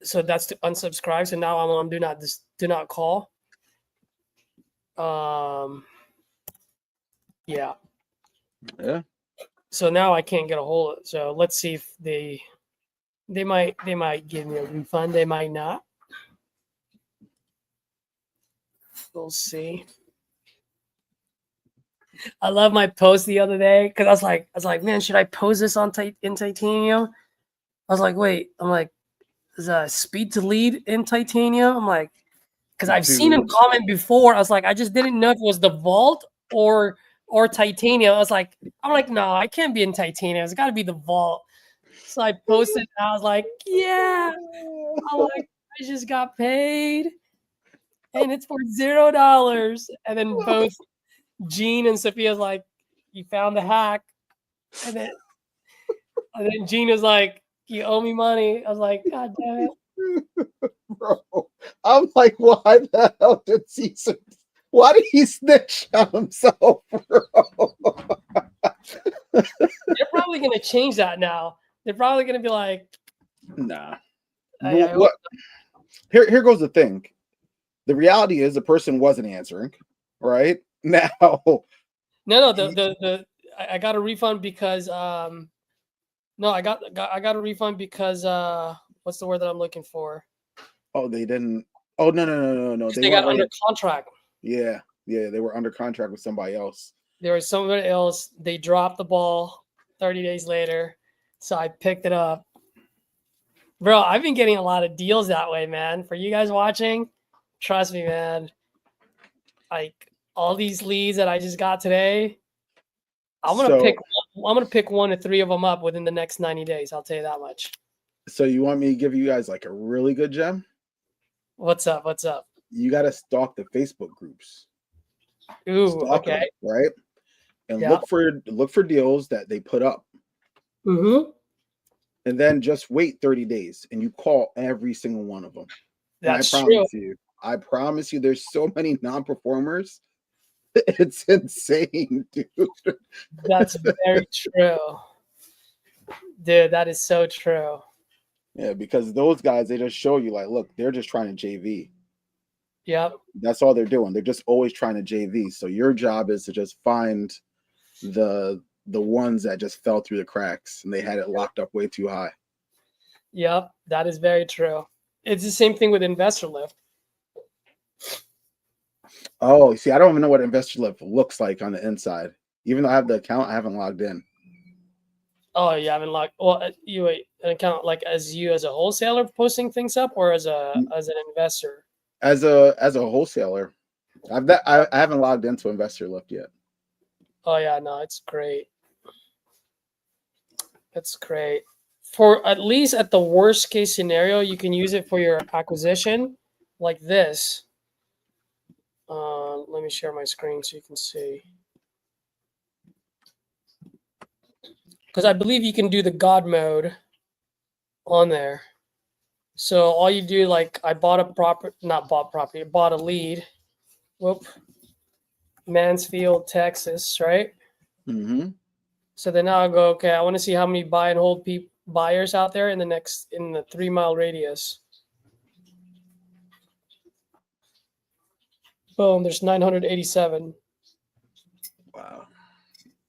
So that's to unsubscribe. So now I'm on do not call. Yeah. So now I can't get a hold of it. So let's see if they might give me a refund. They might not. We'll see. I love my post the other day because I was like, man, should I post this on in titanium? I was like, wait, I'm like, is speed to lead in titanium? I'm like, because I've seen him Dude. comment before. I was like, I just didn't know if it was the vault or titanium. I'm like, no, I can't be in titanium. It's got to be the vault. So I posted. I was like, yeah. I'm like, I just got paid, and it's for $0. And then both Gene and Sophia's like, you found the hack, and then Gene was like, you owe me money. I was like, God damn it. Bro, I'm like, why the hell did Caesar? Why did he snitch on himself, bro? They're probably gonna change that now. They're probably gonna be like, nah. I What? Here goes the thing. The reality is the person wasn't answering, right? Now. No, I got a refund because no, I got a refund because what's the word that I'm looking for? Oh, they didn't. Oh, no. They got under contract. Yeah, they were under contract with somebody else. There was somebody else. They dropped the ball 30 days later, so I picked it up. Bro, I've been getting a lot of deals that way, man. For you guys watching, trust me, man. Like all these leads that I just got today, I'm gonna pick 1 to 3 of them up within the next 90 days. I'll tell you that much. So you want me to give you guys like a really good gem? What's up? What's up? You got to stalk the Facebook groups. Ooh, stalk okay. them, right? And Yeah. look for deals that they put up. Mm-hmm. And then just wait 30 days and you call every single one of them. That's and I promise you, there's so many non-performers. It's insane, dude. That's very true. Dude, that is so true. Yeah, because those guys, they just show you like, look, they're just trying to JV. Yep. That's all they're doing. They're just always trying to JV. So your job is to just find the ones that just fell through the cracks and they had it locked up way too high. Yep, that is very true. It's the same thing with Investor Lift. Oh, see, I don't even know what Investor Lift looks like on the inside. Even though I have the account, I haven't logged in. Oh, you haven't logged. Well, you an account like as a wholesaler posting things up, or as an investor? As a wholesaler, I haven't logged into Investor Lift yet. Oh yeah, no, it's great. It's great. For at least at the worst case scenario, you can use it for your acquisition, like this. Let me share my screen so you can see. Because I believe you can do the God mode on there. So all you do, like I bought a lead. Whoop. Mansfield, Texas, right? Mm-hmm. So then I'll go, okay, I want to see how many buy and hold buyers out there in the 3 mile radius. Boom, there's 987. Wow.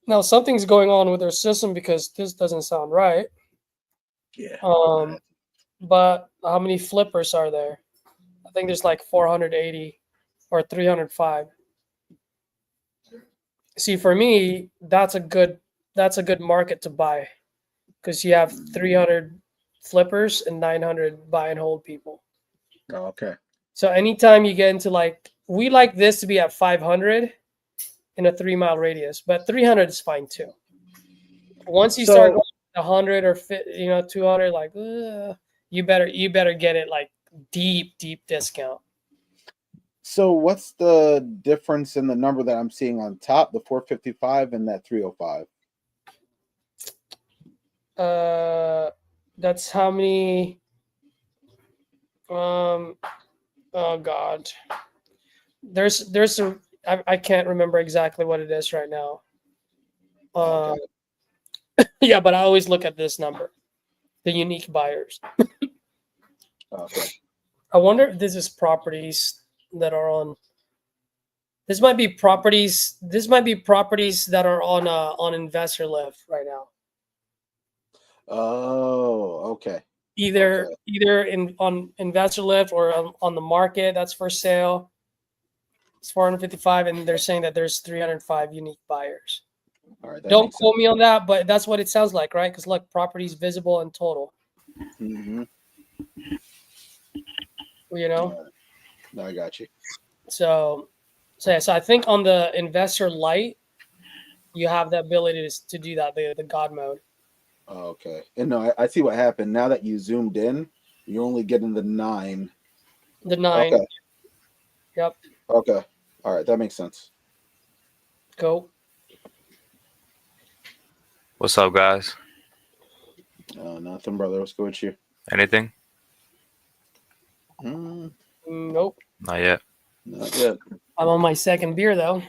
Now something's going on with their system because this doesn't sound right. Yeah. But how many flippers are there? I think there's like 480 or 305. See, for me, that's a good market to buy because you have 300 flippers and 900 buy and hold people. Oh, okay. So anytime you get into we like this to be at 500 in a 3 mile radius, but 300 is fine too. Once you start going 100 or 200, you better get it like deep discount. So what's the difference in the number that I'm seeing on top, the 455 and that 305? That's how many. Oh God. There's I can't remember exactly what it is right now. Okay. Yeah, but I always look at this number, the unique buyers. Okay. I wonder if this is properties that are on. This might be properties. This might be properties that are on Investor Lift right now. Oh, okay. Either on Investor Lift or on the market that's for sale. It's 455, and they're saying that there's 305 unique buyers. All right, that Don't makes quote me on that, but that's what it sounds like, right? Because look, properties visible and total. Mm-hmm. You know. No, I got you. So yeah. So I think on the investor light, you have the ability to do that, the God mode. Oh, okay. And no, I see what happened. Now that you zoomed in, you're only getting the 9. The 9. Okay. Yep. Okay. All right, that makes sense. Go. What's up, guys? Nothing, brother. What's good with you? Anything? Nope. Not yet. Not yet. I'm on my second beer though.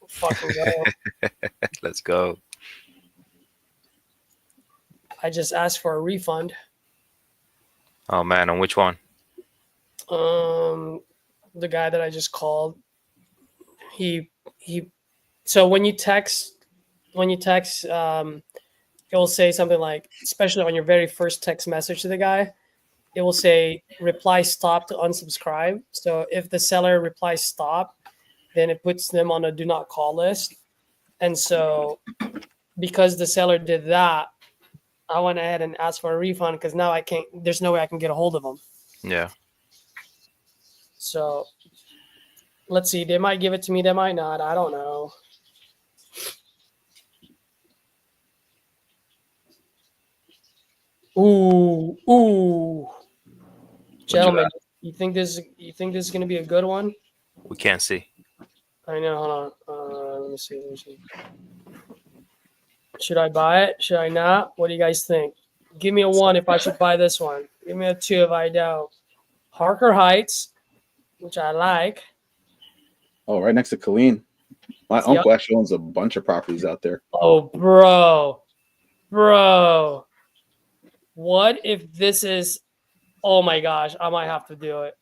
Fucking go. Let's go. I just asked for a refund. Oh man, on which one? The guy that I just called. He. So when you text, it will say something like, especially on your very first text message to the guy, it will say reply stop to unsubscribe. So if the seller replies stop, then it puts them on a do not call list. And so because the seller did that, I went ahead and asked for a refund because now I can't, there's no way I can get a hold of them. Yeah. So let's see. They might give it to me. They might not. I don't know. Ooh. Gentlemen, you think this is going to be a good one? We can't see. I know. Hold on. Let me see. Should I buy it? Should I not? What do you guys think? Give me a 1 if I should buy this one. Give me a 2 if I don't. Harker Heights, which I like. Oh, right next to Colleen. My uncle actually owns a bunch of properties out there. Oh, bro. What if this is? Oh my gosh, I might have to do it.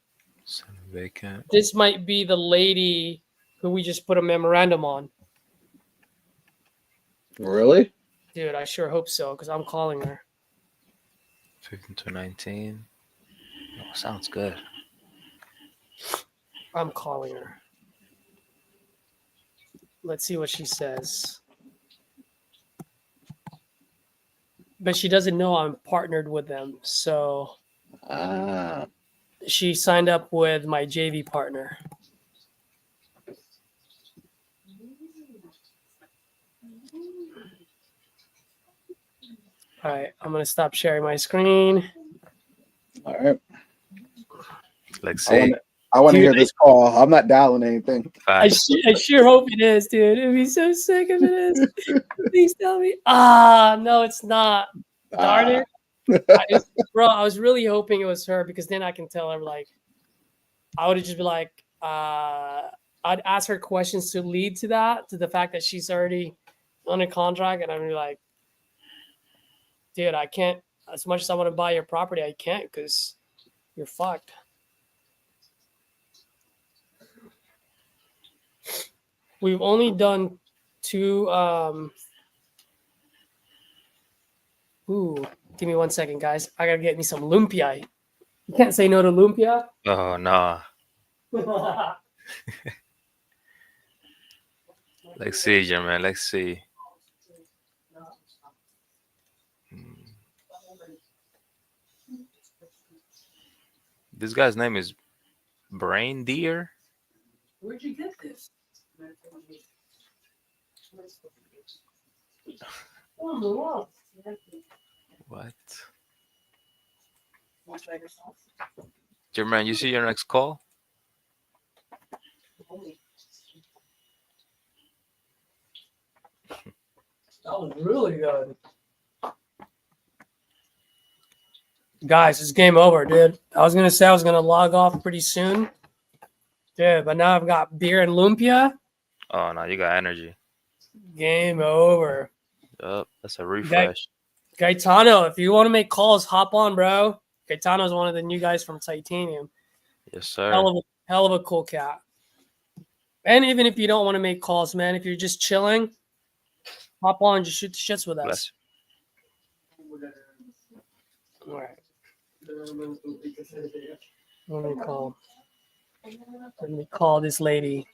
Vacant. This might be the lady who we just put a memorandum on. Really? Dude, I sure hope so because I'm calling her. 15 to 19. Oh, sounds good. I'm calling her. Let's see what she says. But she doesn't know I'm partnered with them. So she signed up with my JV partner. All right, I'm going to stop sharing my screen. All right. Let's see. I want to hear this call. I'm not dialing anything. I sure hope it is, dude. It'd be so sick if it is. Please tell me. No, it's not. Darn it. I was really hoping it was her because then I can tell her, like, I would just be like, I'd ask her questions to lead to that, to the fact that she's already on a contract. And I'd be like, dude, I can't, as much as I want to buy your property, I can't because you're fucked. We've only done 2. Give me 1 second, guys. I gotta get me some lumpia. You can't say no to lumpia. Oh no. Let's see, Jermaine. Let's see. This guy's name is Brain Deer. Where'd you get this? What? Jermaine, you see your next call? That was really good. Guys, it's game over, dude. I was gonna say I was gonna log off pretty soon. Dude, but now I've got beer and lumpia. Oh no, you got energy. Game over. Yup, that's a refresh. Gaetano, if you want to make calls, hop on, bro. Gaetano's one of the new guys from Titanium. Yes, sir. Hell of a cool cat. And even if you don't want to make calls, man, if you're just chilling, hop on, just shoot the shits with us. All right. Let me call this lady.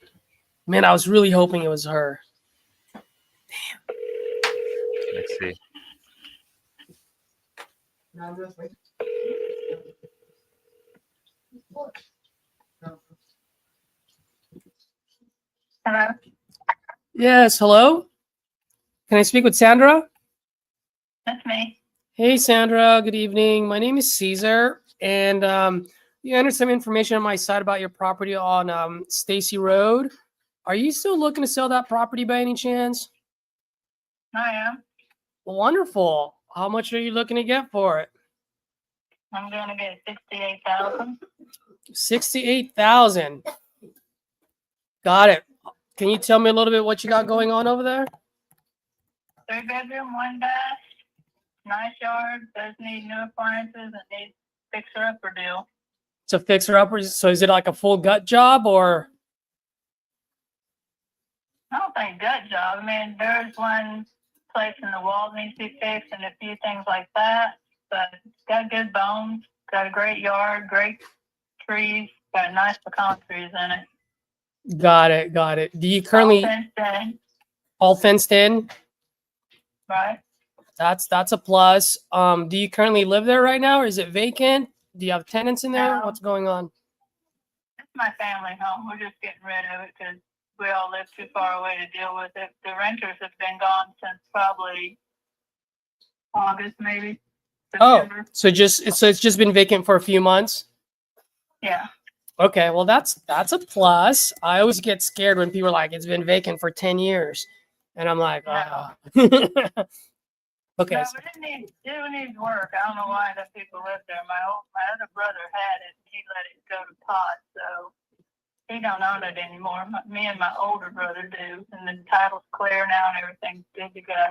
Man, I was really hoping it was her. Let's see. Hello? Yes, hello? Can I speak with Sandra? That's me. Hey, Sandra. Good evening. My name is Caesar, and you entered some information on my site about your property on Stacy Road. Are you still looking to sell that property by any chance? I am. Wonderful. How much are you looking to get for it? I'm going to get 68,000. 68,000. Got it. Can you tell me a little bit what you got going on over there? 3-bedroom, 1 bath, nice yard, does need new appliances and needs fixer-upper deal. It's a fixer-upper. So is it like a full gut job or? I don't think gut job. I mean, there's one place in the wall that needs to be fixed and a few things like that. But it's got good bones, got a great yard, great trees, got nice pecan trees in it. Got it. Got it. Do you currently All fenced in, all fenced in? right? That's a plus. Do you currently live there right now, or is it vacant? Do you have tenants in there? No. What's going on? It's my family home. We're just getting rid of it because we all live too far away to deal with it. The renters have been gone since probably August, maybe. Oh, September. so it's just been vacant for a few months. Yeah. Okay, well that's a plus. I always get scared when people are like, it's been vacant for 10 years, and I'm like, okay. No, but it needs work. I don't know why the people live there. My other brother had it. He let it go to pot, so he don't own it anymore. Me and my older brother do, and the title's clear now and everything's good to go.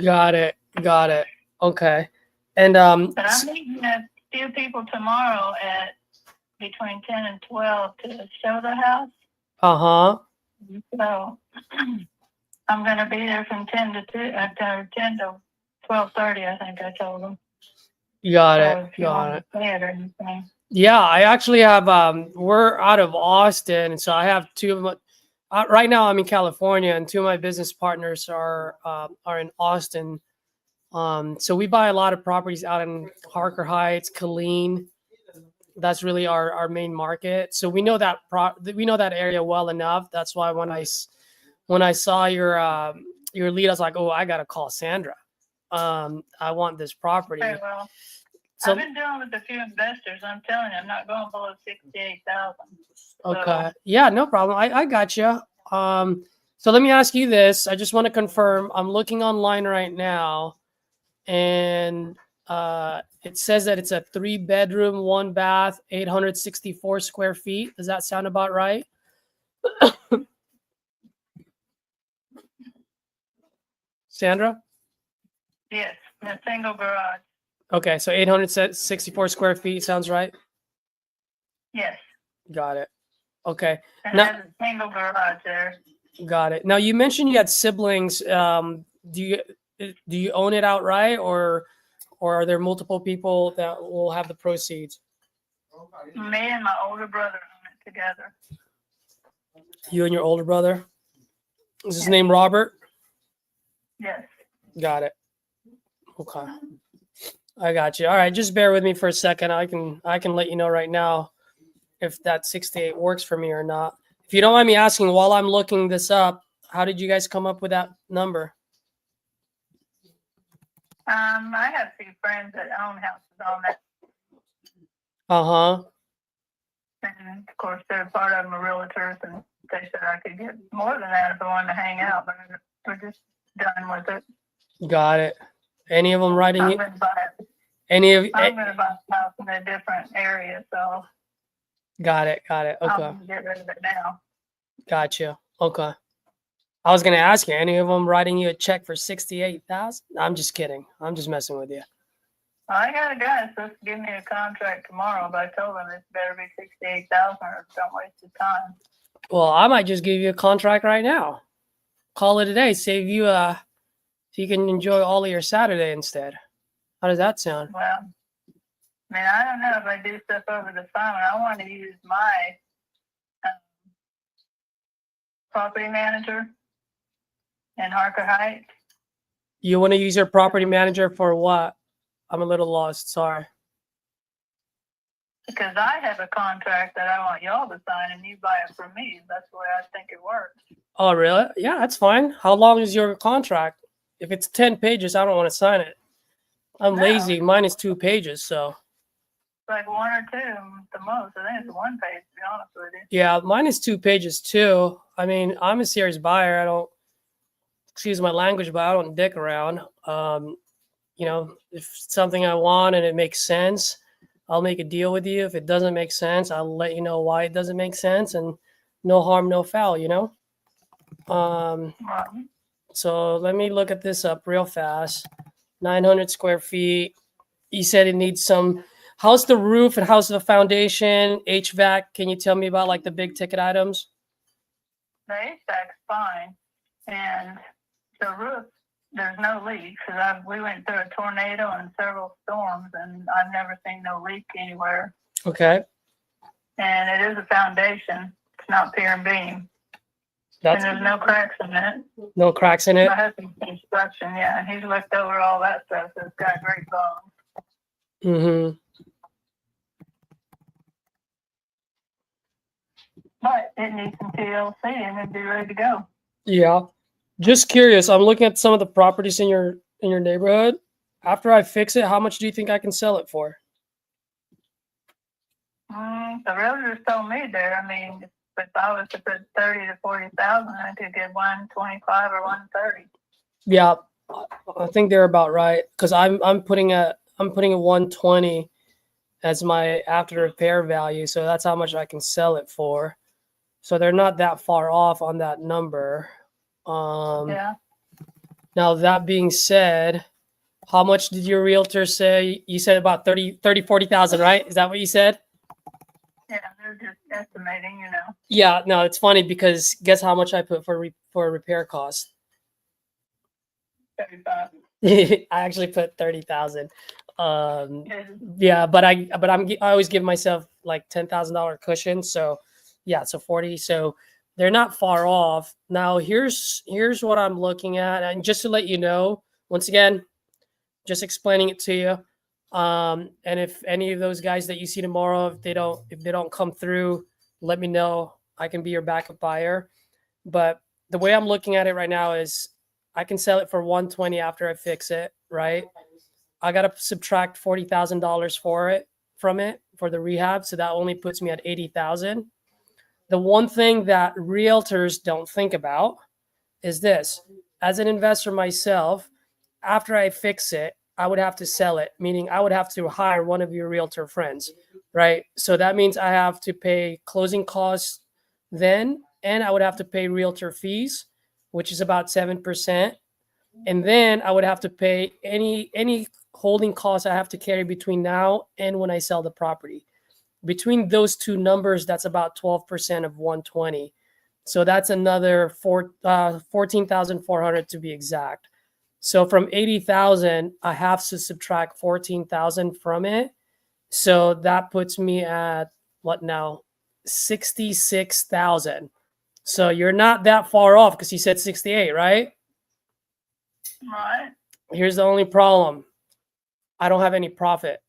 Got it. Got it. Okay. And But I'm meeting a few people tomorrow at between 10 and 12 to show the house. uh-huh. So I'm going to be there from 10 to 10 to 12:30. I think I told them. Got So it. if you Got want it. to say it or anything. Yeah, I actually have we're out of Austin, so I have two of my right now I'm in California, and two of my business partners are in Austin. So we buy a lot of properties out in Harker Heights, Killeen. That's really our main market. So we know that area well enough. That's why when I saw your lead, I was like, oh, I gotta call Sandra. I want this property. Very well. So, I've been dealing with a few investors. I'm telling you, I'm not going below 68,000. okay. Yeah, no problem. I got you. So let me ask you this. I just want to confirm. I'm looking online right now, and it says that it's a 3-bedroom, 1 bath, 864 square feet. Does that sound about right? Sandra? Yes, a single garage. Okay, so 864 square feet sounds right. Yes, Got it. Okay. and Now, there's a single garage there. got it. Now you mentioned you had siblings. Do you own it outright, or are there multiple people that will have the proceeds? Me and my older brother own it together. You and your older brother. Is his name Robert? Yes. Got it. Okay. I got you. All right, just bear with me for a second. I can let you know right now if that 68 works for me or not. If you don't mind me asking, while I'm looking this up, how did you guys come up with that number? I have 2 friends that own houses on that, Uh-huh. and of course, they're part of them are realtors, and they said I could get more than that if I wanted to hang out, but we're just done with it. Got it. Any of them writing I'm it? going to buy it. Any of I'm going to buy a house in a different area, so Got it. Okay. I'm going to get rid of it now. Gotcha. Okay. I was gonna ask you, any of them writing you a check for 68,000? I'm just kidding. I'm just messing with you. I got a guy that's supposed to give me a contract tomorrow, but I told him it better be 68,000 or don't waste your time. Well, I might just give you a contract right now. Call it a day. Save you so you can enjoy all of your Saturday instead. How does that sound? Well, I mean, I don't know if I do stuff over the phone. I want to use my property manager in Harker Heights. You want to use your property manager for what? I'm a little lost. Sorry. Because I have a contract that I want y'all to sign and you buy it from me. That's the way I think it works. Oh, really? Yeah, that's fine. How long is your contract? If it's 10 pages, I don't want to sign it. I'm lazy. Mine is 2 pages, so. It's like 1 or 2 the most. I think it's 1 page, to be honest with you. Yeah, mine is 2 pages too. I mean, I'm a serious buyer. I don't, excuse my language, but I don't dick around. You know, if it's something I want and it makes sense, I'll make a deal with you. If it doesn't make sense, I'll let you know why it doesn't make sense, and no harm, no foul, you know? So let me look at this up real fast. 900 square feet. You said it needs some, how's the roof and how's the foundation, HVAC? Can you tell me about like the big ticket items? The HVAC's fine. And the roof, there's no leaks. Because we went through a tornado and several storms, and I've never seen no leak anywhere. Okay. And it is a foundation. It's not pier and beam. That's, and there's no cracks in it. No cracks in it? My husband's construction, yeah. He's looked over all that stuff, so it's got great bones. Mm-hmm. But it needs some TLC and it'd be ready to go. Yeah. Just curious, I'm looking at some of the properties in your neighborhood. After I fix it, how much do you think I can sell it for? The realtors told me there, I mean, if I was to put 30 to 40,000, I could get 125 or 130. Yeah, I think they're about right, because I'm putting a 120 as my after repair value, so that's how much I can sell it for. So they're not that far off on that number. Yeah. Now that being said, how much did your realtor say? You said about 40,000, right? Is that what you said? Yeah, they're just estimating, you know. Yeah, no, it's funny because guess how much I put for a repair cost? 35. I actually put 30,000. Yeah, but I always give myself like $10,000 cushion. So yeah, so 40. So they're not far off. Now here's what I'm looking at, and just to let you know, once again, just explaining it to you. And if any of those guys that you see tomorrow, if they don't come through, let me know. I can be your backup buyer. But the way I'm looking at it right now is I can sell it for 120 after I fix it, right? I got to subtract $40,000 from it for the rehab. So that only puts me at 80,000. The one thing that realtors don't think about is this. As an investor myself, after I fix it, I would have to sell it, meaning I would have to hire one of your realtor friends, right? So that means I have to pay closing costs then, and I would have to pay realtor fees, which is about 7%. And then I would have to pay any holding costs I have to carry between now and when I sell the property. Between those two numbers, that's about 12% of 120. So that's another 14,400 to be exact. So from 80,000, I have to subtract 14,000 from it. So that puts me at what now? 66,000. So you're not that far off because you said 68, right? Right. Here's the only problem. I don't have any profit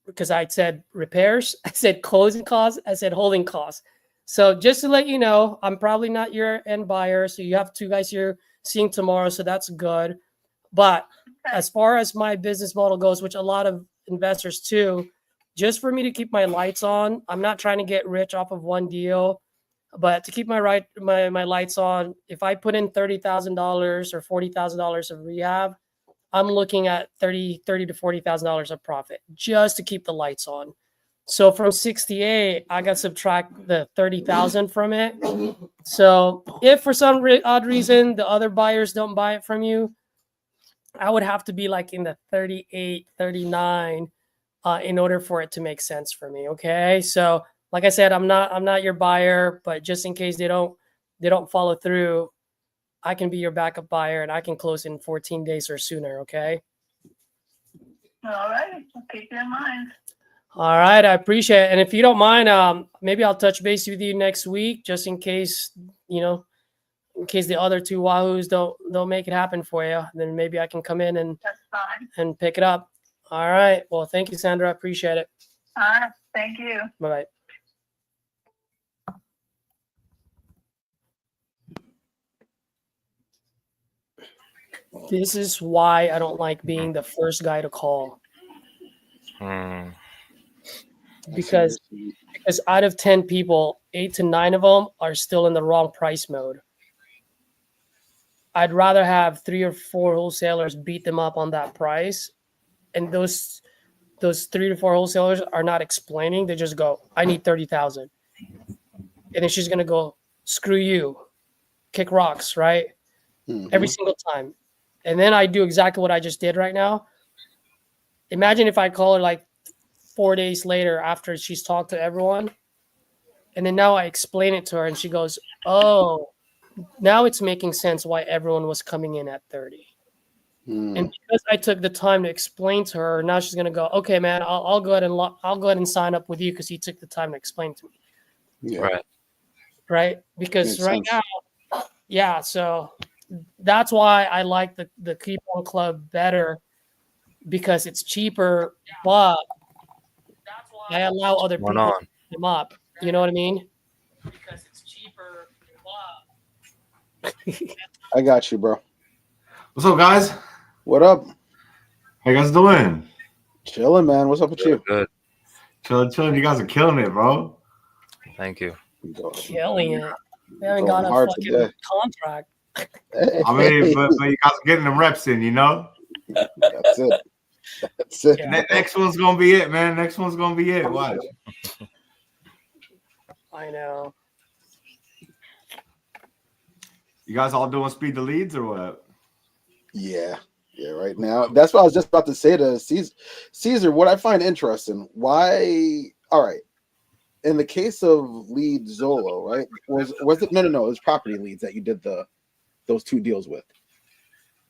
because I said repairs, I said closing costs, I said holding costs. So just to let you know, I'm probably not your end buyer. So you have 2 guys you're seeing tomorrow. So that's good. But as far as my business model goes, which a lot of investors too, just for me to keep my lights on, I'm not trying to get rich off of one deal, but to keep my lights on, if I put in $30,000 or $40,000 of rehab, I'm looking at $30,000 to $40,000 of profit just to keep the lights on. So from 68, I got to subtract the 30,000 from it. So if for some odd reason the other buyers don't buy it from you, I would have to be like in the 38, 39 in order for it to make sense for me. Okay. So like I said, I'm not your buyer, but just in case they don't follow through, I can be your backup buyer and I can close in 14 days or sooner. Okay. All right. I'll keep you in mind. All right. I appreciate it. And if you don't mind, maybe I'll touch base with you next week just in case, in case the other two Wahoos don't make it happen for you, then maybe I can come in That's fine. and pick it up. All right. Well, thank you, Sandra. I appreciate it. All right. Thank you. Bye bye. This is why I don't like being the first guy to call. Because out of 10 people, 8 to 9 of them are still in the wrong price mode. I'd rather have 3 or 4 wholesalers beat them up on that price, and those 3 to 4 wholesalers are not explaining. They just go, "I need 30,000," and then she's gonna go, "Screw you, kick rocks," right? Every single time. And then I do exactly what I just did right now. Imagine if I call her like 4 days later after she's talked to everyone, and then now I explain it to her and she goes, "Oh, now it's making sense why everyone was coming in at 30." And because I took the time to explain to her, now she's gonna go, "Okay, man, I'll go ahead and sign up with you because you took the time to explain to me." Yeah. Right? Because Makes right sense. now, yeah. So that's why I like the coupon club better, because it's cheaper, but I allow other What's people going to on? pick them up. You know what I mean? Because it's cheaper, I got you, bro. What's up, guys? What up? How you guys doing? Chilling, man. What's up with you? Good. Chilling. You guys are killing it, bro. Thank you. killing it. We haven't Going got a hard fucking today. contract. I mean, but you guys are getting the reps in, you know? That's it. That's it. Next one's gonna be it, man. Next one's gonna be it. Watch. I know. You guys all doing speed the leads or what? Yeah. Yeah, right now. That's what I was just about to say to Caesar. What I find interesting, why all right. In the case of lead Zolo, right? Was it no, it was property leads that you did those 2 deals with.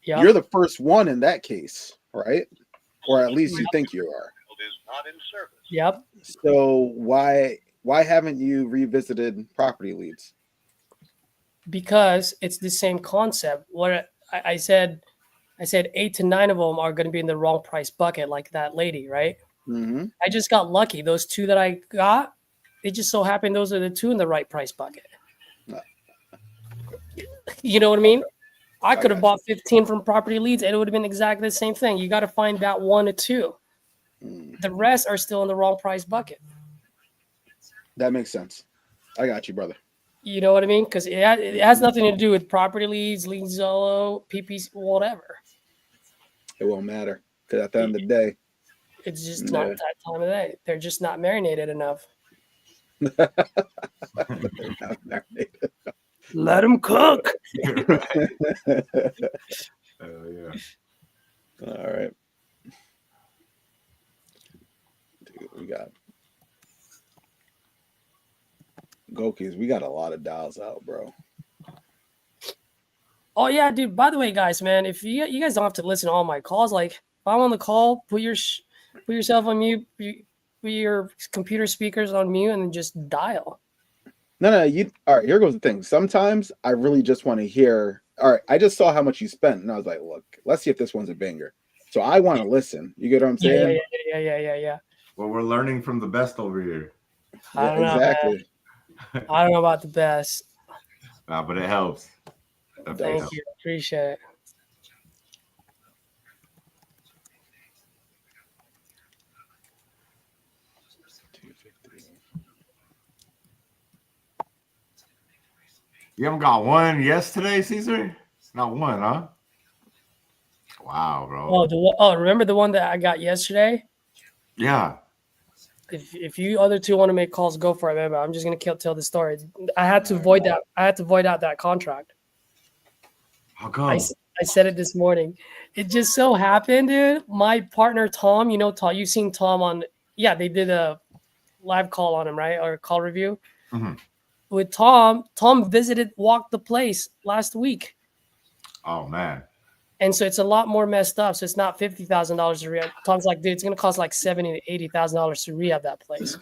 Yeah. You're the first one in that case, right? Or at least you think you are. Yep. So why haven't you revisited property leads? Because it's the same concept. What I said 8 to 9 of them are going to be in the wrong price bucket, like that lady, right? Mm-hmm. I just got lucky. Those 2 that I got, it just so happened those are the 2 in the right price bucket. You know what I mean? I could have bought 15 from property leads and it would have been exactly the same thing. You got to find that 1 or 2. The rest are still in the wrong price bucket. That makes sense. I got you, brother. You know what I mean? Because it has nothing to do with property leads, lead Zolo, PPC, whatever. It won't matter because at the end of the day, It's just not that time of day. They're just not marinated enough. Let them cook. Oh yeah. All right. Dude, we got Gokies. We got a lot of dials out, bro. Oh yeah, dude. By the way, guys, man, if you guys don't have to listen to all my calls, like if I'm on the call, put yourself on mute, put your computer speakers on mute, and then just dial. No, you. All right, here goes the thing. Sometimes I really just want to hear. All right, I just saw how much you spent, and I was like, look, let's see if this one's a banger. So I want to listen. You get what I'm saying? Yeah. Well, we're learning from the best over here. I don't know, exactly. man. I don't know about the best. Nah, but it helps. Definitely Thank helps. you. Appreciate it. You haven't got one yesterday, Caesar? Not one, huh? Wow, bro. Remember the one that I got yesterday? Yeah. If you other 2 want to make calls, go for it, man. But I'm just gonna tell the story. I had to void that. I had to void out that contract. How come? I said it this morning. It just so happened, dude. My partner Tom, you know Tom. You've seen Tom on. Yeah, they did a live call on him, right, or a call review with Tom. Tom walked the place last week. Oh man. And so it's a lot more messed up. So it's not $50,000 to rehab. Tom's like, dude, it's gonna cost like $70,000 to $80,000 to rehab that place.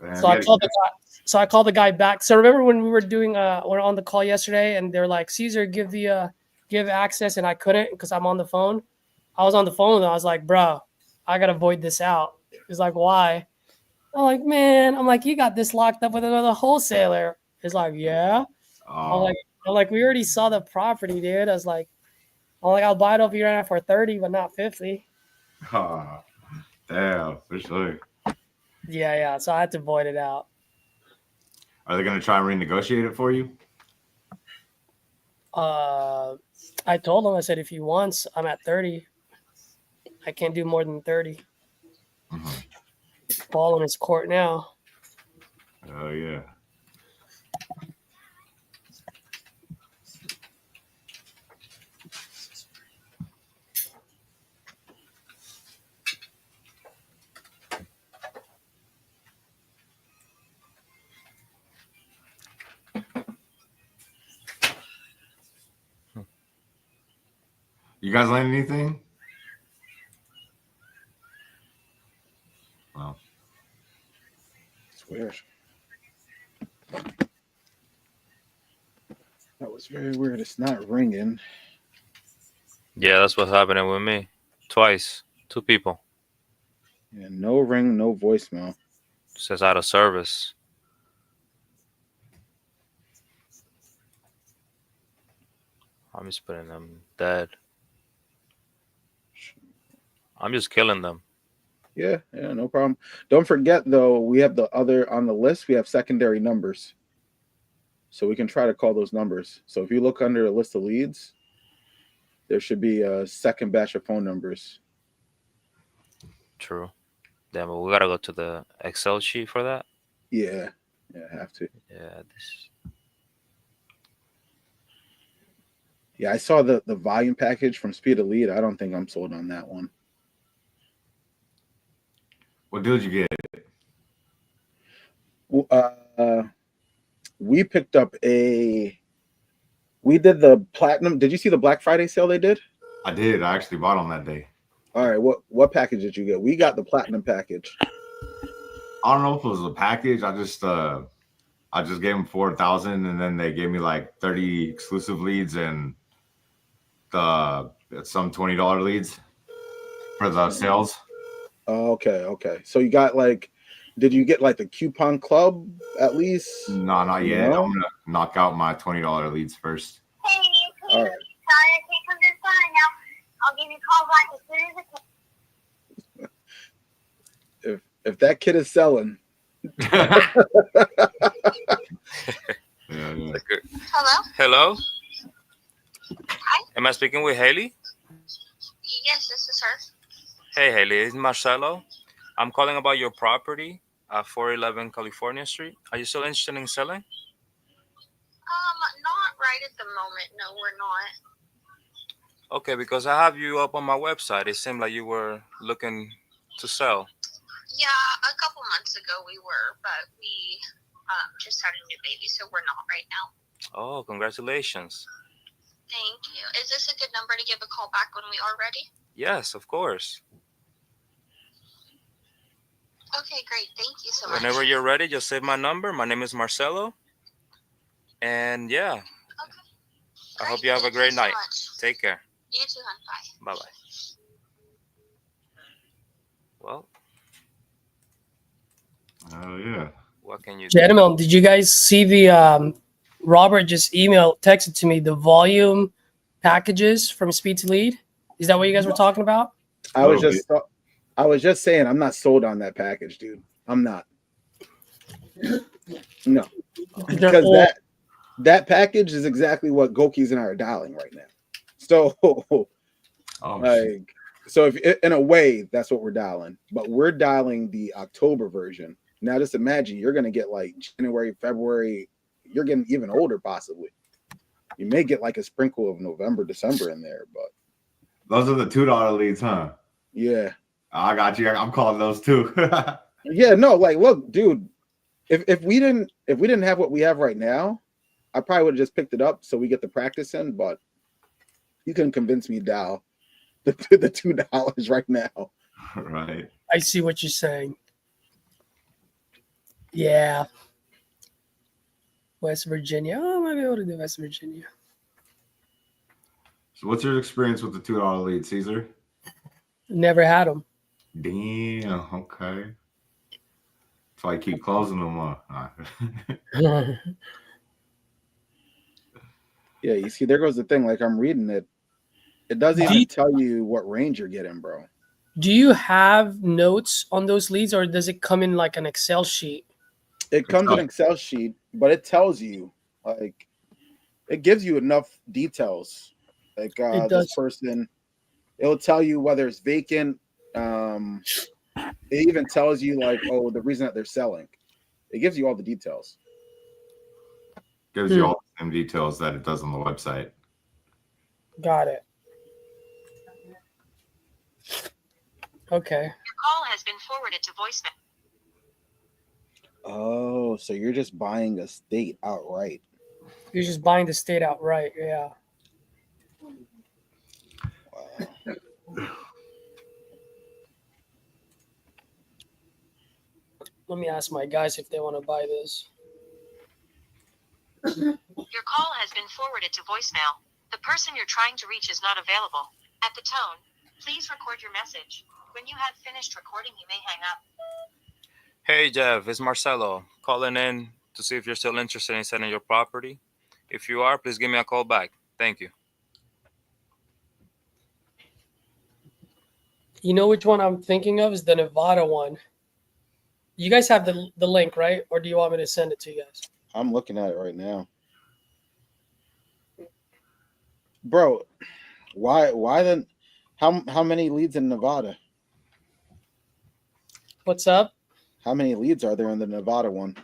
Man, So I told the guy, So I called the guy back. So remember when we were doing we're on the call yesterday, and they're like, Caesar, give access, and I couldn't because I'm on the phone. I was on the phone and I was like, bro, I gotta void this out. He's like, why? I'm like, man, you got this locked up with another wholesaler. He's like, yeah. Oh, I'm like, we already saw the property, dude. I'll buy it off you right now for 30, but not 50. oh, damn, for sure. Yeah. So I had to void it out. Are they gonna try and renegotiate it for you? I told him, I said, if he wants, I'm at 30. I can't do more than 30. Ball in his court now. Oh yeah. You guys learn anything? Well, It's weird. That was very weird. It's not ringing. Yeah, that's what's happening with me. Twice. 2 people. Yeah, no ring, no voicemail. It says out of service. I'm just putting them dead. I'm just killing them. Yeah, no problem. Don't forget though, we have the other on the list. We have secondary numbers, so we can try to call those numbers. So if you look under a list of leads, there should be a second batch of phone numbers. True. Damn, but we gotta go to the Excel sheet for that. Yeah, have to. Yeah, Yeah, I saw the volume package from Speed of Lead. I don't think I'm sold on that one. what deal did you get? We picked up we did the platinum. Did you see the Black Friday sale they did? I did. I actually bought on that day. All right, what package did you get? We got the platinum package. I don't know if it was a package. I just gave them 4,000, and then they gave me like 30 exclusive leads and some $20 leads for the sales. Oh, okay. So you got did you get like the coupon club at least? No, not yet. I'm gonna knock out my $20 leads first. Hey, All right. sorry, I can't come to the phone now. I'll give you a call back as soon as I can. If that kid is selling. Yeah. Hello? Hi. Am I speaking with Haley? Yes, this is her. Hey, Haley, it's Marcelo. I'm calling about your property at 411 California Street. Are you still interested in selling? Not right at the moment. No, we're not. Okay, because I have you up on my website. It seemed like you were looking to sell. Yeah, a couple months ago we were, but we just had a new baby, so we're not right now. Oh, congratulations. Thank you. Is this a good number to give a call back when we are ready? Yes, of course. Okay, great. Thank you so much. Whenever you're ready, just save my number. My name is Marcelo. And yeah, Okay. I hope you have a great night. Take care. You too, hon. Bye. Bye-bye. Well, Oh yeah. what can you do? Gentlemen, did you guys see the Robert just texted to me the volume packages from Speed to Lead? Is that what you guys were talking about? I was just saying I'm not sold on that package, dude. I'm not. No. Because that package is exactly what Gokis and I are dialing right now. So so if in a way that's what we're dialing, but we're dialing the October version. Now just imagine you're gonna get like January, February, you're getting even older possibly. You may get like a sprinkle of November, December in there, but Those are the $2 leads, huh? yeah. I got you. I'm calling those too. Yeah, no, like look, dude, if we didn't have what we have right now, I probably would have just picked it up so we get the practice in, but you can convince me to dial the $2 right now. Right. I see what you're saying. Yeah. West Virginia. Oh, I might be able to do West Virginia. So what's your experience with the $2 lead, Caesar? Never had them. Damn. Okay. So I keep closing them up. Yeah, you see, there goes the thing. Like I'm reading it, it doesn't even tell you what range you're getting, bro. Do you have notes on those leads, or does it come in like an Excel sheet? It comes in an Excel sheet, but it tells you, like, it gives you enough details. Like this person, it'll tell you whether it's vacant. It even tells you like, oh, the reason that they're selling. It gives you all the details. Gives you all the same details that it does on the website. Got it. Okay. Your call has been forwarded to voicemail. Oh, so you're just buying a state outright. You're just buying the state outright, yeah. Wow. Let me ask my guys if they want to buy this. Your call has been forwarded to voicemail. The person you're trying to reach is not available. At the tone, please record your message. When you have finished recording, you may hang up. Hey, Jeff, it's Marcelo calling in to see if you're still interested in selling your property. If you are, please give me a call back. Thank you. You know which one I'm thinking of is the Nevada one. You guys have the link, right? Or do you want me to send it to you guys? I'm looking at it right now. Bro, why then how many leads in Nevada? What's up? How many leads are there in the Nevada one?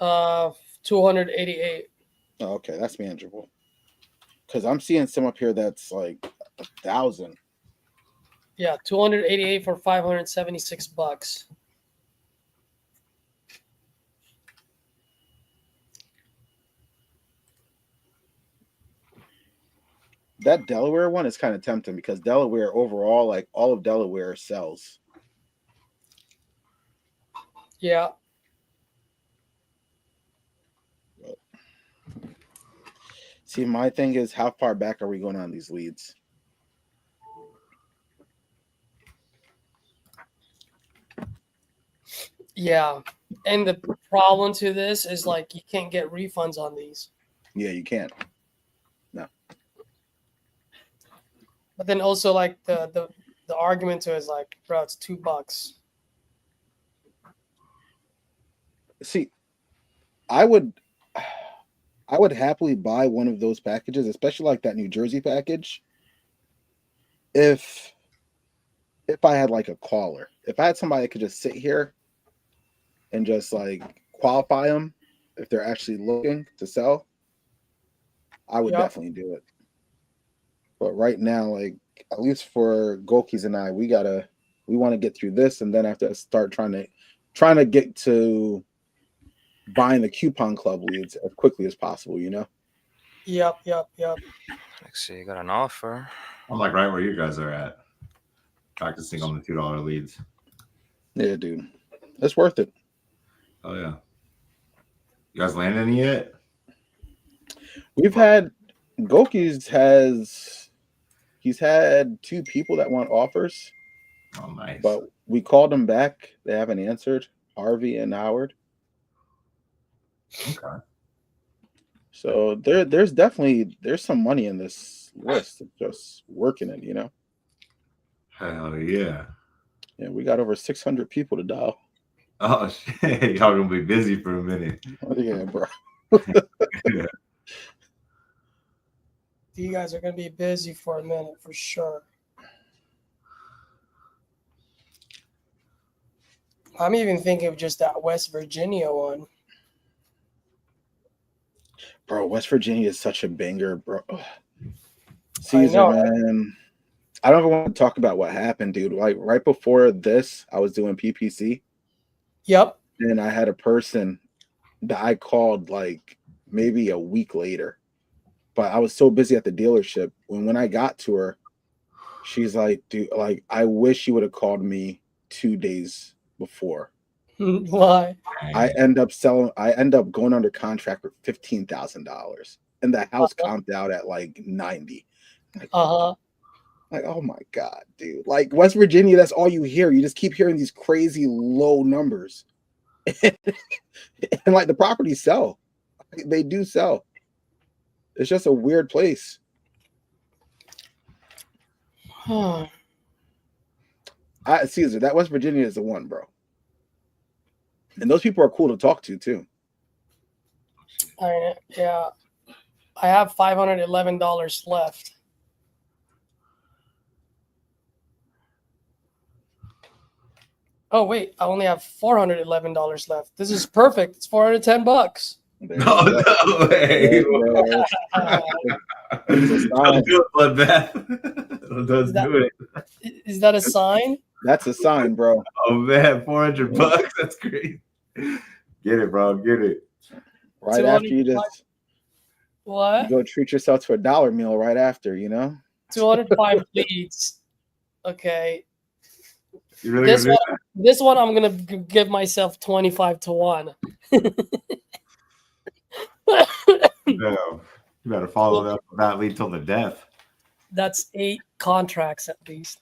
288. Oh, okay, that's manageable. Because I'm seeing some up here that's like 1,000. Yeah, 288 for $576. That Delaware one is kind of tempting because Delaware overall, like all of Delaware sells. Yeah. See, my thing is, how far back are we going on these leads? Yeah. And the problem to this is like you can't get refunds on these. Yeah, you can't. No. But then also like the argument to it is like, bro, it's $2. See, I would happily buy one of those packages, especially like that New Jersey package. If I had like a caller, if I had somebody that could just sit here and just like qualify them if they're actually looking to sell, I would definitely do it. But right now, like at least for Golkis and I, we want to get through this, and then after start trying to get to buying the coupon club leads as quickly as possible, you know? Yep. Let's see, got an offer. I'm like right where you guys are at. Practicing on the $2 leads. Yeah, dude. It's worth it. Oh yeah. You guys land any yet? We've had he's had 2 people that want offers. Oh, nice. But we called them back. They haven't answered. Harvey and Howard. Okay. So there's some money in this list. It's just working it, you know. Hell yeah. Yeah, we got over 600 people to dial. Oh shit. Y'all gonna be busy for a minute. Yeah, bro. Yeah. You guys are gonna be busy for a minute for sure. I'm even thinking of just that West Virginia one. Bro, West Virginia is such a banger, bro. Caesar, man. I don't even want to talk about what happened, dude. Like right before this, I was doing PPC. Yep. And I had a person that I called like maybe a week later. But I was so busy at the dealership. When I got to her, she's like, dude, like, I wish you would have called me 2 days before. Why? I end up going under contract for $15,000, and the house comped out at like 90. Like, like, oh my God, dude. Like West Virginia, that's all you hear. You just keep hearing these crazy low numbers. And like the properties sell. They do sell. It's just a weird place. Caesar, that West Virginia is the one, bro. And those people are cool to talk to too. Yeah. I have $511 left. Oh wait, I only have $411 left. This is perfect. It's $410. No way. Don't do it, bloodbath. Don't do it. Is that a sign? That's a sign, bro. Oh man, $400. That's great. Get it, bro. Get it. Right after you just what? You go treat yourself to a dollar meal right after, you know? 205 leads. Okay. You really this one I'm gonna give myself 25 to 1. No, you better follow that lead till the death. That's 8 contracts at least.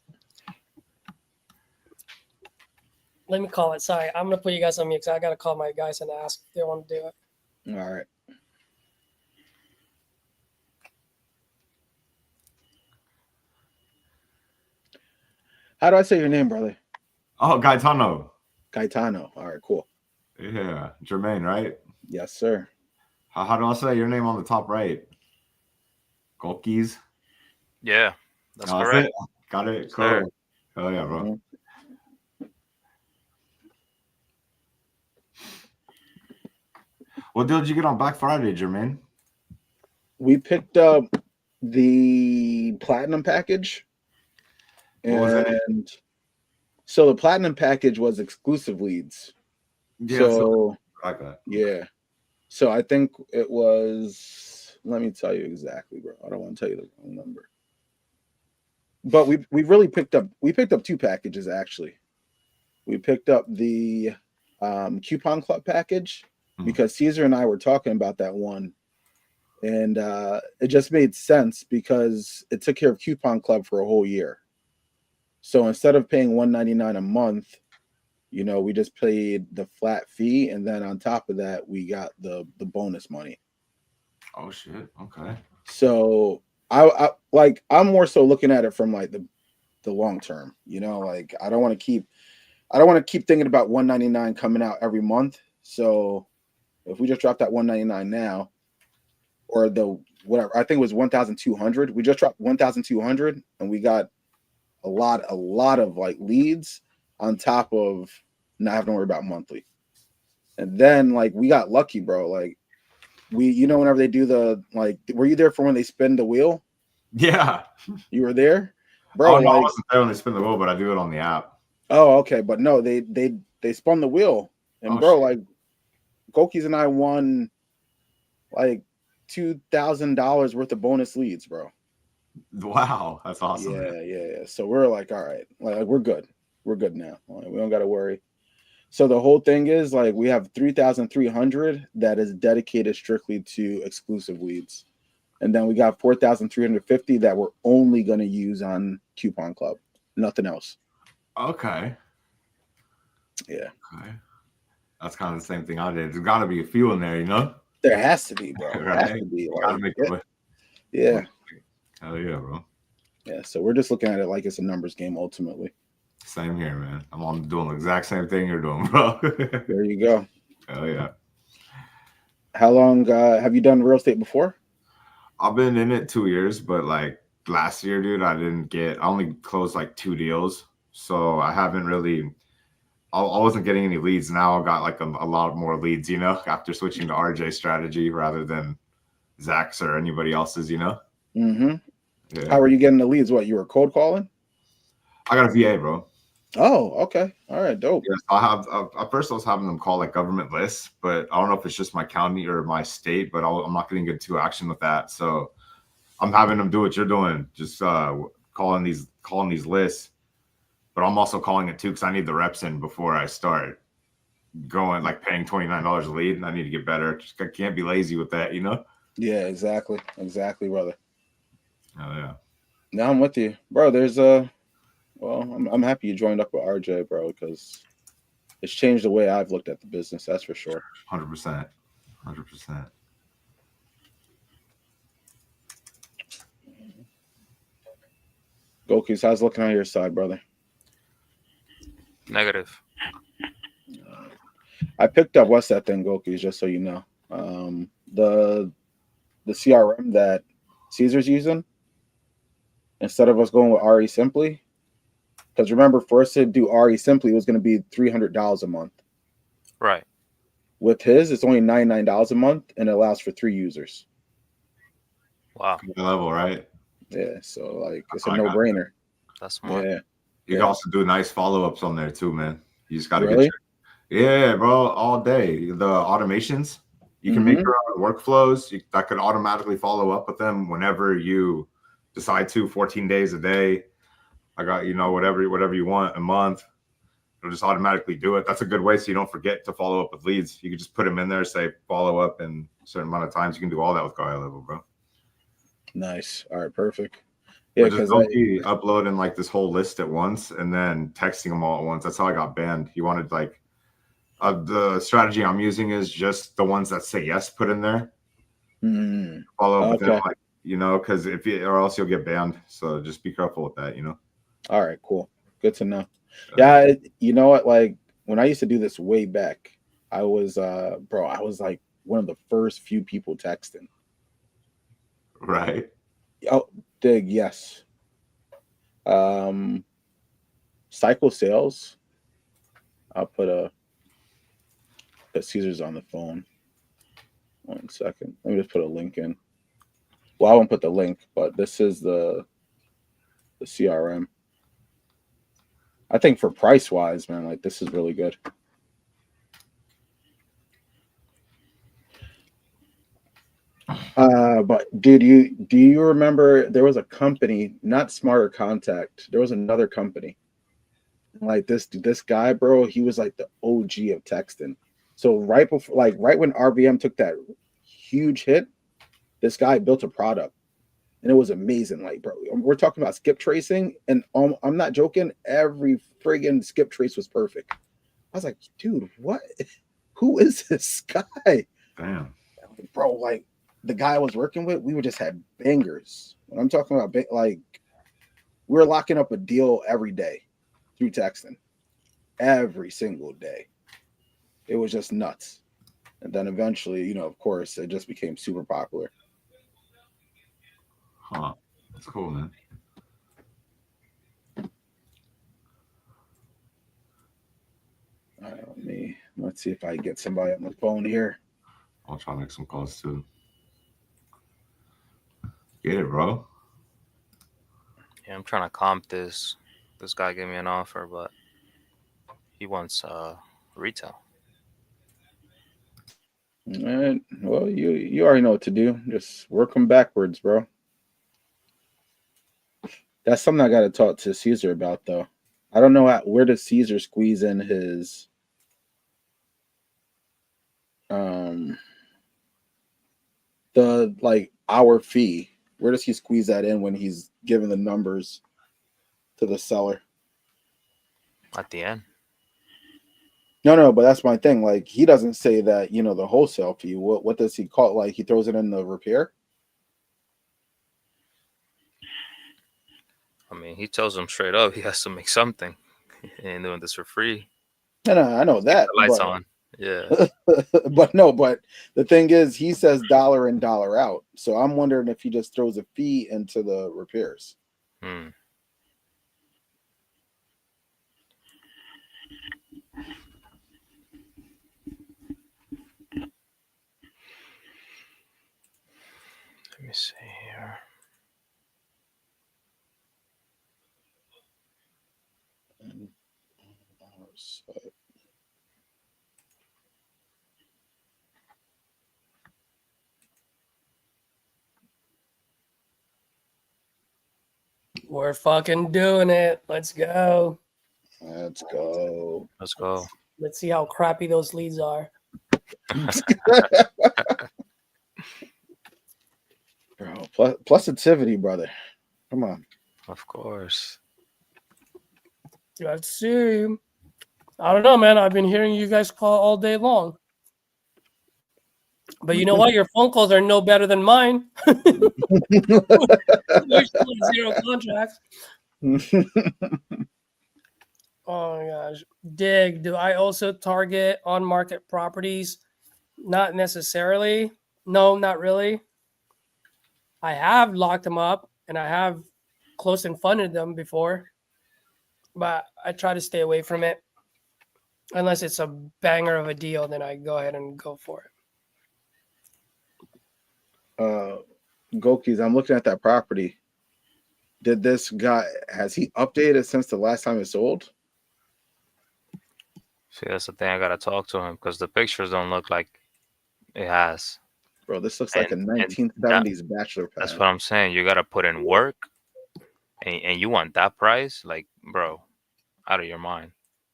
Let me call it. Sorry, I'm gonna put you guys on mute because I gotta call my guys and ask if they want to do it. All right. How do I say your name, brother? Oh, Gaetano. Gaetano. All right, cool. Yeah, Jermaine, right? Yes, sir. How do I say your name on the top right? Golkis? Yeah, that's correct. Got it. Cool. Sir. Oh yeah, bro. What deal did you get on Black Friday, Jermaine? We picked up the platinum package. And so the platinum package was exclusive leads. Yeah, so like that. Yeah. So I think it was, let me tell you exactly, bro. I don't want to tell you the wrong number. But we really picked up 2 packages actually. We picked up the coupon club package because Caesar and I were talking about that one. And it just made sense because it took care of coupon club for a whole year. So instead of paying $199 a month, you know, we just paid the flat fee, and then on top of that, we got the bonus money. Oh shit! Okay. So I'm more so looking at it from like the long term. You know, like I don't want to keep thinking about $199 coming out every month. So if we just drop that $199 now, or the whatever, I think it was 1,200. We just dropped 1,200, and we got a lot of like leads on top of not having to worry about monthly. And then like we got lucky, bro. Like whenever they do the, like, were you there for when they spin the wheel? Yeah. You were there? Bro, oh, no, I wasn't there when they spin the wheel, but I do it on the app. Oh, okay. But no, they spun the wheel. And bro, like Gokis and I won like $2,000 worth of bonus leads, bro. Wow, that's awesome. Yeah. So we're like, all right, like we're good. We're good now. Like, we don't got to worry. So the whole thing is like we have 3,300 that is dedicated strictly to exclusive leads, and then we got 4,350 that we're only going to use on Coupon Club, nothing else. Okay. Yeah. Okay. That's kind of the same thing I did. There's got to be a few in there, you know. There has to be, bro. Right? Has to be. Gotta make it. Yeah. Hell yeah, bro. Yeah. So we're just looking at it like it's a numbers game ultimately. Same here, man. I'm on doing the exact same thing you're doing, bro. There you go. Hell yeah. How long have you done real estate before? I've been in it 2 years, but like last year, dude, I only closed like 2 deals. So I haven't really, I wasn't getting any leads. Now I got like a lot more leads, you know, after switching to RJ's strategy rather than Zach's or anybody else's, you know? Mm-hmm. Yeah. How are you getting the leads? What, you were cold calling? I got a VA, bro. Oh, okay. All right, dope. Yes, I have. At first, I was having them call like government lists, but I don't know if it's just my county or my state. But I'm not getting into action with that, so I'm having them do what you're doing, just calling these lists. But I'm also calling it too because I need the reps in before I start. going like paying $29 a lead. I need to get better. Just I can't be lazy with that, you know? Yeah, exactly, brother. Oh yeah. Now I'm with you, bro. There's well, I'm happy you joined up with RJ, bro, because it's changed the way I've looked at the business. That's for sure. 100%. 100%. Goku's, how's it looking on your side, brother? Negative. I picked up what's that thing, Goku's, just so you know. The CRM that Caesar's using, instead of us going with RE Simply, because remember, for us to do RE Simply, it was going to be $300 a month. Right. With his, it's only $99 a month, and it allows for 3 users. Wow. Good level, right? Yeah, so like it's a no-brainer. That's smart. Yeah. You can also do nice follow-ups on there too, man. You just got to Really? get yeah, bro, all day. The automations, you can make your own workflows that could automatically follow up with them whenever you decide to. 14 days a day. I got, you know, whatever you want a month. It'll just automatically do it. That's a good way so you don't forget to follow up with leads. You can just put them in there, say follow up in a certain amount of times. You can do all that with Go High Level, bro. Nice. All right, perfect. Yeah, because don't be uploading like this whole list at once and then texting them all at once. That's how I got banned. He wanted like the strategy I'm using is just the ones that say yes put in there. Follow up with them, like, you know, because if you, or else you'll get banned. So just be careful with that, you know. All right, cool. Good to know. Yeah, you know what? Like when I used to do this way back, I was bro, I was like one of the first few people texting. Right. Oh, dig, yes. Cycle sales. I'll put Caesar's on the phone. 1 second. Let me just put a link in. Well, I won't put the link, but this is the CRM. I think for price wise, man, like this is really good. But dude, do you remember there was a company, not Smarter Contact, there was another company. Like this guy, bro, he was like the OG of texting. So right before, like right when RVM took that huge hit, this guy built a product. And it was amazing. Like, bro, we're talking about skip tracing, and I'm not joking. Every friggin' skip trace was perfect. I was like, dude, what? Who is this guy? Damn, bro. Like the guy I was working with, we would just had bangers. When I'm talking about like, we were locking up a deal every day through texting, every single day. It was just nuts. And then eventually, you know, of course, it just became super popular. Huh. That's cool, man. All right, let's see if I get somebody on the phone here. I'll try to make some calls too. Get it, bro. Yeah, I'm trying to comp this. This guy gave me an offer, but he wants retail. All right. Well, you already know what to do. Just work them backwards, bro. That's something I got to talk to Caesar about, though. I don't know where does Caesar squeeze in his the like hour fee. Where does he squeeze that in when he's giving the numbers to the seller? At the end. No, but that's my thing. Like he doesn't say that, you know, the wholesale fee. What does he call it? Like he throws it in the repair? I mean, he tells them straight up he has to make something. He ain't doing this for free. No, I know that. The lights on. Yeah. but the thing is, he says dollar in, dollar out. So I'm wondering if he just throws a fee into the repairs. Hmm. Let me see here. We're fucking doing it. Let's go. Let's go. Let's go. Let's see how crappy those leads are. Bro, positivity, brother. Come on. Of course. Let's see. I don't know, man. I've been hearing you guys call all day long. But you know what? Your phone calls are no better than mine. There's still 0 contracts. Oh my gosh. Dig, do I also target on market properties? Not necessarily. No, not really. I have locked them up and I have closed and funded them before, but I try to stay away from it. Unless it's a banger of a deal, then I go ahead and go for it. Gokis, I'm looking at that property. Did this guy, has he updated since the last time it sold? See, that's the thing. I gotta talk to him because the pictures don't look like it has. Bro, this looks like a 1970s bachelor pad. That's what I'm saying. You gotta put in work, and you want that price, like, bro, out of your mind.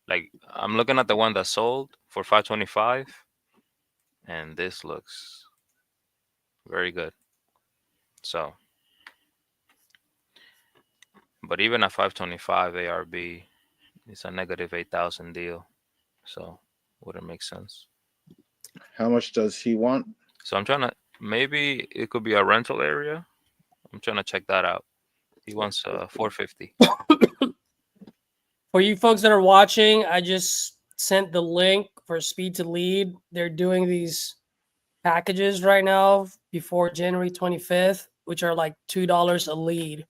Like, I'm looking at the one that sold for $525, and this looks very good. So, but even at $525 ARB, it's a negative 8,000 deal. So, wouldn't make sense. How much does he want? So I'm trying to, maybe it could be a rental area. I'm trying to check that out. He wants $450. For you folks that are watching, I just sent the link for Speed to Lead. They're doing these packages right now before January 25th, which are like $2 a lead.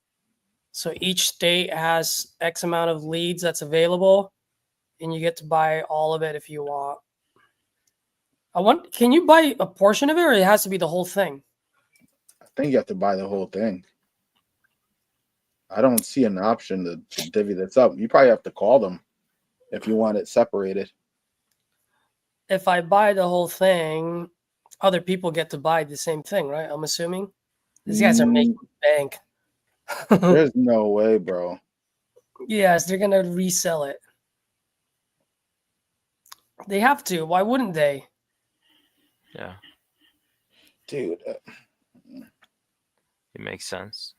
So each state has X amount of leads that's available, and you get to buy all of it if you want. Can you buy a portion of it, or it has to be the whole thing? I think you have to buy the whole thing. I don't see an option to divvy this up. You probably have to call them if you want it separated. If I buy the whole thing, other people get to buy the same thing, right? I'm assuming. These guys are making bank. There's no way, bro. Yes, they're going to resell it. They have to. Why wouldn't they? Yeah. Dude. It makes sense.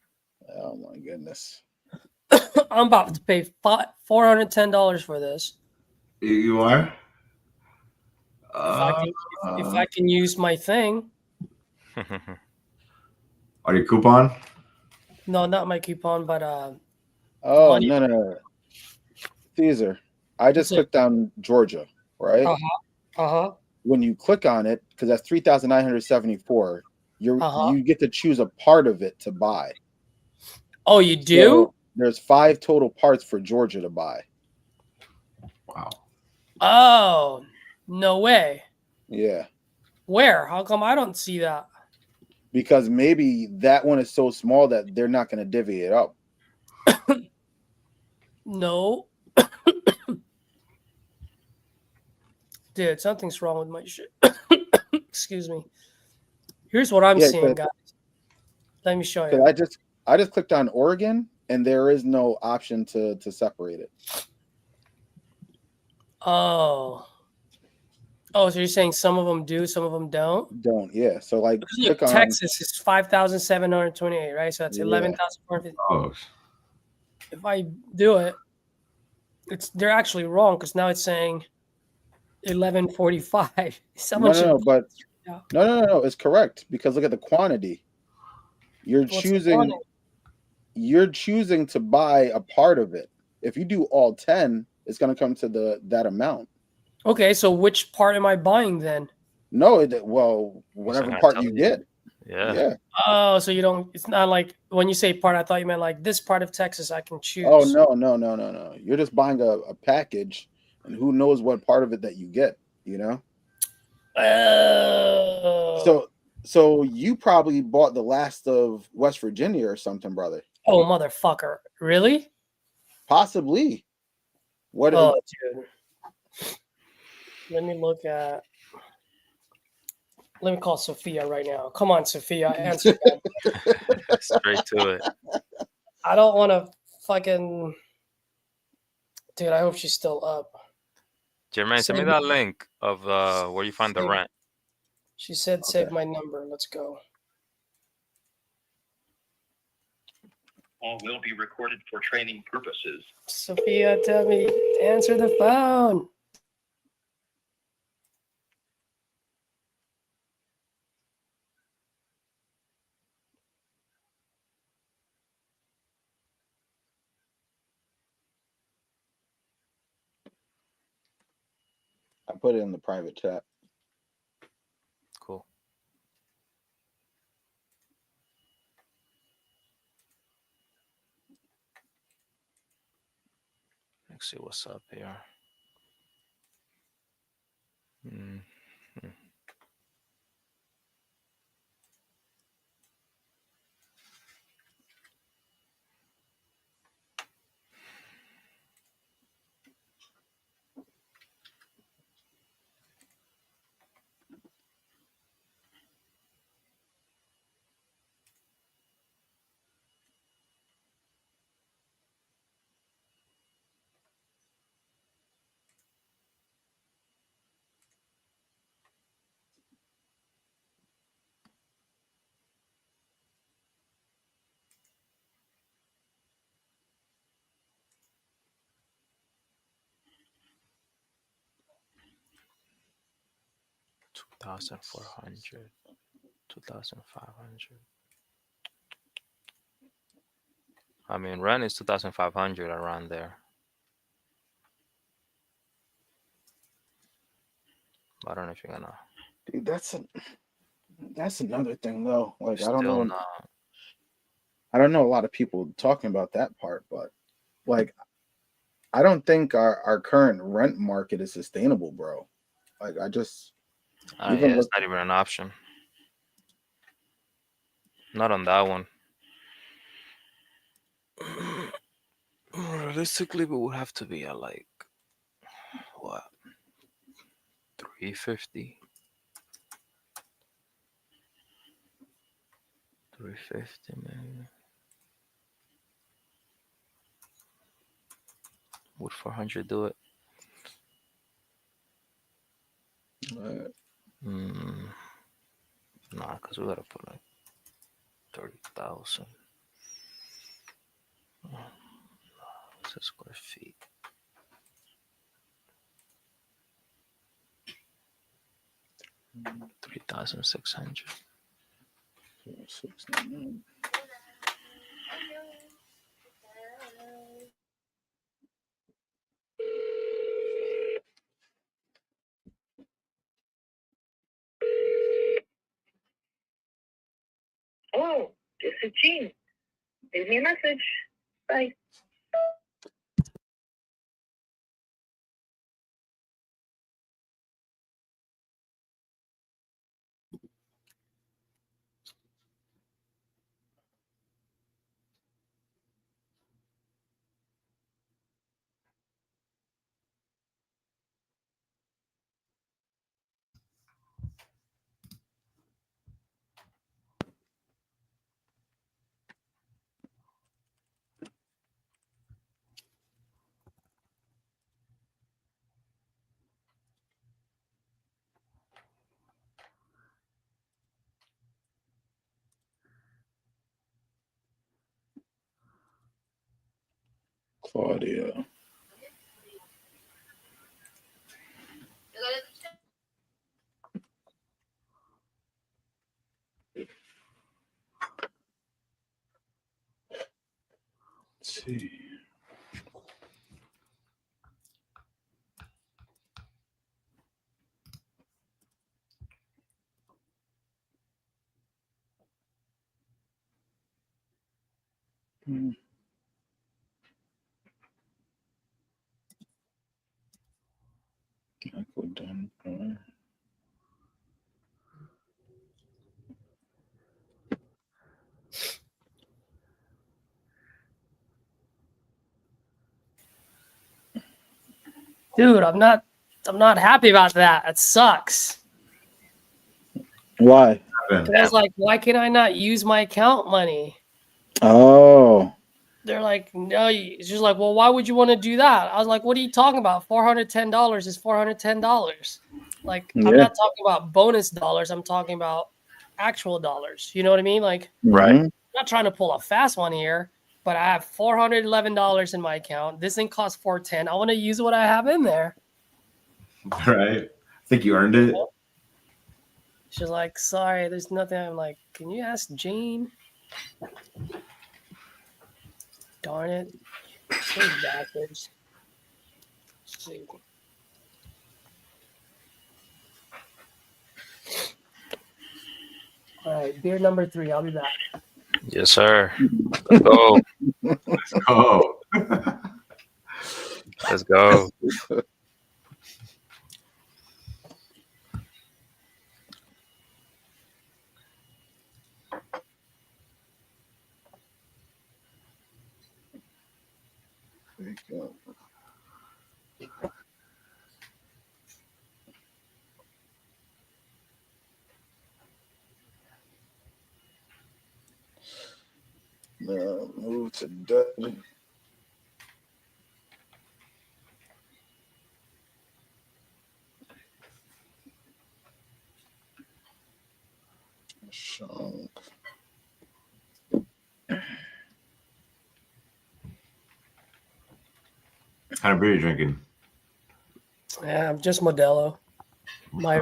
Oh, my goodness. I'm about to pay $410 for this. You are? If I can use my thing. Are you coupon? No, not my coupon, but oh money. No. Caesar, I just clicked on Georgia, right? When you click on it, because that's 3,974, you get to choose a part of it to buy. Oh, you do? So there's 5 total parts for Georgia to buy. Wow. Oh, no way. Yeah. Where? How come I don't see that? Because maybe that one is so small that they're not going to divvy it up. No. Dude, something's wrong with my shit. Excuse me. Here's what I'm seeing, guys. Let me show you. I just clicked on Oregon, and there is no option to separate it. Oh, so you're saying some of them do, some of them don't? Don't, yeah. So like, look, Texas is 5,728, right? So that's 11,450. Oh. If I do it, they're actually wrong because now it's saying 1145. No. It's correct because look at the quantity. You're choosing to buy a part of it. If you do all 10, it's going to come to that amount. Okay, so which part am I buying then? No, whatever part you get. Yeah. Oh, so you don't. It's not like when you say part. I thought you meant like this part of Texas I can choose. Oh no. You're just buying a package, and who knows what part of it that you get. You know. Oh. So you probably bought the last of West Virginia or something, brother. Oh, motherfucker! Really? Possibly. What? Oh, dude. Let me look at. Let me call Sophia right now. Come on, Sophia, answer. Straight to it. I don't want to fucking. Dude, I hope she's still up. Jermaine, send me Save- that link of where you find the save- rent. She said, "Save my number." Let's go. All will be recorded for training purposes. Sophia, tell me, answer the phone. I put it in the private chat. Cool. Let's see what's up here. Mhm. 2,400, 2,500. I mean, rent is 2,500 around there. I don't know if you're gonna. Dude, that's another thing though. Like I don't Still know. I don't know a lot of people talking about that part, but like I don't think our current rent market is sustainable, bro. Like I just Yeah, even it's look. not even an option. Not on that one. Realistically, we would have to be at like what, 350, 350 maybe. Would 400 do it? Nah, because we gotta put like 30,000. What's a square feet? $3,600. Oh, this is Jean. Leave me a message. Bye. Claudia. Let's see. I go down. Dude, I'm not happy about that. It sucks. Why? I was like, why can I not use my account money? Oh. they're like, no, she's like, well, why would you want to do that? I was like, what are you talking about? $410 is $410. Like, I'm Yeah. not talking about bonus dollars. I'm talking about actual dollars. You know what I mean? Like, Right. I'm not trying to pull a fast one here, but I have $411 in my account. This thing costs $410. I want to use what I have in there. Right. I think you earned it. She's like, sorry, there's nothing. I'm like, can you ask Jane? Darn it. Those bastards. Let's see. All right, beer number 3. I'll be back. Yes, sir. Let's go. Let's go. Let's go. There you go. Now move to Dutch. Sean. What kind of beer are you drinking? Yeah, I'm just Modelo. My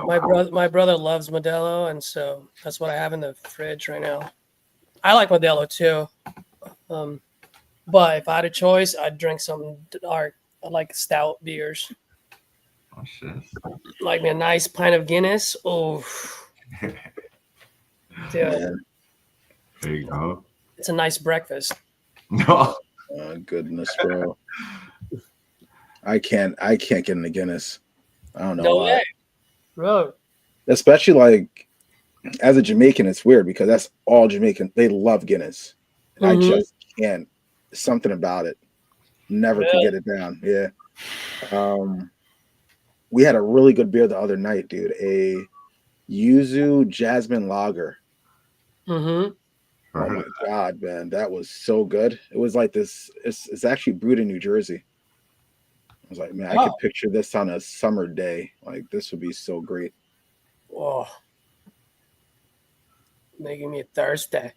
brother loves Modelo, and so that's what I have in the fridge right now. I like Modelo too, but if I had a choice, I'd drink some dark. I like stout beers. Oh shit! Like me a nice pint of Guinness. Oh, dude, There you go. it's a nice breakfast. No. Oh, goodness, bro. I can't get into Guinness. I don't know No why. way, bro. Especially like as a Jamaican, it's weird because that's all Jamaican. They love Guinness. And I just can't. Something about it. Never could get it down. Yeah. We had a really good beer the other night, dude. A Yuzu Jasmine Lager. Mm-hmm. Oh my god, man, that was so good. It was like this. It's actually brewed in New Jersey. I was like, man, I could picture this on a summer day. Like this would be so great. Whoa, making me thirsty.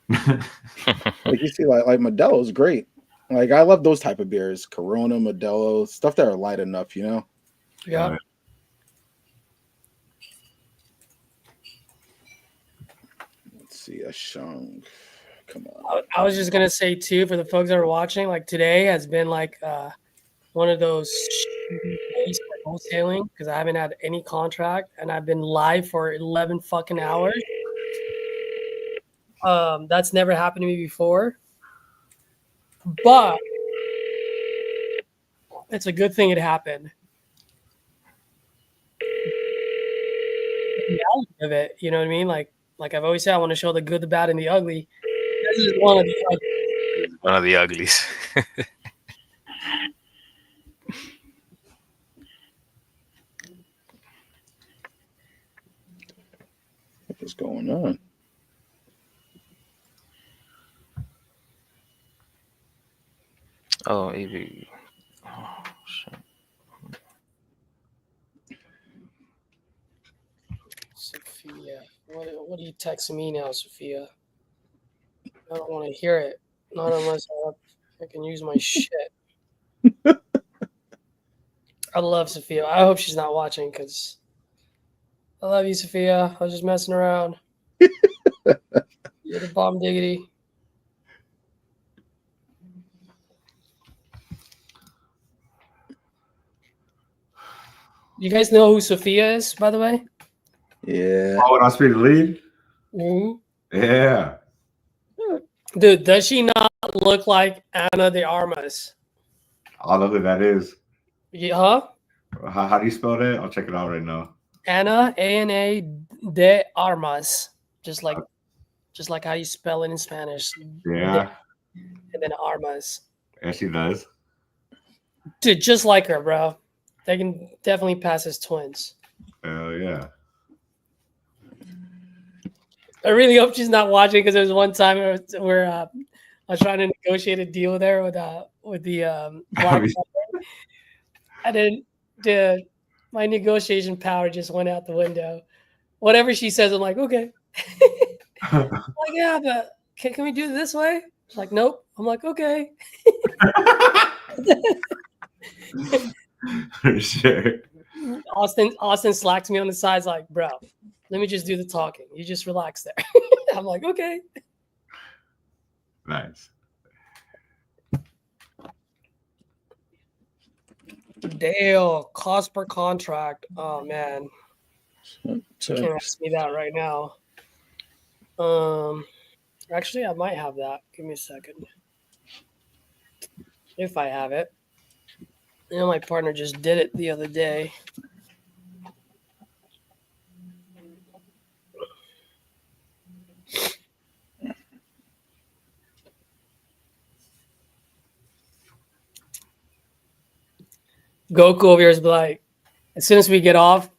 Like you see, like Modelo is great. Like I love those type of beers, Corona, Modelo, stuff that are light enough, you know. Yeah. Let's see, a Shang. Come on. I was just gonna say too, for the folks that are watching, like today has been like one of those days for wholesaling because I haven't had any contract and I've been live for 11 fucking hours. That's never happened to me before, but it's a good thing it happened. The reality of it, you know what I mean? Like I've always said, I want to show the good, the bad, and the ugly. This is one of the ugly. One of the uglies. What is going on? Oh, Evie. Oh, shit. Sophia, what are you texting me now, Sophia? I don't want to hear it. Not unless I can use my shit. I love Sophia. I hope she's not watching because I love you, Sophia. I was just messing around. You're the bomb diggity. You guys know who Sophia is, by the way? Yeah. Oh, when I speak the lead? Mm-hmm. Yeah. Dude, does she not look like Ana de Armas? I love who that is. Yeah, huh? How do you spell that? I'll check it out right now. Ana, A-N-A de Armas. Just like how you spell it in Spanish. Yeah. And then Armas. Yeah, she does. Dude, just like her, bro. They can definitely pass as twins. Hell yeah. I really hope she's not watching because there was one time where I was trying to negotiate a deal there with the black seller, and then my negotiation power just went out the window. Whatever she says, I'm like, okay. Like, yeah, but can we do it this way? She's like, nope. I'm like, okay. For sure. Austin slacks me on the sides, like, bro, let me just do the talking. You just relax there. I'm like, okay. Nice. Dale, cost per contract. Oh man, you can't ask me that right now. Actually, I might have that. Give me a second. If I have it. You know, my partner just did it the other day. Goku over here is like, as soon as we get off,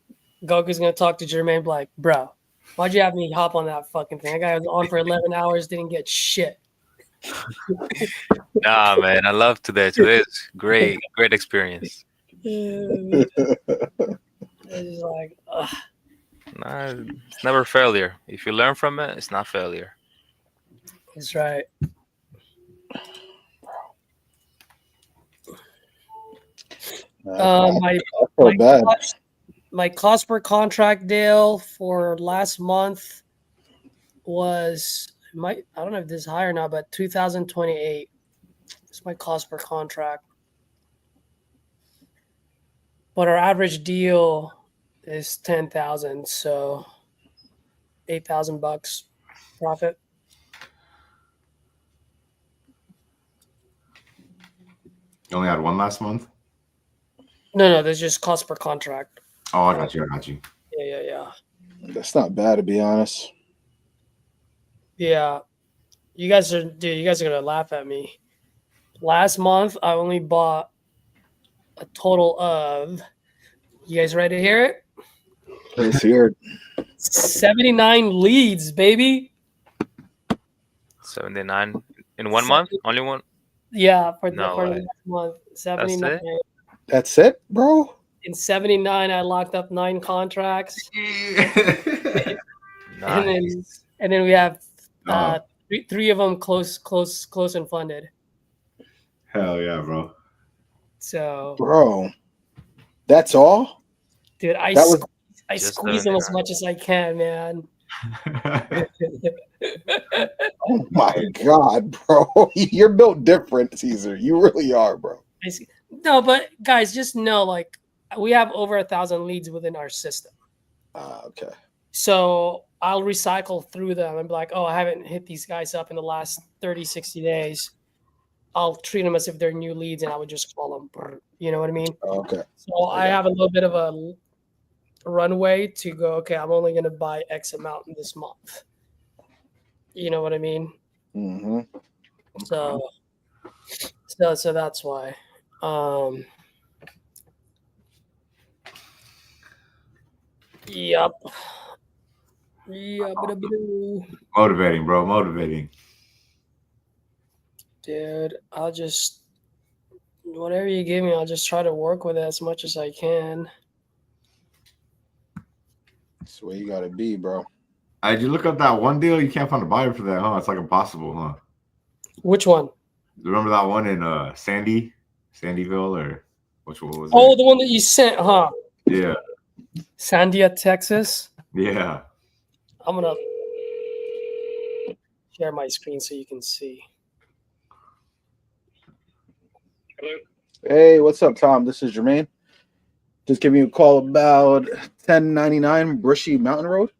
Goku's gonna talk to Jermaine, be like, bro, why'd you have me hop on that fucking thing? That guy was on for 11 hours, didn't get shit. Nah, man, I love today. Today's great experience. It's like, ugh. Nah, it's never failure. If you learn from it, it's not failure. That's right. My cost per contract deal for last month was I don't know if this is higher now, but 2028. It's my cost per contract. But our average deal is 10,000, so $8,000 profit. You only had one last month? No, there's just cost per contract. Oh, I got you. Yeah. That's not bad, to be honest. Yeah. You guys are gonna laugh at me. Last month I only bought a total of, you guys ready to hear it? Let's hear it. 79 leads, baby. 79 in 1 month? Only one? Yeah, for No the way. last month. 79. That's it, bro? In 79, I locked up 9 contracts. Nice. And then we have three of them close and funded. Hell yeah, bro. So, bro, that's all, dude. I squeeze them as much as I can, man. Oh my god, bro. You're built different, Caesar. You really are, bro. No, but guys, just know, like, we have over 1,000 leads within our system. Okay. So I'll recycle through them and be like, oh, I haven't hit these guys up in the last 30, 60 days. I'll treat them as if they're new leads, and I would just call them. You know what I mean? Okay. So I have a little bit of a runway to go, okay, I'm only going to buy X amount in this month. You know what I mean? Mm-hmm. So that's why. Yep. Motivating, bro. Motivating. Dude, I'll just, whatever you give me, I'll just try to work with it as much as I can. That's where you gotta be, bro. Did you look up that one deal? You can't find a buyer for that, huh? It's like impossible, huh? Which one? Remember that one in Sandyville, or which one was it? Oh, the one that you sent, huh? Yeah. Sandia, Texas. Yeah. I'm gonna share my screen so you can see. Hello. Hey, what's up, Tom? This is Jermaine. Just giving you a call about 1099 Brushy Mountain Road.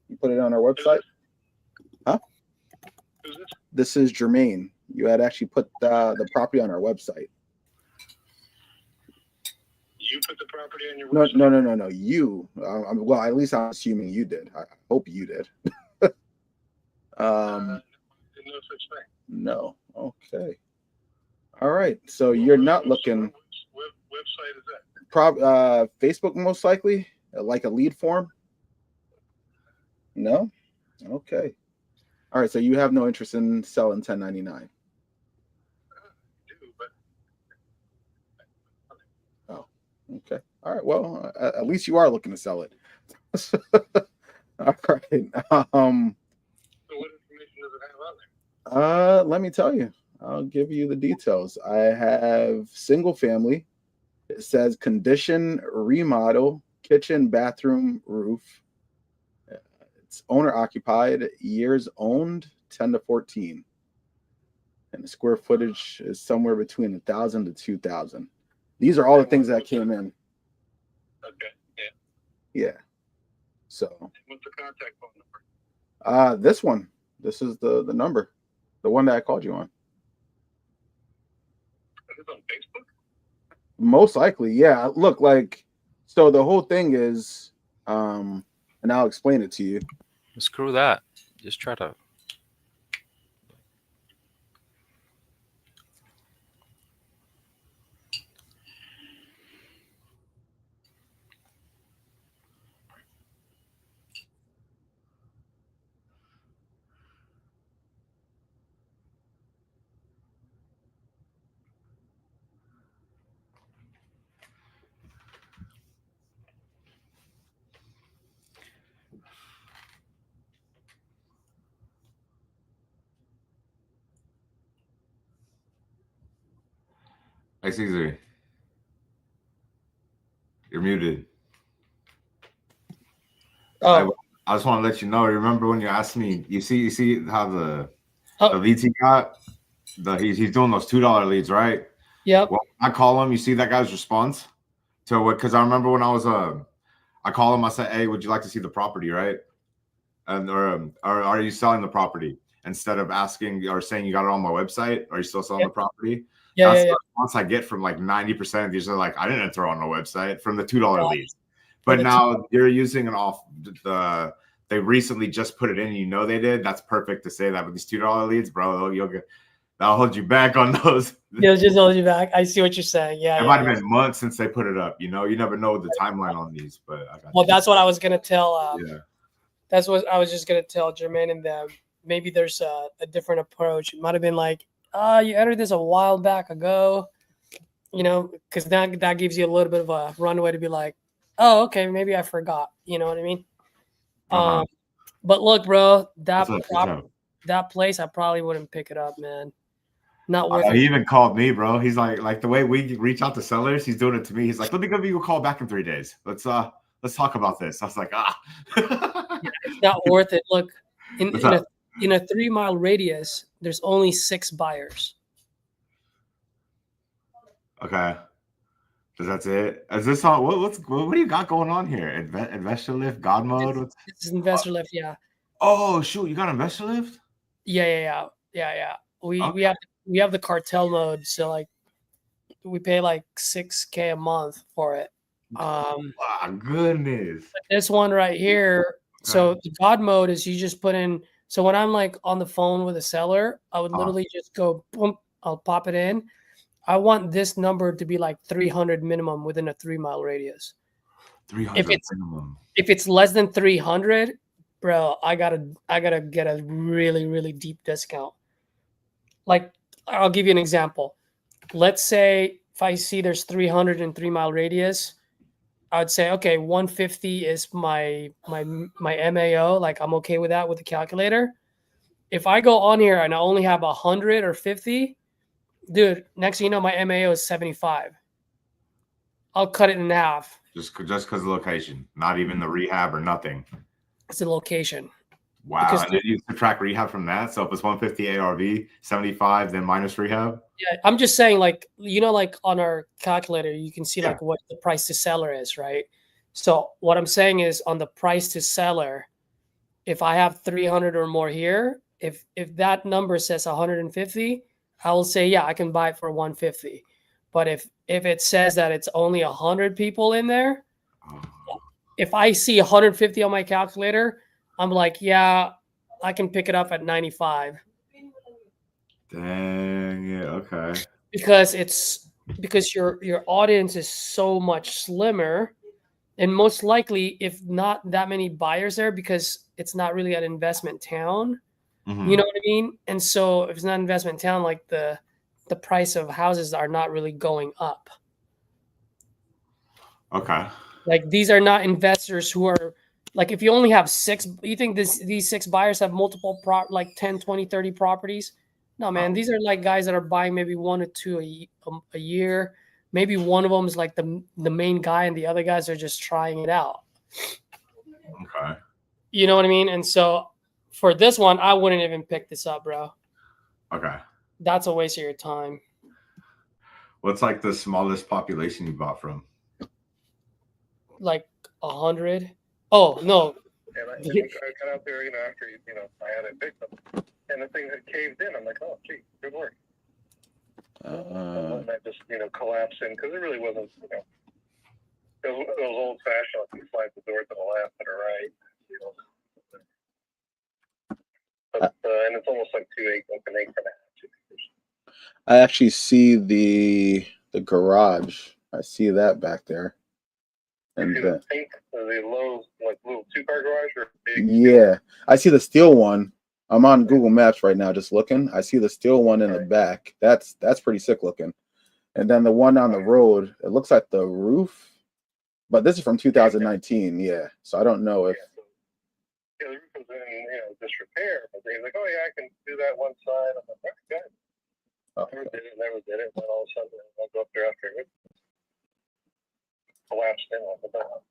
You put it on our website. Huh? Who's this? This is Jermaine. You had actually put the property on our website. You put the property on your website? No. You. Well, at least I'm assuming you did. I hope you did. No such thing. No. Okay. All right. So you're not looking. What website is that? Facebook, most likely, like a lead form. No. Okay. All right, so you have no interest in selling 1099. Oh, okay. All right. Well, at least you are looking to sell it. All right. So what information does it have on there? Let me tell you. I'll give you the details. I have single family. It says condition, remodel, kitchen, bathroom, roof. It's owner occupied, years owned 10 to 14. And the square footage is somewhere between 1,000 to 2,000. These are all the things that came in. Okay. Yeah. Yeah. So What's the contact phone number? this one. This is the number. The one that I called you on. Is it on Facebook? Most likely, yeah. Look, like, so the whole thing is, and I'll explain it to you. Screw that. Just try to. Hey, Caesar. You're muted. Oh. I just want to let you know. Remember when you asked me? You see how the Oh. leads he got? He's doing those $2 leads, right? Yep. Well, I call him. You see that guy's response to what? Because I remember when I was I call him. I said, "Hey, would you like to see the property, right? And or are you selling the property?" Instead of asking or saying you got it on my website, are you still selling the property? Yeah, That's yeah, the response I get from like 90% of these are like, I didn't enter on the website from the $2 Yeah. leads. But now you're using an off the they recently just put it in, you know they did. That's perfect to say that with these $2 leads, bro. That'll hold you back on those. It'll just hold you back. I see what you're saying. Yeah. It might have been months since they put it up. You know, you never know the timeline on these, but I got Well, that's what I was gonna tell. yeah. That's what I was just gonna tell Jermaine and them. Maybe there's a different approach. It might have been like, you entered this a while back ago, you know, because that gives you a little bit of a runway to be like, oh, okay, maybe I forgot. You know what I mean? But look, bro, that place, I probably wouldn't pick it up, man. Not worth it. He even called me, bro. He's like the way we reach out to sellers, he's doing it to me. He's like, let me give you a call back in 3 days. Let's talk about this. I was like, It's not worth it. Look, in a 3 mile radius, there's only 6 buyers. Okay. That's it. Is this on what do you got going on here? Investor lift, God mode? This is investor lift, yeah. Oh shoot, you got investor lift? Yeah. We have the cartel mode, so like we pay like $6,000 a month for it. Goodness. This one right here. So the God mode is you just put in. So when I'm like on the phone with a seller, I would literally just go boom. I'll pop it in. I want this number to be like 300 minimum within a 3 mile radius. 300 minimum. If it's less than 300, bro, I gotta get a really, really deep discount. Like, I'll give you an example. Let's say if I see there's 300 in 3 mile radius, I would say, okay, 150 is my MAO. Like, I'm okay with that with the calculator. If I go on here and I only have 100 or 50, dude, next thing you know, my MAO is 75. I'll cut it in half. Just because of the location, not even the rehab or nothing. It's the location. Wow. Because and then you subtract rehab from that. So if it's 150 ARV, 75, then minus rehab. Yeah, I'm just saying, like, you know, like on our calculator, you can see like what the price to seller is, right? So what I'm saying is on the price to seller, if I have 300 or more here, if that number says 150, I will say, yeah, I can buy it for 150. But if it says that it's only 100 people in there, if I see 150 on my calculator, I'm like, yeah, I can pick it up at 95. Dang, yeah, okay. Because your audience is so much slimmer, and most likely, if not that many buyers there, because it's not really an investment town, You know what I mean? And so if it's not investment town, like the price of houses are not really going up. Okay. Like these are not investors who are like, if you only have six, you think these six buyers have multiple like 10, 20, 30 properties? No, man, these are like guys that are buying maybe one or two a year. Maybe one of them is like the main guy and the other guys are just trying it out. Okay. You know what I mean? And so for this one, I wouldn't even pick this up, bro. Okay. That's a waste of your time. What's like the smallest population you bought from? Like 100. Oh no. And I got out there, after, I had it picked them, and the thing had caved in. I'm like, oh, gee, good work. And that just, collapsed in, because it really wasn't, it was old-fashioned. You slide the door to the left and the right, But, and it's almost like an acre and a half. I actually see the garage. I see that back there. And the pink, the low, like little two-car garage, or big? Yeah, I see the steel one. I'm on Google Maps right now, just looking. I see the steel one in the back. That's pretty sick looking. And then the one on the road, it looks like the roof, but this is from 2019. Yeah, so I don't know if. Yeah, the roof was in disrepair, but they were like, oh yeah, I can do that one side. I'm like, that's good. Never did it. And then all of a sudden, I'll go up there after it collapsed in on the bottom.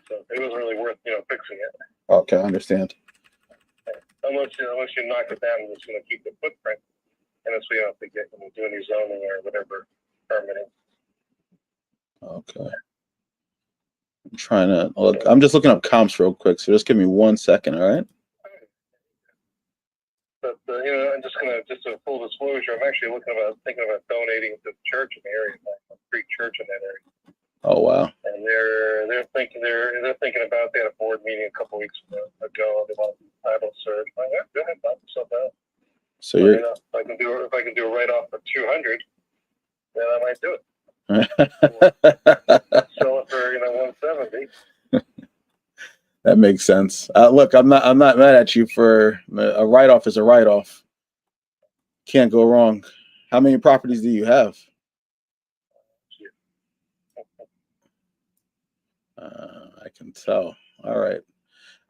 So it wasn't really worth, fixing it. Okay, I understand. Unless you knock it down and just keep the footprint, and that's what you have to get when you do any zoning or whatever permitting. Okay. I'm trying to look. I'm just looking up comps real quick, so just give me 1 second, all right? But I'm just a full disclosure. I'm actually thinking about donating to the church in the area, like a Greek church in that area. Oh wow. And they're thinking about, they had a board meeting a couple weeks ago. They want title search. I'm like, go ahead, knock yourself out. So you're if I can do a write off for 200, then I might do it. Sell it for 170. That makes sense. Look, I'm not mad at you for a write off is a write off. Can't go wrong. How many properties do you have? I can tell. All right.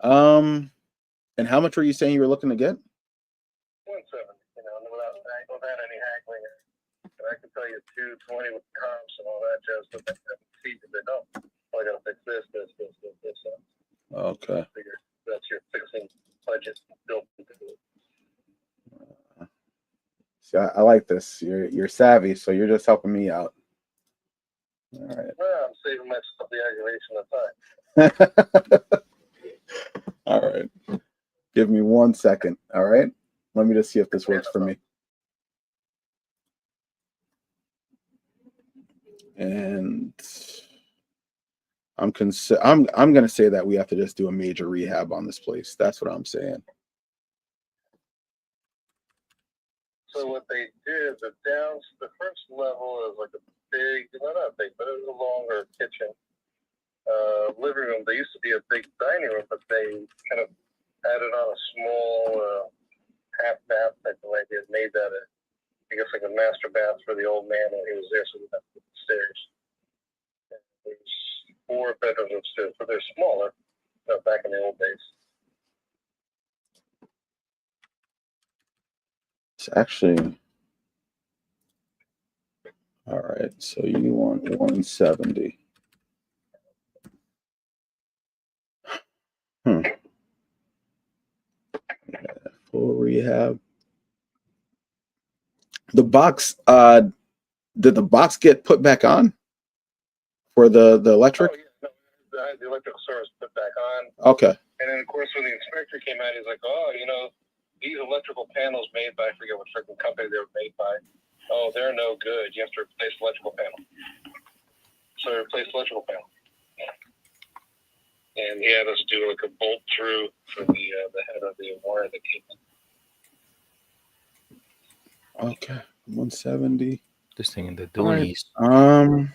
And how much were you saying you were looking to get? 170. Without any haggling. And I can tell you 220 with comps and all that jazz. But they don't. Oh, I gotta fix this. Okay. That's your fixing budget built into it. See, I like this. You're savvy, so you're just helping me out. All right. Well, I'm saving myself the aggravation of time. All right. Give me 1 second. All right. Let me just see if this works for me. And I'm going to say that we have to just do a major rehab on this place. That's what I'm saying. So what they did, the first level is like a big, not big, but it was a longer kitchen, living room. There used to be a big dining room, but they kind of added on a small half bath type of idea. Made that I guess like a master bath for the old man when he was there, so we have to go upstairs. There's 4 bedrooms upstairs, but they're smaller back in the old days. It's actually all right. So you want 170. Yeah, full rehab. The box. Did the box get put back on for the electric? Oh, yeah. No, the electrical service put back on. Okay. And then, of course, when the inspector came out, he's like, oh, these electrical panels made by, I forget what freaking company they were made by. Oh, they're no good. You have to replace the electrical panel. So I replaced the electrical panel. And he had us do like a bolt through for the head of the wire that came in. Okay. 170. This thing in the Doonies. Right.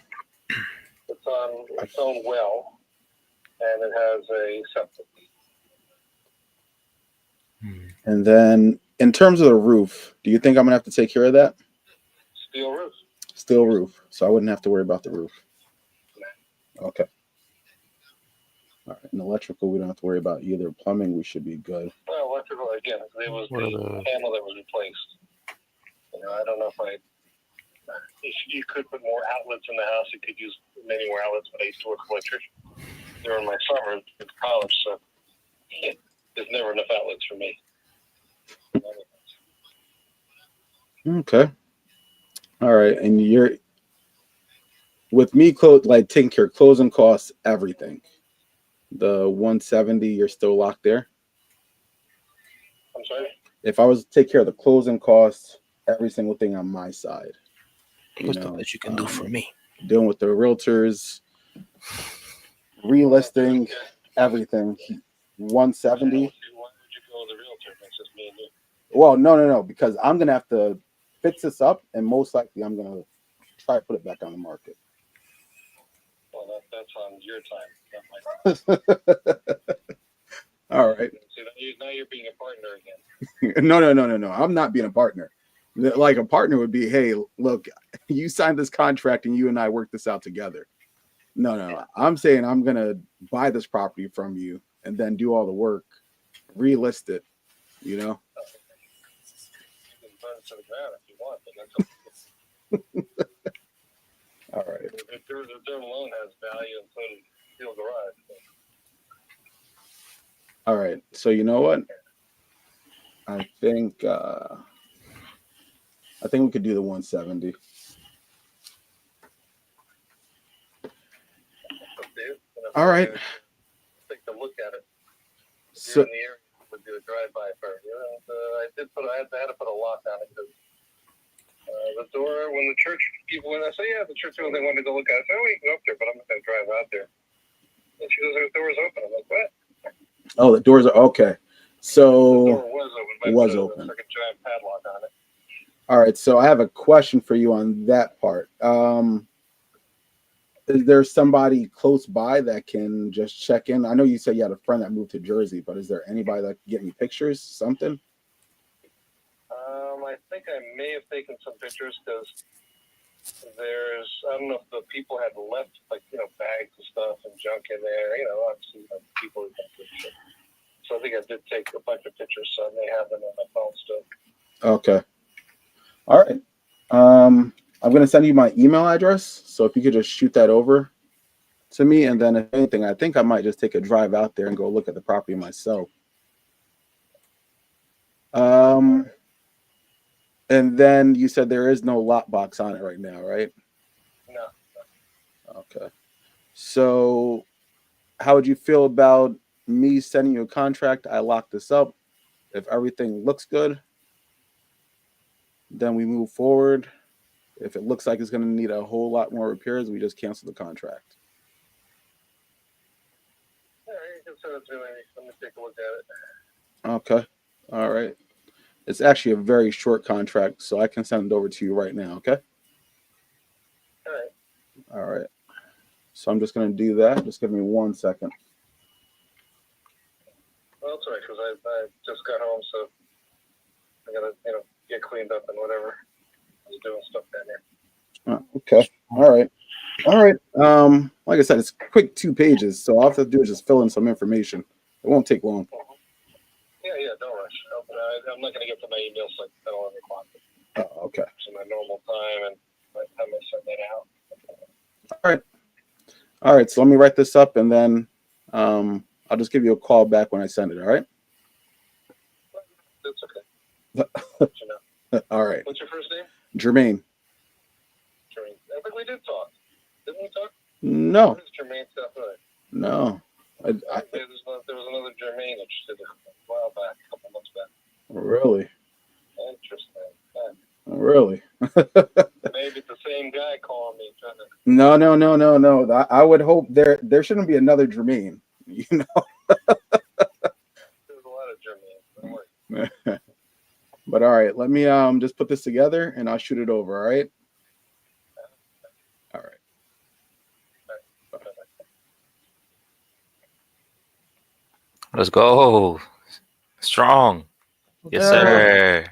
It's on its own well, and it has a septic. And then in terms of the roof, do you think I'm gonna have to take care of that? Steel roof. Steel roof, so I wouldn't have to worry about the roof. Okay. All right. And electrical, we don't have to worry about either. Plumbing, we should be good. Well, electrical again. It was the panel that was replaced. You know, I don't know if you could put more outlets in the house. You could use many more outlets, but I used to work with electrician during my summer at college, so there's never enough outlets for me. Okay. All right. And you're with me, like taking care of closing costs, everything. The 170, you're still locked there. I'm sorry? If I was to take care of the closing costs, every single thing on my side, What's the best you can do for me? Dealing with the realtors, relisting, everything. 170. Why would you go with the realtor? It's just me and you. Well, no, because I'm gonna have to fix this up, and most likely I'm gonna try to put it back on the market. Well, that's on your time, not mine. All right. See, now you're being a partner again. No. I'm not being a partner. Like a partner would be, hey, look, you signed this contract and you and I work this out together. No. I'm saying I'm gonna buy this property from you and then do all the work, relist it. You know. You can burn it to the ground if you want, but that's all right. The term loan has value, and so does steel garage. So. All right. So you know what? I think we could do the 170. All right. Take a look at it. So, in the area, would do a drive-by first. I had to put a lock on it because the door, when the church people went, I said, yeah, the church people, they wanted to go look at it. I said, oh, we can go up there, but I'm not going to drive out there. And she goes, the door's open. I'm like, what? Oh, the doors are okay. So the door was open. Was open. Like a giant padlock on it. All right. So I have a question for you on that part. Is there somebody close by that can just check in? I know you said you had a friend that moved to Jersey, but is there anybody that can get me pictures, something? I think I may have taken some pictures because I don't know if the people had left, like, bags of stuff and junk in there. Obviously, people who got shit. So I think I did take a bunch of pictures, so I may have them on my phone still. Okay. All right. I'm going to send you my email address. So if you could just shoot that over to me. And then if anything, I think I might just take a drive out there and go look at the property myself. And then you said there is no lockbox on it right now, right? No. Okay. So how would you feel about me sending you a contract? I lock this up. If everything looks good, then we move forward. If it looks like it's going to need a whole lot more repairs, we just cancel the contract. Yeah, you can send it to me. Let me take a look at it. Okay. All right. It's actually a very short contract, so I can send it over to you right now, okay? All right. All right. So I'm just going to do that. Just give me 1 second. Well, that's all right, because I just got home, so I got to, get cleaned up and whatever. I was doing stuff down here. Okay. All right. Like I said, it's quick 2 pages, so all I have to do is just fill in some information. It won't take long. Yeah, don't rush. I'm not going to get to my emails like 10, 11 o'clock. Oh, okay. So my normal time, and by the time I send that out. All right. So let me write this up, and then I'll just give you a call back when I send it. All right. That's okay. All right. What's your first name? Jermaine. Jermaine. I think we did talk. Didn't we talk? No. What is Jermaine stuff? No. There was another Jermaine interested a while back, a couple months back. Really? Interesting. Really? Maybe it's the same guy calling me. No. I would hope there shouldn't be another Jermaine. There's a lot of Jermaines. Don't worry. But all right, let me just put this together and I'll shoot it over. All right. All right. Let's go. Strong. Yes, sir.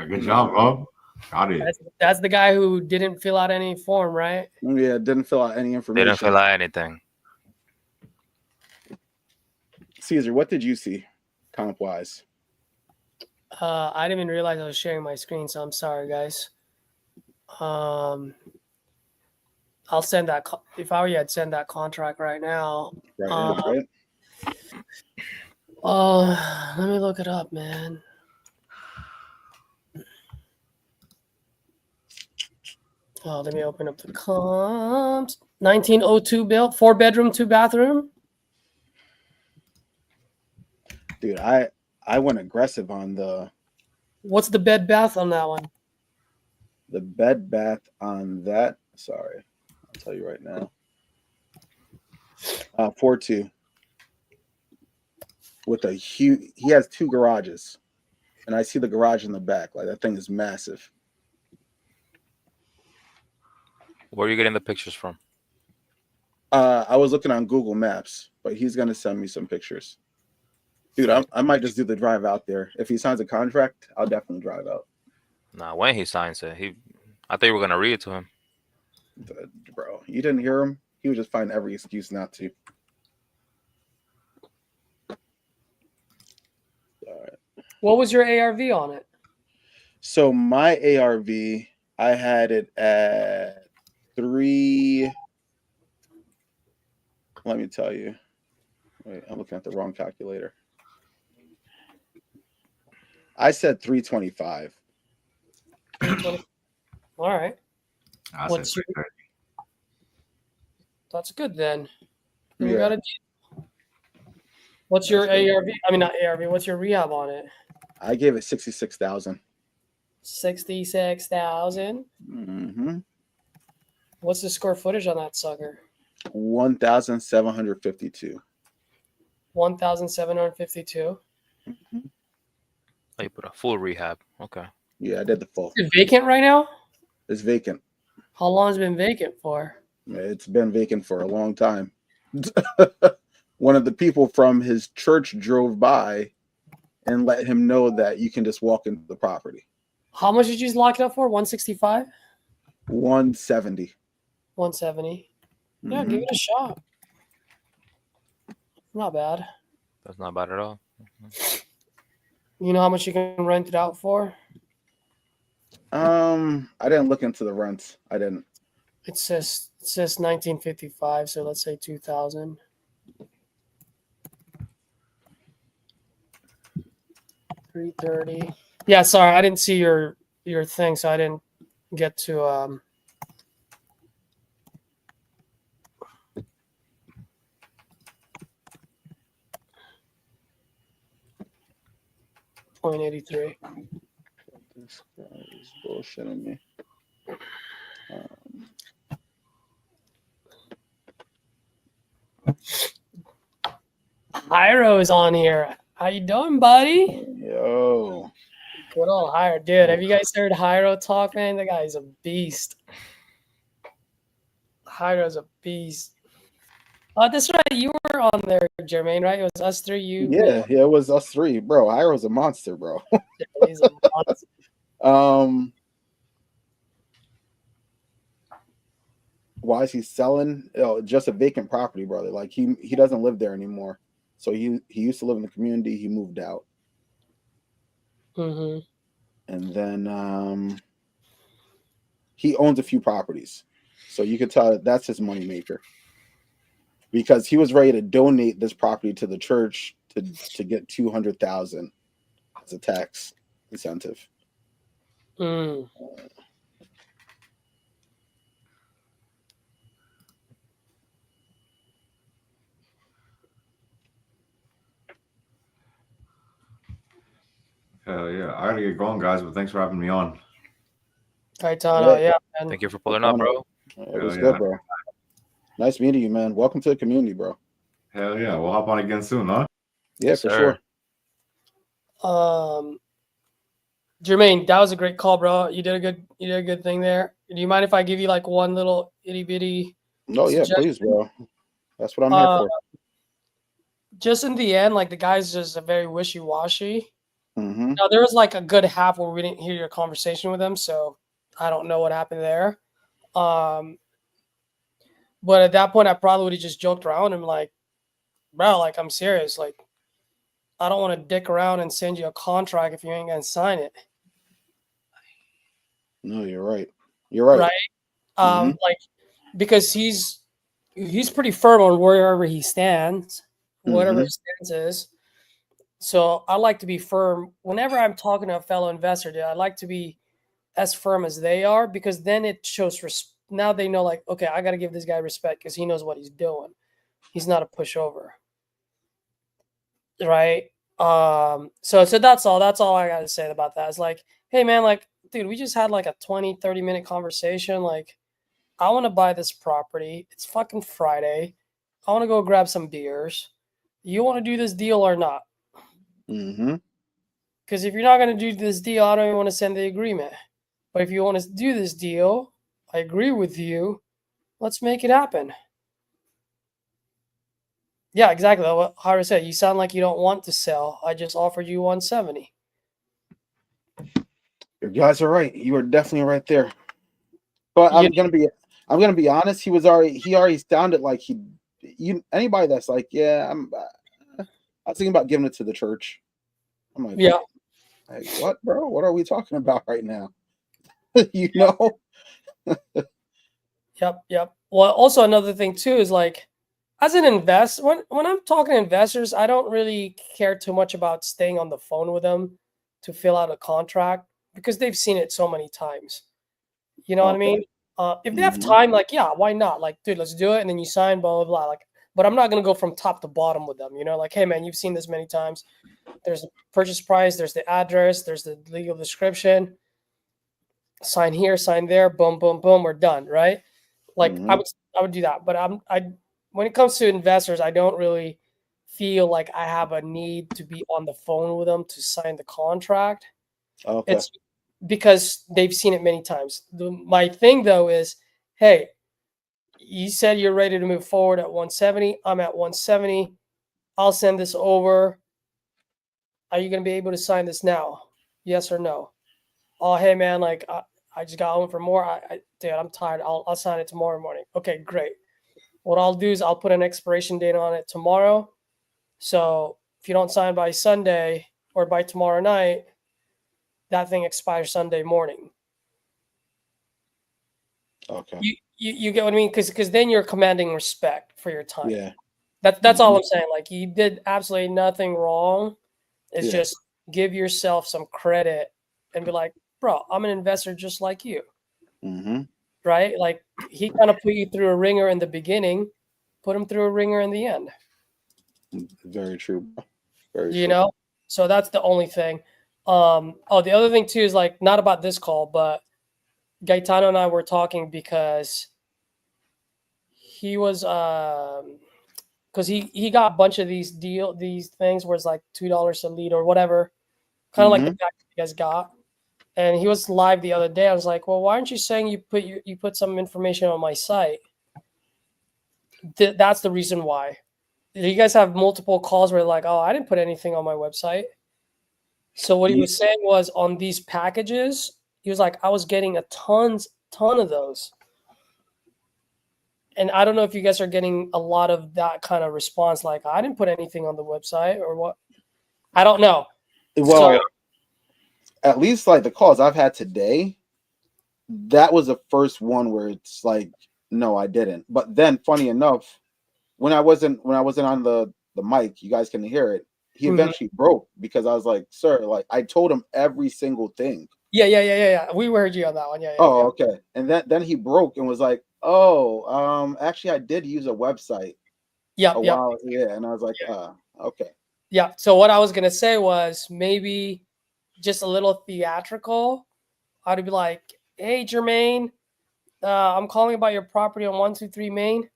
Good job, bro. Got it. That's the guy who didn't fill out any form, right? Yeah, didn't fill out any information. Didn't fill out anything. Caesar, what did you see, comp wise? I didn't even realize I was sharing my screen, so I'm sorry, guys. I'll send that. If I were you, I'd send that contract right now. Right. Let me look it up, man. Oh, let me open up the comps. 1902 built, 4-bedroom, 2-bathroom. Dude, I went aggressive on the. What's the bed bath on that one? The bed bath on that. Sorry, I'll tell you right now. 4.2. With a huge, he has 2 garages, and I see the garage in the back. Like that thing is massive. Where are you getting the pictures from? I was looking on Google Maps, but he's gonna send me some pictures. Dude, I might just do the drive out there. If he signs a contract, I'll definitely drive out. Nah, when he signs it, I thought you were gonna read it to him. Bro, you didn't hear him? He would just find every excuse not to. All right. What was your ARV on it? So my ARV, I had it at 3. Let me tell you. Wait, I'm looking at the wrong calculator. I said 325. 320. All right. What's your, that's good then. You Yeah. got a deal. What's your ARV? I mean, not ARV. What's your rehab on it? I gave it 66,000. 66,000. Mm-hmm. What's the square footage on that sucker? 1,752. 1,752. Mm-hmm. Oh, you put a full rehab. Okay. Yeah, I did the full. Is it vacant right now? It's vacant. How long has it been vacant for? It's been vacant for a long time. One of the people from his church drove by and let him know that you can just walk into the property. How much did you lock it up for? 165? 170. 170. Yeah, Mm-hmm. give it a shot. Not bad. That's not bad at all. You know how much you can rent it out for? I didn't look into the rents. I didn't. It says 1955, so let's say 2,000. $330. Yeah, sorry, I didn't see your thing, so I didn't get to 0.83. This guy is bullshitting me. Hyro is on here. How you doing, buddy? Yo. Good old Hyro. Dude, have you guys heard Hyro talk, man? The guy's a beast. Hyro's a beast. Oh, that's right. You were on there, Jermaine, right? It was us three. Yeah, it was us 3, bro. Hyro's a monster, bro. He's a monster. Why is he selling? Oh, just a vacant property, brother. Like he doesn't live there anymore. So he used to live in the community. He moved out. Mm-hmm. And then he owns a few properties. So you could tell that's his moneymaker. Because he was ready to donate this property to the church to get $200,000 as a tax incentive. Mm. hell yeah. I gotta get going, guys, but thanks for having me on. Gaetano, yeah. Man. Thank you for pulling up, bro. It was good, bro. Nice meeting you, man. Welcome to the community, bro. Hell yeah. We'll hop on again soon, huh? Yeah, Yes, for sir. sure. Jermaine, that was a great call, bro. You did a good thing there. Do you mind if I give you like one little itty bitty? No, yeah, suggestion? please, bro. That's what I'm here for. Just in the end, like the guy's just a very wishy washy. Mm-hmm. Now there was like a good half where we didn't hear your conversation with him, so I don't know what happened there. But at that point, I probably would have just joked around and like, bro, like I'm serious. Like, I don't want to dick around and send you a contract if you ain't gonna sign it. No, you're right. You're right. Right? Like, because he's pretty firm on wherever he stands, whatever his stance is. So I like to be firm whenever I'm talking to a fellow investor. Dude, I like to be as firm as they are, because then it shows now they know, like, okay, I got to give this guy respect because he knows what he's doing. He's not a pushover, right? So that's all I got to say about that. It's like, hey man, like, dude, we just had like a 20-30 minute conversation. Like, I want to buy this property. It's fucking Friday. I want to go grab some beers. You want to do this deal or not? Mm-hmm. Because if you're not going to do this deal, I don't even want to send the agreement. But if you want to do this deal, I agree with you. Let's make it happen. Yeah, exactly. What Hira said, you sound like you don't want to sell. I just offered you 170. You guys are right. You are definitely right there. But I'm gonna be honest. He already sounded like anybody that's like, yeah, I was thinking about giving it to the church. I'm like, yeah, like, what, bro? What are we talking about right now? You know? Yep. Well, also another thing too is like, as an investor, when I'm talking to investors, I don't really care too much about staying on the phone with them to fill out a contract, because they've seen it so many times. You know what I mean? If they have time, like, yeah, why not? Like, dude, let's do it, and then you sign, blah blah blah. Like, but I'm not gonna go from top to bottom with them. You know, like, hey man, you've seen this many times. There's the purchase price, there's the address, there's the legal description. Sign here, sign there, boom, boom, boom, we're done, right? Like, I would do that. But when it comes to investors, I don't really feel like I have a need to be on the phone with them to sign the contract. Okay. It's because they've seen it many times. My thing though is, hey, you said you're ready to move forward at 170. I'm at 170. I'll send this over. Are you going to be able to sign this now? Yes or no? Oh, hey man, like I just got home for more. Dude, I'm tired. I'll sign it tomorrow morning. Okay, great. What I'll do is I'll put an expiration date on it tomorrow. So if you don't sign by Sunday or by tomorrow night, that thing expires Sunday morning. Okay. You get what I mean? Because then you're commanding respect for your time. Yeah. That's all I'm saying. Like, you did absolutely nothing wrong. It's Yeah. just give yourself some credit and be like, bro, I'm an investor just like you. Mm-hmm. Right? Like, he kind of put you through a ringer in the beginning, put him through a ringer in the end. Very true. Very You true. know? So that's the only thing. The other thing too is, like, not about this call, but Gaetano and I were talking because he was because he got a bunch of these things where it's like $2 a lead or whatever, kind of like the package you guys got. And he was live the other day. I was like, well, why aren't you saying you put some information on my site? That's the reason why. You guys have multiple calls where like, oh, I didn't put anything on my website. So what he was saying was, on these packages, he was like, I was getting a ton of those. And I don't know if you guys are getting a lot of that kind of response, like, I didn't put anything on the website or what. I don't know. Well, at least like the calls I've had today, that was the first one where it's like, no, I didn't. But then, funny enough, when I wasn't on the mic, you guys can hear it. He eventually broke because I was like, sir, like, I told him every single thing. Yeah. We heard you on that one. Yeah. Okay. And then he broke and was like, oh, actually, I did use a website. Yeah. While. Yeah. And I was like, okay. Yeah. So what I was gonna say was, maybe just a little theatrical. I'd be like, hey, Jermaine, I'm calling about your property on 123 Main.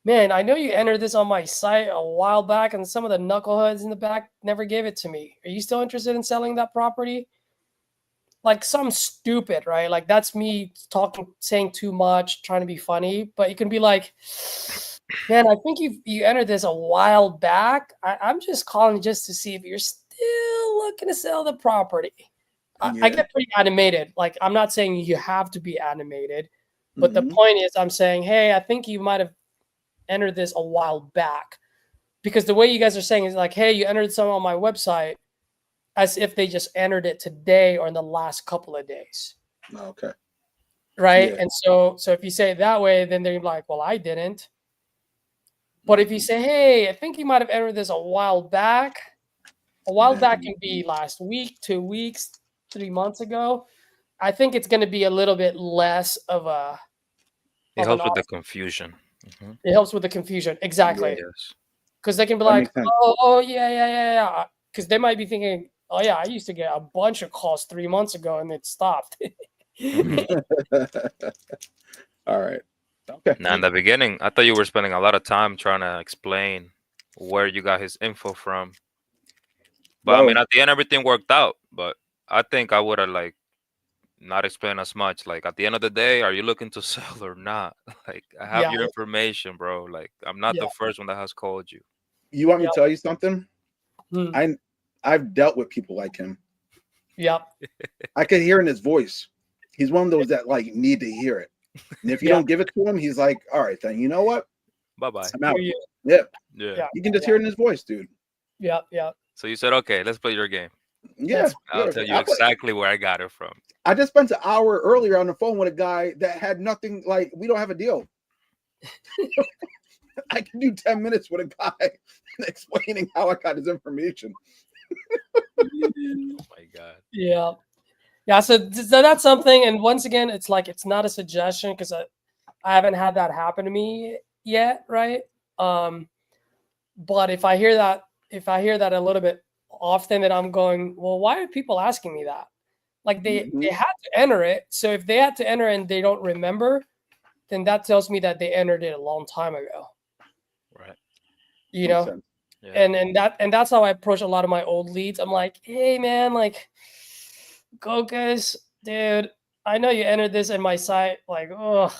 Man, I know you entered this on my site a while back, and some of the knuckleheads in the back never gave it to me. Are you still interested in selling that property? Like, some stupid, right? Like, that's me saying too much, trying to be funny. But you can be like, man, I think you entered this a while back. I'm just calling just to see if you're still looking to sell the property. I Yeah. get pretty animated. Like, I'm not saying you have to be animated, but the Mhm. point is I'm saying, hey, I think you might have entered this a while back. Because the way you guys are saying is like, hey, you entered some on my website, as if they just entered it today or in the last couple of days. Okay. Right. Yeah. And so if you say it that way, then they're like, well, I didn't. But if you say, hey, I think you might have entered this a while back Then- can be last week, 2 weeks, 3 months ago. I think it's going to be a little bit less of a. It of an helps with the honest- confusion. It helps with the confusion. Exactly. Yes. Because they can be That like, makes sense. oh, yeah. Because they might be thinking, oh, yeah, I used to get a bunch of calls 3 months ago and it stopped. All right. Okay. Now, in the beginning, I thought you were spending a lot of time trying to explain where you got his info from. But I mean, Bro. at the end, everything worked out. But I think I would have like not explained as much. Like at the end of the day, are you looking to sell or not? Like I have Yeah. your information, bro. Like I'm not Yeah. the first one that has called you. You want me Yep. to tell you something? Hmm. I've dealt with people like him. Yep. I can hear in his voice. He's one of those that like need to hear it. And if you Yeah. don't give it to him, he's like, all right, then you know what? Bye bye. I'm out. Hear you. Yeah. Yeah. You can just hear it in his voice, dude. Yeah. So you said, okay, let's play your game. Yeah. I'll yeah. tell you exactly where I got it from. I just spent an hour earlier on the phone with a guy that had nothing, like, we don't have a deal. I can do 10 minutes with a guy explaining how I got his information. Oh my god. Yeah. Yeah. So that's something. And once again, it's like, it's not a suggestion because I haven't had that happen to me yet. Right. But if I hear that a little bit often, that I'm going, well, why are people asking me that? Like they had to enter it. So if they had to enter and they don't remember, then that tells me that they entered it a long time ago. Right. You Makes know? sense. Yeah. And that's how I approach a lot of my old leads. I'm like, hey man, like, Gokas, dude, I know you entered this in my site like a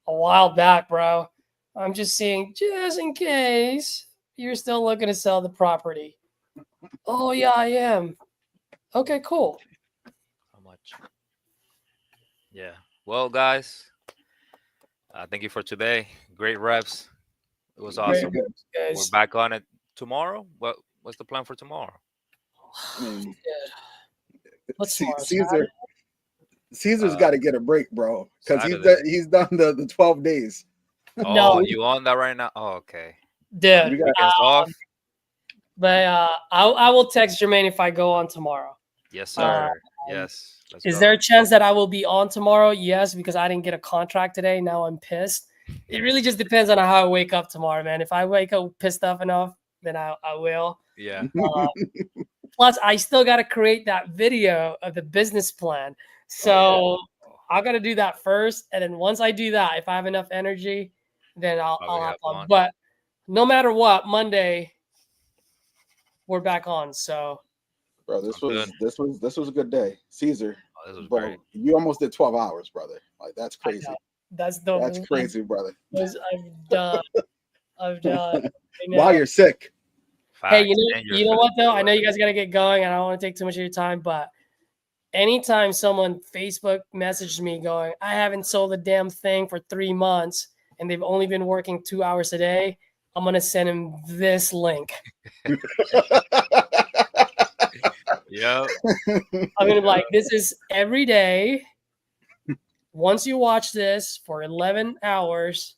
while back, bro. I'm just seeing just in case you're still looking to sell the property. Oh yeah, I am. Okay, cool. How much? Yeah. Well, guys, thank you for today. Great reps. It was Great awesome. reps, guys. We're back on it tomorrow. What's the plan for tomorrow? What's tomorrow? Caesar's got to get a break, bro, because Saturday. he's done the 12 days. Oh, No. you on that right now? Oh, okay. Dude, Weekends off? but I will text Jermaine if I go on tomorrow. Yes, sir. Yes. Let's Is go. there a chance that I will be on tomorrow? Yes, because I didn't get a contract today. Now I'm pissed. It really just depends on how I wake up tomorrow, man. If I wake up pissed off enough, then I will. Yeah. Plus, I still got to create that video of the business plan. So I got to do that first. And then once I do that, if I have enough energy, then I'll hop on. But no matter what, Monday, we're back on. So, Bro, this was a good day. Caesar, this was bro, great. you almost did 12 hours, brother. Like, that's crazy. That's crazy, brother. I've done. I know. While you're sick. Hey, you know what though? I know you guys gotta get going, and I don't want to take too much of your time, but anytime someone Facebook messaged me going, I haven't sold a damn thing for 3 months, and they've only been working 2 hours a day, I'm gonna send him this link. Yeah. I'm gonna be like, this is every day. Once you watch this for 11 hours,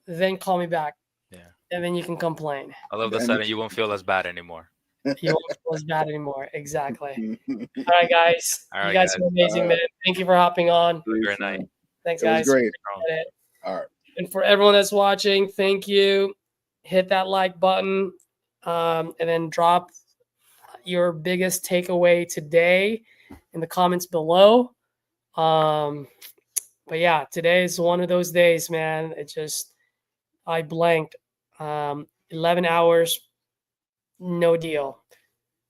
then call me back. Yeah. And then you can complain. I love the setting. You won't feel as bad anymore. You won't feel as bad anymore. Exactly. All right, guys. All right, you guys guys. are amazing, man. Thank you for hopping on. Great night. Thanks, It was guys. great. Appreciate it. All right. And for everyone that's watching, thank you. Hit that like button, and then drop your biggest takeaway today in the comments below. But yeah, today is one of those days, man. I blanked. 11 hours, no deal.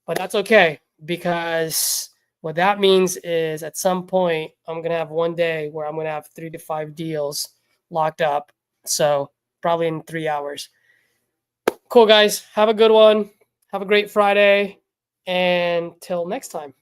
But that's okay, because what that means is at some point I'm going to have one day where I'm going to have 3 to 5 deals locked up. So probably in 3 hours. Cool, guys. Have a good one. Have a great Friday. And till next time.